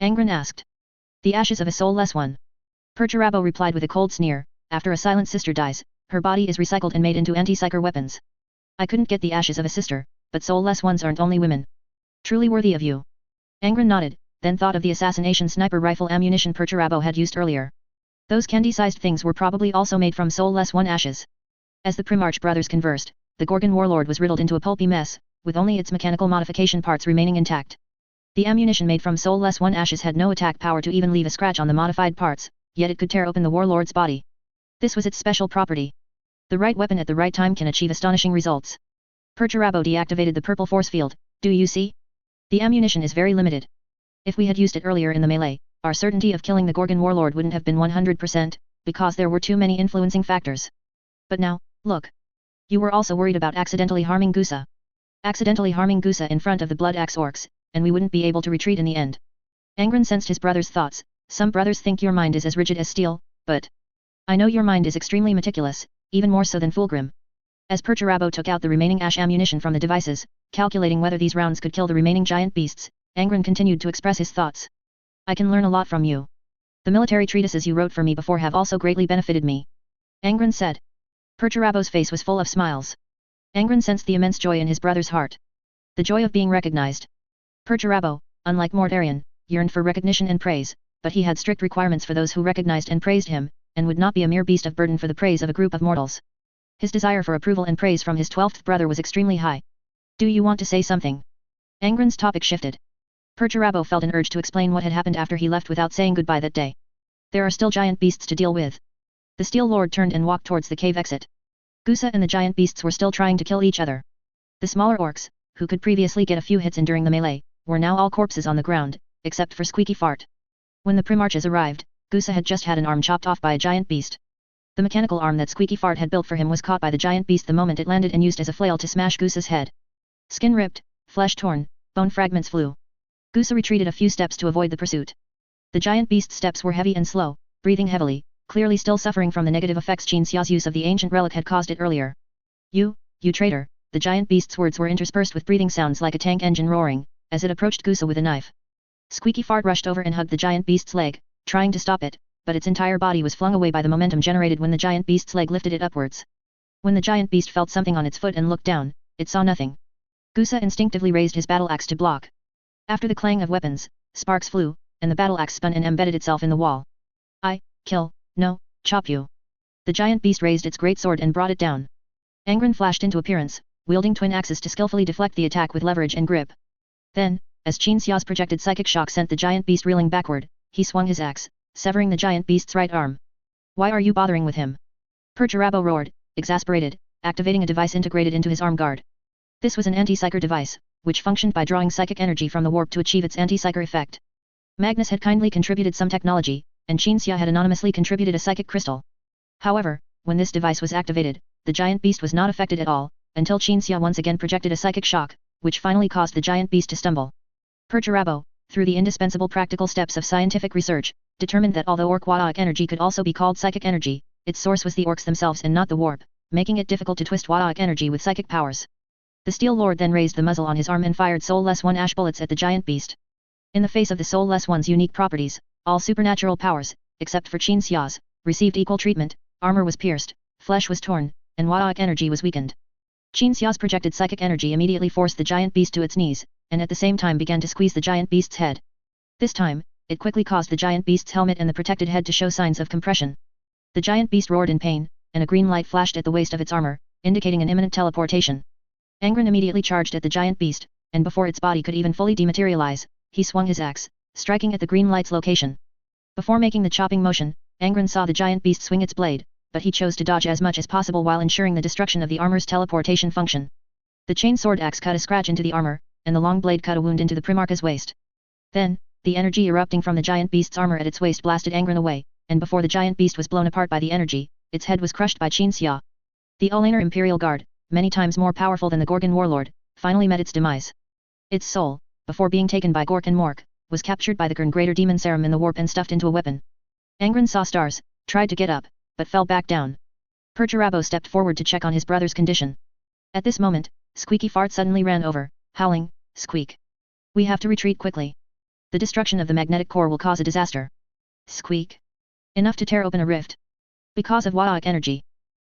Angron asked. The ashes of a soulless one. Perturabo replied with a cold sneer, after a silent sister dies, her body is recycled and made into anti-psyker weapons. I couldn't get the ashes of a sister, but soulless ones aren't only women. Truly worthy of you. Angron nodded, then thought of the assassination sniper rifle ammunition Perturabo had used earlier. Those candy-sized things were probably also made from soulless one ashes. As the Primarch brothers conversed, the Gorgon warlord was riddled into a pulpy mess, with only its mechanical modification parts remaining intact. The ammunition made from soulless one ashes had no attack power to even leave a scratch on the modified parts, yet it could tear open the warlord's body. This was its special property. The right weapon at the right time can achieve astonishing results. Perturabo deactivated the purple force field. Do you see? The ammunition is very limited. If we had used it earlier in the melee, our certainty of killing the Gorgon warlord wouldn't have been 100%, because there were too many influencing factors. But now, look. You were also worried about accidentally harming Gusa. Accidentally harming Gusa in front of the Blood Axe orcs, and we wouldn't be able to retreat in the end. Angron sensed his brother's thoughts. Some brothers think your mind is as rigid as steel, but I know your mind is extremely meticulous, even more so than Fulgrim. As Perturabo took out the remaining ash ammunition from the devices, calculating whether these rounds could kill the remaining giant beasts, Angron continued to express his thoughts. I can learn a lot from you. The military treatises you wrote for me before have also greatly benefited me. Angron said. Perturabo's face was full of smiles. Angron sensed the immense joy in his brother's heart. The joy of being recognized. Perturabo, unlike Mortarion, yearned for recognition and praise, but he had strict requirements for those who recognized and praised him, and would not be a mere beast of burden for the praise of a group of mortals. His desire for approval and praise from his 12th brother was extremely high. Do you want to say something? Angron's topic shifted. Perturabo felt an urge to explain what had happened after he left without saying goodbye that day. There are still giant beasts to deal with. The Steel Lord turned and walked towards the cave exit. Gusa and the giant beasts were still trying to kill each other. The smaller orcs, who could previously get a few hits in during the melee, were now all corpses on the ground, except for Squeaky Fart. When the Primarches arrived, Gusa had just had an arm chopped off by a giant beast. The mechanical arm that Squeaky Fart had built for him was caught by the giant beast the moment it landed and used as a flail to smash Gusa's head. Skin ripped, flesh torn, bone fragments flew. Gusa retreated a few steps to avoid the pursuit. The giant beast's steps were heavy and slow, breathing heavily, clearly still suffering from the negative effects Qin Xia's use of the ancient relic had caused it earlier. You traitor! The giant beast's words were interspersed with breathing sounds like a tank engine roaring, as it approached Gusa with a knife. Squeaky Fart rushed over and hugged the giant beast's leg, trying to stop it, but its entire body was flung away by the momentum generated when the giant beast's leg lifted it upwards. When the giant beast felt something on its foot and looked down, it saw nothing. Gusa instinctively raised his battle axe to block. After the clang of weapons, sparks flew, and the battle axe spun and embedded itself in the wall. Chop you. The giant beast raised its great sword and brought it down. Angron flashed into appearance, wielding twin axes to skillfully deflect the attack with leverage and grip. Then, as Qin Xia's projected psychic shock sent the giant beast reeling backward, he swung his axe, severing the giant beast's right arm. Why are you bothering with him? Perturabo roared, exasperated, activating a device integrated into his arm guard. This was an anti-psyker device, which functioned by drawing psychic energy from the warp to achieve its anti-psyker effect. Magnus had kindly contributed some technology, and Qin Xia had anonymously contributed a psychic crystal. However, when this device was activated, the giant beast was not affected at all, until Qin Xia once again projected a psychic shock, which finally caused the giant beast to stumble. Perturabo, through the indispensable practical steps of scientific research, determined that although orc Wadaic energy could also be called psychic energy, its source was the orcs themselves and not the warp, making it difficult to twist Wadaic energy with psychic powers. The Steel Lord then raised the muzzle on his arm and fired Soulless One ash bullets at the giant beast. In the face of the Soulless One's unique properties, all supernatural powers, except for Qin Xia's, received equal treatment. Armor was pierced, flesh was torn, and Wadaic energy was weakened. Qin Xia's projected psychic energy immediately forced the giant beast to its knees, and at the same time began to squeeze the giant beast's head. This time, it quickly caused the giant beast's helmet and the protected head to show signs of compression. The giant beast roared in pain, and a green light flashed at the waist of its armor, indicating an imminent teleportation. Angron immediately charged at the giant beast, and before its body could even fully dematerialize, he swung his axe, striking at the green light's location. Before making the chopping motion, Angron saw the giant beast swing its blade, but he chose to dodge as much as possible while ensuring the destruction of the armor's teleportation function. The chain sword axe cut a scratch into the armor, and the long blade cut a wound into the Primarch's waist. Then, the energy erupting from the giant beast's armor at its waist blasted Angron away, and before the giant beast was blown apart by the energy, its head was crushed by Qin Xia. The Olaner Imperial Guard, many times more powerful than the Gorgon Warlord, finally met its demise. Its soul, before being taken by Gork and Mork, was captured by the Gurn Greater Demon Serum in the warp and stuffed into a weapon. Angron saw stars, tried to get up, but fell back down. Perturabo stepped forward to check on his brother's condition. At this moment, Squeaky Fart suddenly ran over, howling, "Squeak! We have to retreat quickly. The destruction of the magnetic core will cause a disaster." Squeak! Enough to tear open a rift. Because of Wadaic energy.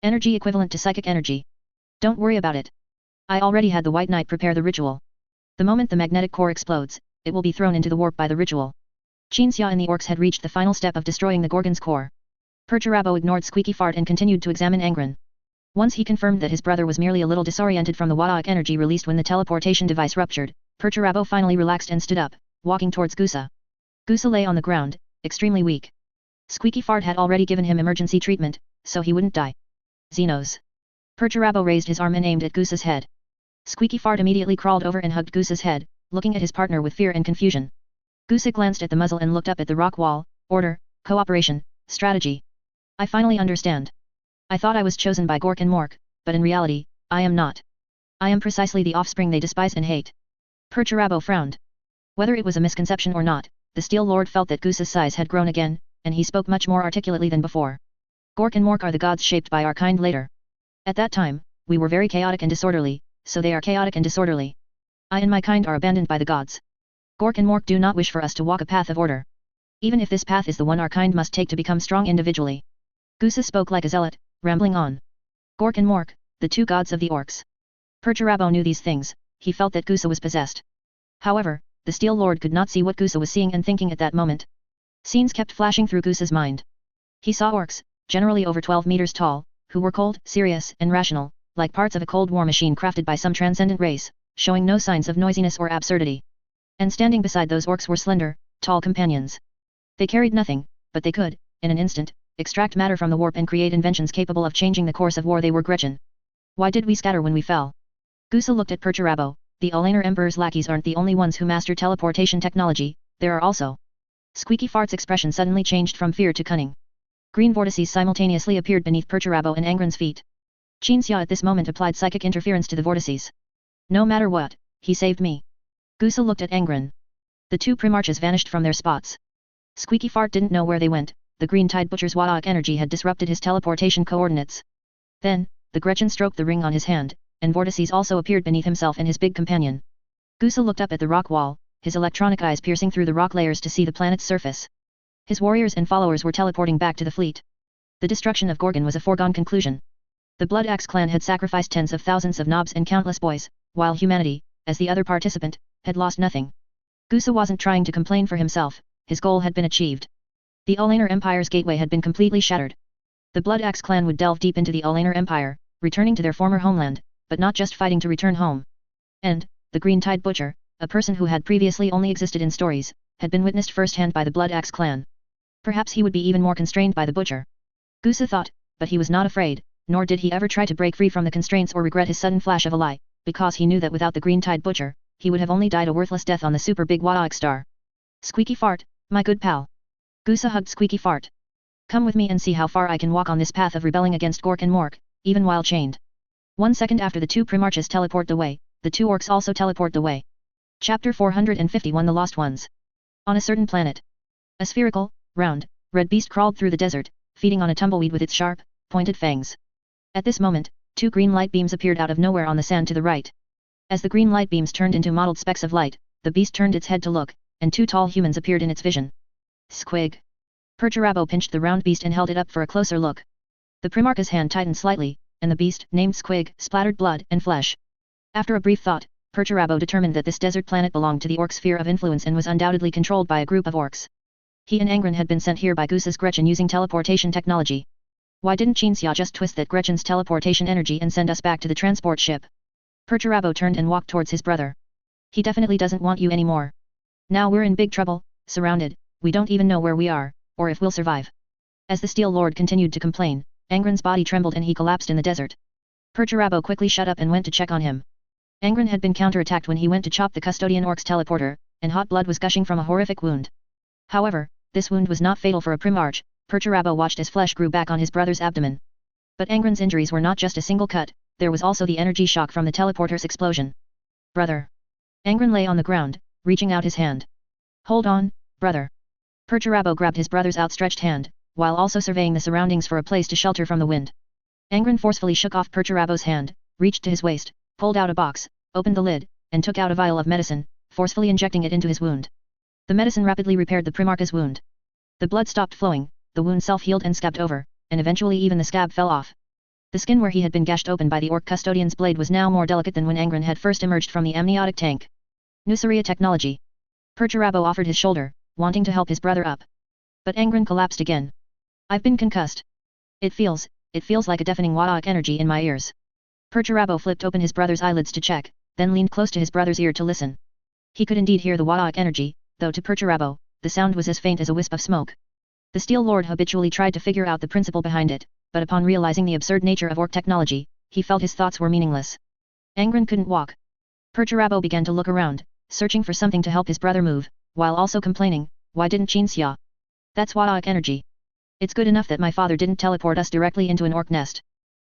Energy equivalent to psychic energy. Don't worry about it. I already had the White Knight prepare the ritual. The moment the magnetic core explodes, it will be thrown into the warp by the ritual. Qin Xia and the orcs had reached the final step of destroying the Gorgon's core. Perturabo ignored Squeaky Fart and continued to examine Angron. Once he confirmed that his brother was merely a little disoriented from the Wadaic energy released when the teleportation device ruptured, Perturabo finally relaxed and stood up, walking towards Gusa. Gusa lay on the ground, extremely weak. Squeaky Fart had already given him emergency treatment, so he wouldn't die. Xenos. Perturabo raised his arm and aimed at Gusa's head. Squeaky Fart immediately crawled over and hugged Gusa's head, looking at his partner with fear and confusion. Gusa glanced at the muzzle and looked up at the rock wall. Order, cooperation, strategy. I finally understand. I thought I was chosen by Gork and Mork, but in reality, I am not. I am precisely the offspring they despise and hate. Perturabo frowned. Whether it was a misconception or not, the Steel Lord felt that Gusa's size had grown again, and he spoke much more articulately than before. Gork and Mork are the gods shaped by our kind later. At that time, we were very chaotic and disorderly, so they are chaotic and disorderly. I and my kind are abandoned by the gods. Gork and Mork do not wish for us to walk a path of order. Even if this path is the one our kind must take to become strong individually. Gusa spoke like a zealot, rambling on. Gork and Mork, the two gods of the orcs. Perturabo knew these things, he felt that Gusa was possessed. However, the Steel Lord could not see what Gusa was seeing and thinking at that moment. Scenes kept flashing through Gusa's mind. He saw orcs, generally over 12 meters tall, who were cold, serious, and rational, like parts of a Cold War machine crafted by some transcendent race, showing no signs of noisiness or absurdity. And standing beside those orcs were slender, tall companions. They carried nothing, but they could, in an instant, extract matter from the warp and create inventions capable of changing the course of war. They were Gretchen. Why did we scatter when we fell? Gusa looked at Perturabo. The Olaner Emperor's lackeys aren't the only ones who master teleportation technology, there are also Squeaky Fart's expression suddenly changed from fear to cunning. Green vortices simultaneously appeared beneath Perturabo and Angron's feet. Xia at this moment applied psychic interference to the vortices. No matter what, he saved me. Gusa looked at Angron. The two Primarchs vanished from their spots. Squeaky Fart didn't know where they went, the green tide butcher's Wadok energy had disrupted his teleportation coordinates. Then, the Gretchen stroked the ring on his hand, and vortices also appeared beneath himself and his big companion. Gusa looked up at the rock wall, his electronic eyes piercing through the rock layers to see the planet's surface. His warriors and followers were teleporting back to the fleet. The destruction of Gorgon was a foregone conclusion. The Blood Axe clan had sacrificed tens of thousands of knobs and countless boys, while humanity, as the other participant, had lost nothing. Gusa wasn't trying to complain for himself, his goal had been achieved. The Ulaner Empire's gateway had been completely shattered. The Blood Axe clan would delve deep into the Ulaner Empire, returning to their former homeland, but not just fighting to return home. And, the Green Tide Butcher, a person who had previously only existed in stories, had been witnessed firsthand by the Blood Axe clan. Perhaps he would be even more constrained by the Butcher. Gusa thought, but he was not afraid, nor did he ever try to break free from the constraints or regret his sudden flash of a lie, because he knew that without the Green Tide Butcher, he would have only died a worthless death on the super big Wadok star. Squeaky Fart, my good pal. Gusa hugged Squeaky Fart. Come with me and see how far I can walk on this path of rebelling against Gork and Mork, even while chained. 1 second after the two Primarchs teleported away, the two orcs also teleported away. Chapter 451 The Lost Ones. On a certain planet. A spherical, round, red beast crawled through the desert, feeding on a tumbleweed with its sharp, pointed fangs. At this moment, two green light beams appeared out of nowhere on the sand to the right. As the green light beams turned into mottled specks of light, the beast turned its head to look, and two tall humans appeared in its vision. Squig. Perturabo pinched the round beast and held it up for a closer look. The Primarch's hand tightened slightly, and the beast, named Squig, splattered blood and flesh. After a brief thought, Perturabo determined that this desert planet belonged to the orc sphere of influence and was undoubtedly controlled by a group of orcs. He and Angron had been sent here by Gusa's Gretchen using teleportation technology. Why didn't Xia just twist that Gretchen's teleportation energy and send us back to the transport ship? Perturabo turned and walked towards his brother. He definitely doesn't want you anymore. Now we're in big trouble, surrounded, we don't even know where we are, or if we'll survive. As the Steel Lord continued to complain, Angron's body trembled and he collapsed in the desert. Perturabo quickly shut up and went to check on him. Angron had been counterattacked when he went to chop the custodian orc's teleporter, and hot blood was gushing from a horrific wound. However, this wound was not fatal for a Primarch. Perturabo watched as flesh grew back on his brother's abdomen. But Angron's injuries were not just a single cut, there was also the energy shock from the teleporter's explosion. Brother. Angron lay on the ground, reaching out his hand. Hold on, brother. Perturabo grabbed his brother's outstretched hand, while also surveying the surroundings for a place to shelter from the wind. Angron forcefully shook off Perturabo's hand, reached to his waist, pulled out a box, opened the lid, and took out a vial of medicine, forcefully injecting it into his wound. The medicine rapidly repaired the Primarch's wound. The blood stopped flowing, the wound self-healed and scabbed over, and eventually even the scab fell off. The skin where he had been gashed open by the orc custodian's blade was now more delicate than when Angron had first emerged from the amniotic tank. Nuceria technology. Perturabo offered his shoulder, wanting to help his brother up. But Angron collapsed again. I've been concussed. It feels like a deafening Wadok energy in my ears. Perturabo flipped open his brother's eyelids to check, then leaned close to his brother's ear to listen. He could indeed hear the Wadok energy, though to Perturabo, the sound was as faint as a wisp of smoke. The Steel Lord habitually tried to figure out the principle behind it, but upon realizing the absurd nature of orc technology, he felt his thoughts were meaningless. Angron couldn't walk. Perturabo began to look around, searching for something to help his brother move, while also complaining, why didn't Xia? That's Wadok energy. It's good enough that my father didn't teleport us directly into an orc nest.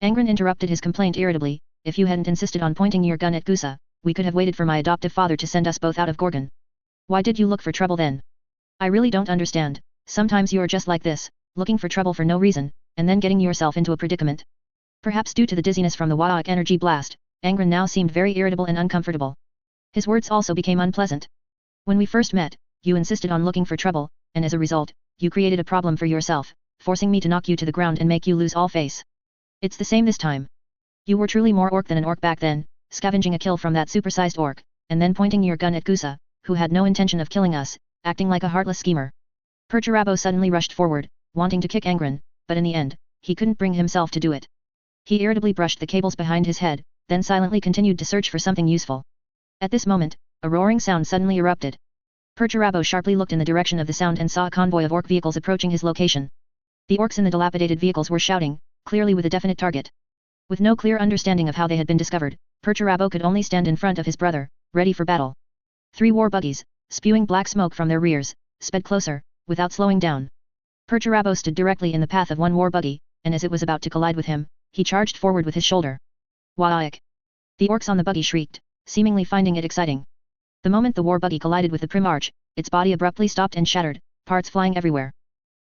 Angron interrupted his complaint irritably, if you hadn't insisted on pointing your gun at Gusa, we could have waited for my adoptive father to send us both out of Gorgon. Why did you look for trouble then? I really don't understand, sometimes you're just like this, looking for trouble for no reason, and then getting yourself into a predicament. Perhaps due to the dizziness from the Wadok energy blast, Angron now seemed very irritable and uncomfortable. His words also became unpleasant. When we first met, you insisted on looking for trouble, and as a result, you created a problem for yourself, forcing me to knock you to the ground and make you lose all face. It's the same this time. You were truly more orc than an orc back then, scavenging a kill from that supersized orc, and then pointing your gun at Gusa, who had no intention of killing us, acting like a heartless schemer. Perturabo suddenly rushed forward, wanting to kick Angron, but in the end, he couldn't bring himself to do it. He irritably brushed the cables behind his head, then silently continued to search for something useful. At this moment, a roaring sound suddenly erupted. Perturabo sharply looked in the direction of the sound and saw a convoy of orc vehicles approaching his location. The orcs in the dilapidated vehicles were shouting, clearly with a definite target. With no clear understanding of how they had been discovered, Perturabo could only stand in front of his brother, ready for battle. 3 war buggies, spewing black smoke from their rears, sped closer, without slowing down. Perturabo stood directly in the path of one war buggy, and as it was about to collide with him, he charged forward with his shoulder. Waik! The orcs on the buggy shrieked, seemingly finding it exciting. The moment the war buggy collided with the Primarch, its body abruptly stopped and shattered, parts flying everywhere.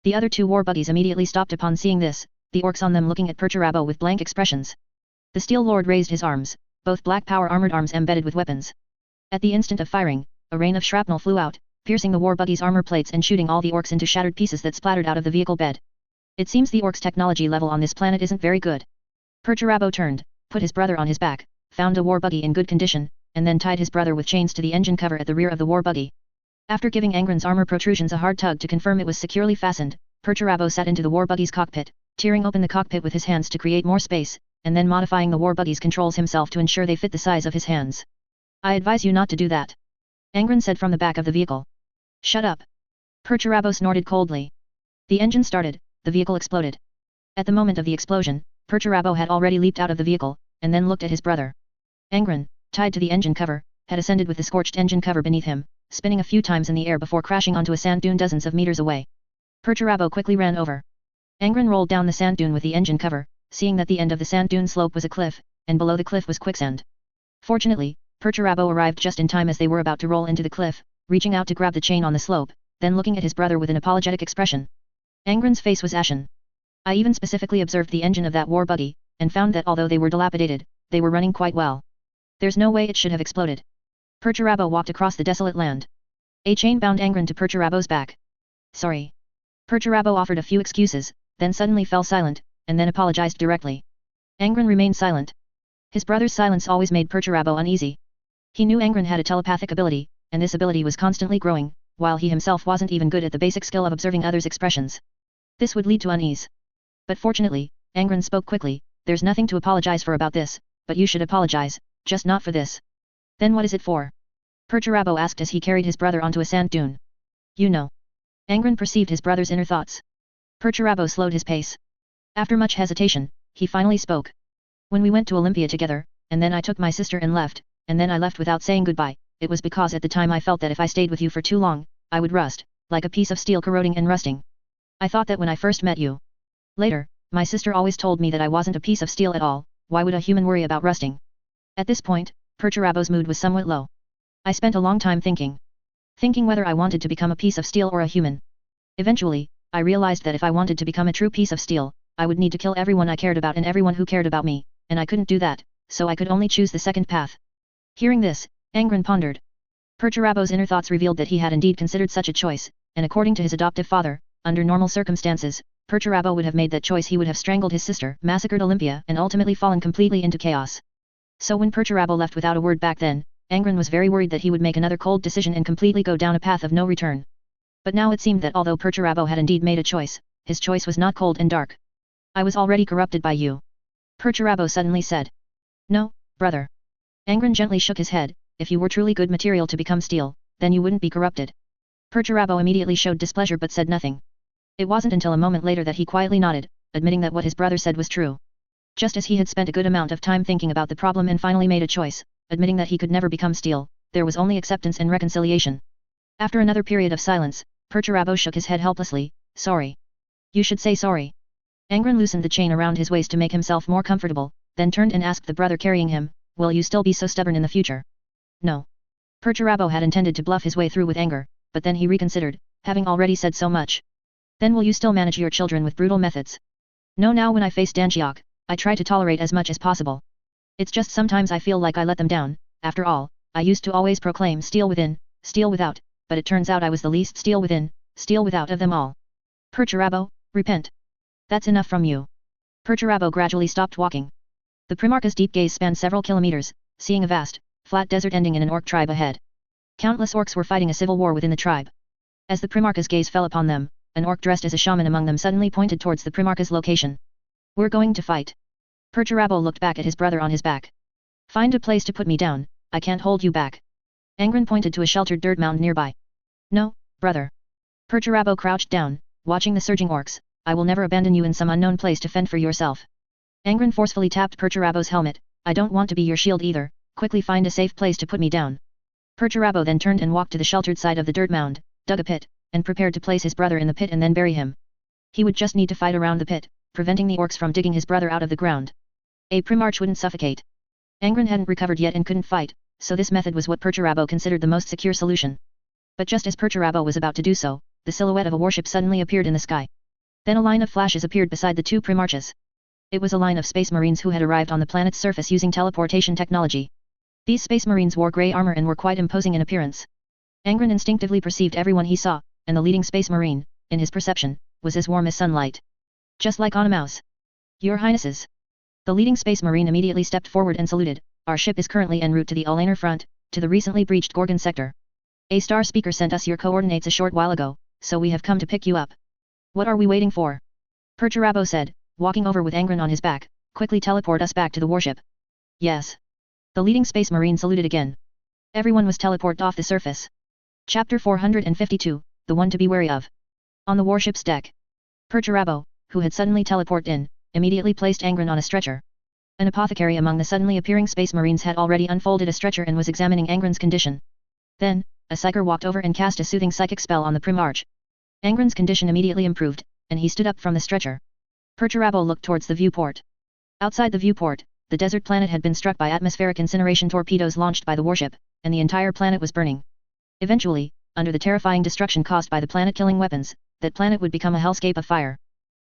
The other two war buggies immediately stopped upon seeing this, the orcs on them looking at Perturabo with blank expressions. The Steel Lord raised his arms, both black power armored arms embedded with weapons. At the instant of firing, a rain of shrapnel flew out, piercing the war buggy's armor plates and shooting all the orcs into shattered pieces that splattered out of the vehicle bed. It seems the orcs' technology level on this planet isn't very good. Perturabo turned, put his brother on his back, found a war buggy in good condition, and then tied his brother with chains to the engine cover at the rear of the war buggy. After giving Angron's armor protrusions a hard tug to confirm it was securely fastened, Perturabo sat into the war buggy's cockpit, tearing open the cockpit with his hands to create more space, and then modifying the war buggy's controls himself to ensure they fit the size of his hands. I advise you not to do that. Angron said from the back of the vehicle. Shut up. Perturabo snorted coldly. The engine started, the vehicle exploded. At the moment of the explosion, Perturabo had already leaped out of the vehicle, and then looked at his brother. Angron, tied to the engine cover, had ascended with the scorched engine cover beneath him, spinning a few times in the air before crashing onto a sand dune dozens of meters away. Perturabo quickly ran over. Angron rolled down the sand dune with the engine cover, seeing that the end of the sand dune slope was a cliff, and below the cliff was quicksand. Fortunately, Perturabo arrived just in time as they were about to roll into the cliff, reaching out to grab the chain on the slope, then looking at his brother with an apologetic expression. Angron's face was ashen. I even specifically observed the engine of that war buggy, and found that although they were dilapidated, they were running quite well. There's no way it should have exploded. Perturabo walked across the desolate land. A chain bound Angron to Perturabo's back. Sorry. Perturabo offered a few excuses, then suddenly fell silent, and then apologized directly. Angron remained silent. His brother's silence always made Perturabo uneasy. He knew Angron had a telepathic ability, and this ability was constantly growing, while he himself wasn't even good at the basic skill of observing others' expressions. This would lead to unease. But fortunately, Angron spoke quickly, there's nothing to apologize for about this, but you should apologize, just not for this. Then what is it for? Perturabo asked as he carried his brother onto a sand dune. You know. Angron perceived his brother's inner thoughts. Perturabo slowed his pace. After much hesitation, he finally spoke. When we went to Olympia together, and then I took my sister and left, and then I left without saying goodbye, it was because at the time I felt that if I stayed with you for too long, I would rust, like a piece of steel corroding and rusting. I thought that when I first met you. Later, my sister always told me that I wasn't a piece of steel at all, why would a human worry about rusting? At this point, Perturabo's mood was somewhat low. I spent a long time thinking. Thinking whether I wanted to become a piece of steel or a human. Eventually, I realized that if I wanted to become a true piece of steel, I would need to kill everyone I cared about and everyone who cared about me, and I couldn't do that, so I could only choose the second path. Hearing this, Angron pondered. Perturabo's inner thoughts revealed that he had indeed considered such a choice, and according to his adoptive father, under normal circumstances, Perturabo would have made that choice. He would have strangled his sister, massacred Olympia, and ultimately fallen completely into chaos. So when Perturabo left without a word back then, Angron was very worried that he would make another cold decision and completely go down a path of no return. But now it seemed that although Perturabo had indeed made a choice, his choice was not cold and dark. I was already corrupted by you. Perturabo suddenly said. No, brother. Angron gently shook his head, if you were truly good material to become steel, then you wouldn't be corrupted. Perturabo immediately showed displeasure but said nothing. It wasn't until a moment later that he quietly nodded, admitting that what his brother said was true. Just as he had spent a good amount of time thinking about the problem and finally made a choice, admitting that he could never become steel, there was only acceptance and reconciliation. After another period of silence, Perturabo shook his head helplessly, sorry. You should say sorry. Angron loosened the chain around his waist to make himself more comfortable, then turned and asked the brother carrying him, will you still be so stubborn in the future? No. Perturabo had intended to bluff his way through with anger, but then he reconsidered, having already said so much. Then will you still manage your children with brutal methods? No, now when I face Danjiok, I try to tolerate as much as possible. It's just sometimes I feel like I let them down. After all, I used to always proclaim steel within, steel without, but it turns out I was the least steel within, steel without of them all. Perturabo, repent. That's enough from you. Perturabo gradually stopped walking. The Primarch's deep gaze spanned several kilometers, seeing a vast, flat desert ending in an orc tribe ahead. Countless orcs were fighting a civil war within the tribe. As the Primarch's gaze fell upon them, an orc dressed as a shaman among them suddenly pointed towards the Primarch's location. We're going to fight. Perturabo looked back at his brother on his back. Find a place to put me down, I can't hold you back. Angron pointed to a sheltered dirt mound nearby. No, brother. Perturabo crouched down, watching the surging orcs. I will never abandon you in some unknown place to fend for yourself. Angron forcefully tapped Perturabo's helmet. I don't want to be your shield either, quickly find a safe place to put me down. Perturabo then turned and walked to the sheltered side of the dirt mound, dug a pit, and prepared to place his brother in the pit and then bury him. He would just need to fight around the pit, preventing the orcs from digging his brother out of the ground. A Primarch wouldn't suffocate. Angron hadn't recovered yet and couldn't fight, so this method was what Perturabo considered the most secure solution. But just as Perturabo was about to do so, the silhouette of a warship suddenly appeared in the sky. Then a line of flashes appeared beside the two Primarches. It was a line of space marines who had arrived on the planet's surface using teleportation technology. These space marines wore grey armor and were quite imposing in appearance. Angron instinctively perceived everyone he saw, and the leading space marine, in his perception, was as warm as sunlight. Just like on a mouse. Your Highnesses. The leading space marine immediately stepped forward and saluted. Our ship is currently en route to the Ulaner front, to the recently breached Gorgon sector. A star speaker sent us your coordinates a short while ago, so we have come to pick you up. What are we waiting for? Perturabo said, walking over with Angron on his back. Quickly teleport us back to the warship. Yes. The leading space marine saluted again. Everyone was teleported off the surface. Chapter 452, the one to be wary of. On the warship's deck. Perturabo, who had suddenly teleported in, immediately placed Angron on a stretcher. An apothecary among the suddenly appearing space marines had already unfolded a stretcher and was examining Angron's condition. Then, a psyker walked over and cast a soothing psychic spell on the Primarch. Angron's condition immediately improved, and he stood up from the stretcher. Perturabo looked towards the viewport. Outside the viewport, the desert planet had been struck by atmospheric incineration torpedoes launched by the warship, and the entire planet was burning. Eventually, under the terrifying destruction caused by the planet-killing weapons, that planet would become a hellscape of fire.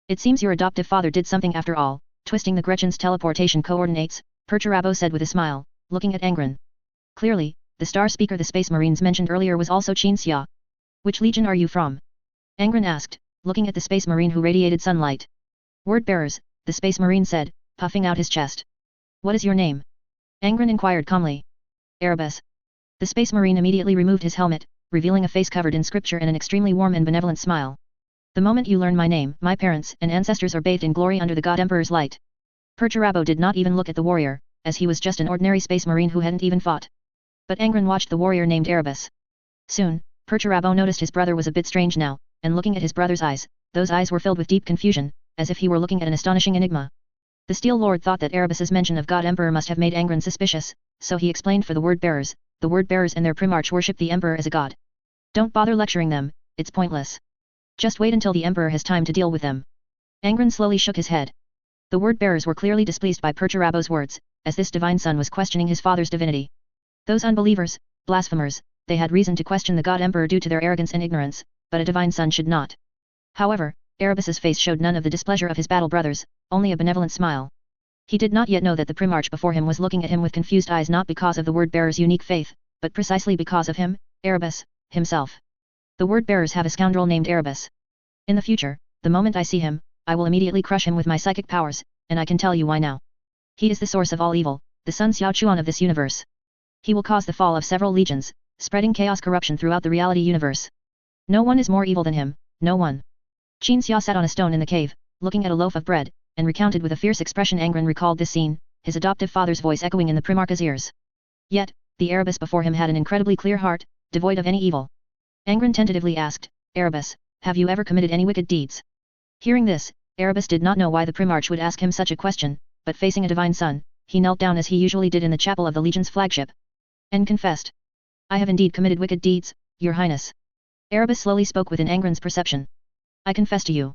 It seems your adoptive father did something after all, twisting the Gretchen's teleportation coordinates, Perturabo said with a smile, looking at Angron. Clearly, the star speaker the space marines mentioned earlier was also Qin Xia. Which legion are you from? Angron asked, looking at the space marine who radiated sunlight. Word bearers, the space marine said, puffing out his chest. What is your name? Angron inquired calmly. Erebus. The space marine immediately removed his helmet, revealing a face covered in scripture and an extremely warm and benevolent smile. The moment you learn my name, my parents and ancestors are bathed in glory under the God Emperor's light. Perturabo did not even look at the warrior, as he was just an ordinary space marine who hadn't even fought. But Angron watched the warrior named Erebus. Soon, Perturabo noticed his brother was a bit strange now, and looking at his brother's eyes, those eyes were filled with deep confusion, as if he were looking at an astonishing enigma. The Steel Lord thought that Erebus's mention of God Emperor must have made Angron suspicious, so he explained for the word bearers and their Primarch worship the Emperor as a god. Don't bother lecturing them, it's pointless. Just wait until the Emperor has time to deal with them. Angron slowly shook his head. The word bearers were clearly displeased by Perturabo's words, as this divine son was questioning his father's divinity. Those unbelievers, blasphemers, they had reason to question the God Emperor due to their arrogance and ignorance, but a divine son should not. However, Erebus's face showed none of the displeasure of his battle brothers, only a benevolent smile. He did not yet know that the Primarch before him was looking at him with confused eyes not because of the word-bearer's unique faith, but precisely because of him, Erebus, himself. The word-bearers have a scoundrel named Erebus. In the future, the moment I see him, I will immediately crush him with my psychic powers, and I can tell you why now. He is the source of all evil, the Sun Xiao Chuan of this universe. He will cause the fall of several legions, spreading chaos corruption throughout the reality universe. No one is more evil than him, no one. Qin Xia sat on a stone in the cave, looking at a loaf of bread, and recounted with a fierce expression. Angron recalled this scene, his adoptive father's voice echoing in the Primarch's ears. Yet, the Erebus before him had an incredibly clear heart, devoid of any evil. Angron tentatively asked, Erebus, have you ever committed any wicked deeds? Hearing this, Erebus did not know why the Primarch would ask him such a question, but facing a divine son, he knelt down as he usually did in the chapel of the Legion's flagship. And confessed. I have indeed committed wicked deeds, your highness. Erebus slowly spoke within Angron's perception. I confess to you.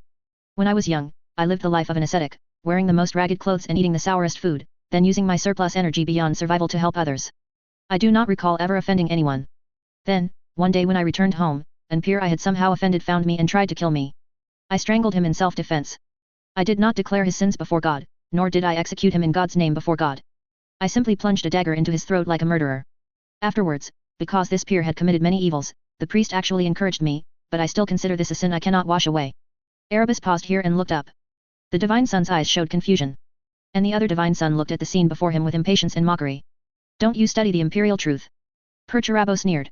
When I was young, I lived the life of an ascetic, wearing the most ragged clothes and eating the sourest food, then using my surplus energy beyond survival to help others. I do not recall ever offending anyone. Then, one day when I returned home, an peer I had somehow offended found me and tried to kill me. I strangled him in self-defense. I did not declare his sins before God, nor did I execute him in God's name before God. I simply plunged a dagger into his throat like a murderer. Afterwards, because this peer had committed many evils, the priest actually encouraged me, but I still consider this a sin I cannot wash away. Erebus paused here and looked up. The divine son's eyes showed confusion. And the other divine son looked at the scene before him with impatience and mockery. Don't you study the imperial truth? Perturabo sneered.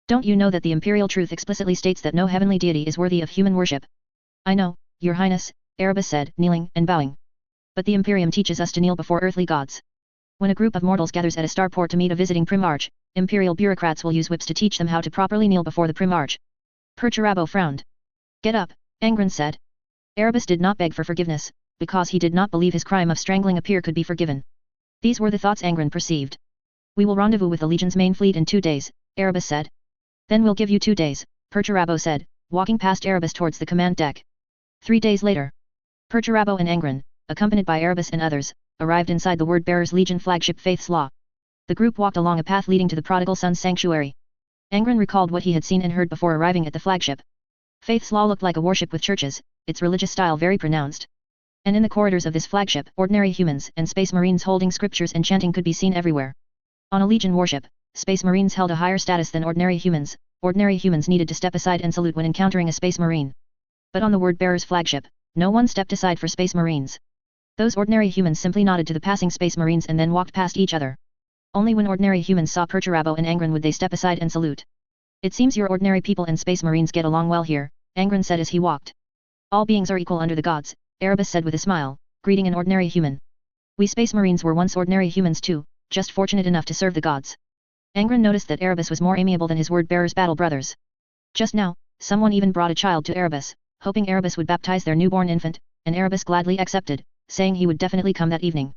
Don't you know that the imperial truth explicitly states that no heavenly deity is worthy of human worship? I know, your highness, Erebus said, kneeling and bowing. But the Imperium teaches us to kneel before earthly gods. When a group of mortals gathers at a starport to meet a visiting Primarch, imperial bureaucrats will use whips to teach them how to properly kneel before the Primarch. Perturabo frowned. Get up, Angron said. Erebus did not beg for forgiveness, because he did not believe his crime of strangling a peer could be forgiven. These were the thoughts Angron perceived. We will rendezvous with the Legion's main fleet in 2 days, Erebus said. Then we'll give you 2 days, Perturabo said, walking past Erebus towards the command deck. 3 days later, Perturabo and Angron, accompanied by Erebus and others, arrived inside the Word-Bearers Legion flagship Faith's Law. The group walked along a path leading to the Prodigal Son's sanctuary. Angron recalled what he had seen and heard before arriving at the flagship. Faith's Law looked like a warship with churches, its religious style very pronounced. And in the corridors of this flagship, ordinary humans and space marines holding scriptures and chanting could be seen everywhere. On a Legion warship, space marines held a higher status than ordinary humans. Ordinary humans needed to step aside and salute when encountering a space marine. But on the Word-Bearers flagship, no one stepped aside for space marines. Those ordinary humans simply nodded to the passing space marines and then walked past each other. Only when ordinary humans saw Perturabo and Angron would they step aside and salute. It seems your ordinary people and space marines get along well here, Angron said as he walked. All beings are equal under the gods, Erebus said with a smile, greeting an ordinary human. We space marines were once ordinary humans too, just fortunate enough to serve the gods. Angron noticed that Erebus was more amiable than his Word-Bearers battle brothers. Just now, someone even brought a child to Erebus, hoping Erebus would baptize their newborn infant, and Erebus gladly accepted, saying he would definitely come that evening.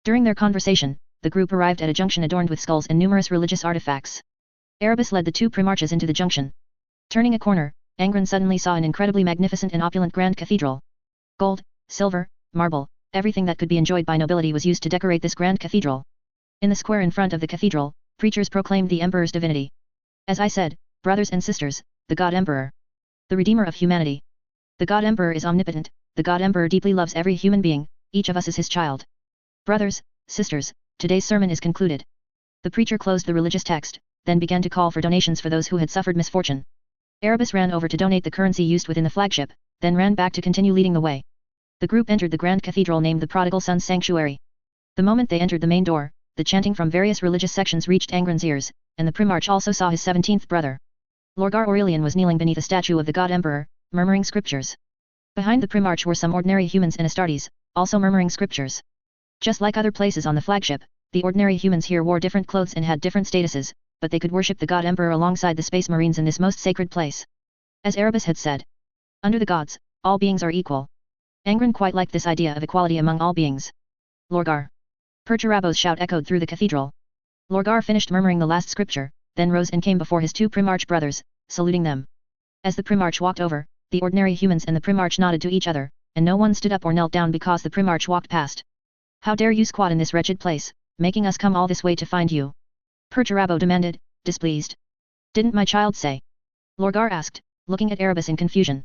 During their conversation, the group arrived at a junction adorned with skulls and numerous religious artifacts. Erebus led the two primarchs into the junction. Turning a corner, Angron suddenly saw an incredibly magnificent and opulent grand cathedral. Gold, silver, marble, everything that could be enjoyed by nobility was used to decorate this grand cathedral. In the square in front of the cathedral, preachers proclaimed the Emperor's divinity. As I said, brothers and sisters, the God Emperor. The Redeemer of humanity. The God Emperor is omnipotent, the God Emperor deeply loves every human being, each of us is his child. Brothers, sisters, today's sermon is concluded. The preacher closed the religious text, then began to call for donations for those who had suffered misfortune. Erebus ran over to donate the currency used within the flagship, then ran back to continue leading the way. The group entered the grand cathedral named the Prodigal Son's Sanctuary. The moment they entered the main door, the chanting from various religious sections reached Angron's ears, and the primarch also saw his 17th brother. Lorgar Aurelian was kneeling beneath a statue of the God Emperor, murmuring scriptures. Behind the primarch were some ordinary humans and Astartes, also murmuring scriptures. Just like other places on the flagship, the ordinary humans here wore different clothes and had different statuses, but they could worship the God Emperor alongside the space marines in this most sacred place. As Erebus had said, under the gods, all beings are equal. Angron quite liked this idea of equality among all beings. Lorgar. Perturabo's shout echoed through the cathedral. Lorgar finished murmuring the last scripture, then rose and came before his two primarch brothers, saluting them. As the primarch walked over, the ordinary humans and the primarch nodded to each other, and no one stood up or knelt down because the primarch walked past. How dare you squat in this wretched place, making us come all this way to find you? Perturabo demanded, displeased. Didn't my child say? Lorgar asked, looking at Erebus in confusion.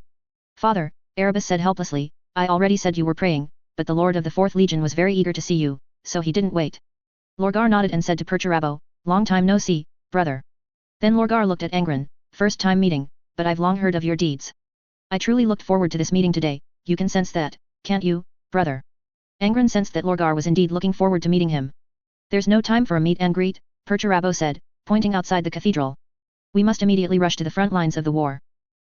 Father, Erebus said helplessly, I already said you were praying, but the Lord of the 4th Legion was very eager to see you, so he didn't wait. Lorgar nodded and said to Perturabo, long time no see, brother. Then Lorgar looked at Angron, first time meeting, but I've long heard of your deeds. I truly looked forward to this meeting today, you can sense that, can't you, brother? Angron sensed that Lorgar was indeed looking forward to meeting him. There's no time for a meet and greet, Perturabo said, pointing outside the cathedral. We must immediately rush to the front lines of the war.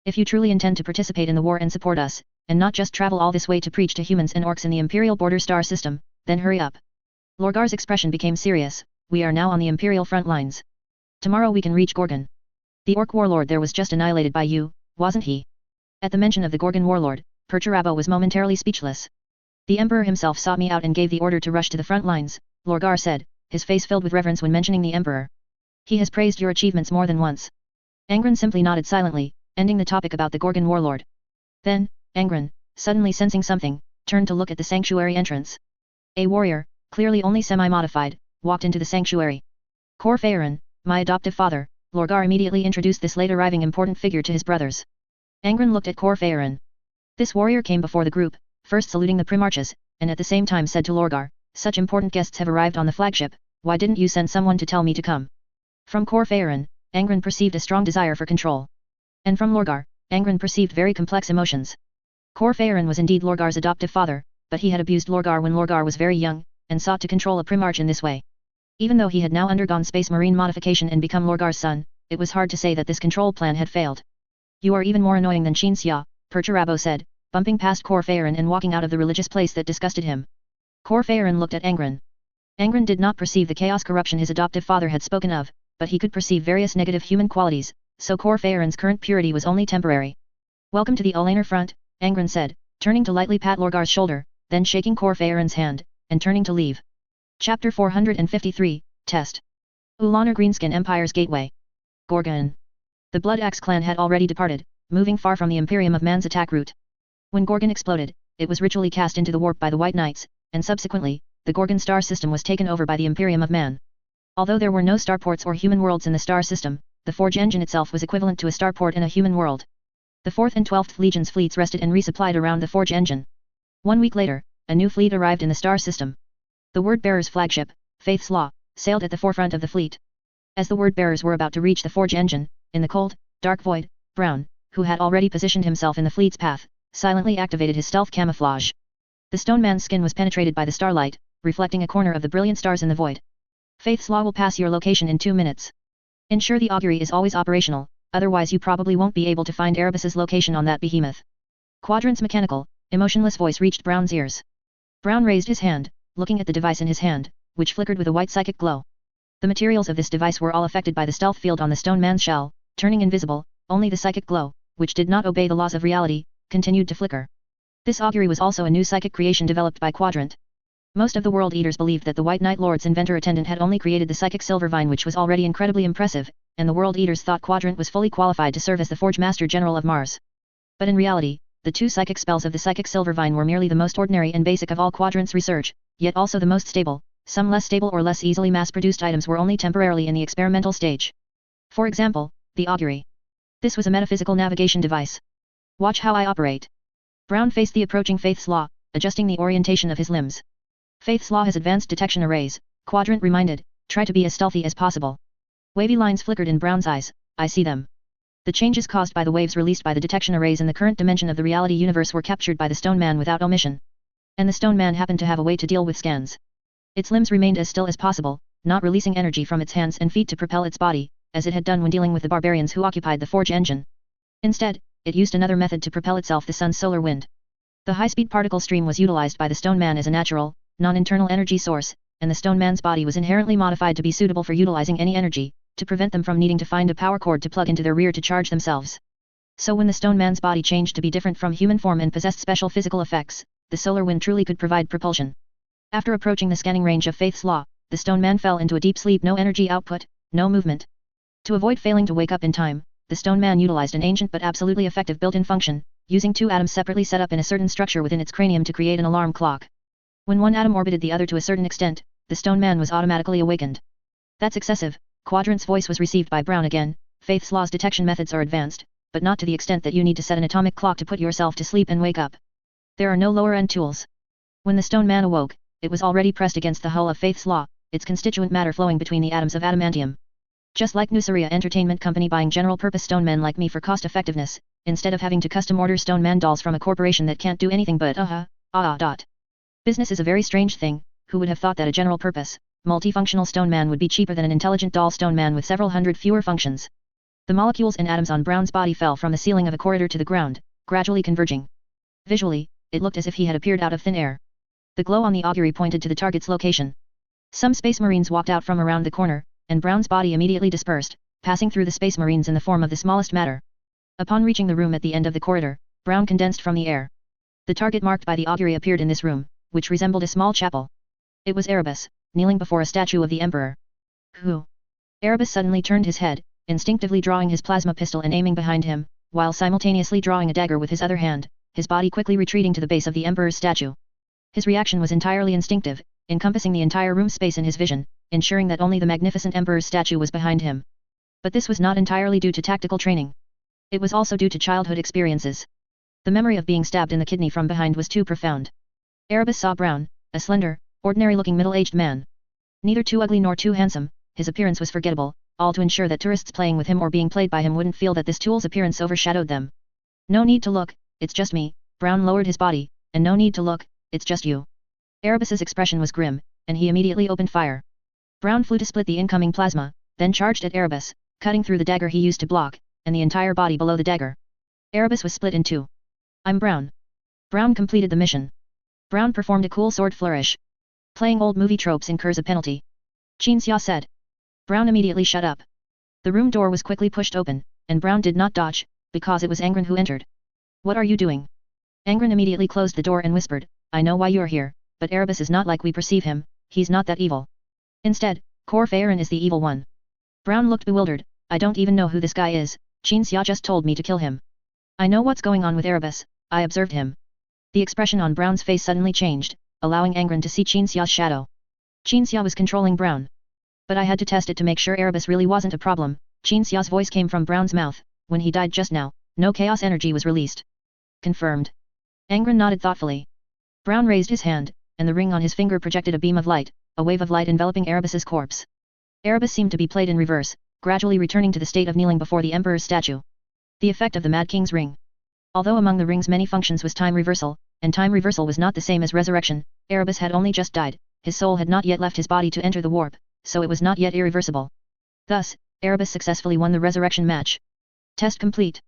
If you truly intend to participate in the war and support us, and not just travel all this way to preach to humans and orcs in the Imperial border star system, then hurry up. Lorgar's expression became serious, we are now on the Imperial front lines. Tomorrow we can reach Gorgon. The orc warlord there was just annihilated by you, wasn't he? At the mention of the Gorgon warlord, Perturabo was momentarily speechless. The Emperor himself sought me out and gave the order to rush to the front lines, Lorgar said, his face filled with reverence when mentioning the Emperor. He has praised your achievements more than once. Angron simply nodded silently, ending the topic about the Gorgon warlord. Then, Angron, suddenly sensing something, turned to look at the sanctuary entrance. A warrior, clearly only semi-modified, walked into the sanctuary. Cor Phaeron, my adoptive father, Lorgar immediately introduced this late arriving important figure to his brothers. Angron looked at Cor Phaeron. This warrior came before the group, first saluting the primarchs, and at the same time said to Lorgar, such important guests have arrived on the flagship, why didn't you send someone to tell me to come? From Cor Phaeron, Angron perceived a strong desire for control. And from Lorgar, Angron perceived very complex emotions. Cor Phaeron was indeed Lorgar's adoptive father, but he had abused Lorgar when Lorgar was very young, and sought to control a primarch in this way. Even though he had now undergone space marine modification and become Lorgar's son, it was hard to say that this control plan had failed. You are even more annoying than Shin Xia, Perturabo said, bumping past Cor Phaeron and walking out of the religious place that disgusted him. Cor Phaeron looked at Angron. Angron did not perceive the chaos corruption his adoptive father had spoken of, but he could perceive various negative human qualities, so Cor Phaeron's current purity was only temporary. Welcome to the Olaner front, Angron said, turning to lightly pat Lorgar's shoulder, then shaking Cor Phaeron's hand, and turning to leave. Chapter 453, Test. Ulaner Greenskin Empire's Gateway. Gorgon. The Blood Axe clan had already departed, moving far from the Imperium of Man's attack route. When Gorgon exploded, it was ritually cast into the warp by the White Knights, and subsequently, the Gorgon star system was taken over by the Imperium of Man. Although there were no starports or human worlds in the star system, the Forge engine itself was equivalent to a starport in a human world. The 4th and 12th Legions fleets rested and resupplied around the Forge engine. 1 week later, a new fleet arrived in the star system. The Word-Bearers' flagship, Faith's Law, sailed at the forefront of the fleet. As the Word-Bearers were about to reach the Forge engine, in the cold, dark void, Brown, who had already positioned himself in the fleet's path, silently activated his stealth camouflage. The stone man's skin was penetrated by the starlight, reflecting a corner of the brilliant stars in the void. Faith's Law will pass your location in 2 minutes. Ensure the augury is always operational, otherwise you probably won't be able to find Erebus's location on that behemoth. Quadrant's mechanical, emotionless voice reached Brown's ears. Brown raised his hand, looking at the device in his hand, which flickered with a white psychic glow. The materials of this device were all affected by the stealth field on the stone man's shell, turning invisible. Only the psychic glow, which did not obey the laws of reality, continued to flicker. This augury was also a new psychic creation developed by Quadrant. Most of the World Eaters believed that the White Knight Lord's inventor attendant had only created the psychic silver vine, which was already incredibly impressive, and the World Eaters thought Quadrant was fully qualified to serve as the Forge Master General of Mars. But in reality, the 2 psychic spells of the psychic silver vine were merely the most ordinary and basic of all Quadrant's research, yet also the most stable. Some less stable or less easily mass-produced items were only temporarily in the experimental stage. For example, the augury. This was a metaphysical navigation device. Watch how I operate. Brown faced the approaching Faith's Law, adjusting the orientation of his limbs. Faith's Law has advanced detection arrays, Quadrant reminded, try to be as stealthy as possible. Wavy lines flickered in Brown's eyes, I see them. The changes caused by the waves released by the detection arrays in the current dimension of the reality universe were captured by the stone man without omission. And the stone man happened to have a way to deal with scans. Its limbs remained as still as possible, not releasing energy from its hands and feet to propel its body, as it had done when dealing with the barbarians who occupied the Forge engine. Instead, it used another method to propel itself, the sun's solar wind. The high-speed particle stream was utilized by the stone man as a natural, non-internal energy source, and the stone man's body was inherently modified to be suitable for utilizing any energy, to prevent them from needing to find a power cord to plug into their rear to charge themselves. So when the stone man's body changed to be different from human form and possessed special physical effects, the solar wind truly could provide propulsion. After approaching the scanning range of Faith's Law, the stone man fell into a deep sleep. No energy output, no movement. To avoid failing to wake up in time, the stone man utilized an ancient but absolutely effective built-in function, using 2 atoms separately set up in a certain structure within its cranium to create an alarm clock. When one atom orbited the other to a certain extent, the stone man was automatically awakened. That's excessive. Quadrant's voice was received by Brown again. Faith's Law's detection methods are advanced, but not to the extent that you need to set an atomic clock to put yourself to sleep and wake up. There are no lower-end tools. When the stone man awoke, it was already pressed against the hull of Faith's Law, its constituent matter flowing between the atoms of adamantium. Just like Nuceria Entertainment Company buying general-purpose stone men like me for cost-effectiveness, instead of having to custom-order stone man dolls from a corporation that can't do anything but Business is a very strange thing. Who would have thought that a general-purpose, multifunctional stone man would be cheaper than an intelligent doll stone man with several hundred fewer functions? The molecules and atoms on Brown's body fell from the ceiling of a corridor to the ground, gradually converging. Visually, it looked as if he had appeared out of thin air. The glow on the augury pointed to the target's location. Some space marines walked out from around the corner, and Brown's body immediately dispersed, passing through the space marines in the form of the smallest matter. Upon reaching the room at the end of the corridor, Brown condensed from the air. The target marked by the augury appeared in this room, which resembled a small chapel. It was Erebus, kneeling before a statue of the Emperor. Who? Erebus suddenly turned his head, instinctively drawing his plasma pistol and aiming behind him, while simultaneously drawing a dagger with his other hand, his body quickly retreating to the base of the Emperor's statue. His reaction was entirely instinctive, encompassing the entire room space in his vision, ensuring that only the magnificent Emperor's statue was behind him. But this was not entirely due to tactical training. It was also due to childhood experiences. The memory of being stabbed in the kidney from behind was too profound. Erebus saw Brown, a slender, ordinary-looking middle-aged man. Neither too ugly nor too handsome, his appearance was forgettable, all to ensure that tourists playing with him or being played by him wouldn't feel that this tool's appearance overshadowed them. No need to look, it's just me. Brown lowered his body, and no need to look, it's just you. Erebus's expression was grim, and he immediately opened fire. Brown flew to split the incoming plasma, then charged at Erebus, cutting through the dagger he used to block, and the entire body below the dagger. Erebus was split in 2. I'm Brown. Brown completed the mission. Brown performed a cool sword flourish. Playing old movie tropes incurs a penalty. Qin Xia said. Brown immediately shut up. The room door was quickly pushed open, and Brown did not dodge, because it was Angron who entered. What are you doing? Angron immediately closed the door and whispered, I know why you're here, but Erebus is not like we perceive him, he's not that evil. Instead, Cor Faerin is the evil one. Brown looked bewildered, I don't even know who this guy is, Qin Xia just told me to kill him. I know what's going on with Erebus, I observed him. The expression on Brown's face suddenly changed, allowing Angron to see Qinxia's shadow. Qinxia was controlling Brown. But I had to test it to make sure Erebus really wasn't a problem. Qinxia's voice came from Brown's mouth. When he died just now, no chaos energy was released. Confirmed. Angron nodded thoughtfully. Brown raised his hand, and the ring on his finger projected a beam of light, a wave of light enveloping Erebus's corpse. Erebus seemed to be played in reverse, gradually returning to the state of kneeling before the Emperor's statue. The effect of the Mad King's ring. Although among the ring's many functions was time reversal, and time reversal was not the same as resurrection, Erebus had only just died, his soul had not yet left his body to enter the warp, so it was not yet irreversible. Thus, Erebus successfully won the resurrection match. Test complete.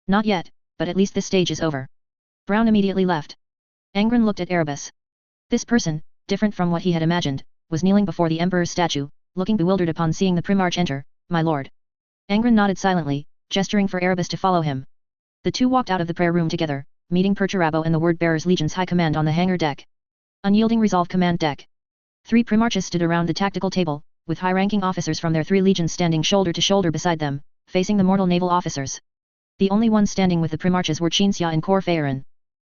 Not yet, but at least this stage is over. Brown immediately left. Angron looked at Erebus. This person, different from what he had imagined, was kneeling before the Emperor's statue, looking bewildered upon seeing the Primarch enter. My lord. Angron nodded silently, gesturing for Erebus to follow him. The two walked out of the prayer room together, meeting Perturabo and the Word-Bearers Legion's High Command on the hangar deck. Unyielding Resolve Command Deck. 3 Primarches stood around the tactical table, with high-ranking officers from their 3 legions standing shoulder to shoulder beside them, facing the mortal naval officers. The only ones standing with the Primarches were Qinxia and Corphaeron.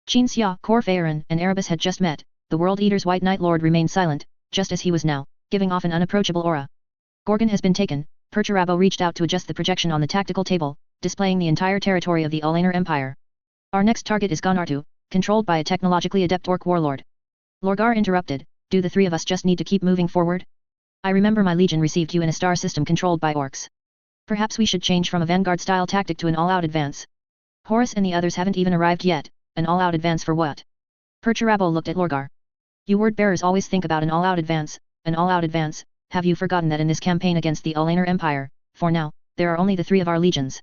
Qinxia, Corphaeron, and Erebus had just met. The World Eater's White Knight Lord remained silent, just as he was now, giving off an unapproachable aura. Gorgon has been taken. Perturabo reached out to adjust the projection on the tactical table, displaying the entire territory of the Alanar Empire. Our next target is Gonartu, controlled by a technologically adept orc warlord. Lorgar interrupted. Do the 3 of us just need to keep moving forward? I remember my legion received you in a star system controlled by orcs. Perhaps we should change from a vanguard-style tactic to an all-out advance. Horus and the others haven't even arrived yet. An all-out advance for what? Perturabo looked at Lorgar. You word-bearers always think about an all-out advance. An all-out advance. Have you forgotten that in this campaign against the Alanar Empire, for now, there are only the 3 of our legions?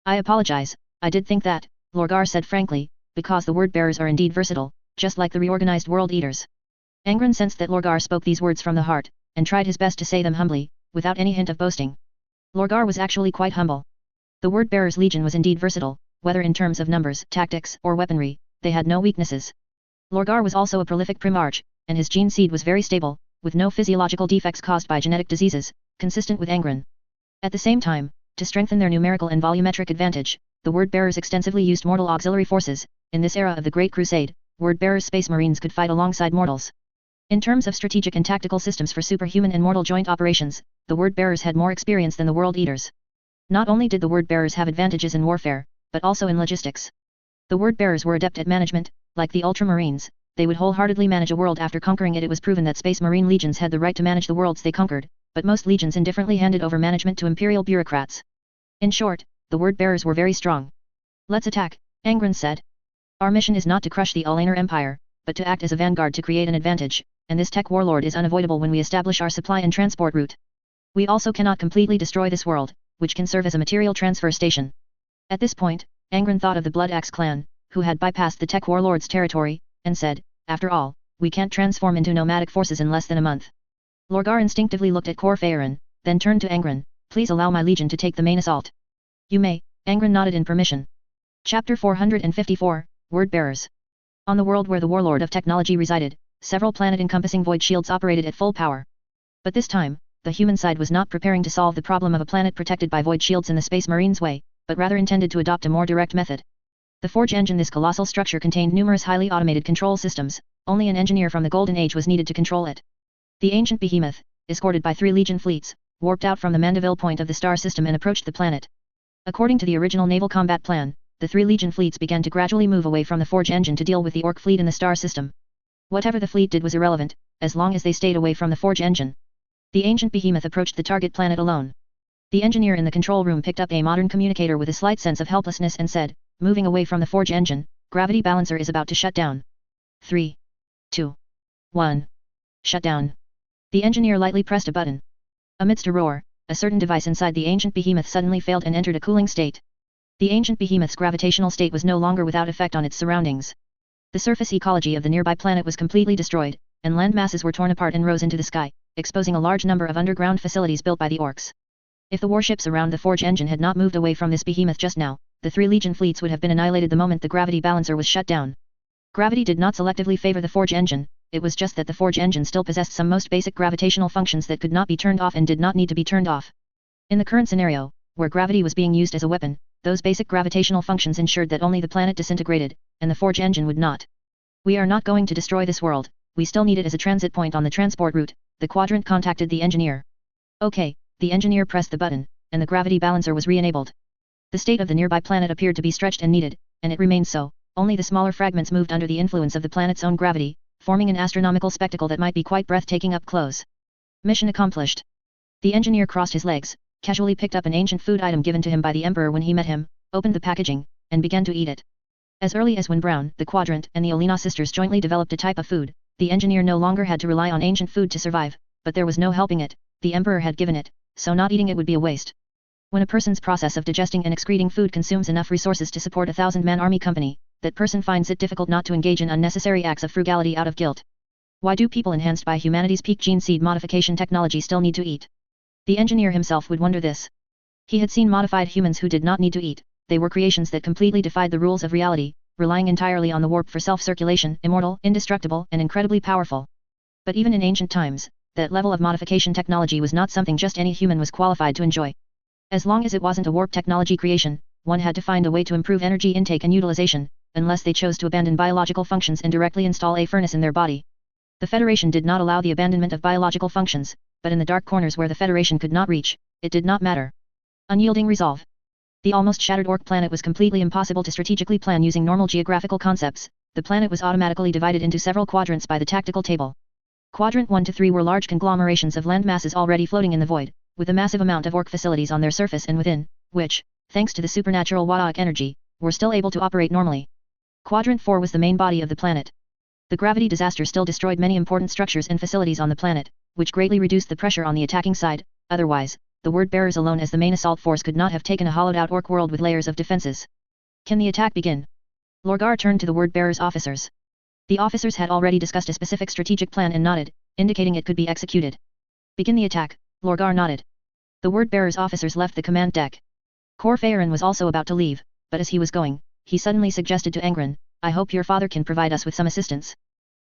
I apologize, I did think that, Lorgar said frankly, because the word-bearers are indeed versatile, just like the reorganized World Eaters. Angron sensed that Lorgar spoke these words from the heart, and tried his best to say them humbly, without any hint of boasting. Lorgar was actually quite humble. The Word-Bearers Legion was indeed versatile, whether in terms of numbers, tactics, or weaponry, they had no weaknesses. Lorgar was also a prolific Primarch, and his gene seed was very stable, with no physiological defects caused by genetic diseases, consistent with Angron. At the same time, to strengthen their numerical and volumetric advantage, the Word-Bearers extensively used mortal auxiliary forces. In this era of the Great Crusade, Word-Bearers Space Marines could fight alongside mortals. In terms of strategic and tactical systems for superhuman and mortal joint operations, the Word-Bearers had more experience than the World Eaters. Not only did the Word-Bearers have advantages in warfare, but also in logistics. The Word-Bearers were adept at management. Like the Ultramarines, they would wholeheartedly manage a world after conquering it. It was proven that Space Marine legions had the right to manage the worlds they conquered, but most legions indifferently handed over management to imperial bureaucrats. In short, the Word-Bearers were very strong. Let's attack, Angron said. Our mission is not to crush the Alanar Empire, but to act as a vanguard to create an advantage, and this tech warlord is unavoidable when we establish our supply and transport route. We also cannot completely destroy this world, which can serve as a material transfer station. At this point, Angron thought of the Blood Axe clan, who had bypassed the tech warlord's territory, and said, after all, we can't transform into nomadic forces in less than a month. Lorgar instinctively looked at Corphaeron, then turned to Angron. Please allow my legion to take the main assault. You may, Angron nodded in permission. Chapter 454, Word-Bearers. On the world where the warlord of technology resided, several planet-encompassing void shields operated at full power. But this time, the human side was not preparing to solve the problem of a planet protected by void shields in the Space Marines way, but rather intended to adopt a more direct method. The Forge engine. This colossal structure contained numerous highly automated control systems. Only an engineer from the Golden Age was needed to control it. The ancient behemoth, escorted by 3 Legion fleets, warped out from the Mandeville point of the star system and approached the planet. According to the original naval combat plan, the 3 Legion fleets began to gradually move away from the Forge engine to deal with the Orc fleet in the star system. Whatever the fleet did was irrelevant, as long as they stayed away from the Forge engine. The ancient behemoth approached the target planet alone. The engineer in the control room picked up a modern communicator with a slight sense of helplessness and said, moving away from the Forge engine, gravity balancer is about to shut down. 3, 2, 1. Shut down. The engineer lightly pressed a button. Amidst a roar, a certain device inside the ancient behemoth suddenly failed and entered a cooling state. The ancient behemoth's gravitational state was no longer without effect on its surroundings. The surface ecology of the nearby planet was completely destroyed, and land masses were torn apart and rose into the sky, exposing a large number of underground facilities built by the Orcs. If the warships around the Forge engine had not moved away from this behemoth just now, the 3 Legion fleets would have been annihilated the moment the gravity balancer was shut down. Gravity did not selectively favor the Forge engine, it was just that the Forge engine still possessed some most basic gravitational functions that could not be turned off and did not need to be turned off. In the current scenario, where gravity was being used as a weapon, those basic gravitational functions ensured that only the planet disintegrated, and the forge engine would not. We are not going to destroy this world, we still need it as a transit point on the transport route, the quadrant contacted the engineer. Okay, the engineer pressed the button, and the gravity balancer was re-enabled. The state of the nearby planet appeared to be stretched and needed, and it remained so, only the smaller fragments moved under the influence of the planet's own gravity, forming an astronomical spectacle that might be quite breathtaking up close. Mission accomplished. The engineer crossed his legs, casually picked up an ancient food item given to him by the Emperor when he met him, opened the packaging, and began to eat it. As early as when Brown, the Quadrant, and the Olina sisters jointly developed a type of food, the engineer no longer had to rely on ancient food to survive, but there was no helping it, the Emperor had given it, so not eating it would be a waste. When a person's process of digesting and excreting food consumes enough resources to support a 1,000-man army company, that person finds it difficult not to engage in unnecessary acts of frugality out of guilt. Why do people enhanced by humanity's peak gene seed modification technology still need to eat? The engineer himself would wonder this. He had seen modified humans who did not need to eat, they were creations that completely defied the rules of reality, relying entirely on the warp for self-circulation, immortal, indestructible, and incredibly powerful. But even in ancient times, that level of modification technology was not something just any human was qualified to enjoy. As long as it wasn't a warp technology creation, one had to find a way to improve energy intake and utilization, unless they chose to abandon biological functions and directly install a furnace in their body. The Federation did not allow the abandonment of biological functions, but in the dark corners where the Federation could not reach, it did not matter. Unyielding resolve. The almost shattered Orc planet was completely impossible to strategically plan using normal geographical concepts. The planet was automatically divided into several quadrants by the tactical table. Quadrant 1 to 3 were large conglomerations of land masses already floating in the void, with a massive amount of Orc facilities on their surface and within, which, thanks to the supernatural Wadaic energy, were still able to operate normally. Quadrant 4 was the main body of the planet. The gravity disaster still destroyed many important structures and facilities on the planet, which greatly reduced the pressure on the attacking side. Otherwise, the word-bearers alone as the main assault force could not have taken a hollowed-out Orc world with layers of defenses. Can the attack begin? Lorgar turned to the word-bearers' officers. The officers had already discussed a specific strategic plan and nodded, indicating it could be executed. Begin the attack, Lorgar nodded. The word-bearers' officers left the command deck. Cor Phaeron was also about to leave, but as he was going, he suddenly suggested to Angron, I hope your father can provide us with some assistance.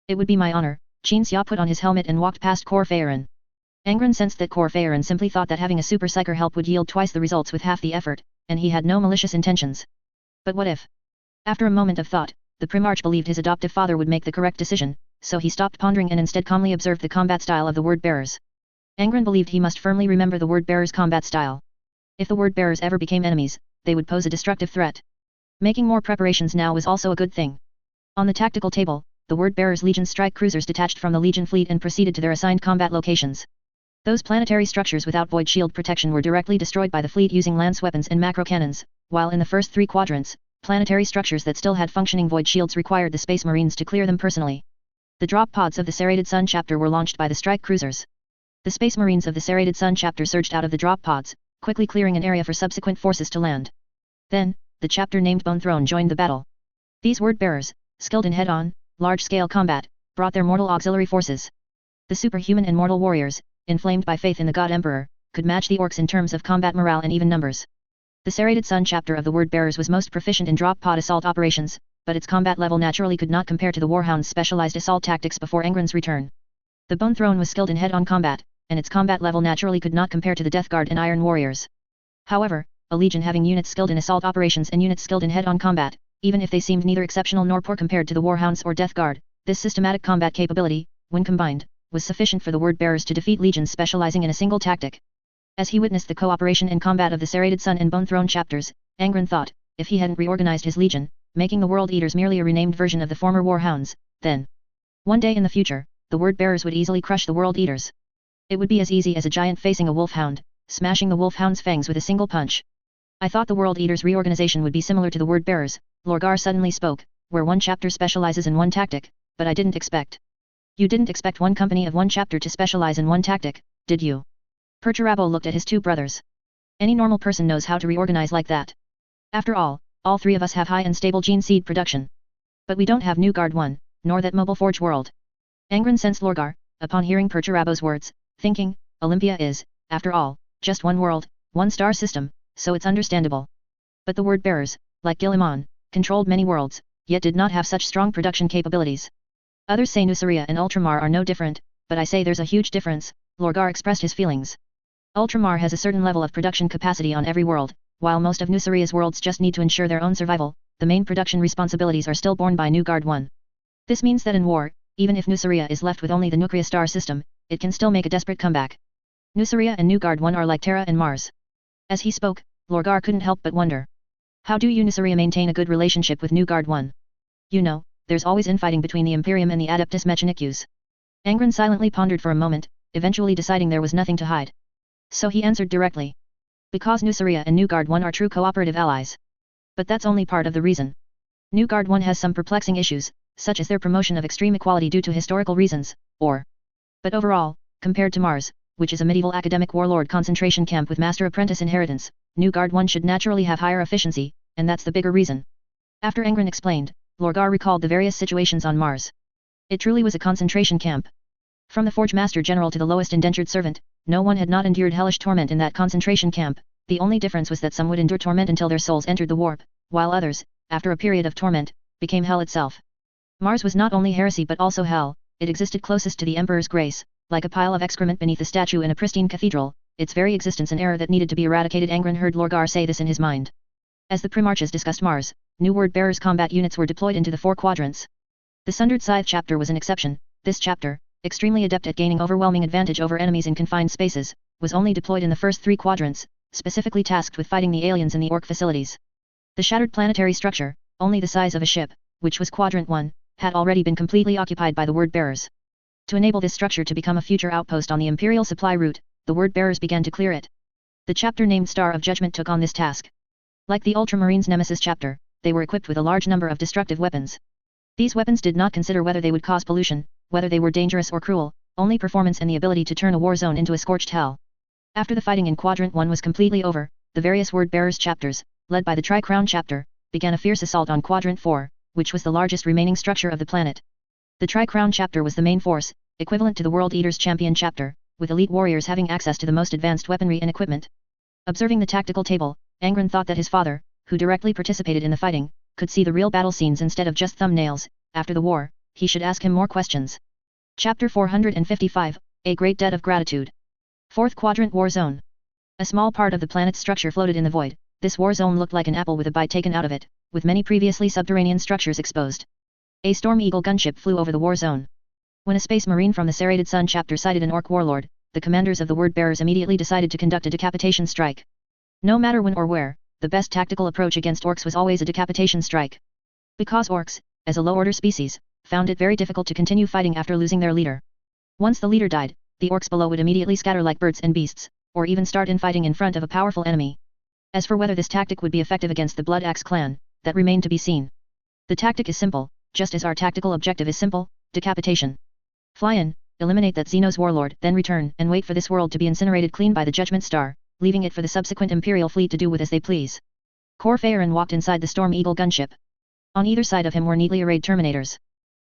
It would be my honor. Qin Xia put on his helmet and walked past Cor Phaeron. Angron sensed that Cor Phaeron simply thought that having a super psyker help would yield twice the results with half the effort, and he had no malicious intentions. But what if? After a moment of thought, the Primarch believed his adoptive father would make the correct decision, so he stopped pondering and instead calmly observed the combat style of the word-bearers. Angron believed he must firmly remember the word-bearers' combat style. If the word-bearers ever became enemies, they would pose a destructive threat. Making more preparations now was also a good thing. On the tactical table, the word-bearers' Legion strike cruisers detached from the Legion fleet and proceeded to their assigned combat locations. Those planetary structures without void shield protection were directly destroyed by the fleet using lance weapons and macro cannons, while in the first 3 quadrants, planetary structures that still had functioning void shields required the Space Marines to clear them personally. The drop pods of the Serrated Sun chapter were launched by the strike cruisers. The Space Marines of the Serrated Sun chapter surged out of the drop pods, quickly clearing an area for subsequent forces to land. Then, the chapter named Bone Throne joined the battle. These word-bearers, skilled in head-on, large-scale combat, brought their mortal auxiliary forces. The superhuman and mortal warriors, inflamed by faith in the God Emperor, could match the Orcs in terms of combat morale and even numbers. The Serrated Sun chapter of the word-bearers was most proficient in drop pod assault operations, but its combat level naturally could not compare to the Warhound's specialized assault tactics before Angron's return. The Bone Throne was skilled in head-on combat, and its combat level naturally could not compare to the Death Guard and Iron Warriors. However, a legion having units skilled in assault operations and units skilled in head-on combat, even if they seemed neither exceptional nor poor compared to the Warhounds or Death Guard, this systematic combat capability, when combined, was sufficient for the word-bearers to defeat legions specializing in a single tactic. As he witnessed the cooperation and combat of the Serrated Sun and Bone Throne chapters, Angron thought, if he hadn't reorganized his legion, making the World Eaters merely a renamed version of the former Warhounds, then one day in the future, the word-bearers would easily crush the World Eaters. It would be as easy as a giant facing a wolfhound, smashing the wolfhound's fangs with a single punch. I thought the World Eaters' reorganization would be similar to the word-bearers, Lorgar suddenly spoke, where one chapter specializes in one tactic, but I didn't expect. You didn't expect one company of one chapter to specialize in one tactic, did you? Perturabo looked at his 2 brothers. Any normal person knows how to reorganize like that. After all 3 of us have high and stable gene seed production. But we don't have New Guard 1, nor that mobile forge world. Angron sensed Lorgar, upon hearing Perturabo's words, thinking, Olympia is, after all, just one world, one star system, so it's understandable. But the word-bearers, like Gilliman, controlled many worlds, yet did not have such strong production capabilities. Others say Nuceria and Ultramar are no different, but I say there's a huge difference. Lorgar expressed his feelings. Ultramar has a certain level of production capacity on every world, while most of Nusaria's worlds just need to ensure their own survival, the main production responsibilities are still borne by New Guard 1. This means that in war, even if Nusaria is left with only the nuclear star system, it can still make a desperate comeback. Nusaria and New Guard 1 are like Terra and Mars. As he spoke, Lorgar couldn't help but wonder. How do you Nusaria maintain a good relationship with New Guard 1? You know, there's always infighting between the Imperium and the Adeptus Mechanicus. Angron silently pondered for a moment, eventually deciding there was nothing to hide. So he answered directly. Because Nusaria and New Guard 1 are true cooperative allies. But that's only part of the reason. New Guard 1 has some perplexing issues, such as their promotion of extreme equality due to historical reasons, But overall, compared to Mars, which is a medieval academic warlord concentration camp with master-apprentice inheritance, New Guard 1 should naturally have higher efficiency, and that's the bigger reason. After Angron explained, Lorgar recalled the various situations on Mars. It truly was a concentration camp. From the Forge Master General to the lowest indentured servant, no one had not endured hellish torment in that concentration camp. The only difference was that some would endure torment until their souls entered the warp, while others, after a period of torment, became hell itself. Mars was not only heresy but also hell. It existed closest to the Emperor's grace, like a pile of excrement beneath a statue in a pristine cathedral, its very existence an error that needed to be eradicated. Angron heard Lorgar say this in his mind. As the Primarches discussed Mars, new Word-Bearers combat units were deployed into the 4 quadrants. The Sundered Scythe chapter was an exception. This chapter, extremely adept at gaining overwhelming advantage over enemies in confined spaces, was only deployed in the first 3 quadrants, specifically tasked with fighting the aliens in the Orc facilities. The shattered planetary structure, only the size of a ship, which was Quadrant 1, had already been completely occupied by the Word-Bearers. To enable this structure to become a future outpost on the Imperial supply route, the Word-Bearers began to clear it. The chapter named Star of Judgment took on this task. Like the Ultramarines Nemesis chapter, they were equipped with a large number of destructive weapons. These weapons did not consider whether they would cause pollution, whether they were dangerous or cruel, only performance and the ability to turn a war zone into a scorched hell. After the fighting in Quadrant 1 was completely over, the various Word-Bearers chapters, led by the Tri-Crown chapter, began a fierce assault on Quadrant 4, which was the largest remaining structure of the planet. The Tri-Crown chapter was the main force, equivalent to the World Eaters Champion chapter, with elite warriors having access to the most advanced weaponry and equipment. Observing the tactical table, Angron thought that his father, who directly participated in the fighting, could see the real battle scenes instead of just thumbnails. After the war, he should ask him more questions. Chapter 455, A Great Debt of Gratitude. 4th Quadrant War Zone. A small part of the planet's structure floated in the void. This war zone looked like an apple with a bite taken out of it, with many previously subterranean structures exposed. A Storm Eagle gunship flew over the war zone. When a space marine from the Serrated Sun chapter sighted an Orc warlord, the commanders of the Word-Bearers immediately decided to conduct a decapitation strike. No matter when or where, the best tactical approach against Orcs was always a decapitation strike. Because Orcs, as a low-order species, found it very difficult to continue fighting after losing their leader. Once the leader died, the Orcs below would immediately scatter like birds and beasts, or even start infighting in front of a powerful enemy. As for whether this tactic would be effective against the Blood Axe clan, that remained to be seen. The tactic is simple, just as our tactical objective is simple: decapitation. Fly in, eliminate that Xenos warlord, then return and wait for this world to be incinerated clean by the Judgment Star, leaving it for the subsequent Imperial fleet to do with as they please. Cor Phaeron walked inside the Storm Eagle gunship. On either side of him were neatly arrayed Terminators.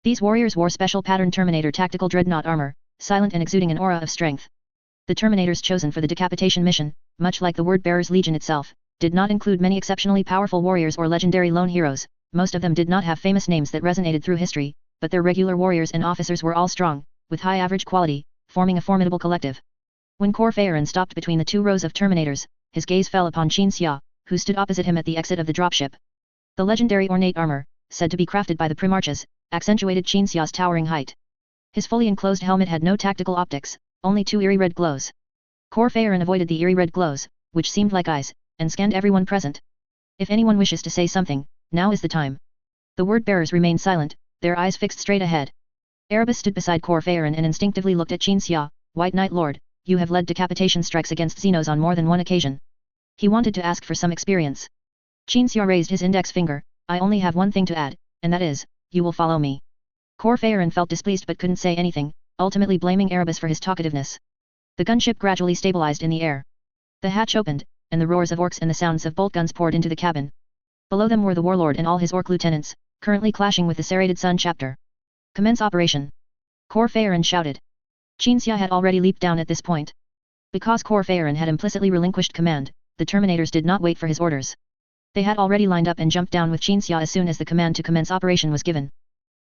These warriors wore special patterned Terminator tactical dreadnought armor, silent and exuding an aura of strength. The Terminators chosen for the decapitation mission, much like the Word-Bearers Legion itself, did not include many exceptionally powerful warriors or legendary lone heroes. Most of them did not have famous names that resonated through history, but their regular warriors and officers were all strong, with high average quality, forming a formidable collective. When Cor Phaeron stopped between the 2 rows of Terminators, his gaze fell upon Qin Xia, who stood opposite him at the exit of the dropship. The legendary ornate armor, said to be crafted by the Primarches, accentuated Qin Xia's towering height. His fully enclosed helmet had no tactical optics, only 2 eerie red glows. Cor Phaeron avoided the eerie red glows, which seemed like eyes, and scanned everyone present. If anyone wishes to say something, now is the time. The Word-Bearers remained silent, their eyes fixed straight ahead. Erebus stood beside Cor Phaeron and instinctively looked at Qin Xia. White Knight Lord, you have led decapitation strikes against Xenos on more than one occasion. He wanted to ask for some experience. Qin Xia raised his index finger. I only have one thing to add, and that is, you will follow me. Cor Phaeron felt displeased but couldn't say anything, ultimately blaming Erebus for his talkativeness. The gunship gradually stabilized in the air. The hatch opened, and the roars of Orcs and the sounds of bolt guns poured into the cabin. Below them were the warlord and all his Orc lieutenants, currently clashing with the Serrated Sun chapter. Commence operation. Cor Phaeron shouted. Qin Xia had already leaped down at this point. Because Cor Phaeron had implicitly relinquished command, the Terminators did not wait for his orders. They had already lined up and jumped down with Qin Xia as soon as the command to commence operation was given.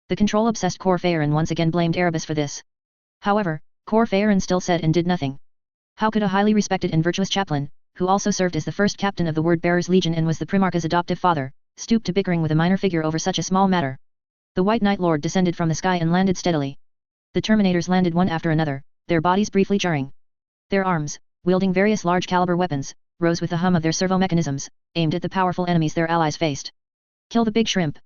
The control-obsessed Cor Phaeron once again blamed Erebus for this. However, Cor Phaeron still said and did nothing. How could a highly respected and virtuous chaplain, who also served as the first captain of the Word-Bearers Legion and was the Primarch's adoptive father, stooped to bickering with a minor figure over such a small matter. The White Knight Lord descended from the sky and landed steadily. The Terminators landed one after another, their bodies briefly jarring. Their arms, wielding various large-caliber weapons, rose with the hum of their servo mechanisms, aimed at the powerful enemies their allies faced. Kill the big shrimp.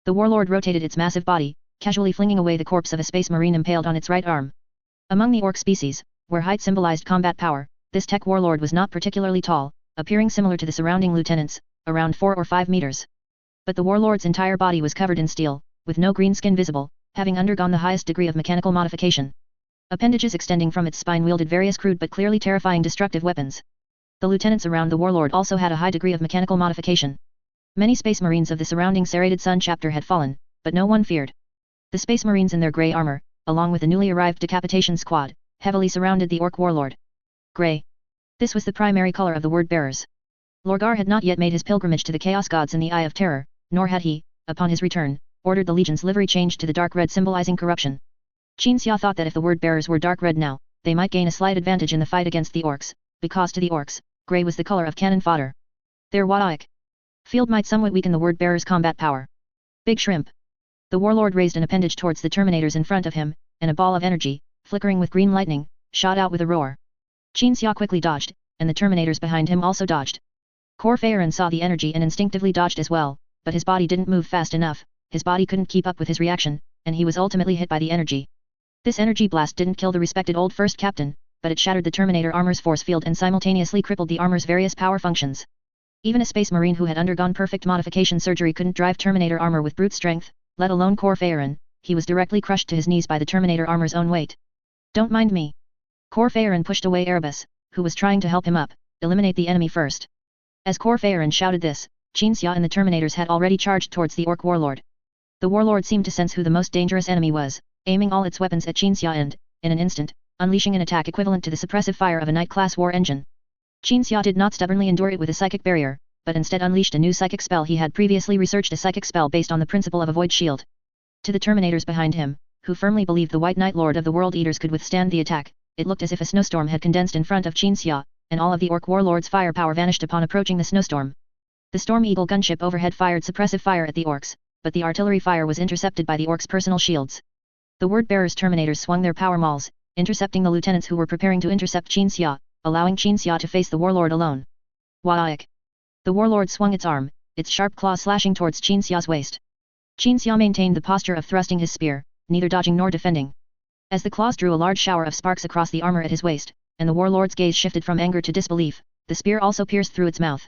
The warlord rotated its massive body, casually flinging away the corpse of a space marine impaled on its right arm. Among the orc species, where height symbolized combat power, this tech warlord was not particularly tall, appearing similar to the surrounding lieutenants, around 4 or 5 meters. But the warlord's entire body was covered in steel, with no green skin visible, having undergone the highest degree of mechanical modification. Appendages extending from its spine wielded various crude but clearly terrifying destructive weapons. The lieutenants around the warlord also had a high degree of mechanical modification. Many space marines of the surrounding serrated sun chapter had fallen, but no one feared. The space marines in their grey armor, along with the newly arrived decapitation squad, heavily surrounded the orc warlord. Grey. This was the primary color of the word-bearers. Lorgar had not yet made his pilgrimage to the Chaos Gods in the Eye of Terror, nor had he, upon his return, ordered the Legion's livery changed to the dark red symbolizing corruption. Qin Xia thought that if the word-bearers were dark red now, they might gain a slight advantage in the fight against the orcs, because to the orcs, grey was the color of cannon fodder. Their Wadaic field might somewhat weaken the word-bearers' combat power. Big shrimp. The warlord raised an appendage towards the Terminators in front of him, and a ball of energy, flickering with green lightning, shot out with a roar. Qin Xia quickly dodged, and the Terminators behind him also dodged. Kor Phaeron saw the energy and instinctively dodged as well, but his body didn't move fast enough, his body couldn't keep up with his reaction, and he was ultimately hit by the energy. This energy blast didn't kill the respected old first captain, but it shattered the Terminator armor's force field and simultaneously crippled the armor's various power functions. Even a space marine who had undergone perfect modification surgery couldn't drive Terminator armor with brute strength, let alone Kor Phaeron. He was directly crushed to his knees by the Terminator armor's own weight. Don't mind me. Kor Phaeron pushed away Erebus, who was trying to help him up. Eliminate the enemy first. As Kor Phaeron shouted this, Qin Xia and the Terminators had already charged towards the orc warlord. The warlord seemed to sense who the most dangerous enemy was, aiming all its weapons at Qin Xia and, in an instant, unleashing an attack equivalent to the suppressive fire of a Knight-class war engine. Qin Xia did not stubbornly endure it with a psychic barrier, but instead unleashed a new psychic spell. He had previously researched a psychic spell based on the principle of a void shield. To the Terminators behind him, who firmly believed the White Knight Lord of the World Eaters could withstand the attack, it looked as if a snowstorm had condensed in front of Qin Xia, and all of the orc warlord's firepower vanished upon approaching the snowstorm. The Storm Eagle gunship overhead fired suppressive fire at the orcs, but the artillery fire was intercepted by the orcs' personal shields. The word-bearers Terminators swung their power mauls, intercepting the lieutenants who were preparing to intercept Qin Xia, allowing Qin Xia to face the warlord alone. Wadaic. The warlord swung its arm, its sharp claws slashing towards Qin Xia's waist. Qin Xia maintained the posture of thrusting his spear, neither dodging nor defending. As the claws drew a large shower of sparks across the armor at his waist, and the warlord's gaze shifted from anger to disbelief, the spear also pierced through its mouth.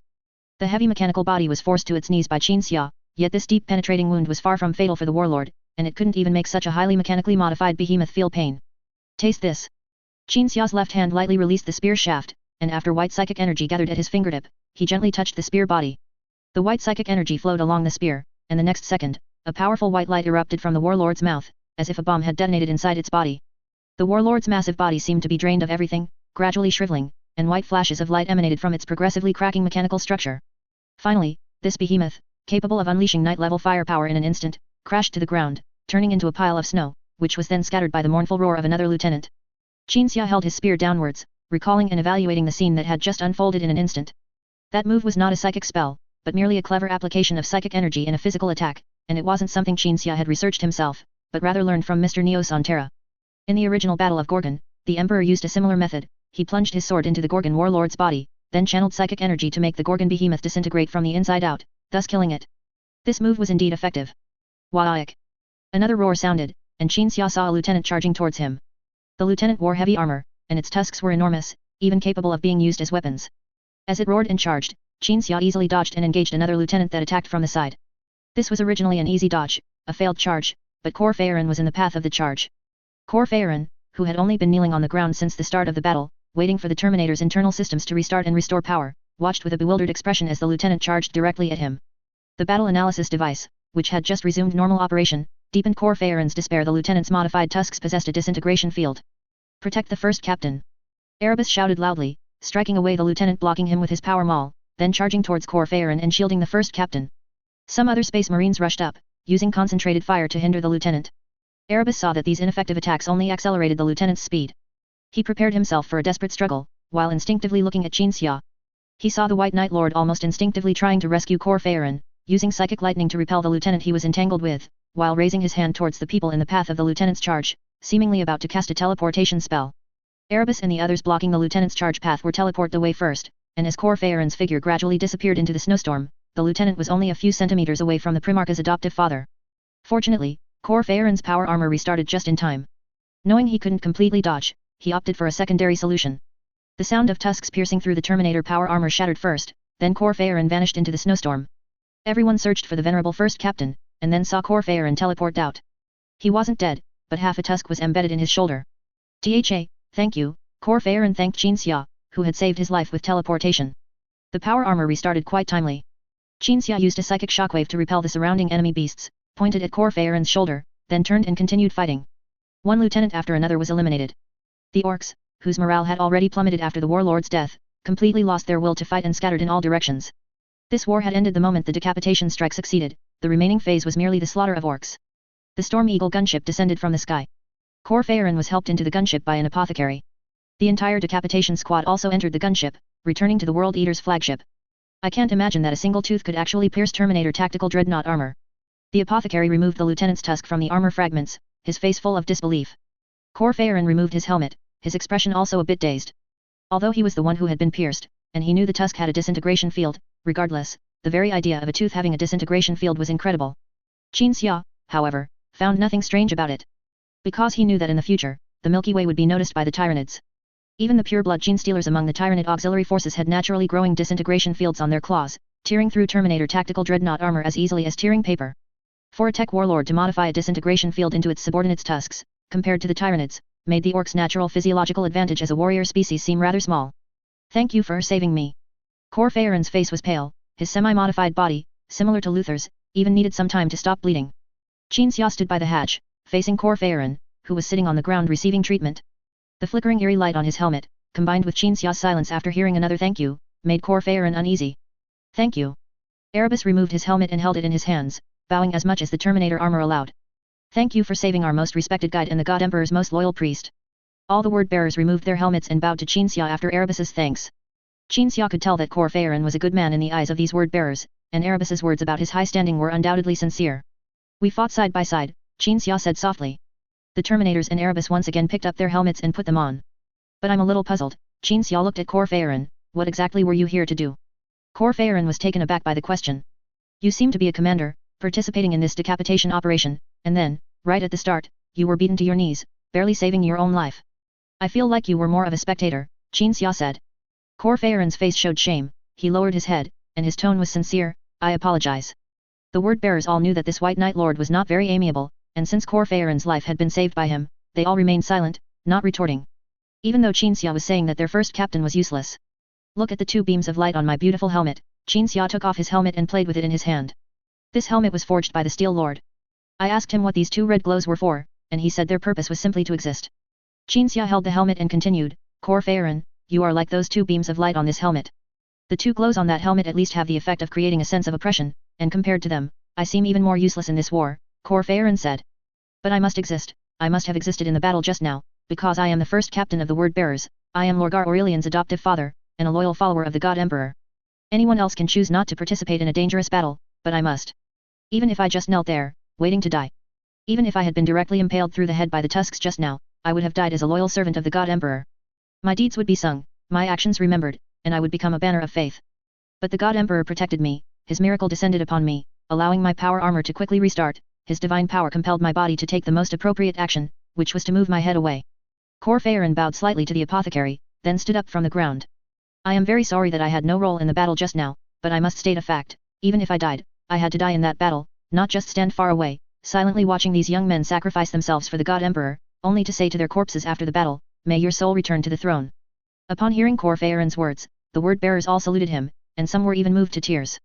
The heavy mechanical body was forced to its knees by Qin Xia, yet this deep penetrating wound was far from fatal for the warlord, and it couldn't even make such a highly mechanically modified behemoth feel pain. Taste this. Qin Xia's left hand lightly released the spear shaft, and after white psychic energy gathered at his fingertip, he gently touched the spear body. The white psychic energy flowed along the spear, and the next second, a powerful white light erupted from the warlord's mouth, as if a bomb had detonated inside its body. The warlord's massive body seemed to be drained of everything, gradually shriveling, and white flashes of light emanated from its progressively cracking mechanical structure. Finally, this behemoth, capable of unleashing night-level firepower in an instant, crashed to the ground, turning into a pile of snow, which was then scattered by the mournful roar of another lieutenant. Qin Xia held his spear downwards, recalling and evaluating the scene that had just unfolded in an instant. That move was not a psychic spell, but merely a clever application of psychic energy in a physical attack, and it wasn't something Qin Xia had researched himself, but rather learned from Mr. Neos on Terra. In the original Battle of Gorgon, the Emperor used a similar method. He plunged his sword into the Gorgon warlord's body, then channeled psychic energy to make the Gorgon behemoth disintegrate from the inside out, thus killing it. This move was indeed effective. Wadaic. Another roar sounded, and Qin Xia saw a lieutenant charging towards him. The lieutenant wore heavy armor, and its tusks were enormous, even capable of being used as weapons. As it roared and charged, Qin Xia easily dodged and engaged another lieutenant that attacked from the side. This was originally an easy dodge, a failed charge, but Kor Phaeron was in the path of the charge. Kor Phaeron, who had only been kneeling on the ground since the start of the battle, waiting for the Terminator's internal systems to restart and restore power, watched with a bewildered expression as the lieutenant charged directly at him. The battle analysis device, which had just resumed normal operation, deepened Kor Phaeron's despair. The lieutenant's modified tusks possessed a disintegration field. Protect the first captain. Erebus shouted loudly, striking away the lieutenant, blocking him with his power maul, then charging towards Kor Phaeron and shielding the first captain. Some other space marines rushed up, using concentrated fire to hinder the lieutenant. Erebus saw that these ineffective attacks only accelerated the lieutenant's speed. He prepared himself for a desperate struggle, while instinctively looking at Qin Xia. He saw the White Knight Lord almost instinctively trying to rescue Cor Phaeron, using psychic lightning to repel the lieutenant he was entangled with, while raising his hand towards the people in the path of the lieutenant's charge, seemingly about to cast a teleportation spell. Erebus and the others blocking the lieutenant's charge path were teleported away first, and as Cor Phaeron's figure gradually disappeared into the snowstorm, the lieutenant was only a few centimeters away from the Primarch's adoptive father. Fortunately, Cor Phaeron's power armor restarted just in time. Knowing he couldn't completely dodge, he opted for a secondary solution. The sound of tusks piercing through the Terminator power armor shattered first, then Cor Phaeron vanished into the snowstorm. Everyone searched for the venerable first captain, and then saw Cor Phaeron teleport out. He wasn't dead, but half a tusk was embedded in his shoulder. Thank you, Cor Phaeron thanked Qin Xia, who had saved his life with teleportation. The power armor restarted quite timely. Qin Xia used a psychic shockwave to repel the surrounding enemy beasts, pointed at Cor Phaeron's shoulder, then turned and continued fighting. One lieutenant after another was eliminated. The orcs, whose morale had already plummeted after the warlord's death, completely lost their will to fight and scattered in all directions. This war had ended the moment the decapitation strike succeeded, the remaining phase was merely the slaughter of orcs. The Storm Eagle gunship descended from the sky. Cor Phaeron was helped into the gunship by an apothecary. The entire decapitation squad also entered the gunship, returning to the World Eater's flagship. I can't imagine that a single tooth could actually pierce Terminator tactical dreadnought armor. The apothecary removed the lieutenant's tusk from the armor fragments, his face full of disbelief. Cor Phaeron removed his helmet, his expression also a bit dazed. Although he was the one who had been pierced, and he knew the tusk had a disintegration field, regardless, the very idea of a tooth having a disintegration field was incredible. Qin Xia, however, found nothing strange about it. Because he knew that in the future, the Milky Way would be noticed by the Tyranids. Even the pureblood gene-stealers among the Tyranid auxiliary forces had naturally growing disintegration fields on their claws, tearing through Terminator tactical dreadnought armor as easily as tearing paper. For a tech warlord to modify a disintegration field into its subordinates' tusks, compared to the Tyranids, made the orcs' natural physiological advantage as a warrior species seem rather small. Thank you for saving me. Cor Phaeron's face was pale, his semi-modified body, similar to Luther's, even needed some time to stop bleeding. Qin Xia stood by the hatch, facing Cor Phaeron, who was sitting on the ground receiving treatment. The flickering eerie light on his helmet, combined with Qin Xia's silence after hearing another thank you, made Cor Phaeron uneasy. Thank you. Erebus removed his helmet and held it in his hands, bowing as much as the Terminator armor allowed. Thank you for saving our most respected guide and the God Emperor's most loyal priest. All the word-bearers removed their helmets and bowed to Qin Xia after Erebus's thanks. Qin Xia could tell that Cor Phaeron was a good man in the eyes of these word-bearers, and Erebus's words about his high standing were undoubtedly sincere. We fought side by side, Qin Xia said softly. The Terminators and Erebus once again picked up their helmets and put them on. But I'm a little puzzled. Qin Xia looked at Cor Phaeron. What exactly were you here to do? Cor Phaeron was taken aback by the question. You seem to be a commander, participating in this decapitation operation, and then, right at the start, you were beaten to your knees, barely saving your own life. I feel like you were more of a spectator, Qin Xia said. Cor Phaeron's face showed shame, he lowered his head, and his tone was sincere. I apologize. The word-bearers all knew that this White Knight Lord was not very amiable, and since Cor Phaeron's life had been saved by him, they all remained silent, not retorting. Even though Qin Xia was saying that their first captain was useless. Look at the two beams of light on my beautiful helmet. Qin Xia took off his helmet and played with it in his hand. This helmet was forged by the Steel Lord. I asked him what these two red glows were for, and he said their purpose was simply to exist. Qin Xia held the helmet and continued, Cor Phaeron, you are like those two beams of light on this helmet. The two glows on that helmet at least have the effect of creating a sense of oppression, and compared to them, I seem even more useless in this war, Cor Phaeron said. But I must exist, I must have existed in the battle just now, because I am the first captain of the Word-Bearers, I am Lorgar Aurelian's adoptive father, and a loyal follower of the God Emperor. Anyone else can choose not to participate in a dangerous battle, but I must. Even if I just knelt there, waiting to die. Even if I had been directly impaled through the head by the tusks just now, I would have died as a loyal servant of the God Emperor. My deeds would be sung, my actions remembered, and I would become a banner of faith. But the God Emperor protected me, his miracle descended upon me, allowing my power armor to quickly restart, his divine power compelled my body to take the most appropriate action, which was to move my head away. Cor Phaeron bowed slightly to the apothecary, then stood up from the ground. I am very sorry that I had no role in the battle just now, but I must state a fact, even if I died, I had to die in that battle, not just stand far away, silently watching these young men sacrifice themselves for the God Emperor, only to say to their corpses after the battle, may your soul return to the throne. Upon hearing Cor Phaeron's words, the word-bearers all saluted him, and some were even moved to tears.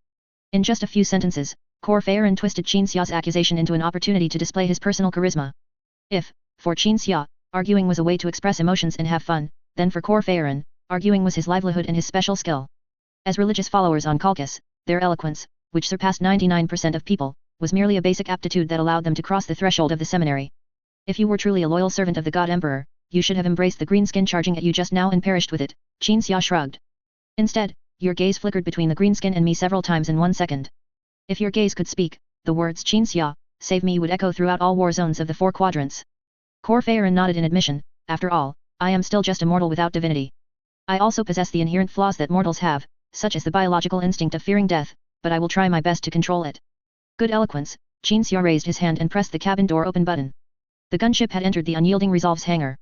In just a few sentences, Cor Phaeron twisted Qin Xia's accusation into an opportunity to display his personal charisma. If, for Qin Xia, arguing was a way to express emotions and have fun, then for Cor Phaeron, arguing was his livelihood and his special skill. As religious followers on Cultivation, their eloquence, which surpassed 99% of people, was merely a basic aptitude that allowed them to cross the threshold of the seminary. If you were truly a loyal servant of the God Emperor, you should have embraced the green skin charging at you just now and perished with it, Qin Xia shrugged. Instead, your gaze flickered between the greenskin and me several times in 1 second. If your gaze could speak, the words Qin Xia, save me would echo throughout all war zones of the 4 quadrants. Corphaeron nodded in admission, after all, I am still just a mortal without divinity. I also possess the inherent flaws that mortals have, such as the biological instinct of fearing death, but I will try my best to control it. Good eloquence, Qin Xia raised his hand and pressed the cabin door open button. The gunship had entered the unyielding Resolve's hangar.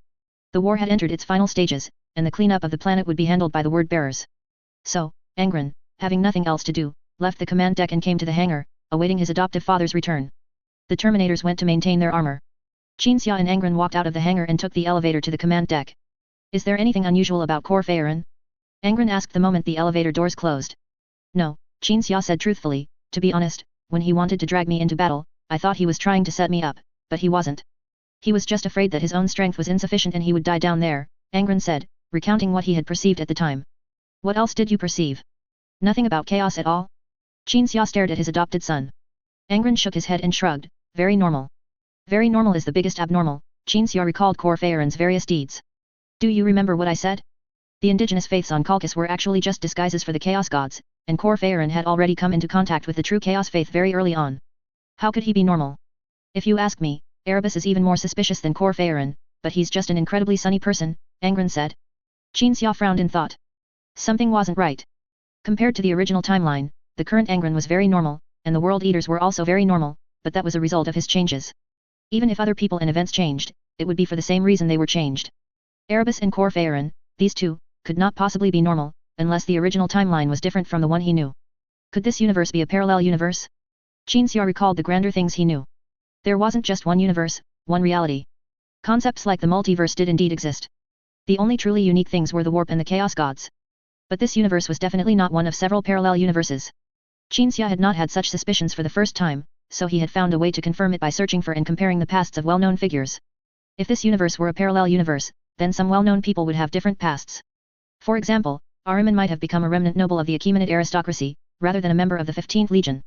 The war had entered its final stages, and the cleanup of the planet would be handled by the word bearers. So, Angron, having nothing else to do, left the command deck and came to the hangar, awaiting his adoptive father's return. The Terminators went to maintain their armor. Qin Xia and Angron walked out of the hangar and took the elevator to the command deck. Is there anything unusual about Corphaeron? Angron asked the moment the elevator doors closed. No, Qin Xia said truthfully, to be honest, when he wanted to drag me into battle, I thought he was trying to set me up, but he wasn't. He was just afraid that his own strength was insufficient and he would die down there, Angron said, recounting what he had perceived at the time. What else did you perceive? Nothing about chaos at all? Qin Xia stared at his adopted son. Angron shook his head and shrugged, very normal. Very normal is the biggest abnormal, Qin Xia recalled Corphaeron's various deeds. Do you remember what I said? The indigenous faiths on Culcus were actually just disguises for the chaos gods, and Corphaeron had already come into contact with the true chaos faith very early on. How could he be normal? If you ask me, Erebus is even more suspicious than Corphaeron, but he's just an incredibly sunny person, Angron said. Qin Xia frowned in thought. Something wasn't right. Compared to the original timeline, the current Angron was very normal, and the World Eaters were also very normal, but that was a result of his changes. Even if other people and events changed, it would be for the same reason they were changed. Erebus and Corphaeron, these two, could not possibly be normal, unless the original timeline was different from the one he knew. Could this universe be a parallel universe? Qin Xia recalled the grander things he knew. There wasn't just one universe, one reality. Concepts like the multiverse did indeed exist. The only truly unique things were the warp and the chaos gods. But this universe was definitely not one of several parallel universes. Qin Xia had not had such suspicions for the first time, so he had found a way to confirm it by searching for and comparing the pasts of well-known figures. If this universe were a parallel universe, then some well-known people would have different pasts. For example, Ahriman might have become a remnant noble of the Achaemenid aristocracy, rather than a member of the 15th Legion.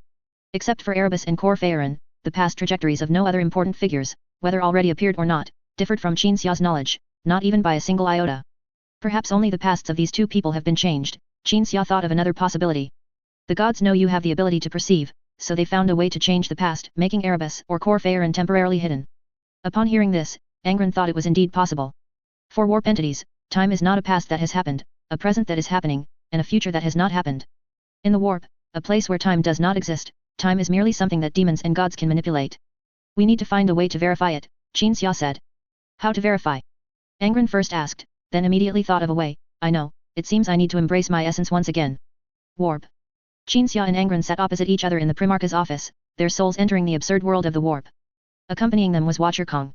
Except for Erebus and Corphaeron, the past trajectories of no other important figures, whether already appeared or not, differed from Qin Xia's knowledge, not even by a single iota. Perhaps only the pasts of these two people have been changed, Qin Xia thought of another possibility. The gods know you have the ability to perceive, so they found a way to change the past, making Erebus or Corphaeron temporarily hidden. Upon hearing this, Angron thought it was indeed possible. For warp entities, time is not a past that has happened, a present that is happening, and a future that has not happened. In the warp, a place where time does not exist, time is merely something that demons and gods can manipulate. We need to find a way to verify it, Qin Xia said. How to verify? Angron first asked, then immediately thought of a way. I know, it seems I need to embrace my essence once again. Warp. Qin Xia and Angron sat opposite each other in the Primarch's office, their souls entering the absurd world of the warp. Accompanying them was Watcher Kong.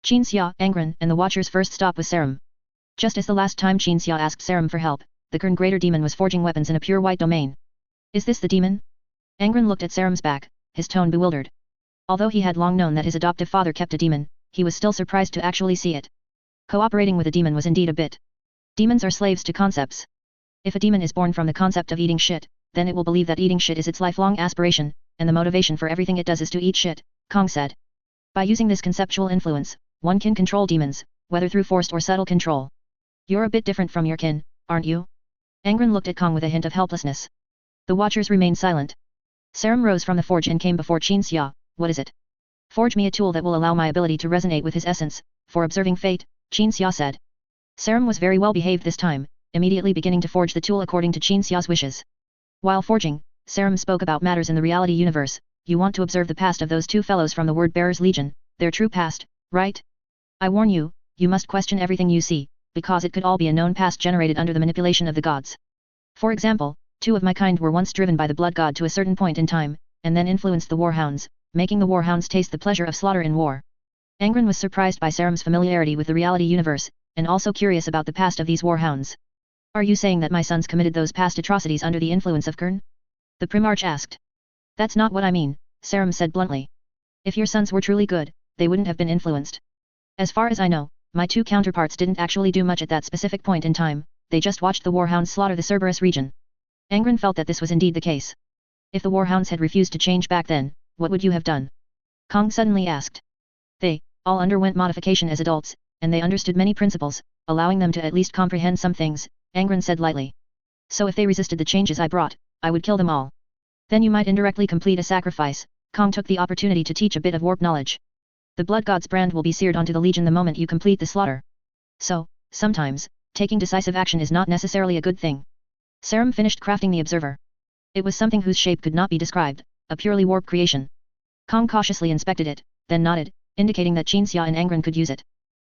Qin Xia, Angron, and the Watcher's first stop was Serum. Just as the last time Qin Xia asked Serum for help, the Kern Greater Demon was forging weapons in a pure white domain. Is this the demon? Angron looked at Serum's back, his tone bewildered. Although he had long known that his adoptive father kept a demon, he was still surprised to actually see it. Cooperating with a demon was indeed a bit. Demons are slaves to concepts. If a demon is born from the concept of eating shit, then it will believe that eating shit is its lifelong aspiration, and the motivation for everything it does is to eat shit, Kong said. By using this conceptual influence, one can control demons, whether through forced or subtle control. You're a bit different from your kin, aren't you? Angron looked at Kong with a hint of helplessness. The Watchers remained silent. Serum rose from the forge and came before Qin Xia. What is it? Forge me a tool that will allow my ability to resonate with his essence, for observing fate, Qin Xia said. Serum was very well behaved this time, immediately beginning to forge the tool according to Qin Xia's wishes. While forging, Serum spoke about matters in the reality universe. You want to observe the past of those two fellows from the Word-Bearers Legion, their true past, right? I warn you, you must question everything you see, because it could all be a known past generated under the manipulation of the gods. For example, two of my kind were once driven by the blood god to a certain point in time, and then influenced the warhounds, making the warhounds taste the pleasure of slaughter in war. Angron was surprised by Serum's familiarity with the reality universe, and also curious about the past of these warhounds. Are you saying that my sons committed those past atrocities under the influence of Kern? The Primarch asked. That's not what I mean, Serum said bluntly. If your sons were truly good, they wouldn't have been influenced. As far as I know, my two counterparts didn't actually do much at that specific point in time, they just watched the warhounds slaughter the Cerberus region. Angron felt that this was indeed the case. If the warhounds had refused to change back then, what would you have done? Kong suddenly asked. They all underwent modification as adults, and they understood many principles, allowing them to at least comprehend some things, Angron said lightly. So if they resisted the changes I brought, I would kill them all. Then you might indirectly complete a sacrifice. Kong took the opportunity to teach a bit of warp knowledge. The Blood God's brand will be seared onto the Legion the moment you complete the slaughter. So, sometimes, taking decisive action is not necessarily a good thing. Sarum finished crafting the observer. It was something whose shape could not be described, a purely warp creation. Kong cautiously inspected it, then nodded, indicating that Xia and Angron could use it.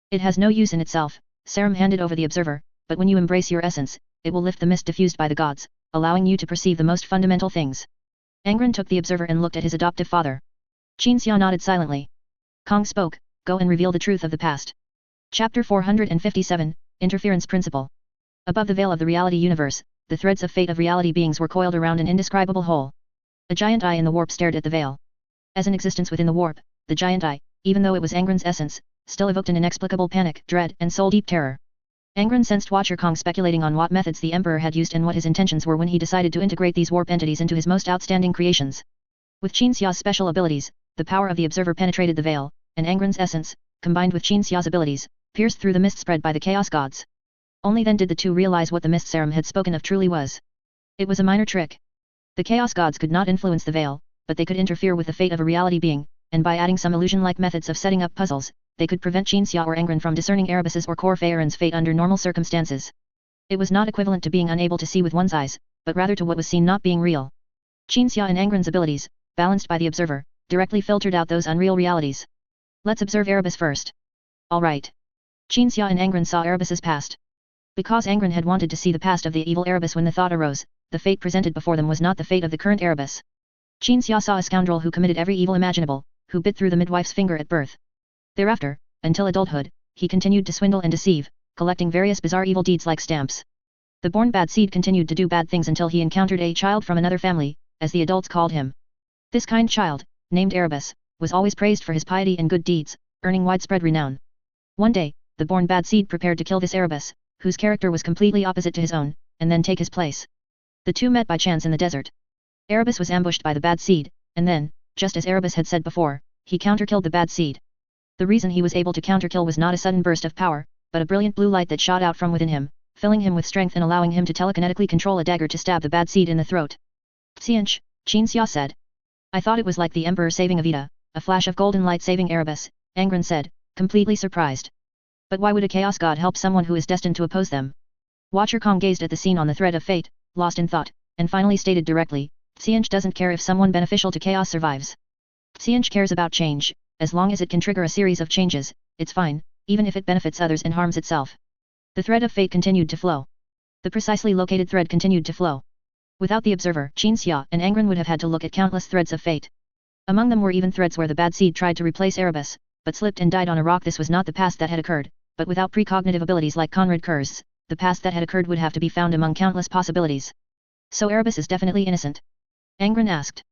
It has no use in itself, Sarum handed over the observer, but when you embrace your essence, it will lift the mist diffused by the gods, allowing you to perceive the most fundamental things. Angron took the observer and looked at his adoptive father. Xia nodded silently. Kong spoke, go and reveal the truth of the past. Chapter 457, Interference Principle. Above the veil of the reality universe, the threads of fate of reality beings were coiled around an indescribable hole. A giant eye in the warp stared at the veil. As an existence within the warp, the giant eye, even though it was Angron's essence, still evoked an inexplicable panic, dread, and soul-deep terror. Angron sensed Watcher Kong speculating on what methods the Emperor had used and what his intentions were when he decided to integrate these warp entities into his most outstanding creations. With Xia's special abilities, the power of the observer penetrated the veil, and Angron's essence, combined with Xia's abilities, pierced through the mist spread by the Chaos Gods. Only then did the two realize what the mist Sarum had spoken of truly was. It was a minor trick. The Chaos Gods could not influence the veil, but they could interfere with the fate of a reality being, and by adding some illusion-like methods of setting up puzzles, they could prevent Xia or Angron from discerning Erebus's or Cor Phaeron's fate under normal circumstances. It was not equivalent to being unable to see with one's eyes, but rather to what was seen not being real. Xia and Angron's abilities, balanced by the observer, directly filtered out those unreal realities. Let's observe Erebus first. Alright. Xia and Angron saw Erebus's past. Because Angron had wanted to see the past of the evil Erebus when the thought arose, the fate presented before them was not the fate of the current Erebus. Xia saw a scoundrel who committed every evil imaginable, who bit through the midwife's finger at birth. Thereafter, until adulthood, he continued to swindle and deceive, collecting various bizarre evil deeds like stamps. The born bad seed continued to do bad things until he encountered a child from another family, as the adults called him. This kind child, named Erebus, was always praised for his piety and good deeds, earning widespread renown. One day, the born bad seed prepared to kill this Erebus, whose character was completely opposite to his own, and then take his place. The two met by chance in the desert. Erebus was ambushed by the bad seed, and then, just as Erebus had said before, he counter-killed the bad seed. The reason he was able to counter-kill was not a sudden burst of power, but a brilliant blue light that shot out from within him, filling him with strength and allowing him to telekinetically control a dagger to stab the bad seed in the throat. Xianch, Xia said. I thought it was like the Emperor saving Avita, a flash of golden light saving Erebus, Angron said, completely surprised. But why would a Chaos God help someone who is destined to oppose them? Watcher Kong gazed at the scene on the thread of fate, lost in thought, and finally stated directly, Xianch doesn't care if someone beneficial to Chaos survives. Xianch cares about change. As long as it can trigger a series of changes, it's fine, even if it benefits others and harms itself. The thread of fate continued to flow. The precisely located thread continued to flow. Without the observer, Xia and Angron would have had to look at countless threads of fate. Among them were even threads where the bad seed tried to replace Erebus, but slipped and died on a rock. This was not the past that had occurred, but without precognitive abilities like Conrad Kurz, the past that had occurred would have to be found among countless possibilities. So Erebus is definitely innocent? Angron asked.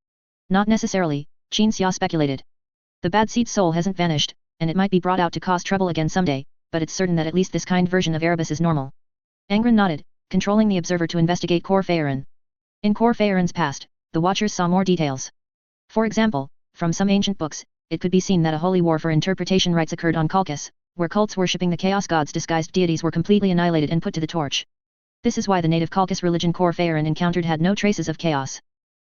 Not necessarily, Xia speculated. The bad seed's soul hasn't vanished, and it might be brought out to cause trouble again someday, but it's certain that at least this kind version of Erebus is normal. Angron nodded, controlling the observer to investigate Cor Phaeron. In Cor Phaeron's past, the Watchers saw more details. For example, from some ancient books, it could be seen that a holy war for interpretation rites occurred on Colchis, where cults worshipping the Chaos Gods' disguised deities were completely annihilated and put to the torch. This is why the native Colchis religion Cor Phaeron encountered had no traces of chaos.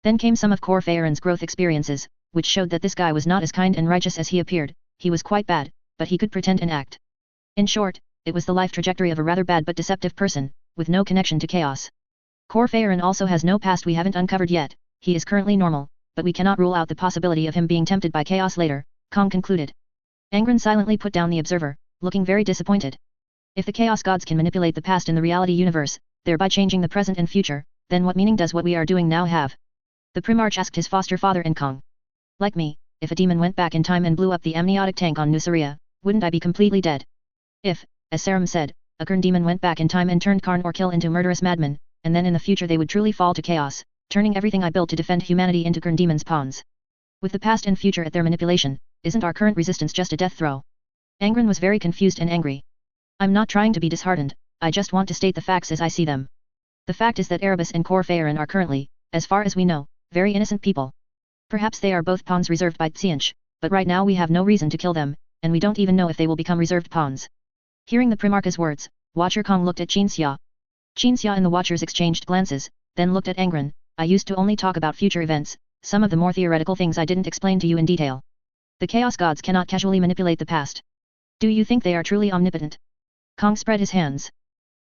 Then came some of Cor Phaeron's growth experiences, which showed that this guy was not as kind and righteous as he appeared. He was quite bad, but he could pretend and act. In short, it was the life trajectory of a rather bad but deceptive person, with no connection to chaos. Cor Phaeron also has no past we haven't uncovered yet. He is currently normal, but we cannot rule out the possibility of him being tempted by chaos later, Kong concluded. Angron silently put down the observer, looking very disappointed. If the Chaos Gods can manipulate the past in the reality universe, thereby changing the present and future, then what meaning does what we are doing now have? The Primarch asked his foster father and Kong. Like me, if a demon went back in time and blew up the amniotic tank on Nuceria, wouldn't I be completely dead? If, as Sarum said, a Karn demon went back in time and turned Karn or Kill into murderous madmen, and then in the future they would truly fall to chaos, turning everything I built to defend humanity into Karn demons' pawns. With the past and future at their manipulation, isn't our current resistance just a death throw? Angron was very confused and angry. I'm not trying to be disheartened, I just want to state the facts as I see them. The fact is that Erebus and Cor Phaeron are currently, as far as we know, very innocent people. Perhaps they are both pawns reserved by Xianch, but right now we have no reason to kill them, and we don't even know if they will become reserved pawns. Hearing the Primarch's words, Watcher Kong looked at Xia. Xia and the Watchers exchanged glances, then looked at Angron. I used to only talk about future events, some of the more theoretical things I didn't explain to you in detail. The Chaos Gods cannot casually manipulate the past. Do you think they are truly omnipotent? Kong spread his hands.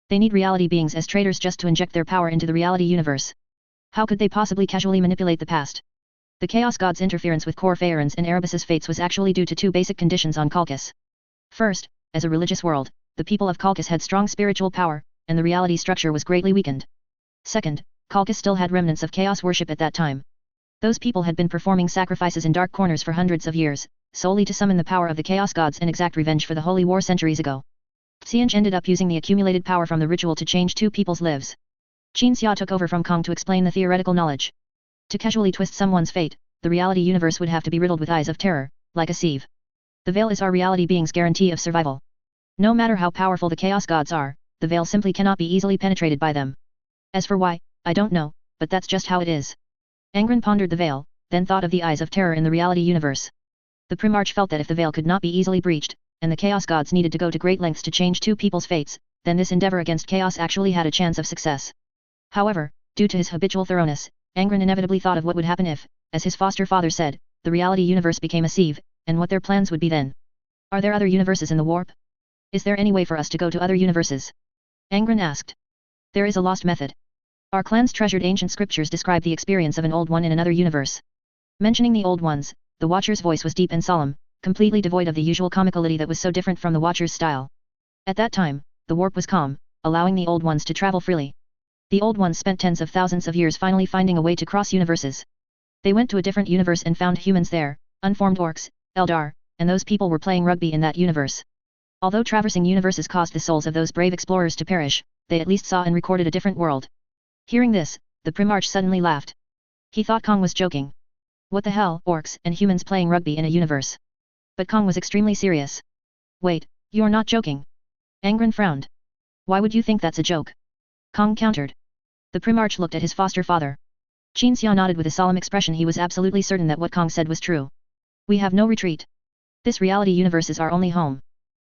They need reality beings as traitors just to inject their power into the reality universe. How could they possibly casually manipulate the past? The Chaos Gods' interference with Cultivation's and Erebus's fates was actually due to two basic conditions on Cultivation. First, as a religious world, the people of Cultivation had strong spiritual power, and the reality structure was greatly weakened. Second, Cultivation still had remnants of chaos worship at that time. Those people had been performing sacrifices in dark corners for hundreds of years, solely to summon the power of the Chaos Gods and exact revenge for the Holy War centuries ago. Xianj ended up using the accumulated power from the ritual to change two people's lives. Xia took over from Kong to explain the theoretical knowledge. To casually twist someone's fate, the reality universe would have to be riddled with eyes of terror, like a sieve. The veil is our reality being's guarantee of survival. No matter how powerful the Chaos Gods are, the veil simply cannot be easily penetrated by them. As for why, I don't know, but that's just how it is. Angron pondered the veil, then thought of the eyes of terror in the reality universe. The Primarch felt that if the veil could not be easily breached, and the Chaos Gods needed to go to great lengths to change two people's fates, then this endeavor against chaos actually had a chance of success. However, due to his habitual thoroughness, Angron inevitably thought of what would happen if, as his foster father said, the reality universe became a sieve, and what their plans would be then. Are there other universes in the warp? Is there any way for us to go to other universes? Angron asked. There is a lost method. Our clan's treasured ancient scriptures describe the experience of an old one in another universe. Mentioning the old ones, the Watcher's voice was deep and solemn, completely devoid of the usual comicality that was so different from the Watcher's style. At that time, the warp was calm, allowing the old ones to travel freely. The old ones spent tens of thousands of years finally finding a way to cross universes. They went to a different universe and found humans there, unformed orcs, Eldar, and those people were playing rugby in that universe. Although traversing universes caused the souls of those brave explorers to perish, they at least saw and recorded a different world. Hearing this, the Primarch suddenly laughed. He thought Kong was joking. What the hell, orcs and humans playing rugby in a universe? But Kong was extremely serious. Wait, you're not joking. Angron frowned. Why would you think that's a joke? Kong countered. The Primarch looked at his foster father. Xia nodded with a solemn expression. He was absolutely certain that what Kong said was true. We have no retreat. This reality universe is our only home.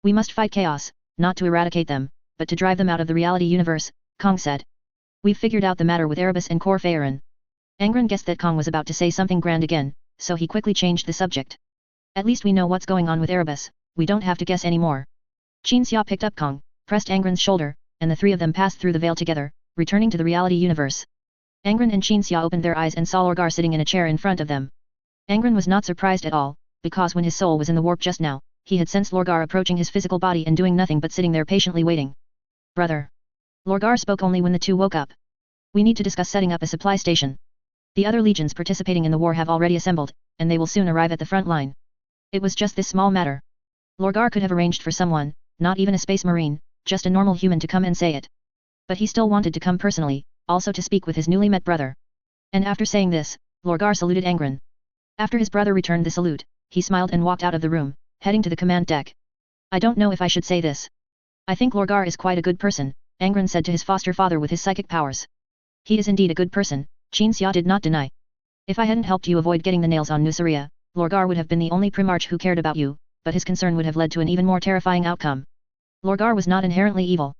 We must fight chaos, not to eradicate them, but to drive them out of the reality universe, Kong said. We've figured out the matter with Erebus and Cultivation. Angron guessed that Kong was about to say something grand again, so he quickly changed the subject. At least we know what's going on with Erebus, we don't have to guess anymore. Xia picked up Kong, pressed Angron's shoulder, and the three of them passed through the veil together, returning to the reality universe. Angron and Xia opened their eyes and saw Lorgar sitting in a chair in front of them. Angron was not surprised at all, because when his soul was in the warp just now, he had sensed Lorgar approaching his physical body and doing nothing but sitting there patiently waiting. Brother. Lorgar spoke only when the two woke up. We need to discuss setting up a supply station. The other legions participating in the war have already assembled, and they will soon arrive at the front line. It was just this small matter. Lorgar could have arranged for someone, not even a space marine, just a normal human to come and say it. But he still wanted to come personally, also to speak with his newly met brother. And after saying this, Lorgar saluted Angron. After his brother returned the salute, he smiled and walked out of the room, heading to the command deck. I don't know if I should say this. I think Lorgar is quite a good person, Angron said to his foster father with his psychic powers. He is indeed a good person, Xia did not deny. If I hadn't helped you avoid getting the nails on Nuceria, Lorgar would have been the only Primarch who cared about you, but his concern would have led to an even more terrifying outcome. Lorgar was not inherently evil.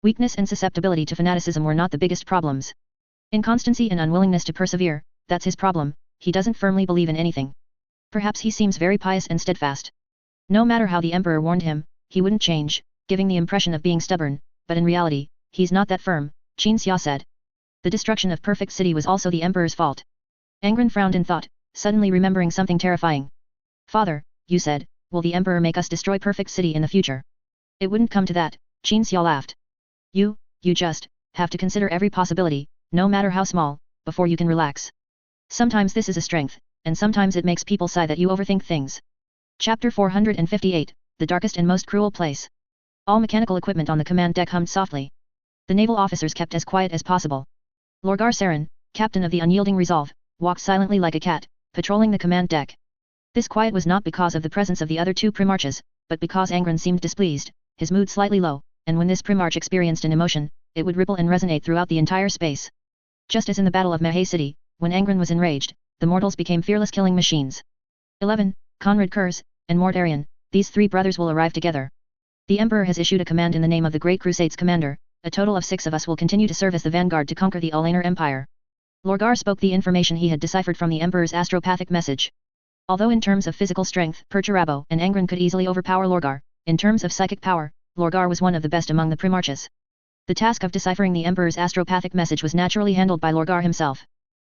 Weakness and susceptibility to fanaticism were not the biggest problems. Inconstancy and unwillingness to persevere, that's his problem. He doesn't firmly believe in anything. Perhaps he seems very pious and steadfast. No matter how the Emperor warned him, he wouldn't change, giving the impression of being stubborn, but in reality, he's not that firm, Xia said. The destruction of Perfect City was also the Emperor's fault. Angron frowned in thought, suddenly remembering something terrifying. Father, you said, will the Emperor make us destroy Perfect City in the future? It wouldn't come to that, Xia laughed. You just, have to consider every possibility, no matter how small, before you can relax. Sometimes this is a strength, and sometimes it makes people sigh that you overthink things. Chapter 458, The Darkest and Most Cruel Place. All mechanical equipment on the command deck hummed softly. The naval officers kept as quiet as possible. Lorgar Saren, captain of the Unyielding Resolve, walked silently like a cat, patrolling the command deck. This quiet was not because of the presence of the other two Primarches, but because Angron seemed displeased, his mood slightly low, and when this Primarch experienced an emotion, it would ripple and resonate throughout the entire space. Just as in the Battle of Mahe City, when Angron was enraged, the mortals became fearless killing machines. 11. Conrad Kurz, and Mort Arian, these three brothers will arrive together. The Emperor has issued a command in the name of the Great Crusade's commander, a total of 6 of us will continue to serve as the vanguard to conquer the Ulaner Empire. Lorgar spoke the information he had deciphered from the Emperor's astropathic message. Although in terms of physical strength, Perturabo and Angron could easily overpower Lorgar, in terms of psychic power, Lorgar was one of the best among the Primarchs. The task of deciphering the Emperor's astropathic message was naturally handled by Lorgar himself.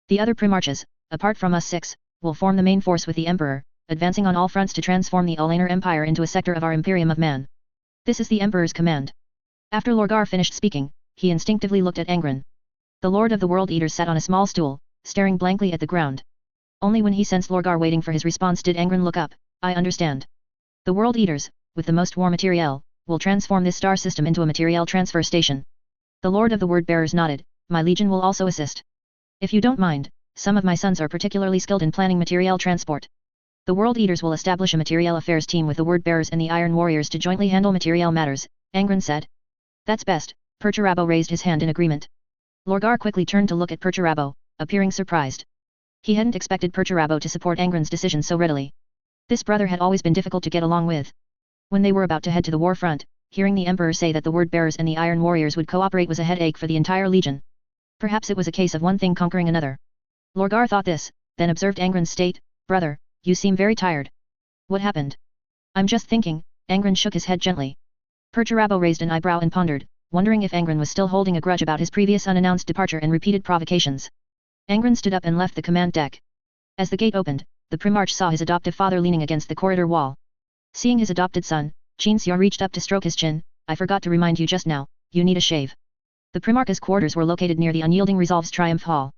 The other Primarchs, apart from us 6, will form the main force with the Emperor, advancing on all fronts to transform the Ulaner Empire into a sector of our Imperium of Man. This is the Emperor's command. After Lorgar finished speaking, he instinctively looked at Angron. The Lord of the World Eaters sat on a small stool, staring blankly at the ground. Only when he sensed Lorgar waiting for his response did Angron look up. I understand. The World Eaters, with the most war materiel, will transform this star system into a materiel transfer station. The Lord of the Word Bearers nodded. My legion will also assist. If you don't mind, some of my sons are particularly skilled in planning materiel transport. The World Eaters will establish a materiel affairs team with the Word Bearers and the Iron Warriors to jointly handle materiel matters, Angron said. That's best. Perturabo raised his hand in agreement. Lorgar quickly turned to look at Perturabo, appearing surprised. He hadn't expected Perturabo to support Angron's decision so readily. This brother had always been difficult to get along with. When they were about to head to the war front, hearing the Emperor say that the Word Bearers and the Iron Warriors would cooperate was a headache for the entire legion. Perhaps it was a case of one thing conquering another. Lorgar thought this, then observed Angron's state. Brother, you seem very tired. What happened? I'm just thinking. Angron shook his head gently. Perturabo raised an eyebrow and pondered, wondering if Angron was still holding a grudge about his previous unannounced departure and repeated provocations. Angron stood up and left the command deck. As the gate opened, the Primarch saw his adoptive father leaning against the corridor wall. Seeing his adopted son, Qin reached up to stroke his chin. I forgot to remind you just now, you need a shave. The Primarch's quarters were located near the Unyielding Resolve's Triumph Hall.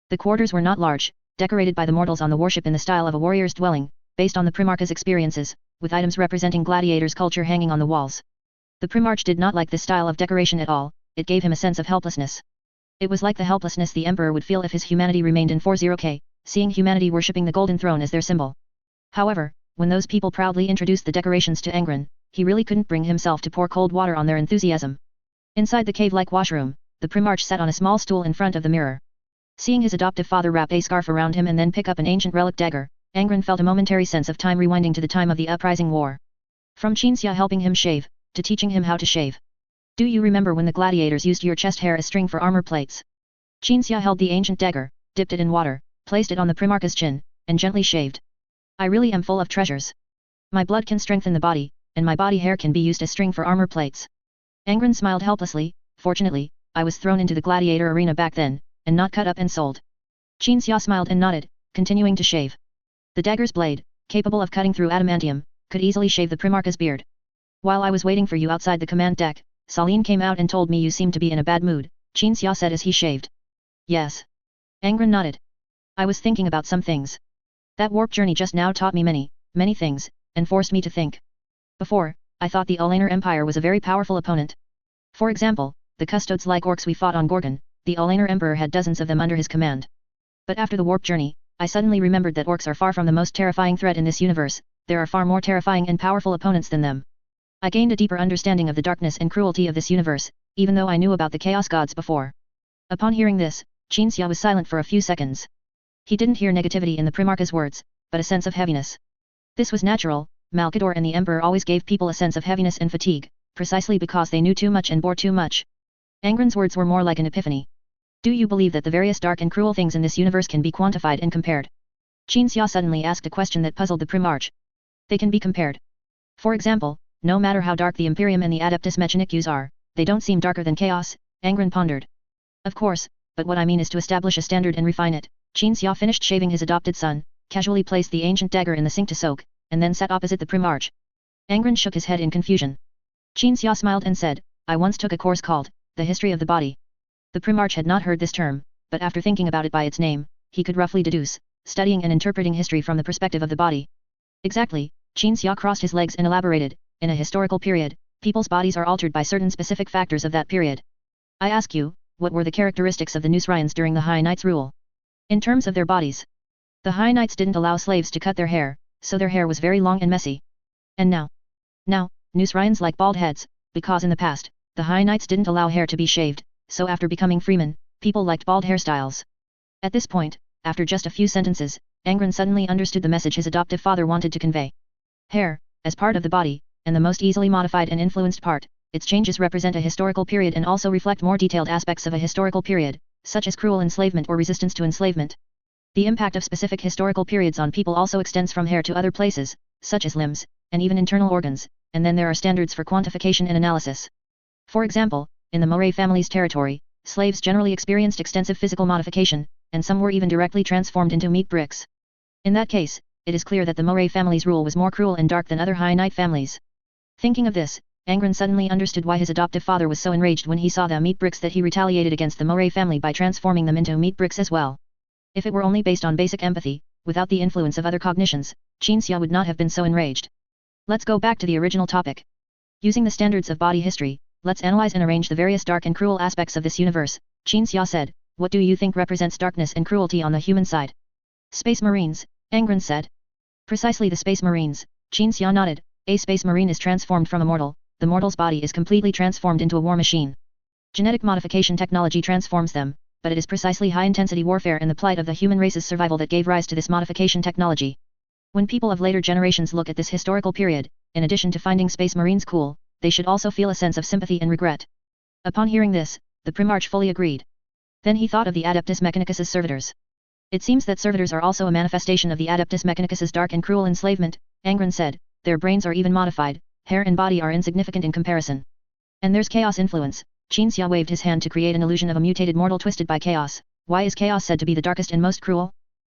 The quarters were not large, decorated by the mortals on the warship in the style of a warrior's dwelling, based on the Primarch's experiences, with items representing gladiators' culture hanging on the walls. The Primarch did not like this style of decoration at all. It gave him a sense of helplessness. It was like the helplessness the Emperor would feel if his humanity remained in 40K, seeing humanity worshipping the Golden Throne as their symbol. However, when those people proudly introduced the decorations to Angron, he really couldn't bring himself to pour cold water on their enthusiasm. Inside the cave-like washroom, the Primarch sat on a small stool in front of the mirror. Seeing his adoptive father wrap a scarf around him and then pick up an ancient relic dagger, Angron felt a momentary sense of time rewinding to the time of the uprising war. From Qin helping him shave, to teaching him how to shave. Do you remember when the gladiators used your chest hair as string for armor plates? Qin held the ancient dagger, dipped it in water, placed it on the Primarch's chin, and gently shaved. I really am full of treasures. My blood can strengthen the body, and my body hair can be used as string for armor plates. Angron smiled helplessly. Fortunately, I was thrown into the gladiator arena back then, and not cut up and sold. Qin smiled and nodded, continuing to shave. The dagger's blade, capable of cutting through adamantium, could easily shave the Primarch's beard. While I was waiting for you outside the command deck, Saline came out and told me you seemed to be in a bad mood, Qin said as he shaved. Yes. Angron nodded. I was thinking about some things. That warp journey just now taught me many things, and forced me to think. Before, I thought the Ulaner Empire was a very powerful opponent. For example, the custodes-like orcs we fought on Gorgon, the Ulaner Emperor had dozens of them under his command. But after the warp journey, I suddenly remembered that orcs are far from the most terrifying threat in this universe. There are far more terrifying and powerful opponents than them. I gained a deeper understanding of the darkness and cruelty of this universe, even though I knew about the Chaos Gods before. Upon hearing this, Qin was silent for a few seconds. He didn't hear negativity in the Primarch's words, but a sense of heaviness. This was natural. Malkador and the Emperor always gave people a sense of heaviness and fatigue, precisely because they knew too much and bore too much. Angron's words were more like an epiphany. Do you believe that the various dark and cruel things in this universe can be quantified and compared? Qin suddenly asked a question that puzzled the Primarch. They can be compared. For example, no matter how dark the Imperium and the Adeptus Mechanicus are, they don't seem darker than chaos, Angron pondered. Of course, but what I mean is to establish a standard and refine it. Qin finished shaving his adopted son, casually placed the ancient dagger in the sink to soak, and then sat opposite the Primarch. Angron shook his head in confusion. Qin smiled and said, I once took a course called, The History of the Body. The Primarch had not heard this term, but after thinking about it by its name, he could roughly deduce, studying and interpreting history from the perspective of the body. Exactly, Qin crossed his legs and elaborated, in a historical period, people's bodies are altered by certain specific factors of that period. I ask you, what were the characteristics of the Nusrians during the High Knights' rule? In terms of their bodies. The High Knights didn't allow slaves to cut their hair, so their hair was very long and messy. And now? Now, Nusrians like bald heads, because in the past, the High Knights didn't allow hair to be shaved, so after becoming freemen, people liked bald hairstyles. At this point, after just a few sentences, Angron suddenly understood the message his adoptive father wanted to convey. Hair, as part of the body, and the most easily modified and influenced part, its changes represent a historical period and also reflect more detailed aspects of a historical period, such as cruel enslavement or resistance to enslavement. The impact of specific historical periods on people also extends from hair to other places, such as limbs, and even internal organs, and then there are standards for quantification and analysis. For example, in the Moray family's territory, slaves generally experienced extensive physical modification, and some were even directly transformed into meat bricks. In that case, it is clear that the Moray family's rule was more cruel and dark than other High-Night families. Thinking of this, Angron suddenly understood why his adoptive father was so enraged when he saw the meat bricks that he retaliated against the Moray family by transforming them into meat bricks as well. If it were only based on basic empathy, without the influence of other cognitions, Qin would not have been so enraged. Let's go back to the original topic. Using the standards of body history, let's analyze and arrange the various dark and cruel aspects of this universe, Qin said. What do you think represents darkness and cruelty on the human side? Space Marines, Angron said. Precisely the Space Marines, Qin nodded. A Space Marine is transformed from a mortal, the mortal's body is completely transformed into a war machine. Genetic modification technology transforms them, but it is precisely high-intensity warfare and the plight of the human race's survival that gave rise to this modification technology. When people of later generations look at this historical period, in addition to finding Space Marines cool, they should also feel a sense of sympathy and regret. Upon hearing this, the Primarch fully agreed. Then he thought of the Adeptus Mechanicus's servitors. It seems that servitors are also a manifestation of the Adeptus Mechanicus's dark and cruel enslavement, Angron said. Their brains are even modified, hair and body are insignificant in comparison. And there's chaos influence. Qin waved his hand to create an illusion of a mutated mortal twisted by chaos. Why is chaos said to be the darkest and most cruel?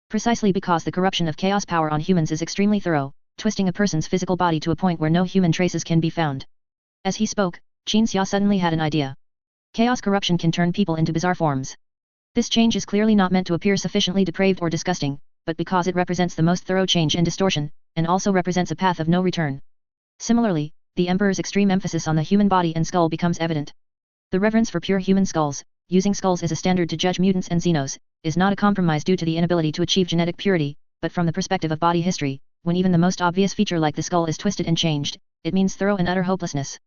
Precisely because the corruption of chaos power on humans is extremely thorough, twisting a person's physical body to a point where no human traces can be found. As he spoke, Qin suddenly had an idea. Chaos corruption can turn people into bizarre forms. This change is clearly not meant to appear sufficiently depraved or disgusting, but because it represents the most thorough change and distortion, and also represents a path of no return. Similarly, the Emperor's extreme emphasis on the human body and skull becomes evident. The reverence for pure human skulls, using skulls as a standard to judge mutants and xenos, is not a compromise due to the inability to achieve genetic purity, but from the perspective of body history, when even the most obvious feature like the skull is twisted and changed, it means thorough and utter hopelessness.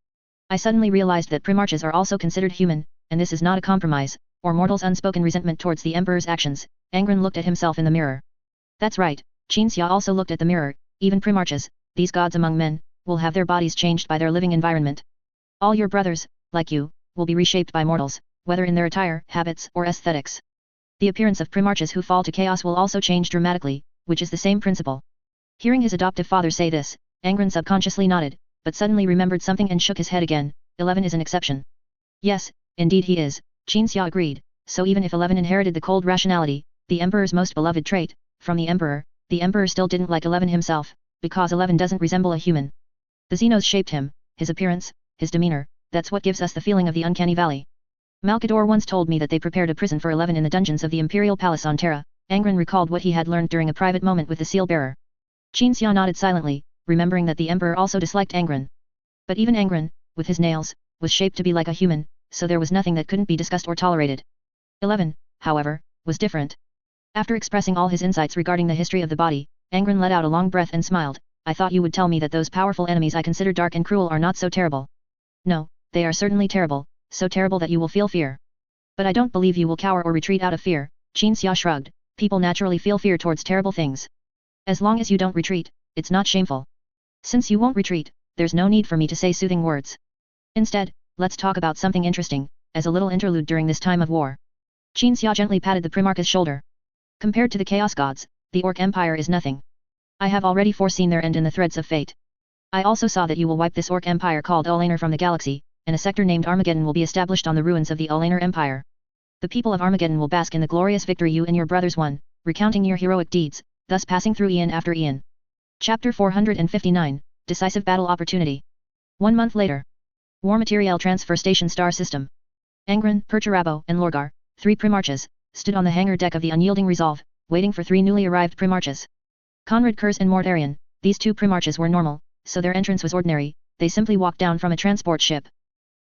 I suddenly realized that Primarchs are also considered human, and this is not a compromise, or mortals' unspoken resentment towards the Emperor's actions. Angron looked at himself in the mirror. That's right, Qin also looked at the mirror. Even Primarchs, these gods among men, will have their bodies changed by their living environment. All your brothers, like you, will be reshaped by mortals, whether in their attire, habits, or aesthetics. The appearance of Primarchs who fall to chaos will also change dramatically, which is the same principle. Hearing his adoptive father say this, Angron subconsciously nodded, but suddenly remembered something and shook his head again. 11 is an exception. Yes, indeed he is, Qin agreed. So even if 11 inherited the cold rationality, the Emperor's most beloved trait, from the Emperor still didn't like 11 himself, because 11 doesn't resemble a human. The Xenos shaped him, his appearance, his demeanor, that's what gives us the feeling of the uncanny valley. Malkador once told me that they prepared a prison for 11 in the dungeons of the Imperial Palace on Terra. Angron recalled what he had learned during a private moment with the seal-bearer. Qin nodded silently, remembering that the Emperor also disliked Angron. But even Angron, with his nails, was shaped to be like a human, so there was nothing that couldn't be discussed or tolerated. 11, however, was different. After expressing all his insights regarding the history of the body, Angron let out a long breath and smiled. I thought you would tell me that those powerful enemies I consider dark and cruel are not so terrible. No, they are certainly terrible, so terrible that you will feel fear. But I don't believe you will cower or retreat out of fear. Qin shrugged. People naturally feel fear towards terrible things. As long as you don't retreat, it's not shameful. Since you won't retreat, there's no need for me to say soothing words. Instead, let's talk about something interesting, as a little interlude during this time of war. Qin gently patted the Primarch's shoulder. Compared to the Chaos Gods, the Orc Empire is nothing. I have already foreseen their end in the threads of fate. I also saw that you will wipe this Orc Empire called Ulaner from the galaxy, and a sector named Armageddon will be established on the ruins of the Ulaner Empire. The people of Armageddon will bask in the glorious victory you and your brothers won, recounting your heroic deeds, thus passing through eon after eon. Chapter 459, Decisive Battle Opportunity. 1 month later. War Material Transfer Station Star System. Angron, Perturabo, and Lorgar, 3 Primarchs, stood on the hangar deck of the unyielding Resolve, waiting for 3 newly arrived Primarchs. Conrad Kurz and Mortarion, these 2 Primarchs were normal, so their entrance was ordinary, they simply walked down from a transport ship.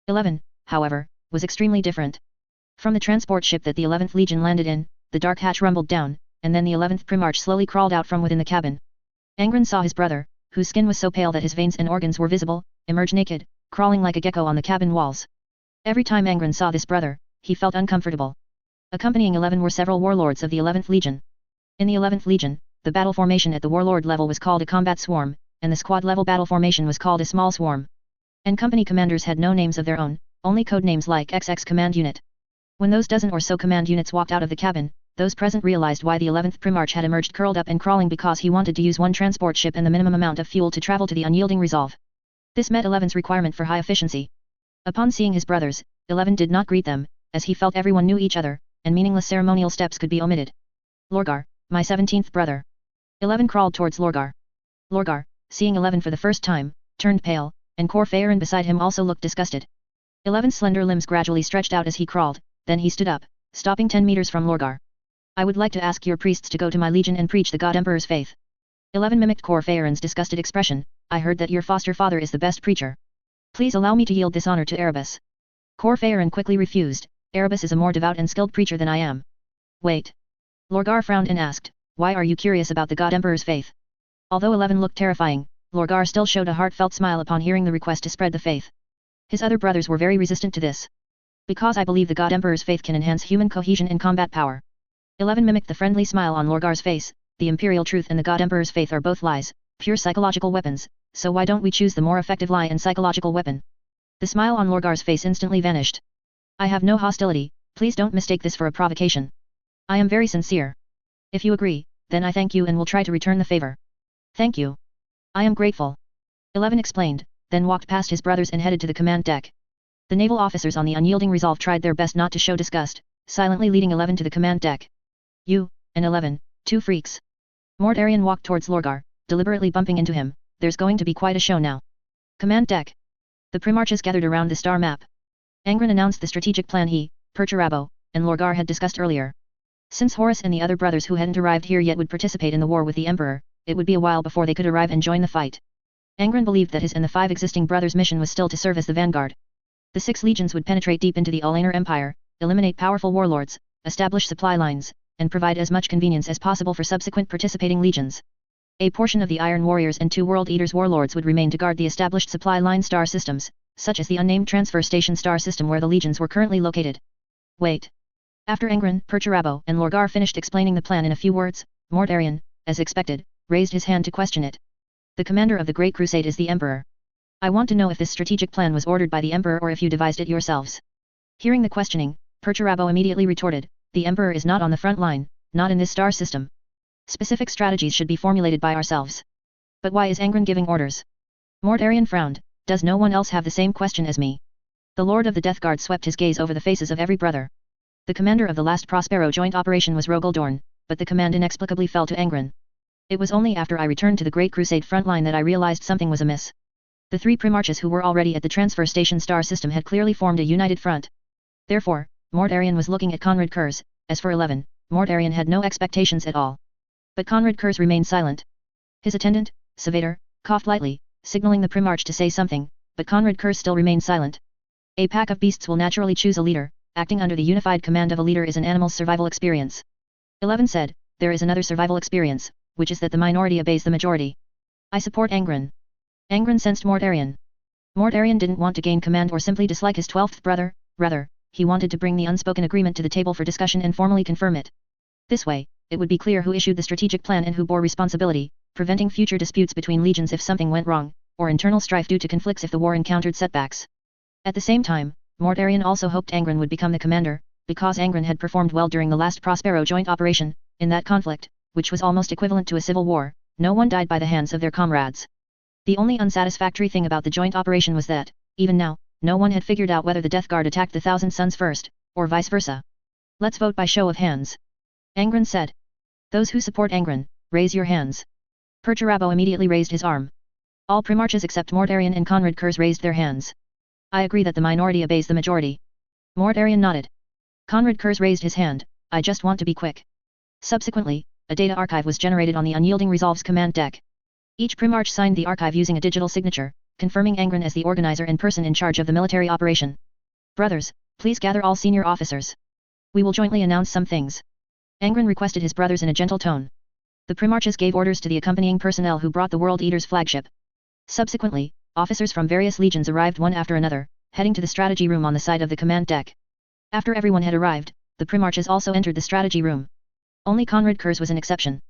11, however, was extremely different. From the transport ship that the 11th Legion landed in, the dark hatch rumbled down, and then the 11th Primarch slowly crawled out from within the cabin. Angron saw his brother, whose skin was so pale that his veins and organs were visible, emerge naked, crawling like a gecko on the cabin walls. Every time Angron saw this brother, he felt uncomfortable. Accompanying 11 were several warlords of the 11th Legion. In the 11th Legion, the battle formation at the warlord level was called a combat swarm, and the squad level battle formation was called a small swarm. And company commanders had no names of their own, only code names like XX Command Unit. When those dozen or so command units walked out of the cabin, those present realized why the 11th Primarch had emerged curled up and crawling because he wanted to use one transport ship and the minimum amount of fuel to travel to the unyielding resolve. This met 11's requirement for high efficiency. Upon seeing his brothers, 11 did not greet them, as he felt everyone knew each other, and meaningless ceremonial steps could be omitted. Lorgar, my 17th brother. 11 crawled towards Lorgar. Lorgar, seeing 11 for the first time, turned pale, and Corphaeron beside him also looked disgusted. 11's slender limbs gradually stretched out as he crawled, then he stood up, stopping 10 meters from Lorgar. I would like to ask your priests to go to my legion and preach the God Emperor's faith. 11 mimicked Corphaeron's disgusted expression. I heard that your foster father is the best preacher. Please allow me to yield this honor to Erebus. Corphaeron quickly refused. Erebus is a more devout and skilled preacher than I am. Wait. Lorgar frowned and asked, why are you curious about the God Emperor's faith? Although 11 looked terrifying, Lorgar still showed a heartfelt smile upon hearing the request to spread the faith. His other brothers were very resistant to this. Because I believe the God Emperor's faith can enhance human cohesion and combat power. 11 mimicked the friendly smile on Lorgar's face. The imperial truth and the God Emperor's faith are both lies, pure psychological weapons, so why don't we choose the more effective lie and psychological weapon? The smile on Lorgar's face instantly vanished. I have no hostility, please don't mistake this for a provocation. I am very sincere. If you agree, then I thank you and will try to return the favor. Thank you. I am grateful. 11 explained, then walked past his brothers and headed to the command deck. The naval officers on the unyielding resolve tried their best not to show disgust, silently leading 11 to the command deck. You, and 11, two freaks. Mortarion walked towards Lorgar, deliberately bumping into him. There's going to be quite a show now. Command deck. The Primarches gathered around the star map. Angron announced the strategic plan he, Perturabo, and Lorgar had discussed earlier. Since Horus and the other brothers who hadn't arrived here yet would participate in the war with the Emperor, it would be a while before they could arrive and join the fight. Angron believed that his and the 5 existing brothers' mission was still to serve as the vanguard. The 6 legions would penetrate deep into the Ulaner Empire, eliminate powerful warlords, establish supply lines, and provide as much convenience as possible for subsequent participating legions. A portion of the Iron Warriors and 2 World Eaters warlords would remain to guard the established supply line star systems, such as the unnamed transfer station star system where the legions were currently located. Wait. After Angron, Perturabo, and Lorgar finished explaining the plan in a few words, Mortarion, as expected, raised his hand to question it. The commander of the Great Crusade is the Emperor. I want to know if this strategic plan was ordered by the Emperor or if you devised it yourselves. Hearing the questioning, Perturabo immediately retorted, the Emperor is not on the front line, not in this star system. Specific strategies should be formulated by ourselves. But why is Angron giving orders? Mortarion frowned, does no one else have the same question as me? The Lord of the Death Guard swept his gaze over the faces of every brother. The commander of the last Prospero joint operation was Rogaldorn, but the command inexplicably fell to Angron. It was only after I returned to the Great Crusade front line that I realized something was amiss. The 3 Primarches who were already at the transfer station star system had clearly formed a united front. Therefore, Mortarion was looking at Conrad Kurz. As for 11, Mortarion had no expectations at all. But Conrad Kurz remained silent. His attendant, Savator, coughed lightly, signaling the Primarch to say something, but Conrad Kurz still remained silent. A pack of beasts will naturally choose a leader, acting under the unified command of a leader is an animal's survival experience. 11 said, there is another survival experience, which is that the minority obeys the majority. I support Angron. Angron sensed Mortarion. Mortarion didn't want to gain command or simply dislike his 12th brother, rather, he wanted to bring the unspoken agreement to the table for discussion and formally confirm it. This way, it would be clear who issued the strategic plan and who bore responsibility, preventing future disputes between legions if something went wrong, or internal strife due to conflicts if the war encountered setbacks. At the same time, Mortarion also hoped Angron would become the commander, because Angron had performed well during the last Prospero joint operation. In that conflict, which was almost equivalent to a civil war, no one died by the hands of their comrades. The only unsatisfactory thing about the joint operation was that, even now, no one had figured out whether the Death Guard attacked the Thousand Suns first, or vice versa. Let's vote by show of hands. Angron said. Those who support Angron, raise your hands. Perturabo immediately raised his arm. All Primarches except Mortarion and Conrad Kurz raised their hands. I agree that the minority obeys the majority. Mortarion nodded. Conrad Kurz raised his hand, I just want to be quick. Subsequently, a data archive was generated on the Unyielding Resolve's command deck. Each Primarch signed the archive using a digital signature, confirming Angron as the organizer and person in charge of the military operation. Brothers, please gather all senior officers. We will jointly announce some things. Angron requested his brothers in a gentle tone. The Primarches gave orders to the accompanying personnel who brought the World Eater's flagship. Subsequently, officers from various legions arrived one after another, heading to the strategy room on the side of the command deck. After everyone had arrived, the Primarches also entered the strategy room. Only Conrad Kurz was an exception.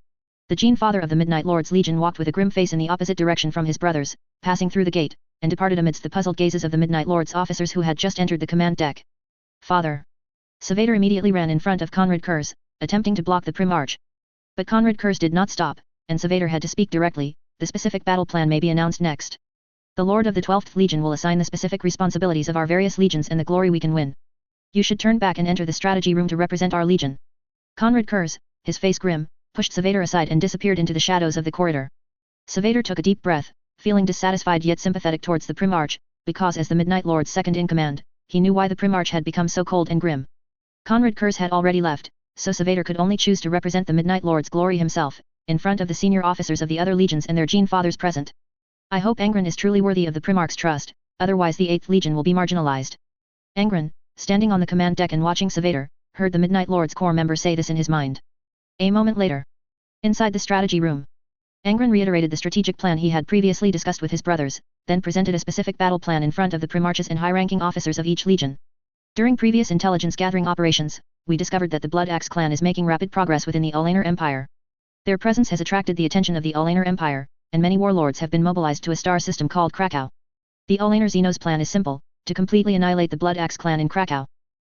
The Gene Father of the Midnight Lord's Legion walked with a grim face in the opposite direction from his brothers, passing through the gate, and departed amidst the puzzled gazes of the Midnight Lord's officers who had just entered the command deck. Father! Savader immediately ran in front of Conrad Kurz, attempting to block the Primarch. But Conrad Kurz did not stop, and Savader had to speak directly. The specific battle plan may be announced next. The Lord of the 12th Legion will assign the specific responsibilities of our various legions and the glory we can win. You should turn back and enter the strategy room to represent our legion. Conrad Kurz, his face grim, pushed Savader aside and disappeared into the shadows of the corridor. Savader took a deep breath, feeling dissatisfied yet sympathetic towards the Primarch, because as the Midnight Lord's second in command, he knew why the Primarch had become so cold and grim. Conrad Kurz had already left, so Savader could only choose to represent the Midnight Lord's glory himself, in front of the senior officers of the other legions and their Gene Fathers present. I hope Angron is truly worthy of the Primarch's trust, otherwise the 8th Legion will be marginalized. Angron, standing on the command deck and watching Savader, heard the Midnight Lord's core member say this in his mind. A moment later, inside the strategy room, Angron reiterated the strategic plan he had previously discussed with his brothers, then presented a specific battle plan in front of the Primarches and high-ranking officers of each legion. During previous intelligence gathering operations, we discovered that the Blood Axe clan is making rapid progress within the Ulaner Empire. Their presence has attracted the attention of the Ulaner Empire, and many warlords have been mobilized to a star system called Krakow. The Ulaner Xenos plan is simple, to completely annihilate the Blood Axe clan in Krakow.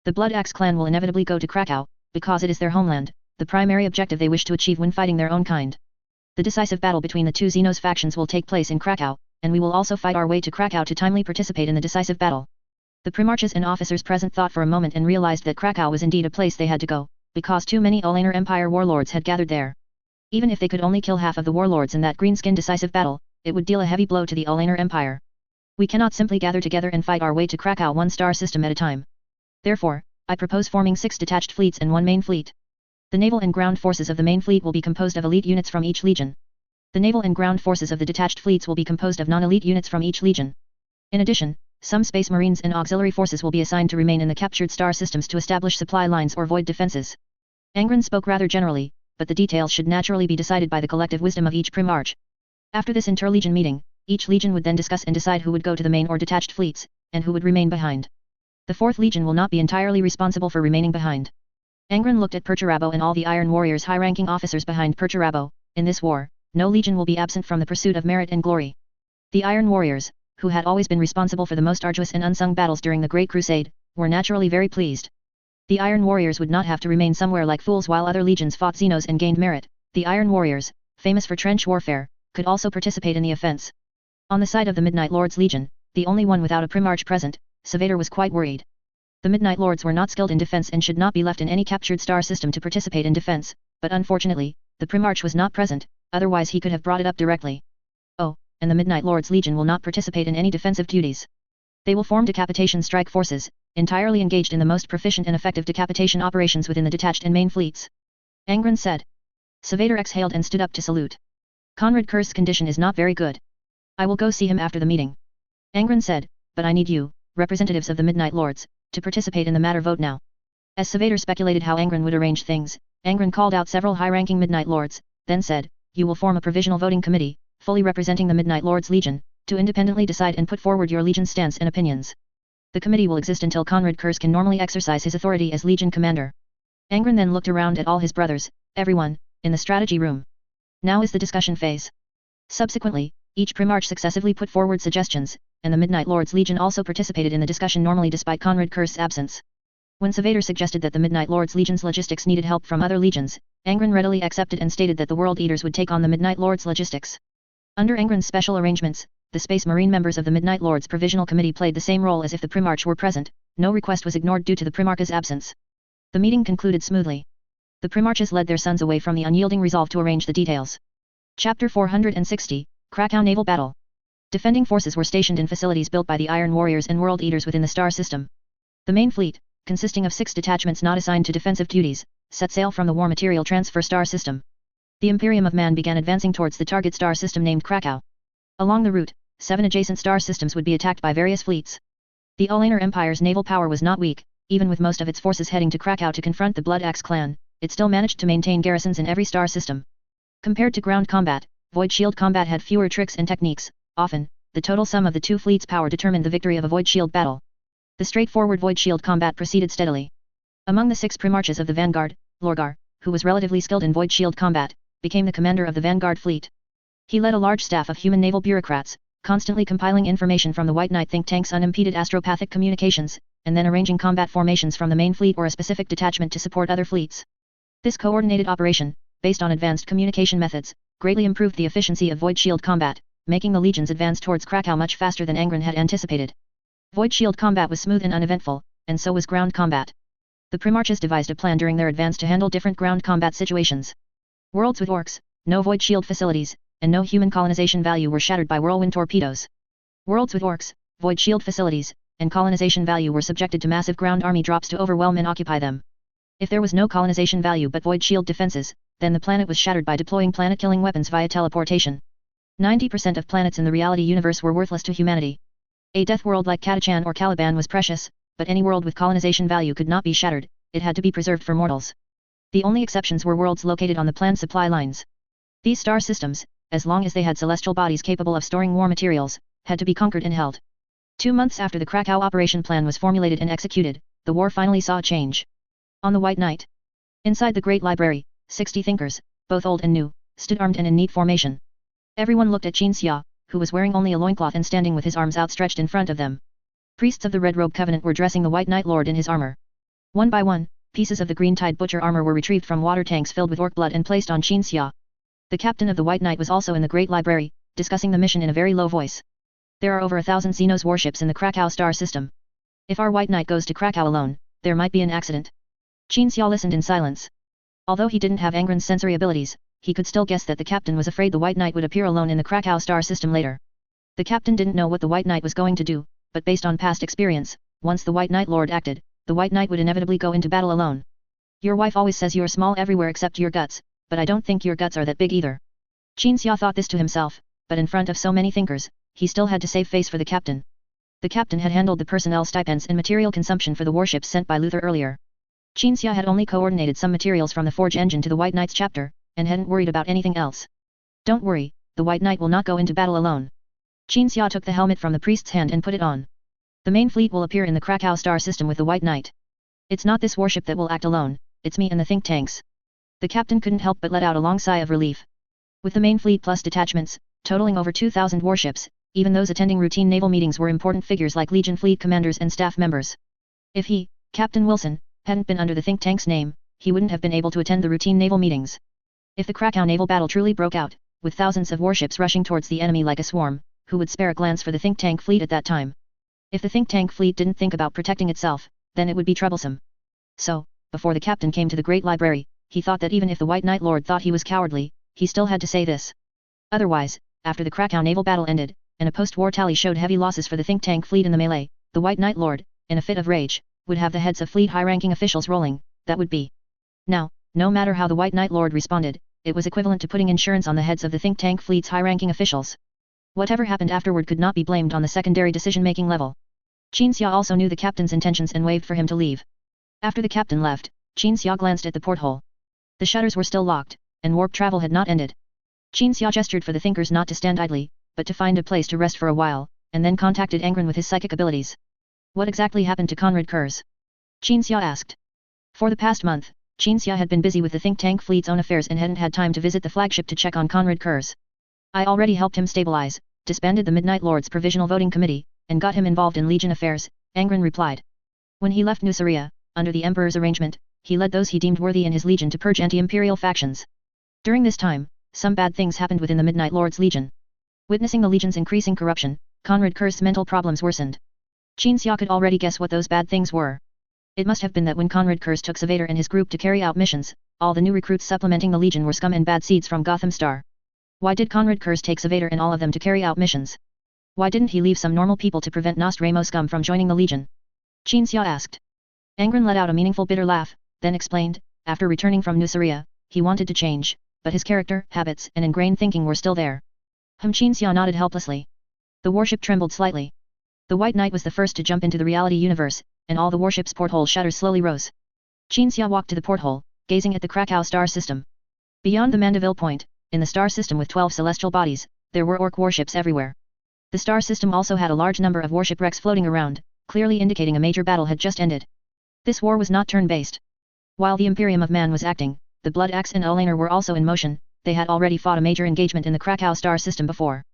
The Blood Axe clan will inevitably go to Krakow, because it is their homeland, the primary objective they wish to achieve when fighting their own kind. The decisive battle between the two Xenos factions will take place in Krakow, and we will also fight our way to Krakow to timely participate in the decisive battle. The Primarches and officers present thought for a moment and realized that Krakow was indeed a place they had to go, because too many Ulaner Empire warlords had gathered there. Even if they could only kill half of the warlords in that greenskin decisive battle, it would deal a heavy blow to the Ulaner Empire. We cannot simply gather together and fight our way to Krakow one star system at a time. Therefore, I propose forming 6 detached fleets and 1 main fleet. The naval and ground forces of the main fleet will be composed of elite units from each legion. The naval and ground forces of the detached fleets will be composed of non-elite units from each legion. In addition, some space marines and auxiliary forces will be assigned to remain in the captured star systems to establish supply lines or void defenses. Angron spoke rather generally, but the details should naturally be decided by the collective wisdom of each Primarch. After this inter-legion meeting, each legion would then discuss and decide who would go to the main or detached fleets, and who would remain behind. The 4th Legion will not be entirely responsible for remaining behind. Angron looked at Perturabo and all the Iron Warriors high-ranking officers behind Perturabo. In this war, no legion will be absent from the pursuit of merit and glory. The Iron Warriors, who had always been responsible for the most arduous and unsung battles during the Great Crusade, were naturally very pleased. The Iron Warriors would not have to remain somewhere like fools while other legions fought Xenos and gained merit. The Iron Warriors, famous for trench warfare, could also participate in the offense. On the side of the Midnight Lord's Legion, the only one without a Primarch present, Savader was quite worried. The Midnight Lords were not skilled in defense and should not be left in any captured star system to participate in defense, but unfortunately, the Primarch was not present, otherwise he could have brought it up directly. Oh, and the Midnight Lord's Legion will not participate in any defensive duties. They will form decapitation strike forces, entirely engaged in the most proficient and effective decapitation operations within the detached and main fleets. Angron said. Savader exhaled and stood up to salute. Conrad Kurz's condition is not very good. I will go see him after the meeting. Angron said, but I need you, representatives of the Midnight Lords, to participate in the matter vote now. As Savader speculated how Angron would arrange things, Angron called out several high-ranking Midnight Lords, then said, you will form a provisional voting committee, fully representing the Midnight Lords Legion, to independently decide and put forward your Legion's stance and opinions. The committee will exist until Conrad Kurz can normally exercise his authority as Legion commander. Angron then looked around at all his brothers, everyone, in the strategy room. Now is the discussion phase. Subsequently, each Primarch successively put forward suggestions, and the Midnight Lords Legion also participated in the discussion normally despite Conrad Kurz's absence. When Savader suggested that the Midnight Lords Legion's logistics needed help from other legions, Angron readily accepted and stated that the World Eaters would take on the Midnight Lords logistics. Under Angron's special arrangements, the Space Marine members of the Midnight Lords Provisional Committee played the same role as if the Primarch were present. No request was ignored due to the Primarch's absence. The meeting concluded smoothly. The Primarches led their sons away from the unyielding resolve to arrange the details. Chapter 460, Krakow Naval Battle. Defending forces were stationed in facilities built by the Iron Warriors and World Eaters within the star system. The main fleet, consisting of 6 detachments not assigned to defensive duties, set sail from the War Material Transfer Star System. The Imperium of Man began advancing towards the target star system named Krakow. Along the route, 7 adjacent star systems would be attacked by various fleets. The Ulaner Empire's naval power was not weak, even with most of its forces heading to Krakow to confront the Blood Axe clan, it still managed to maintain garrisons in every star system. Compared to ground combat, Void Shield combat had fewer tricks and techniques. Often, the total sum of the two fleets' power determined the victory of a Void Shield battle. The straightforward Void Shield combat proceeded steadily. Among the 6 Primarches of the Vanguard, Lorgar, who was relatively skilled in Void Shield combat, became the commander of the Vanguard fleet. He led a large staff of human naval bureaucrats, constantly compiling information from the White Knight think tank's unimpeded astropathic communications, and then arranging combat formations from the main fleet or a specific detachment to support other fleets. This coordinated operation, based on advanced communication methods, greatly improved the efficiency of void shield combat, making the legions advance towards Krakow much faster than Angron had anticipated. Void shield combat was smooth and uneventful, and so was ground combat. The Primarchs devised a plan during their advance to handle different ground combat situations. Worlds with orcs, no void shield facilities, and no human colonization value were shattered by whirlwind torpedoes. Worlds with orcs, void shield facilities, and colonization value were subjected to massive ground army drops to overwhelm and occupy them. If there was no colonization value but void shield defenses, then the planet was shattered by deploying planet-killing weapons via teleportation. 90% of planets in the reality universe were worthless to humanity. A death world like Catachan or Caliban was precious, but any world with colonization value could not be shattered, it had to be preserved for mortals. The only exceptions were worlds located on the planned supply lines. These star systems, as long as they had celestial bodies capable of storing war materials, had to be conquered and held. 2 months after the Krakow operation plan was formulated and executed, the war finally saw a change. On the White Knight. Inside the Great Library, 60 thinkers, both old and new, stood armed and in neat formation. Everyone looked at Xia, who was wearing only a loincloth and standing with his arms outstretched in front of them. Priests of the Red Robe Covenant were dressing the White Knight Lord in his armor. One by one, pieces of the Green Tide Butcher armor were retrieved from water tanks filled with orc blood and placed on Xia. The captain of the White Knight was also in the Great Library, discussing the mission in a very low voice. There are over 1,000 Xenos warships in the Krakow star system. If our White Knight goes to Krakow alone, there might be an accident. Xia listened in silence. Although he didn't have Angron's sensory abilities, he could still guess that the captain was afraid the White Knight would appear alone in the Krakow star system later. The captain didn't know what the White Knight was going to do, but based on past experience, once the White Knight Lord acted, the White Knight would inevitably go into battle alone. Your wife always says you're small everywhere except your guts, but I don't think your guts are that big either. Xia thought this to himself, but in front of so many thinkers, he still had to save face for the captain. The captain had handled the personnel stipends and material consumption for the warships sent by Luther earlier. Xia had only coordinated some materials from the Forge engine to the White Knight's chapter, and hadn't worried about anything else. Don't worry, the White Knight will not go into battle alone. Xia took the helmet from the priest's hand and put it on. The main fleet will appear in the Krakow star system with the White Knight. It's not this warship that will act alone, it's me and the think tanks. The captain couldn't help but let out a long sigh of relief. With the main fleet plus detachments, totaling over 2,000 warships, even those attending routine naval meetings were important figures like Legion fleet commanders and staff members. If he, Captain Wilson, hadn't been under the think tank's name, he wouldn't have been able to attend the routine naval meetings. If the Krakow naval battle truly broke out, with thousands of warships rushing towards the enemy like a swarm, who would spare a glance for the think tank fleet at that time? If the think tank fleet didn't think about protecting itself, then it would be troublesome. So, before the captain came to the Great Library, he thought that even if the White Knight Lord thought he was cowardly, he still had to say this. Otherwise, after the Krakow naval battle ended, and a post-war tally showed heavy losses for the think tank fleet in the melee, the White Knight Lord, in a fit of rage, would have the heads of fleet high-ranking officials rolling, that would be. Now, no matter how the White Knight Lord responded, it was equivalent to putting insurance on the heads of the think tank fleet's high-ranking officials. Whatever happened afterward could not be blamed on the secondary decision-making level. Xia also knew the captain's intentions and waved for him to leave. After the captain left, Xia glanced at the porthole. The shutters were still locked, and warp travel had not ended. Xia gestured for the thinkers not to stand idly, but to find a place to rest for a while, and then contacted Angron with his psychic abilities. What exactly happened to Conrad Kurz? Xia asked. For the past month, Xia had been busy with the think tank fleet's own affairs and hadn't had time to visit the flagship to check on Conrad Kurz. I already helped him stabilize, disbanded the Midnight Lord's provisional voting committee, and got him involved in Legion affairs, Angron replied. When he left Nuceria, under the Emperor's arrangement, he led those he deemed worthy in his Legion to purge anti-imperial factions. During this time, some bad things happened within the Midnight Lord's Legion. Witnessing the Legion's increasing corruption, Conrad Kurz's mental problems worsened. Xia could already guess what those bad things were. It must have been that when Conrad Kurz took Savader and his group to carry out missions, all the new recruits supplementing the Legion were scum and bad seeds from Gotham Star. Why did Conrad Kurz take Savader and all of them to carry out missions? Why didn't he leave some normal people to prevent Nostramo scum from joining the Legion? Xia asked. Angron let out a meaningful bitter laugh, then explained, after returning from Nuceria, he wanted to change, but his character, habits and ingrained thinking were still there. Xia nodded helplessly. The warship trembled slightly. The White Knight was the first to jump into the reality universe, and all the warship's porthole shutters slowly rose. Xia walked to the porthole, gazing at the Krakow star system. Beyond the Mandeville point, in the star system with 12 celestial bodies, there were orc warships everywhere. The star system also had a large number of warship wrecks floating around, clearly indicating a major battle had just ended. This war was not turn-based. While the Imperium of Man was acting, the Blood Axe and Olaner were also in motion. They had already fought a major engagement in the Krakow star system before.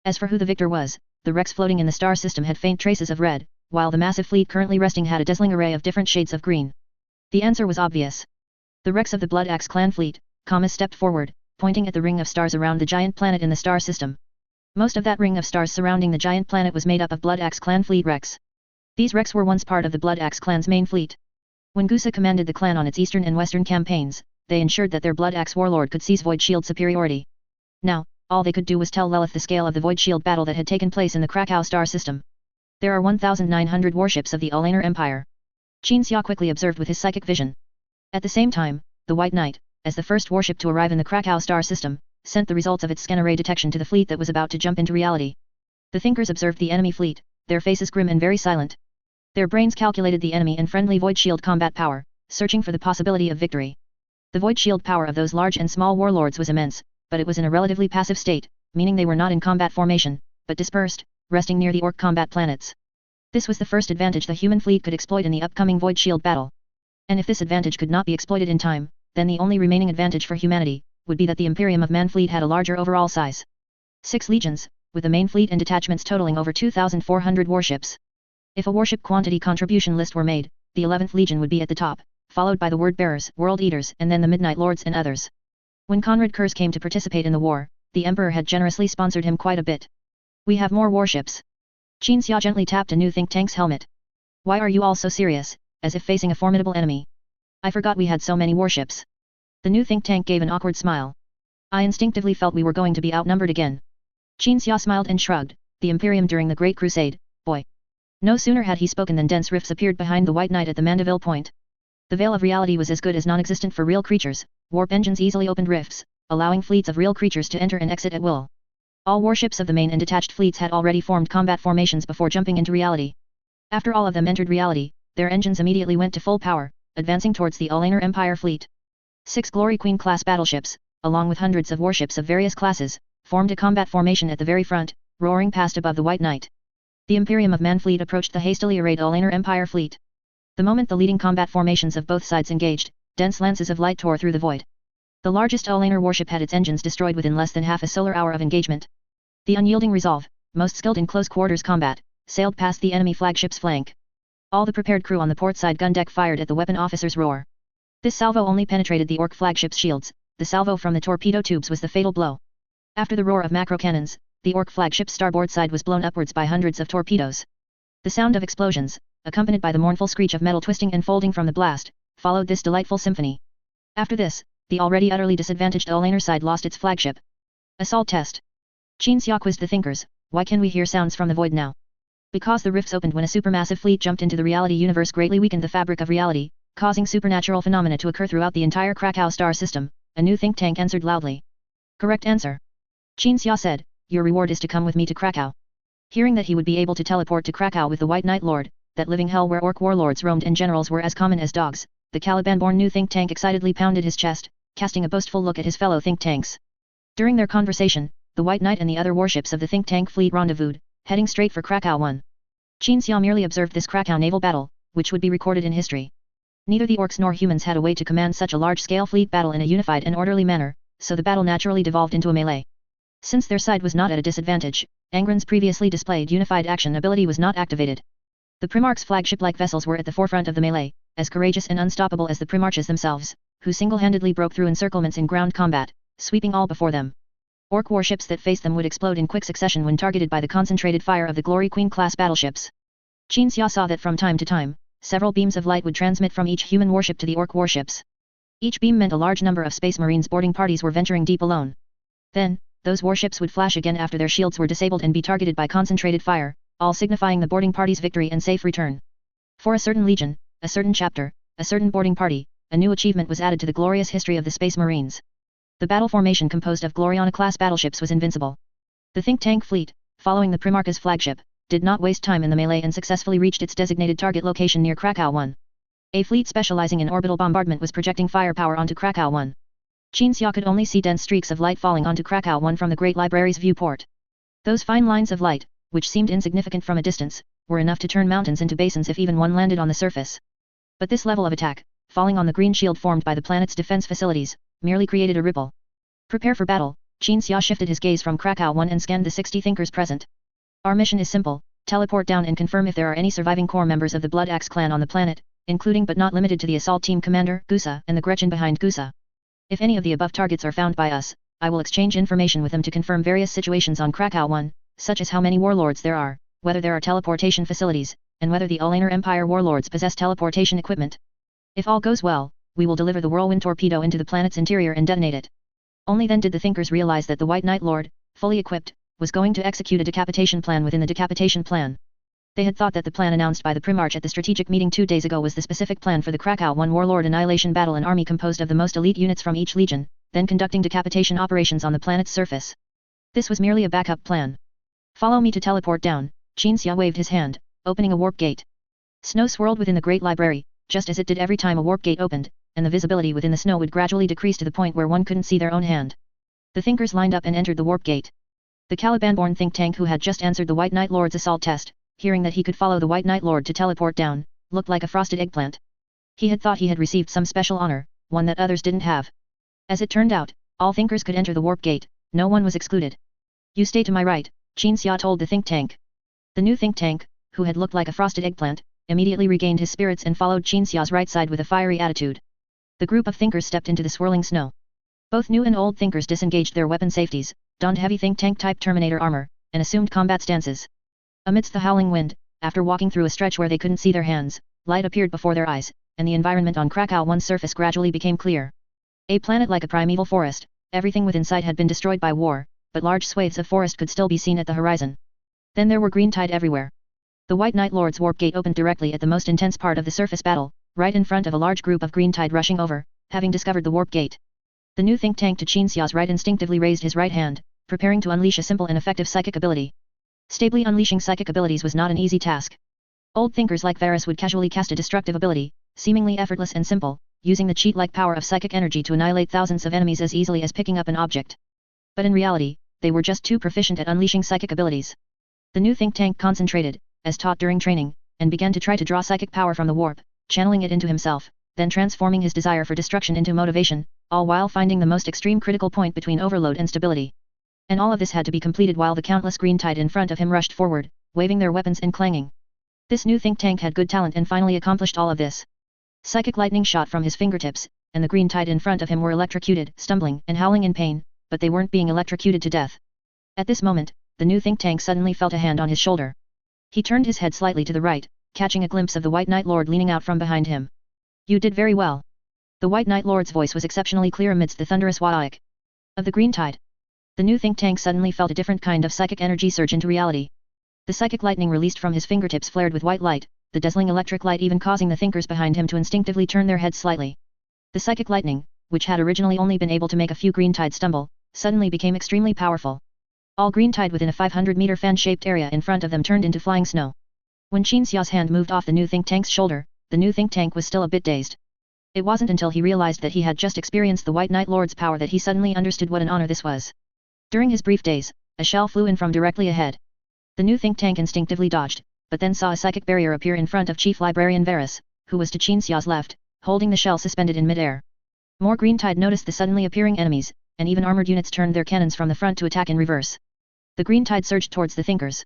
As for who the victor was, the wrecks floating in the star system had faint traces of red, while the massive fleet currently resting had a dazzling array of different shades of green. The answer was obvious. The wrecks of the Blood Axe clan fleet. Kama stepped forward, pointing at the ring of stars around the giant planet in the star system. Most of that ring of stars surrounding the giant planet was made up of Blood Axe clan fleet wrecks. These wrecks were once part of the Blood Axe clan's main fleet. When Gusa commanded the clan on its eastern and western campaigns, they ensured that their Blood Axe warlord could seize Void Shield superiority. Now, all they could do was tell Lilith the scale of the Void Shield battle that had taken place in the Krakow star system. There are 1,900 warships of the Alanar Empire. Qin Xia quickly observed with his psychic vision. At the same time, the White Knight, as the first warship to arrive in the Krakow star system, sent the results of its scan array detection to the fleet that was about to jump into reality. The thinkers observed the enemy fleet, their faces grim and very silent. Their brains calculated the enemy and friendly Void Shield combat power, searching for the possibility of victory. The Void Shield power of those large and small warlords was immense, but it was in a relatively passive state, meaning they were not in combat formation, but dispersed, resting near the Orc combat planets. This was the first advantage the human fleet could exploit in the upcoming Void Shield battle. And if this advantage could not be exploited in time, then the only remaining advantage for humanity would be that the Imperium of Man fleet had a larger overall size. 6 legions, with the main fleet and detachments totaling over 2,400 warships. If a warship quantity contribution list were made, the 11th Legion would be at the top, followed by the Word Bearers, World Eaters, and then the Midnight Lords and others. When Conrad Kurz came to participate in the war, the Emperor had generously sponsored him quite a bit. We have more warships. Qin Xia gently tapped a new think tank's helmet. Why are you all so serious, as if facing a formidable enemy? I forgot we had so many warships. The new think tank gave an awkward smile. I instinctively felt we were going to be outnumbered again. Qin Xia smiled and shrugged, the Imperium during the Great Crusade, boy. No sooner had he spoken than dense rifts appeared behind the White Knight at the Mandeville point. The veil of reality was as good as non-existent for real creatures, warp engines easily opened rifts, allowing fleets of real creatures to enter and exit at will. All warships of the main and detached fleets had already formed combat formations before jumping into reality. After all of them entered reality, their engines immediately went to full power, advancing towards the Alanar Empire fleet. 6 Glory Queen class battleships, along with hundreds of warships of various classes, formed a combat formation at the very front, roaring past above the White Knight. The Imperium of Man fleet approached the hastily arrayed Alanar Empire fleet. The moment the leading combat formations of both sides engaged, dense lances of light tore through the void. The largest Alanar warship had its engines destroyed within less than half a solar hour of engagement. The unyielding resolve, most skilled in close quarters combat, sailed past the enemy flagship's flank. All the prepared crew on the port side gun deck fired at the weapon officer's roar. This salvo only penetrated the Orc flagship's shields, the salvo from the torpedo tubes was the fatal blow. After the roar of macro cannons, the Orc flagship's starboard side was blown upwards by hundreds of torpedoes. The sound of explosions, accompanied by the mournful screech of metal twisting and folding from the blast, followed this delightful symphony. After this, the already utterly disadvantaged Alanar side lost its flagship. Assault test. Qin Xia quizzed the thinkers, why can we hear sounds from the void now? Because the rifts opened when a supermassive fleet jumped into the reality universe greatly weakened the fabric of reality, causing supernatural phenomena to occur throughout the entire Krakow star system, a new think tank answered loudly. Correct answer. Qin Xia said, your reward is to come with me to Krakow. Hearing that he would be able to teleport to Krakow with the White Knight Lord, that living hell where Orc warlords roamed and generals were as common as dogs, the Caliban-born new think tank excitedly pounded his chest, casting a boastful look at his fellow think tanks. During their conversation, the White Knight and the other warships of the think tank fleet rendezvoused, heading straight for Krakow 1. Qin Xia merely observed this Krakow naval battle, which would be recorded in history. Neither the orcs nor humans had a way to command such a large-scale fleet battle in a unified and orderly manner, so the battle naturally devolved into a melee. Since their side was not at a disadvantage, Angron's previously displayed unified action ability was not activated. The Primarch's flagship-like vessels were at the forefront of the melee, as courageous and unstoppable as the Primarches themselves, who single-handedly broke through encirclements in ground combat, sweeping all before them. Orc warships that faced them would explode in quick succession when targeted by the concentrated fire of the Glory Queen-class battleships. Qin Xia saw that from time to time, several beams of light would transmit from each human warship to the Orc warships. Each beam meant a large number of Space Marines boarding parties were venturing deep alone. Then, those warships would flash again after their shields were disabled and be targeted by concentrated fire, all signifying the boarding party's victory and safe return. For a certain legion, a certain chapter, a certain boarding party, a new achievement was added to the glorious history of the Space Marines. The battle formation composed of Gloriana-class battleships was invincible. The think tank fleet, following the Primarch's flagship, did not waste time in the melee and successfully reached its designated target location near Krakow 1. A fleet specializing in orbital bombardment was projecting firepower onto Krakow 1. Qin Xia could only see dense streaks of light falling onto Krakow 1 from the Great Library's viewport. Those fine lines of light, which seemed insignificant from a distance, were enough to turn mountains into basins if even one landed on the surface. But this level of attack, falling on the green shield formed by the planet's defense facilities, merely created a ripple. Prepare for battle, Qin shifted his gaze from Krakow 1 and scanned the 60 thinkers present. Our mission is simple, teleport down and confirm if there are any surviving core members of the Blood Axe clan on the planet, including but not limited to the assault team commander, Gusa, and the Gretchen behind Gusa. If any of the above targets are found by us, I will exchange information with them to confirm various situations on Krakow 1, such as how many warlords there are, whether there are teleportation facilities, and whether the Olaner Empire warlords possess teleportation equipment. If all goes well, we will deliver the whirlwind torpedo into the planet's interior and detonate it. Only then did the thinkers realize that the White Knight Lord, fully equipped, was going to execute a decapitation plan within the decapitation plan. They had thought that the plan announced by the Primarch at the strategic meeting 2 days ago was the specific plan for the Krakow 1 warlord annihilation battle, an army composed of the most elite units from each legion, then conducting decapitation operations on the planet's surface. This was merely a backup plan. Follow me to teleport down, Qin waved his hand, opening a warp gate. Snow swirled within the Great Library, just as it did every time a warp gate opened, and the visibility within the snow would gradually decrease to the point where one couldn't see their own hand. The thinkers lined up and entered the warp gate. The Caliban-born think tank who had just answered the White Knight Lord's assault test, hearing that he could follow the White Knight Lord to teleport down, looked like a frosted eggplant. He had thought he had received some special honor, one that others didn't have. As it turned out, all thinkers could enter the warp gate, no one was excluded. You stay to my right, Qin told the think tank. The new think tank, who had looked like a frosted eggplant, immediately regained his spirits and followed Qin right side with a fiery attitude. The group of thinkers stepped into the swirling snow. Both new and old thinkers disengaged their weapon safeties, donned heavy think tank type Terminator armor, and assumed combat stances. Amidst the howling wind, after walking through a stretch where they couldn't see their hands, light appeared before their eyes, and the environment on Krakow 1's surface gradually became clear. A planet like a primeval forest, everything within sight had been destroyed by war, but large swathes of forest could still be seen at the horizon. Then there were green tide everywhere. The White Knight Lord's warp gate opened directly at the most intense part of the surface battle, right in front of a large group of green tide rushing over, having discovered the warp gate. The new think tank to Qin right instinctively raised his right hand, preparing to unleash a simple and effective psychic ability. Stably unleashing psychic abilities was not an easy task. Old thinkers like Varus would casually cast a destructive ability, seemingly effortless and simple, using the cheat-like power of psychic energy to annihilate thousands of enemies as easily as picking up an object. But in reality, they were just too proficient at unleashing psychic abilities. The new think tank concentrated, as taught during training, and began to try to draw psychic power from the warp, channeling it into himself, then transforming his desire for destruction into motivation, all while finding the most extreme critical point between overload and stability. And all of this had to be completed while the countless green tide in front of him rushed forward, waving their weapons and clanging. This new think tank had good talent and finally accomplished all of this. Psychic lightning shot from his fingertips, and the green tide in front of him were electrocuted, stumbling and howling in pain, but they weren't being electrocuted to death. At this moment, the new think tank suddenly felt a hand on his shoulder. He turned his head slightly to the right, catching a glimpse of the White Knight Lord leaning out from behind him. You did very well. The White Knight Lord's voice was exceptionally clear amidst the thunderous whack of the green tide. The new think tank suddenly felt a different kind of psychic energy surge into reality. The psychic lightning released from his fingertips flared with white light, the dazzling electric light even causing the thinkers behind him to instinctively turn their heads slightly. The psychic lightning, which had originally only been able to make a few green tide stumble, suddenly became extremely powerful. All green tide within a 500-meter fan-shaped area in front of them turned into flying snow. When Qin hand moved off the new think tank's shoulder, the new think tank was still a bit dazed. It wasn't until he realized that he had just experienced the White Knight Lord's power that he suddenly understood what an honor this was. During his brief daze, a shell flew in from directly ahead. The new think tank instinctively dodged, but then saw a psychic barrier appear in front of Chief Librarian Varus, who was to Qin left, holding the shell suspended in midair. More green tide noticed the suddenly appearing enemies, and even armored units turned their cannons from the front to attack in reverse. The green tide surged towards the thinkers.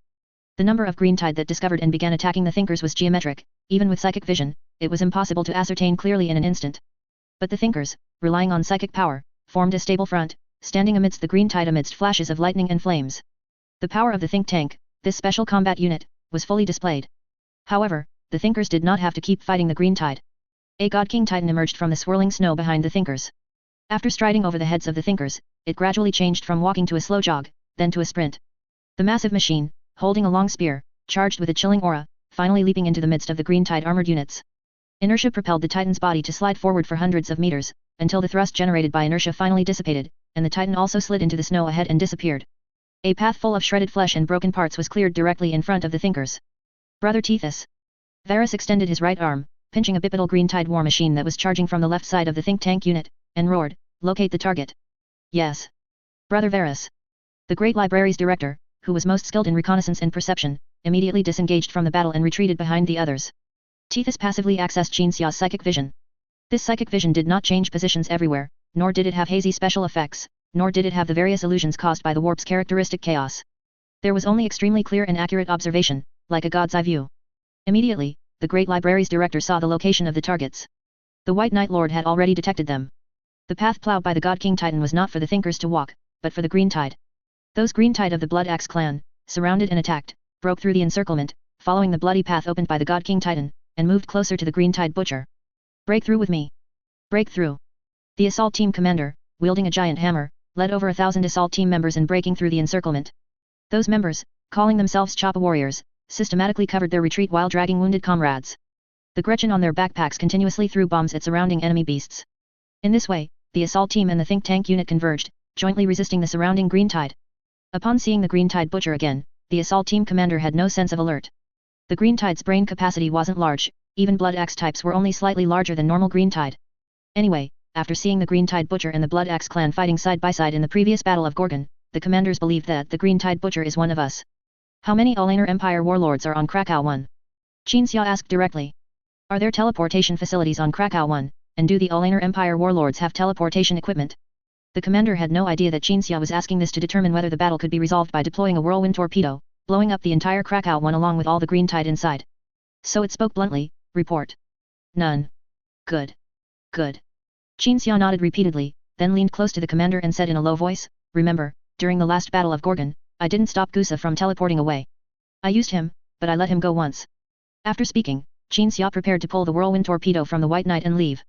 The number of green tide that discovered and began attacking the thinkers was geometric. Even with psychic vision, it was impossible to ascertain clearly in an instant. But the thinkers, relying on psychic power, formed a stable front, standing amidst the green tide amidst flashes of lightning and flames. The power of the think tank, this special combat unit, was fully displayed. However, the thinkers did not have to keep fighting the green tide. A God King Titan emerged from the swirling snow behind the thinkers. After striding over the heads of the thinkers, it gradually changed from walking to a slow jog, then to a sprint. The massive machine, holding a long spear, charged with a chilling aura, finally leaping into the midst of the green tide armored units. Inertia propelled the Titan's body to slide forward for hundreds of meters, until the thrust generated by inertia finally dissipated, and the Titan also slid into the snow ahead and disappeared. A path full of shredded flesh and broken parts was cleared directly in front of the thinkers. Brother Tethys. Varus extended his right arm, pinching a bipedal green tide war machine that was charging from the left side of the think tank unit, and roared, "Locate the target." Yes. Brother Varus. The Great Library's director, who was most skilled in reconnaissance and perception, immediately disengaged from the battle and retreated behind the others. Tethys passively accessed Qin's psychic vision. This psychic vision did not change positions everywhere, nor did it have hazy special effects, nor did it have the various illusions caused by the warp's characteristic chaos. There was only extremely clear and accurate observation, like a god's eye view. Immediately, the Great Library's director saw the location of the targets. The White Knight Lord had already detected them. The path plowed by the God King Titan was not for the Thinkers to walk, but for the Green Tide. Those Green Tide of the Blood Axe clan, surrounded and attacked, broke through the encirclement, following the bloody path opened by the God King Titan, and moved closer to the Green Tide Butcher. Break through with me. Break through. The assault team commander, wielding a giant hammer, led over 1,000 assault team members in breaking through the encirclement. Those members, calling themselves Choppa warriors, systematically covered their retreat while dragging wounded comrades. The Gretchen on their backpacks continuously threw bombs at surrounding enemy beasts. In this way, the assault team and the think tank unit converged, jointly resisting the surrounding Green Tide. Upon seeing the Green Tide Butcher again, the assault team commander had no sense of alert. The Green Tide's brain capacity wasn't large, even Blood Axe types were only slightly larger than normal Green Tide. Anyway, after seeing the Green Tide Butcher and the Blood Axe clan fighting side by side in the previous Battle of Gorgon, the commanders believed that the Green Tide Butcher is one of us. How many Alainer Empire warlords are on Krakow 1? Qin Xia asked directly. Are there teleportation facilities on Krakow 1, and do the Alainer Empire warlords have teleportation equipment? The commander had no idea that Qin Xia was asking this to determine whether the battle could be resolved by deploying a whirlwind torpedo, blowing up the entire Krakow 1 along with all the Green Tide inside. So it spoke bluntly, report. None. Good. Good. Qin Xia nodded repeatedly, then leaned close to the commander and said in a low voice, remember, during the last Battle of Gorgon, I didn't stop Gusa from teleporting away. I used him, but I let him go once. After speaking, Qin Xia prepared to pull the whirlwind torpedo from the White Knight and leave.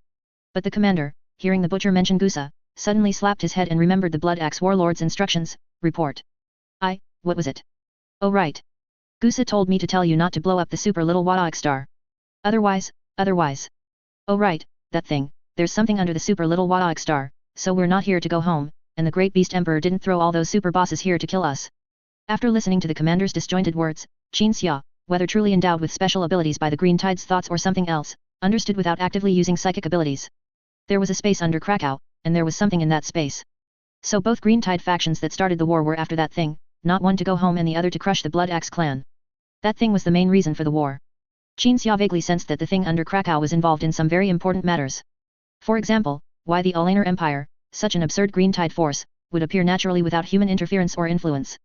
But the commander, hearing the butcher mention Gusa, suddenly slapped his head and remembered the Blood Axe warlord's instructions, report. What was it? Oh right. Gusa told me to tell you not to blow up the super little Wadaok star. Otherwise. Oh right, that thing, there's something under the super little Wadaok star, so we're not here to go home, and the Great Beast Emperor didn't throw all those super bosses here to kill us. After listening to the commander's disjointed words, Qin Xia, whether truly endowed with special abilities by the Green Tide's thoughts or something else, understood without actively using psychic abilities. There was a space under Krakow, and there was something in that space. So both Green Tide factions that started the war were after that thing, not one to go home and the other to crush the Blood Axe clan. That thing was the main reason for the war. Qin Xia vaguely sensed that the thing under Krakow was involved in some very important matters. For example, why the Alainer Empire, such an absurd Green Tide force, would appear naturally without human interference or influence.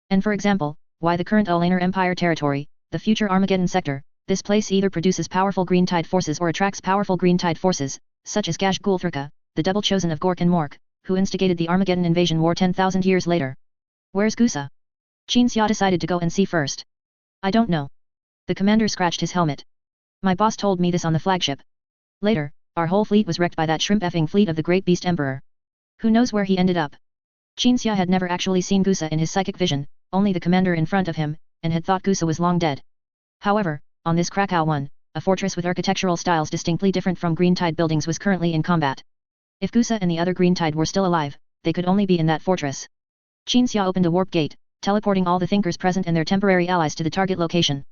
And for example, why the current Alainer Empire territory, the future Armageddon sector, this place either produces powerful Green Tide forces or attracts powerful Green Tide forces, such as Gash Gulthrika, the double chosen of Gork and Mork, who instigated the Armageddon invasion war 10,000 years later. Where's Gusa? Qin Xia decided to go and see first. I don't know. The commander scratched his helmet. My boss told me this on the flagship. Later, our whole fleet was wrecked by that shrimp effing fleet of the Great Beast Emperor. Who knows where he ended up? Qin Xia had never actually seen Gusa in his psychic vision, only the commander in front of him, and had thought Gusa was long dead. However, on this Krakow 1, a fortress with architectural styles distinctly different from Green Tide buildings was currently in combat. If Gusa and the other Green Tide were still alive, they could only be in that fortress. Qin Xia opened a warp gate, teleporting all the thinkers present and their temporary allies to the target location.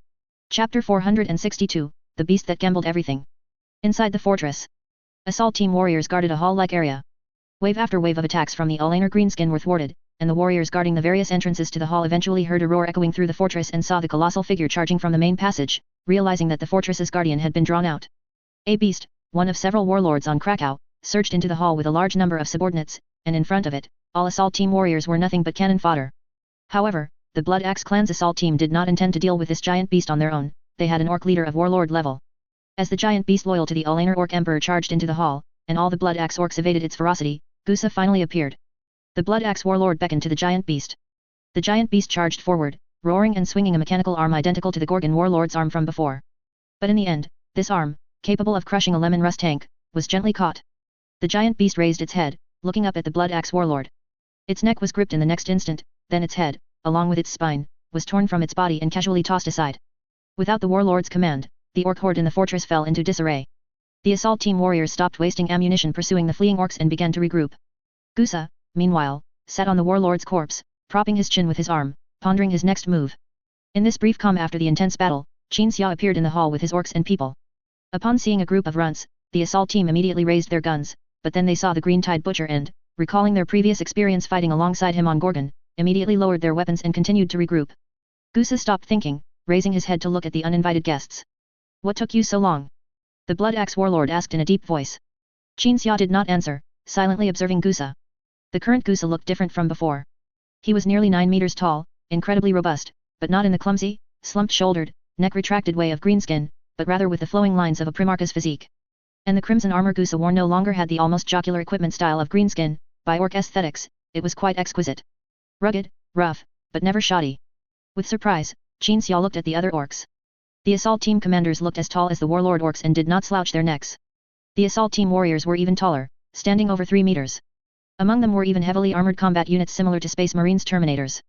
Chapter 462, The Beast That Gambled Everything. Inside the fortress, assault team warriors guarded a hall-like area. Wave after wave of attacks from the Alainer Greenskin were thwarted, and the warriors guarding the various entrances to the hall eventually heard a roar echoing through the fortress and saw the colossal figure charging from the main passage, realizing that the fortress's guardian had been drawn out. A beast, one of several warlords on Krakow, surged into the hall with a large number of subordinates, and in front of it, all assault team warriors were nothing but cannon fodder. However, the Blood Axe clan's assault team did not intend to deal with this giant beast on their own, they had an orc leader of warlord level. As the giant beast loyal to the Alainer Orc Emperor charged into the hall, and all the Blood Axe orcs evaded its ferocity, Gusa finally appeared. The Blood Axe warlord beckoned to the giant beast. The giant beast charged forward, roaring and swinging a mechanical arm identical to the Gorgon warlord's arm from before. But in the end, this arm, capable of crushing a lemon rust tank, was gently caught. The giant beast raised its head, looking up at the Blood Axe warlord. Its neck was gripped in the next instant, then its head, along with its spine, was torn from its body and casually tossed aside. Without the warlord's command, the orc horde in the fortress fell into disarray. The assault team warriors stopped wasting ammunition pursuing the fleeing orcs and began to regroup. Gusa, meanwhile, sat on the warlord's corpse, propping his chin with his arm, pondering his next move. In this brief calm after the intense battle, Qin Xia appeared in the hall with his orcs and people. Upon seeing a group of runts, the assault team immediately raised their guns, but then they saw the Green Tide Butcher and, recalling their previous experience fighting alongside him on Gorgon, immediately lowered their weapons and continued to regroup. Gusa stopped thinking, raising his head to look at the uninvited guests. What took you so long? The Blood Axe warlord asked in a deep voice. Qin Xia did not answer, silently observing Gusa. The current Gusa looked different from before. He was nearly 9 meters tall, incredibly robust, but not in the clumsy, slumped-shouldered, neck-retracted way of Greenskin, but rather with the flowing lines of a Primarch's physique. And the crimson armor Gusa wore no longer had the almost jocular equipment style of Greenskin. By orc aesthetics, it was quite exquisite. Rugged, rough, but never shoddy. With surprise, Qin Xia looked at the other orcs. The assault team commanders looked as tall as the warlord orcs and did not slouch their necks. The assault team warriors were even taller, standing over 3 meters. Among them were even heavily armored combat units similar to Space Marines Terminators.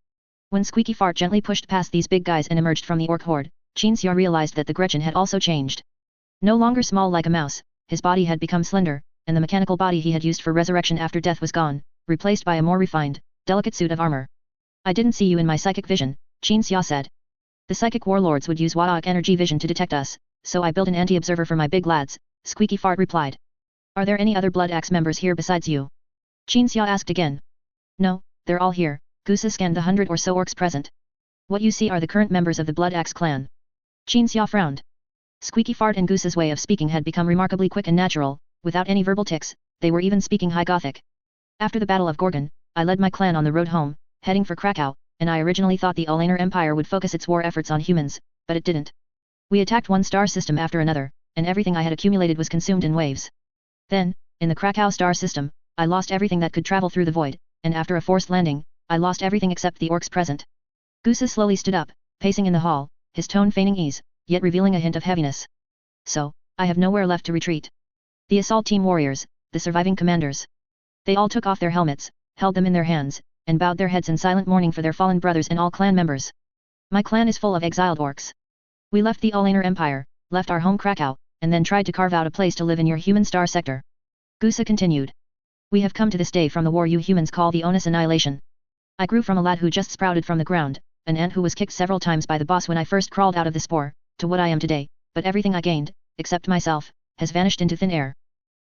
When Squeaky Fart gently pushed past these big guys and emerged from the orc horde, Qin Xia realized that the Gretchen had also changed. No longer small like a mouse, his body had become slender, and the mechanical body he had used for resurrection after death was gone, replaced by a more refined, delicate suit of armor. I didn't see you in my psychic vision, Qin Xia said. The psychic warlords would use Wadok energy vision to detect us, so I built an anti-observer for my big lads, Squeaky Fart replied. Are there any other Blood Axe members here besides you? Qin Xia asked again. No, they're all here. Gusa scanned the 100 or so orcs present. What you see are the current members of the Blood Axe clan. Qin Xia frowned. Squeaky Fart and Gusa's way of speaking had become remarkably quick and natural, without any verbal tics, they were even speaking High Gothic. After the Battle of Gorgon, I led my clan on the road home, heading for Krakow, and I originally thought the Ulaner Empire would focus its war efforts on humans, but it didn't. We attacked one star system after another, and everything I had accumulated was consumed in waves. Then, in the Krakow star system, I lost everything that could travel through the void, and after a forced landing, I lost everything except the orcs present. Gusa slowly stood up, pacing in the hall, his tone feigning ease, yet revealing a hint of heaviness. So, I have nowhere left to retreat. The assault team warriors, the surviving commanders. They all took off their helmets, held them in their hands, and bowed their heads in silent mourning for their fallen brothers and all clan members. My clan is full of exiled orcs. We left the Ulaner Empire, left our home Krakow, and then tried to carve out a place to live in your human star sector. Gusa continued. We have come to this day from the war you humans call the Onus Annihilation. I grew from a lad who just sprouted from the ground, an ant who was kicked several times by the boss when I first crawled out of the spore, to what I am today, but everything I gained, except myself, has vanished into thin air.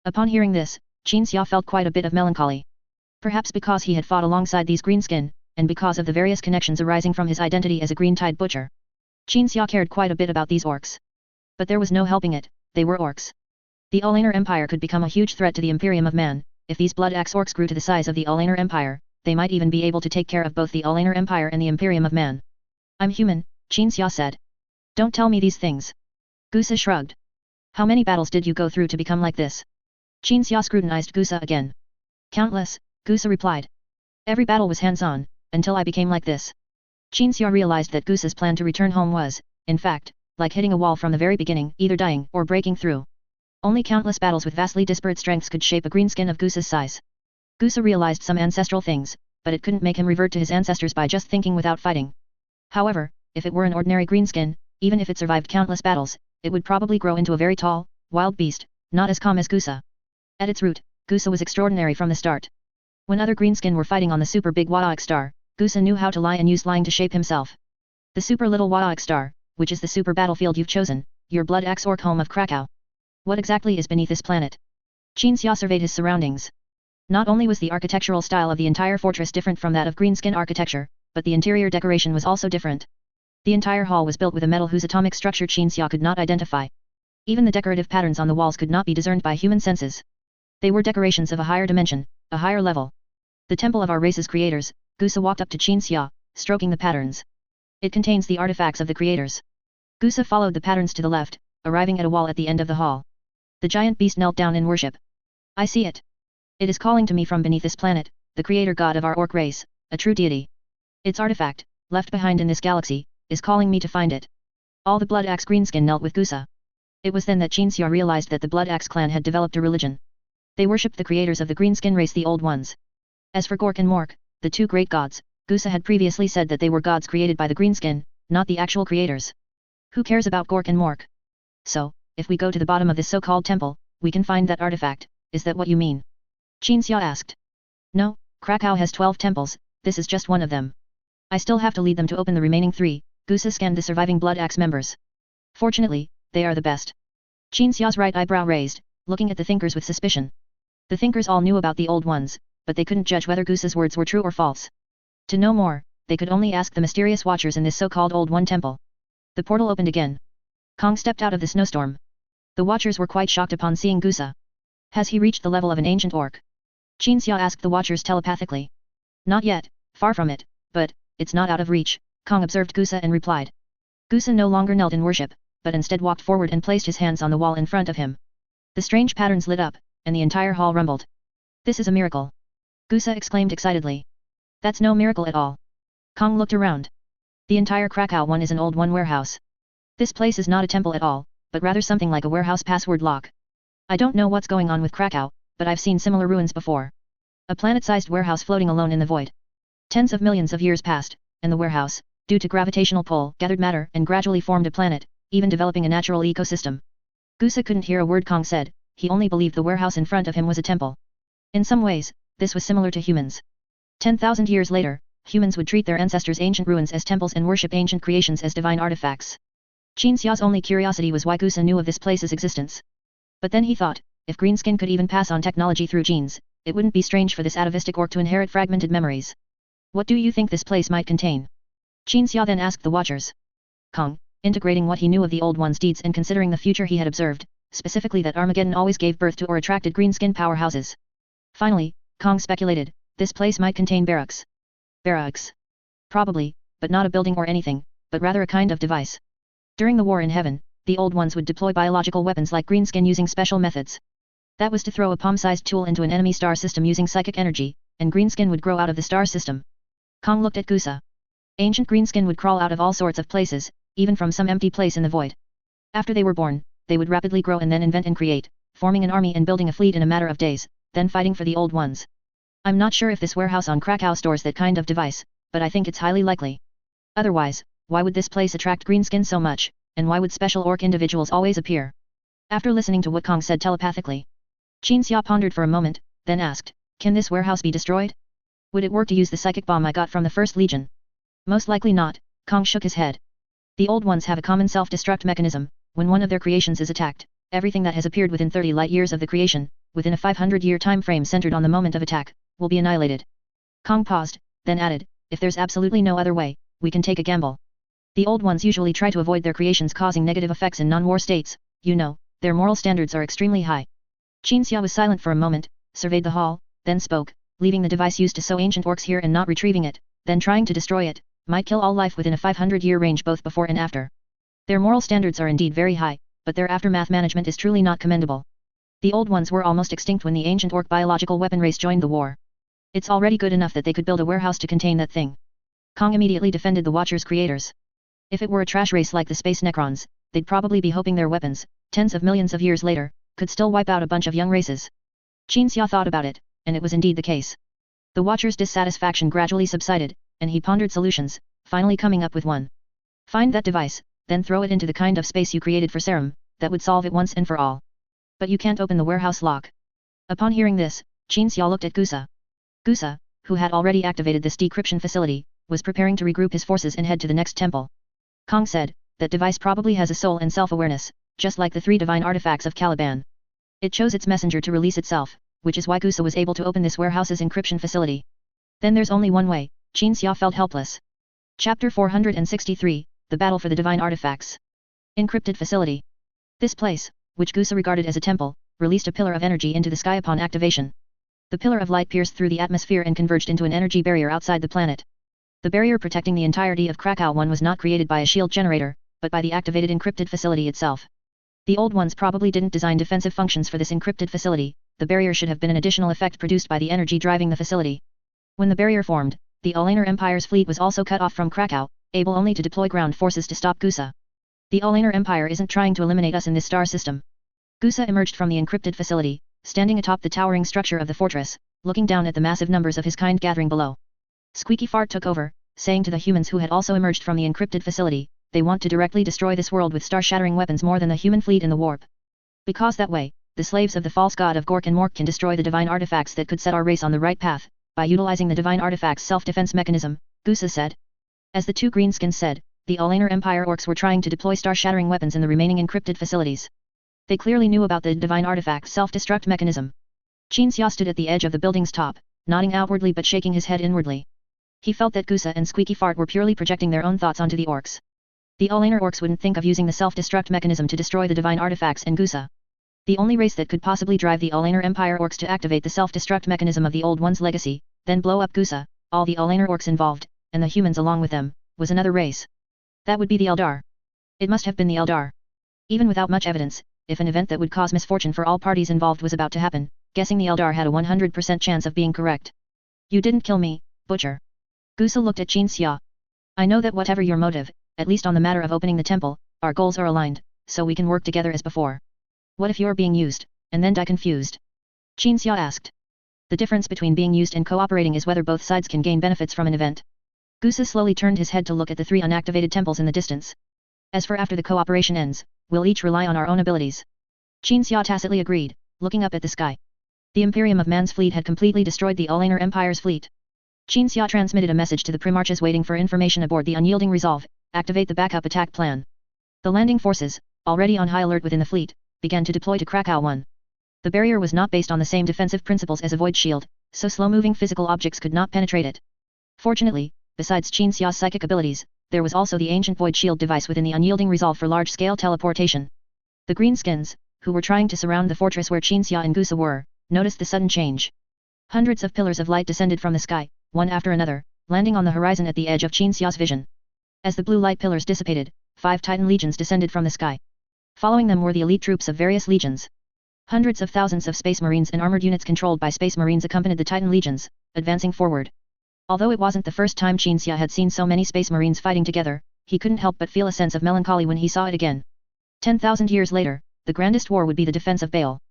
Upon hearing this, Qin Xia felt quite a bit of melancholy. Perhaps because he had fought alongside these greenskin, and because of the various connections arising from his identity as a green-tide butcher. Qin Xia cared quite a bit about these orcs. But there was no helping it, they were orcs. The Ulaner Empire could become a huge threat to the Imperium of Man. If these Blood Axe orcs grew to the size of the Ulaner Empire, they might even be able to take care of both the Ulaner Empire and the Imperium of Man. I'm human, Qin Xia said. Don't tell me these things. Gusa shrugged. How many battles did you go through to become like this? Qin Xia scrutinized Gusa again. Countless, Gusa replied. Every battle was hands-on, until I became like this. Qin Xia realized that Gusa's plan to return home was, in fact, like hitting a wall from the very beginning, either dying or breaking through. Only countless battles with vastly disparate strengths could shape a greenskin of Gusa's size. Gusa realized some ancestral things, but it couldn't make him revert to his ancestors by just thinking without fighting. However, if it were an ordinary greenskin, even if it survived countless battles, it would probably grow into a very tall, wild beast, not as calm as Gusa. At its root, Gusa was extraordinary from the start. When other greenskin were fighting on the super big Wadok star, Gusa knew how to lie and use lying to shape himself. The super little Wadok star, which is the super battlefield you've chosen, your Blood Axe orc home of Krakow. What exactly is beneath this planet? Qin Xia surveyed his surroundings. Not only was the architectural style of the entire fortress different from that of greenskin architecture, but the interior decoration was also different. The entire hall was built with a metal whose atomic structure Qin Xia could not identify. Even the decorative patterns on the walls could not be discerned by human senses. They were decorations of a higher dimension, a higher level. The temple of our race's creators, Gusa walked up to Qin Xia, stroking the patterns. It contains the artifacts of the creators. Gusa followed the patterns to the left, arriving at a wall at the end of the hall. The giant beast knelt down in worship. I see it. It is calling to me from beneath this planet, the creator god of our orc race, a true deity. Its artifact, left behind in this galaxy, is calling me to find it. All the Blood Axe greenskin knelt with Gusa. It was then that Qin Xia realized that the Blood Axe clan had developed a religion. They worshipped the creators of the greenskin race, the Old Ones. As for Gork and Mork, the two great gods, Gusa had previously said that they were gods created by the greenskin, not the actual creators. Who cares about Gork and Mork? So, if we go to the bottom of this so-called temple, we can find that artifact, is that what you mean? Qin Xia asked. No, Krakow has 12 temples, this is just one of them. I still have to lead them to open the remaining 3, Gusa scanned the surviving Blood Axe members. Fortunately, they are the best. Qin Xia's right eyebrow raised, looking at the thinkers with suspicion. The thinkers all knew about the Old Ones, but they couldn't judge whether Gusa's words were true or false. To know more, they could only ask the mysterious watchers in this so-called Old One temple. The portal opened again. Kong stepped out of the snowstorm. The watchers were quite shocked upon seeing Gusa. Has he reached the level of an ancient orc? Qin Xia asked the watchers telepathically. Not yet, far from it, but, it's not out of reach, Kong observed Gusa and replied. Gusa no longer knelt in worship, but instead walked forward and placed his hands on the wall in front of him. The strange patterns lit up, and the entire hall rumbled. This is a miracle. Gusa exclaimed excitedly. That's no miracle at all. Kong looked around. The entire Krakow one is an old one warehouse. This place is not a temple at all, but rather something like a warehouse password lock. I don't know what's going on with Krakow, but I've seen similar ruins before. A planet-sized warehouse floating alone in the void. Tens of millions of years passed, and the warehouse, due to gravitational pull, gathered matter and gradually formed a planet, even developing a natural ecosystem. Gusa couldn't hear a word Kong said, he only believed the warehouse in front of him was a temple. In some ways, this was similar to humans. 10,000 years later, humans would treat their ancestors' ancient ruins as temples and worship ancient creations as divine artifacts. Qin Xia's only curiosity was why Gusa knew of this place's existence. But then he thought, if Greenskin could even pass on technology through genes, it wouldn't be strange for this atavistic orc to inherit fragmented memories. What do you think this place might contain? Qin Xia then asked the watchers. Kong, integrating what he knew of the old one's deeds and considering the future he had observed, specifically that Armageddon always gave birth to or attracted greenskin powerhouses. Finally, Kong speculated, this place might contain barracks. Barracks. Probably, but not a building or anything, but rather a kind of device. During the war in heaven, the old ones would deploy biological weapons like greenskin using special methods. That was to throw a palm-sized tool into an enemy star system using psychic energy, and greenskin would grow out of the star system. Kong looked at Gusa. Ancient greenskin would crawl out of all sorts of places, even from some empty place in the void. After they were born, they would rapidly grow and then invent and create, forming an army and building a fleet in a matter of days, then fighting for the old ones. I'm not sure if this warehouse on Krakow stores that kind of device, but I think it's highly likely. Otherwise, why would this place attract greenskin so much, and why would special orc individuals always appear? After listening to what Kong said telepathically, Qin Xia pondered for a moment, then asked, can this warehouse be destroyed? Would it work to use the psychic bomb I got from the First Legion? Most likely not, Kong shook his head. The old ones have a common self-destruct mechanism. When one of their creations is attacked, everything that has appeared within 30 light years of the creation, within a 500-year time frame centered on the moment of attack, will be annihilated. Kong paused, then added, if there's absolutely no other way, we can take a gamble. The old ones usually try to avoid their creations causing negative effects in non-war states, you know, their moral standards are extremely high. Qin Xia was silent for a moment, surveyed the hall, then spoke, leaving the device used to sew ancient orcs here and not retrieving it, then trying to destroy it, might kill all life within a 500-year range both before and after. Their moral standards are indeed very high, but their aftermath management is truly not commendable. The old ones were almost extinct when the ancient orc biological weapon race joined the war. It's already good enough that they could build a warehouse to contain that thing. Kong immediately defended the Watcher's creators. If it were a trash race like the space Necrons, they'd probably be hoping their weapons, tens of millions of years later, could still wipe out a bunch of young races. Qin Xia thought about it, and it was indeed the case. The Watcher's dissatisfaction gradually subsided, and he pondered solutions, finally coming up with one. Find that device, then throw it into the kind of space you created for Serum, that would solve it once and for all. But you can't open the warehouse lock. Upon hearing this, Qin Xia looked at Gusa. Gusa, who had already activated this decryption facility, was preparing to regroup his forces and head to the next temple. Kong said, that device probably has a soul and self-awareness, just like the 3 divine artifacts of Caliban. It chose its messenger to release itself, which is why Gusa was able to open this warehouse's encryption facility. Then there's only one way, Qin Xia felt helpless. Chapter 463, The Battle for the Divine Artifacts. Encrypted Facility. This place, which Gusa regarded as a temple, released a pillar of energy into the sky upon activation. The pillar of light pierced through the atmosphere and converged into an energy barrier outside the planet. The barrier protecting the entirety of Krakow 1 was not created by a shield generator, but by the activated encrypted facility itself. The old ones probably didn't design defensive functions for this encrypted facility, the barrier should have been an additional effect produced by the energy driving the facility. When the barrier formed, the Alanar Empire's fleet was also cut off from Krakow, able only to deploy ground forces to stop Gusa. The Alanar Empire isn't trying to eliminate us in this star system. Gusa emerged from the encrypted facility, standing atop the towering structure of the fortress, looking down at the massive numbers of his kind gathering below. Squeaky Fart took over, saying to the humans who had also emerged from the encrypted facility, they want to directly destroy this world with star-shattering weapons more than the human fleet in the warp. Because that way, the slaves of the false god of Gork and Mork can destroy the divine artifacts that could set our race on the right path, by utilizing the divine artifacts' self-defense mechanism, Gusa said. As the 2 greenskins said, the Alanar Empire orcs were trying to deploy star-shattering weapons in the remaining encrypted facilities. They clearly knew about the divine artifact's self-destruct mechanism. Qin Xia stood at the edge of the building's top, nodding outwardly but shaking his head inwardly. He felt that Gusa and Squeaky Fart were purely projecting their own thoughts onto the orcs. The Alanar orcs wouldn't think of using the self-destruct mechanism to destroy the divine artifacts and Gusa. The only race that could possibly drive the Alanar Empire orcs to activate the self-destruct mechanism of the Old One's legacy, then blow up Gusa, all the Alanar orcs involved, and the humans along with them, was another race. That would be the Eldar. It must have been the Eldar. Even without much evidence, if an event that would cause misfortune for all parties involved was about to happen, guessing the Eldar had a 100% chance of being correct. You didn't kill me, Butcher. Gusa looked at Qin Xia. I know that whatever your motive, at least on the matter of opening the temple, our goals are aligned, so we can work together as before. What if you're being used, and then die confused? Qin Xia asked. The difference between being used and cooperating is whether both sides can gain benefits from an event. Gusa slowly turned his head to look at the 3 unactivated temples in the distance. As for after the cooperation ends, we'll each rely on our own abilities. Qin Xia tacitly agreed, looking up at the sky. The Imperium of Man's fleet had completely destroyed the Alanar Empire's fleet. Qin Xia transmitted a message to the Primarchs waiting for information aboard the Unyielding Resolve, activate the backup attack plan. The landing forces, already on high alert within the fleet, began to deploy to Krakow 1. The barrier was not based on the same defensive principles as a void shield, so slow-moving physical objects could not penetrate it. Fortunately, besides Qin Xia's psychic abilities, there was also the ancient void shield device within the Unyielding Resolve for large-scale teleportation. The greenskins, who were trying to surround the fortress where Qin Xia and Gusa were, noticed the sudden change. Hundreds of pillars of light descended from the sky, one after another, landing on the horizon at the edge of Qin Xia's vision. As the blue light pillars dissipated, 5 Titan legions descended from the sky. Following them were the elite troops of various legions. Hundreds of thousands of space marines and armored units controlled by space marines accompanied the Titan legions, advancing forward. Although it wasn't the first time Qin Xia had seen so many space marines fighting together, he couldn't help but feel a sense of melancholy when he saw it again. 10,000 years later, the grandest war would be the defense of Baal.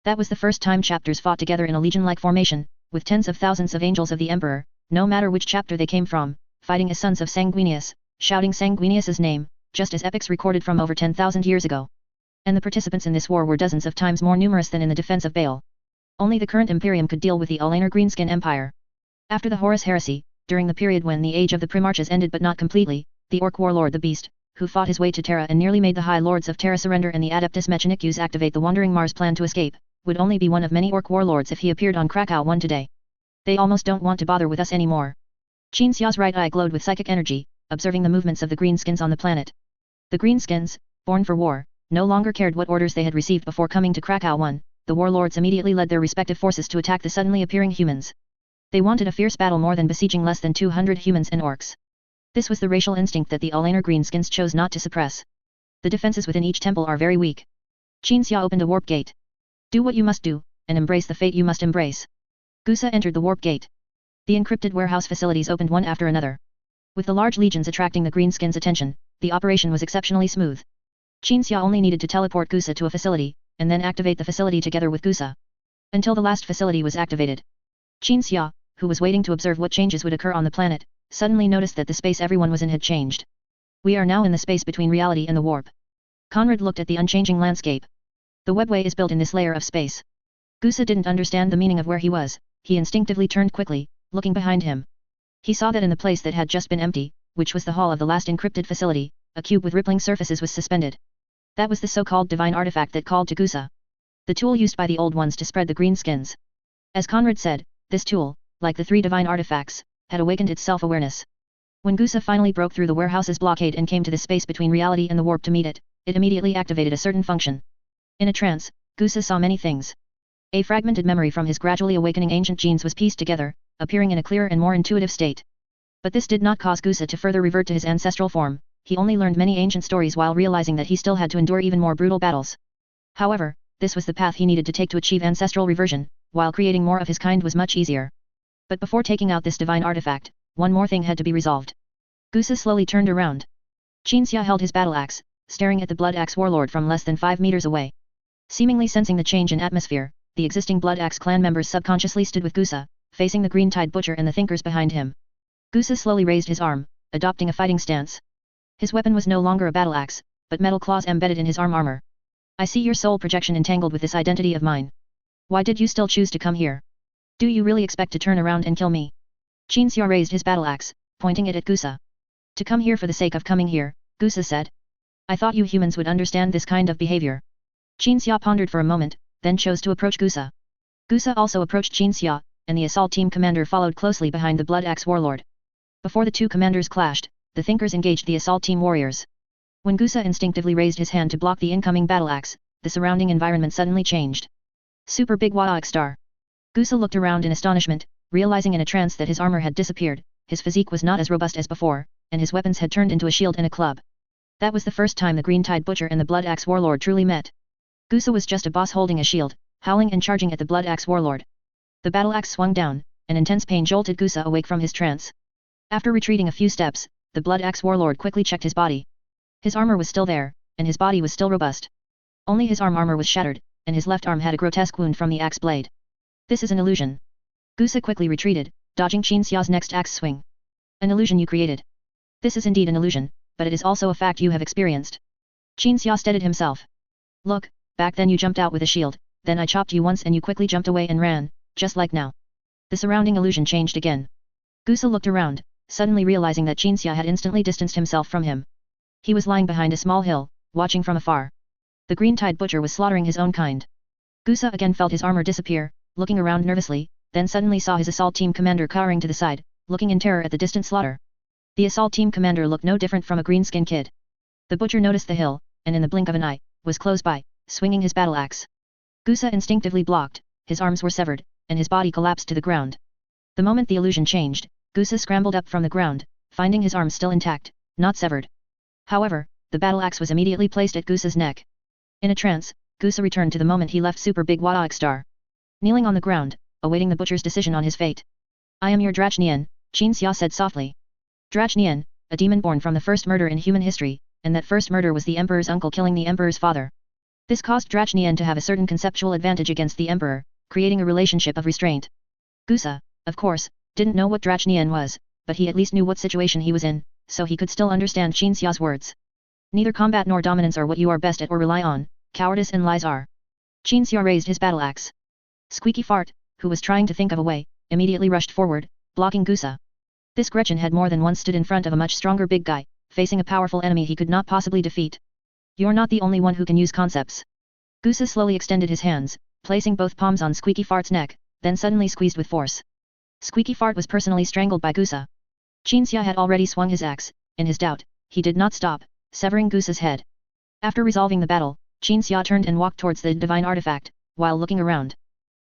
That was the first time chapters fought together in a legion-like formation, with tens of thousands of angels of the Emperor, no matter which chapter they came from, fighting as sons of Sanguinius, shouting Sanguinius's name, just as epics recorded from over 10,000 years ago. And the participants in this war were dozens of times more numerous than in the defense of Baal. Only the current Imperium could deal with the Alanar Greenskin Empire. After the Horus Heresy, during the period when the age of the Primarchs ended but not completely, the Orc warlord the Beast, who fought his way to Terra and nearly made the High Lords of Terra surrender and the Adeptus Mechanicus activate the Wandering Mars plan to escape, would only be one of many Orc warlords if he appeared on Krakow 1 today. They almost don't want to bother with us anymore. Qin Xia's right eye glowed with psychic energy, observing the movements of the greenskins on the planet. The greenskins, born for war, no longer cared what orders they had received before coming to Krakow 1, the warlords immediately led their respective forces to attack the suddenly appearing humans. They wanted a fierce battle more than besieging less than 200 humans and orcs. This was the racial instinct that the Alanar greenskins chose not to suppress. The defenses within each temple are very weak. Qin Xia opened a warp gate. Do what you must do, and embrace the fate you must embrace. Gusa entered the warp gate. The encrypted warehouse facilities opened one after another. With the large legions attracting the greenskins' attention, the operation was exceptionally smooth. Qin Xia only needed to teleport Gusa to a facility, and then activate the facility together with Gusa. Until the last facility was activated. Qin Xia, who was waiting to observe what changes would occur on the planet, suddenly noticed that the space everyone was in had changed. We are now in the space between reality and the warp. Conrad looked at the unchanging landscape. The webway is built in this layer of space. Gusa didn't understand the meaning of where he was, he instinctively turned quickly, looking behind him. He saw that in the place that had just been empty, which was the hall of the last encrypted facility, a cube with rippling surfaces was suspended. That was the so-called divine artifact that called to Gusa. The tool used by the old ones to spread the greenskins. As Conrad said, this tool, like the 3 divine artifacts, had awakened its self-awareness. When Gusa finally broke through the warehouse's blockade and came to the space between reality and the warp to meet it, it immediately activated a certain function. In a trance, Gusa saw many things. A fragmented memory from his gradually awakening ancient genes was pieced together, appearing in a clearer and more intuitive state. But this did not cause Gusa to further revert to his ancestral form, he only learned many ancient stories while realizing that he still had to endure even more brutal battles. However, this was the path he needed to take to achieve ancestral reversion, while creating more of his kind was much easier. But before taking out this divine artifact, one more thing had to be resolved. Gusa slowly turned around. Qin Xia held his battle axe, staring at the Blood Axe warlord from less than 5 meters away. Seemingly sensing the change in atmosphere, the existing Blood Axe clan members subconsciously stood with Gusa, facing the green-tide butcher and the thinkers behind him. Gusa slowly raised his arm, adopting a fighting stance. His weapon was no longer a battle axe, but metal claws embedded in his armor. I see your soul projection entangled with this identity of mine. Why did you still choose to come here? Do you really expect to turn around and kill me? Qin Xia raised his battle axe, pointing it at Gusa. To come here for the sake of coming here, Gusa said. I thought you humans would understand this kind of behavior. Qin Xia pondered for a moment, then chose to approach Gusa. Gusa also approached Qin Xia, and the assault team commander followed closely behind the Blood Axe warlord. Before the 2 commanders clashed, the thinkers engaged the assault team warriors. When Gusa instinctively raised his hand to block the incoming battle axe, the surrounding environment suddenly changed. Super big Warhammer star. Gusa looked around in astonishment, realizing in a trance that his armor had disappeared, his physique was not as robust as before, and his weapons had turned into a shield and a club. That was the first time the Green-Tide Butcher and the Blood Axe Warlord truly met. Gusa was just a boss holding a shield, howling and charging at the Blood Axe Warlord. The battle axe swung down, and intense pain jolted Gusa awake from his trance. After retreating a few steps, the Blood Axe Warlord quickly checked his body. His armor was still there, and his body was still robust. Only his armor was shattered, and his left arm had a grotesque wound from the axe blade. This is an illusion. Gusa quickly retreated, dodging Qin Xia's next axe swing. An illusion you created. This is indeed an illusion, but it is also a fact you have experienced. Qin Xia steadied himself. Look, back then you jumped out with a shield, then I chopped you once and you quickly jumped away and ran, just like now. The surrounding illusion changed again. Gusa looked around, suddenly realizing that Qin Xia had instantly distanced himself from him. He was lying behind a small hill, watching from afar. The Green-Tide Butcher was slaughtering his own kind. Gusa again felt his armor disappear, looking around nervously, then suddenly saw his assault team commander cowering to the side, looking in terror at the distant slaughter. The assault team commander looked no different from a green-skin kid. The butcher noticed the hill, and in the blink of an eye, was close by, swinging his battle axe. Gusa instinctively blocked, his arms were severed, and his body collapsed to the ground. The moment the illusion changed, Gusa scrambled up from the ground, finding his arms still intact, not severed. However, the battle axe was immediately placed at Gusa's neck. In a trance, Gusa returned to the moment he left Super Big Warhammer Star. Kneeling on the ground, awaiting the butcher's decision on his fate. I am your Drachnien, Qin Xia said softly. Drachnien, a demon born from the first murder in human history, and that first murder was the Emperor's uncle killing the Emperor's father. This caused Drachnien to have a certain conceptual advantage against the Emperor, creating a relationship of restraint. Gusa, of course, didn't know what Drachnien was, but he at least knew what situation he was in, so he could still understand Qin Xia's words. Neither combat nor dominance are what you are best at or rely on, cowardice and lies are. Qin Xia raised his battle axe. Squeaky Fart, who was trying to think of a way, immediately rushed forward, blocking Gusa. This Gretchen had more than once stood in front of a much stronger big guy, facing a powerful enemy he could not possibly defeat. You're not the only one who can use concepts. Gusa slowly extended his hands, placing both palms on Squeaky Fart's neck, then suddenly squeezed with force. Squeaky Fart was personally strangled by Gusa. Qin Xia had already swung his axe, in his doubt, he did not stop, severing Gusa's head. After resolving the battle, Qin Xia turned and walked towards the divine artifact, while looking around.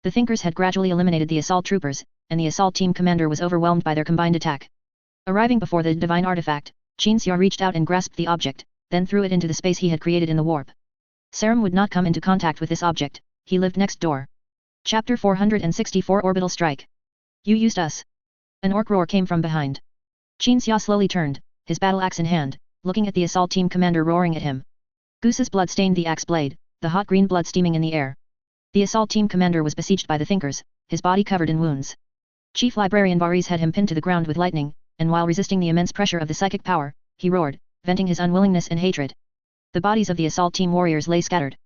The Thinkers had gradually eliminated the assault troopers, and the assault team commander was overwhelmed by their combined attack. Arriving before the divine artifact, Qin Xia reached out and grasped the object, then threw it into the space he had created in the warp. Serum would not come into contact with this object, he lived next door. Chapter 464 Orbital Strike. You used us. An orc roar came from behind. Qin Xia slowly turned, his battle axe in hand, looking at the assault team commander roaring at him. Gusa's blood stained the axe blade, the hot green blood steaming in the air. The assault team commander was besieged by the Thinkers, his body covered in wounds. Chief Librarian Varese had him pinned to the ground with lightning, and while resisting the immense pressure of the psychic power, he roared, venting his unwillingness and hatred. The bodies of the assault team warriors lay scattered.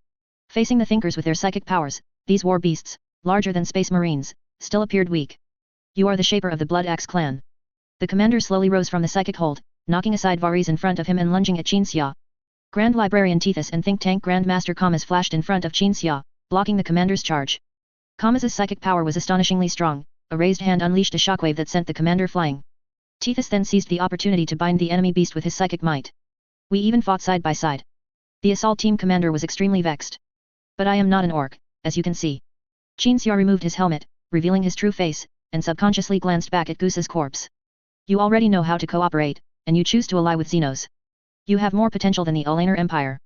Facing the Thinkers with their psychic powers, these war beasts, larger than space marines, still appeared weak. You are the shaper of the Blood Axe clan. The commander slowly rose from the psychic hold, knocking aside Varese in front of him and lunging at Qin Xia. Grand Librarian Tethys and Think Tank Grand Master Kama's flashed in front of Qin Xia, blocking the commander's charge. Kama's psychic power was astonishingly strong, a raised hand unleashed a shockwave that sent the commander flying. Tethys then seized the opportunity to bind the enemy beast with his psychic might. We even fought side by side. The assault team commander was extremely vexed. But I am not an orc, as you can see. Qin Xia removed his helmet, revealing his true face, and subconsciously glanced back at Gusa's corpse. You already know how to cooperate, and you choose to ally with Xenos. You have more potential than the Olaner Empire.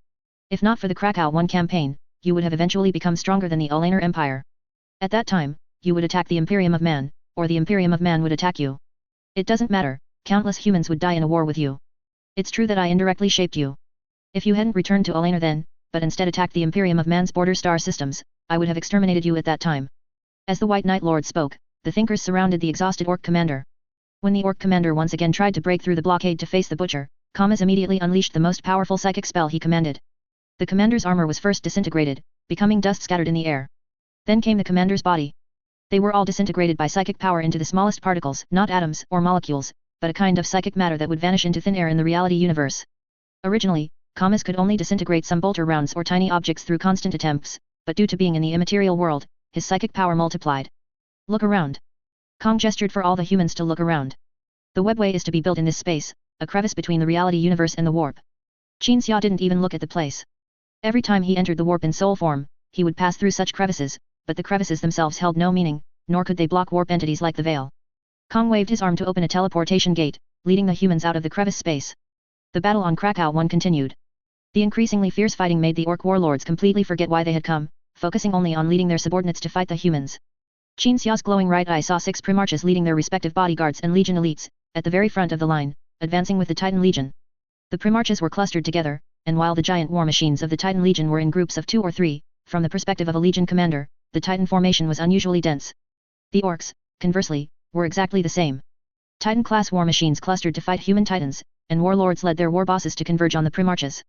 If not for the Krakow 1 campaign, you would have eventually become stronger than the Olaner Empire. At that time, you would attack the Imperium of Man, or the Imperium of Man would attack you. It doesn't matter, countless humans would die in a war with you. It's true that I indirectly shaped you. If you hadn't returned to Olaner then, but instead attacked the Imperium of Man's border star systems, I would have exterminated you at that time. As the White Knight Lord spoke, the Thinkers surrounded the exhausted orc commander. When the orc commander once again tried to break through the blockade to face the butcher, Kama's immediately unleashed the most powerful psychic spell he commanded. The commander's armor was first disintegrated, becoming dust scattered in the air. Then came the commander's body. They were all disintegrated by psychic power into the smallest particles, not atoms or molecules, but a kind of psychic matter that would vanish into thin air in the reality universe. Originally, Kama's could only disintegrate some bolter rounds or tiny objects through constant attempts, but due to being in the immaterial world, his psychic power multiplied. Look around. Kong gestured for all the humans to look around. The webway is to be built in this space, a crevice between the reality universe and the warp. Qin Xia didn't even look at the place. Every time he entered the warp in soul form, he would pass through such crevices, but the crevices themselves held no meaning, nor could they block warp entities like the Veil. Kong waved his arm to open a teleportation gate, leading the humans out of the crevice space. The battle on Krakow 1 continued. The increasingly fierce fighting made the orc warlords completely forget why they had come, focusing only on leading their subordinates to fight the humans. Qin Xia's glowing right eye saw 6 primarchs leading their respective bodyguards and legion elites, at the very front of the line, advancing with the Titan Legion. The primarchs were clustered together, and while the giant war machines of the Titan Legion were in groups of 2 or 3, from the perspective of a legion commander, the Titan formation was unusually dense. The orcs, conversely, were exactly the same. Titan-class war machines clustered to fight human titans, and warlords led their war bosses to converge on the primarchs.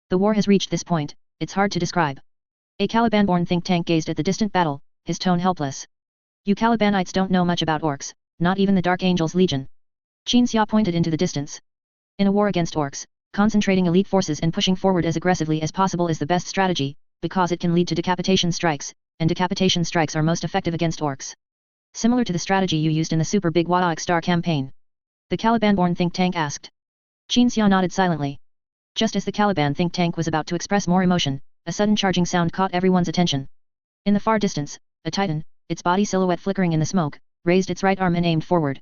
The war has reached this point, it's hard to describe. A Caliban-born think tank gazed at the distant battle, his tone helpless. You Calibanites don't know much about orcs, not even the Dark Angels Legion. Qin Xia pointed into the distance. In a war against orcs, concentrating elite forces and pushing forward as aggressively as possible is the best strategy, because it can lead to decapitation strikes, and decapitation strikes are most effective against orcs. Similar to the strategy you used in the Super Big Wadaok Star campaign. The Caliban-born think tank asked. Qin Xia nodded silently. Just as the Caliban think tank was about to express more emotion, a sudden charging sound caught everyone's attention. In the far distance, a titan, its body silhouette flickering in the smoke, raised its right arm and aimed forward.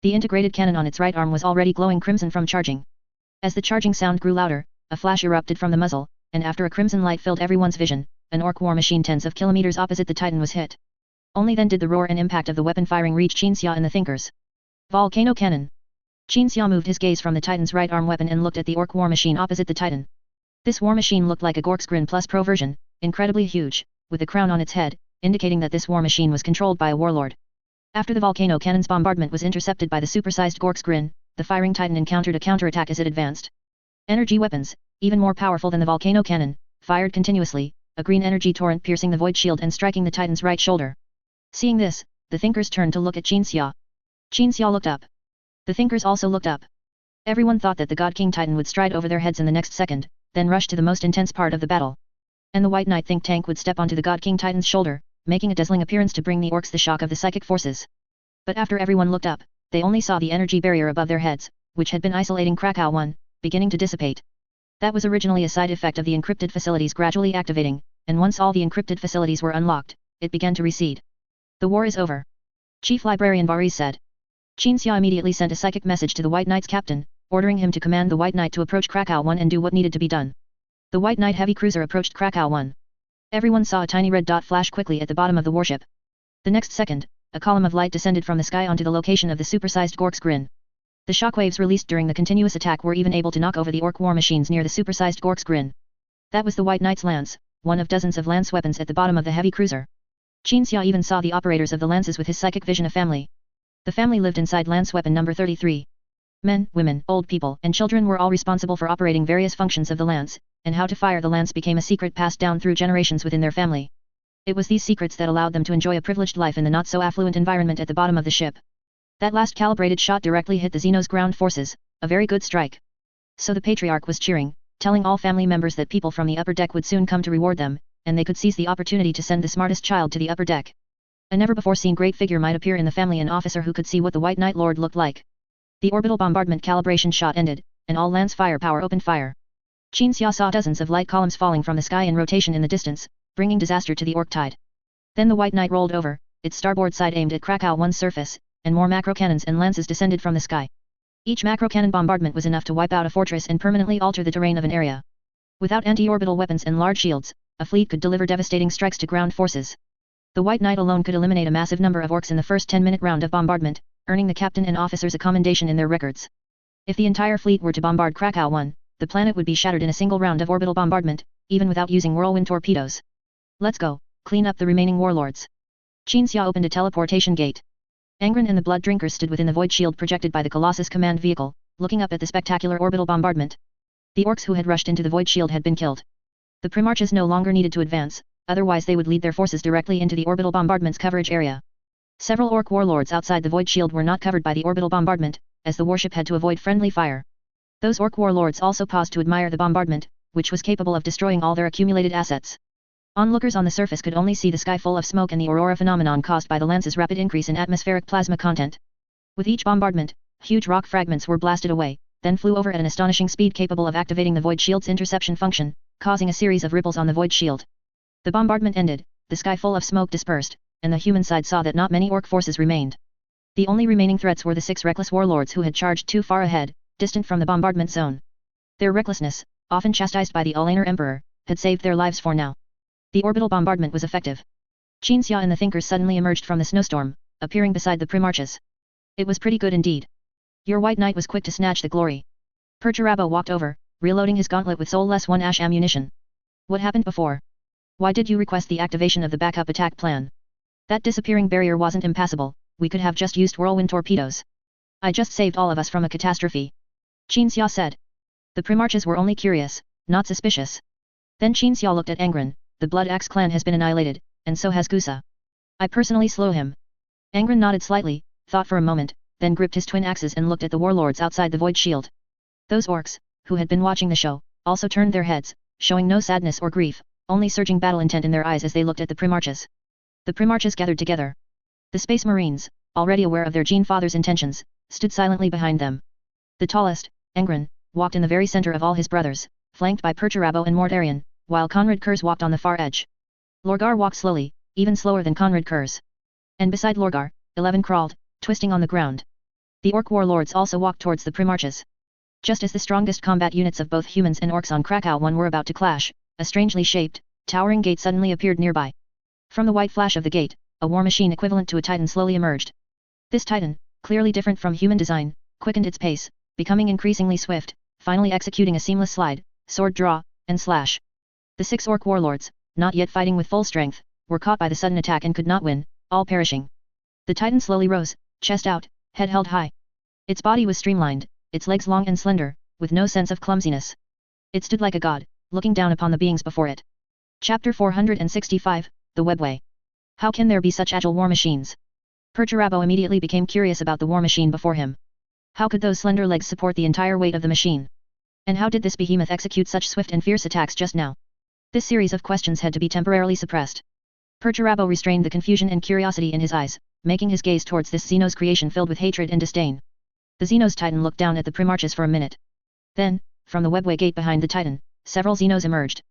The integrated cannon on its right arm was already glowing crimson from charging. As the charging sound grew louder, a flash erupted from the muzzle, and after a crimson light filled everyone's vision, an orc war machine tens of kilometers opposite the titan was hit. Only then did the roar and impact of the weapon firing reach Qin Xia and the Thinkers. Volcano Cannon. Qin Xia moved his gaze from the titan's right arm weapon and looked at the orc war machine opposite the titan. This war machine looked like a Gorksgrin Plus Pro version, incredibly huge, with a crown on its head, indicating that this war machine was controlled by a warlord. After the volcano cannon's bombardment was intercepted by the supersized Gorksgrin, the firing titan encountered a counterattack as it advanced. Energy weapons, even more powerful than the volcano cannon, fired continuously, a green energy torrent piercing the void shield and striking the titan's right shoulder. Seeing this, the Thinkers turned to look at Qin Xia. Qin Xia looked up. The Thinkers also looked up. Everyone thought that the God King Titan would stride over their heads in the next second, then rush to the most intense part of the battle. And the White Knight think tank would step onto the God King Titan's shoulder, making a dazzling appearance to bring the orcs the shock of the psychic forces. But after everyone looked up, they only saw the energy barrier above their heads, which had been isolating Krakow 1, beginning to dissipate. That was originally a side effect of the encrypted facilities gradually activating, and once all the encrypted facilities were unlocked, it began to recede. The war is over. Chief Librarian Varese said. Qin Xia immediately sent a psychic message to the White Knight's captain, ordering him to command the White Knight to approach Krakow 1 and do what needed to be done. The White Knight heavy cruiser approached Krakow 1. Everyone saw a tiny red dot flash quickly at the bottom of the warship. The next second, a column of light descended from the sky onto the location of the supersized Gorksgrin. The shockwaves released during the continuous attack were even able to knock over the orc war machines near the supersized Gorksgrin. That was the White Knight's lance, one of dozens of lance weapons at the bottom of the heavy cruiser. Qin Xia even saw the operators of the lances with his psychic vision, a family. The family lived inside lance weapon number 33. Men, women, old people, and children were all responsible for operating various functions of the lance, and how to fire the lance became a secret passed down through generations within their family. It was these secrets that allowed them to enjoy a privileged life in the not-so-affluent environment at the bottom of the ship. That last calibrated shot directly hit the Xenos ground forces, a very good strike. So the Patriarch was cheering, telling all family members that people from the upper deck would soon come to reward them, and they could seize the opportunity to send the smartest child to the upper deck. A never-before-seen great figure might appear in the family, an officer who could see what the White Knight Lord looked like. The orbital bombardment calibration shot ended, and all lance firepower opened fire. Qin Xia saw dozens of light columns falling from the sky in rotation in the distance, bringing disaster to the orc tide. Then the White Knight rolled over, its starboard side aimed at Krakow 1's surface, and more macro cannons and lances descended from the sky. Each macro cannon bombardment was enough to wipe out a fortress and permanently alter the terrain of an area. Without anti-orbital weapons and large shields, a fleet could deliver devastating strikes to ground forces. The White Knight alone could eliminate a massive number of orcs in the first 10-minute round of bombardment, earning the captain and officers a commendation in their records. If the entire fleet were to bombard Krakow 1, the planet would be shattered in a single round of orbital bombardment, even without using whirlwind torpedoes. Let's go, clean up the remaining warlords. Qin Xia opened a teleportation gate. Angron and the Blood Drinkers stood within the void shield projected by the Colossus command vehicle, looking up at the spectacular orbital bombardment. The orcs who had rushed into the void shield had been killed. The Primarchs no longer needed to advance, otherwise they would lead their forces directly into the orbital bombardment's coverage area. Several orc warlords outside the void shield were not covered by the orbital bombardment, as the warship had to avoid friendly fire. Those orc warlords also paused to admire the bombardment, which was capable of destroying all their accumulated assets. Onlookers on the surface could only see the sky full of smoke and the aurora phenomenon caused by the lance's rapid increase in atmospheric plasma content. With each bombardment, huge rock fragments were blasted away, then flew over at an astonishing speed capable of activating the void shield's interception function, causing a series of ripples on the void shield. The bombardment ended, the sky full of smoke dispersed, and the human side saw that not many orc forces remained. The only remaining threats were the 6 reckless warlords who had charged too far ahead, distant from the bombardment zone. Their recklessness, often chastised by the Alainer Emperor, had saved their lives for now. The orbital bombardment was effective. Qinxia and the Thinkers suddenly emerged from the snowstorm, appearing beside the Primarches. It was pretty good indeed. Your White Knight was quick to snatch the glory. Perturabo walked over, reloading his gauntlet with Soul-less 1 ash ammunition. What happened before? Why did you request the activation of the backup attack plan? That disappearing barrier wasn't impassable, we could have just used whirlwind torpedoes. I just saved all of us from a catastrophe. Qinxia said. The Primarches were only curious, not suspicious. Then Qinxia looked at Angron. The Blood Axe clan has been annihilated, and so has Gusa. I personally slew him. Angron nodded slightly, thought for a moment, then gripped his twin axes and looked at the warlords outside the void shield. Those orcs, who had been watching the show, also turned their heads, showing no sadness or grief, only surging battle intent in their eyes as they looked at the Primarches. The Primarches gathered together. The Space Marines, already aware of their Gene Father's intentions, stood silently behind them. The tallest, Angron, walked in the very center of all his brothers, flanked by Perturabo and Mortarion, while Conrad Kurz walked on the far edge. Lorgar walked slowly, even slower than Conrad Kurz. And beside Lorgar, 11 crawled, twisting on the ground. The orc warlords also walked towards the Primarches. Just as the strongest combat units of both humans and orcs on Krakow 1 were about to clash, a strangely shaped, towering gate suddenly appeared nearby. From the white flash of the gate, a war machine equivalent to a titan slowly emerged. This titan, clearly different from human design, quickened its pace, becoming increasingly swift, finally executing a seamless slide, sword draw, and slash. The 6 orc warlords, not yet fighting with full strength, were caught by the sudden attack and could not win, all perishing. The titan slowly rose, chest out, head held high. Its body was streamlined, its legs long and slender, with no sense of clumsiness. It stood like a god, looking down upon the beings before it. Chapter 465, The Webway. How can there be such agile war machines? Perturabo immediately became curious about the war machine before him. How could those slender legs support the entire weight of the machine? And how did this behemoth execute such swift and fierce attacks just now? This series of questions had to be temporarily suppressed. Perturabo restrained the confusion and curiosity in his eyes, making his gaze towards this Xenos creation filled with hatred and disdain. The Xenos Titan looked down at the Primarches for a minute. Then, from the webway gate behind the Titan, several Xenos emerged.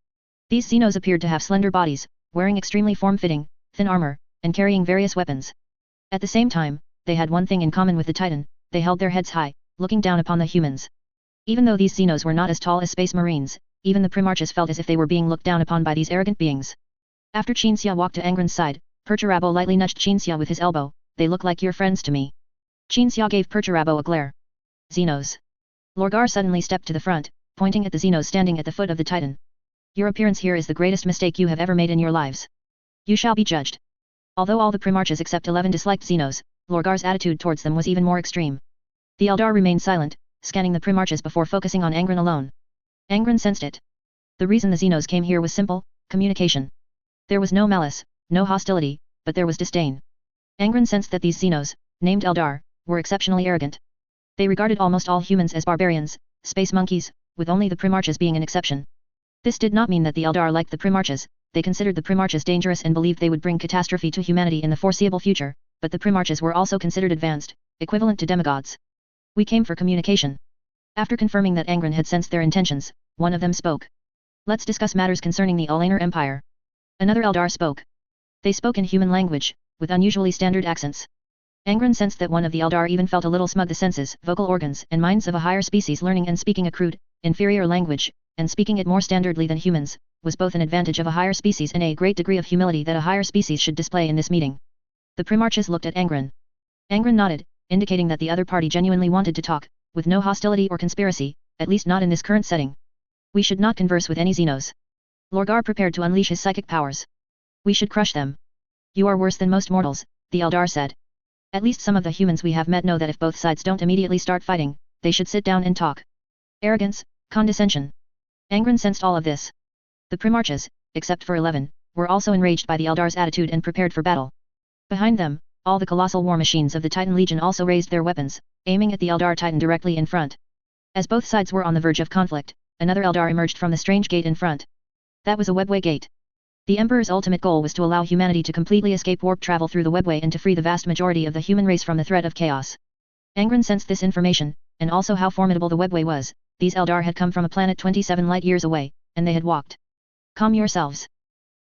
These Xenos appeared to have slender bodies, wearing extremely form-fitting, thin armor, and carrying various weapons. At the same time, they had one thing in common with the Titan, they held their heads high, looking down upon the humans. Even though these Xenos were not as tall as Space Marines, even the Primarches felt as if they were being looked down upon by these arrogant beings. After Qinxia walked to Angron's side, Perturabo lightly nudged Qinxia with his elbow. They look like your friends to me. Qinxia gave Perturabo a glare. Xenos. Lorgar suddenly stepped to the front, pointing at the Xenos standing at the foot of the Titan. Your appearance here is the greatest mistake you have ever made in your lives. You shall be judged. Although all the Primarches except 11 disliked Xenos, Lorgar's attitude towards them was even more extreme. The Eldar remained silent, scanning the Primarches before focusing on Angron alone. Angron sensed it. The reason the Xenos came here was simple: communication. There was no malice, no hostility, but there was disdain. Angron sensed that these Xenos, named Eldar, were exceptionally arrogant. They regarded almost all humans as barbarians, space monkeys, with only the Primarches being an exception. This did not mean that the Eldar liked the Primarches, they considered the Primarches dangerous and believed they would bring catastrophe to humanity in the foreseeable future, but the Primarches were also considered advanced, equivalent to demigods. We came for communication. After confirming that Angron had sensed their intentions, one of them spoke. Let's discuss matters concerning the Alainer Empire. Another Eldar spoke. They spoke in human language, with unusually standard accents. Angron sensed that one of the Eldar even felt a little smug. The senses, vocal organs, and minds of a higher species learning and speaking a crude, inferior language, and speaking it more standardly than humans, was both an advantage of a higher species and a great degree of humility that a higher species should display in this meeting. The Primarches looked at Angron. Angron nodded, indicating that the other party genuinely wanted to talk, with no hostility or conspiracy, at least not in this current setting. We should not converse with any Xenos. Lorgar prepared to unleash his psychic powers. We should crush them. You are worse than most mortals, the Eldar said. At least some of the humans we have met know that if both sides don't immediately start fighting, they should sit down and talk. Arrogance, condescension. Angron sensed all of this. The Primarches, except for 11, were also enraged by the Eldar's attitude and prepared for battle. Behind them, all the colossal war machines of the Titan Legion also raised their weapons, aiming at the Eldar Titan directly in front. As both sides were on the verge of conflict, another Eldar emerged from the strange gate in front. That was a webway gate. The Emperor's ultimate goal was to allow humanity to completely escape warp travel through the webway and to free the vast majority of the human race from the threat of chaos. Angron sensed this information, and also how formidable the webway was. These Eldar had come from a planet 27 light-years away, and they had walked Calm yourselves.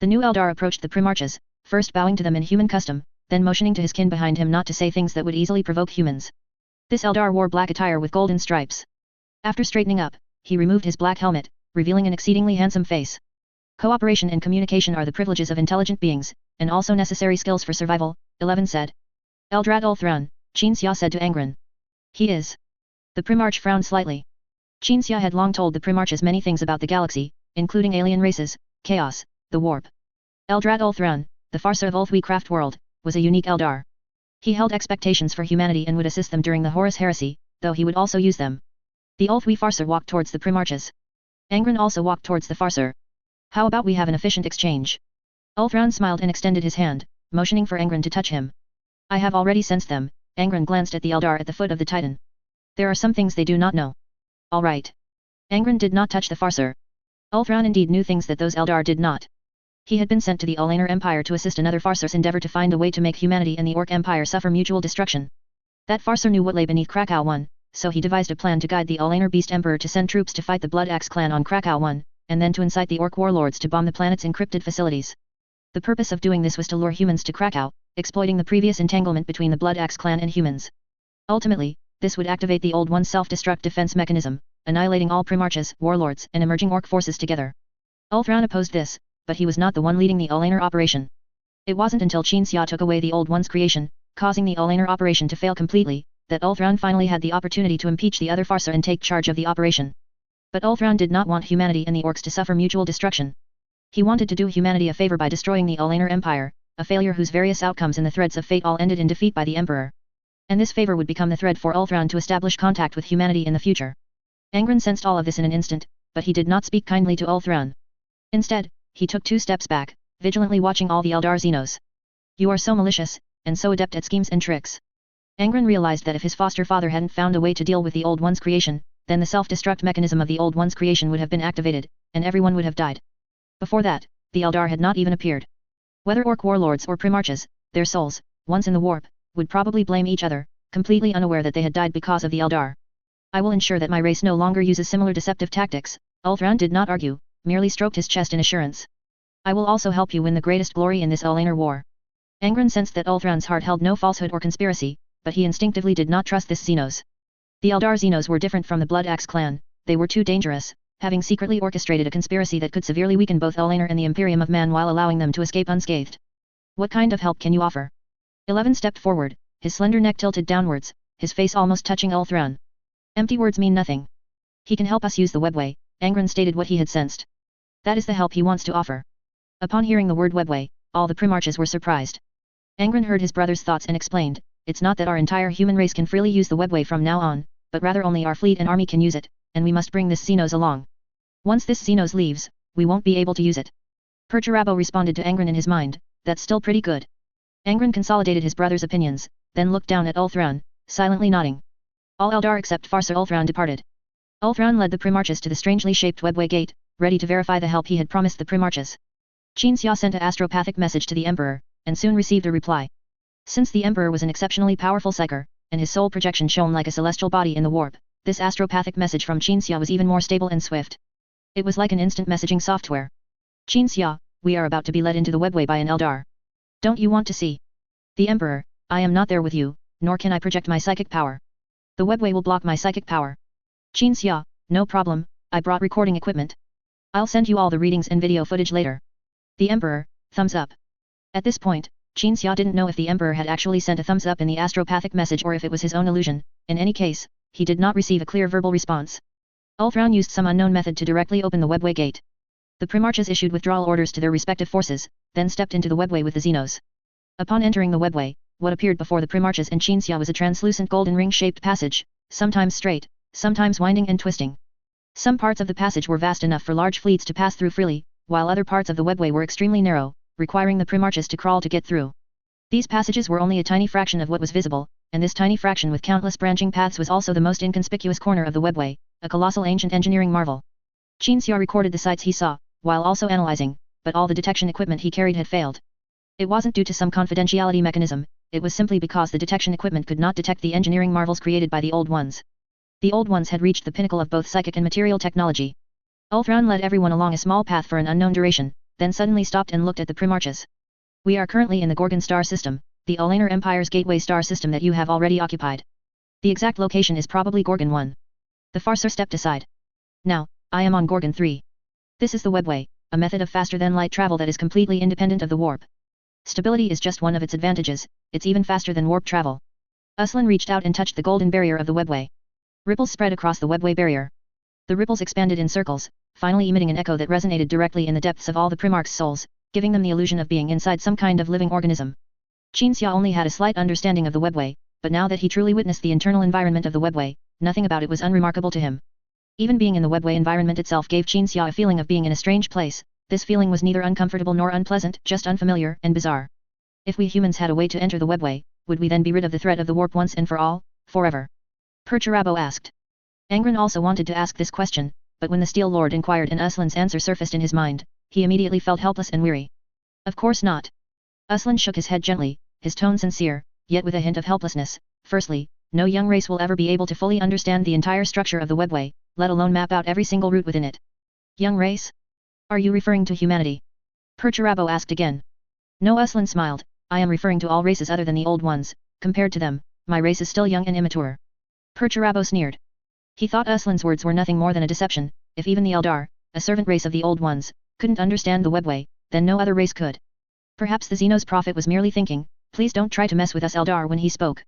The new Eldar approached the Primarchs, first bowing to them in human custom, then motioning to his kin behind him not to say things that would easily provoke humans. This Eldar wore black attire with golden stripes. After straightening up, he removed his black helmet, revealing an exceedingly handsome face. Cooperation and communication are the privileges of intelligent beings, and also necessary skills for survival, 11 said. Eldrad Ulthran, Qinxia said to Angron. He is. The Primarch frowned slightly. Qinxia had long told the Primarchs many things about the galaxy, including alien races, chaos, the warp. Eldrad Ulthran, the Farsa of Ulthwi craft world, was a unique Eldar. He held expectations for humanity and would assist them during the Horus Heresy, though he would also use them. The Ulthwi Farser walked towards the Primarchs. Angron also walked towards the Farser. How about we have an efficient exchange? Ulthran smiled and extended his hand, motioning for Angron to touch him. I have already sensed them. Angron glanced at the Eldar at the foot of the Titan. There are some things they do not know. All right. Angron did not touch the Farser. Ulthran indeed knew things that those Eldar did not. He had been sent to the Ulaner Empire to assist another Farser's endeavor to find a way to make humanity and the Orc Empire suffer mutual destruction. That Farser knew what lay beneath Krakow 1, so he devised a plan to guide the Ulaner Beast Emperor to send troops to fight the Blood Axe clan on Krakow 1, and then to incite the Orc warlords to bomb the planet's encrypted facilities. The purpose of doing this was to lure humans to Krakow, exploiting the previous entanglement between the Blood Axe clan and humans. Ultimately, this would activate the Old One's self-destruct defense mechanism, annihilating all Primarchs, warlords, and emerging Orc forces together. Ulthran opposed this, but he was not the one leading the Ulaner operation. It wasn't until Qinxia took away the Old One's creation, causing the Ulaner operation to fail completely, that Ulthran finally had the opportunity to impeach the other Farser and take charge of the operation. But Ulthran did not want humanity and the Orcs to suffer mutual destruction. He wanted to do humanity a favor by destroying the Ulaner Empire, a failure whose various outcomes in the threads of fate all ended in defeat by the Emperor. And this favor would become the thread for Ulthran to establish contact with humanity in the future. Angron sensed all of this in an instant, but he did not speak kindly to Ulthran. Instead, he took 2 steps back, vigilantly watching all the Eldar Xenos. You are so malicious, and so adept at schemes and tricks. Angron realized that if his foster father hadn't found a way to deal with the Old One's creation, then the self-destruct mechanism of the Old One's creation would have been activated, and everyone would have died. Before that, the Eldar had not even appeared. Whether Orc warlords or Primarchs, their souls, once in the warp, would probably blame each other, completely unaware that they had died because of the Eldar. I will ensure that my race no longer uses similar deceptive tactics. Ulthran did not argue, merely stroked his chest in assurance. I will also help you win the greatest glory in this Ulaner war. Angron sensed that Ulthran's heart held no falsehood or conspiracy, but he instinctively did not trust this Xenos. The Eldar Xenos were different from the Blood Axe clan, they were too dangerous, having secretly orchestrated a conspiracy that could severely weaken both Ulaner and the Imperium of Man while allowing them to escape unscathed. What kind of help can you offer? 11 stepped forward, his slender neck tilted downwards, his face almost touching Ulthran. Empty words mean nothing. He can help us use the webway, Angron stated what he had sensed. That is the help he wants to offer. Upon hearing the word webway, all the Primarchs were surprised. Angron heard his brother's thoughts and explained, it's not that our entire human race can freely use the webway from now on, but rather only our fleet and army can use it, and we must bring this Xenos along. Once this Xenos leaves, we won't be able to use it. Perturabo responded to Angron in his mind, that's still pretty good. Angron consolidated his brother's opinions, then looked down at Ulthran, silently nodding. All Eldar except Farser Ulthran departed. Ulthran led the Primarchs to the strangely shaped webway gate, ready to verify the help he had promised the Primarchs. Qinxia sent an astropathic message to the Emperor, and soon received a reply. Since the Emperor was an exceptionally powerful psyker, and his soul projection shone like a celestial body in the warp, this astropathic message from Qinxia was even more stable and swift. It was like an instant messaging software. Qinxia, we are about to be led into the webway by an Eldar. Don't you want to see? The Emperor, I am not there with you, nor can I project my psychic power. The webway will block my psychic power. Qinxia, no problem, I brought recording equipment. I'll send you all the readings and video footage later. The Emperor, thumbs up. At this point, Qinxia didn't know if the Emperor had actually sent a thumbs up in the astropathic message or if it was his own illusion. In any case, he did not receive a clear verbal response. Ulthran used some unknown method to directly open the webway gate. The Primarchs issued withdrawal orders to their respective forces, then stepped into the webway with the Xenos. Upon entering the webway, what appeared before the Primarchs and Qinxia was a translucent golden ring-shaped passage, sometimes straight, sometimes winding and twisting. Some parts of the passage were vast enough for large fleets to pass through freely, while other parts of the webway were extremely narrow, requiring the Primarchs to crawl to get through. These passages were only a tiny fraction of what was visible, and this tiny fraction with countless branching paths was also the most inconspicuous corner of the webway, a colossal ancient engineering marvel. Qinxia recorded the sights he saw, while also analyzing, but all the detection equipment he carried had failed. It wasn't due to some confidentiality mechanism, it was simply because the detection equipment could not detect the engineering marvels created by the Old Ones. The Old Ones had reached the pinnacle of both psychic and material technology. Ulthron led everyone along a small path for an unknown duration, then suddenly stopped and looked at the Primarches. We are currently in the Gorgon star system, the Ulaner Empire's gateway star system that you have already occupied. The exact location is probably Gorgon 1. The Farser stepped aside. Now, I am on Gorgon 3. This is the webway, a method of faster-than-light travel that is completely independent of the warp. Stability is just one of its advantages, it's even faster than warp travel. Uslan reached out and touched the golden barrier of the webway. Ripples spread across the webway barrier. The ripples expanded in circles, finally emitting an echo that resonated directly in the depths of all the Primarchs' souls, giving them the illusion of being inside some kind of living organism. Qinxia only had a slight understanding of the webway, but now that he truly witnessed the internal environment of the webway, nothing about it was unremarkable to him. Even being in the webway environment itself gave Qinxia a feeling of being in a strange place. This feeling was neither uncomfortable nor unpleasant, just unfamiliar and bizarre. If we humans had a way to enter the webway, would we then be rid of the threat of the warp once and for all, forever? Perturabo asked. Angron also wanted to ask this question, but when the Steel Lord inquired and Uslan's answer surfaced in his mind, he immediately felt helpless and weary. Of course not. Uslan shook his head gently, his tone sincere, yet with a hint of helplessness. Firstly, no young race will ever be able to fully understand the entire structure of the webway, let alone map out every single route within it. Young race? Are you referring to humanity? Perturabo asked again. No, Uslan smiled, I am referring to all races other than the old ones. Compared to them, my race is still young and immature. Perturabo sneered. He thought Uslan's words were nothing more than a deception. If even the Eldar, a servant race of the old ones, couldn't understand the webway, then no other race could. Perhaps the Xenos prophet was merely thinking, please don't try to mess with us Eldar when he spoke.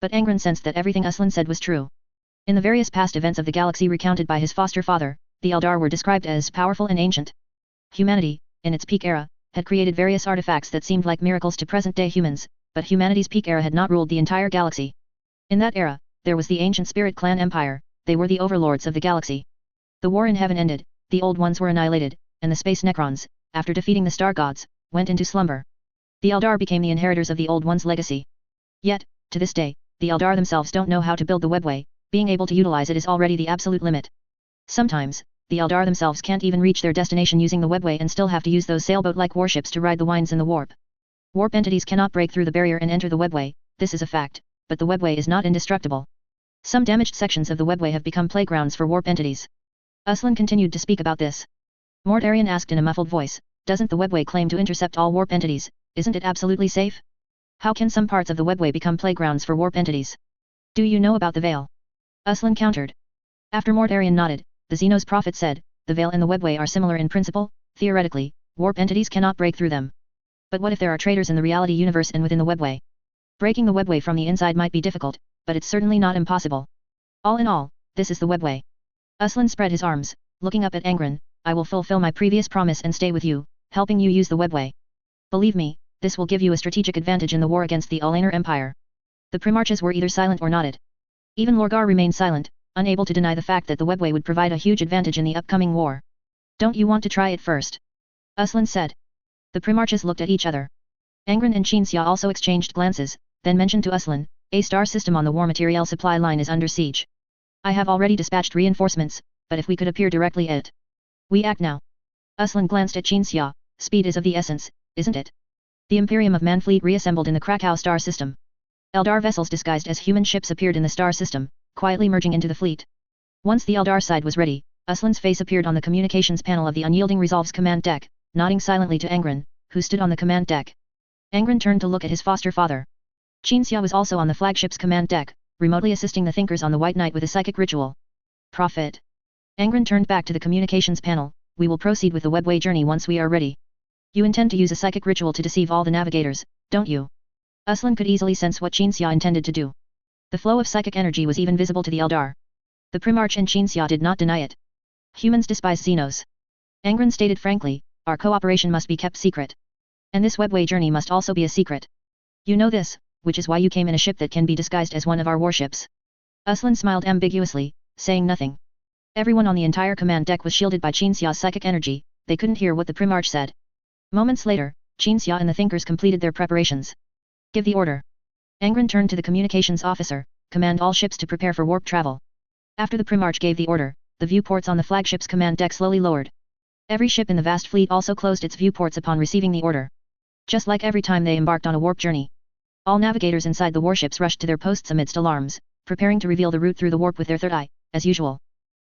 But Angron sensed that everything Uslan said was true. In the various past events of the galaxy recounted by his foster father, the Eldar were described as powerful and ancient. Humanity, in its peak era, had created various artifacts that seemed like miracles to present-day humans, but humanity's peak era had not ruled the entire galaxy. In that era, there was the ancient Spirit Clan Empire, they were the overlords of the galaxy. The war in heaven ended, the old ones were annihilated, and the space Necrons, after defeating the star gods, went into slumber. The Eldar became the inheritors of the old ones' legacy. Yet, to this day, the Eldar themselves don't know how to build the webway, being able to utilize it is already the absolute limit. Sometimes, the Eldar themselves can't even reach their destination using the webway and still have to use those sailboat-like warships to ride the winds in the warp. Warp entities cannot break through the barrier and enter the webway, this is a fact, but the webway is not indestructible. Some damaged sections of the webway have become playgrounds for warp entities. Uslan continued to speak about this. Mortarion asked in a muffled voice, doesn't the webway claim to intercept all warp entities, isn't it absolutely safe? How can some parts of the webway become playgrounds for warp entities? Do you know about the Veil? Uslan countered. After Mortarion nodded, the Xenos prophet said, the Veil and the webway are similar in principle, theoretically, warp entities cannot break through them. But what if there are traitors in the reality universe and within the webway? Breaking the webway from the inside might be difficult, but it's certainly not impossible. All in all, this is the webway. Uslan spread his arms, looking up at Angron, I will fulfill my previous promise and stay with you, helping you use the webway. Believe me, this will give you a strategic advantage in the war against the Ulaner Empire. The Primarches were either silent or nodded. Even Lorgar remained silent, unable to deny the fact that the webway would provide a huge advantage in the upcoming war. Don't you want to try it first? Uslan said. The Primarches looked at each other. Angron and Qinxia also exchanged glances, then mentioned to Uslan, a star system on the war material supply line is under siege. I have already dispatched reinforcements, but if we could appear directly at it. We act now. Uslan glanced at Qinxia, speed is of the essence, isn't it? The Imperium of Man fleet reassembled in the Krakow star system. Eldar vessels disguised as human ships appeared in the star system, quietly merging into the fleet. Once the Eldar side was ready, Uslan's face appeared on the communications panel of the Unyielding Resolve's command deck, nodding silently to Angron, who stood on the command deck. Angron turned to look at his foster father. Qinxia was also on the flagship's command deck, remotely assisting the Thinkers on the White Knight with a psychic ritual. Prophet. Angron turned back to the communications panel, we will proceed with the webway journey once we are ready. You intend to use a psychic ritual to deceive all the navigators, don't you? Uslan could easily sense what Qinxia intended to do. The flow of psychic energy was even visible to the Eldar. The Primarch and Qinxia did not deny it. Humans despise Xenos. Angron stated frankly, our cooperation must be kept secret. And this webway journey must also be a secret. You know this, which is why you came in a ship that can be disguised as one of our warships. Uslan smiled ambiguously, saying nothing. Everyone on the entire command deck was shielded by Qinxia's psychic energy, they couldn't hear what the Primarch said. Moments later, Qinxia and the Thinkers completed their preparations. Give the order. Angron turned to the communications officer, command all ships to prepare for warp travel. After the Primarch gave the order, the viewports on the flagship's command deck slowly lowered. Every ship in the vast fleet also closed its viewports upon receiving the order. Just like every time they embarked on a warp journey. All navigators inside the warships rushed to their posts amidst alarms, preparing to reveal the route through the warp with their third eye, as usual.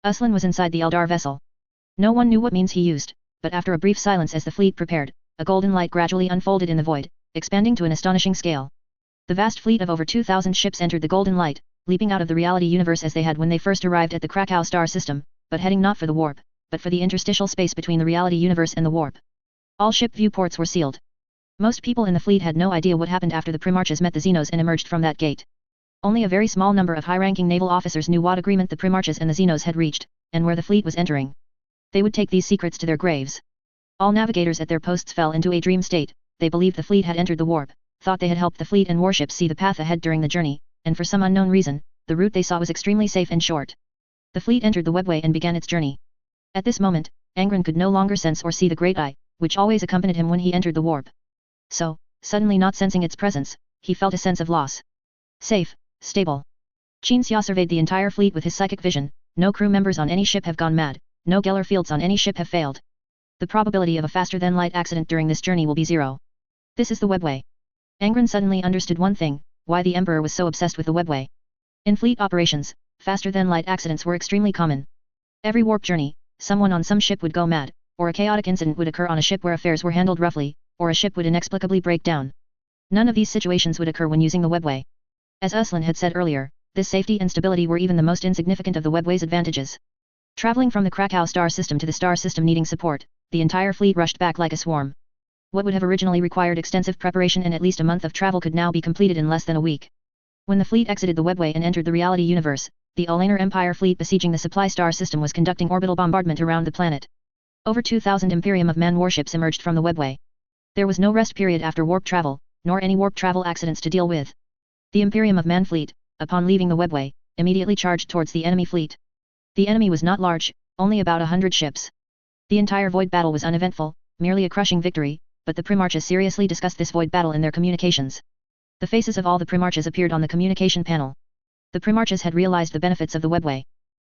Uslan was inside the Eldar vessel. No one knew what means he used, but after a brief silence as the fleet prepared, a golden light gradually unfolded in the void, expanding to an astonishing scale. The vast fleet of over 2,000 ships entered the golden light, leaping out of the reality universe as they had when they first arrived at the Krakow star system, but heading not for the warp, but for the interstitial space between the reality universe and the warp. All ship viewports were sealed. Most people in the fleet had no idea what happened after the Primarchs met the Xenos and emerged from that gate. Only a very small number of high-ranking naval officers knew what agreement the Primarchs and the Xenos had reached, and where the fleet was entering. They would take these secrets to their graves. All navigators at their posts fell into a dream state. They believed the fleet had entered the warp, thought they had helped the fleet and warships see the path ahead during the journey, and for some unknown reason, the route they saw was extremely safe and short. The fleet entered the webway and began its journey. At this moment, Angron could no longer sense or see the great eye, which always accompanied him when he entered the warp. So, suddenly not sensing its presence, he felt a sense of loss. Safe, stable. Qin surveyed the entire fleet with his psychic vision. No crew members on any ship have gone mad, no Geller fields on any ship have failed. The probability of a faster-than-light accident during this journey will be 0. This is the webway. Angron suddenly understood one thing, why the Emperor was so obsessed with the webway. In fleet operations, faster-than-light accidents were extremely common. Every warp journey, someone on some ship would go mad, or a chaotic incident would occur on a ship where affairs were handled roughly, or a ship would inexplicably break down. None of these situations would occur when using the webway. As Uslan had said earlier, this safety and stability were even the most insignificant of the webway's advantages. Traveling from the Krakow star system to the star system needing support, the entire fleet rushed back like a swarm. What would have originally required extensive preparation and at least a month of travel could now be completed in less than a week. When the fleet exited the webway and entered the reality universe, the Olaner Empire fleet besieging the supply star system was conducting orbital bombardment around the planet. Over 2,000 Imperium of Man warships emerged from the webway. There was no rest period after warp travel, nor any warp travel accidents to deal with. The Imperium of Man fleet, upon leaving the webway, immediately charged towards the enemy fleet. The enemy was not large, only about 100 ships. The entire void battle was uneventful, merely a crushing victory, but the Primarchs seriously discussed this void battle in their communications. The faces of all the Primarchs appeared on the communication panel. The Primarchs had realized the benefits of the webway.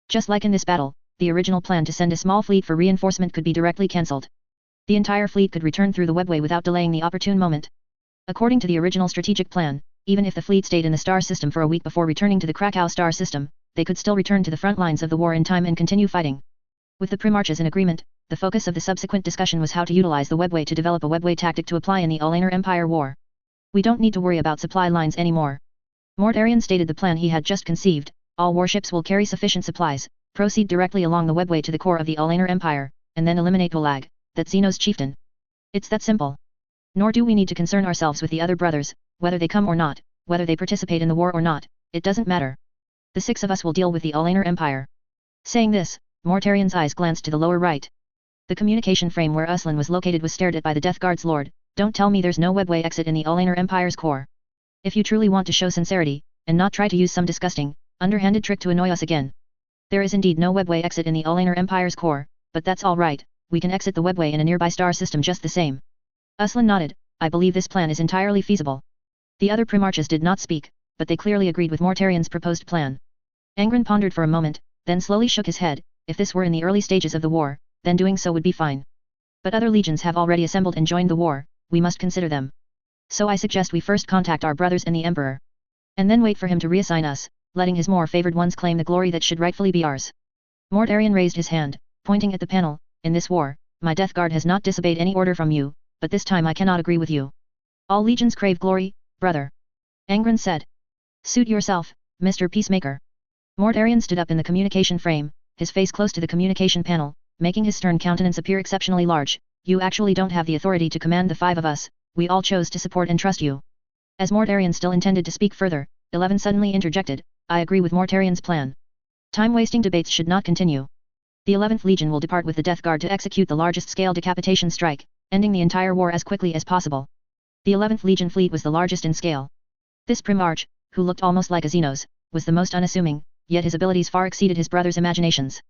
Just like in this battle, the original plan to send a small fleet for reinforcement could be directly cancelled. The entire fleet could return through the webway without delaying the opportune moment. According to the original strategic plan, even if the fleet stayed in the star system for a week before returning to the Krakow star system, they could still return to the front lines of the war in time and continue fighting. With the Primarchs in agreement, the focus of the subsequent discussion was how to utilize the webway to develop a webway tactic to apply in the Olaner Empire war. We don't need to worry about supply lines anymore. Mortarion stated the plan he had just conceived. All warships will carry sufficient supplies, proceed directly along the webway to the core of the Olaner Empire, and then eliminate Gulag, that Xeno's chieftain. It's that simple. Nor do we need to concern ourselves with the other brothers, whether they come or not, whether they participate in the war or not, it doesn't matter. The 6 of us will deal with the Olaner Empire. Saying this, Mortarion's eyes glanced to the lower right. The communication frame where Uslan was located was stared at by the Death Guard's lord. Don't tell me there's no webway exit in the Olaner Empire's core. If you truly want to show sincerity, and not try to use some disgusting, underhanded trick to annoy us again. There is indeed no webway exit in the Olaner Empire's core, but that's all right, we can exit the webway in a nearby star system just the same. Uslan nodded. I believe this plan is entirely feasible. The other Primarchs did not speak, but they clearly agreed with Mortarion's proposed plan. Angron pondered for a moment, then slowly shook his head. If this were in the early stages of the war, then doing so would be fine. But other legions have already assembled and joined the war, we must consider them. So I suggest we first contact our brothers and the Emperor. And then wait for him to reassign us, letting his more favored ones claim the glory that should rightfully be ours. Mortarion raised his hand, pointing at the panel. In this war, my Death Guard has not disobeyed any order from you, but this time I cannot agree with you. All legions crave glory, brother. Angron said. Suit yourself, Mr. Peacemaker. Mortarion stood up in the communication frame, his face close to the communication panel, making his stern countenance appear exceptionally large. You actually don't have the authority to command the 5 of us, we all chose to support and trust you. As Mortarion still intended to speak further, 11 suddenly interjected. I agree with Mortarion's plan. Time-wasting debates should not continue. The 11th Legion will depart with the Death Guard to execute the largest-scale decapitation strike, ending the entire war as quickly as possible. The 11th Legion fleet was the largest in scale. This Primarch, who looked almost like a Xenos, was the most unassuming, yet his abilities far exceeded his brother's imaginations.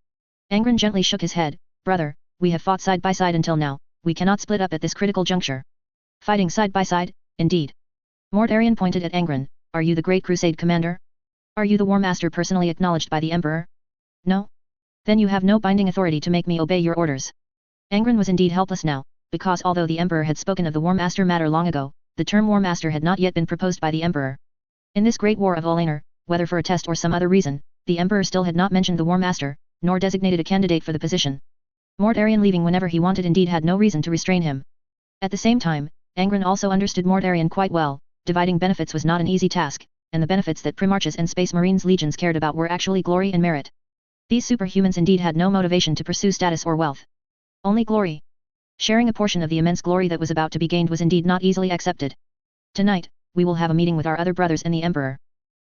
Angron gently shook his head. Brother, we have fought side by side until now, we cannot split up at this critical juncture. Fighting side by side, indeed. Mortarion pointed at Angron. Are you the Great Crusade commander? Are you the War Master personally acknowledged by the Emperor? No? Then you have no binding authority to make me obey your orders. Angron was indeed helpless now, because although the Emperor had spoken of the War Master matter long ago, the term War Master had not yet been proposed by the Emperor. In this great war of Olaner, whether for a test or some other reason, the Emperor still had not mentioned the War Master, nor designated a candidate for the position. Mortarion leaving whenever he wanted indeed had no reason to restrain him. At the same time, Angron also understood Mortarion quite well. Dividing benefits was not an easy task, and the benefits that Primarchs and Space Marines legions cared about were actually glory and merit. These superhumans indeed had no motivation to pursue status or wealth. Only glory. Sharing a portion of the immense glory that was about to be gained was indeed not easily accepted. Tonight, we will have a meeting with our other brothers and the Emperor.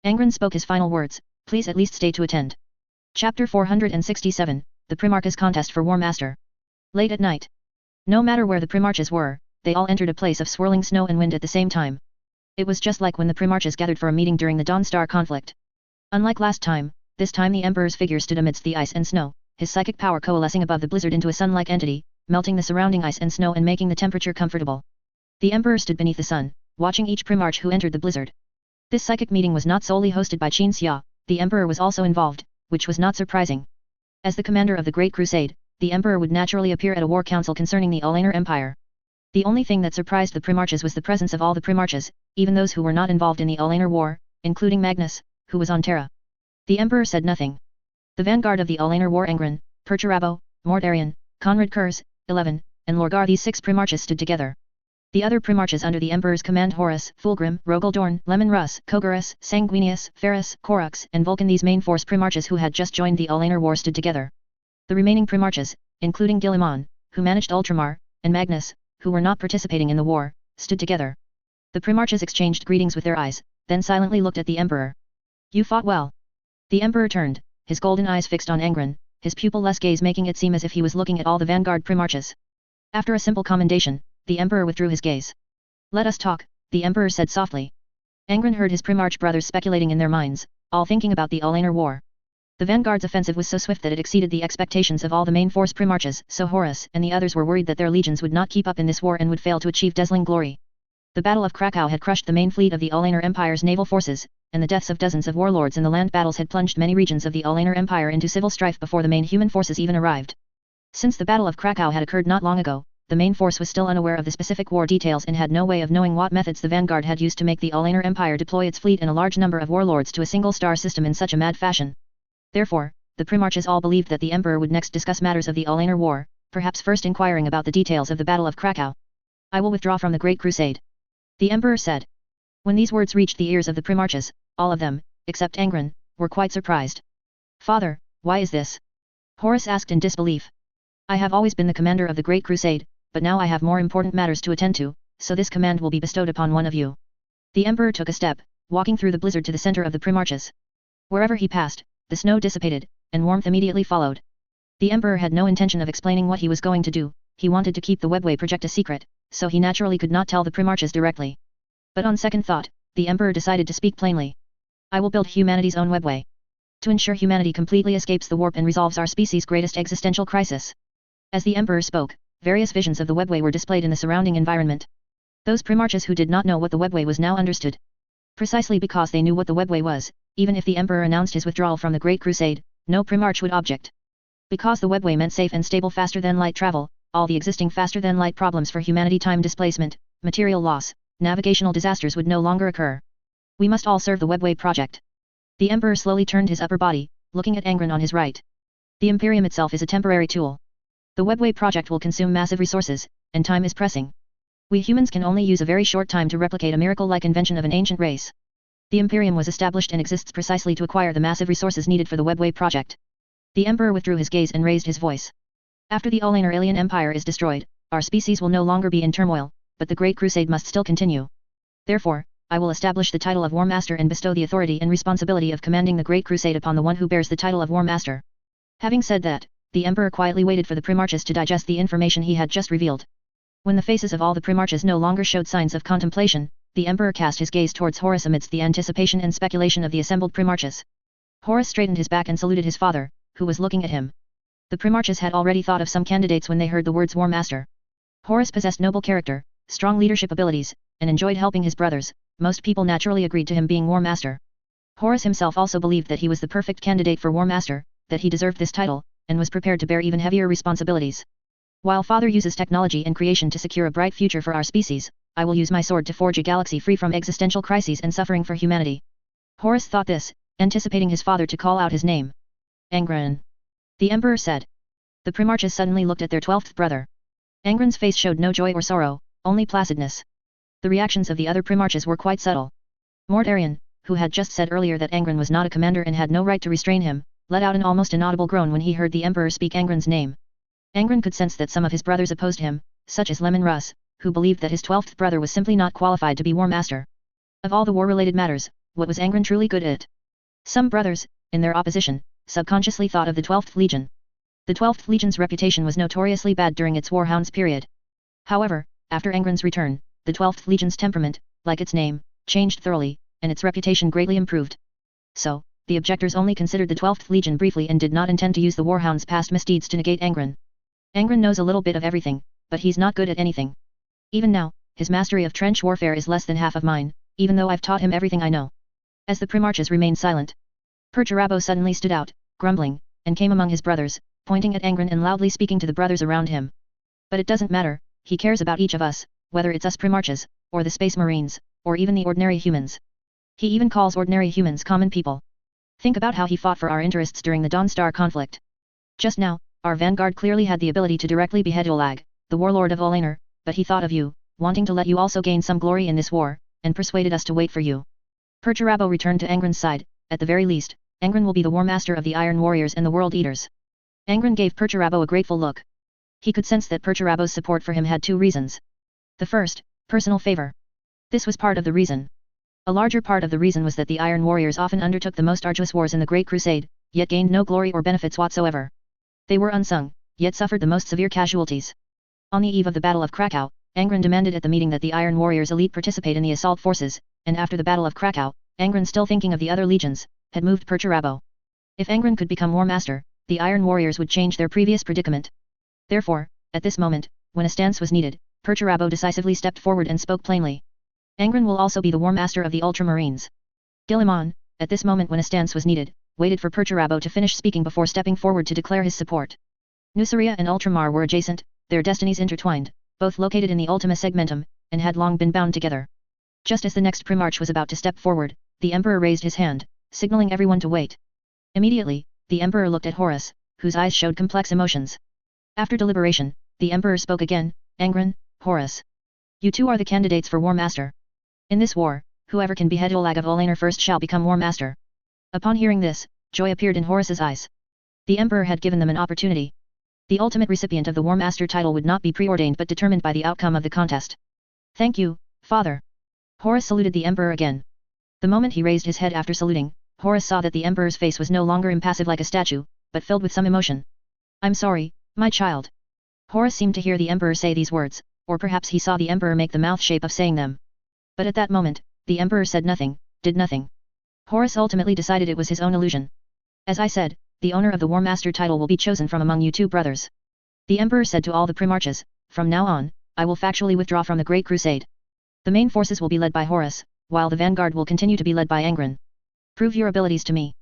Angron spoke his final words, please at least stay to attend. Chapter 467, The Primarch's Contest for War Master. Late at night. No matter where the Primarchs were, they all entered a place of swirling snow and wind at the same time. It was just like when the Primarchs gathered for a meeting during the Dawn Star conflict. Unlike last time, this time the Emperor's figure stood amidst the ice and snow, his psychic power coalescing above the blizzard into a sun-like entity, melting the surrounding ice and snow and making the temperature comfortable. The Emperor stood beneath the sun, watching each Primarch who entered the blizzard. This psychic meeting was not solely hosted by Qin Xia, the Emperor was also involved, which was not surprising. As the commander of the Great Crusade, the Emperor would naturally appear at a war council concerning the Alanar Empire. The only thing that surprised the Primarchs was the presence of all the Primarchs, even those who were not involved in the Alanar War, including Magnus, who was on Terra. The Emperor said nothing. The vanguard of the Alanar War Angron, Perturabo, Mortarion, Conrad Kurz, 11, and Lorgar, these 6 Primarchs stood together. The other Primarchs under the Emperor's command, Horus, Fulgrim, Rogaldorn, Lemon Russ, Kogurus, Sanguinius, Ferris, Korux, and Vulcan, these main force Primarchs who had just joined the Alanar War, stood together. The remaining Primarchs, including Guilliman, who managed Ultramar, and Magnus, who were not participating in the war, stood together. The Primarchs exchanged greetings with their eyes, then silently looked at the Emperor. You fought well. The Emperor turned, his golden eyes fixed on Angron, his pupil-less gaze making it seem as if he was looking at all the vanguard Primarchs. After a simple commendation, the Emperor withdrew his gaze. Let us talk, the Emperor said softly. Angron heard his Primarch brothers speculating in their minds, all thinking about the Alanar War. The vanguard's offensive was so swift that it exceeded the expectations of all the main force Primarchs, so Horus and the others were worried that their legions would not keep up in this war and would fail to achieve dazzling glory. The Battle of Krakow had crushed the main fleet of the Alanar Empire's naval forces, and the deaths of dozens of warlords in the land battles had plunged many regions of the Alanar Empire into civil strife before the main human forces even arrived. Since the Battle of Krakow had occurred not long ago, the main force was still unaware of the specific war details and had no way of knowing what methods the vanguard had used to make the Alanar Empire deploy its fleet and a large number of warlords to a single star system in such a mad fashion. Therefore, the Primarchs all believed that the Emperor would next discuss matters of the Alanar War, perhaps first inquiring about the details of the Battle of Krakow. I will withdraw from the Great Crusade. The Emperor said. When these words reached the ears of the Primarchs, all of them, except Angron, were quite surprised. Father, why is this? Horus asked in disbelief. I have always been the commander of the Great Crusade, but now I have more important matters to attend to, so this command will be bestowed upon one of you. The Emperor took a step, walking through the blizzard to the center of the Primarchs. Wherever he passed, the snow dissipated, and warmth immediately followed. The Emperor had no intention of explaining what he was going to do, he wanted to keep the webway project a secret, so he naturally could not tell the Primarchs directly. But on second thought, the Emperor decided to speak plainly. I will build humanity's own webway. To ensure humanity completely escapes the warp and resolves our species' greatest existential crisis. As the Emperor spoke, various visions of the webway were displayed in the surrounding environment. Those Primarchs who did not know what the webway was now understood. Precisely because they knew what the webway was, even if the Emperor announced his withdrawal from the Great Crusade, no Primarch would object. Because the webway meant safe and stable faster-than-light travel, all the existing faster-than-light problems for humanity, time displacement, material loss, navigational disasters would no longer occur. We must all serve the webway project. The Emperor slowly turned his upper body, looking at Angron on his right. The Imperium itself is a temporary tool. The webway project will consume massive resources, and time is pressing. We humans can only use a very short time to replicate a miracle-like invention of an ancient race. The Imperium was established and exists precisely to acquire the massive resources needed for the webway project. The Emperor withdrew his gaze and raised his voice. After the Alanar alien empire is destroyed, our species will no longer be in turmoil, but the Great Crusade must still continue. Therefore, I will establish the title of War Master and bestow the authority and responsibility of commanding the Great Crusade upon the one who bears the title of War Master. Having said that, the Emperor quietly waited for the Primarchs to digest the information he had just revealed. When the faces of all the Primarchs no longer showed signs of contemplation, the Emperor cast his gaze towards Horus amidst the anticipation and speculation of the assembled Primarchs. Horus straightened his back and saluted his father, who was looking at him. The Primarchs had already thought of some candidates when they heard the words War Master. Horus possessed noble character, strong leadership abilities, and enjoyed helping his brothers. Most people naturally agreed to him being War Master. Horus himself also believed that he was the perfect candidate for War Master, that he deserved this title, and was prepared to bear even heavier responsibilities. While Father uses technology and creation to secure a bright future for our species, I will use my sword to forge a galaxy free from existential crises and suffering for humanity. Horus thought this, anticipating his father to call out his name. Angron. The Emperor said. The Primarchs suddenly looked at their 12th brother. Angron's face showed no joy or sorrow, only placidness. The reactions of the other Primarchs were quite subtle. Mortarion, who had just said earlier that Angron was not a commander and had no right to restrain him, let out an almost inaudible groan when he heard the Emperor speak Angron's name. Angron could sense that some of his brothers opposed him, such as Lemon Russ, who believed that his 12th brother was simply not qualified to be War Master. Of all the war-related matters, what was Angron truly good at? Some brothers, in their opposition, subconsciously thought of the 12th Legion. The 12th Legion's reputation was notoriously bad during its Warhounds period. However, after Angron's return, the 12th Legion's temperament, like its name, changed thoroughly, and its reputation greatly improved. So, the objectors only considered the 12th Legion briefly and did not intend to use the Warhound's past misdeeds to negate Angron. Angron knows a little bit of everything, but he's not good at anything. Even now, his mastery of trench warfare is less than half of mine, even though I've taught him everything I know. As the Primarchs remained silent, Perturabo suddenly stood out, grumbling, and came among his brothers, pointing at Angron and loudly speaking to the brothers around him. But it doesn't matter, he cares about each of us, whether it's us Primarchs, or the Space Marines, or even the ordinary humans. He even calls ordinary humans common people. Think about how he fought for our interests during the Dawnstar conflict. Just now, our vanguard clearly had the ability to directly behead Olag, the warlord of Olaner, but he thought of you, wanting to let you also gain some glory in this war, and persuaded us to wait for you. Perturabo returned to Angron's side. At the very least, Angron will be the War Master of the Iron Warriors and the World Eaters. Angron gave Perturabo a grateful look. He could sense that Perturabo's support for him had two reasons. The first, personal favor. This was part of the reason. A larger part of the reason was that the Iron Warriors often undertook the most arduous wars in the Great Crusade, yet gained no glory or benefits whatsoever. They were unsung, yet suffered the most severe casualties. On the eve of the Battle of Krakow, Angron demanded at the meeting that the Iron Warriors elite participate in the assault forces, and after the Battle of Krakow, Angron, still thinking of the other legions, had moved Perturabo. If Angron could become War Master, the Iron Warriors would change their previous predicament. Therefore, at this moment, when a stance was needed, Perturabo decisively stepped forward and spoke plainly. Angron will also be the War Master of the Ultramarines. Guilliman, at this moment when a stance was needed, waited for Perturabo to finish speaking before stepping forward to declare his support. Nuceria and Ultramar were adjacent, their destinies intertwined, both located in the Ultima Segmentum, and had long been bound together. Just as the next Primarch was about to step forward, the Emperor raised his hand, signaling everyone to wait. Immediately, the Emperor looked at Horus, whose eyes showed complex emotions. After deliberation, the Emperor spoke again, Angron, Horus. You two are the candidates for War Master. In this war, whoever can behead Olag of Olaner first shall become War Master. Upon hearing this, joy appeared in Horus's eyes. The Emperor had given them an opportunity. The ultimate recipient of the War Master title would not be preordained but determined by the outcome of the contest. Thank you, Father. Horus saluted the Emperor again. The moment he raised his head after saluting, Horus saw that the Emperor's face was no longer impassive like a statue, but filled with some emotion. I'm sorry, my child. Horus seemed to hear the Emperor say these words, or perhaps he saw the Emperor make the mouth shape of saying them. But at that moment, the Emperor said nothing, did nothing. Horus ultimately decided it was his own illusion. As I said, the owner of the War Master title will be chosen from among you two brothers. The Emperor said to all the Primarchs, from now on, I will factually withdraw from the Great Crusade. The main forces will be led by Horus, while the vanguard will continue to be led by Angron. Prove your abilities to me.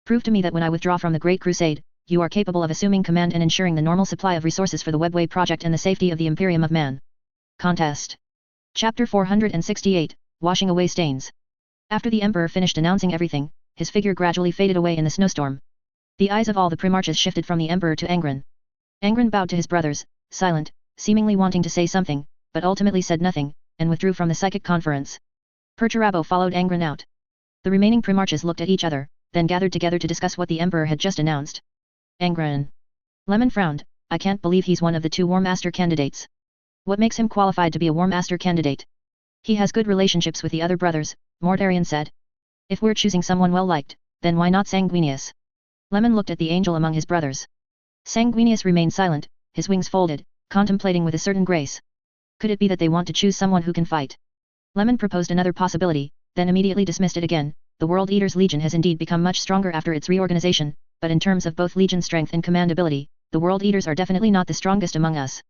Prove to me that when I withdraw from the Great Crusade, you are capable of assuming command and ensuring the normal supply of resources for the Webway project and the safety of the Imperium of Man. Contest. Chapter 468, Washing Away Stains. After the Emperor finished announcing everything, his figure gradually faded away in the snowstorm. The eyes of all the Primarchs shifted from the Emperor to Angron. Angron bowed to his brothers, silent, seemingly wanting to say something, but ultimately said nothing, and withdrew from the psychic conference. Perturabo followed Angron out. The remaining Primarchs looked at each other, then gathered together to discuss what the Emperor had just announced. Angron. Lemon frowned, I can't believe he's one of the two War Master candidates. What makes him qualified to be a War Master candidate? He has good relationships with the other brothers, Mortarion said. If we're choosing someone well liked, then why not Sanguinius? Lemon looked at the angel among his brothers. Sanguinius remained silent, his wings folded, contemplating with a certain grace. Could it be that they want to choose someone who can fight? Lemon proposed another possibility, then immediately dismissed it again. The World Eaters Legion has indeed become much stronger after its reorganization, but in terms of both Legion strength and command ability, the World Eaters are definitely not the strongest among us.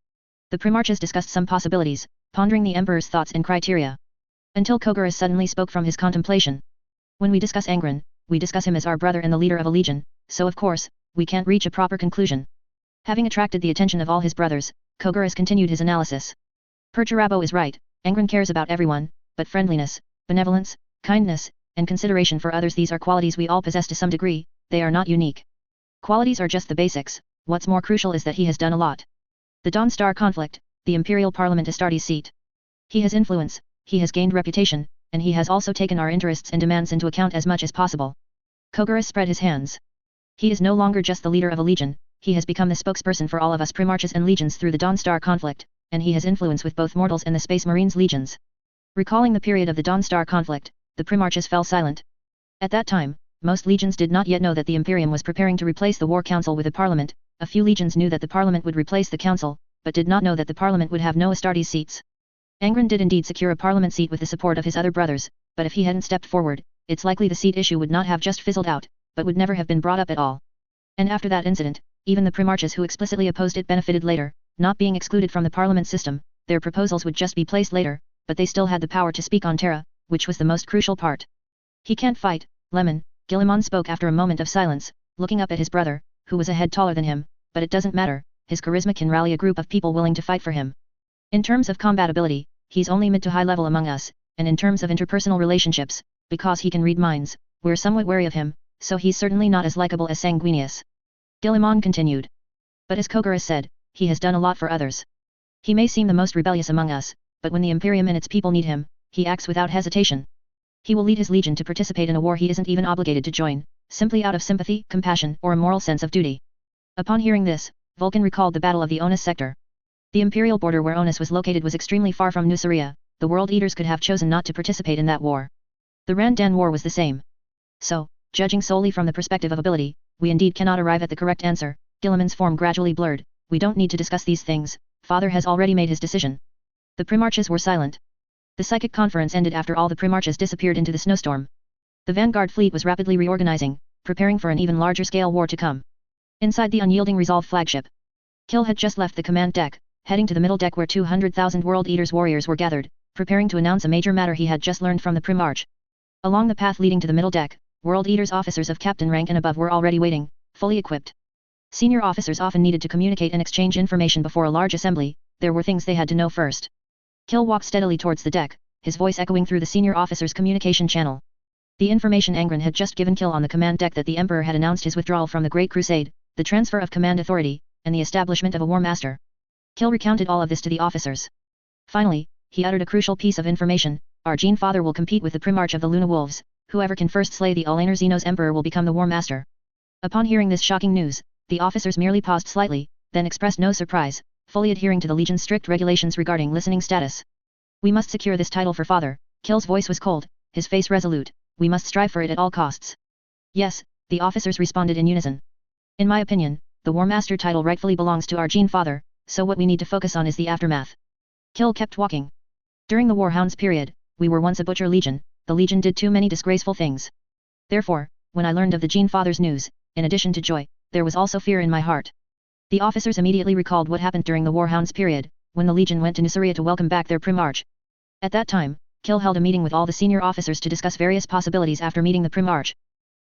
The Primarchs discussed some possibilities, pondering the Emperor's thoughts and criteria. Until Kogarus suddenly spoke from his contemplation. When we discuss Angron, we discuss him as our brother and the leader of a legion, so of course, we can't reach a proper conclusion. Having attracted the attention of all his brothers, Kogarus continued his analysis. Perturabo is right, Angron cares about everyone, but friendliness, benevolence, kindness, and consideration for others, these are qualities we all possess to some degree, they are not unique. Qualities are just the basics, what's more crucial is that he has done a lot. The Dawn Star conflict, the Imperial Parliament Astartes seat. He has influence, he has gained reputation, and he has also taken our interests and demands into account as much as possible. Kogaris spread his hands. He is no longer just the leader of a legion, he has become the spokesperson for all of us Primarchs and legions through the Dawn Star conflict, and he has influence with both mortals and the Space Marines legions. Recalling the period of the Dawn Star conflict, the Primarchs fell silent. At that time, most legions did not yet know that the Imperium was preparing to replace the War Council with a parliament. A few legions knew that the parliament would replace the council, but did not know that the parliament would have no Astartes seats. Angron did indeed secure a parliament seat with the support of his other brothers, but if he hadn't stepped forward, it's likely the seat issue would not have just fizzled out, but would never have been brought up at all. And after that incident, even the Primarchs who explicitly opposed it benefited later, not being excluded from the parliament system. Their proposals would just be placed later, but they still had the power to speak on Terra, which was the most crucial part. He can't fight, Lemon, Guilliman spoke after a moment of silence, looking up at his brother, who was a head taller than him, but it doesn't matter, his charisma can rally a group of people willing to fight for him. In terms of compatibility, he's only mid to high level among us, and in terms of interpersonal relationships, because he can read minds, we're somewhat wary of him, so he's certainly not as likable as Sanguinius. Guilliman continued. But as Kogaris said, he has done a lot for others. He may seem the most rebellious among us, but when the Imperium and its people need him, he acts without hesitation. He will lead his legion to participate in a war he isn't even obligated to join, simply out of sympathy, compassion, or a moral sense of duty. Upon hearing this, Vulcan recalled the Battle of the Onus sector. The imperial border where Onus was located was extremely far from Nuceria. The World Eaters could have chosen not to participate in that war. The Randan War was the same. So, judging solely from the perspective of ability, we indeed cannot arrive at the correct answer. Guilliman's form gradually blurred. We don't need to discuss these things, Father has already made his decision. The Primarchs were silent. The psychic conference ended after all the Primarchs disappeared into the snowstorm. The Vanguard fleet was rapidly reorganizing, preparing for an even larger scale war to come. Inside the unyielding Resolve flagship, Kill had just left the command deck, heading to the middle deck where 200,000 World Eaters warriors were gathered, preparing to announce a major matter he had just learned from the Primarch. Along the path leading to the middle deck, World Eaters officers of captain rank and above were already waiting, fully equipped. Senior officers often needed to communicate and exchange information before a large assembly. There were things they had to know first. Kill walked steadily towards the deck, his voice echoing through the senior officer's communication channel. The information Angron had just given Kill on the command deck that the Emperor had announced his withdrawal from the Great Crusade, the transfer of command authority, and the establishment of a War Master. Kill recounted all of this to the officers. Finally, he uttered a crucial piece of information: our Gene Father will compete with the Primarch of the Luna Wolves. Whoever can first slay the Ulaner Xenos Emperor will become the War Master. Upon hearing this shocking news, the officers merely paused slightly, then expressed no surprise, fully adhering to the Legion's strict regulations regarding listening status. We must secure this title for Father. Kill's voice was cold, his face resolute. We must strive for it at all costs. Yes, the officers responded in unison. In my opinion, the War Master title rightfully belongs to our Gene Father, so what we need to focus on is the aftermath. Kill kept walking. During the Warhounds period, we were once a butcher legion. The Legion did too many disgraceful things. Therefore, when I learned of the Gene Father's news, in addition to joy, there was also fear in my heart. The officers immediately recalled what happened during the Warhounds period, when the Legion went to Nuceria to welcome back their Primarch. At that time, Kill held a meeting with all the senior officers to discuss various possibilities after meeting the Primarch.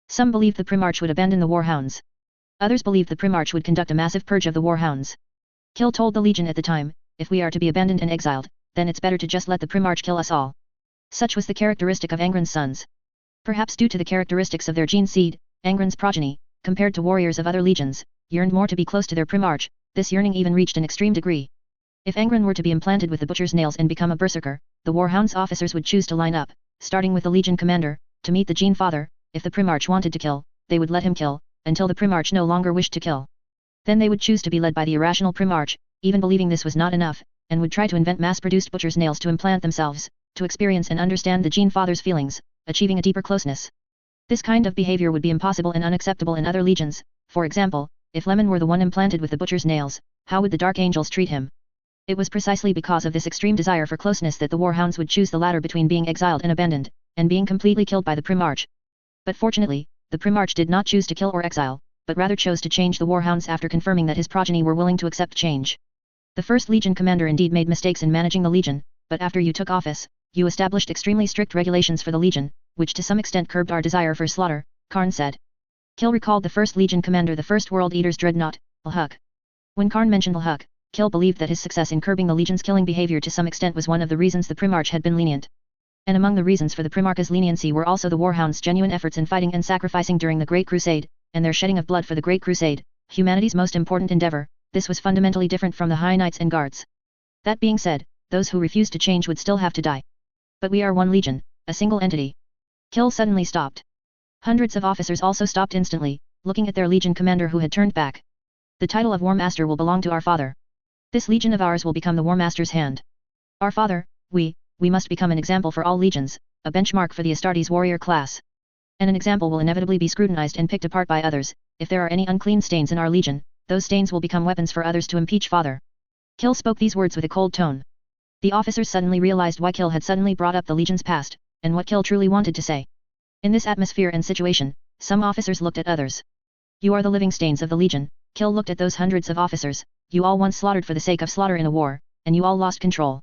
Some believed the Primarch would abandon the Warhounds. Others believed the Primarch would conduct a massive purge of the Warhounds. Kill told the Legion at the time, if we are to be abandoned and exiled, then it's better to just let the Primarch kill us all. Such was the characteristic of Angron's sons. Perhaps due to the characteristics of their gene seed, Angron's progeny, compared to warriors of other legions, yearned more to be close to their Primarch. This yearning even reached an extreme degree. If Angron were to be implanted with the Butcher's nails and become a berserker, the Warhounds officers would choose to line up, starting with the Legion commander, to meet the Gene Father. If the Primarch wanted to kill, they would let him kill, until the Primarch no longer wished to kill. Then they would choose to be led by the irrational Primarch, even believing this was not enough, and would try to invent mass-produced Butcher's nails to implant themselves, to experience and understand the Gene Father's feelings, achieving a deeper closeness. This kind of behavior would be impossible and unacceptable in other legions. For example, if Lemon were the one implanted with the Butcher's nails, how would the Dark Angels treat him? It was precisely because of this extreme desire for closeness that the Warhounds would choose the latter between being exiled and abandoned, and being completely killed by the Primarch. But fortunately, the Primarch did not choose to kill or exile, but rather chose to change the Warhounds after confirming that his progeny were willing to accept change. The first Legion commander indeed made mistakes in managing the Legion, but after you took office, you established extremely strict regulations for the Legion, which to some extent curbed our desire for slaughter, Karn said. Kill recalled the first Legion commander, the first World Eaters dreadnought, Lhuk. When Karn mentioned Lhuk, Kill believed that his success in curbing the Legion's killing behavior to some extent was one of the reasons the Primarch had been lenient. And among the reasons for the Primarch's leniency were also the Warhounds' genuine efforts in fighting and sacrificing during the Great Crusade, and their shedding of blood for the Great Crusade, humanity's most important endeavor, this was fundamentally different from the High Knights and Guards. That being said, those who refused to change would still have to die. But we are one legion, a single entity. Kill suddenly stopped. Hundreds of officers also stopped instantly, looking at their legion commander who had turned back. The title of War Master will belong to our father. This legion of ours will become the War Master's hand. Our father, we must become an example for all legions, a benchmark for the Astartes warrior class. And an example will inevitably be scrutinized and picked apart by others. If there are any unclean stains in our legion, those stains will become weapons for others to impeach father. Kill spoke these words with a cold tone. The officers suddenly realized why Kill had suddenly brought up the legion's past, and what Kill truly wanted to say. In this atmosphere and situation, some officers looked at others. You are the living stains of the legion. Kill looked at those hundreds of officers. You all once slaughtered for the sake of slaughter in a war, and you all lost control.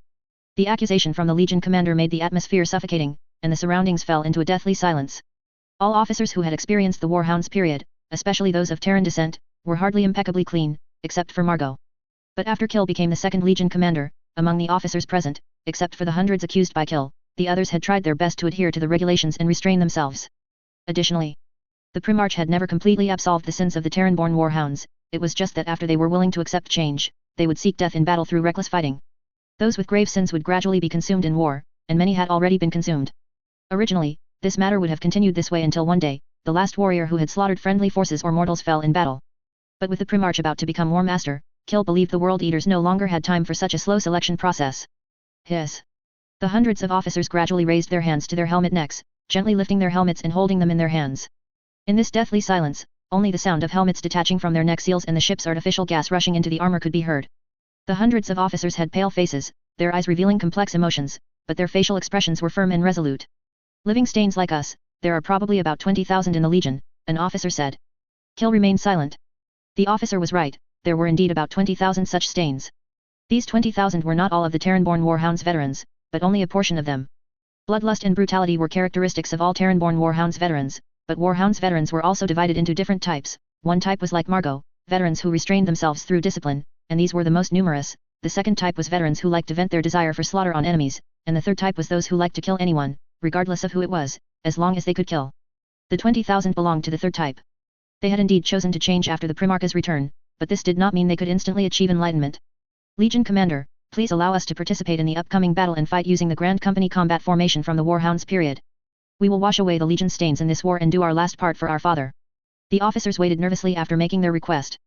The accusation from the legion commander made the atmosphere suffocating, and the surroundings fell into a deathly silence. All officers who had experienced the Warhounds period, especially those of Terran descent, were hardly impeccably clean, except for Margot. But after Kill became the second legion commander, among the officers present, except for the hundreds accused by Kill, the others had tried their best to adhere to the regulations and restrain themselves. Additionally, the Primarch had never completely absolved the sins of the Terran-born Warhounds. It was just that after they were willing to accept change, they would seek death in battle through reckless fighting. Those with grave sins would gradually be consumed in war, and many had already been consumed. Originally, this matter would have continued this way until one day, the last warrior who had slaughtered friendly forces or mortals fell in battle. But with the Primarch about to become War Master, Kill believed the World Eaters no longer had time for such a slow selection process. Hiss. The hundreds of officers gradually raised their hands to their helmet necks, gently lifting their helmets and holding them in their hands. In this deathly silence, only the sound of helmets detaching from their neck seals and the ship's artificial gas rushing into the armor could be heard. The hundreds of officers had pale faces, their eyes revealing complex emotions, but their facial expressions were firm and resolute. Living stains like us, there are probably about 20,000 in the Legion, an officer said. Kill remained silent. The officer was right, there were indeed about 20,000 such stains. These 20,000 were not all of the Terran-born Warhounds veterans, but only a portion of them. Bloodlust and brutality were characteristics of all Terran-born Warhounds veterans, but Warhounds veterans were also divided into different types. One type was like Margot, veterans who restrained themselves through discipline, and these were the most numerous. The second type was veterans who liked to vent their desire for slaughter on enemies, and the third type was those who liked to kill anyone, regardless of who it was, as long as they could kill. The 20,000 belonged to the third type. They had indeed chosen to change after the Primarch's return, but this did not mean they could instantly achieve enlightenment. Legion Commander, please allow us to participate in the upcoming battle and fight using the Grand Company combat formation from the Warhounds period. We will wash away the Legion stains in this war and do our last part for our father. The officers waited nervously after making their request.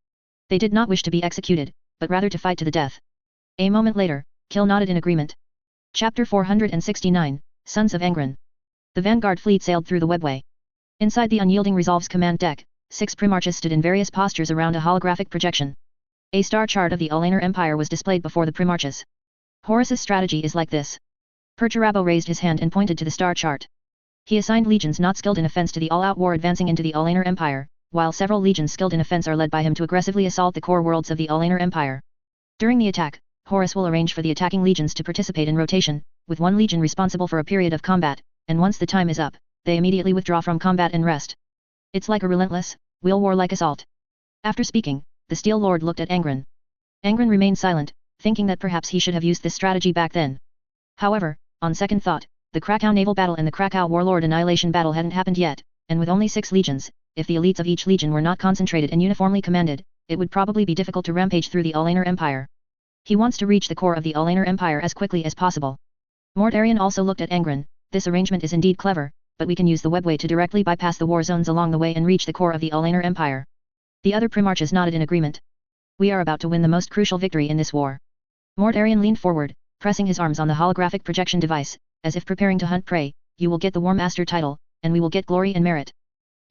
They did not wish to be executed, but rather to fight to the death. A moment later, Kill nodded in agreement. Chapter 469, Sons of Angron. The Vanguard fleet sailed through the webway. Inside the unyielding Resolve's command deck, 6 Primarchs stood in various postures around a holographic projection. A star chart of the Alanar Empire was displayed before the Primarchs. Horus's strategy is like this. Perturabo raised his hand and pointed to the star chart. He assigned legions not skilled in offense to the all-out war advancing into the Alanar Empire, while several legions skilled in offense are led by him to aggressively assault the core worlds of the Alanar Empire. During the attack, Horus will arrange for the attacking legions to participate in rotation, with one legion responsible for a period of combat, and once the time is up, they immediately withdraw from combat and rest. It's like a relentless, wheel-war-like assault. After speaking, the Steel Lord looked at Angron. Angron remained silent, thinking that perhaps he should have used this strategy back then. However, on second thought, the Krakow naval battle and the Krakow warlord annihilation battle hadn't happened yet, and with only 6 legions, if the elites of each legion were not concentrated and uniformly commanded, it would probably be difficult to rampage through the Alanar Empire. He wants to reach the core of the Alanar Empire as quickly as possible. Mortarion also looked at Angron. This arrangement is indeed clever, but we can use the webway to directly bypass the war zones along the way and reach the core of the Alanar Empire. The other Primarchs nodded in agreement. We are about to win the most crucial victory in this war. Mortarion leaned forward, pressing his arms on the holographic projection device, as if preparing to hunt prey. You will get the War Master title, and we will get glory and merit.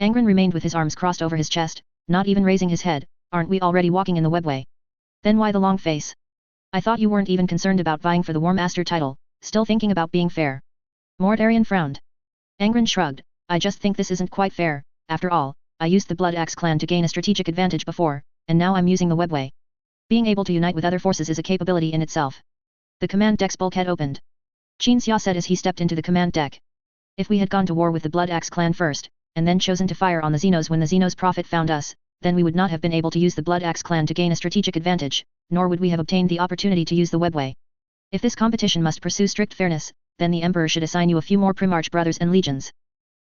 Angron remained with his arms crossed over his chest, not even raising his head. Aren't we already walking in the webway? Then why the long face? I thought you weren't even concerned about vying for the War Master title, still thinking about being fair. Mortarion frowned. Angron shrugged. I just think this isn't quite fair. After all, I used the Blood Axe clan to gain a strategic advantage before, and now I'm using the webway. Being able to unite with other forces is a capability in itself. The command deck's bulkhead opened. Qin Xia said as he stepped into the command deck. If we had gone to war with the Blood Axe clan first, and then chosen to fire on the Xenos when the Xenos prophet found us, then we would not have been able to use the Blood Axe clan to gain a strategic advantage, nor would we have obtained the opportunity to use the webway. If this competition must pursue strict fairness, then the Emperor should assign you a few more Primarch brothers and legions.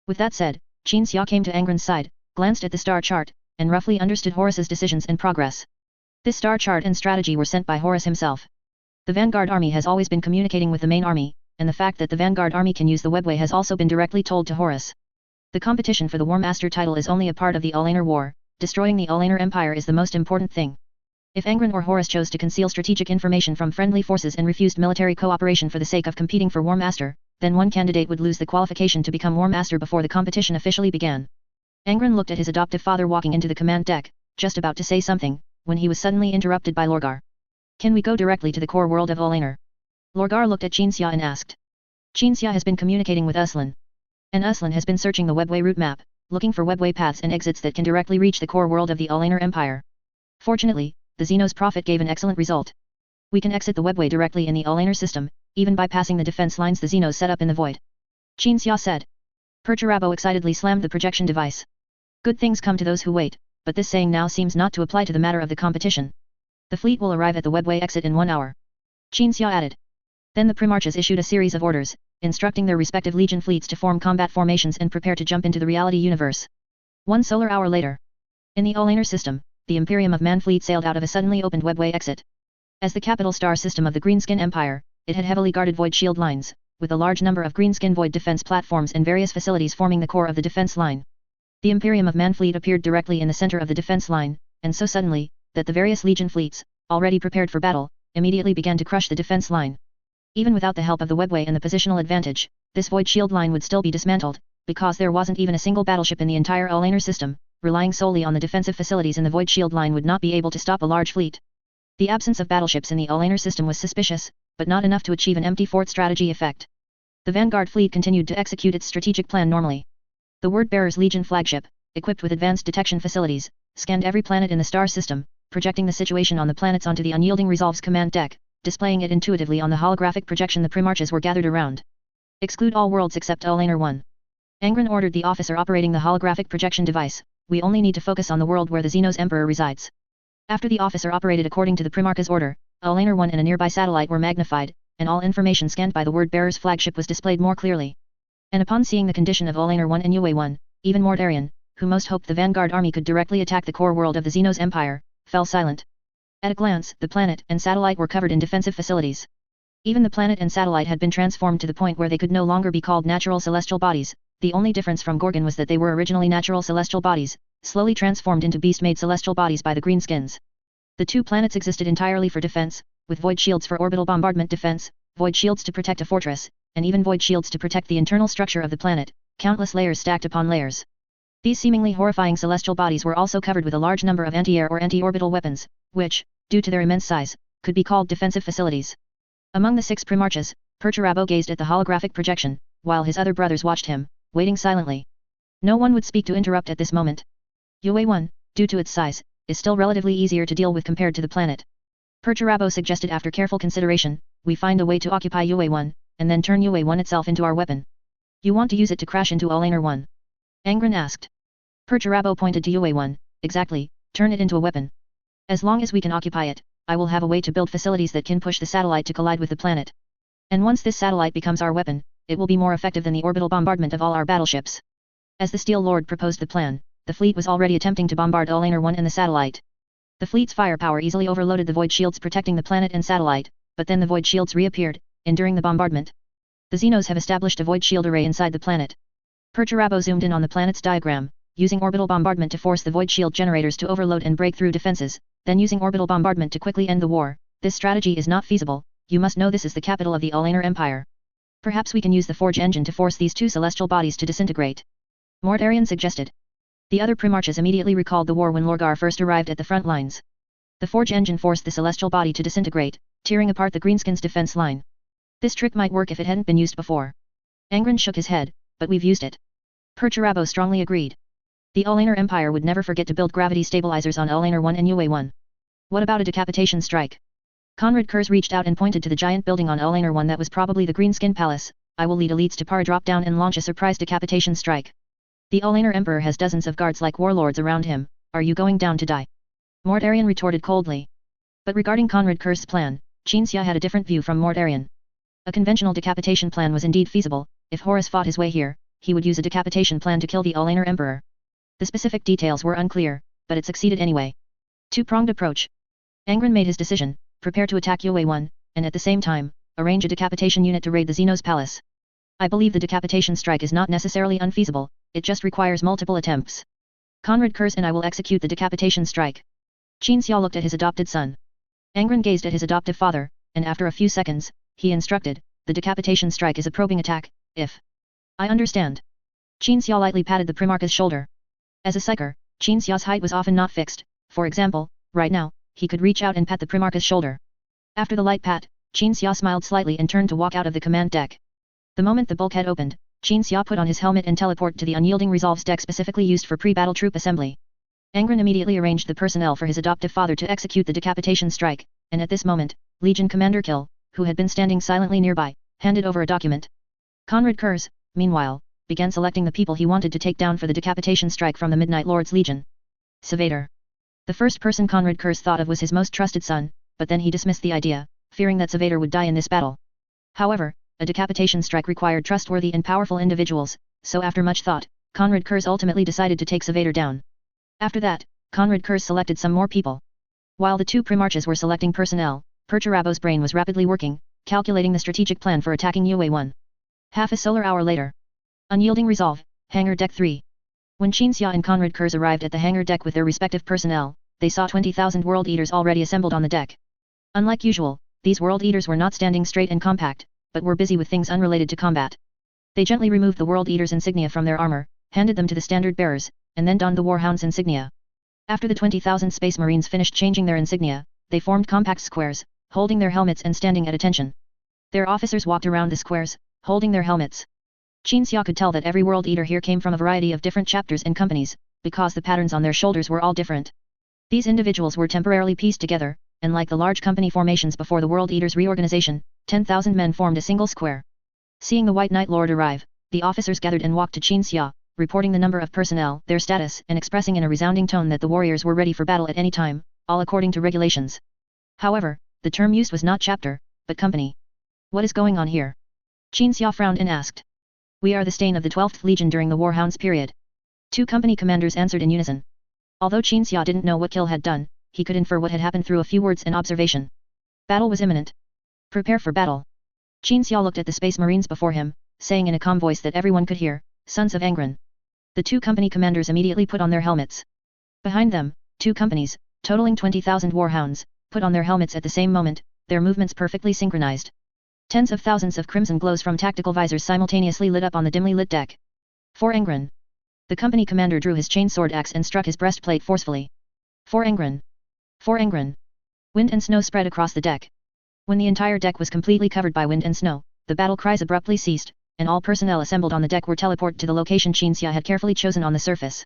With that said, Qin Xia came to Angron's side, glanced at the star chart, and roughly understood Horus's decisions and progress. This star chart and strategy were sent by Horus himself. The Vanguard army has always been communicating with the main army, and the fact that the Vanguard army can use the webway has also been directly told to Horus. The competition for the War Master title is only a part of the Alanar War. Destroying the Alanar Empire is the most important thing. If Angron or Horus chose to conceal strategic information from friendly forces and refused military cooperation for the sake of competing for War Master, then one candidate would lose the qualification to become War Master before the competition officially began. Angron looked at his adoptive father walking into the command deck, just about to say something, when he was suddenly interrupted by Lorgar. Can we go directly to the core world of Alanar? Lorgar looked at Jinxia and asked. Jinxia has been communicating with Uslan. And Uslan has been searching the webway route map, looking for webway paths and exits that can directly reach the core world of the Alanar Empire. Fortunately, the Xenos Prophet gave an excellent result. We can exit the webway directly in the Alanar system, even bypassing the defense lines the Xenos set up in the void. Jinxia said. Perturabo excitedly slammed the projection device. Good things come to those who wait, but this saying now seems not to apply to the matter of the competition. The fleet will arrive at the webway exit in 1 hour. Jinxia added. Then the Primarchs issued a series of orders, instructing their respective legion fleets to form combat formations and prepare to jump into the reality universe. 1 solar hour later. In the Alanar system, the Imperium of Man fleet sailed out of a suddenly opened webway exit. As the capital star system of the Greenskin Empire, it had heavily guarded void shield lines, with a large number of Greenskin void defense platforms and various facilities forming the core of the defense line. The Imperium of Man fleet appeared directly in the center of the defense line, and so suddenly, that the various legion fleets, already prepared for battle, immediately began to crush the defense line. Even without the help of the webway and the positional advantage, this void shield line would still be dismantled, because there wasn't even a single battleship in the entire Alanar system. Relying solely on the defensive facilities in the void shield line would not be able to stop a large fleet. The absence of battleships in the Alanar system was suspicious, but not enough to achieve an empty fort strategy effect. The Vanguard fleet continued to execute its strategic plan normally. The Word-Bearer's Legion flagship, equipped with advanced detection facilities, scanned every planet in the star system, projecting the situation on the planets onto the unyielding Resolve's command deck, displaying it intuitively on the holographic projection the Primarchs were gathered around. Exclude all worlds except Alanar 1. Angron ordered the officer operating the holographic projection device. We only need to focus on the world where the Xenos Emperor resides. After the officer operated according to the Primarch's order, Alanar 1 and a nearby satellite were magnified, and all information scanned by the Word-Bearer's flagship was displayed more clearly. And upon seeing the condition of Alanar 1 and Yue 1, even Mortarion, who most hoped the Vanguard army could directly attack the core world of the Xenos Empire, fell silent. At a glance, the planet and satellite were covered in defensive facilities. Even the planet and satellite had been transformed to the point where they could no longer be called natural celestial bodies. The only difference from Gorgon was that they were originally natural celestial bodies, slowly transformed into beast-made celestial bodies by the Greenskins. The 2 planets existed entirely for defense, with void shields for orbital bombardment defense, void shields to protect a fortress, and even void shields to protect the internal structure of the planet, countless layers stacked upon layers. These seemingly horrifying celestial bodies were also covered with a large number of anti-air or anti-orbital weapons, which, due to their immense size, could be called defensive facilities. Among the 6 Primarchs, Perturabo gazed at the holographic projection, while his other brothers watched him, waiting silently. No one would speak to interrupt at this moment. Yue 1, due to its size, is still relatively easier to deal with compared to the planet. Perturabo suggested after careful consideration, we find a way to occupy Yue 1, and then turn Yue 1 itself into our weapon. You want to use it to crash into Alanar 1? Angron asked. Perturabo pointed to Yue 1, exactly, turn it into a weapon. As long as we can occupy it, I will have a way to build facilities that can push the satellite to collide with the planet. And once this satellite becomes our weapon, it will be more effective than the orbital bombardment of all our battleships. As the Steel Lord proposed the plan, the fleet was already attempting to bombard Alanar 1 and the satellite. The fleet's firepower easily overloaded the void shields protecting the planet and satellite, but then the void shields reappeared, enduring the bombardment. The Xenos have established a void shield array inside the planet. Perturabo zoomed in on the planet's diagram, using orbital bombardment to force the void shield generators to overload and break through defenses, then using orbital bombardment to quickly end the war. This strategy is not feasible. You must know this is the capital of the Alanar Empire. Perhaps we can use the Forge engine to force these 2 celestial bodies to disintegrate. Mortarion suggested. The other Primarchs immediately recalled the war when Lorgar first arrived at the front lines. The Forge engine forced the celestial body to disintegrate, tearing apart the Greenskins' defense line. This trick might work if it hadn't been used before. Angron shook his head, but we've used it. Perturabo strongly agreed. The Alanar Empire would never forget to build gravity stabilizers on Alanar 1 and Yue 1. What about a decapitation strike? Conrad Kurz reached out and pointed to the giant building on Alanar 1 that was probably the Greenskin Palace. I will lead elites to drop down and launch a surprise decapitation strike. The Alanar Emperor has dozens of guards like warlords around him. Are you going down to die? Mortarion retorted coldly. But regarding Conrad Kurz's plan, Jinxia had a different view from Mortarion. A conventional decapitation plan was indeed feasible. If Horus fought his way here, he would use a decapitation plan to kill the Alanar Emperor. The specific details were unclear, but it succeeded anyway. Two-pronged approach. Angron made his decision, prepare to attack Yue 1, and at the same time, arrange a decapitation unit to raid the Xenos palace. I believe the decapitation strike is not necessarily unfeasible, it just requires multiple attempts. Conrad Kurz and I will execute the decapitation strike. Qin Xia looked at his adopted son. Angron gazed at his adoptive father, and after a few seconds, he instructed, the decapitation strike is a probing attack, if... I understand. Qin Xia lightly patted the Primarch's shoulder. As a psyker, Qin Xia's height was often not fixed, for example, right now, he could reach out and pat the Primarch's shoulder. After the light pat, Qin Xia smiled slightly and turned to walk out of the command deck. The moment the bulkhead opened, Qin Xia put on his helmet and teleported to the unyielding resolves deck specifically used for pre-battle troop assembly. Angron immediately arranged the personnel for his adoptive father to execute the decapitation strike, and at this moment, Legion Commander Kill, who had been standing silently nearby, handed over a document. Conrad Kurz, meanwhile, began selecting the people he wanted to take down for the decapitation strike from the Midnight Lord's Legion. Savator. The first person Conrad Kurz thought of was his most trusted son, but then he dismissed the idea, fearing that Savator would die in this battle. However, a decapitation strike required trustworthy and powerful individuals, so after much thought, Conrad Kurz ultimately decided to take Savator down. After that, Conrad Kurz selected some more people. While the two Primarches were selecting personnel, Perturabo's brain was rapidly working, calculating the strategic plan for attacking Yue 1. Half a solar hour later. Unyielding Resolve, Hangar Deck 3. When Qin Xia and Conrad Kurz arrived at the hangar deck with their respective personnel, they saw 20,000 World Eaters already assembled on the deck. Unlike usual, these World Eaters were not standing straight and compact, but were busy with things unrelated to combat. They gently removed the World Eaters' insignia from their armor, handed them to the standard bearers, and then donned the Warhound's insignia. After the 20,000 Space Marines finished changing their insignia, they formed compact squares, holding their helmets and standing at attention. Their officers walked around the squares, holding their helmets. Qin Xia could tell that every World Eater here came from a variety of different chapters and companies, because the patterns on their shoulders were all different. These individuals were temporarily pieced together, and like the large company formations before the World Eaters' reorganization, 10,000 men formed a single square. Seeing the White Knight Lord arrive, the officers gathered and walked to Qin Xia, reporting the number of personnel, their status, and expressing in a resounding tone that the warriors were ready for battle at any time, all according to regulations. However, the term used was not chapter, but company. What is going on here? Qin Xia frowned and asked. We are the stain of the 12th Legion during the Warhounds period. Two company commanders answered in unison. Although Qin Xia didn't know what Kill had done, he could infer what had happened through a few words and observation. Battle was imminent. Prepare for battle. Qin Xia looked at the Space Marines before him, saying in a calm voice that everyone could hear, Sons of Angron. The two company commanders immediately put on their helmets. Behind them, two companies, totaling 20,000 Warhounds, put on their helmets at the same moment, their movements perfectly synchronized. Tens of thousands of crimson glows from tactical visors simultaneously lit up on the dimly lit deck. For Angron. The company commander drew his chainsword axe and struck his breastplate forcefully. For Angron. For Angron. Wind and snow spread across the deck. When the entire deck was completely covered by wind and snow, the battle cries abruptly ceased, and all personnel assembled on the deck were teleported to the location Qin Xia had carefully chosen on the surface.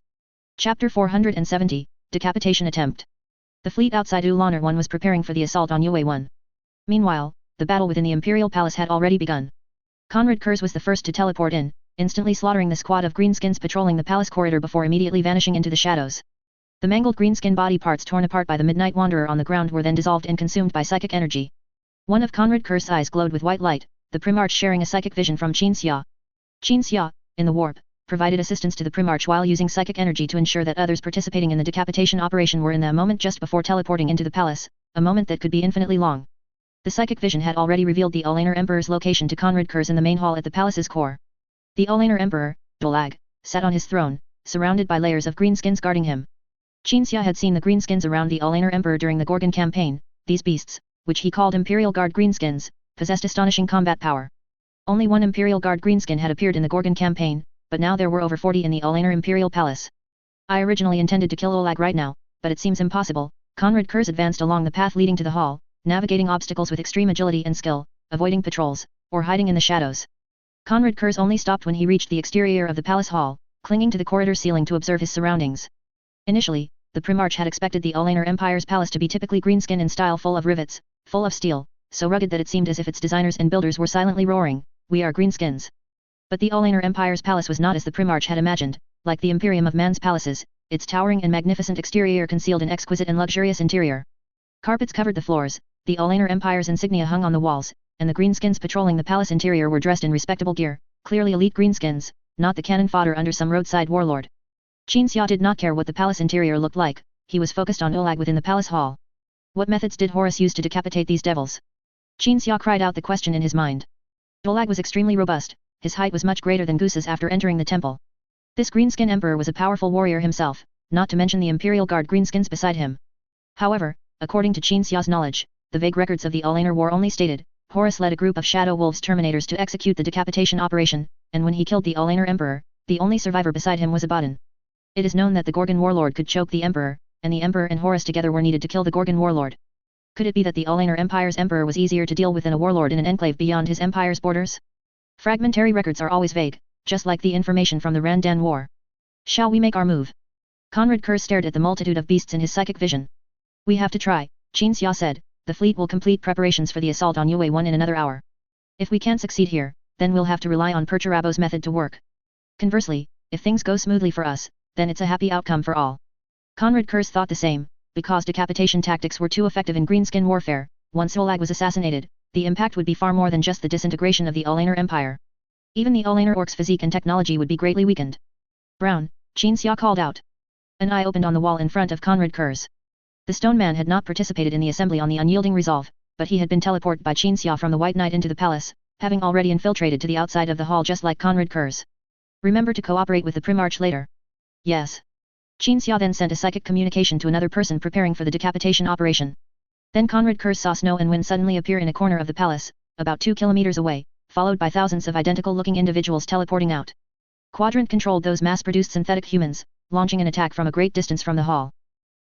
Chapter 470, Decapitation Attempt. The fleet outside Ulaner 1 was preparing for the assault on Yue 1. Meanwhile, the battle within the Imperial Palace had already begun. Conrad Kurz was the first to teleport in, instantly slaughtering the squad of greenskins patrolling the palace corridor before immediately vanishing into the shadows. The mangled greenskin body parts torn apart by the Midnight Wanderer on the ground were then dissolved and consumed by psychic energy. One of Conrad Kurz's eyes glowed with white light, the Primarch sharing a psychic vision from Qin Xia. Qin Xia, in the warp, provided assistance to the Primarch while using psychic energy to ensure that others participating in the decapitation operation were in the moment just before teleporting into the palace, a moment that could be infinitely long. The psychic vision had already revealed the Ulaner Emperor's location to Conrad Kurz in the main hall at the palace's core. The Ulaner Emperor, Dolag, sat on his throne, surrounded by layers of greenskins guarding him. Qin Xia had seen the greenskins around the Ulaner Emperor during the Gorgon campaign. These beasts, which he called Imperial Guard greenskins, possessed astonishing combat power. Only one Imperial Guard greenskin had appeared in the Gorgon campaign, but now there were over 40 in the Ulaner Imperial Palace. I originally intended to kill Olag right now, but it seems impossible. Conrad Kurz advanced along the path leading to the hall, navigating obstacles with extreme agility and skill, avoiding patrols, or hiding in the shadows. Conrad Kurz only stopped when he reached the exterior of the palace hall, clinging to the corridor ceiling to observe his surroundings. Initially, the Primarch had expected the Ulaner Empire's palace to be typically greenskin in style, full of rivets, full of steel, so rugged that it seemed as if its designers and builders were silently roaring, "We are greenskins." But the Ulaner Empire's palace was not as the Primarch had imagined. Like the Imperium of man's palaces, its towering and magnificent exterior concealed an exquisite and luxurious interior. Carpets covered the floors, the Ulaner Empire's insignia hung on the walls, and the greenskins patrolling the palace interior were dressed in respectable gear, clearly elite greenskins, not the cannon fodder under some roadside warlord. Qin Xia did not care what the palace interior looked like, he was focused on Olag within the palace hall. What methods did Horus use to decapitate these devils? Qin Xia cried out the question in his mind. Olag was extremely robust, his height was much greater than Goose's after entering the temple. This Greenskin Emperor was a powerful warrior himself, not to mention the Imperial Guard Greenskins beside him. However, according to Qin Xia's knowledge, the vague records of the Alanar War only stated, Horus led a group of Shadow Wolves Terminators to execute the decapitation operation, and when he killed the Alanar Emperor, the only survivor beside him was Abaddon. It is known that the Gorgon Warlord could choke the Emperor, and the Emperor and Horus together were needed to kill the Gorgon Warlord. Could it be that the Alanar Empire's Emperor was easier to deal with than a warlord in an enclave beyond his empire's borders? Fragmentary records are always vague, just like the information from the Randan War. Shall we make our move? Conrad Kurz stared at the multitude of beasts in his psychic vision. We have to try, Qin Xia said. The fleet will complete preparations for the assault on Yue 1 in another hour. If we can't succeed here, then we'll have to rely on Perturabo's method to work. Conversely, if things go smoothly for us, then it's a happy outcome for all. Conrad Kurz thought the same, because decapitation tactics were too effective in greenskin warfare. Once Olag was assassinated, the impact would be far more than just the disintegration of the Alanar Empire. Even the Alanar Orc's physique and technology would be greatly weakened. Brown, Qin Xia called out. An eye opened on the wall in front of Conrad Kurz. The stone man had not participated in the assembly on the unyielding resolve, but he had been teleported by Qin Xia from the White Knight into the palace, having already infiltrated to the outside of the hall just like Conrad Kurz. Remember to cooperate with the Primarch later. Yes. Qin Xia then sent a psychic communication to another person preparing for the decapitation operation. Then Conrad Kurz saw Snow and Wind suddenly appear in a corner of the palace, about 2 kilometers away, followed by thousands of identical-looking individuals teleporting out. Quadrant controlled those mass-produced synthetic humans, launching an attack from a great distance from the hall.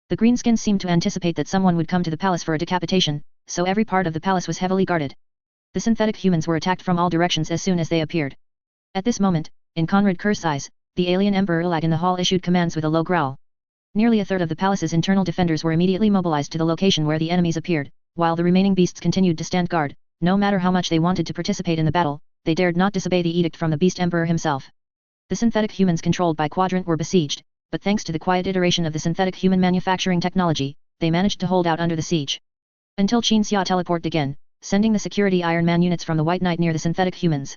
The greenskins seemed to anticipate that someone would come to the palace for a decapitation, so every part of the palace was heavily guarded. The synthetic humans were attacked from all directions as soon as they appeared. At this moment, in Conrad Kurz's eyes, the alien Emperor Olag in the hall issued commands with a low growl. Nearly a third of the palace's internal defenders were immediately mobilized to the location where the enemies appeared, while the remaining beasts continued to stand guard. No matter how much they wanted to participate in the battle, they dared not disobey the edict from the Beast Emperor himself. The synthetic humans controlled by Quadrant were besieged, but thanks to the quiet iteration of the synthetic human manufacturing technology, they managed to hold out under the siege. Until Qin Xia teleported again, sending the security Iron Man units from the White Knight near the synthetic humans.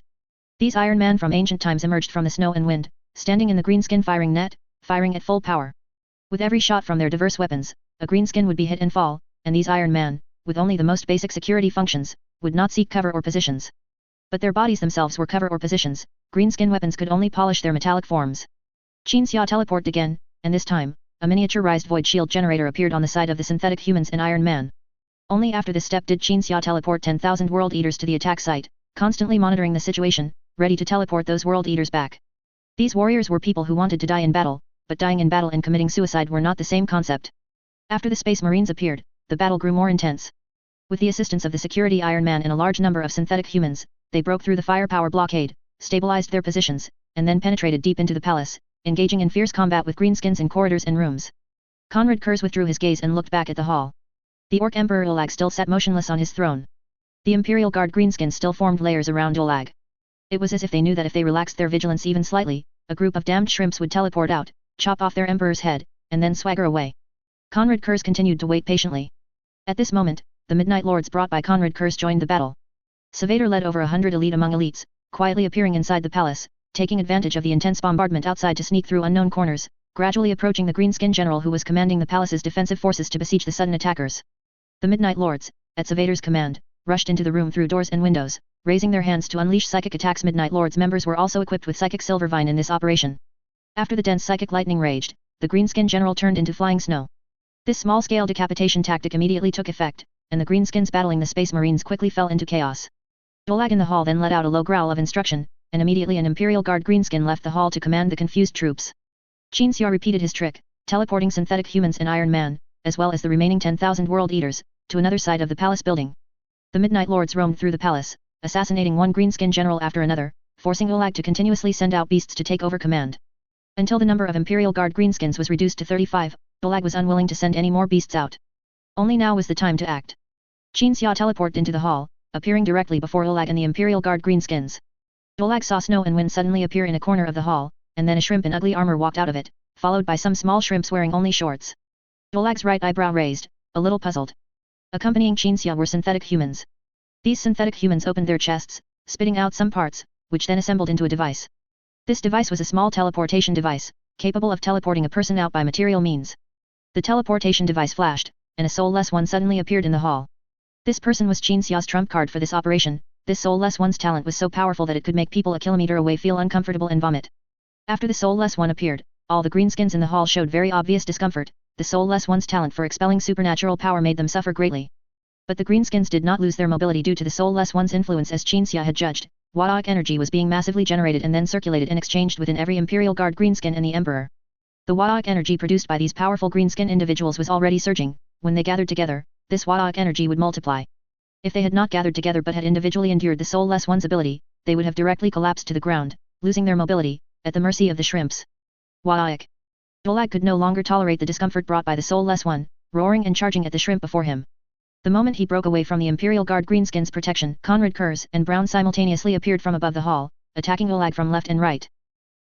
These Iron Man from ancient times emerged from the Snow and Wind, standing in the greenskin firing net, firing at full power. With every shot from their diverse weapons, a greenskin would be hit and fall, and these Iron Man, with only the most basic security functions, would not seek cover or positions. But their bodies themselves were cover or positions, greenskin weapons could only polish their metallic forms. Qin Xia teleported again, and this time, a miniaturized void shield generator appeared on the side of the synthetic humans and Iron Man. Only after this step did Qin Xia teleport 10,000 World Eaters to the attack site, constantly monitoring the situation, ready to teleport those World Eaters back. These warriors were people who wanted to die in battle, but dying in battle and committing suicide were not the same concept. After the Space Marines appeared, the battle grew more intense. With the assistance of the security Iron Man and a large number of synthetic humans, they broke through the firepower blockade, stabilized their positions, and then penetrated deep into the palace, engaging in fierce combat with greenskins in corridors and rooms. Conrad Kurz withdrew his gaze and looked back at the hall. The Orc Emperor Olag still sat motionless on his throne. The Imperial Guard greenskins still formed layers around Olag. It was as if they knew that if they relaxed their vigilance even slightly, a group of damned shrimps would teleport out, chop off their emperor's head, and then swagger away. Conrad Kurz continued to wait patiently. At this moment, the Midnight Lords brought by Conrad Kurz joined the battle. Savator led over 100 elite among elites, quietly appearing inside the palace, taking advantage of the intense bombardment outside to sneak through unknown corners, gradually approaching the greenskin general who was commanding the palace's defensive forces to besiege the sudden attackers. The Midnight Lords, at Savator's command, rushed into the room through doors and windows, raising their hands to unleash psychic attacks. Midnight Lords members were also equipped with psychic Silvervine in this operation. After the dense psychic lightning raged, the greenskin general turned into flying snow. This small-scale decapitation tactic immediately took effect, and the greenskins battling the Space Marines quickly fell into chaos. Olag in the hall then let out a low growl of instruction, and immediately an Imperial Guard greenskin left the hall to command the confused troops. Qin Xia repeated his trick, teleporting synthetic humans and Iron Man, as well as the remaining 10,000 World Eaters, to another side of the palace building. The Midnight Lords roamed through the palace, assassinating one greenskin general after another, forcing Olag to continuously send out beasts to take over command. Until the number of Imperial Guard greenskins was reduced to 35, Olag was unwilling to send any more beasts out. Only now was the time to act. Qin Xia teleported into the hall, appearing directly before Olag and the Imperial Guard greenskins. Olag saw Snow and Wind suddenly appear in a corner of the hall, and then a shrimp in ugly armor walked out of it, followed by some small shrimps wearing only shorts. Olag's right eyebrow raised, a little puzzled. Accompanying Qin Xia were synthetic humans. These synthetic humans opened their chests, spitting out some parts, which then assembled into a device. This device was a small teleportation device, capable of teleporting a person out by material means. The teleportation device flashed, and a soulless one suddenly appeared in the hall. This person was Qin Xia's trump card for this operation. This soulless one's talent was so powerful that it could make people a kilometer away feel uncomfortable and vomit. After the soulless one appeared, all the greenskins in the hall showed very obvious discomfort. The soulless one's talent for expelling supernatural power made them suffer greatly. But the greenskins did not lose their mobility due to the soulless one's influence, as Qin Xia had judged. Wadaic energy was being massively generated and then circulated and exchanged within every Imperial Guard greenskin and the Emperor. The Wadaic energy produced by these powerful greenskin individuals was already surging. When they gathered together, this Wadaic energy would multiply. If they had not gathered together but had individually endured the soulless one's ability, they would have directly collapsed to the ground, losing their mobility, at the mercy of the shrimps. Wadaic. Dolag could no longer tolerate the discomfort brought by the soulless one, roaring and charging at the shrimp before him. The moment he broke away from the Imperial Guard greenskin's protection, Conrad Kurz and Brown simultaneously appeared from above the hall, attacking Dolag from left and right.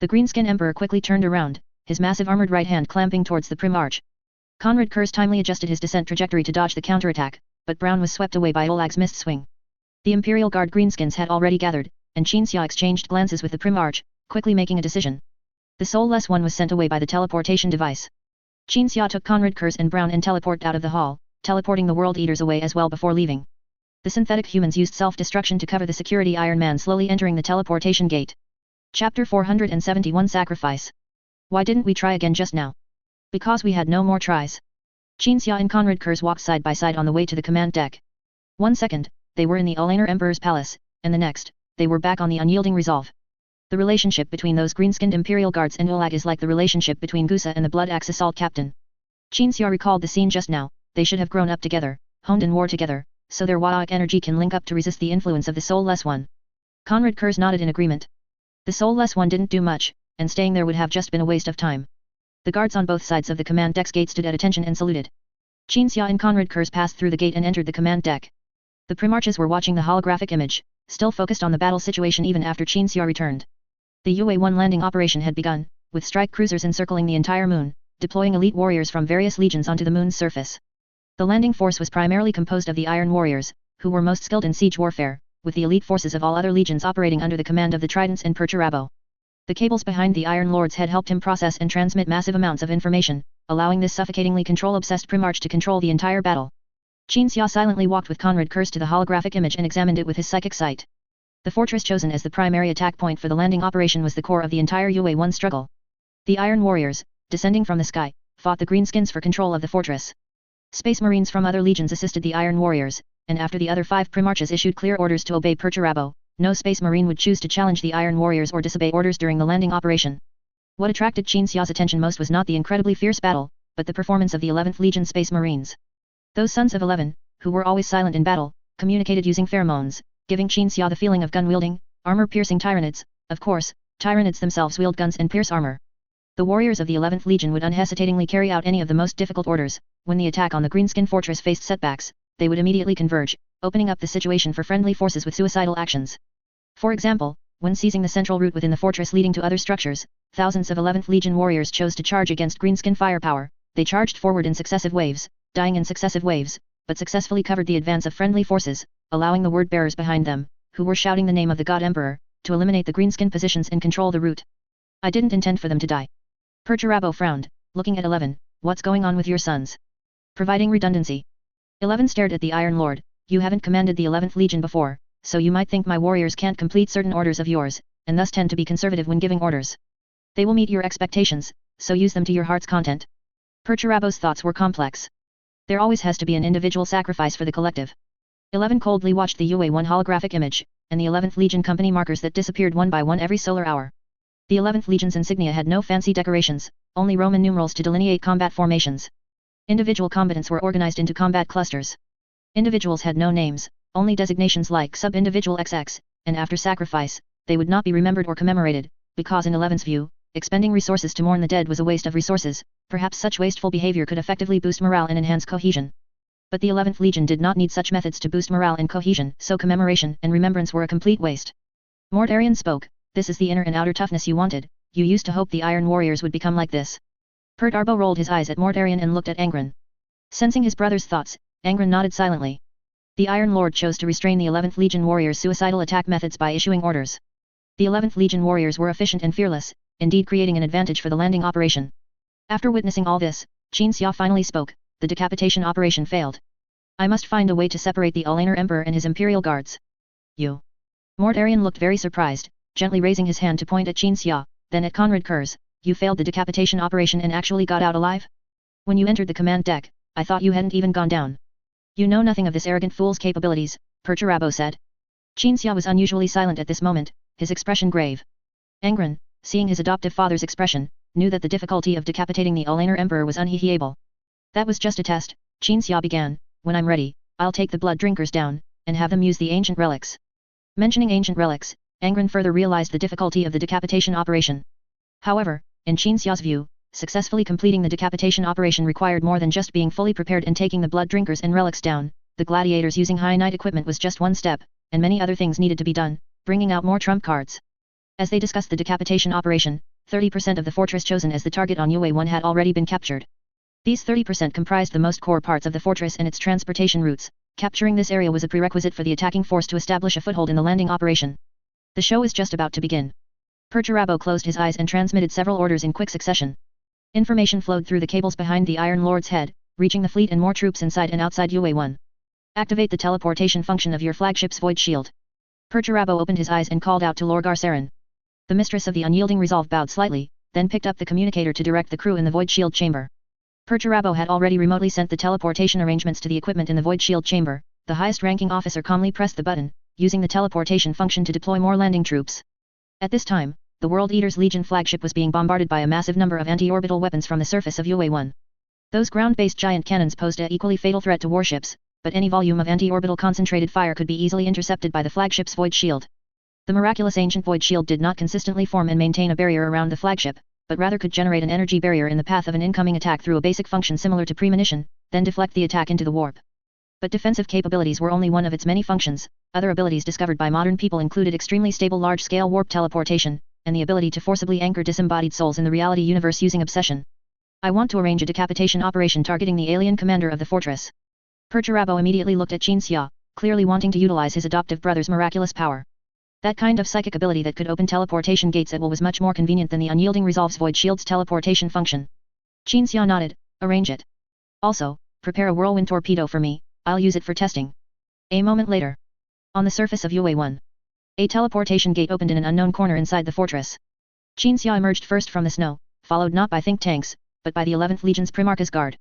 The greenskin emperor quickly turned around, his massive armored right hand clamping towards the prim arch. Conrad Kurz timely adjusted his descent trajectory to dodge the counterattack, but Brown was swept away by Dolag's missed swing. The Imperial Guard greenskins had already gathered, and Qin Xia exchanged glances with the prim arch, quickly making a decision. The soulless one was sent away by the teleportation device. Qin Xia took Conrad Kurz and Brown and teleported out of the hall, teleporting the World Eaters away as well before leaving. The synthetic humans used self-destruction to cover the security. Iron Man slowly entering the teleportation gate. Chapter 471 Sacrifice. Why didn't we try again just now? Because we had no more tries. Qin Xia and Conrad Kurz walked side by side on the way to the command deck. 1 second, they were in the Ulaner Emperor's palace, and the next, they were back on the unyielding resolve. The relationship between those greenskinned Imperial Guards and Dolag is like the relationship between Gusa and the Blood Axe Assault Captain. Qin Xia recalled the scene just now. They should have grown up together, honed in war together, so their Wadaic energy can link up to resist the influence of the soulless one. Conrad Kurz nodded in agreement. The soulless one didn't do much, and staying there would have just been a waste of time. The guards on both sides of the command deck's gate stood at attention and saluted. Qin Xia and Conrad Kurz passed through the gate and entered the command deck. The primarches were watching the holographic image, still focused on the battle situation even after Qin Xia returned. The UA-1 landing operation had begun, with strike cruisers encircling the entire moon, deploying elite warriors from various legions onto the moon's surface. The landing force was primarily composed of the Iron Warriors, who were most skilled in siege warfare, with the elite forces of all other legions operating under the command of the Tridents and Perturabo. The cables behind the Iron Lords had helped him process and transmit massive amounts of information, allowing this suffocatingly control-obsessed Primarch to control the entire battle. Qin Xia silently walked with Conrad Kurz to the holographic image and examined it with his psychic sight. The fortress chosen as the primary attack point for the landing operation was the core of the entire UA-1 struggle. The Iron Warriors, descending from the sky, fought the greenskins for control of the fortress. Space Marines from other legions assisted the Iron Warriors, and after the other 5 Primarches issued clear orders to obey Perturabo, no Space Marine would choose to challenge the Iron Warriors or disobey orders during the landing operation. What attracted Qin Xia's attention most was not the incredibly fierce battle, but the performance of the 11th Legion Space Marines. Those sons of 11, who were always silent in battle, communicated using pheromones, giving Qin Xia the feeling of gun-wielding, armor-piercing Tyranids. Of course, Tyranids themselves wield guns and pierce armor. The warriors of the 11th Legion would unhesitatingly carry out any of the most difficult orders. When the attack on the Greenskin Fortress faced setbacks, they would immediately converge, opening up the situation for friendly forces with suicidal actions. For example, when seizing the central route within the fortress leading to other structures, thousands of 11th Legion warriors chose to charge against Greenskin firepower. They charged forward in successive waves, dying in successive waves, but successfully covered the advance of friendly forces, allowing the word-bearers behind them, who were shouting the name of the God Emperor, to eliminate the Greenskin positions and control the route. I didn't intend for them to die. Perturabo frowned, looking at 11, what's going on with your sons? Providing redundancy. 11 stared at the Iron Lord, you haven't commanded the 11th Legion before, so you might think my warriors can't complete certain orders of yours, and thus tend to be conservative when giving orders. They will meet your expectations, so use them to your heart's content. Perturabo's thoughts were complex. There always has to be an individual sacrifice for the collective. 11 coldly watched the UA-1 holographic image, and the 11th Legion company markers that disappeared one by one every solar hour. The 11th Legion's insignia had no fancy decorations, only Roman numerals to delineate combat formations. Individual combatants were organized into combat clusters. Individuals had no names, only designations like sub-individual XX, and after sacrifice, they would not be remembered or commemorated, because in 11's view, expending resources to mourn the dead was a waste of resources. Perhaps such wasteful behavior could effectively boost morale and enhance cohesion. But the 11th Legion did not need such methods to boost morale and cohesion, so commemoration and remembrance were a complete waste. Mortarion spoke, this is the inner and outer toughness you wanted, you used to hope the Iron Warriors would become like this. Perturbo rolled his eyes at Mortarion and looked at Angron. Sensing his brother's thoughts, Angron nodded silently. The Iron Lord chose to restrain the 11th Legion warriors' suicidal attack methods by issuing orders. The 11th Legion warriors were efficient and fearless, indeed creating an advantage for the landing operation. After witnessing all this, Qin Xia finally spoke, the decapitation operation failed. I must find a way to separate the Alainer Emperor and his imperial guards. You. Mortarion looked very surprised, gently raising his hand to point at Qin Xia, then at Conrad Kurz. You failed the decapitation operation and actually got out alive? When you entered the command deck, I thought you hadn't even gone down. You know nothing of this arrogant fool's capabilities, Perturabo said. Qin Xia was unusually silent at this moment, his expression grave. Angron, seeing his adoptive father's expression, knew that the difficulty of decapitating the Alainer Emperor was unhehiable. That was just a test, Qin Xia began. When I'm ready, I'll take the blood drinkers down, and have them use the ancient relics. Mentioning ancient relics, Angron further realized the difficulty of the decapitation operation. However, in Qin Xia's view, successfully completing the decapitation operation required more than just being fully prepared and taking the blood drinkers and relics down. The gladiators using high knight equipment was just one step, and many other things needed to be done, bringing out more trump cards. As they discussed the decapitation operation, 30% of the fortress chosen as the target on Yue 1 had already been captured. These 30% comprised the most core parts of the fortress and its transportation routes. Capturing this area was a prerequisite for the attacking force to establish a foothold in the landing operation. The show is just about to begin. Perturabo closed his eyes and transmitted several orders in quick succession. Information flowed through the cables behind the Iron Lord's head, reaching the fleet and more troops inside and outside Yue 1. Activate the teleportation function of your flagship's void shield. Perturabo opened his eyes and called out to Lord Garcerin. The mistress of the unyielding resolve bowed slightly, then picked up the communicator to direct the crew in the void shield chamber. Perturabo had already remotely sent the teleportation arrangements to the equipment in the void shield chamber. The highest-ranking officer calmly pressed the button, using the teleportation function to deploy more landing troops. At this time, the World Eater's Legion flagship was being bombarded by a massive number of anti-orbital weapons from the surface of Yue 1. Those ground-based giant cannons posed an equally fatal threat to warships, but any volume of anti-orbital concentrated fire could be easily intercepted by the flagship's void shield. The miraculous ancient void shield did not consistently form and maintain a barrier around the flagship, but rather could generate an energy barrier in the path of an incoming attack through a basic function similar to premonition, then deflect the attack into the warp. But defensive capabilities were only one of its many functions. Other abilities discovered by modern people included extremely stable large-scale warp teleportation, and the ability to forcibly anchor disembodied souls in the reality universe using obsession. I want to arrange a decapitation operation targeting the alien commander of the fortress. Perturabo immediately looked at Qin Xia, clearly wanting to utilize his adoptive brother's miraculous power. That kind of psychic ability that could open teleportation gates at will was much more convenient than the unyielding Resolve's Void Shield's teleportation function. Qin Xia nodded, arrange it. Also, prepare a whirlwind torpedo for me, I'll use it for testing. A moment later. On the surface of Yue 1. A teleportation gate opened in an unknown corner inside the fortress. Qin Xia emerged first from the snow, followed not by think tanks, but by the 11th Legion's Primarch's Guard.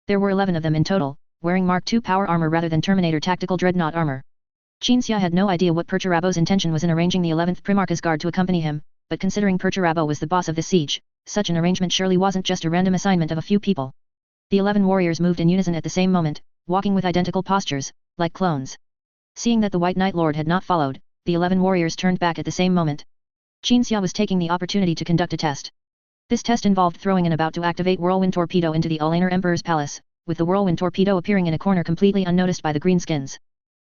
There were 11 of them in total, wearing Mark II power armor rather than Terminator tactical dreadnought armor. Qin Xia had no idea what Perturabo's intention was in arranging the 11th Primarch's Guard to accompany him, but considering Perturabo was the boss of the siege, such an arrangement surely wasn't just a random assignment of a few people. The 11 warriors moved in unison at the same moment, walking with identical postures, like clones. Seeing that the White Knight Lord had not followed, the 11 warriors turned back at the same moment. Qin Xia was taking the opportunity to conduct a test. This test involved throwing an about to activate whirlwind torpedo into the Alainer Emperor's palace, with the whirlwind torpedo appearing in a corner completely unnoticed by the greenskins.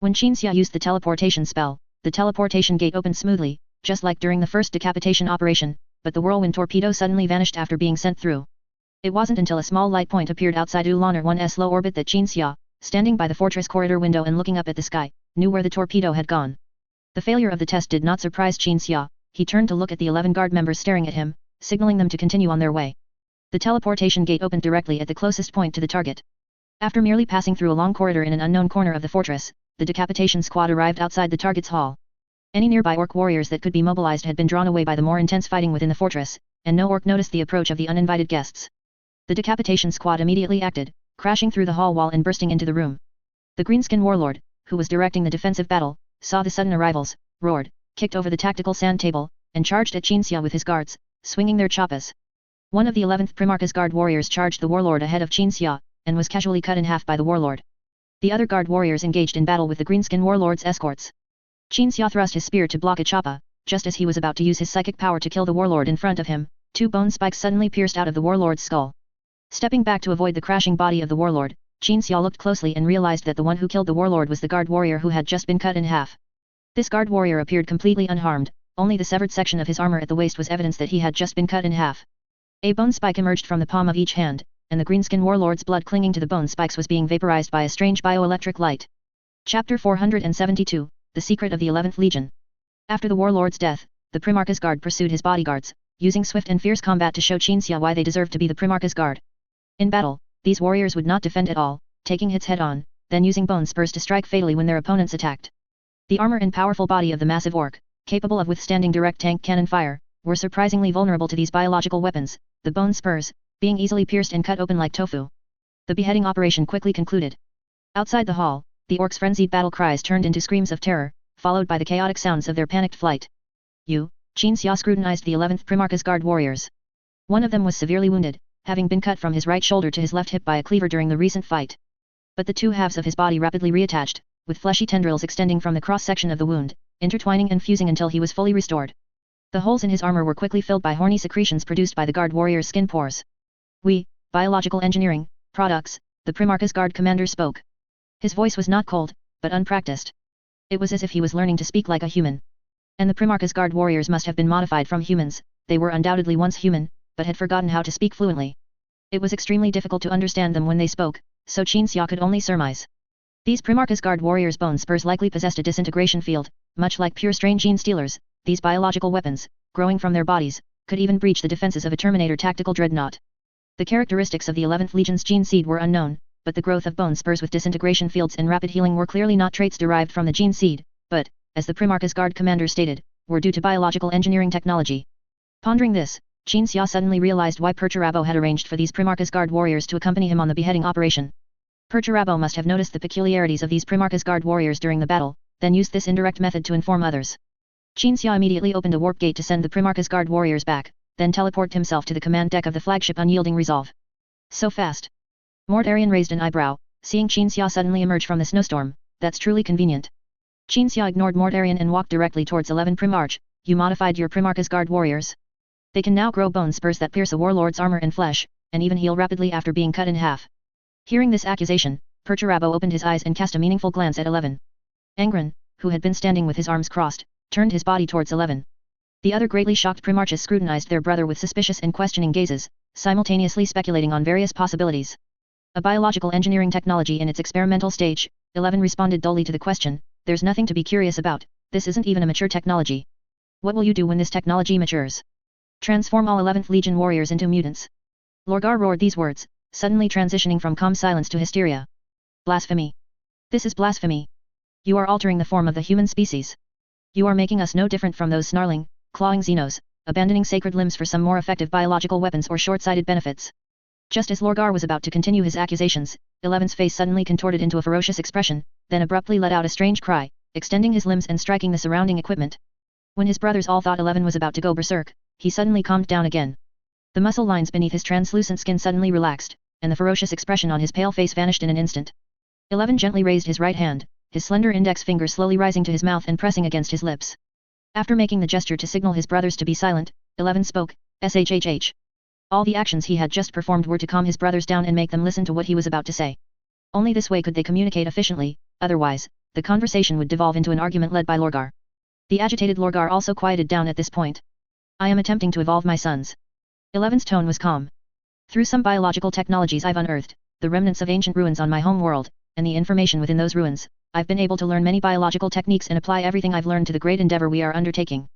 When Qin Xia used the teleportation spell, the teleportation gate opened smoothly, just like during the first decapitation operation, but the whirlwind torpedo suddenly vanished after being sent through. It wasn't until a small light point appeared outside Ulaner 1's low orbit that Qin Xia, standing by the fortress corridor window and looking up at the sky, knew where the torpedo had gone. The failure of the test did not surprise Qin Xia. He turned to look at the 11 guard members staring at him, signaling them to continue on their way. The teleportation gate opened directly at the closest point to the target. After merely passing through a long corridor in an unknown corner of the fortress, the decapitation squad arrived outside the target's hall. Any nearby orc warriors that could be mobilized had been drawn away by the more intense fighting within the fortress, and no orc noticed the approach of the uninvited guests. The decapitation squad immediately acted, crashing through the hall wall and bursting into the room. The greenskin warlord, who was directing the defensive battle, saw the sudden arrivals, roared, kicked over the tactical sand table, and charged at Qin Xia with his guards, swinging their choppas. One of the 11th Primarch's Guard warriors charged the warlord ahead of Qin Xia, and was casually cut in half by the warlord. The other guard warriors engaged in battle with the greenskin warlord's escorts. Qin Xia thrust his spear to block a choppa, just as he was about to use his psychic power to kill the warlord in front of him, 2 bone spikes suddenly pierced out of the warlord's skull. Stepping back to avoid the crashing body of the warlord, Qin Xia looked closely and realized that the one who killed the warlord was the guard warrior who had just been cut in half. This guard warrior appeared completely unharmed, only the severed section of his armor at the waist was evidence that he had just been cut in half. A bone spike emerged from the palm of each hand, and the greenskin warlord's blood clinging to the bone spikes was being vaporized by a strange bioelectric light. Chapter 472, The Secret of the 11th Legion. After the warlord's death, the Primarch's Guard pursued his bodyguards, using swift and fierce combat to show Qin Xia why they deserved to be the Primarch's Guard. In battle, these warriors would not defend at all, taking hits head-on, then using bone spurs to strike fatally when their opponents attacked. The armor and powerful body of the massive orc, capable of withstanding direct tank cannon fire, were surprisingly vulnerable to these biological weapons, the bone spurs, being easily pierced and cut open like tofu. The beheading operation quickly concluded. Outside the hall, the orcs' frenzied battle cries turned into screams of terror, followed by the chaotic sounds of their panicked flight. Qin Xia scrutinized the 11th Primarchus Guard warriors. One of them was severely wounded, having been cut from his right shoulder to his left hip by a cleaver during the recent fight. But the two halves of his body rapidly reattached, with fleshy tendrils extending from the cross-section of the wound, intertwining and fusing until he was fully restored. The holes in his armor were quickly filled by horny secretions produced by the guard warrior's skin pores. Biological engineering, products, the Primarchus Guard commander spoke. His voice was not cold, but unpracticed. It was as if he was learning to speak like a human. And the Primarchus Guard warriors must have been modified from humans, they were undoubtedly once human, but had forgotten how to speak fluently. It was extremely difficult to understand them when they spoke, so Qin Xia could only surmise. These Primarchus Guard warriors' bone spurs likely possessed a disintegration field, much like pure strain gene stealers. These biological weapons, growing from their bodies, could even breach the defenses of a Terminator tactical dreadnought. The characteristics of the 11th Legion's gene seed were unknown, but the growth of bone spurs with disintegration fields and rapid healing were clearly not traits derived from the gene seed, but, as the Primarchus Guard commander stated, were due to biological engineering technology. Pondering this, Qin Xia suddenly realized why Perturabo had arranged for these Primarchus Guard warriors to accompany him on the beheading operation. Perturabo must have noticed the peculiarities of these Primarchus Guard warriors during the battle, then used this indirect method to inform others. Qin Xia immediately opened a warp gate to send the Primarchus Guard warriors back, then teleported himself to the command deck of the flagship Unyielding Resolve. So fast. Mortarion raised an eyebrow, seeing Qin Xia suddenly emerge from the snowstorm. That's truly convenient. Qin Xia ignored Mortarion and walked directly towards 11 Primarch. You modified your Primarchus Guard warriors? They can now grow bone spurs that pierce a warlord's armor and flesh, and even heal rapidly after being cut in half. Hearing this accusation, Perturabo opened his eyes and cast a meaningful glance at 11. Angron, who had been standing with his arms crossed, turned his body towards 11. The other greatly shocked Primarchus scrutinized their brother with suspicious and questioning gazes, simultaneously speculating on various possibilities. A biological engineering technology in its experimental stage, 11 responded dully to the question, there's nothing to be curious about, this isn't even a mature technology. What will you do when this technology matures? Transform all 11th Legion warriors into mutants. Lorgar roared these words, suddenly transitioning from calm silence to hysteria. Blasphemy. This is blasphemy. You are altering the form of the human species. You are making us no different from those snarling, clawing Xenos, abandoning sacred limbs for some more effective biological weapons or short-sighted benefits. Just as Lorgar was about to continue his accusations, 11's face suddenly contorted into a ferocious expression, then abruptly let out a strange cry, extending his limbs and striking the surrounding equipment. When his brothers all thought 11 was about to go berserk, he suddenly calmed down again. The muscle lines beneath his translucent skin suddenly relaxed, and the ferocious expression on his pale face vanished in an instant. 11 gently raised his right hand, his slender index finger slowly rising to his mouth and pressing against his lips. After making the gesture to signal his brothers to be silent, 11 spoke, "Shhh." All the actions he had just performed were to calm his brothers down and make them listen to what he was about to say. Only this way could they communicate efficiently, otherwise, the conversation would devolve into an argument led by Lorgar. The agitated Lorgar also quieted down at this point. I am attempting to evolve my sons. 11's tone was calm. Through some biological technologies I've unearthed, the remnants of ancient ruins on my home world, and the information within those ruins, I've been able to learn many biological techniques and apply everything I've learned to the great endeavor we are undertaking.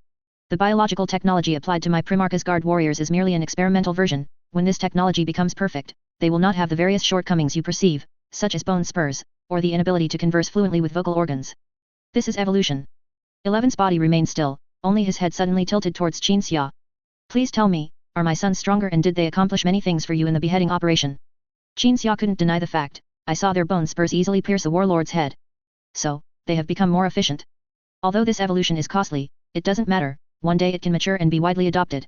The biological technology applied to my Primarchus Guard warriors is merely an experimental version. When this technology becomes perfect, they will not have the various shortcomings you perceive, such as bone spurs, or the inability to converse fluently with vocal organs. This is evolution. 11's body remained still, only his head suddenly tilted towards Qin Xia. Please tell me, are my sons stronger and did they accomplish many things for you in the beheading operation? Qin Xia couldn't deny the fact, I saw their bone spurs easily pierce a warlord's head. So, they have become more efficient. Although this evolution is costly, it doesn't matter, one day it can mature and be widely adopted.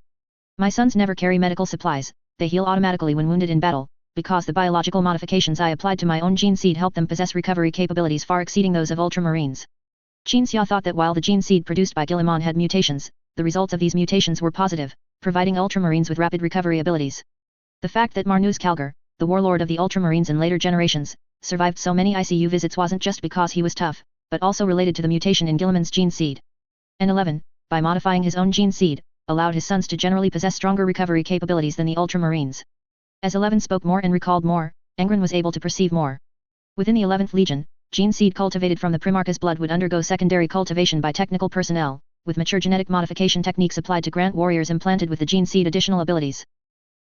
My sons never carry medical supplies, they heal automatically when wounded in battle, because the biological modifications I applied to my own gene seed help them possess recovery capabilities far exceeding those of ultramarines. Qin Xia thought that while the gene seed produced by Guilliman had mutations, the results of these mutations were positive, providing ultramarines with rapid recovery abilities. The fact that Marnus Calgar, the warlord of the ultramarines in later generations, survived so many ICU visits wasn't just because he was tough, but also related to the mutation in Guilliman's gene seed. And 11, by modifying his own gene seed, allowed his sons to generally possess stronger recovery capabilities than the ultramarines. As 11 spoke more and recalled more, Angron was able to perceive more. Within the 11th Legion, gene seed cultivated from the Primarchus blood would undergo secondary cultivation by technical personnel, with mature genetic modification techniques applied to grant warriors implanted with the gene seed additional abilities.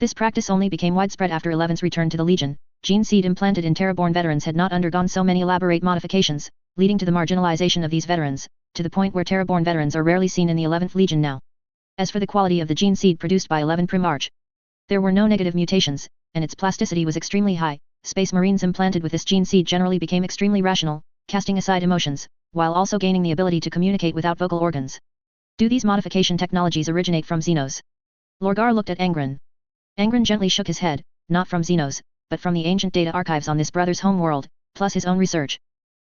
This practice only became widespread after 11's return to the Legion. Gene seed implanted in Terraborn veterans had not undergone so many elaborate modifications, leading to the marginalization of these veterans, to the point where Terraborn veterans are rarely seen in the 11th Legion now. As for the quality of the gene seed produced by 11 Primarch, there were no negative mutations, and its plasticity was extremely high. Space Marines implanted with this gene seed generally became extremely rational, casting aside emotions, while also gaining the ability to communicate without vocal organs. Do these modification technologies originate from Xenos? Lorgar looked at Angron. Angron gently shook his head, not from Xenos, but from the ancient data archives on this brother's home world, plus his own research.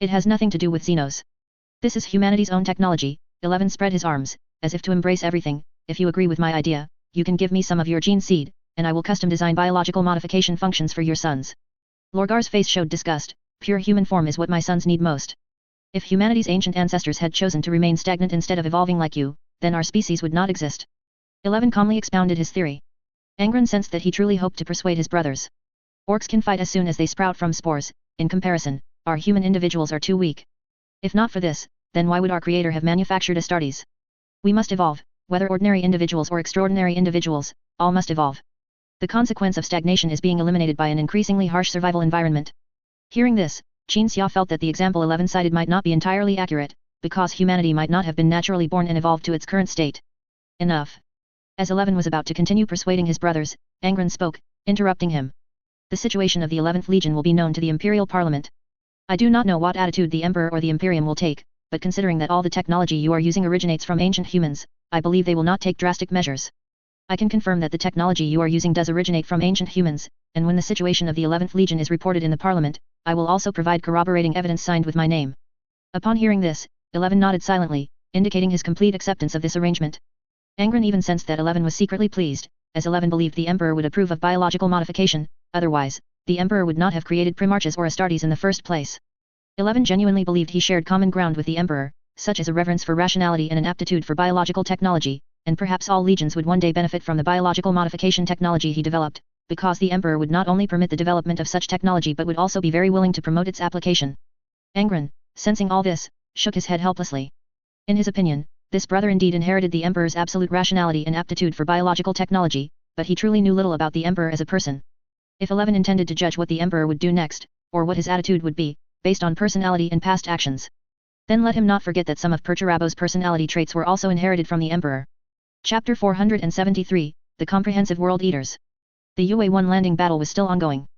It has nothing to do with Xenos. This is humanity's own technology. 11 spread his arms, as if to embrace everything. If you agree with my idea, you can give me some of your gene seed, and I will custom design biological modification functions for your sons. Lorgar's face showed disgust. Pure human form is what my sons need most. If humanity's ancient ancestors had chosen to remain stagnant instead of evolving like you, then our species would not exist. 11 calmly expounded his theory. Angron sensed that he truly hoped to persuade his brothers. Orcs can fight as soon as they sprout from spores. In comparison, our human individuals are too weak. If not for this, then why would our creator have manufactured Astartes? We must evolve, whether ordinary individuals or extraordinary individuals, all must evolve. The consequence of stagnation is being eliminated by an increasingly harsh survival environment. Hearing this, Qin Xia felt that the example 11 cited might not be entirely accurate, because humanity might not have been naturally born and evolved to its current state. Enough. As 11 was about to continue persuading his brothers, Angron spoke, interrupting him. The situation of the 11th Legion will be known to the Imperial Parliament. I do not know what attitude the Emperor or the Imperium will take, but considering that all the technology you are using originates from ancient humans, I believe they will not take drastic measures. I can confirm that the technology you are using does originate from ancient humans, and when the situation of the 11th Legion is reported in the Parliament, I will also provide corroborating evidence signed with my name. Upon hearing this, 11 nodded silently, indicating his complete acceptance of this arrangement. Angron even sensed that 11 was secretly pleased, as 11 believed the Emperor would approve of biological modification. Otherwise, the Emperor would not have created Primarches or Astartes in the first place. 11 genuinely believed he shared common ground with the Emperor, such as a reverence for rationality and an aptitude for biological technology, and perhaps all legions would one day benefit from the biological modification technology he developed, because the Emperor would not only permit the development of such technology but would also be very willing to promote its application. Angron, sensing all this, shook his head helplessly. In his opinion, this brother indeed inherited the Emperor's absolute rationality and aptitude for biological technology, but he truly knew little about the Emperor as a person. If 11 intended to judge what the Emperor would do next, or what his attitude would be, based on personality and past actions, then let him not forget that some of Perturabo's personality traits were also inherited from the Emperor. Chapter 473, The Comprehensive World Eaters. The UA-1 landing battle was still ongoing.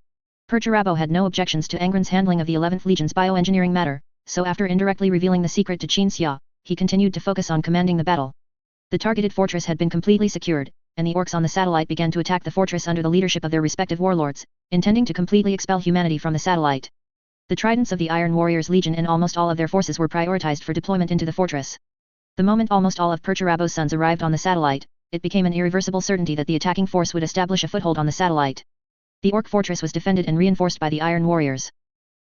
Perturabo had no objections to Angron's handling of the 11th Legion's bioengineering matter, so after indirectly revealing the secret to Qin Xia, he continued to focus on commanding the battle. The targeted fortress had been completely secured, and the orcs on the satellite began to attack the fortress under the leadership of their respective warlords, intending to completely expel humanity from the satellite. The tridents of the Iron Warriors Legion and almost all of their forces were prioritized for deployment into the fortress. The moment almost all of Perturabo's sons arrived on the satellite, it became an irreversible certainty that the attacking force would establish a foothold on the satellite. The orc fortress was defended and reinforced by the Iron Warriors.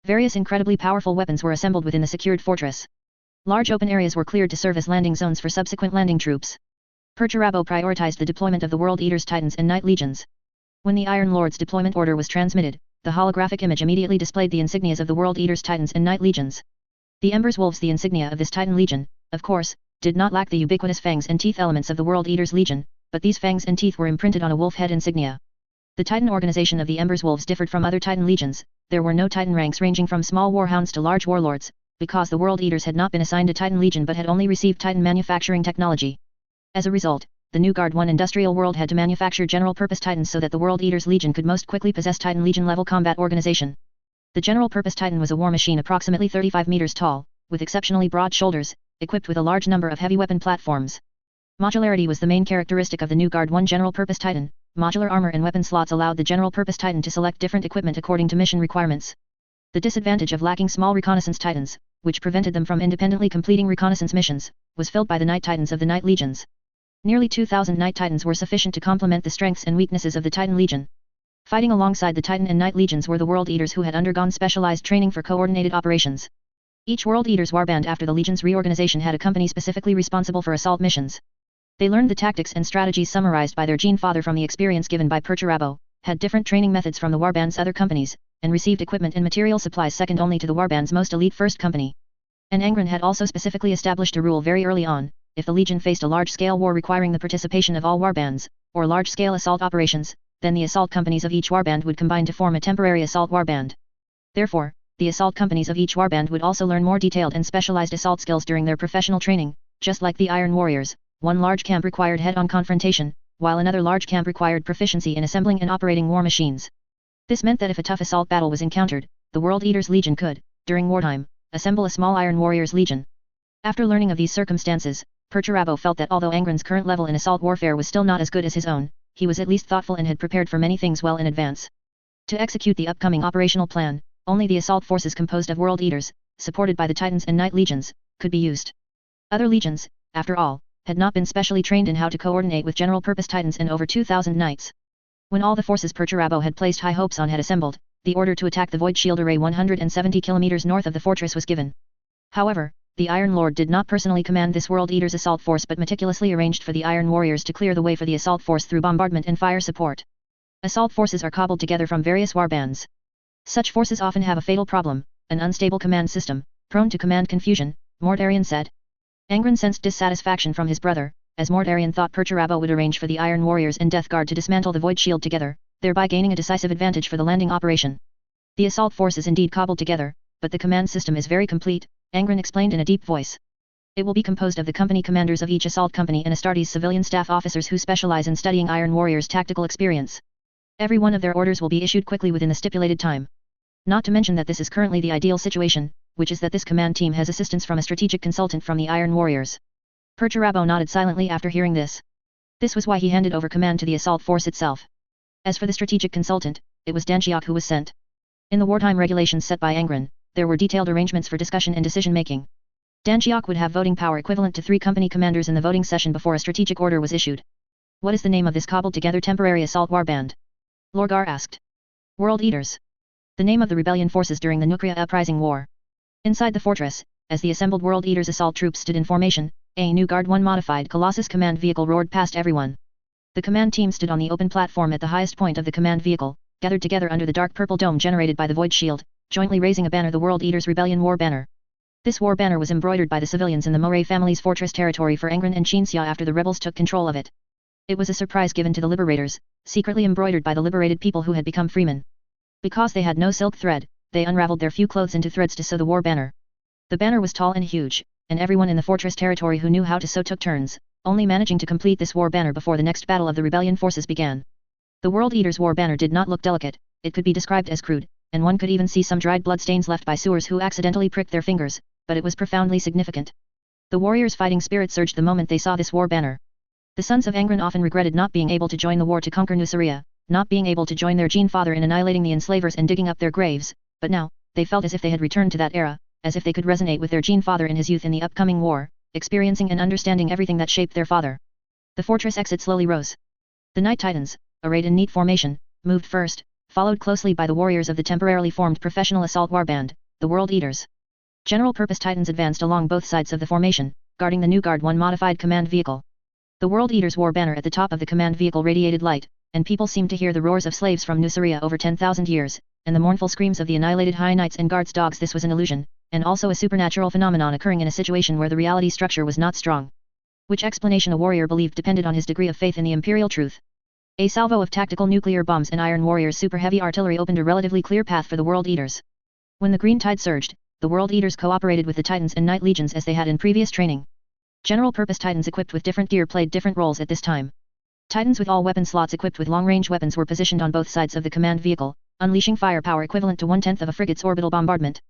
Various incredibly powerful weapons were assembled within the secured fortress. Large open areas were cleared to serve as landing zones for subsequent landing troops. Perturabo prioritized the deployment of the World Eaters Titans and Night Legions. When the Iron Lord's deployment order was transmitted, the holographic image immediately displayed the insignias of the World Eaters Titans and Night Legions. The Ember's Wolves, the insignia of this Titan Legion, of course, did not lack the ubiquitous fangs and teeth elements of the World Eaters Legion, but these fangs and teeth were imprinted on a wolf head insignia. The Titan organization of the Ember's Wolves differed from other Titan Legions. There were no Titan ranks ranging from small warhounds to large warlords, because the World Eaters had not been assigned a Titan Legion but had only received Titan manufacturing technology. As a result, the new Guard 1 industrial world had to manufacture general-purpose Titans so that the World Eaters Legion could most quickly possess Titan Legion-level combat organization. The general-purpose Titan was a war machine approximately 35 meters tall, with exceptionally broad shoulders, equipped with a large number of heavy weapon platforms. Modularity was the main characteristic of the new Guard 1 general-purpose Titan. Modular armor and weapon slots allowed the general-purpose Titan to select different equipment according to mission requirements. The disadvantage of lacking small reconnaissance Titans, which prevented them from independently completing reconnaissance missions, was filled by the Night Titans of the Night Legions. Nearly 2,000 Night Titans were sufficient to complement the strengths and weaknesses of the Titan Legion. Fighting alongside the Titan and Night Legions were the World Eaters who had undergone specialized training for coordinated operations. Each World Eaters warband after the Legion's reorganization had a company specifically responsible for assault missions. They learned the tactics and strategies summarized by their Gene Father from the experience given by Perturabo, had different training methods from the warband's other companies, and received equipment and material supplies second only to the warband's most elite first company. And Angron had also specifically established a rule very early on: if the Legion faced a large-scale war requiring the participation of all warbands, or large-scale assault operations, then the assault companies of each warband would combine to form a temporary assault warband. Therefore, the assault companies of each warband would also learn more detailed and specialized assault skills during their professional training, just like the Iron Warriors. One large camp required head-on confrontation, while another large camp required proficiency in assembling and operating war machines. This meant that if a tough assault battle was encountered, the World Eaters Legion could, during wartime, assemble a small Iron Warriors Legion. After learning of these circumstances, Perturabo felt that although Angron's current level in assault warfare was still not as good as his own, he was at least thoughtful and had prepared for many things well in advance. To execute the upcoming operational plan, only the assault forces composed of World Eaters, supported by the Titans and Knight Legions, could be used. Other legions, after all, had not been specially trained in how to coordinate with general-purpose Titans and over 2,000 Knights. When all the forces Perturabo had placed high hopes on had assembled, the order to attack the Void Shield Array 170 kilometers north of the fortress was given. However, the Iron Lord did not personally command this World Eaters assault force but meticulously arranged for the Iron Warriors to clear the way for the assault force through bombardment and fire support. Assault forces are cobbled together from various warbands. Such forces often have a fatal problem, an unstable command system, prone to command confusion, Mortarion said. Angron sensed dissatisfaction from his brother, as Mortarion thought Perturabo would arrange for the Iron Warriors and Death Guard to dismantle the Void Shield together, thereby gaining a decisive advantage for the landing operation. The assault force is indeed cobbled together, but the command system is very complete, Angron explained in a deep voice. It will be composed of the company commanders of each assault company and Astartes civilian staff officers who specialize in studying Iron Warriors' tactical experience. Every one of their orders will be issued quickly within the stipulated time. Not to mention that this is currently the ideal situation, which is that this command team has assistance from a strategic consultant from the Iron Warriors. Perturabo nodded silently after hearing this. This was why he handed over command to the assault force itself. As for the strategic consultant, it was Danchiok who was sent. In the wartime regulations set by Angron, there were detailed arrangements for discussion and decision-making. Danchiok would have voting power equivalent to 3 company commanders in the voting session before a strategic order was issued. What is the name of this cobbled-together temporary assault warband? Lorgar asked. World Eaters. The name of the rebellion forces during the Nukria Uprising War. Inside the fortress, as the assembled World Eaters assault troops stood in formation, a new Guard 1 modified Colossus command vehicle roared past everyone. The command team stood on the open platform at the highest point of the command vehicle, gathered together under the dark purple dome generated by the Void Shield, jointly raising a banner, the World Eaters Rebellion War Banner. This war banner was embroidered by the civilians in the Moray family's fortress territory for Angron and Chinsia after the rebels took control of it. It was a surprise given to the liberators, secretly embroidered by the liberated people who had become freemen. Because they had no silk thread, they unraveled their few clothes into threads to sew the war banner. The banner was tall and huge, and everyone in the fortress territory who knew how to sew took turns, only managing to complete this war banner before the next battle of the rebellion forces began. The World Eaters war banner did not look delicate, it could be described as crude, and one could even see some dried blood stains left by sewers who accidentally pricked their fingers, but it was profoundly significant. The warriors' fighting spirit surged the moment they saw this war banner. The sons of Angron often regretted not being able to join the war to conquer Nuceria, not being able to join their Gene father in annihilating the enslavers and digging up their graves, but now, they felt as if they had returned to that era, as if they could resonate with their Gene father in his youth in the upcoming war, experiencing and understanding everything that shaped their father. The fortress exit slowly rose. The Night Titans, arrayed in neat formation, moved first, followed closely by the warriors of the temporarily formed professional assault warband, the World Eaters. General-purpose Titans advanced along both sides of the formation, guarding the new Guard 1 modified command vehicle. The World Eaters war banner at the top of the command vehicle radiated light, and people seemed to hear the roars of slaves from Nuceria over 10,000 years, and the mournful screams of the annihilated High Knights and Guards dogs. This was an illusion, and also a supernatural phenomenon occurring in a situation where the reality structure was not strong. Which explanation a warrior believed depended on his degree of faith in the imperial truth. A salvo of tactical nuclear bombs and Iron Warriors' super heavy artillery opened a relatively clear path for the World Eaters. When the green tide surged, the World Eaters cooperated with the Titans and Knight Legions as they had in previous training. General-purpose Titans equipped with different gear played different roles at this time. Titans with all weapon slots equipped with long-range weapons were positioned on both sides of the command vehicle, unleashing firepower equivalent to 1/10 of a frigate's orbital bombardment.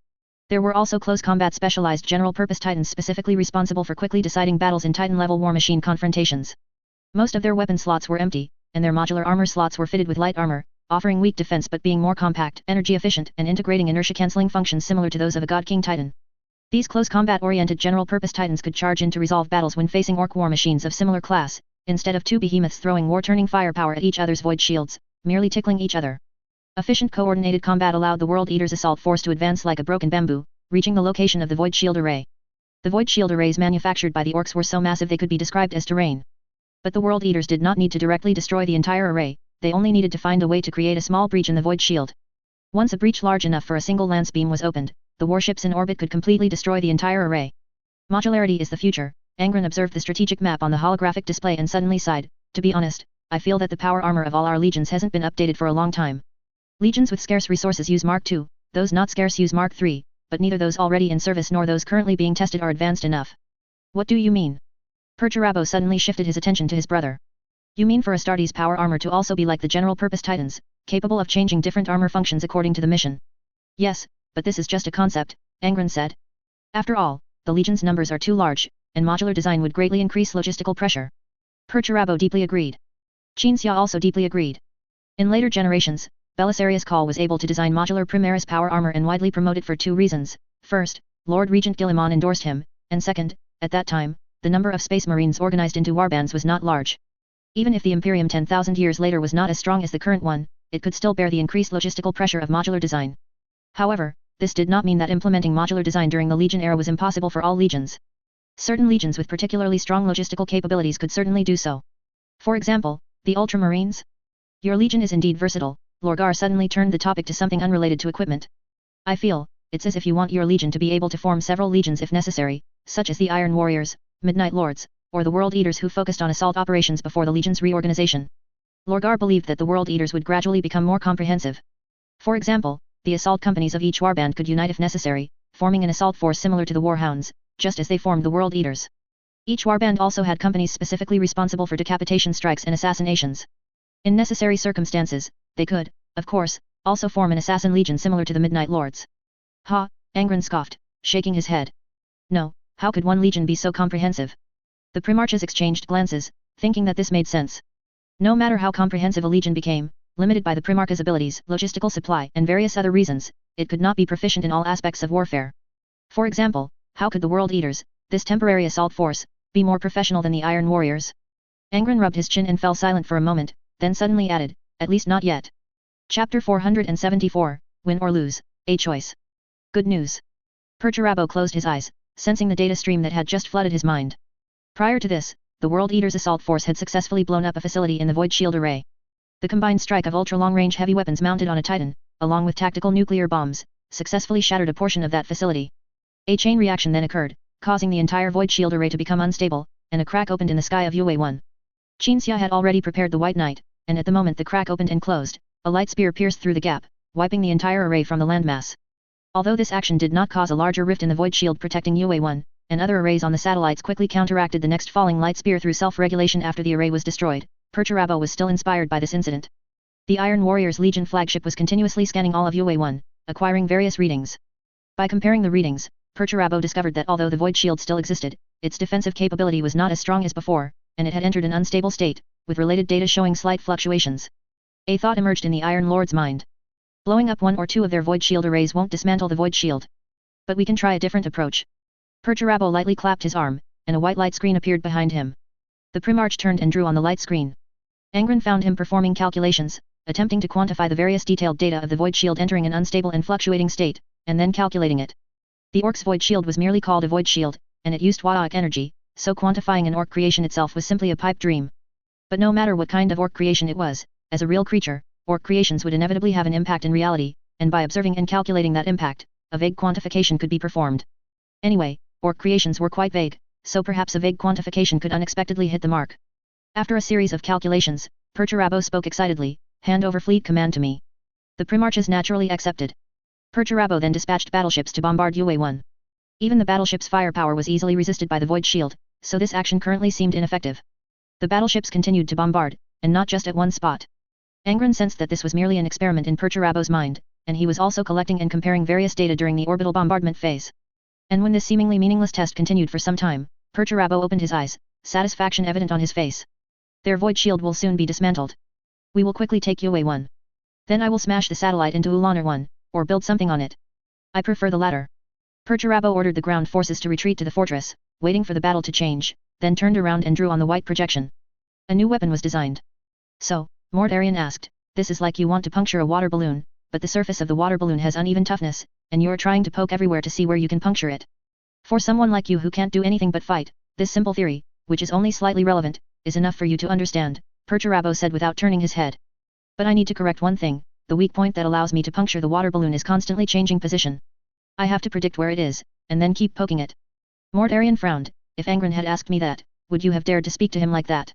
There were also close combat specialized general-purpose Titans specifically responsible for quickly deciding battles in Titan-level war machine confrontations. Most of their weapon slots were empty, and their modular armor slots were fitted with light armor, offering weak defense but being more compact, energy efficient, and integrating inertia-canceling functions similar to those of a God King Titan. These close combat-oriented general-purpose Titans could charge in to resolve battles when facing orc war machines of similar class, instead of 2 behemoths throwing war-turning firepower at each other's void shields, merely tickling each other. Efficient coordinated combat allowed the World Eaters assault force to advance like a broken bamboo, reaching the location of the Void Shield Array. The Void Shield Arrays manufactured by the orcs were so massive they could be described as terrain. But the World Eaters did not need to directly destroy the entire array, they only needed to find a way to create a small breach in the Void Shield. Once a breach large enough for a single lance beam was opened, the warships in orbit could completely destroy the entire array. Modularity is the future. Angron observed the strategic map on the holographic display and suddenly sighed. To be honest, I feel that the power armor of all our legions hasn't been updated for a long time. Legions with scarce resources use Mark II, those not scarce use Mark III, but neither those already in service nor those currently being tested are advanced enough. What do you mean? Perturabo suddenly shifted his attention to his brother. You mean for Astartes' power armor to also be like the general-purpose Titans, capable of changing different armor functions according to the mission? Yes, but this is just a concept, Angron said. After all, the Legion's numbers are too large, and modular design would greatly increase logistical pressure. Perturabo deeply agreed. Xia also deeply agreed. In later generations, Belisarius Cawl was able to design modular Primaris power armor and widely promote it for two reasons. First, Lord Regent Guilliman endorsed him, and second, at that time, the number of space marines organized into warbands was not large. Even if the Imperium 10,000 years later was not as strong as the current one, it could still bear the increased logistical pressure of modular design. However, this did not mean that implementing modular design during the Legion era was impossible for all legions. Certain legions with particularly strong logistical capabilities could certainly do so. For example, the Ultramarines? Your legion is indeed versatile. Lorgar suddenly turned the topic to something unrelated to equipment. I feel, it's as if you want your legion to be able to form several legions if necessary, such as the Iron Warriors, Midnight Lords, or the World Eaters who focused on assault operations before the legion's reorganization. Lorgar believed that the World Eaters would gradually become more comprehensive. For example, the assault companies of each warband could unite if necessary, forming an assault force similar to the Warhounds, just as they formed the World Eaters. Each warband also had companies specifically responsible for decapitation strikes and assassinations. In necessary circumstances, they could, of course, also form an assassin legion similar to the Midnight Lords. Ha, Angron scoffed, shaking his head. No, how could one legion be so comprehensive? The Primarchs exchanged glances, thinking that this made sense. No matter how comprehensive a legion became, limited by the Primarch's abilities, logistical supply, and various other reasons, it could not be proficient in all aspects of warfare. For example, how could the World Eaters, this temporary assault force, be more professional than the Iron Warriors? Angron rubbed his chin and fell silent for a moment, then suddenly added, at least not yet. Chapter 474, Win or Lose, A Choice. Good news. Perturabo closed his eyes, sensing the data stream that had just flooded his mind. Prior to this, the World Eaters' assault force had successfully blown up a facility in the Void Shield Array. The combined strike of ultra-long-range heavy weapons mounted on a Titan, along with tactical nuclear bombs, successfully shattered a portion of that facility. A chain reaction then occurred, causing the entire Void Shield Array to become unstable, and a crack opened in the sky of UA-1. Xia had already prepared the White Knight, and at the moment the crack opened and closed, a light spear pierced through the gap, wiping the entire array from the landmass. Although this action did not cause a larger rift in the void shield protecting UA-1, and other arrays on the satellites quickly counteracted the next falling light spear through self-regulation after the array was destroyed, Perturabo was still inspired by this incident. The Iron Warriors Legion flagship was continuously scanning all of UA-1, acquiring various readings. By comparing the readings, Perturabo discovered that although the void shield still existed, its defensive capability was not as strong as before, and it had entered an unstable state, with related data showing slight fluctuations. A thought emerged in the Iron Lord's mind. Blowing up one or two of their void shield arrays won't dismantle the void shield. But we can try a different approach. Perturabo lightly clapped his arm, and a white light screen appeared behind him. The Primarch turned and drew on the light screen. Angron found him performing calculations, attempting to quantify the various detailed data of the void shield entering an unstable and fluctuating state, and then calculating it. The Orc's void shield was merely called a void shield, and it used Waaic energy, so quantifying an Orc creation itself was simply a pipe dream. But no matter what kind of Orc creation it was, as a real creature, Orc creations would inevitably have an impact in reality, and by observing and calculating that impact, a vague quantification could be performed. Anyway, Orc creations were quite vague, so perhaps a vague quantification could unexpectedly hit the mark. After a series of calculations, Perturabo spoke excitedly, "Hand over fleet command to me." The Primarchs naturally accepted. Perturabo then dispatched battleships to bombard UA-1. Even the battleship's firepower was easily resisted by the void shield, so this action currently seemed ineffective. The battleships continued to bombard, and not just at one spot. Angron sensed that this was merely an experiment in Perturabo's mind, and he was also collecting and comparing various data during the orbital bombardment phase. And when this seemingly meaningless test continued for some time, Perturabo opened his eyes, satisfaction evident on his face. Their void shield will soon be dismantled. We will quickly take UA-1. Then I will smash the satellite into Ulanar-1, or build something on it. I prefer the latter. Perturabo ordered the ground forces to retreat to the fortress, waiting for the battle to change, then turned around and drew on the white projection. A new weapon was designed. So, Mortarion asked, "This is like you want to puncture a water balloon, but the surface of the water balloon has uneven toughness, and you're trying to poke everywhere to see where you can puncture it. For someone like you who can't do anything but fight, this simple theory, which is only slightly relevant, is enough for you to understand," Perturabo said without turning his head. "But I need to correct one thing, the weak point that allows me to puncture the water balloon is constantly changing position. I have to predict where it is, and then keep poking it." Mortarion frowned. If Angron had asked me that, would you have dared to speak to him like that?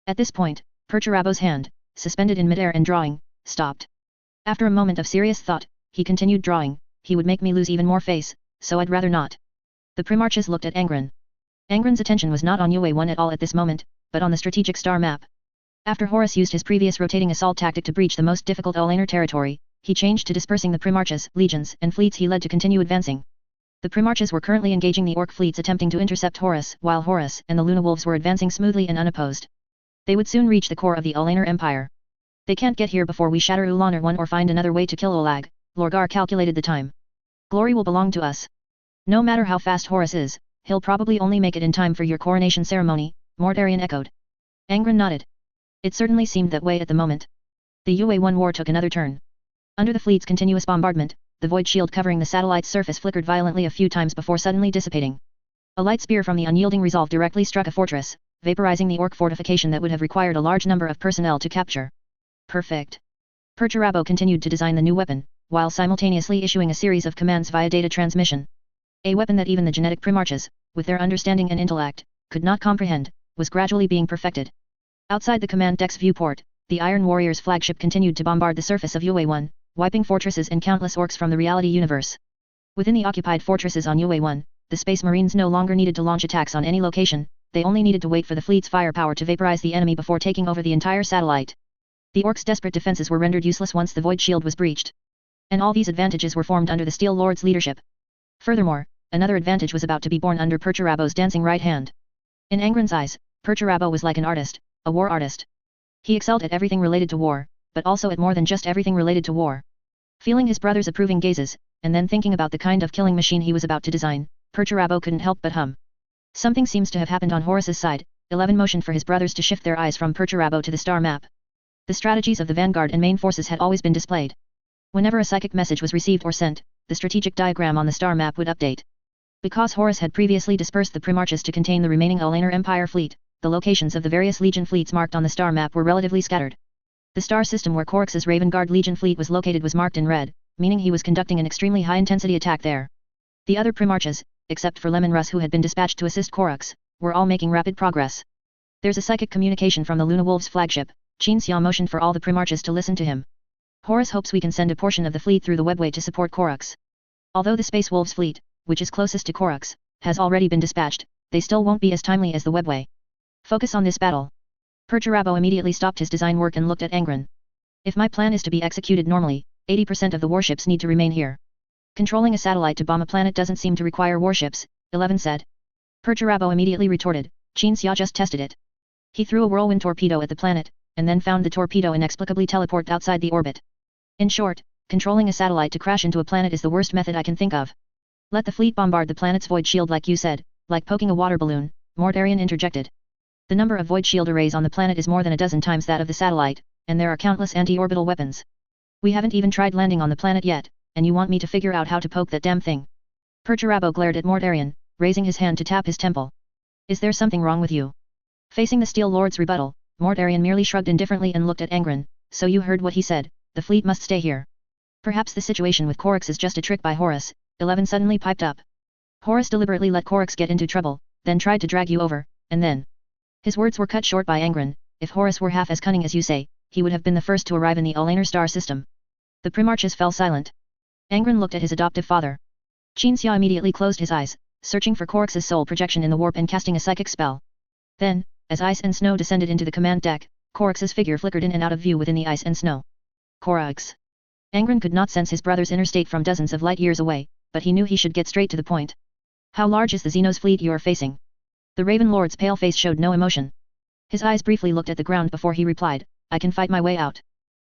At this point, Perturabo's hand, suspended in midair and drawing, stopped. After a moment of serious thought, he continued drawing. He would make me lose even more face, so I'd rather not. The Primarchs looked at Angron. Angron's attention was not on UA-1 at all at this moment, but on the strategic star map. After Horus used his previous rotating assault tactic to breach the most difficult Olaner territory, he changed to dispersing the Primarchs, legions, and fleets he led to continue advancing. The Primarchs were currently engaging the Orc fleets attempting to intercept Horus, while Horus and the Luna Wolves were advancing smoothly and unopposed. They would soon reach the core of the Olaner Empire. They can't get here before we shatter Ulaner 1 or find another way to kill Olag, Lorgar calculated the time. Glory will belong to us. No matter how fast Horus is, he'll probably only make it in time for your coronation ceremony, Mortarion echoed. Angron nodded. It certainly seemed that way at the moment. The UA-1 war took another turn. Under the fleet's continuous bombardment, the void shield covering the satellite's surface flickered violently a few times before suddenly dissipating. A light spear from the unyielding resolve directly struck a fortress, vaporizing the Orc fortification that would have required a large number of personnel to capture. Perfect. Perturabo continued to design the new weapon, while simultaneously issuing a series of commands via data transmission. A weapon that even the genetic Primarchs, with their understanding and intellect, could not comprehend, was gradually being perfected. Outside the command deck's viewport, the Iron Warrior's flagship continued to bombard the surface of UA-1, wiping fortresses and countless orcs from the reality universe. Within the occupied fortresses on UA-1, the Space Marines no longer needed to launch attacks on any location, they only needed to wait for the fleet's firepower to vaporize the enemy before taking over the entire satellite. The orcs' desperate defenses were rendered useless once the void shield was breached. And all these advantages were formed under the Steel Lord's leadership. Furthermore, another advantage was about to be born under Perturabo's dancing right hand. In Angron's eyes, Perturabo was like an artist, a war artist. He excelled at everything related to war, but also at more than just everything related to war. Feeling his brother's approving gazes, and then thinking about the kind of killing machine he was about to design, Perturabo couldn't help but hum. Something seems to have happened on Horus's side. 11 motioned for his brothers to shift their eyes from Perturabo to the star map. The strategies of the vanguard and main forces had always been displayed. Whenever a psychic message was received or sent, the strategic diagram on the star map would update. Because Horus had previously dispersed the Primarchs to contain the remaining Olaner Empire fleet, the locations of the various Legion fleets marked on the star map were relatively scattered. The star system where Corax's Raven Guard Legion fleet was located was marked in red, meaning he was conducting an extremely high-intensity attack there. The other Primarchs, except for Lemon Russ who had been dispatched to assist Corax, were all making rapid progress. There's a psychic communication from the Luna Wolves flagship. Qin Xia motioned for all the Primarchs to listen to him. Horus hopes we can send a portion of the fleet through the webway to support Corax. Although the Space Wolves fleet, which is closest to Corax, has already been dispatched, they still won't be as timely as the webway. Focus on this battle. Perturabo immediately stopped his design work and looked at Angron. If my plan is to be executed normally, 80% of the warships need to remain here. Controlling a satellite to bomb a planet doesn't seem to require warships, 11 said. Perturabo immediately retorted, Qin Xia just tested it. He threw a whirlwind torpedo at the planet, and then found the torpedo inexplicably teleport outside the orbit. In short, controlling a satellite to crash into a planet is the worst method I can think of. Let the fleet bombard the planet's void shield like you said, like poking a water balloon, Mortarion interjected. The number of void shield arrays on the planet is more than a dozen times that of the satellite, and there are countless anti-orbital weapons. We haven't even tried landing on the planet yet, and you want me to figure out how to poke that damn thing. Perturabo glared at Mortarion, raising his hand to tap his temple. Is there something wrong with you? Facing the Steel Lord's rebuttal, Mortarion merely shrugged indifferently and looked at Angron. So you heard what he said, the fleet must stay here. Perhaps the situation with Corax is just a trick by Horus, 11 suddenly piped up. Horus deliberately let Corax get into trouble, then tried to drag you over, and then... His words were cut short by Angron. If Horus were half as cunning as you say, he would have been the first to arrive in the Olaner star system. The Primarchs fell silent. Angron looked at his adoptive father. Qin Xia immediately closed his eyes, searching for Corax's soul projection in the warp and casting a psychic spell. Then, as ice and snow descended into the command deck, Corax's figure flickered in and out of view within the ice and snow. Corax. Angron could not sense his brother's inner state from dozens of light years away, but he knew he should get straight to the point. How large is the Xenos fleet you are facing? The Raven Lord's pale face showed no emotion. His eyes briefly looked at the ground before he replied, I can fight my way out.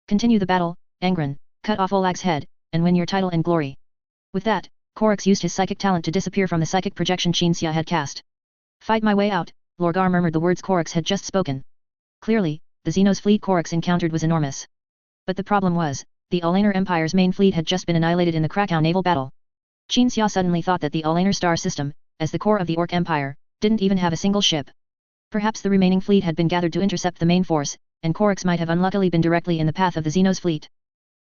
Continue the battle, Angron, cut off Olag's head, and win your title and glory. With that, Corax used his psychic talent to disappear from the psychic projection Qin Xia had cast. Fight my way out, Lorgar murmured the words Corax had just spoken. Clearly, the Xenos fleet Corax encountered was enormous. But the problem was, the Olaner Empire's main fleet had just been annihilated in the Krakow naval battle. Qin Xia suddenly thought that the Olaner star system, as the core of the Orc Empire, didn't even have a single ship. Perhaps the remaining fleet had been gathered to intercept the main force, and Corax might have unluckily been directly in the path of the Xenos fleet.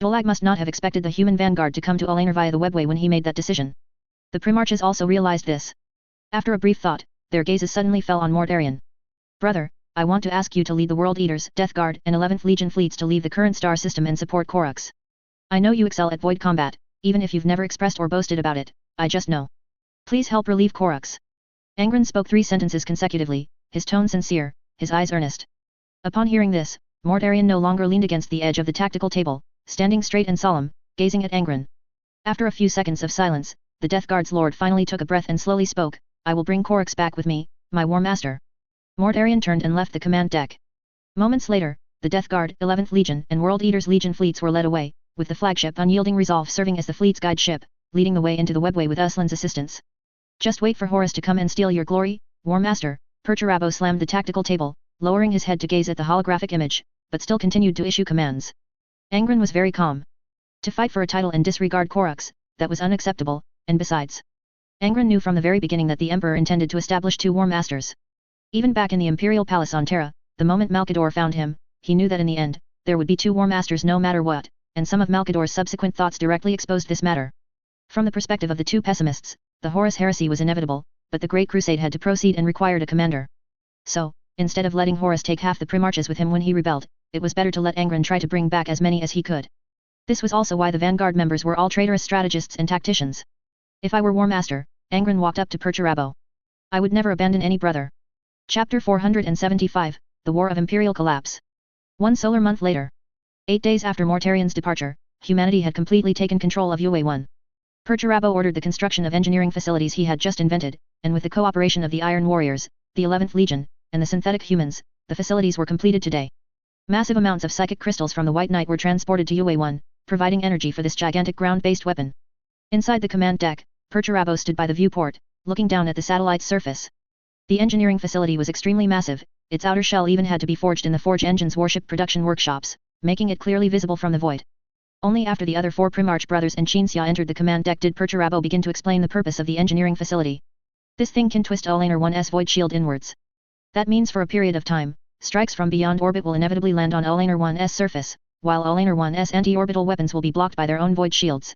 Olag must not have expected the human vanguard to come to Olaner via the webway when he made that decision. The Primarchs also realized this. After a brief thought, their gazes suddenly fell on Mortarion. Brother, I want to ask you to lead the World Eaters, Death Guard, and 11th Legion fleets to leave the current star system and support Korux. I know you excel at void combat, even if you've never expressed or boasted about it, I just know. Please help relieve Korux. Angron spoke 3 sentences consecutively, his tone sincere, his eyes earnest. Upon hearing this, Mortarion no longer leaned against the edge of the tactical table, standing straight and solemn, gazing at Angron. After a few seconds of silence, the Death Guard's lord finally took a breath and slowly spoke, I will bring Korux back with me, my War Master. Mortarion turned and left the command deck. Moments later, the Death Guard, 11th Legion and World Eaters Legion fleets were led away, with the flagship Unyielding Resolve serving as the fleet's guide ship, leading the way into the webway with Uslan's assistance. Just wait for Horus to come and steal your glory, War Master. Perturabo slammed the tactical table, lowering his head to gaze at the holographic image, but still continued to issue commands. Angron was very calm. To fight for a title and disregard Korux, that was unacceptable, and besides, Angron knew from the very beginning that the Emperor intended to establish 2 War Masters. Even back in the Imperial Palace on Terra, the moment Malkador found him, he knew that in the end, there would be 2 War Masters no matter what, and some of Malkador's subsequent thoughts directly exposed this matter. From the perspective of the 2 pessimists, the Horus heresy was inevitable, but the Great Crusade had to proceed and required a commander. So, instead of letting Horus take half the Primarches with him when he rebelled, it was better to let Angron try to bring back as many as he could. This was also why the Vanguard members were all traitorous strategists and tacticians. If I were War Master, Angron walked up to Perturabo. I would never abandon any brother. Chapter 475, The War of Imperial Collapse. 1 solar month later. 8 days after Mortarion's departure, humanity had completely taken control of UA-1. Perturabo ordered the construction of engineering facilities he had just invented, and with the cooperation of the Iron Warriors, the 11th Legion, and the synthetic humans, the facilities were completed today. Massive amounts of psychic crystals from the White Knight were transported to UA-1, providing energy for this gigantic ground-based weapon. Inside the command deck, Perturabo stood by the viewport, looking down at the satellite's surface. The engineering facility was extremely massive, its outer shell even had to be forged in the Forge Engine's warship production workshops, making it clearly visible from the void. Only after the other 4 Primarch brothers and Xia entered the command deck did Perturabo begin to explain the purpose of the engineering facility. This thing can twist Ulaner 1's void shield inwards. That means for a period of time, strikes from beyond orbit will inevitably land on Ulaner 1's surface, while Ulaner 1's anti-orbital weapons will be blocked by their own void shields.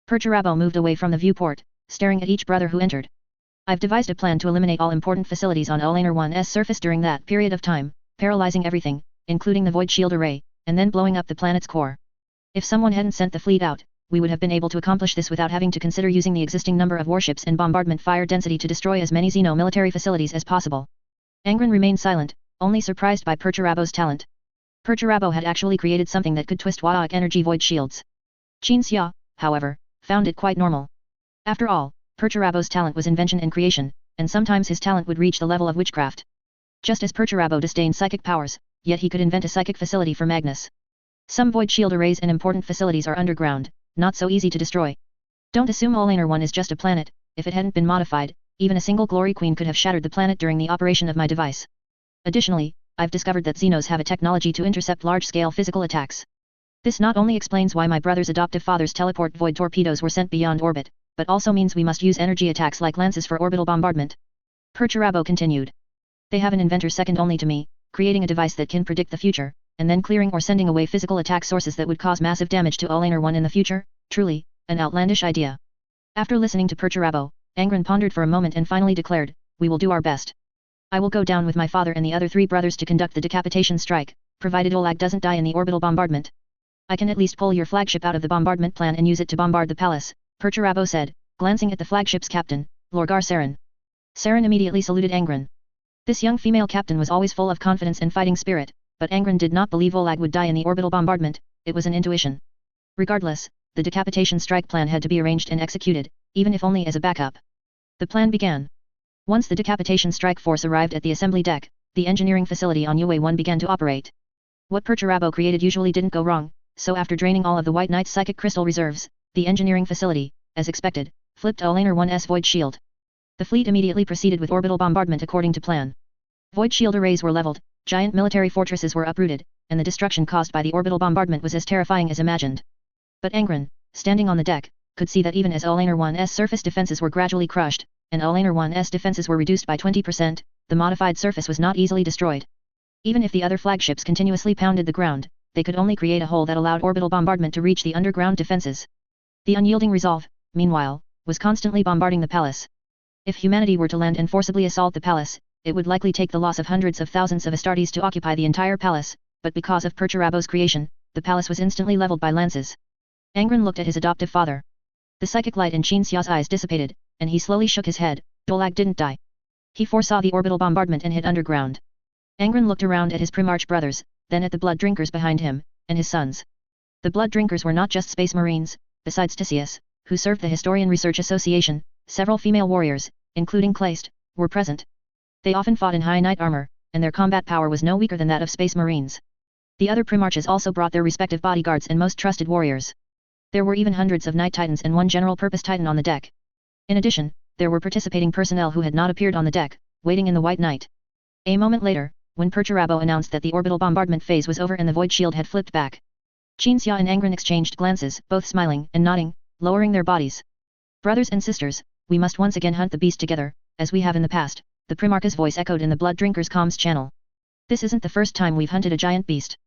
Perturabo moved away from the viewport, staring at each brother who entered. I've devised a plan to eliminate all important facilities on Ulaner 1's surface during that period of time, paralyzing everything, including the void shield array, and then blowing up the planet's core. If someone hadn't sent the fleet out, we would have been able to accomplish this without having to consider using the existing number of warships and bombardment fire density to destroy as many Xeno military facilities as possible. Angron remained silent, only surprised by Perturabo's talent. Perturabo had actually created something that could twist Waaic energy void shields. Xia, however, found it quite normal. After all, Perturabo's talent was invention and creation, and sometimes his talent would reach the level of witchcraft. Just as Perturabo disdained psychic powers, yet he could invent a psychic facility for Magnus. Some void shield arrays and important facilities are underground, not so easy to destroy. Don't assume Ulaner 1 is just a planet. If it hadn't been modified, even a single Glory Queen could have shattered the planet during the operation of my device. Additionally, I've discovered that Xenos have a technology to intercept large-scale physical attacks. This not only explains why my brother's adoptive father's teleport void torpedoes were sent beyond orbit, but also means we must use energy attacks like lances for orbital bombardment. Perturabo continued. They have an inventor second only to me, creating a device that can predict the future, and then clearing or sending away physical attack sources that would cause massive damage to Ulaner 1 in the future. Truly, an outlandish idea. After listening to Perturabo, Angron pondered for a moment and finally declared, we will do our best. I will go down with my father and the other 3 brothers to conduct the decapitation strike, provided Olag doesn't die in the orbital bombardment. I can at least pull your flagship out of the bombardment plan and use it to bombard the palace, Perturabo said, glancing at the flagship's captain, Lorgar Saren. Saren immediately saluted Angron. This young female captain was always full of confidence and fighting spirit, but Angron did not believe Olag would die in the orbital bombardment, it was an intuition. Regardless, the decapitation strike plan had to be arranged and executed, even if only as a backup. The plan began. Once the decapitation strike force arrived at the assembly deck, the engineering facility on UA-1 began to operate. What Perturabo created usually didn't go wrong, so after draining all of the White Knight's psychic crystal reserves, the engineering facility, as expected, flipped Ulaner 1's void shield. The fleet immediately proceeded with orbital bombardment according to plan. Void shield arrays were leveled, giant military fortresses were uprooted, and the destruction caused by the orbital bombardment was as terrifying as imagined. But Angron, standing on the deck, could see that even as Ulaner 1's surface defenses were gradually crushed, and Ulaner 1's defenses were reduced by 20%, the modified surface was not easily destroyed. Even if the other flagships continuously pounded the ground, they could only create a hole that allowed orbital bombardment to reach the underground defenses. The unyielding Resolve, meanwhile, was constantly bombarding the palace. If humanity were to land and forcibly assault the palace, it would likely take the loss of hundreds of thousands of Astartes to occupy the entire palace, but because of Perturabo's creation, the palace was instantly leveled by lances. Angron looked at his adoptive father. The psychic light in Qin Xia's eyes dissipated, and he slowly shook his head. Dolag didn't die. He foresaw the orbital bombardment and hid underground. Angron looked around at his Primarch brothers, then at the blood drinkers behind him, and his sons. The blood drinkers were not just space marines. Besides Tisius, who served the Historian Research Association, several female warriors, including Kleist, were present. They often fought in high knight armor, and their combat power was no weaker than that of space marines. The other Primarches also brought their respective bodyguards and most trusted warriors. There were even hundreds of Knight Titans and one general-purpose Titan on the deck. In addition, there were participating personnel who had not appeared on the deck, waiting in the White Knight. A moment later, when Perturabo announced that the orbital bombardment phase was over and the void shield had flipped back, Qin Xia and Angron exchanged glances, both smiling and nodding, lowering their bodies. Brothers and sisters, we must once again hunt the beast together, as we have in the past, the Primarch's voice echoed in the Blood Drinkers' comms channel. This isn't the first time we've hunted a giant beast.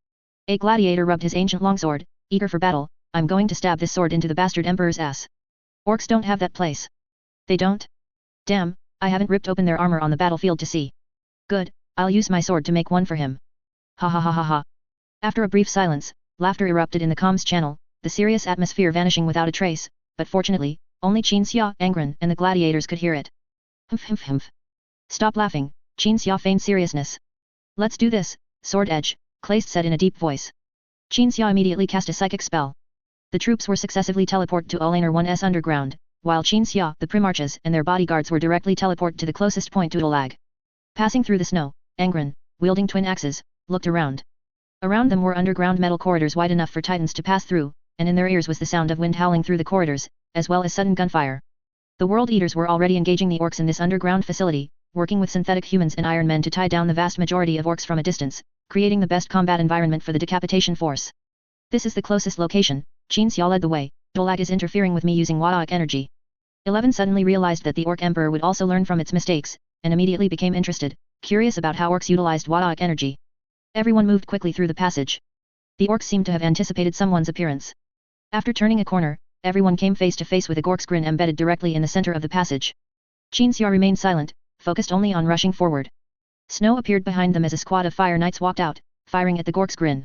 A gladiator rubbed his ancient longsword, eager for battle. I'm going to stab this sword into the bastard emperor's ass. Orcs don't have that place. They don't? Damn, I haven't ripped open their armor on the battlefield to see. Good, I'll use my sword to make one for him. Ha ha ha ha ha. After a brief silence, laughter erupted in the comms channel, the serious atmosphere vanishing without a trace, but fortunately, only Qin Xia, Angron, and the gladiators could hear it. Humph humph humph. Stop laughing, Qin Xia feigned seriousness. Let's do this, Sword Edge, Kleist said in a deep voice. Qin Xia immediately cast a psychic spell. The troops were successively teleported to Ulaner 1's underground, while Qin Xia, the Primarches, and their bodyguards were directly teleported to the closest point to Dolag. Passing through the snow, Angron, wielding twin axes, looked around. Around them were underground metal corridors wide enough for Titans to pass through, and in their ears was the sound of wind howling through the corridors, as well as sudden gunfire. The World Eaters were already engaging the orcs in this underground facility, working with synthetic humans and Iron Men to tie down the vast majority of orcs from a distance, creating the best combat environment for the decapitation force. This is the closest location. Qin Xia led the way. Dolag is interfering with me using Wadaic energy. 11 suddenly realized that the Orc Emperor would also learn from its mistakes, and immediately became interested, curious about how orcs utilized Wadaic energy. Everyone moved quickly through the passage. The orcs seemed to have anticipated someone's appearance. After turning a corner, everyone came face to face with a Gork's grin embedded directly in the center of the passage. Qin Xia remained silent, focused only on rushing forward. Snow appeared behind them as a squad of fire knights walked out, firing at the Gork's grin.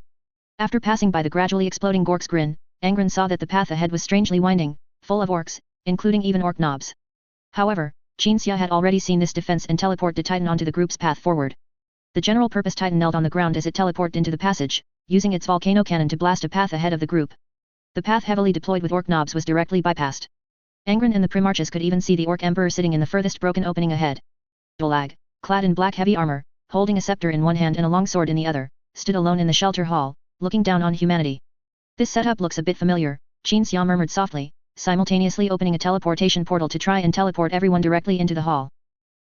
After passing by the gradually exploding Gork's grin, Angron saw that the path ahead was strangely winding, full of orcs, including even orc knobs. However, Qin Xia had already seen this defense and teleport the Titan onto the group's path forward. The general-purpose Titan knelt on the ground as it teleported into the passage, using its volcano cannon to blast a path ahead of the group. The path heavily deployed with orc knobs was directly bypassed. Angron and the Primarches could even see the Orc Emperor sitting in the furthest broken opening ahead. Dolag, clad in black heavy armor, holding a scepter in one hand and a longsword in the other, stood alone in the shelter hall, looking down on humanity. This setup looks a bit familiar, Qin Xia murmured softly, simultaneously opening a teleportation portal to try and teleport everyone directly into the hall.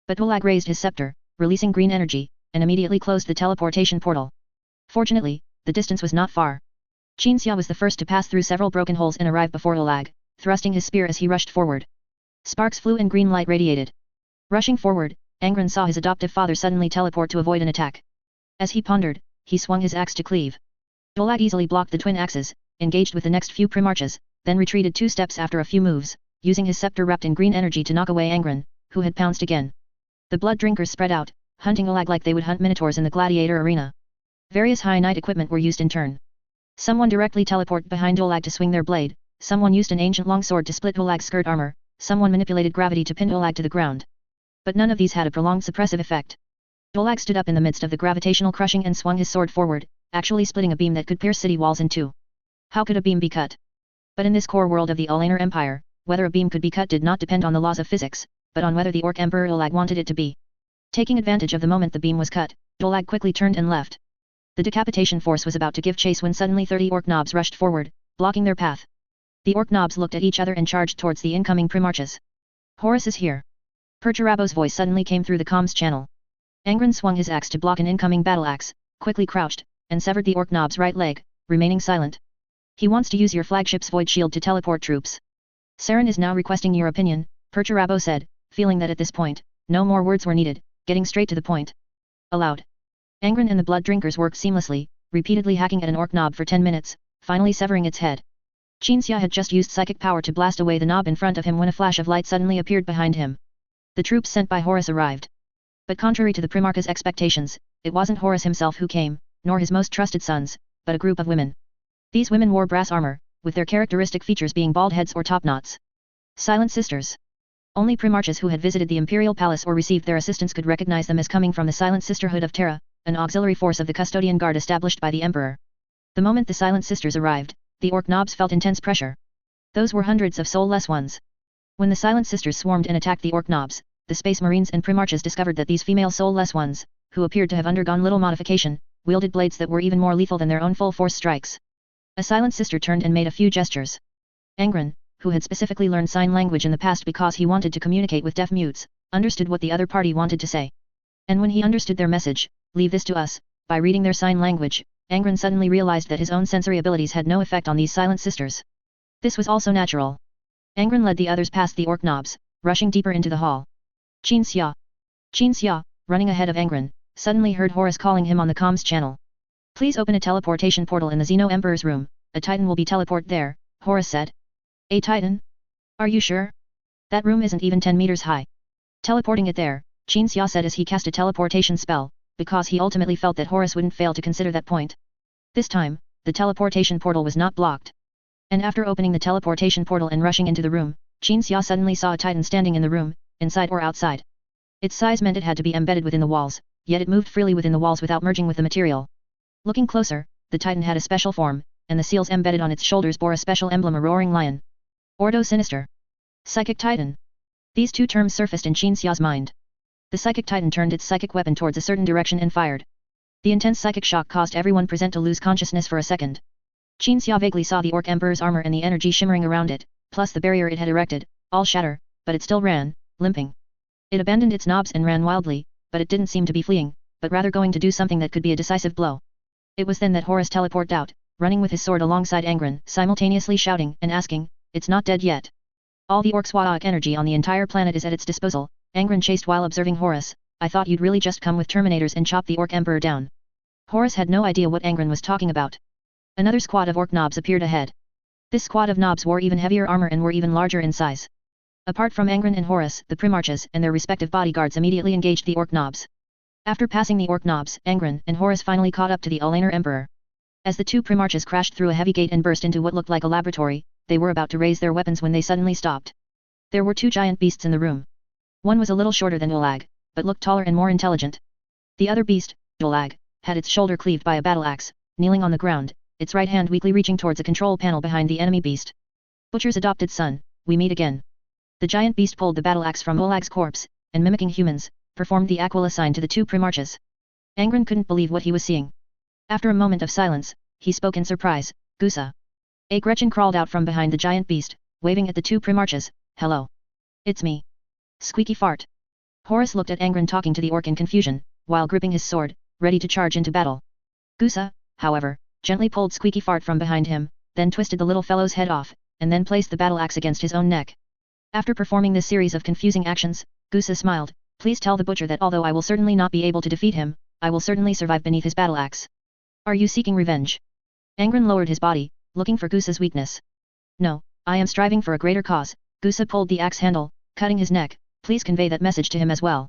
But Dolag raised his scepter, releasing green energy, and immediately closed the teleportation portal. Fortunately, the distance was not far. Qin Xia was the first to pass through several broken holes and arrive before Dolag, thrusting his spear as he rushed forward. Sparks flew and green light radiated. Rushing forward, Angron saw his adoptive father suddenly teleport to avoid an attack. As he pondered, he swung his axe to cleave. Dolag easily blocked the twin axes, engaged with the next few Primarches, then retreated 2 steps after a few moves, using his scepter wrapped in green energy to knock away Angron, who had pounced again. The blood drinkers spread out, hunting Dolag like they would hunt minotaurs in the gladiator arena. Various high knight equipment were used in turn. Someone directly teleported behind Dolag to swing their blade, someone used an ancient longsword to split Dolag's skirt armor, someone manipulated gravity to pin Dolag to the ground. But none of these had a prolonged suppressive effect. Dolag stood up in the midst of the gravitational crushing and swung his sword forward, actually splitting a beam that could pierce city walls in two. How could a beam be cut? But in this core world of the Ulaner Empire, whether a beam could be cut did not depend on the laws of physics, but on whether the Orc Emperor Dolag wanted it to be. Taking advantage of the moment the beam was cut, Dolag quickly turned and left. The decapitation force was about to give chase when suddenly 30 orc knobs rushed forward, blocking their path. The orc knobs looked at each other and charged towards the incoming Primarches. Horus is here. Perturabo's voice suddenly came through the comms channel. Angron swung his axe to block an incoming battle axe, quickly crouched, and severed the orc knob's right leg, remaining silent. He wants to use your flagship's void shield to teleport troops. Saren is now requesting your opinion, Perturabo said, feeling that at this point, no more words were needed, getting straight to the point. Aloud. Angron and the blood drinkers worked seamlessly, repeatedly hacking at an orc knob for 10 minutes, finally severing its head. Qin Xia had just used psychic power to blast away the knob in front of him when a flash of light suddenly appeared behind him. The troops sent by Horus arrived. But contrary to the Primarch's expectations, it wasn't Horus himself who came, nor his most trusted sons, but a group of women. These women wore brass armor, with their characteristic features being bald heads or top knots. Silent Sisters. Only Primarchs who had visited the Imperial Palace or received their assistance could recognize them as coming from the Silent Sisterhood of Terra, an auxiliary force of the Custodian Guard established by the Emperor. The moment the Silent Sisters arrived, the Orc Nobs felt intense pressure. Those were hundreds of soulless ones. When the Silent Sisters swarmed and attacked the Orc Nobs, the Space Marines and Primarchs discovered that these female soulless ones, who appeared to have undergone little modification, wielded blades that were even more lethal than their own full-force strikes. A Silent Sister turned and made a few gestures. Angron, who had specifically learned sign language in the past because he wanted to communicate with deaf mutes, understood what the other party wanted to say. And when he understood their message, "Leave this to us," by reading their sign language, Angron suddenly realized that his own sensory abilities had no effect on these Silent Sisters. This was also natural. Angron led the others past the Orc Nobs, rushing deeper into the hall. Qin Xia. Qin Xia, running ahead of Angron, suddenly heard Horus calling him on the comms channel. "Please open a teleportation portal in the Xeno Emperor's room, a Titan will be teleported there," Horus said. "A Titan? Are you sure? That room isn't even 10 meters high." "Teleporting it there," Qin Xia said as he cast a teleportation spell, because he ultimately felt that Horus wouldn't fail to consider that point. This time, the teleportation portal was not blocked. And after opening the teleportation portal and rushing into the room, Qin Xia suddenly saw a Titan standing in the room, inside or outside. Its size meant it had to be embedded within the walls, yet it moved freely within the walls without merging with the material. Looking closer, the Titan had a special form, and the seals embedded on its shoulders bore a special emblem, a roaring lion. Ordo Sinister. Psychic Titan. These two terms surfaced in Qin Xia's mind. The Psychic Titan turned its psychic weapon towards a certain direction and fired. The intense psychic shock caused everyone present to lose consciousness for a second. Qin Xia vaguely saw the Orc Emperor's armor and the energy shimmering around it, plus the barrier it had erected, all shatter, but it still ran, limping. It abandoned its knobs and ran wildly, but it didn't seem to be fleeing, but rather going to do something that could be a decisive blow. It was then that Horus teleported out, running with his sword alongside Angron, simultaneously shouting and asking, "It's not dead yet." All the Orc Swadak energy on the entire planet is at its disposal, Angron chased while observing Horus. "I thought you'd really just come with Terminators and chop the Orc Emperor down." Horus had no idea what Angron was talking about. Another squad of Orc Nobs appeared ahead. This squad of Nobs wore even heavier armor and were even larger in size. Apart from Angron and Horus, the Primarchs and their respective bodyguards immediately engaged the Orc Nobs. After passing the Orc Nobs, Angron and Horus finally caught up to the Alanar Emperor. As the two Primarchs crashed through a heavy gate and burst into what looked like a laboratory, they were about to raise their weapons when they suddenly stopped. There were two giant beasts in the room. One was a little shorter than Olag, but looked taller and more intelligent. The other beast, Olag, had its shoulder cleaved by a battle axe, kneeling on the ground, its right hand weakly reaching towards a control panel behind the enemy beast. "Butcher's adopted son, we meet again." The giant beast pulled the battle axe from Olag's corpse, and mimicking humans, performed the Aquila sign to the two Primarchs. Angron couldn't believe what he was seeing. After a moment of silence, he spoke in surprise, "Gusa." A Gretchen crawled out from behind the giant beast, waving at the two Primarchs, "Hello. It's me. Squeaky fart." Horus looked at Angron talking to the orc in confusion, while gripping his sword, ready to charge into battle. Gusa, however, gently pulled Squeaky Fart from behind him, then twisted the little fellow's head off, and then placed the battle axe against his own neck. After performing this series of confusing actions, Gusa smiled, "Please tell the butcher that although I will certainly not be able to defeat him, I will certainly survive beneath his battle axe." "Are you seeking revenge?" Angron lowered his body, looking for Gusa's weakness. "No, I am striving for a greater cause." Gusa pulled the axe handle, cutting his neck. "Please convey that message to him as well."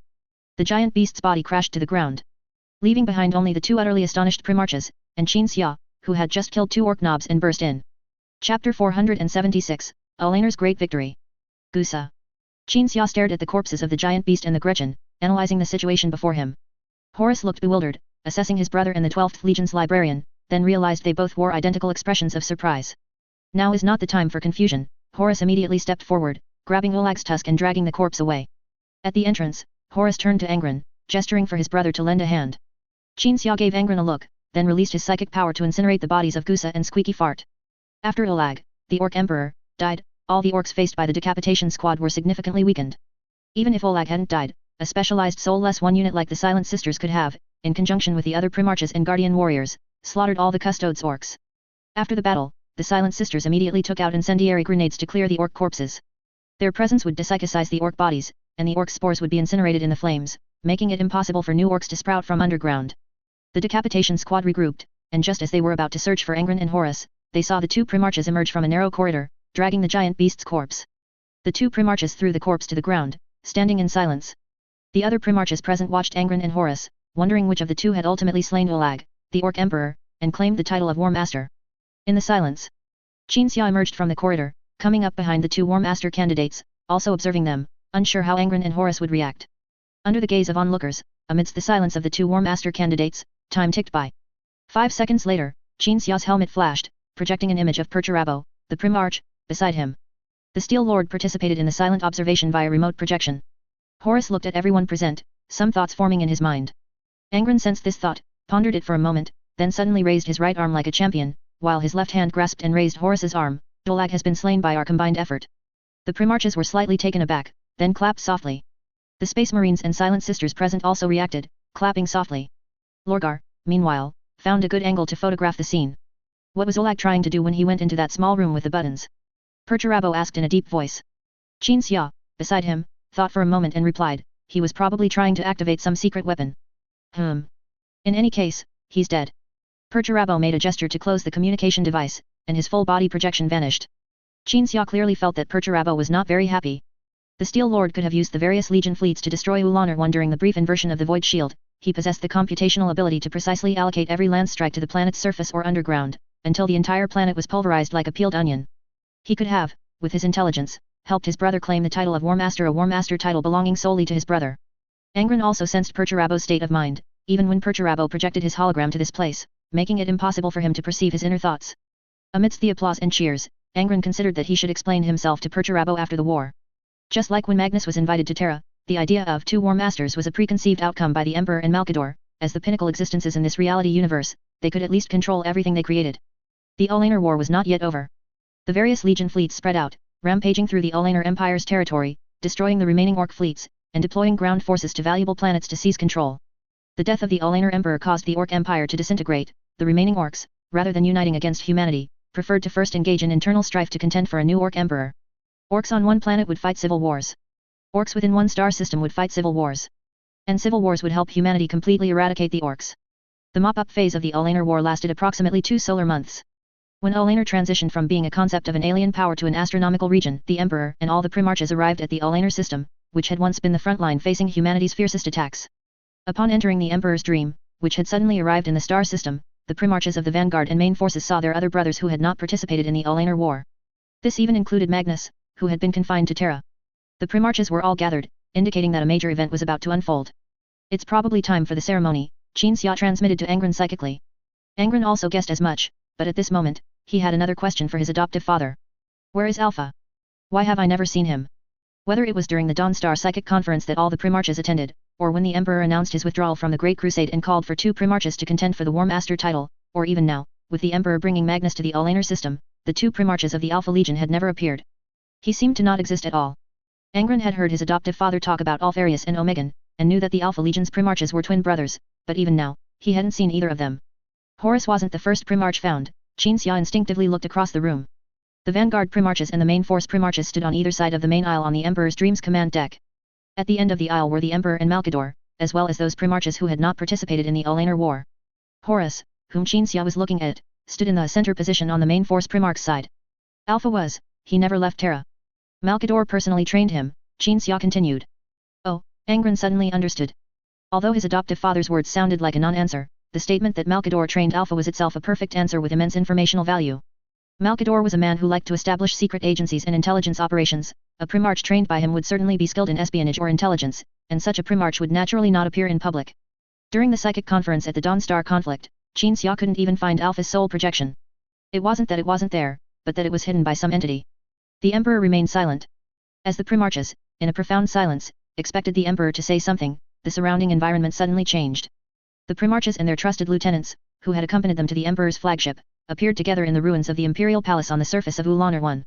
The giant beast's body crashed to the ground, leaving behind only the two utterly astonished Primarchs, and Qin Xia, who had just killed two Orc Nobs and burst in. Chapter 476, Alanar's Great Victory. Gusa. Qin Xia stared at the corpses of the giant beast and the Gretchen, analyzing the situation before him. Horus looked bewildered, assessing his brother and the 12th Legion's librarian, then realized they both wore identical expressions of surprise. Now is not the time for confusion. Horus immediately stepped forward, grabbing Olag's tusk and dragging the corpse away. At the entrance, Horus turned to Angron, gesturing for his brother to lend a hand. Qin Xia gave Angron a look, then released his psychic power to incinerate the bodies of Gusa and Squeaky Fart. After Olag, the Orc Emperor, died, all the orcs faced by the decapitation squad were significantly weakened. Even if Olag hadn't died, a specialized soulless one unit like the Silent Sisters could have, in conjunction with the other Primarchs and Guardian Warriors, slaughtered all the Custodes orcs. After the battle, the Silent Sisters immediately took out incendiary grenades to clear the orc corpses. Their presence would depsychicize the orc bodies, and the orc spores would be incinerated in the flames, making it impossible for new orcs to sprout from underground. The decapitation squad regrouped, and just as they were about to search for Angron and Horus, they saw the two Primarchs emerge from a narrow corridor, dragging the giant beast's corpse. The two Primarchs threw the corpse to the ground, standing in silence. The other primarchs present watched Angron and Horus, wondering which of the two had ultimately slain Olag, the Orc Emperor, and claimed the title of War Master. In the silence, Qin Xia emerged from the corridor, coming up behind the two War Master candidates, also observing them, unsure how Angron and Horus would react. Under the gaze of onlookers, amidst the silence of the two War Master candidates, time ticked by. 5 seconds later, Qin Xia's helmet flashed, projecting an image of Perturabo, the Primarch, beside him. The Steel Lord participated in the silent observation via remote projection. Horus looked at everyone present, some thoughts forming in his mind. Angron sensed this thought, pondered it for a moment, then suddenly raised his right arm like a champion, while his left hand grasped and raised Horus's arm. Olag has been slain by our combined effort. The Primarches were slightly taken aback, then clapped softly. The Space Marines and Silent Sisters present also reacted, clapping softly. Lorgar, meanwhile, found a good angle to photograph the scene. What was Olag trying to do when he went into that small room with the buttons? Perturabo asked in a deep voice. Qin Xia, beside him, thought for a moment and replied, he was probably trying to activate some secret weapon. In any case, he's dead. Perturabo made a gesture to close the communication device, and his full body projection vanished. Qin Xia clearly felt that Perturabo was not very happy. The Steel Lord could have used the various Legion fleets to destroy Ulaner 1 during the brief inversion of the Void Shield. He possessed the computational ability to precisely allocate every land strike to the planet's surface or underground, until the entire planet was pulverized like a peeled onion. He could have, with his intelligence, helped his brother claim the title of War Master, a War Master title belonging solely to his brother. Angron also sensed Perturabo's state of mind, even when Perturabo projected his hologram to this place, making it impossible for him to perceive his inner thoughts. Amidst the applause and cheers, Angron considered that he should explain himself to Perturabo after the war. Just like when Magnus was invited to Terra, the idea of two War Masters was a preconceived outcome by the Emperor and Malkador. As the pinnacle existences in this reality universe, they could at least control everything they created. The Ulaner War was not yet over. The various Legion fleets spread out, rampaging through the Ulaner Empire's territory, destroying the remaining Orc fleets, and deploying ground forces to valuable planets to seize control. The death of the Ulaner Emperor caused the Orc Empire to disintegrate. The remaining Orcs, rather than uniting against humanity, preferred to first engage in internal strife to contend for a new Orc Emperor. Orcs on one planet would fight civil wars. Orcs within one star system would fight civil wars. And civil wars would help humanity completely eradicate the Orcs. The mop-up phase of the Ulaner War lasted approximately 2 solar months. When Ulaner transitioned from being a concept of an alien power to an astronomical region, the Emperor and all the Primarches arrived at the Ulaner system, which had once been the front line facing humanity's fiercest attacks. Upon entering the Emperor's dream, which had suddenly arrived in the star system, the Primarches of the vanguard and main forces saw their other brothers who had not participated in the Ulaner War. This even included Magnus, who had been confined to Terra. The Primarches were all gathered, indicating that a major event was about to unfold. It's probably time for the ceremony, Qin Xia transmitted to Angron psychically. Angron also guessed as much, but at this moment, he had another question for his adoptive father. Where is Alpha? Why have I never seen him? Whether it was during the Dawnstar Psychic Conference that all the Primarches attended, or when the Emperor announced his withdrawal from the Great Crusade and called for 2 Primarches to contend for the War Master title, or even now, with the Emperor bringing Magnus to the Ulaner system, the 2 Primarches of the Alpha Legion had never appeared. He seemed to not exist at all. Angron had heard his adoptive father talk about Alpharius and Omegan, and knew that the Alpha Legion's Primarches were twin brothers, but even now, he hadn't seen either of them. Horus wasn't the first Primarch found. Qin Xia instinctively looked across the room. The Vanguard Primarches and the Main Force Primarches stood on either side of the main aisle on the Emperor's Dreams command deck. At the end of the aisle were the Emperor and Malkador, as well as those Primarches who had not participated in the Ulaner War. Horus, whom Qin Xia was looking at, stood in the center position on the Main Force Primarch's side. Alpha he never left Terra. Malkador personally trained him, Qin Xia continued. Oh, Angron suddenly understood. Although his adoptive father's words sounded like a non-answer, the statement that Malkador trained Alpha was itself a perfect answer with immense informational value. Malkador was a man who liked to establish secret agencies and intelligence operations. A Primarch trained by him would certainly be skilled in espionage or intelligence, and such a Primarch would naturally not appear in public. During the psychic conference at the Dawnstar conflict, Qin Xia couldn't even find Alpha's soul projection. It wasn't that it wasn't there, but that it was hidden by some entity. The Emperor remained silent. As the Primarches, in a profound silence, expected the Emperor to say something, the surrounding environment suddenly changed. The Primarches and their trusted lieutenants, who had accompanied them to the Emperor's flagship, appeared together in the ruins of the Imperial Palace on the surface of Ulaner 1.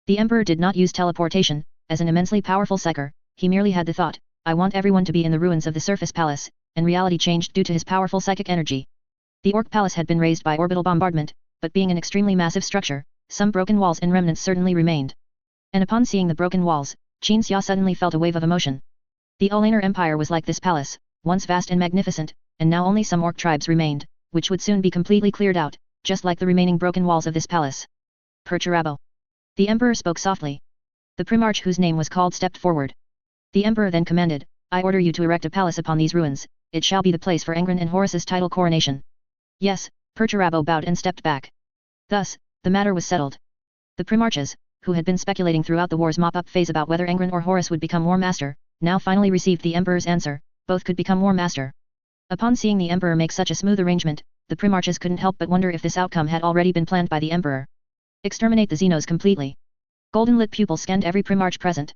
The Emperor did not use teleportation. As an immensely powerful psyker, he merely had the thought, I want everyone to be in the ruins of the surface palace, and reality changed due to his powerful psychic energy. The Orc Palace had been razed by orbital bombardment, but being an extremely massive structure, some broken walls and remnants certainly remained. And upon seeing the broken walls, Qin Xia suddenly felt a wave of emotion. The Ulaner Empire was like this palace, once vast and magnificent, and now only some Orc tribes remained, which would soon be completely cleared out, just like the remaining broken walls of this palace. Perturabo. The Emperor spoke softly. The Primarch whose name was called stepped forward. The Emperor then commanded, I order you to erect a palace upon these ruins, it shall be the place for Angron and Horus's title coronation. Yes, Perturabo bowed and stepped back. Thus, the matter was settled. The Primarches, who had been speculating throughout the war's mop-up phase about whether Angron or Horus would become War Master, now finally received the Emperor's answer, both could become War Master. Upon seeing the Emperor make such a smooth arrangement, the Primarches couldn't help but wonder if this outcome had already been planned by the Emperor. Exterminate the Xenos completely. Golden-lit pupil scanned every Primarch present.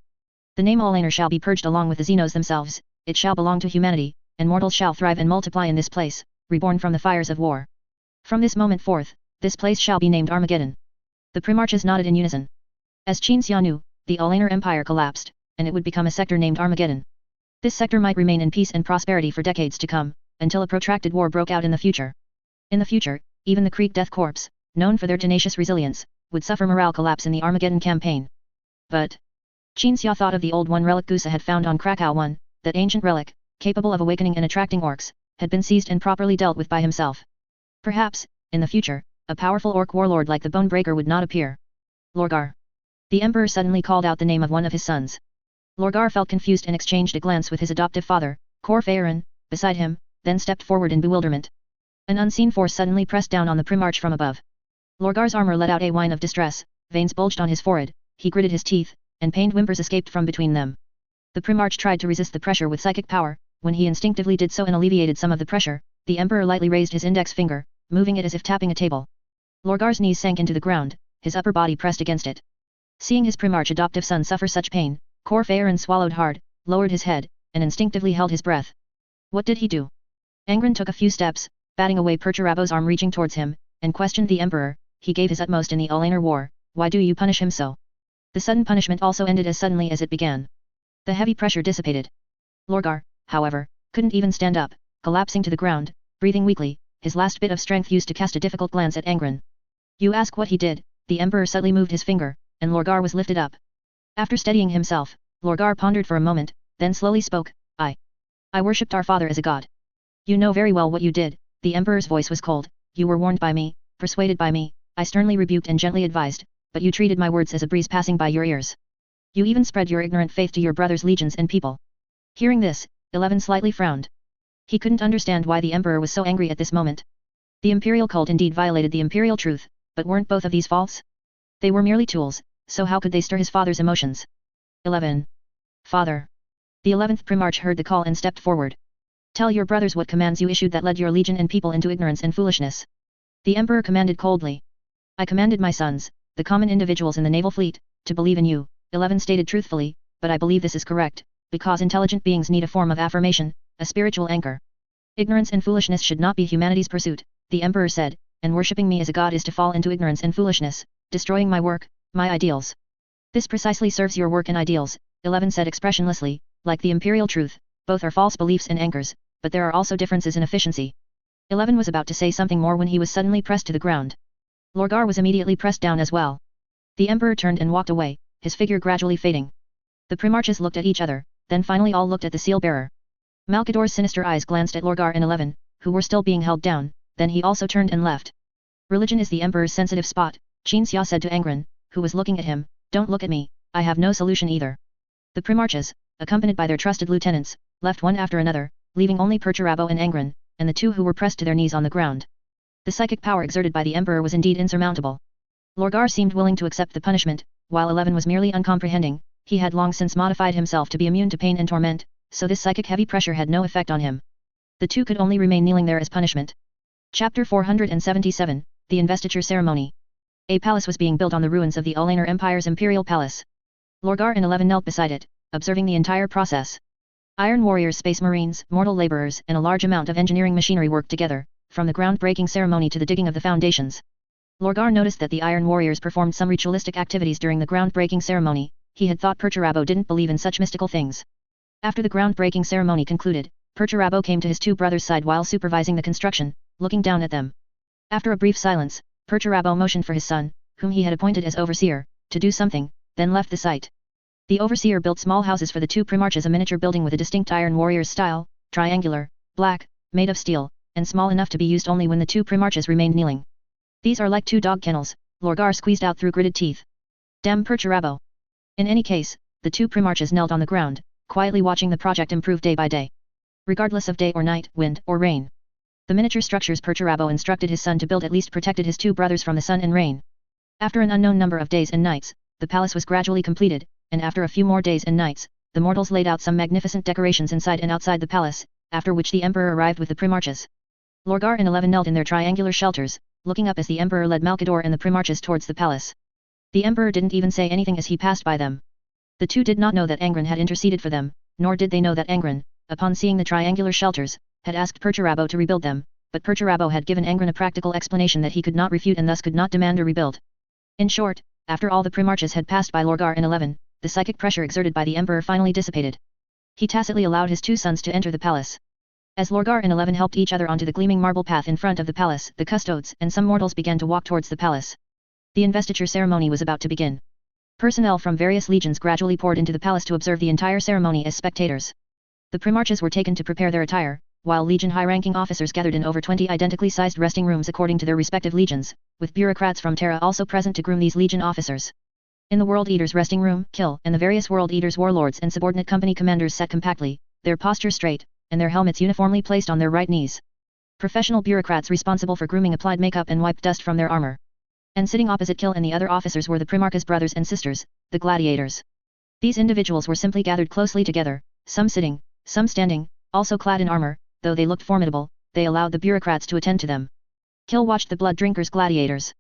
The name Olaner shall be purged along with the Xenos themselves, it shall belong to humanity, and mortals shall thrive and multiply in this place, reborn from the fires of war. From this moment forth, this place shall be named Armageddon. The Primarches nodded in unison. As Qin Xia knew, the Olaner Empire collapsed, and it would become a sector named Armageddon. This sector might remain in peace and prosperity for decades to come, until a protracted war broke out in the future. In the future, even the Creek Death Corps, known for their tenacious resilience, would suffer morale collapse in the Armageddon campaign. But Qin Xia thought of the old one relic Gusa had found on Krakow 1, that ancient relic, capable of awakening and attracting orcs, had been seized and properly dealt with by himself. Perhaps, in the future, a powerful orc warlord like the Bonebreaker would not appear. Lorgar. The Emperor suddenly called out the name of one of his sons. Lorgar felt confused and exchanged a glance with his adoptive father, Cor Phaeron, beside him, then stepped forward in bewilderment. An unseen force suddenly pressed down on the Primarch from above. Lorgar's armor let out a whine of distress, veins bulged on his forehead, he gritted his teeth, and pained whimpers escaped from between them. The Primarch tried to resist the pressure with psychic power. When he instinctively did so and alleviated some of the pressure, the Emperor lightly raised his index finger, moving it as if tapping a table. Lorgar's knees sank into the ground, his upper body pressed against it. Seeing his Primarch adoptive son suffer such pain, Cor Phaeron swallowed hard, lowered his head, and instinctively held his breath. What did he do? Angron took a few steps, batting away Perturabo's arm reaching towards him, and questioned the Emperor. He gave his utmost in the Olaner war, why do you punish him so? The sudden punishment also ended as suddenly as it began. The heavy pressure dissipated. Lorgar, however, couldn't even stand up, collapsing to the ground, breathing weakly, his last bit of strength used to cast a difficult glance at Angron. You ask what he did, the Emperor subtly moved his finger, and Lorgar was lifted up. After steadying himself, Lorgar pondered for a moment, then slowly spoke, I worshipped our father as a god. You know very well what you did, the Emperor's voice was cold, you were warned by me, persuaded by me, I sternly rebuked and gently advised, but you treated my words as a breeze passing by your ears. You even spread your ignorant faith to your brother's legions and people. Hearing this, 11 slightly frowned. He couldn't understand why the Emperor was so angry at this moment. The imperial cult indeed violated the imperial truth, but weren't both of these false? They were merely tools, so how could they stir his father's emotions? 11. Father. The 11th Primarch heard the call and stepped forward. Tell your brothers what commands you issued that led your legion and people into ignorance and foolishness. The Emperor commanded coldly. I commanded my sons, the common individuals in the naval fleet, to believe in you, 11 stated truthfully, but I believe this is correct, because intelligent beings need a form of affirmation, a spiritual anchor. Ignorance and foolishness should not be humanity's pursuit, the Emperor said, and worshipping me as a god is to fall into ignorance and foolishness, destroying my work, my ideals. This precisely serves your work and ideals, 11 said expressionlessly, like the imperial truth, both are false beliefs and anchors, but there are also differences in efficiency. 11 was about to say something more when he was suddenly pressed to the ground. Lorgar was immediately pressed down as well. The Emperor turned and walked away, his figure gradually fading. The Primarches looked at each other, then finally all looked at the seal-bearer. Malkador's sinister eyes glanced at Lorgar and 11, who were still being held down, then he also turned and left. Religion is the Emperor's sensitive spot, Qin Xia said to Angron, who was looking at him, don't look at me, I have no solution either. The Primarches, accompanied by their trusted lieutenants, left one after another, leaving only Perturabo and Angron, and the two who were pressed to their knees on the ground. The psychic power exerted by the Emperor was indeed insurmountable. Lorgar seemed willing to accept the punishment, while 11 was merely uncomprehending. He had long since modified himself to be immune to pain and torment, so this psychic heavy pressure had no effect on him. The two could only remain kneeling there as punishment. Chapter 477, The Investiture Ceremony. A palace was being built on the ruins of the Olaner Empire's imperial palace. Lorgar and 11 knelt beside it, observing the entire process. Iron warriors, space marines, mortal laborers, and a large amount of engineering machinery worked together, from the groundbreaking ceremony to the digging of the foundations. Lorgar noticed that the Iron Warriors performed some ritualistic activities during the groundbreaking ceremony. He had thought Perturabo didn't believe in such mystical things. After the groundbreaking ceremony concluded, Perturabo came to his two brothers' side while supervising the construction, looking down at them. After a brief silence, Perturabo motioned for his son, whom he had appointed as overseer, to do something, then left the site. The overseer built small houses for the two Primarches, a miniature building with a distinct Iron Warriors style, triangular, black, made of steel, and small enough to be used only when the two Primarches remained kneeling. These are like two dog kennels, Lorgar squeezed out through gritted teeth. Damn Perturabo. In any case, the two Primarches knelt on the ground, quietly watching the project improve day by day. Regardless of day or night, wind or rain. The miniature structures Perturabo instructed his son to build at least protected his two brothers from the sun and rain. After an unknown number of days and nights, the palace was gradually completed, and after a few more days and nights, the mortals laid out some magnificent decorations inside and outside the palace, after which the emperor arrived with the primarchs. Lorgar and 11 knelt in their triangular shelters, looking up as the emperor led Malkador and the primarchs towards the palace. The emperor didn't even say anything as he passed by them. The two did not know that Angron had interceded for them, nor did they know that Angron, upon seeing the triangular shelters, had asked Perturabo to rebuild them, but Perturabo had given Angron a practical explanation that he could not refute and thus could not demand a rebuild. In short, after all the primarchs had passed by Lorgar and 11, the psychic pressure exerted by the emperor finally dissipated. He tacitly allowed his two sons to enter the palace. As Lorgar and 11 helped each other onto the gleaming marble path in front of the palace, the custodes and some mortals began to walk towards the palace. The investiture ceremony was about to begin. Personnel from various legions gradually poured into the palace to observe the entire ceremony as spectators. The primarchs were taken to prepare their attire, while legion high-ranking officers gathered in over 20 identically sized resting rooms according to their respective legions, with bureaucrats from Terra also present to groom these legion officers. In the World Eaters' resting room, Kill and the various World Eaters' warlords and subordinate company commanders sat compactly, their posture straight, and their helmets uniformly placed on their right knees. Professional bureaucrats responsible for grooming applied makeup and wiped dust from their armor. And sitting opposite Kill and the other officers were the Primarch's brothers and sisters, the gladiators. These individuals were simply gathered closely together, some sitting, some standing, also clad in armor. Though they looked formidable, they allowed the bureaucrats to attend to them. Kill watched the blood drinkers gladiators.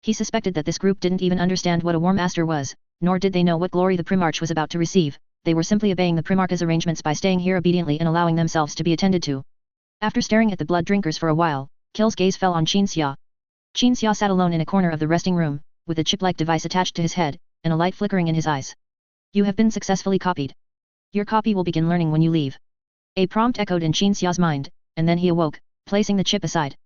He suspected that this group didn't even understand what a War Master was, nor did they know what glory the Primarch was about to receive. They were simply obeying the Primarch's arrangements by staying here obediently and allowing themselves to be attended to. After staring at the blood drinkers for a while, Kill's gaze fell on Qinxia. Qinxia sat alone in a corner of the resting room, with a chip-like device attached to his head, and a light flickering in his eyes. You have been successfully copied. Your copy will begin learning when you leave. A prompt echoed in Qinxia's mind, and then he awoke, placing the chip aside.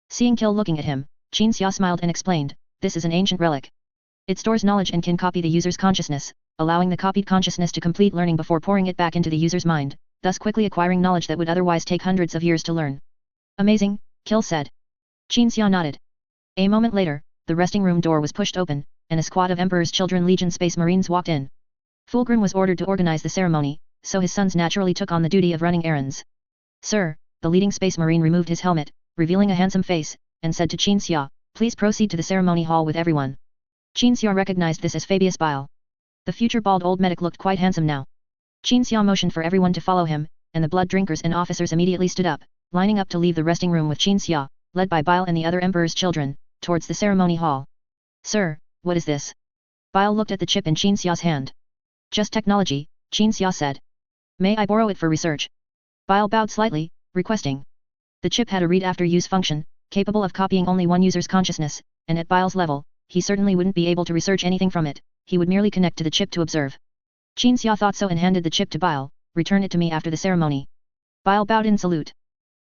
Seeing Kill looking at him, Qinxia smiled and explained, this is an ancient relic. It stores knowledge and can copy the user's consciousness, allowing the copied consciousness to complete learning before pouring it back into the user's mind, thus quickly acquiring knowledge that would otherwise take hundreds of years to learn. Amazing, Kill said. Qinxia nodded. A moment later, the resting room door was pushed open, and a squad of Emperor's Children Legion Space Marines walked in. Fulgrim was ordered to organize the ceremony, so his sons naturally took on the duty of running errands. Sir, the leading Space Marine removed his helmet, revealing a handsome face, and said to Qinxia, please proceed to the ceremony hall with everyone. Qinxia recognized this as Fabius Bile. The future bald old medic looked quite handsome now. Qinxia motioned for everyone to follow him, and the blood drinkers and officers immediately stood up, lining up to leave the resting room with Qinxia, led by Bile and the other Emperor's children, towards the ceremony hall. Sir, what is this? Bile looked at the chip in Qinxia's hand. Just technology, Qinxia said. May I borrow it for research? Bile bowed slightly, requesting. The chip had a read-after-use function, capable of copying only one user's consciousness, and at Bile's level, he certainly wouldn't be able to research anything from it, he would merely connect to the chip to observe. Qinxia thought so and handed the chip to Bile, return it to me after the ceremony. Bile bowed in salute.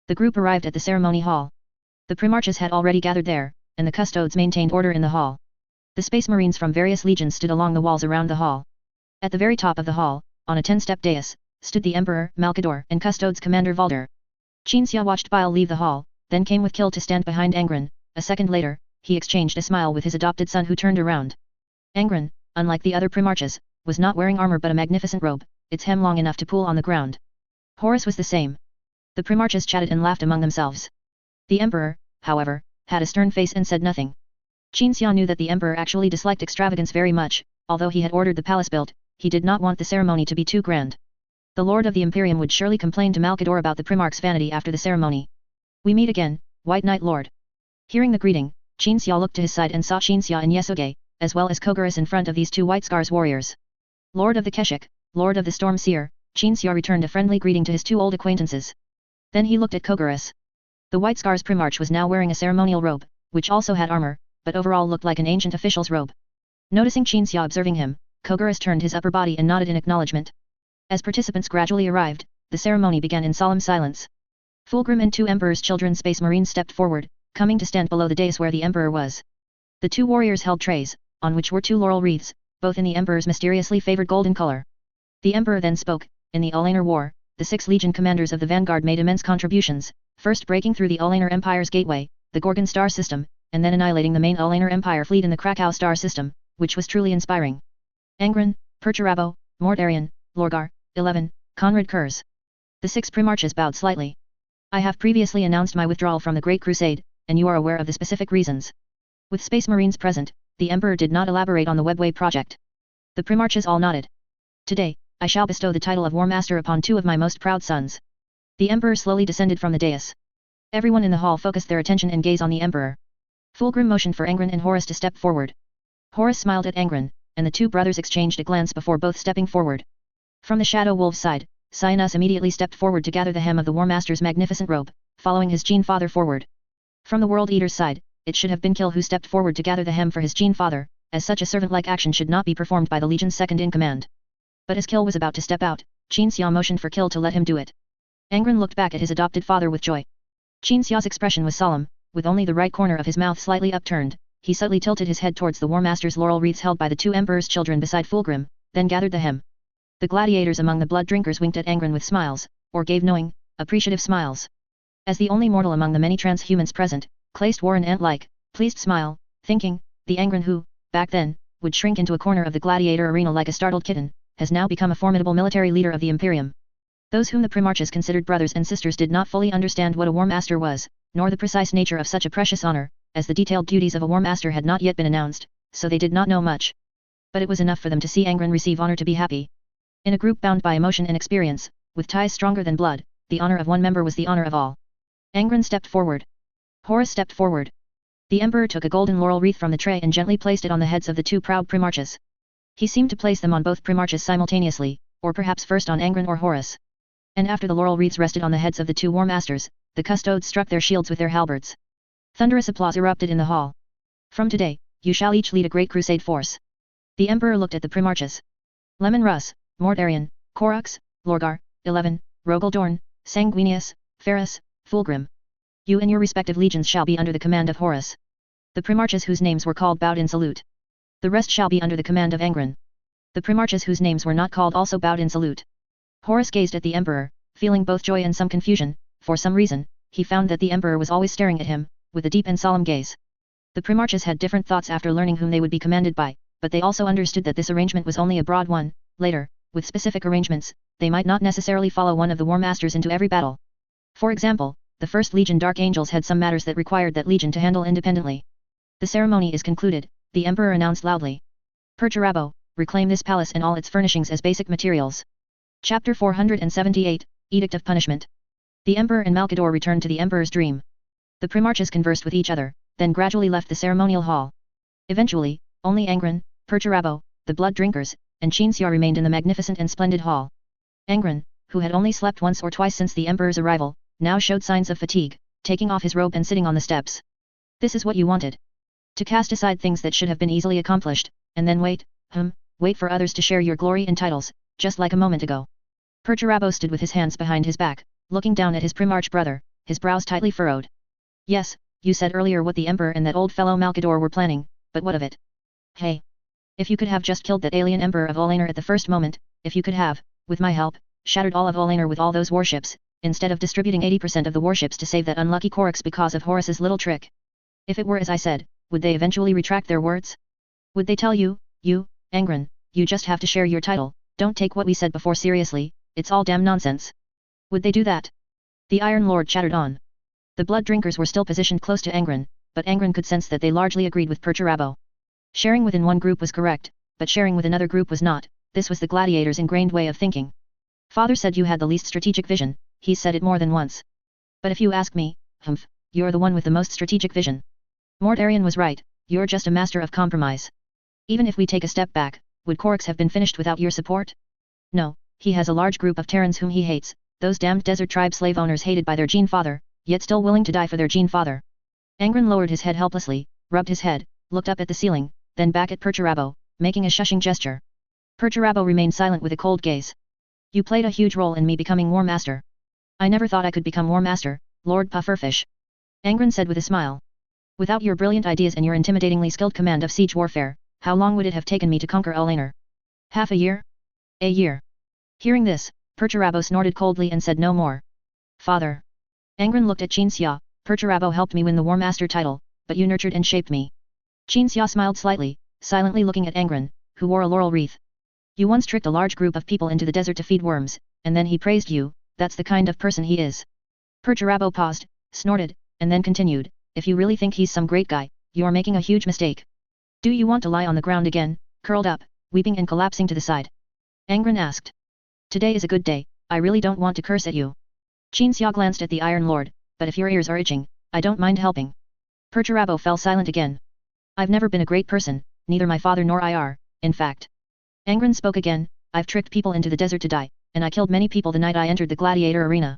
The group arrived at the ceremony hall. The Primarchs had already gathered there, and the custodes maintained order in the hall. The Space Marines from various legions stood along the walls around the hall. At the very top of the hall, on a 10-step dais, stood the Emperor, Malkador, and Custodes Commander Valder. Qinxia watched Bile leave the hall, then came with Kill to stand behind Angron. A second later, he exchanged a smile with his adopted son who turned around. Angron, unlike the other Primarchs, was not wearing armor but a magnificent robe, its hem long enough to pool on the ground. Horus was the same. The Primarchs chatted and laughed among themselves. The Emperor, however, had a stern face and said nothing. Qinxia knew that the Emperor actually disliked extravagance very much, although he had ordered the palace built, he did not want the ceremony to be too grand. The Lord of the Imperium would surely complain to Malkador about the Primarch's vanity after the ceremony. We meet again, White Knight Lord. Hearing the greeting, Qinxia looked to his side and saw Qinxia and Yesuge, as well as Kogaris in front of these two White Scars warriors. Lord of the Keshik, Lord of the Storm Seer, Qinxia returned a friendly greeting to his two old acquaintances. Then he looked at Kogaris. The White Scars Primarch was now wearing a ceremonial robe, which also had armor, but overall looked like an ancient official's robe. Noticing Qinxia observing him, Kogaris turned his upper body and nodded in acknowledgement. As participants gradually arrived, the ceremony began in solemn silence. Fulgrim and two Emperor's Children Space Marines stepped forward, coming to stand below the dais where the Emperor was. The two warriors held trays, on which were two laurel wreaths, both in the Emperor's mysteriously favored golden color. The Emperor then spoke, in the Olaner War, the 6 legion commanders of the vanguard made immense contributions, first breaking through the Olaner Empire's gateway, the Gorgon star system, and then annihilating the main Olaner Empire fleet in the Krakow star system, which was truly inspiring. Angron, Perturabo, Mortarion, Lorgar, 11, Conrad Kurz. The 6 primarchs bowed slightly. I have previously announced my withdrawal from the Great Crusade, and you are aware of the specific reasons. With Space Marines present, the Emperor did not elaborate on the Webway project. The primarchs all nodded. Today, I shall bestow the title of War Master upon 2 of my most proud sons. The Emperor slowly descended from the dais. Everyone in the hall focused their attention and gaze on the Emperor. Fulgrim motioned for Angron and Horus to step forward. Horus smiled at Angron, and the 2 brothers exchanged a glance before both stepping forward. From the Shadow Wolves' side, Cyanus immediately stepped forward to gather the hem of the War Master's magnificent robe, following his Gene Father forward. From the World Eater's side, it should have been Kill who stepped forward to gather the hem for his Gene Father, as such a servant-like action should not be performed by the Legion's second-in-command. But as Kill was about to step out, Qin Xia motioned for Kill to let him do it. Angron looked back at his adopted father with joy. Qin Xia's expression was solemn, with only the right corner of his mouth slightly upturned. He subtly tilted his head towards the War Master's laurel wreaths held by the 2 Emperor's children beside Fulgrim, then gathered the hem. The gladiators among the blood drinkers winked at Angron with smiles, or gave knowing, appreciative smiles. As the only mortal among the many transhumans present, Claste wore an ant-like, pleased smile, thinking, the Angron who, back then, would shrink into a corner of the gladiator arena like a startled kitten, has now become a formidable military leader of the Imperium. Those whom the primarchs considered brothers and sisters did not fully understand what a War Master was, nor the precise nature of such a precious honor, as the detailed duties of a War Master had not yet been announced, so they did not know much. But it was enough for them to see Angron receive honor to be happy. In a group bound by emotion and experience, with ties stronger than blood, the honor of one member was the honor of all. Angron stepped forward. Horus stepped forward. The Emperor took a golden laurel wreath from the tray and gently placed it on the heads of the 2 proud primarchs. He seemed to place them on both primarchs simultaneously, or perhaps first on Angron or Horus. And after the laurel wreaths rested on the heads of the 2 War Masters, the custodes struck their shields with their halberds. Thunderous applause erupted in the hall. From today, you shall each lead a great crusade force. The Emperor looked at the primarchs. Lemon Russ, Mort Arian, Korux, Lorgar, 11, Rogaldorn, Sanguinius, Ferris, Fulgrim. You and your respective legions shall be under the command of Horus. The primarchs whose names were called bowed in salute. The rest shall be under the command of Angron. The primarchs whose names were not called also bowed in salute. Horus gazed at the Emperor, feeling both joy and some confusion. For some reason, he found that the Emperor was always staring at him, with a deep and solemn gaze. The primarchs had different thoughts after learning whom they would be commanded by, but they also understood that this arrangement was only a broad one. Later, with specific arrangements, they might not necessarily follow one of the War Masters into every battle. For example, the 1st Legion Dark Angels had some matters that required that Legion to handle independently. The ceremony is concluded, the Emperor announced loudly. Perturabo, reclaim this palace and all its furnishings as basic materials. Chapter 478, Edict of Punishment. The Emperor and Malkador returned to the Emperor's dream. The primarchs conversed with each other, then gradually left the ceremonial hall. Eventually, only Angron, Perturabo, the blood drinkers, and Qin Xia remained in the magnificent and splendid hall. Angron, who had only slept once or twice since the Emperor's arrival, now showed signs of fatigue, taking off his robe and sitting on the steps. This is what you wanted. To cast aside things that should have been easily accomplished, and then wait for others to share your glory and titles, just like a moment ago. Perturabo stood with his hands behind his back, looking down at his primarch brother, his brows tightly furrowed. Yes, you said earlier what the Emperor and that old fellow Malkador were planning, but what of it? Hey! If you could have just killed that alien Emperor of Olaner at the first moment, if you could have, with my help, shattered all of Olaner with all those warships, instead of distributing 80% of the warships to save that unlucky Korux because of Horus's little trick. If it were as I said, would they eventually retract their words? Would they tell you, Angron, you just have to share your title, don't take what we said before seriously, it's all damn nonsense. Would they do that? The Iron Lord chattered on. The blood drinkers were still positioned close to Angron, but Angron could sense that they largely agreed with Perturabo. Sharing within one group was correct, but sharing with another group was not. This was the gladiator's ingrained way of thinking. Father said you had the least strategic vision, he said it more than once. But if you ask me, you're the one with the most strategic vision. Mort Arian was right, you're just a master of compromise. Even if we take a step back, would Korux have been finished without your support? No, he has a large group of Terrans whom he hates, those damned desert tribe slave owners hated by their Gene Father, yet still willing to die for their Gene Father. Angron lowered his head helplessly, rubbed his head, looked up at the ceiling, then back at Perturabo, making a shushing gesture. Perturabo remained silent with a cold gaze. You played a huge role in me becoming War Master. I never thought I could become War Master, Lord Pufferfish. Angron said with a smile. Without your brilliant ideas and your intimidatingly skilled command of siege warfare, how long would it have taken me to conquer Olaner? Half a year? A year. Hearing this, Perturabo snorted coldly and said no more. Father. Angron looked at Qin Xia. Perturabo helped me win the War Master title, but you nurtured and shaped me. Qin Xia smiled slightly, silently looking at Angron, who wore a laurel wreath. You once tricked a large group of people into the desert to feed worms, and then he praised you, that's the kind of person he is. Perturabo paused, snorted, and then continued, if you really think he's some great guy, you're making a huge mistake. Do you want to lie on the ground again, curled up, weeping and collapsing to the side? Angron asked. Today is a good day, I really don't want to curse at you. Qin Xia glanced at the Iron Lord, but if your ears are itching, I don't mind helping. Perturabo fell silent again. I've never been a great person, neither my father nor I are, in fact. Angron spoke again, I've tricked people into the desert to die, and I killed many people the night I entered the gladiator arena.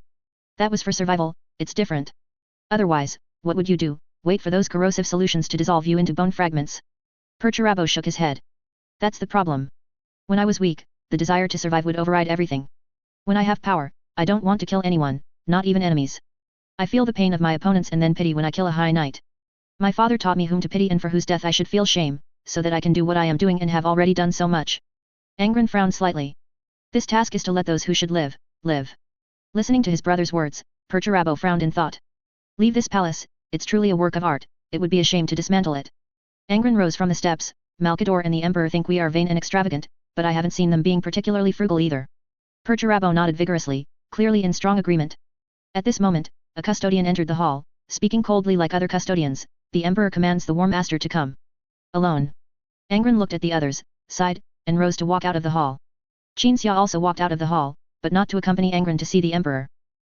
That was for survival, it's different. Otherwise, what would you do, wait for those corrosive solutions to dissolve you into bone fragments? Perturabo shook his head. That's the problem. When I was weak, the desire to survive would override everything. When I have power, I don't want to kill anyone, not even enemies. I feel the pain of my opponents and then pity when I kill a high knight. My father taught me whom to pity and for whose death I should feel shame, so that I can do what I am doing and have already done so much. Angron frowned slightly. This task is to let those who should live, live. Listening to his brother's words, Perturabo frowned in thought. Leave this palace, it's truly a work of art, it would be a shame to dismantle it. Angron rose from the steps, Malkador and the Emperor think we are vain and extravagant, but I haven't seen them being particularly frugal either. Perturabo nodded vigorously, clearly in strong agreement. At this moment, a custodian entered the hall, speaking coldly like other custodians, the Emperor commands the War Master to come. Alone. Angron looked at the others, sighed, and rose to walk out of the hall. Qin Xia also walked out of the hall, but not to accompany Angron to see the Emperor.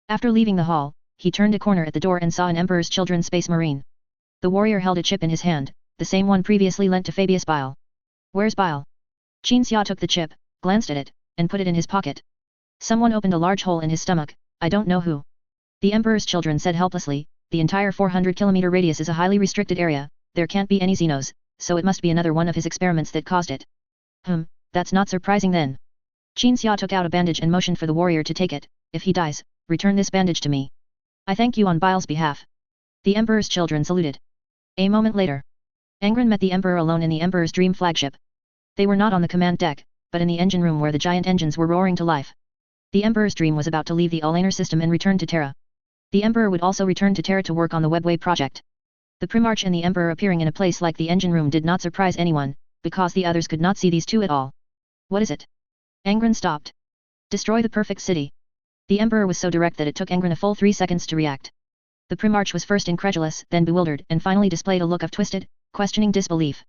After leaving the hall, he turned a corner at the door and saw an Emperor's Children's Space Marine. The warrior held a chip in his hand, the same one previously lent to Fabius Bile. Where's Bile? Qin Xia took the chip, glanced at it, and put it in his pocket. Someone opened a large hole in his stomach, I don't know who. The Emperor's children said helplessly, the entire 400-kilometer radius is a highly restricted area, there can't be any Xenos, so it must be another one of his experiments that caused it. That's not surprising then. Qin Xia took out a bandage and motioned for the warrior to take it, if he dies, return this bandage to me. I thank you on Bile's behalf. The Emperor's children saluted. A moment later. Angron met the Emperor alone in the Emperor's dream flagship. They were not on the command deck, but in the engine room where the giant engines were roaring to life. The Emperor's dream was about to leave the Ulaner system and return to Terra. The Emperor would also return to Terra to work on the Webway project. The Primarch and the Emperor appearing in a place like the engine room did not surprise anyone, because the others could not see these two at all. What is it? Angron stopped. Destroy the perfect city. The Emperor was so direct that it took Angron a full 3 seconds to react. The Primarch was first incredulous, then bewildered, and finally displayed a look of twisted, questioning disbelief.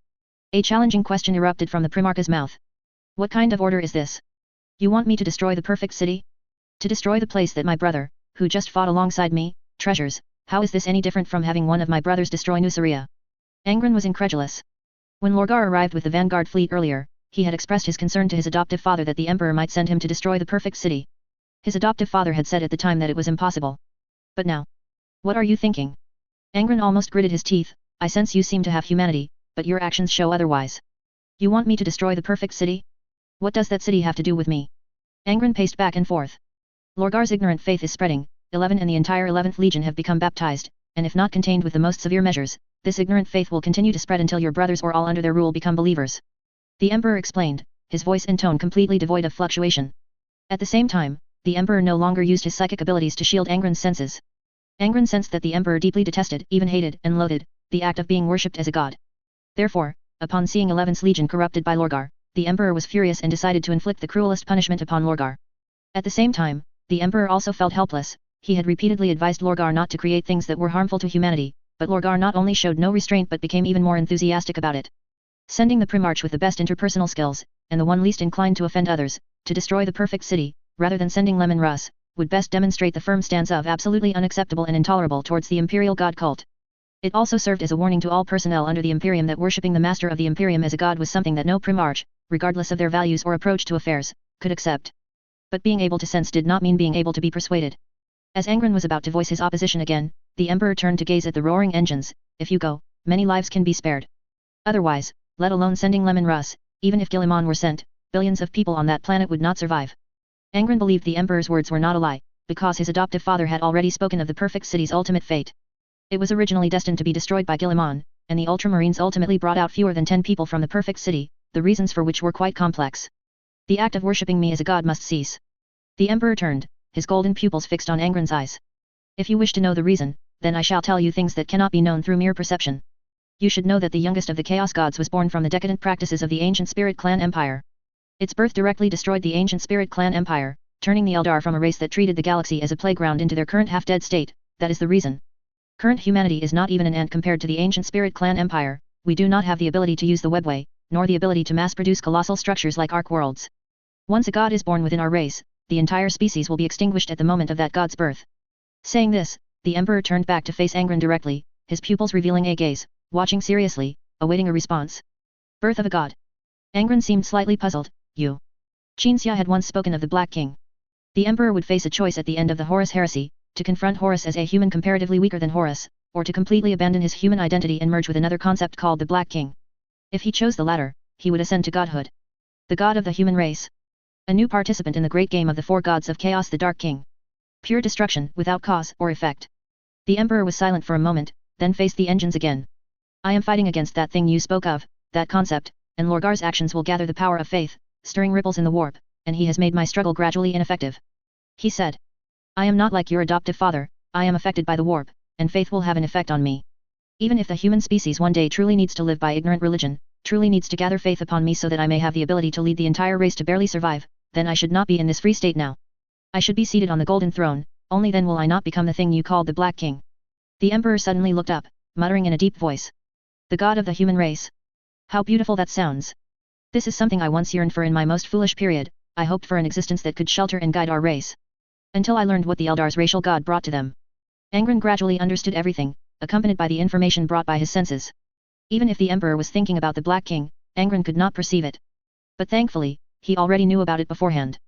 A challenging question erupted from the Primarch's mouth. What kind of order is this? You want me to destroy the perfect city? To destroy the place that my brother, who just fought alongside me, treasures, how is this any different from having one of my brothers destroy Nuceria? Angron was incredulous. When Lorgar arrived with the vanguard fleet earlier, he had expressed his concern to his adoptive father that the Emperor might send him to destroy the perfect city. His adoptive father had said at the time that it was impossible. But now? What are you thinking? Angron almost gritted his teeth, I sense you seem to have humanity, but your actions show otherwise. You want me to destroy the perfect city? What does that city have to do with me? Angron paced back and forth. Lorgar's ignorant faith is spreading, 11 and the entire 11th Legion have become baptized, and if not contained with the most severe measures, this ignorant faith will continue to spread until your brothers or all under their rule become believers. The Emperor explained, his voice and tone completely devoid of fluctuation. At the same time, the Emperor no longer used his psychic abilities to shield Angron's senses. Angron sensed that the Emperor deeply detested, even hated, and loathed, the act of being worshipped as a god. Therefore, upon seeing 11th Legion corrupted by Lorgar, the Emperor was furious and decided to inflict the cruelest punishment upon Lorgar. At the same time, the Emperor also felt helpless, he had repeatedly advised Lorgar not to create things that were harmful to humanity, but Lorgar not only showed no restraint but became even more enthusiastic about it. Sending the Primarch with the best interpersonal skills, and the one least inclined to offend others, to destroy the perfect city, rather than sending Lemon Russ, would best demonstrate the firm stance of absolutely unacceptable and intolerable towards the Imperial God cult. It also served as a warning to all personnel under the Imperium that worshipping the Master of the Imperium as a god was something that no Primarch, regardless of their values or approach to affairs, could accept. But being able to sense did not mean being able to be persuaded. As Angron was about to voice his opposition again, the Emperor turned to gaze at the roaring engines. If you go, many lives can be spared. Otherwise, let alone sending Lemon Russ, even if Guilliman were sent, billions of people on that planet would not survive. Angron believed the Emperor's words were not a lie, because his adoptive father had already spoken of the perfect city's ultimate fate. It was originally destined to be destroyed by Guilliman, and the Ultramarines ultimately brought out fewer than 10 people from the perfect city, the reasons for which were quite complex. The act of worshipping me as a god must cease. The Emperor turned, his golden pupils fixed on Angron's eyes. If you wish to know the reason, then I shall tell you things that cannot be known through mere perception. You should know that the youngest of the Chaos Gods was born from the decadent practices of the ancient Spirit Clan Empire. Its birth directly destroyed the ancient Spirit Clan Empire, turning the Eldar from a race that treated the galaxy as a playground into their current half-dead state. That is the reason. Current humanity is not even an ant compared to the ancient Spirit Clan Empire. We do not have the ability to use the webway, nor the ability to mass-produce colossal structures like arc worlds. Once a god is born within our race, the entire species will be extinguished at the moment of that god's birth. Saying this, the Emperor turned back to face Angron directly, his pupils revealing a gaze, watching seriously, awaiting a response. Birth of a god. Angron seemed slightly puzzled. You. Qinxia had once spoken of the Black King. The Emperor would face a choice at the end of the Horus heresy, to confront Horus as a human comparatively weaker than Horus, or to completely abandon his human identity and merge with another concept called the Black King. If he chose the latter, he would ascend to godhood. The god of the human race. A new participant in the great game of the four gods of chaos, the Dark King. Pure destruction, without cause or effect. The Emperor was silent for a moment, then faced the engines again. I am fighting against that thing you spoke of, that concept, and Lorgar's actions will gather the power of faith, stirring ripples in the warp, and he has made my struggle gradually ineffective. He said. I am not like your adoptive father, I am affected by the warp, and faith will have an effect on me. Even if the human species one day truly needs to live by ignorant religion, truly needs to gather faith upon me so that I may have the ability to lead the entire race to barely survive, then I should not be in this free state now. I should be seated on the golden throne, only then will I not become the thing you called the Black King. The Emperor suddenly looked up, muttering in a deep voice. The god of the human race. How beautiful that sounds. This is something I once yearned for in my most foolish period. I hoped for an existence that could shelter and guide our race. Until I learned what the Eldar's racial god brought to them. Angron gradually understood everything, accompanied by the information brought by his senses. Even if the Emperor was thinking about the Black King, Angron could not perceive it. But thankfully, he already knew about it beforehand.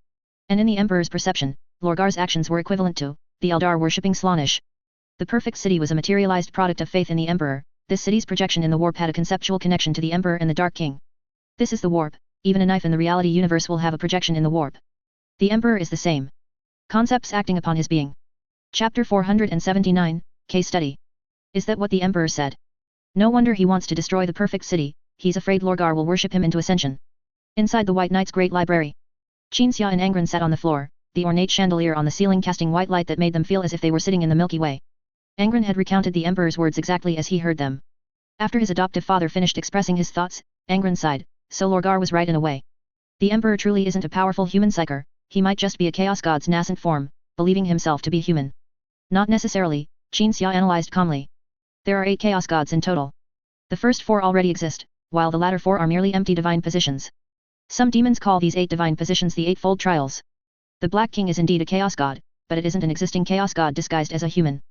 And in the Emperor's perception, Lorgar's actions were equivalent to the Eldar worshipping Slaanesh. The perfect city was a materialized product of faith in the Emperor. This city's projection in the warp had a conceptual connection to the Emperor and the Dark King. This is the warp. Even a knife in the reality universe will have a projection in the warp. The Emperor is the same. Concepts acting upon his being. Chapter 479, Case Study. Is that what the Emperor said? No wonder he wants to destroy the perfect city, he's afraid Lorgar will worship him into ascension. Inside the White Knight's great library. Qinxia and Angron sat on the floor, the ornate chandelier on the ceiling casting white light that made them feel as if they were sitting in the Milky Way. Angron had recounted the Emperor's words exactly as he heard them. After his adoptive father finished expressing his thoughts, Angron sighed, so Lorgar was right in a way. The Emperor truly isn't a powerful human psyker, he might just be a chaos god's nascent form, believing himself to be human. Not necessarily, Qinxia analyzed calmly. There are 8 chaos gods in total. The first 4 already exist, while the latter 4 are merely empty divine positions. Some demons call these 8 divine positions the Eightfold Trials. The Black King is indeed a chaos god, but it isn't an existing chaos god disguised as a human.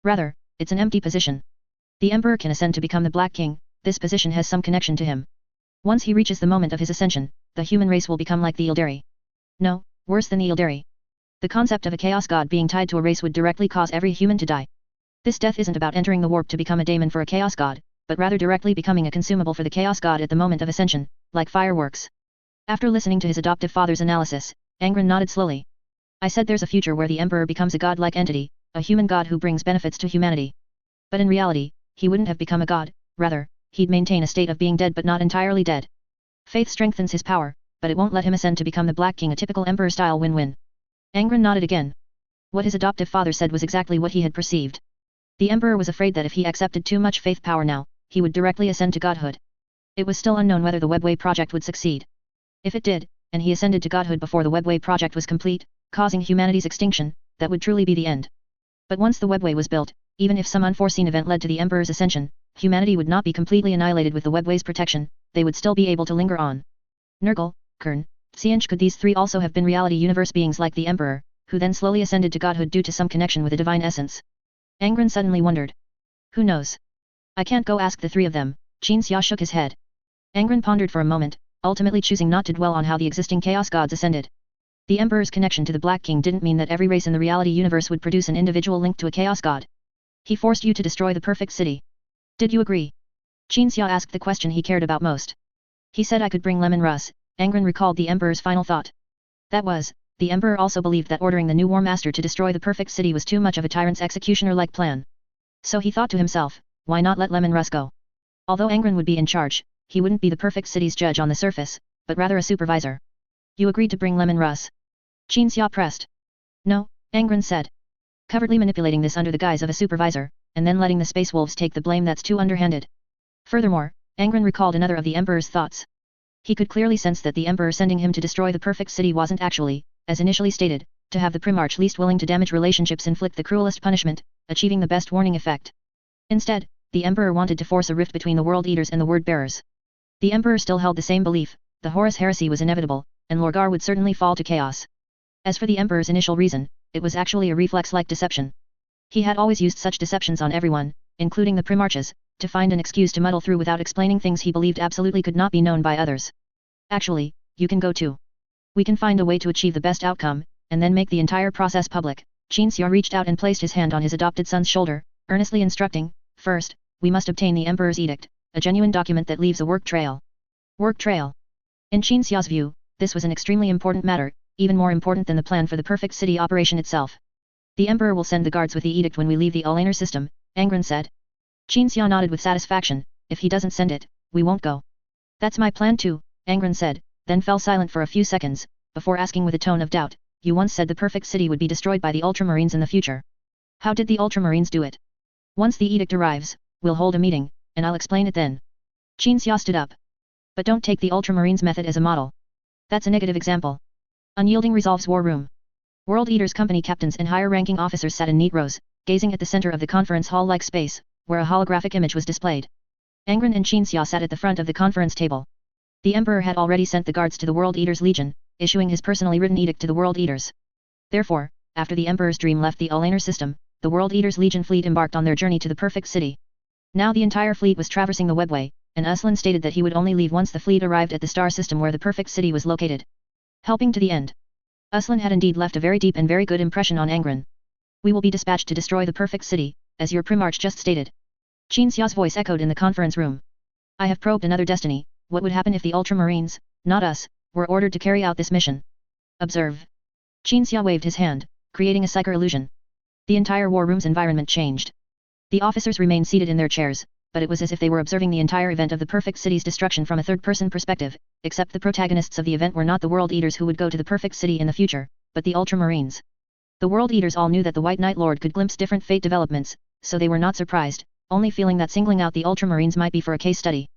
Rather, it's an empty position. The Emperor can ascend to become the Black King, this position has some connection to him. Once he reaches the moment of his ascension, the human race will become like the Ildari. No, worse than the Ildari. The concept of a chaos god being tied to a race would directly cause every human to die. This death isn't about entering the warp to become a daemon for a chaos god, but rather directly becoming a consumable for the chaos god at the moment of ascension, like fireworks. After listening to his adoptive father's analysis, Angron nodded slowly. I said there's a future where the Emperor becomes a godlike entity, a human god who brings benefits to humanity. But in reality, he wouldn't have become a god, rather, he'd maintain a state of being dead but not entirely dead. Faith strengthens his power, but it won't let him ascend to become the Black King, a typical Emperor-style win-win. Angron nodded again. What his adoptive father said was exactly what he had perceived. The Emperor was afraid that if he accepted too much faith power now, he would directly ascend to godhood. It was still unknown whether the Webway project would succeed. If it did, and he ascended to godhood before the Webway project was complete, causing humanity's extinction, that would truly be the end. But once the Webway was built, even if some unforeseen event led to the Emperor's ascension, humanity would not be completely annihilated with the Webway's protection, they would still be able to linger on. Nurgle, Kern, Xianch, could these 3 also have been reality universe beings like the Emperor, who then slowly ascended to godhood due to some connection with a divine essence? Angron suddenly wondered. Who knows? I can't go ask the 3 of them. Qinxia shook his head. Angron pondered for a moment, ultimately choosing not to dwell on how the existing chaos gods ascended. The Emperor's connection to the Black King didn't mean that every race in the reality universe would produce an individual link to a chaos god. He forced you to destroy the perfect city. Did you agree? Qinxia asked the question he cared about most. He said I could bring lemon rus. Angron recalled the Emperor's final thought. That was, the Emperor also believed that ordering the new War Master to destroy the perfect city was too much of a tyrant's executioner-like plan. So he thought to himself, why not let lemon rus go? Although Angron would be in charge, he wouldn't be the perfect city's judge on the surface, but rather a supervisor. You agreed to bring lemon rus? Qinxia pressed. No, Angron said. Covertly manipulating this under the guise of a supervisor, and then letting the Space Wolves take the blame, that's too underhanded. Furthermore, Angron recalled another of the Emperor's thoughts. He could clearly sense that the Emperor sending him to destroy the perfect city wasn't actually as initially stated, to have the Primarch least willing to damage relationships inflict the cruelest punishment, achieving the best warning effect. Instead, the Emperor wanted to force a rift between the World Eaters and the Word Bearers. The Emperor still held the same belief, the Horus heresy was inevitable, and Lorgar would certainly fall to chaos. As for the Emperor's initial reason, it was actually a reflex-like deception. He had always used such deceptions on everyone, including the Primarches, to find an excuse to muddle through without explaining things he believed absolutely could not be known by others. Actually, you can go too. We can find a way to achieve the best outcome, and then make the entire process public. Qin Xiao reached out and placed his hand on his adopted son's shoulder, earnestly instructing, first, we must obtain the Emperor's edict, a genuine document that leaves a work trail. Work trail. In Qin Xiao's view, this was an extremely important matter, even more important than the plan for the perfect city operation itself. The Emperor will send the guards with the edict when we leave the All-Inner system, Angron said. Qin Xiao nodded with satisfaction, if he doesn't send it, we won't go. That's my plan too, Angron said, then fell silent for a few seconds, before asking with a tone of doubt, you once said the perfect city would be destroyed by the Ultramarines in the future. How did the Ultramarines do it? Once the edict arrives, we'll hold a meeting, and I'll explain it then. Qin Xiao stood up. But don't take the Ultramarines method as a model. That's a negative example. Unyielding resolves war room. World Eaters company captains and higher-ranking officers sat in neat rows, gazing at the center of the conference hall-like space, where a holographic image was displayed. Angron and Qin Xiao sat at the front of the conference table. The Emperor had already sent the guards to the World Eaters Legion, issuing his personally written edict to the World Eaters. Therefore, after the Emperor's dream left the All-Inner system, the World Eaters Legion fleet embarked on their journey to the perfect city. Now the entire fleet was traversing the webway, and Uslan stated that he would only leave once the fleet arrived at the star system where the perfect city was located. Helping to the end. Uslan had indeed left a very deep and very good impression on Angron. We will be dispatched to destroy the perfect city, as your Primarch just stated. Qin Xiao's voice echoed in the conference room. I have probed another destiny, what would happen if the Ultramarines, not us, were ordered to carry out this mission? Observe. Qin Xiao waved his hand, creating a psycher illusion. The entire war room's environment changed. The officers remained seated in their chairs, but it was as if they were observing the entire event of the perfect city's destruction from a third-person perspective, except the protagonists of the event were not the World Eaters who would go to the perfect city in the future, but the Ultramarines. The World Eaters all knew that the White Knight Lord could glimpse different fate developments, so they were not surprised, only feeling that singling out the Ultramarines might be for a case study.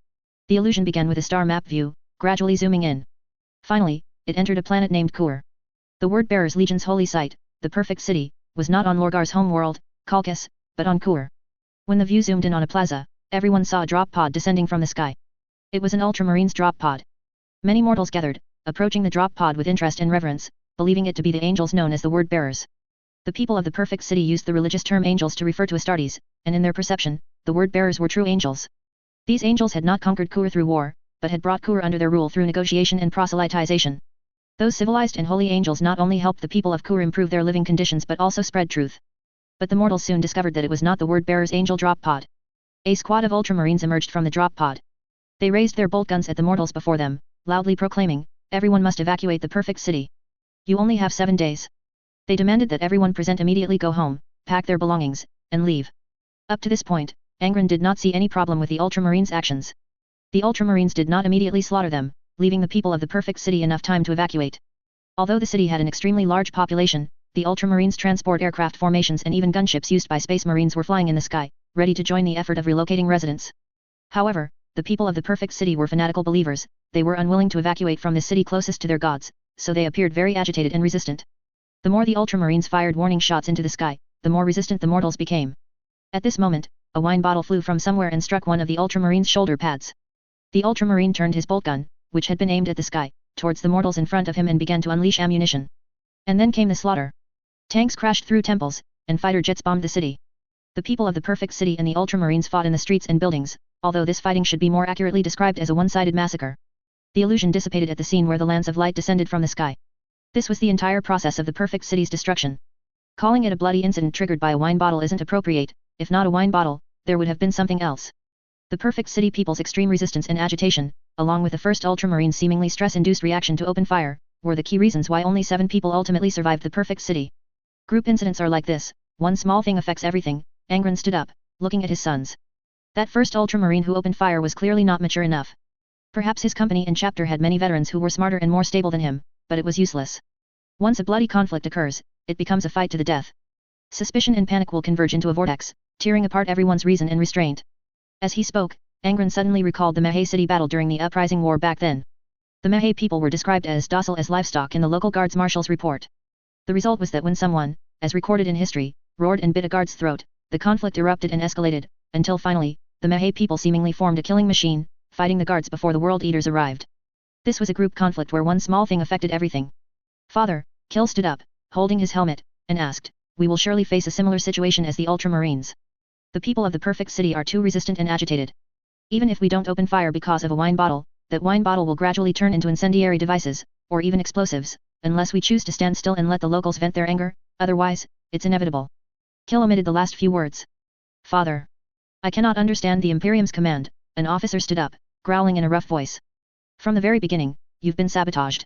The illusion began with a star map view, gradually zooming in. Finally, it entered a planet named Kur. The Word-Bearers Legion's holy site, the perfect city, was not on Lorgar's home world, Kalkus, but on Kur. When the view zoomed in on a plaza, everyone saw a drop pod descending from the sky. It was an Ultramarines drop pod. Many mortals gathered, approaching the drop pod with interest and reverence, believing it to be the angels known as the Word-Bearers. The people of the perfect city used the religious term angels to refer to Astartes, and in their perception, the Word-Bearers were true angels. These angels had not conquered Kur through war, but had brought Kur under their rule through negotiation and proselytization. Those civilized and holy angels not only helped the people of Kur improve their living conditions but also spread truth. But the mortals soon discovered that it was not the Word-Bearers' angel drop pod. A squad of Ultramarines emerged from the drop pod. They raised their bolt guns at the mortals before them, loudly proclaiming, everyone must evacuate the perfect city. You only have 7 days. They demanded that everyone present immediately go home, pack their belongings, and leave. Up to this point, Angron did not see any problem with the Ultramarines' actions. The Ultramarines did not immediately slaughter them, leaving the people of the perfect city enough time to evacuate. Although the city had an extremely large population, the Ultramarines' transport aircraft formations and even gunships used by Space Marines were flying in the sky, ready to join the effort of relocating residents. However, the people of the perfect city were fanatical believers, they were unwilling to evacuate from the city closest to their gods, so they appeared very agitated and resistant. The more the Ultramarines fired warning shots into the sky, the more resistant the mortals became. At this moment, a wine bottle flew from somewhere and struck one of the Ultramarines' shoulder pads. The Ultramarine turned his bolt gun, which had been aimed at the sky, towards the mortals in front of him and began to unleash ammunition. And then came the slaughter. Tanks crashed through temples, and fighter jets bombed the city. The people of the perfect city and the Ultramarines fought in the streets and buildings, although this fighting should be more accurately described as a one-sided massacre. The illusion dissipated at the scene where the lance of light descended from the sky. This was the entire process of the perfect city's destruction. Calling it a bloody incident triggered by a wine bottle isn't appropriate. If not a wine bottle, there would have been something else. The perfect city people's extreme resistance and agitation, along with the first Ultramarines' seemingly stress-induced reaction to open fire, were the key reasons why only 7 people ultimately survived the perfect city. Group incidents are like this, one small thing affects everything. Angron stood up, looking at his sons. That first Ultramarine who opened fire was clearly not mature enough. Perhaps his company and chapter had many veterans who were smarter and more stable than him, but it was useless. Once a bloody conflict occurs, it becomes a fight to the death. Suspicion and panic will converge into a vortex, tearing apart everyone's reason and restraint. As he spoke, Angron suddenly recalled the Mahe City battle during the Uprising War back then. The Mahe people were described as docile as livestock in the local guards marshal's report. The Mahe people were described as docile in the local guards marshal's report. The result was that when someone, as recorded in history, roared and bit a guard's throat, the conflict erupted and escalated, until finally, the Mahe people seemingly formed a killing machine, fighting the guards before the world eaters arrived. This was a group conflict where one small thing affected everything. Father, Kill stood up, holding his helmet, and asked, we will surely face a similar situation as the Ultramarines. The people of the perfect city are too resistant and agitated. Even if we don't open fire because of a wine bottle, that wine bottle will gradually turn into incendiary devices, or even explosives, unless we choose to stand still and let the locals vent their anger, otherwise, it's inevitable. Kill omitted the last few words. Father. I cannot understand the Imperium's command, an officer stood up, growling in a rough voice. From the very beginning, you've been sabotaged.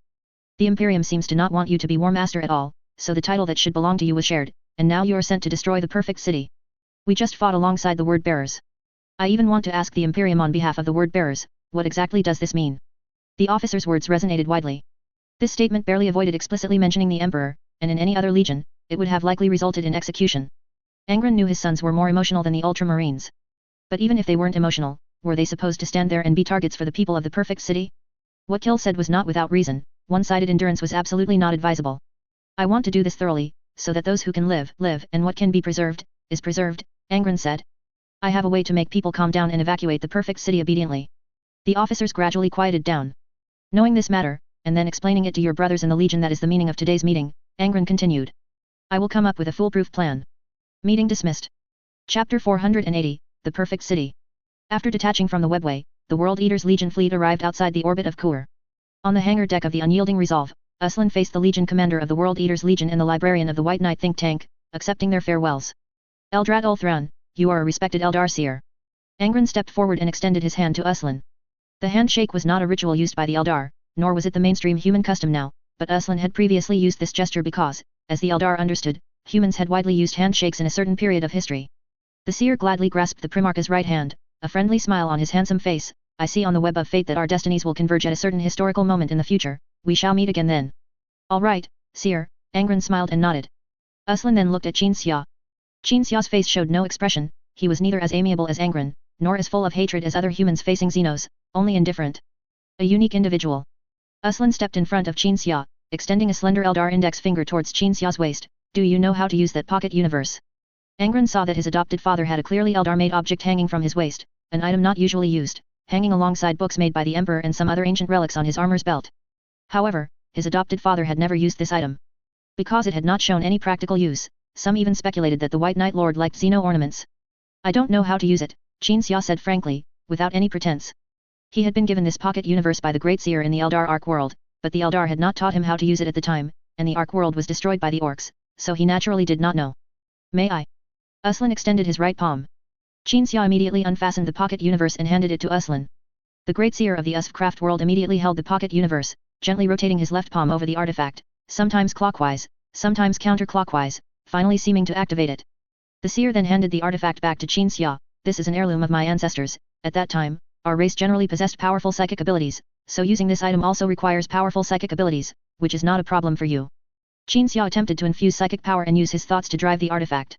The Imperium seems to not want you to be War Master at all, so the title that should belong to you was shared, and now you are sent to destroy the perfect city. We just fought alongside the word bearers. I even want to ask the Imperium on behalf of the word bearers, what exactly does this mean? The officer's words resonated widely. This statement barely avoided explicitly mentioning the Emperor, and in any other legion, it would have likely resulted in execution. Angron knew his sons were more emotional than the Ultramarines. But even if they weren't emotional, were they supposed to stand there and be targets for the people of the perfect city? What Kill said was not without reason, one-sided endurance was absolutely not advisable. I want to do this thoroughly, so that those who can live, and what can be preserved, is preserved, Angron said. I have a way to make people calm down and evacuate the perfect city obediently. The officers gradually quieted down. Knowing this matter, and then explaining it to your brothers in the Legion, that is the meaning of today's meeting, Angron continued. I will come up with a foolproof plan. Meeting dismissed. Chapter 480, The Perfect City. After detaching from the webway, the World Eaters Legion fleet arrived outside the orbit of Kur. On the hangar deck of the Unyielding Resolve, Uslan faced the Legion commander of the World Eaters Legion and the librarian of the White Knight think tank, accepting their farewells. Eldrat Ulthran, you are a respected Eldar seer. Angron stepped forward and extended his hand to Uslan. The handshake was not a ritual used by the Eldar, nor was it the mainstream human custom now, but Uslan had previously used this gesture because, as the Eldar understood, humans had widely used handshakes in a certain period of history. The seer gladly grasped the Primarch's right hand, a friendly smile on his handsome face. I see on the web of fate that our destinies will converge at a certain historical moment in the future, we shall meet again then. All right, seer, Angron smiled and nodded. Uslan then looked at Qin Xia. Qin Xia's face showed no expression, he was neither as amiable as Angron, nor as full of hatred as other humans facing Xenos, only indifferent. A unique individual. Uslan stepped in front of Qin Xia, extending a slender Eldar index finger towards Qin Xia's waist. Do you know how to use that pocket universe? Angron saw that his adopted father had a clearly Eldar-made object hanging from his waist, an item not usually used, hanging alongside books made by the Emperor and some other ancient relics on his armor's belt. However, his adopted father had never used this item. Because it had not shown any practical use, some even speculated that the White Knight Lord liked Xeno ornaments. I don't know how to use it, Qin Xia said frankly, without any pretense. He had been given this pocket universe by the Great Seer in the Eldar Ark world, but the Eldar had not taught him how to use it at the time, and the Ark world was destroyed by the orcs, so he naturally did not know. May I? Uslan extended his right palm. Qin Xia immediately unfastened the pocket universe and handed it to Uslan. The Great Seer of the Uscraft world immediately held the pocket universe, gently rotating his left palm over the artifact, sometimes clockwise, sometimes counterclockwise, finally seeming to activate it. The seer then handed the artifact back to Qin Xia. This is an heirloom of my ancestors. At that time, our race generally possessed powerful psychic abilities, so using this item also requires powerful psychic abilities, which is not a problem for you. Qin Xia attempted to infuse psychic power and use his thoughts to drive the artifact.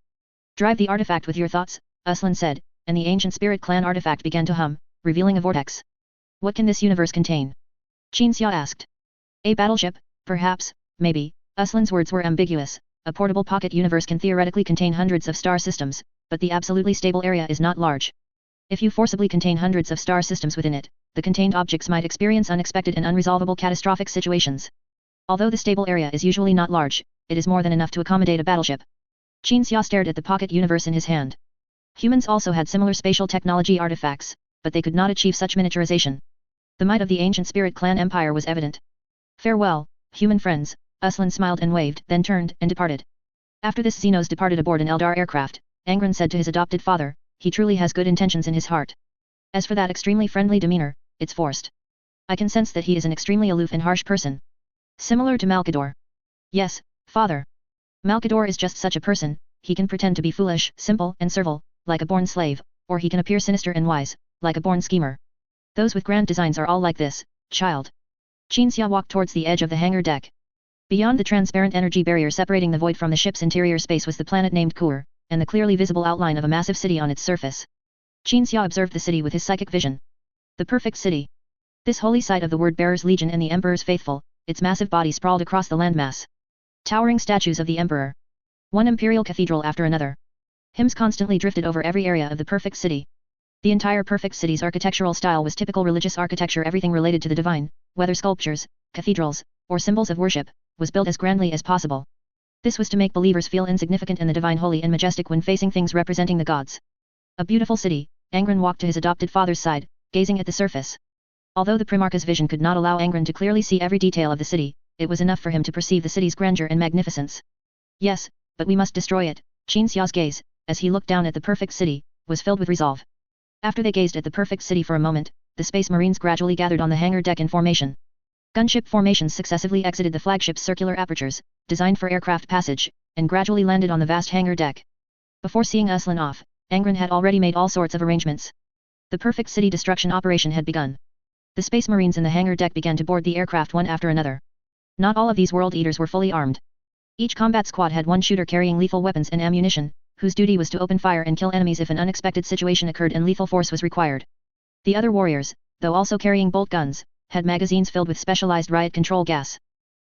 Drive the artifact with your thoughts, Uslan said, and the ancient spirit clan artifact began to hum, revealing a vortex. What can this universe contain? Qin Xia asked. A battleship, perhaps, maybe. Uslan's words were ambiguous. A portable pocket universe can theoretically contain hundreds of star systems, but the absolutely stable area is not large. If you forcibly contain hundreds of star systems within it, the contained objects might experience unexpected and unresolvable catastrophic situations. Although the stable area is usually not large, it is more than enough to accommodate a battleship. Qin Xia stared at the pocket universe in his hand. Humans also had similar spatial technology artifacts, but they could not achieve such miniaturization. The might of the ancient spirit clan empire was evident. Farewell, human friends, Uslan smiled and waved, then turned and departed. After this, Xenos departed aboard an Eldar aircraft. Angron said to his adopted father, he truly has good intentions in his heart. As for that extremely friendly demeanor, it's forced. I can sense that he is an extremely aloof and harsh person. Similar to Malkador. Yes, father. Malkador is just such a person. He can pretend to be foolish, simple, and servile, like a born slave, or he can appear sinister and wise, like a born schemer. Those with grand designs are all like this, child. Qin Xia walked towards the edge of the hangar deck. Beyond the transparent energy barrier separating the void from the ship's interior space was the planet named Kur, and the clearly visible outline of a massive city on its surface. Qin Xia observed the city with his psychic vision. The perfect city. This holy site of the Word-Bearers Legion and the Emperor's faithful, its massive body sprawled across the landmass. Towering statues of the Emperor. One imperial cathedral after another. Hymns constantly drifted over every area of the perfect city. The entire perfect city's architectural style was typical religious architecture. Everything related to the divine, whether sculptures, cathedrals, or symbols of worship, was built as grandly as possible. This was to make believers feel insignificant and the divine holy and majestic when facing things representing the gods. A beautiful city, Angron walked to his adopted father's side, gazing at the surface. Although the Primarch's vision could not allow Angron to clearly see every detail of the city, it was enough for him to perceive the city's grandeur and magnificence. Yes, but we must destroy it. Qin Xiao's gaze, as he looked down at the perfect city, was filled with resolve. After they gazed at the perfect city for a moment, the Space Marines gradually gathered on the hangar deck in formation. Gunship formations successively exited the flagship's circular apertures, designed for aircraft passage, and gradually landed on the vast hangar deck. Before seeing Aslan off, Angron had already made all sorts of arrangements. The perfect city destruction operation had begun. The Space Marines in the hangar deck began to board the aircraft one after another. Not all of these World Eaters were fully armed. Each combat squad had one shooter carrying lethal weapons and ammunition, whose duty was to open fire and kill enemies if an unexpected situation occurred and lethal force was required. The other warriors, though also carrying bolt guns, had magazines filled with specialized riot control gas.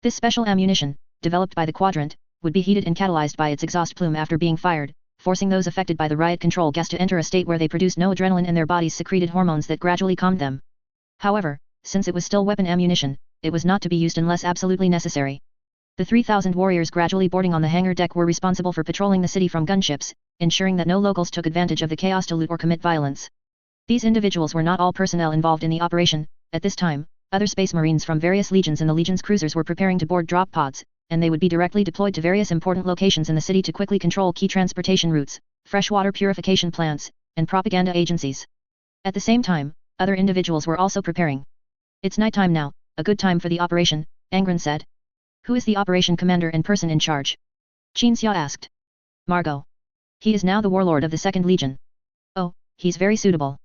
This special ammunition, developed by the Quadrant, would be heated and catalyzed by its exhaust plume after being fired, forcing those affected by the riot control gas to enter a state where they produced no adrenaline and their bodies secreted hormones that gradually calmed them. However, since it was still weapon ammunition, it was not to be used unless absolutely necessary. The 3,000 warriors gradually boarding on the hangar deck were responsible for patrolling the city from gunships, ensuring that no locals took advantage of the chaos to loot or commit violence. These individuals were not all personnel involved in the operation. At this time, other Space Marines from various legions in the Legion's cruisers were preparing to board drop pods, and they would be directly deployed to various important locations in the city to quickly control key transportation routes, freshwater purification plants, and propaganda agencies. At the same time, other individuals were also preparing. It's nighttime now, a good time for the operation, Angron said. Who is the operation commander and person in charge? Qin Xiao asked. Margot. He is now the warlord of the 2nd Legion. Oh, he's very suitable.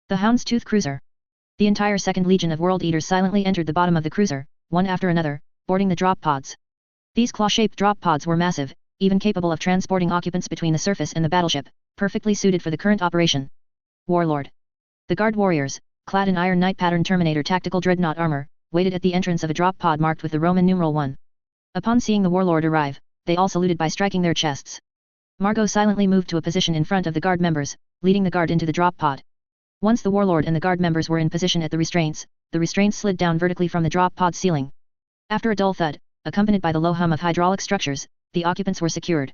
The Houndstooth cruiser. The entire 2nd Legion of World Eaters silently entered the bottom of the cruiser, one after another, boarding the drop pods. These claw-shaped drop pods were massive, even capable of transporting occupants between the surface and the battleship, perfectly suited for the current operation. Warlord. The guard warriors, clad in Iron Knight pattern Terminator tactical dreadnought armor, waited at the entrance of a drop pod marked with the Roman numeral 1. Upon seeing the warlord arrive, they all saluted by striking their chests. Margot silently moved to a position in front of the guard members, leading the guard into the drop pod. Once the warlord and the guard members were in position at the restraints slid down vertically from the drop pod ceiling. After a dull thud, accompanied by the low hum of hydraulic structures, the occupants were secured.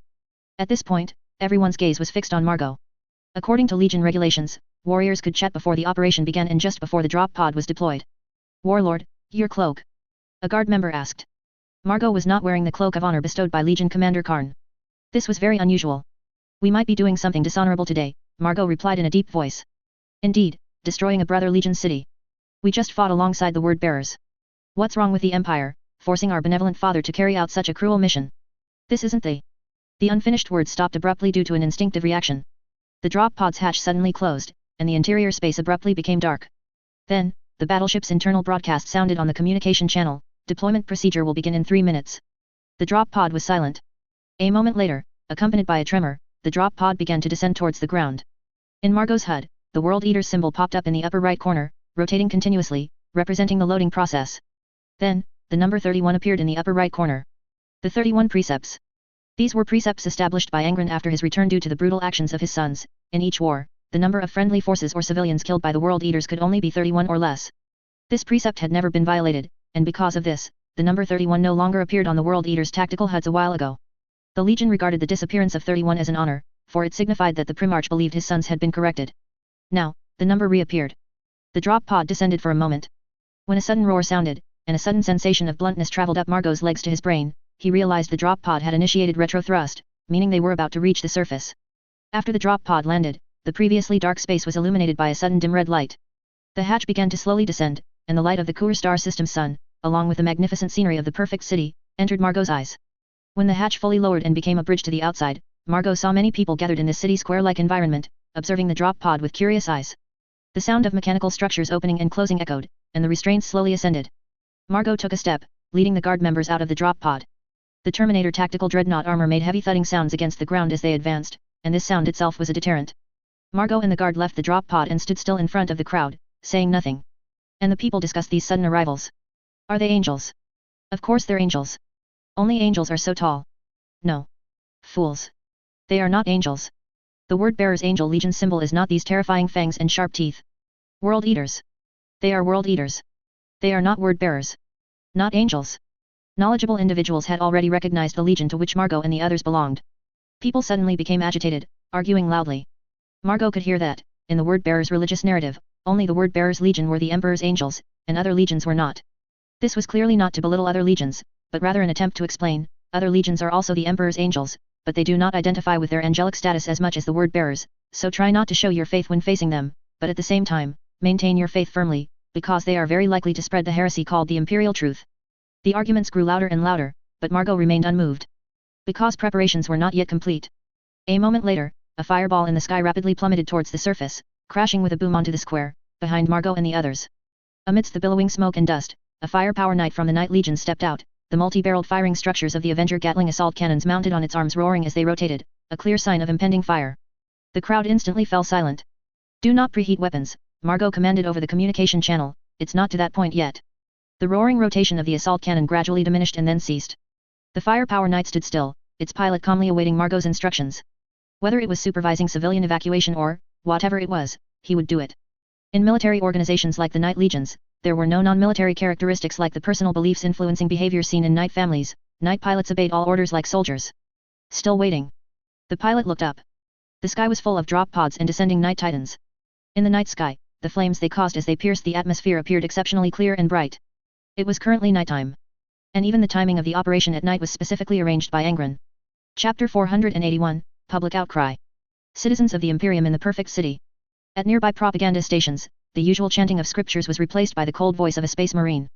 At this point, everyone's gaze was fixed on Margot. According to Legion regulations, warriors could chat before the operation began and just before the drop pod was deployed. Warlord, your cloak. A guard member asked. Margot was not wearing the cloak of honor bestowed by Legion Commander Karn. This was very unusual. We might be doing something dishonorable today, Margot replied in a deep voice. Indeed, destroying a brother Legion city. We just fought alongside the word bearers. What's wrong with the Empire, forcing our benevolent father to carry out such a cruel mission? This isn't the unfinished word stopped abruptly due to an instinctive reaction. The drop pod's hatch suddenly closed, and the interior space abruptly became dark. Then, the battleship's internal broadcast sounded on the communication channel. Deployment procedure will begin in 3 minutes. The drop pod was silent. A moment later, accompanied by a tremor, the drop pod began to descend towards the ground. In Margot's HUD, the World Eater symbol popped up in the upper right corner, rotating continuously, representing the loading process. Then, the number 31 appeared in the upper right corner. The 31 precepts. These were precepts established by Angron after his return due to the brutal actions of his sons. In each war, the number of friendly forces or civilians killed by the World Eaters could only be 31 or less. This precept had never been violated, and because of this, the number 31 no longer appeared on the World Eaters' tactical HUDs a while ago. The Legion regarded the disappearance of 31 as an honor, for it signified that the Primarch believed his sons had been corrected. Now, the number reappeared. The drop pod descended for a moment. When a sudden roar sounded, and a sudden sensation of bluntness traveled up Margot's legs to his brain, he realized the drop pod had initiated retro thrust, meaning they were about to reach the surface. After the drop pod landed, the previously dark space was illuminated by a sudden dim red light. The hatch began to slowly descend, and the light of the Kuur star system's sun, along with the magnificent scenery of the perfect city, entered Margot's eyes. When the hatch fully lowered and became a bridge to the outside, Margot saw many people gathered in this city square-like environment, observing the drop pod with curious eyes. The sound of mechanical structures opening and closing echoed, and the restraints slowly ascended. Margot took a step, leading the guard members out of the drop pod. The Terminator tactical dreadnought armor made heavy thudding sounds against the ground as they advanced, and this sound itself was a deterrent. Margot and the guard left the drop pod and stood still in front of the crowd, saying nothing. And the people discussed these sudden arrivals. Are they angels? Of course they're angels. Only angels are so tall. No. Fools. They are not angels. The word-bearer's angel legion symbol is not these terrifying fangs and sharp teeth. World eaters. They are world eaters. They are not word-bearers. Not angels. Knowledgeable individuals had already recognized the legion to which Margot and the others belonged. People suddenly became agitated, arguing loudly. Margot could hear that, in the word-bearer's religious narrative, only the word-bearer's legion were the Emperor's angels, and other legions were not. This was clearly not to belittle other legions, but rather an attempt to explain, other legions are also the Emperor's angels, but they do not identify with their angelic status as much as the word-bearers, so try not to show your faith when facing them, but at the same time, maintain your faith firmly, because they are very likely to spread the heresy called the imperial truth. The arguments grew louder and louder, but Margot remained unmoved. Because preparations were not yet complete. A moment later, a fireball in the sky rapidly plummeted towards the surface, crashing with a boom onto the square, behind Margot and the others. Amidst the billowing smoke and dust, a firepower knight from the Night Legion stepped out, the multi-barreled firing structures of the Avenger Gatling assault cannons mounted on its arms roaring as they rotated, a clear sign of impending fire. The crowd instantly fell silent. Do not preheat weapons, Margot commanded over the communication channel, it's not to that point yet. The roaring rotation of the assault cannon gradually diminished and then ceased. The firepower knight stood still, its pilot calmly awaiting Margot's instructions. Whether it was supervising civilian evacuation or, whatever it was, he would do it. In military organizations like the Night Legions, there were no non-military characteristics like the personal beliefs influencing behavior seen in Night families. Night pilots obeyed all orders like soldiers. Still waiting. The pilot looked up. The sky was full of drop pods and descending Night Titans. In the night sky, the flames they caused as they pierced the atmosphere appeared exceptionally clear and bright. It was currently nighttime. And even the timing of the operation at night was specifically arranged by Angron. Chapter 481, Public Outcry. Citizens of the Imperium in the Perfect City. At nearby propaganda stations, the usual chanting of scriptures was replaced by the cold voice of a space marine.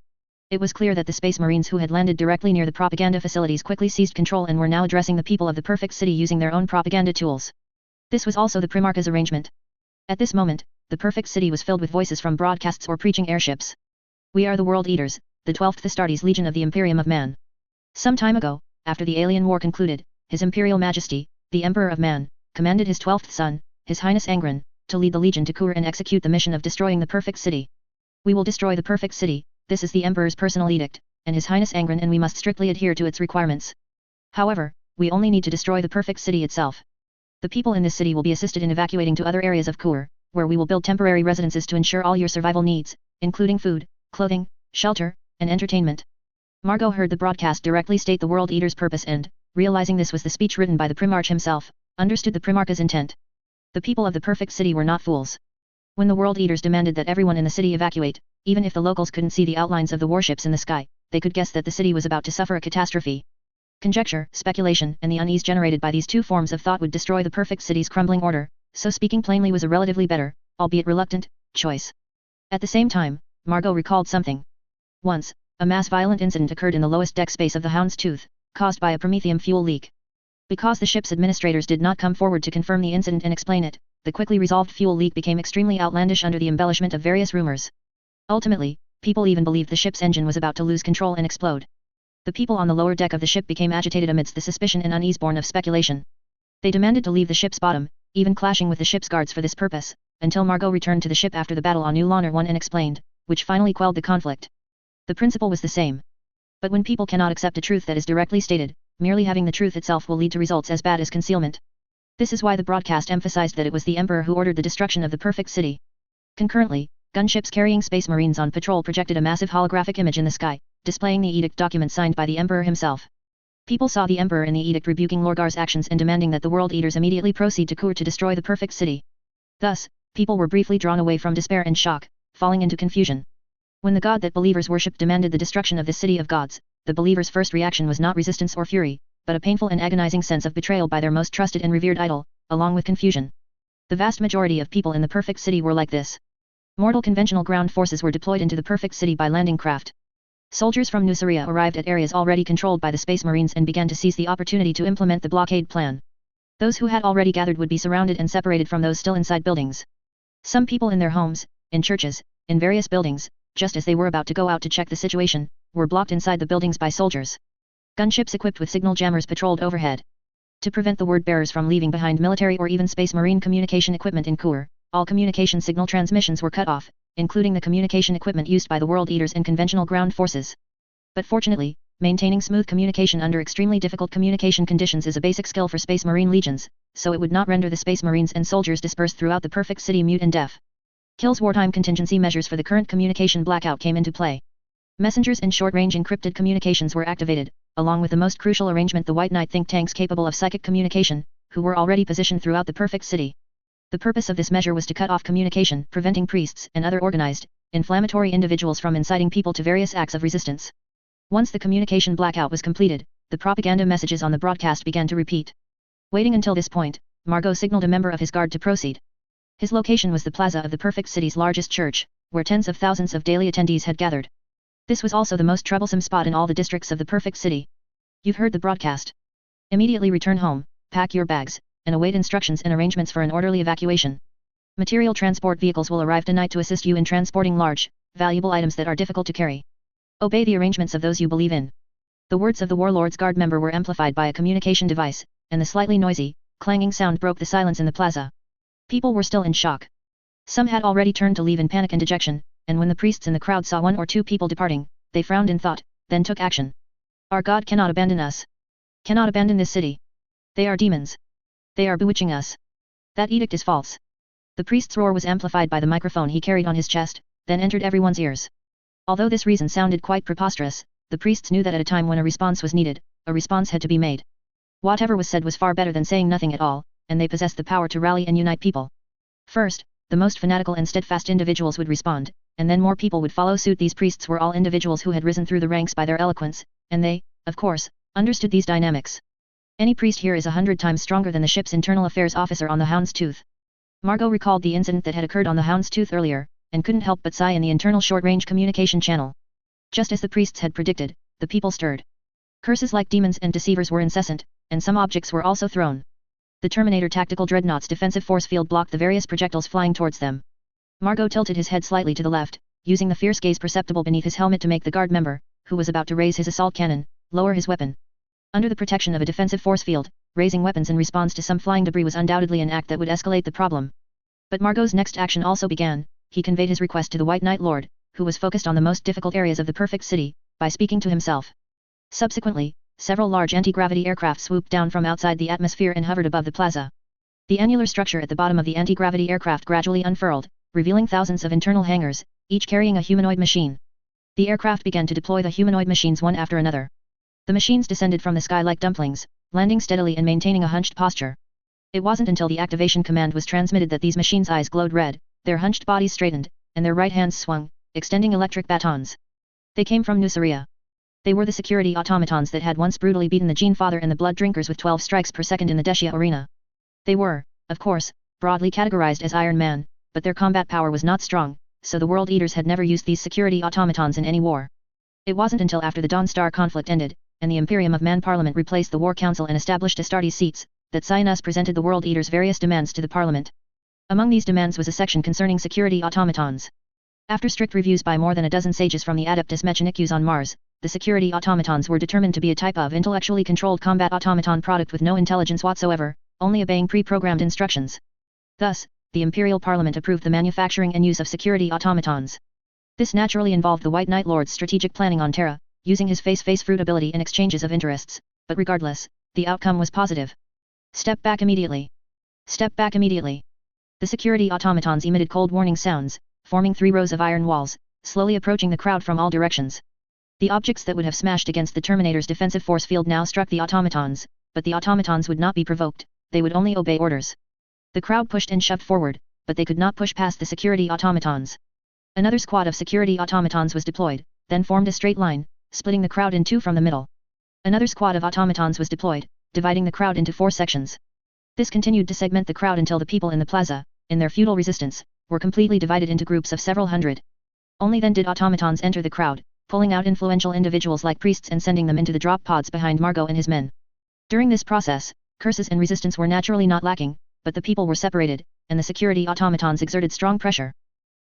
It was clear that the space marines who had landed directly near the propaganda facilities quickly seized control and were now addressing the people of the Perfect City using their own propaganda tools. This was also the Primarch's arrangement. At this moment, the Perfect City was filled with voices from broadcasts or preaching airships. We are the World Eaters, the 12th Astartes Legion of the Imperium of Man. Some time ago, after the Alien War concluded, His Imperial Majesty, the Emperor of Man, commanded his 12th son, His Highness Angron, to lead the Legion to Kur and execute the mission of destroying the Perfect City. We will destroy the Perfect City, this is the Emperor's personal edict, and His Highness Angron, and we must strictly adhere to its requirements. However, we only need to destroy the Perfect City itself. The people in this city will be assisted in evacuating to other areas of Kur, where we will build temporary residences to ensure all your survival needs, including food, clothing, shelter, and entertainment. Margot heard the broadcast directly state the World Eater's purpose and, realizing this was the speech written by the Primarch himself, understood the Primarch's intent. The people of the Perfect City were not fools. When the World Eaters demanded that everyone in the city evacuate, even if the locals couldn't see the outlines of the warships in the sky, they could guess that the city was about to suffer a catastrophe. Conjecture, speculation, and the unease generated by these two forms of thought would destroy the Perfect City's crumbling order, so speaking plainly was a relatively better, albeit reluctant, choice. At the same time, Margot recalled something. Once, a mass violent incident occurred in the lowest deck space of the Hound's Tooth, caused by a promethium fuel leak. Because the ship's administrators did not come forward to confirm the incident and explain it, the quickly resolved fuel leak became extremely outlandish under the embellishment of various rumors. Ultimately, people even believed the ship's engine was about to lose control and explode. The people on the lower deck of the ship became agitated amidst the suspicion and unease born of speculation. They demanded to leave the ship's bottom, even clashing with the ship's guards for this purpose, until Margot returned to the ship after the battle on Ulauner 1 and explained, which finally quelled the conflict. The principle was the same. But when people cannot accept a truth that is directly stated, merely having the truth itself will lead to results as bad as concealment. This is why the broadcast emphasized that it was the Emperor who ordered the destruction of the Perfect City. Concurrently, gunships carrying space marines on patrol projected a massive holographic image in the sky, displaying the edict document signed by the Emperor himself. People saw the Emperor in the edict rebuking Lorgar's actions and demanding that the World Eaters immediately proceed to Kur to destroy the Perfect City. Thus, people were briefly drawn away from despair and shock, falling into confusion. When the god that believers worshipped demanded the destruction of the city of gods, the believers' first reaction was not resistance or fury, but a painful and agonizing sense of betrayal by their most trusted and revered idol, along with confusion. The vast majority of people in the Perfect City were like this. Mortal conventional ground forces were deployed into the Perfect City by landing craft. Soldiers from Nuceria arrived at areas already controlled by the Space Marines and began to seize the opportunity to implement the blockade plan. Those who had already gathered would be surrounded and separated from those still inside buildings. Some people in their homes, in churches, in various buildings, just as they were about to go out to check the situation, were blocked inside the buildings by soldiers. Gunships equipped with signal jammers patrolled overhead. To prevent the word bearers from leaving behind military or even space marine communication equipment in Kur, all communication signal transmissions were cut off, including the communication equipment used by the World Eaters and conventional ground forces. But fortunately, maintaining smooth communication under extremely difficult communication conditions is a basic skill for Space Marine legions, so it would not render the Space Marines and soldiers dispersed throughout the perfect city mute and deaf. Kills wartime contingency measures for the current communication blackout came into play. Messengers and short-range encrypted communications were activated, along with the most crucial arrangement, the White Knight think tanks capable of psychic communication, who were already positioned throughout the perfect city. The purpose of this measure was to cut off communication, preventing priests and other organized, inflammatory individuals from inciting people to various acts of resistance. Once the communication blackout was completed, the propaganda messages on the broadcast began to repeat. Waiting until this point, Margot signaled a member of his guard to proceed. His location was the plaza of the perfect city's largest church, where tens of thousands of daily attendees had gathered. This was also the most troublesome spot in all the districts of the perfect city. You've heard the broadcast. Immediately return home, pack your bags, and await instructions and arrangements for an orderly evacuation. Material transport vehicles will arrive tonight to assist you in transporting large, valuable items that are difficult to carry. Obey the arrangements of those you believe in. The words of the Warlord's guard member were amplified by a communication device, and the slightly noisy, clanging sound broke the silence in the plaza. People were still in shock. Some had already turned to leave in panic and dejection, and when the priests in the crowd saw one or two people departing, they frowned in thought, then took action. Our God cannot abandon us. Cannot abandon this city. They are demons. They are bewitching us. That edict is false. The priest's roar was amplified by the microphone he carried on his chest, then entered everyone's ears. Although this reason sounded quite preposterous, the priests knew that at a time when a response was needed, a response had to be made. Whatever was said was far better than saying nothing at all, and they possessed the power to rally and unite people. First, the most fanatical and steadfast individuals would respond, and then more people would follow suit. These priests were all individuals who had risen through the ranks by their eloquence, and they, of course, understood these dynamics. Any priest here is 100 times stronger than the ship's internal affairs officer on the Hound's Tooth. Margot recalled the incident that had occurred on the Hound's Tooth earlier, and couldn't help but sigh in the internal short-range communication channel. Just as the priests had predicted, the people stirred. Curses like demons and deceivers were incessant, and some objects were also thrown. The Terminator tactical dreadnought's defensive force field blocked the various projectiles flying towards them. Margot tilted his head slightly to the left, using the fierce gaze perceptible beneath his helmet to make the guard member, who was about to raise his assault cannon, lower his weapon. Under the protection of a defensive force field, raising weapons in response to some flying debris was undoubtedly an act that would escalate the problem. But Margot's next action also began. He conveyed his request to the White Knight Lord, who was focused on the most difficult areas of the perfect city, by speaking to himself. Subsequently, several large anti-gravity aircraft swooped down from outside the atmosphere and hovered above the plaza. The annular structure at the bottom of the anti-gravity aircraft gradually unfurled, revealing thousands of internal hangars, each carrying a humanoid machine. The aircraft began to deploy the humanoid machines one after another. The machines descended from the sky like dumplings, landing steadily and maintaining a hunched posture. It wasn't until the activation command was transmitted that these machines' eyes glowed red, their hunched bodies straightened, and their right hands swung, extending electric batons. They came from Nuceria. They were the security automatons that had once brutally beaten the Gene Father and the Blood Drinkers with 12 strikes per second in the Deshia arena. They were, of course, broadly categorized as Iron Man, but their combat power was not strong, so the World Eaters had never used these security automatons in any war. It wasn't until after the Dawn Star conflict ended, and the Imperium of Man Parliament replaced the War Council and established Astartes seats, that Cyanus presented the World Eaters various demands to the Parliament. Among these demands was a section concerning security automatons. After strict reviews by more than a dozen sages from the Adeptus Mechanicus on Mars, the security automatons were determined to be a type of intellectually controlled combat automaton product with no intelligence whatsoever, only obeying pre-programmed instructions. Thus, the Imperial Parliament approved the manufacturing and use of security automatons. This naturally involved the White Knight Lord's strategic planning on Terra, using his face-face fruit ability and exchanges of interests, but regardless, the outcome was positive. Step back immediately. Step back immediately. The security automatons emitted cold warning sounds, forming 3 rows of iron walls, slowly approaching the crowd from all directions. The objects that would have smashed against the Terminator's defensive force field now struck the automatons, but the automatons would not be provoked, they would only obey orders. The crowd pushed and shoved forward, but they could not push past the security automatons. Another squad of security automatons was deployed, then formed a straight line, splitting the crowd in 2 from the middle. Another squad of automatons was deployed, dividing the crowd into 4 sections. This continued to segment the crowd until the people in the plaza, in their futile resistance, were completely divided into groups of several hundred. Only then did automatons enter the crowd, pulling out influential individuals like priests and sending them into the drop pods behind Margot and his men. During this process, curses and resistance were naturally not lacking, but the people were separated, and the security automatons exerted strong pressure.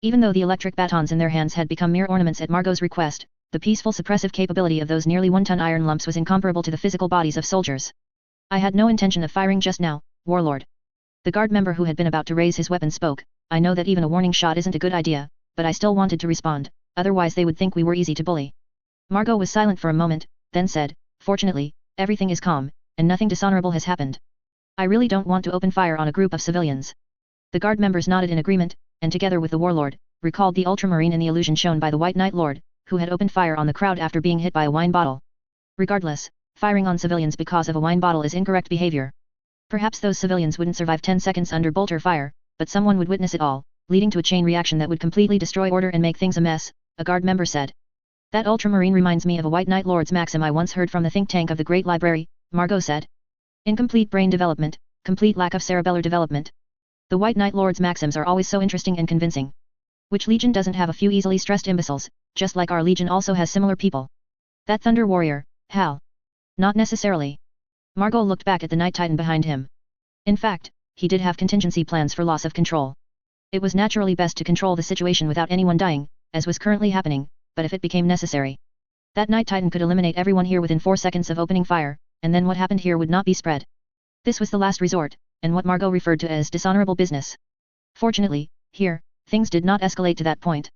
Even though the electric batons in their hands had become mere ornaments at Margot's request, the peaceful suppressive capability of those nearly 1-ton iron lumps was incomparable to the physical bodies of soldiers. I had no intention of firing just now, Warlord. The guard member who had been about to raise his weapon spoke. I know that even a warning shot isn't a good idea, but I still wanted to respond, otherwise they would think we were easy to bully. Margot was silent for a moment, then said, "Fortunately, everything is calm, and nothing dishonorable has happened. I really don't want to open fire on a group of civilians." The guard members nodded in agreement, and together with the warlord, recalled the ultramarine and the illusion shown by the White Knight Lord, who had opened fire on the crowd after being hit by a wine bottle. Regardless, firing on civilians because of a wine bottle is incorrect behavior. Perhaps those civilians wouldn't survive 10 seconds under bolter fire, but someone would witness it all, leading to a chain reaction that would completely destroy order and make things a mess, a guard member said. That ultramarine reminds me of a White Knight Lord's maxim I once heard from the think tank of the Great Library, Margot said. Incomplete brain development, complete lack of cerebellar development. The White Knight Lord's maxims are always so interesting and convincing. Which legion doesn't have a few easily stressed imbeciles, just like our legion also has similar people? That Thunder Warrior, Hal. Not necessarily. Margot looked back at the Night Titan behind him. In fact, he did have contingency plans for loss of control. It was naturally best to control the situation without anyone dying, as was currently happening, but if it became necessary, that Night Titan could eliminate everyone here within 4 seconds of opening fire, and then what happened here would not be spread. This was the last resort, and what Margot referred to as dishonorable business. Fortunately, here, things did not escalate to that point.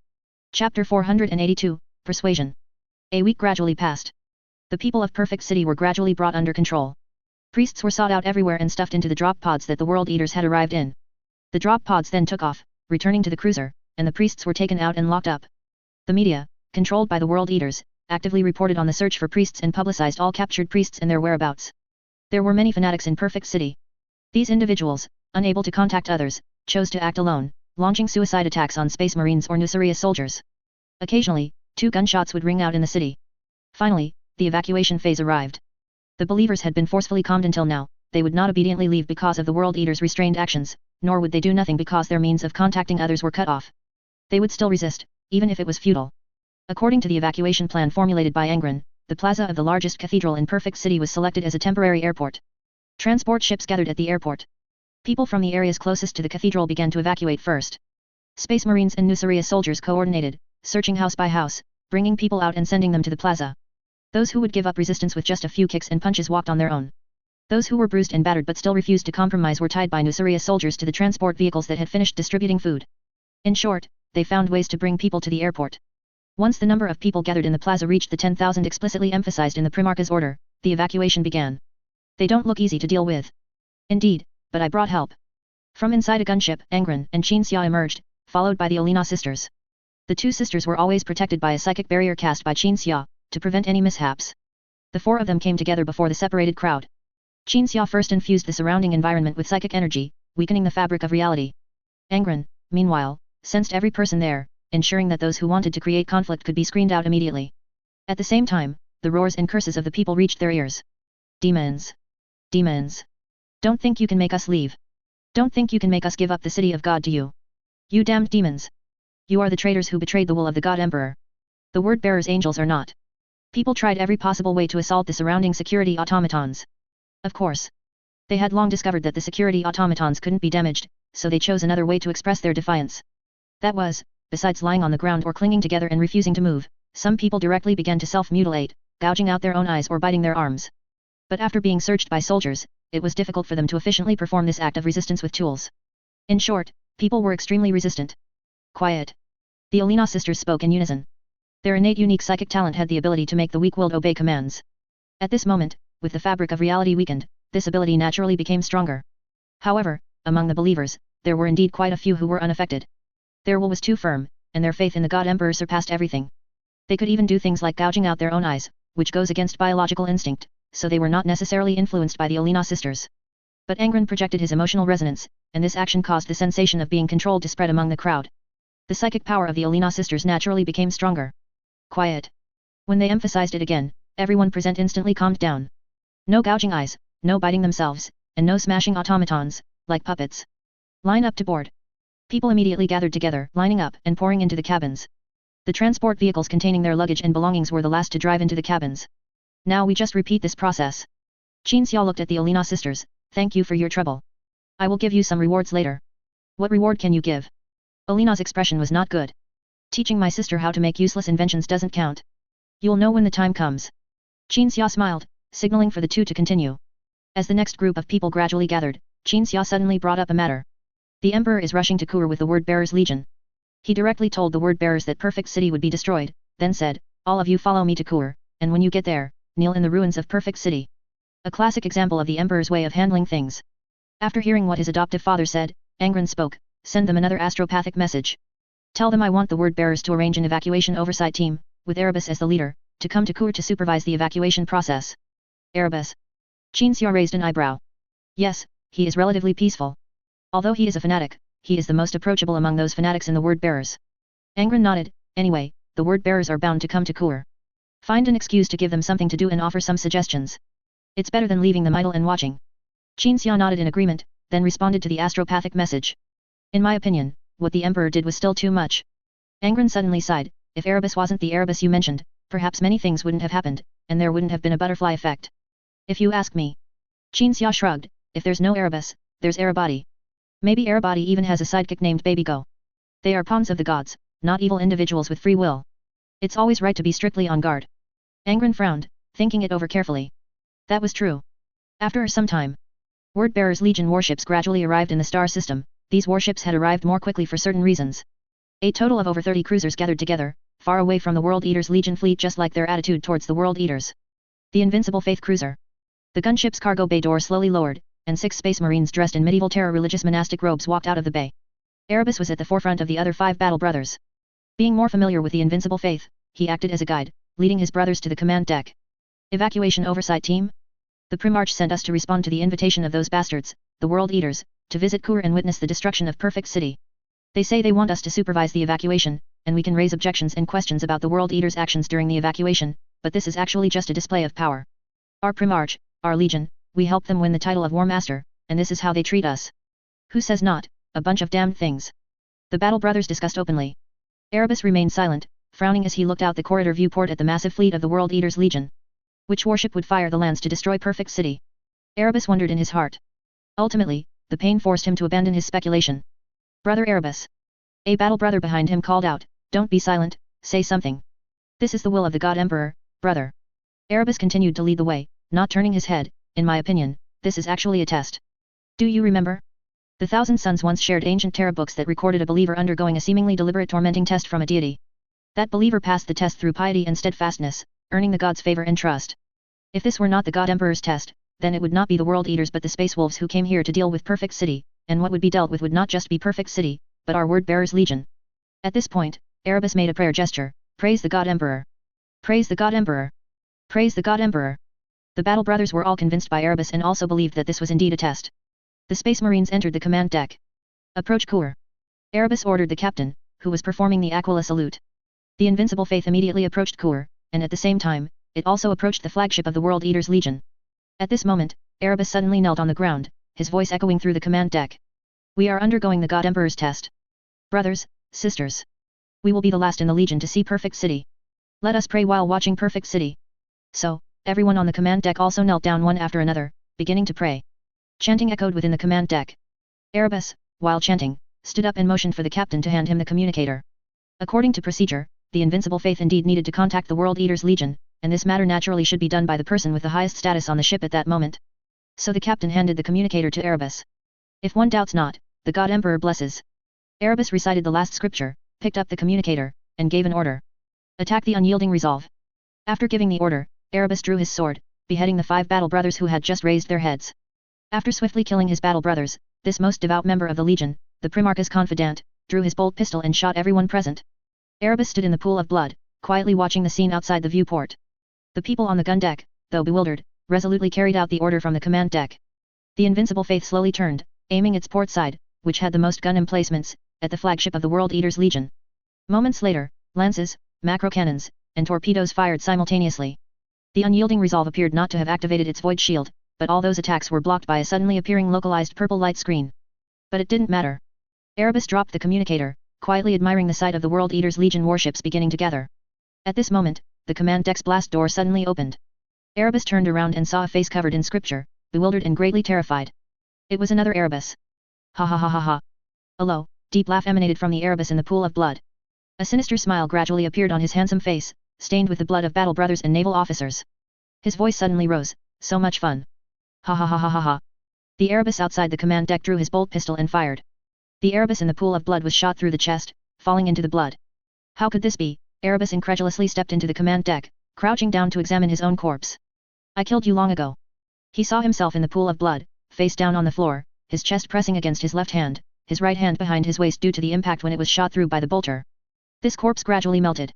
Chapter 482, Persuasion. A week gradually passed. The people of Perfect City were gradually brought under control. Priests were sought out everywhere and stuffed into the drop pods that the World Eaters had arrived in. The drop pods then took off, returning to the cruiser, and the priests were taken out and locked up. The media, controlled by the World Eaters, actively reported on the search for priests and publicized all captured priests and their whereabouts. There were many fanatics in Perfect City. These individuals, unable to contact others, chose to act alone, launching suicide attacks on Space Marines or Nuceria soldiers. Occasionally, 2 gunshots would ring out in the city. Finally, the evacuation phase arrived. The believers had been forcefully calmed until now. They would not obediently leave because of the World Eaters' restrained actions, nor would they do nothing because their means of contacting others were cut off. They would still resist, even if it was futile. According to the evacuation plan formulated by Angron, the plaza of the largest cathedral in Perfect City was selected as a temporary airport. Transport ships gathered at the airport. People from the areas closest to the cathedral began to evacuate first. Space Marines and Nuceria soldiers coordinated, searching house by house, bringing people out and sending them to the plaza. Those who would give up resistance with just a few kicks and punches walked on their own. Those who were bruised and battered but still refused to compromise were tied by Nuceria soldiers to the transport vehicles that had finished distributing food. In short, they found ways to bring people to the airport. Once the number of people gathered in the plaza reached the 10,000 explicitly emphasized in the Primarch's order, the evacuation began. They don't look easy to deal with. Indeed, but I brought help. From inside a gunship, Angron and Qin emerged, followed by the Olina sisters. The 2 sisters were always protected by a psychic barrier cast by Qin to prevent any mishaps. The 4 of them came together before the separated crowd. Qin first infused the surrounding environment with psychic energy, weakening the fabric of reality. Angron, meanwhile, sensed every person there, ensuring that those who wanted to create conflict could be screened out immediately. At the same time, the roars and curses of the people reached their ears. Demons! Demons! Don't think you can make us leave. Don't think you can make us give up the city of God to you. You damned demons! You are the traitors who betrayed the will of the God Emperor. The word-bearers angels are not. People tried every possible way to assault the surrounding security automatons. Of course. They had long discovered that the security automatons couldn't be damaged, so they chose another way to express their defiance. That was, besides lying on the ground or clinging together and refusing to move, some people directly began to self-mutilate, gouging out their own eyes or biting their arms. But after being searched by soldiers, it was difficult for them to efficiently perform this act of resistance with tools. In short, people were extremely resistant. Quiet. The Olina sisters spoke in unison. Their innate unique psychic talent had the ability to make the weak-willed obey commands. At this moment, with the fabric of reality weakened, this ability naturally became stronger. However, among the believers, there were indeed quite a few who were unaffected. Their will was too firm, and their faith in the God Emperor surpassed everything. They could even do things like gouging out their own eyes, which goes against biological instinct, so they were not necessarily influenced by the Olina sisters. But Angron projected his emotional resonance, and this action caused the sensation of being controlled to spread among the crowd. The psychic power of the Olina sisters naturally became stronger. Quiet. When they emphasized it again, everyone present instantly calmed down. No gouging eyes, no biting themselves, and no smashing automatons, like puppets. Line up to board. People immediately gathered together, lining up and pouring into the cabins. The transport vehicles containing their luggage and belongings were the last to drive into the cabins. Now we just repeat this process. Qin looked at the Olina sisters. Thank you for your trouble. I will give you some rewards later. What reward can you give? Olina's expression was not good. Teaching my sister how to make useless inventions doesn't count. You'll know when the time comes. Qin smiled, signaling for the 2 to continue. As the next group of people gradually gathered, Qin suddenly brought up a matter. The Emperor is rushing to Kur with the Word-Bearers Legion. He directly told the word bearers that Perfect City would be destroyed, then said, "All of you follow me to Kur, and when you get there, kneel in the ruins of Perfect City." A classic example of the emperor's way of handling things. After hearing what his adoptive father said, Angron spoke, "Send them another astropathic message. Tell them I want the word bearers to arrange an evacuation oversight team, with Erebus as the leader, to come to Kur to supervise the evacuation process." Erebus. Qin Xia raised an eyebrow. Yes, he is relatively peaceful. Although he is a fanatic, he is the most approachable among those fanatics in the word bearers. Angron nodded. Anyway, the word bearers are bound to come to Kur. Find an excuse to give them something to do and offer some suggestions. It's better than leaving them idle and watching. Qin Xia nodded in agreement, then responded to the astropathic message. In my opinion, what the emperor did was still too much. Angron suddenly sighed. If Erebus wasn't the Erebus you mentioned, perhaps many things wouldn't have happened, and there wouldn't have been a butterfly effect. If you ask me. Qin Xia shrugged. If there's no Erebus, there's Erebody. Maybe Erebody even has a sidekick named Baby Go. They are pawns of the gods, not evil individuals with free will. It's always right to be strictly on guard. Angron frowned, thinking it over carefully. That was true. After some time, Word-Bearers Legion warships gradually arrived in the star system. These warships had arrived more quickly for certain reasons. A total of over 30 cruisers gathered together, far away from the World Eaters Legion fleet, just like their attitude towards the World Eaters. The Invincible Faith cruiser. The gunship's cargo bay door slowly lowered, and 6 space marines dressed in medieval terror religious monastic robes walked out of the bay. Erebus was at the forefront of the other 5 battle brothers. Being more familiar with the Invincible Faith, he acted as a guide, leading his brothers to the command deck. Evacuation Oversight Team? The Primarch sent us to respond to the invitation of those bastards, the World Eaters, to visit Kur and witness the destruction of Perfect City. They say they want us to supervise the evacuation, and we can raise objections and questions about the World Eaters' actions during the evacuation, but this is actually just a display of power. Our Primarch, our Legion, we help them win the title of War Master, and this is how they treat us. Who says not? A bunch of damned things. The Battle Brothers discussed openly. Erebus remained silent, frowning as he looked out the corridor viewport at the massive fleet of the World Eaters Legion. Which warship would fire the lance to destroy Perfect City? Erebus wondered in his heart. Ultimately, the pain forced him to abandon his speculation. Brother Erebus. A battle brother behind him called out, "Don't be silent, say something. This is the will of the God Emperor, brother." Erebus continued to lead the way, not turning his head. "In my opinion, this is actually a test. Do you remember? The Thousand Sons once shared ancient Terra books that recorded a believer undergoing a seemingly deliberate tormenting test from a deity. That believer passed the test through piety and steadfastness, earning the god's favor and trust. If this were not the God Emperor's test, then it would not be the World Eaters but the Space Wolves who came here to deal with Perfect City, and what would be dealt with would not just be Perfect City, but our Word-Bearers Legion." At this point, Erebus made a prayer gesture. "Praise the God Emperor! Praise the God Emperor! Praise the God Emperor!" The Battle Brothers were all convinced by Erebus and also believed that this was indeed a test. The Space Marines entered the command deck. "Approach Kur." Erebus ordered the captain, who was performing the Aquila salute. The Invincible Faith immediately approached Kur, and at the same time, it also approached the flagship of the World Eaters Legion. At this moment, Erebus suddenly knelt on the ground, his voice echoing through the command deck. "We are undergoing the God Emperor's test. Brothers, sisters. We will be the last in the Legion to see Perfect City. Let us pray while watching Perfect City." So, everyone on the command deck also knelt down one after another, beginning to pray. Chanting echoed within the command deck. Erebus, while chanting, stood up and motioned for the captain to hand him the communicator. According to procedure, the Invincible Faith indeed needed to contact the World Eaters Legion, and this matter naturally should be done by the person with the highest status on the ship at that moment. So the captain handed the communicator to Erebus. "If one doubts not, the God Emperor blesses." Erebus recited the last scripture, picked up the communicator, and gave an order. "Attack the unyielding resolve." After giving the order, Erebus drew his sword, beheading the 5 battle brothers who had just raised their heads. After swiftly killing his battle brothers, this most devout member of the Legion, the Primarch's confidant, drew his bolt pistol and shot everyone present. Erebus stood in the pool of blood, quietly watching the scene outside the viewport. The people on the gun deck, though bewildered, resolutely carried out the order from the command deck. The Invincible Faith slowly turned, aiming its port side, which had the most gun emplacements, at the flagship of the World Eaters Legion. Moments later, lances, macro cannons, and torpedoes fired simultaneously. The unyielding resolve appeared not to have activated its void shield, but all those attacks were blocked by a suddenly appearing localized purple light screen. But it didn't matter. Erebus dropped the communicator, quietly admiring the sight of the World Eaters Legion warships beginning to gather. At this moment, the command deck's blast door suddenly opened. Erebus turned around and saw a face covered in scripture, bewildered and greatly terrified. It was another Erebus. "Ha ha ha ha ha." A low, deep laugh emanated from the Erebus in the pool of blood. A sinister smile gradually appeared on his handsome face, stained with the blood of battle brothers and naval officers. His voice suddenly rose, "So much fun. Ha ha ha ha ha ha." The Erebus outside the command deck drew his bolt pistol and fired. The Erebus in the pool of blood was shot through the chest, falling into the blood. How could this be? Erebus incredulously stepped into the command deck, crouching down to examine his own corpse. I killed you long ago. He saw himself in the pool of blood, face down on the floor, his chest pressing against his left hand, his right hand behind his waist due to the impact when it was shot through by the bolter. This corpse gradually melted.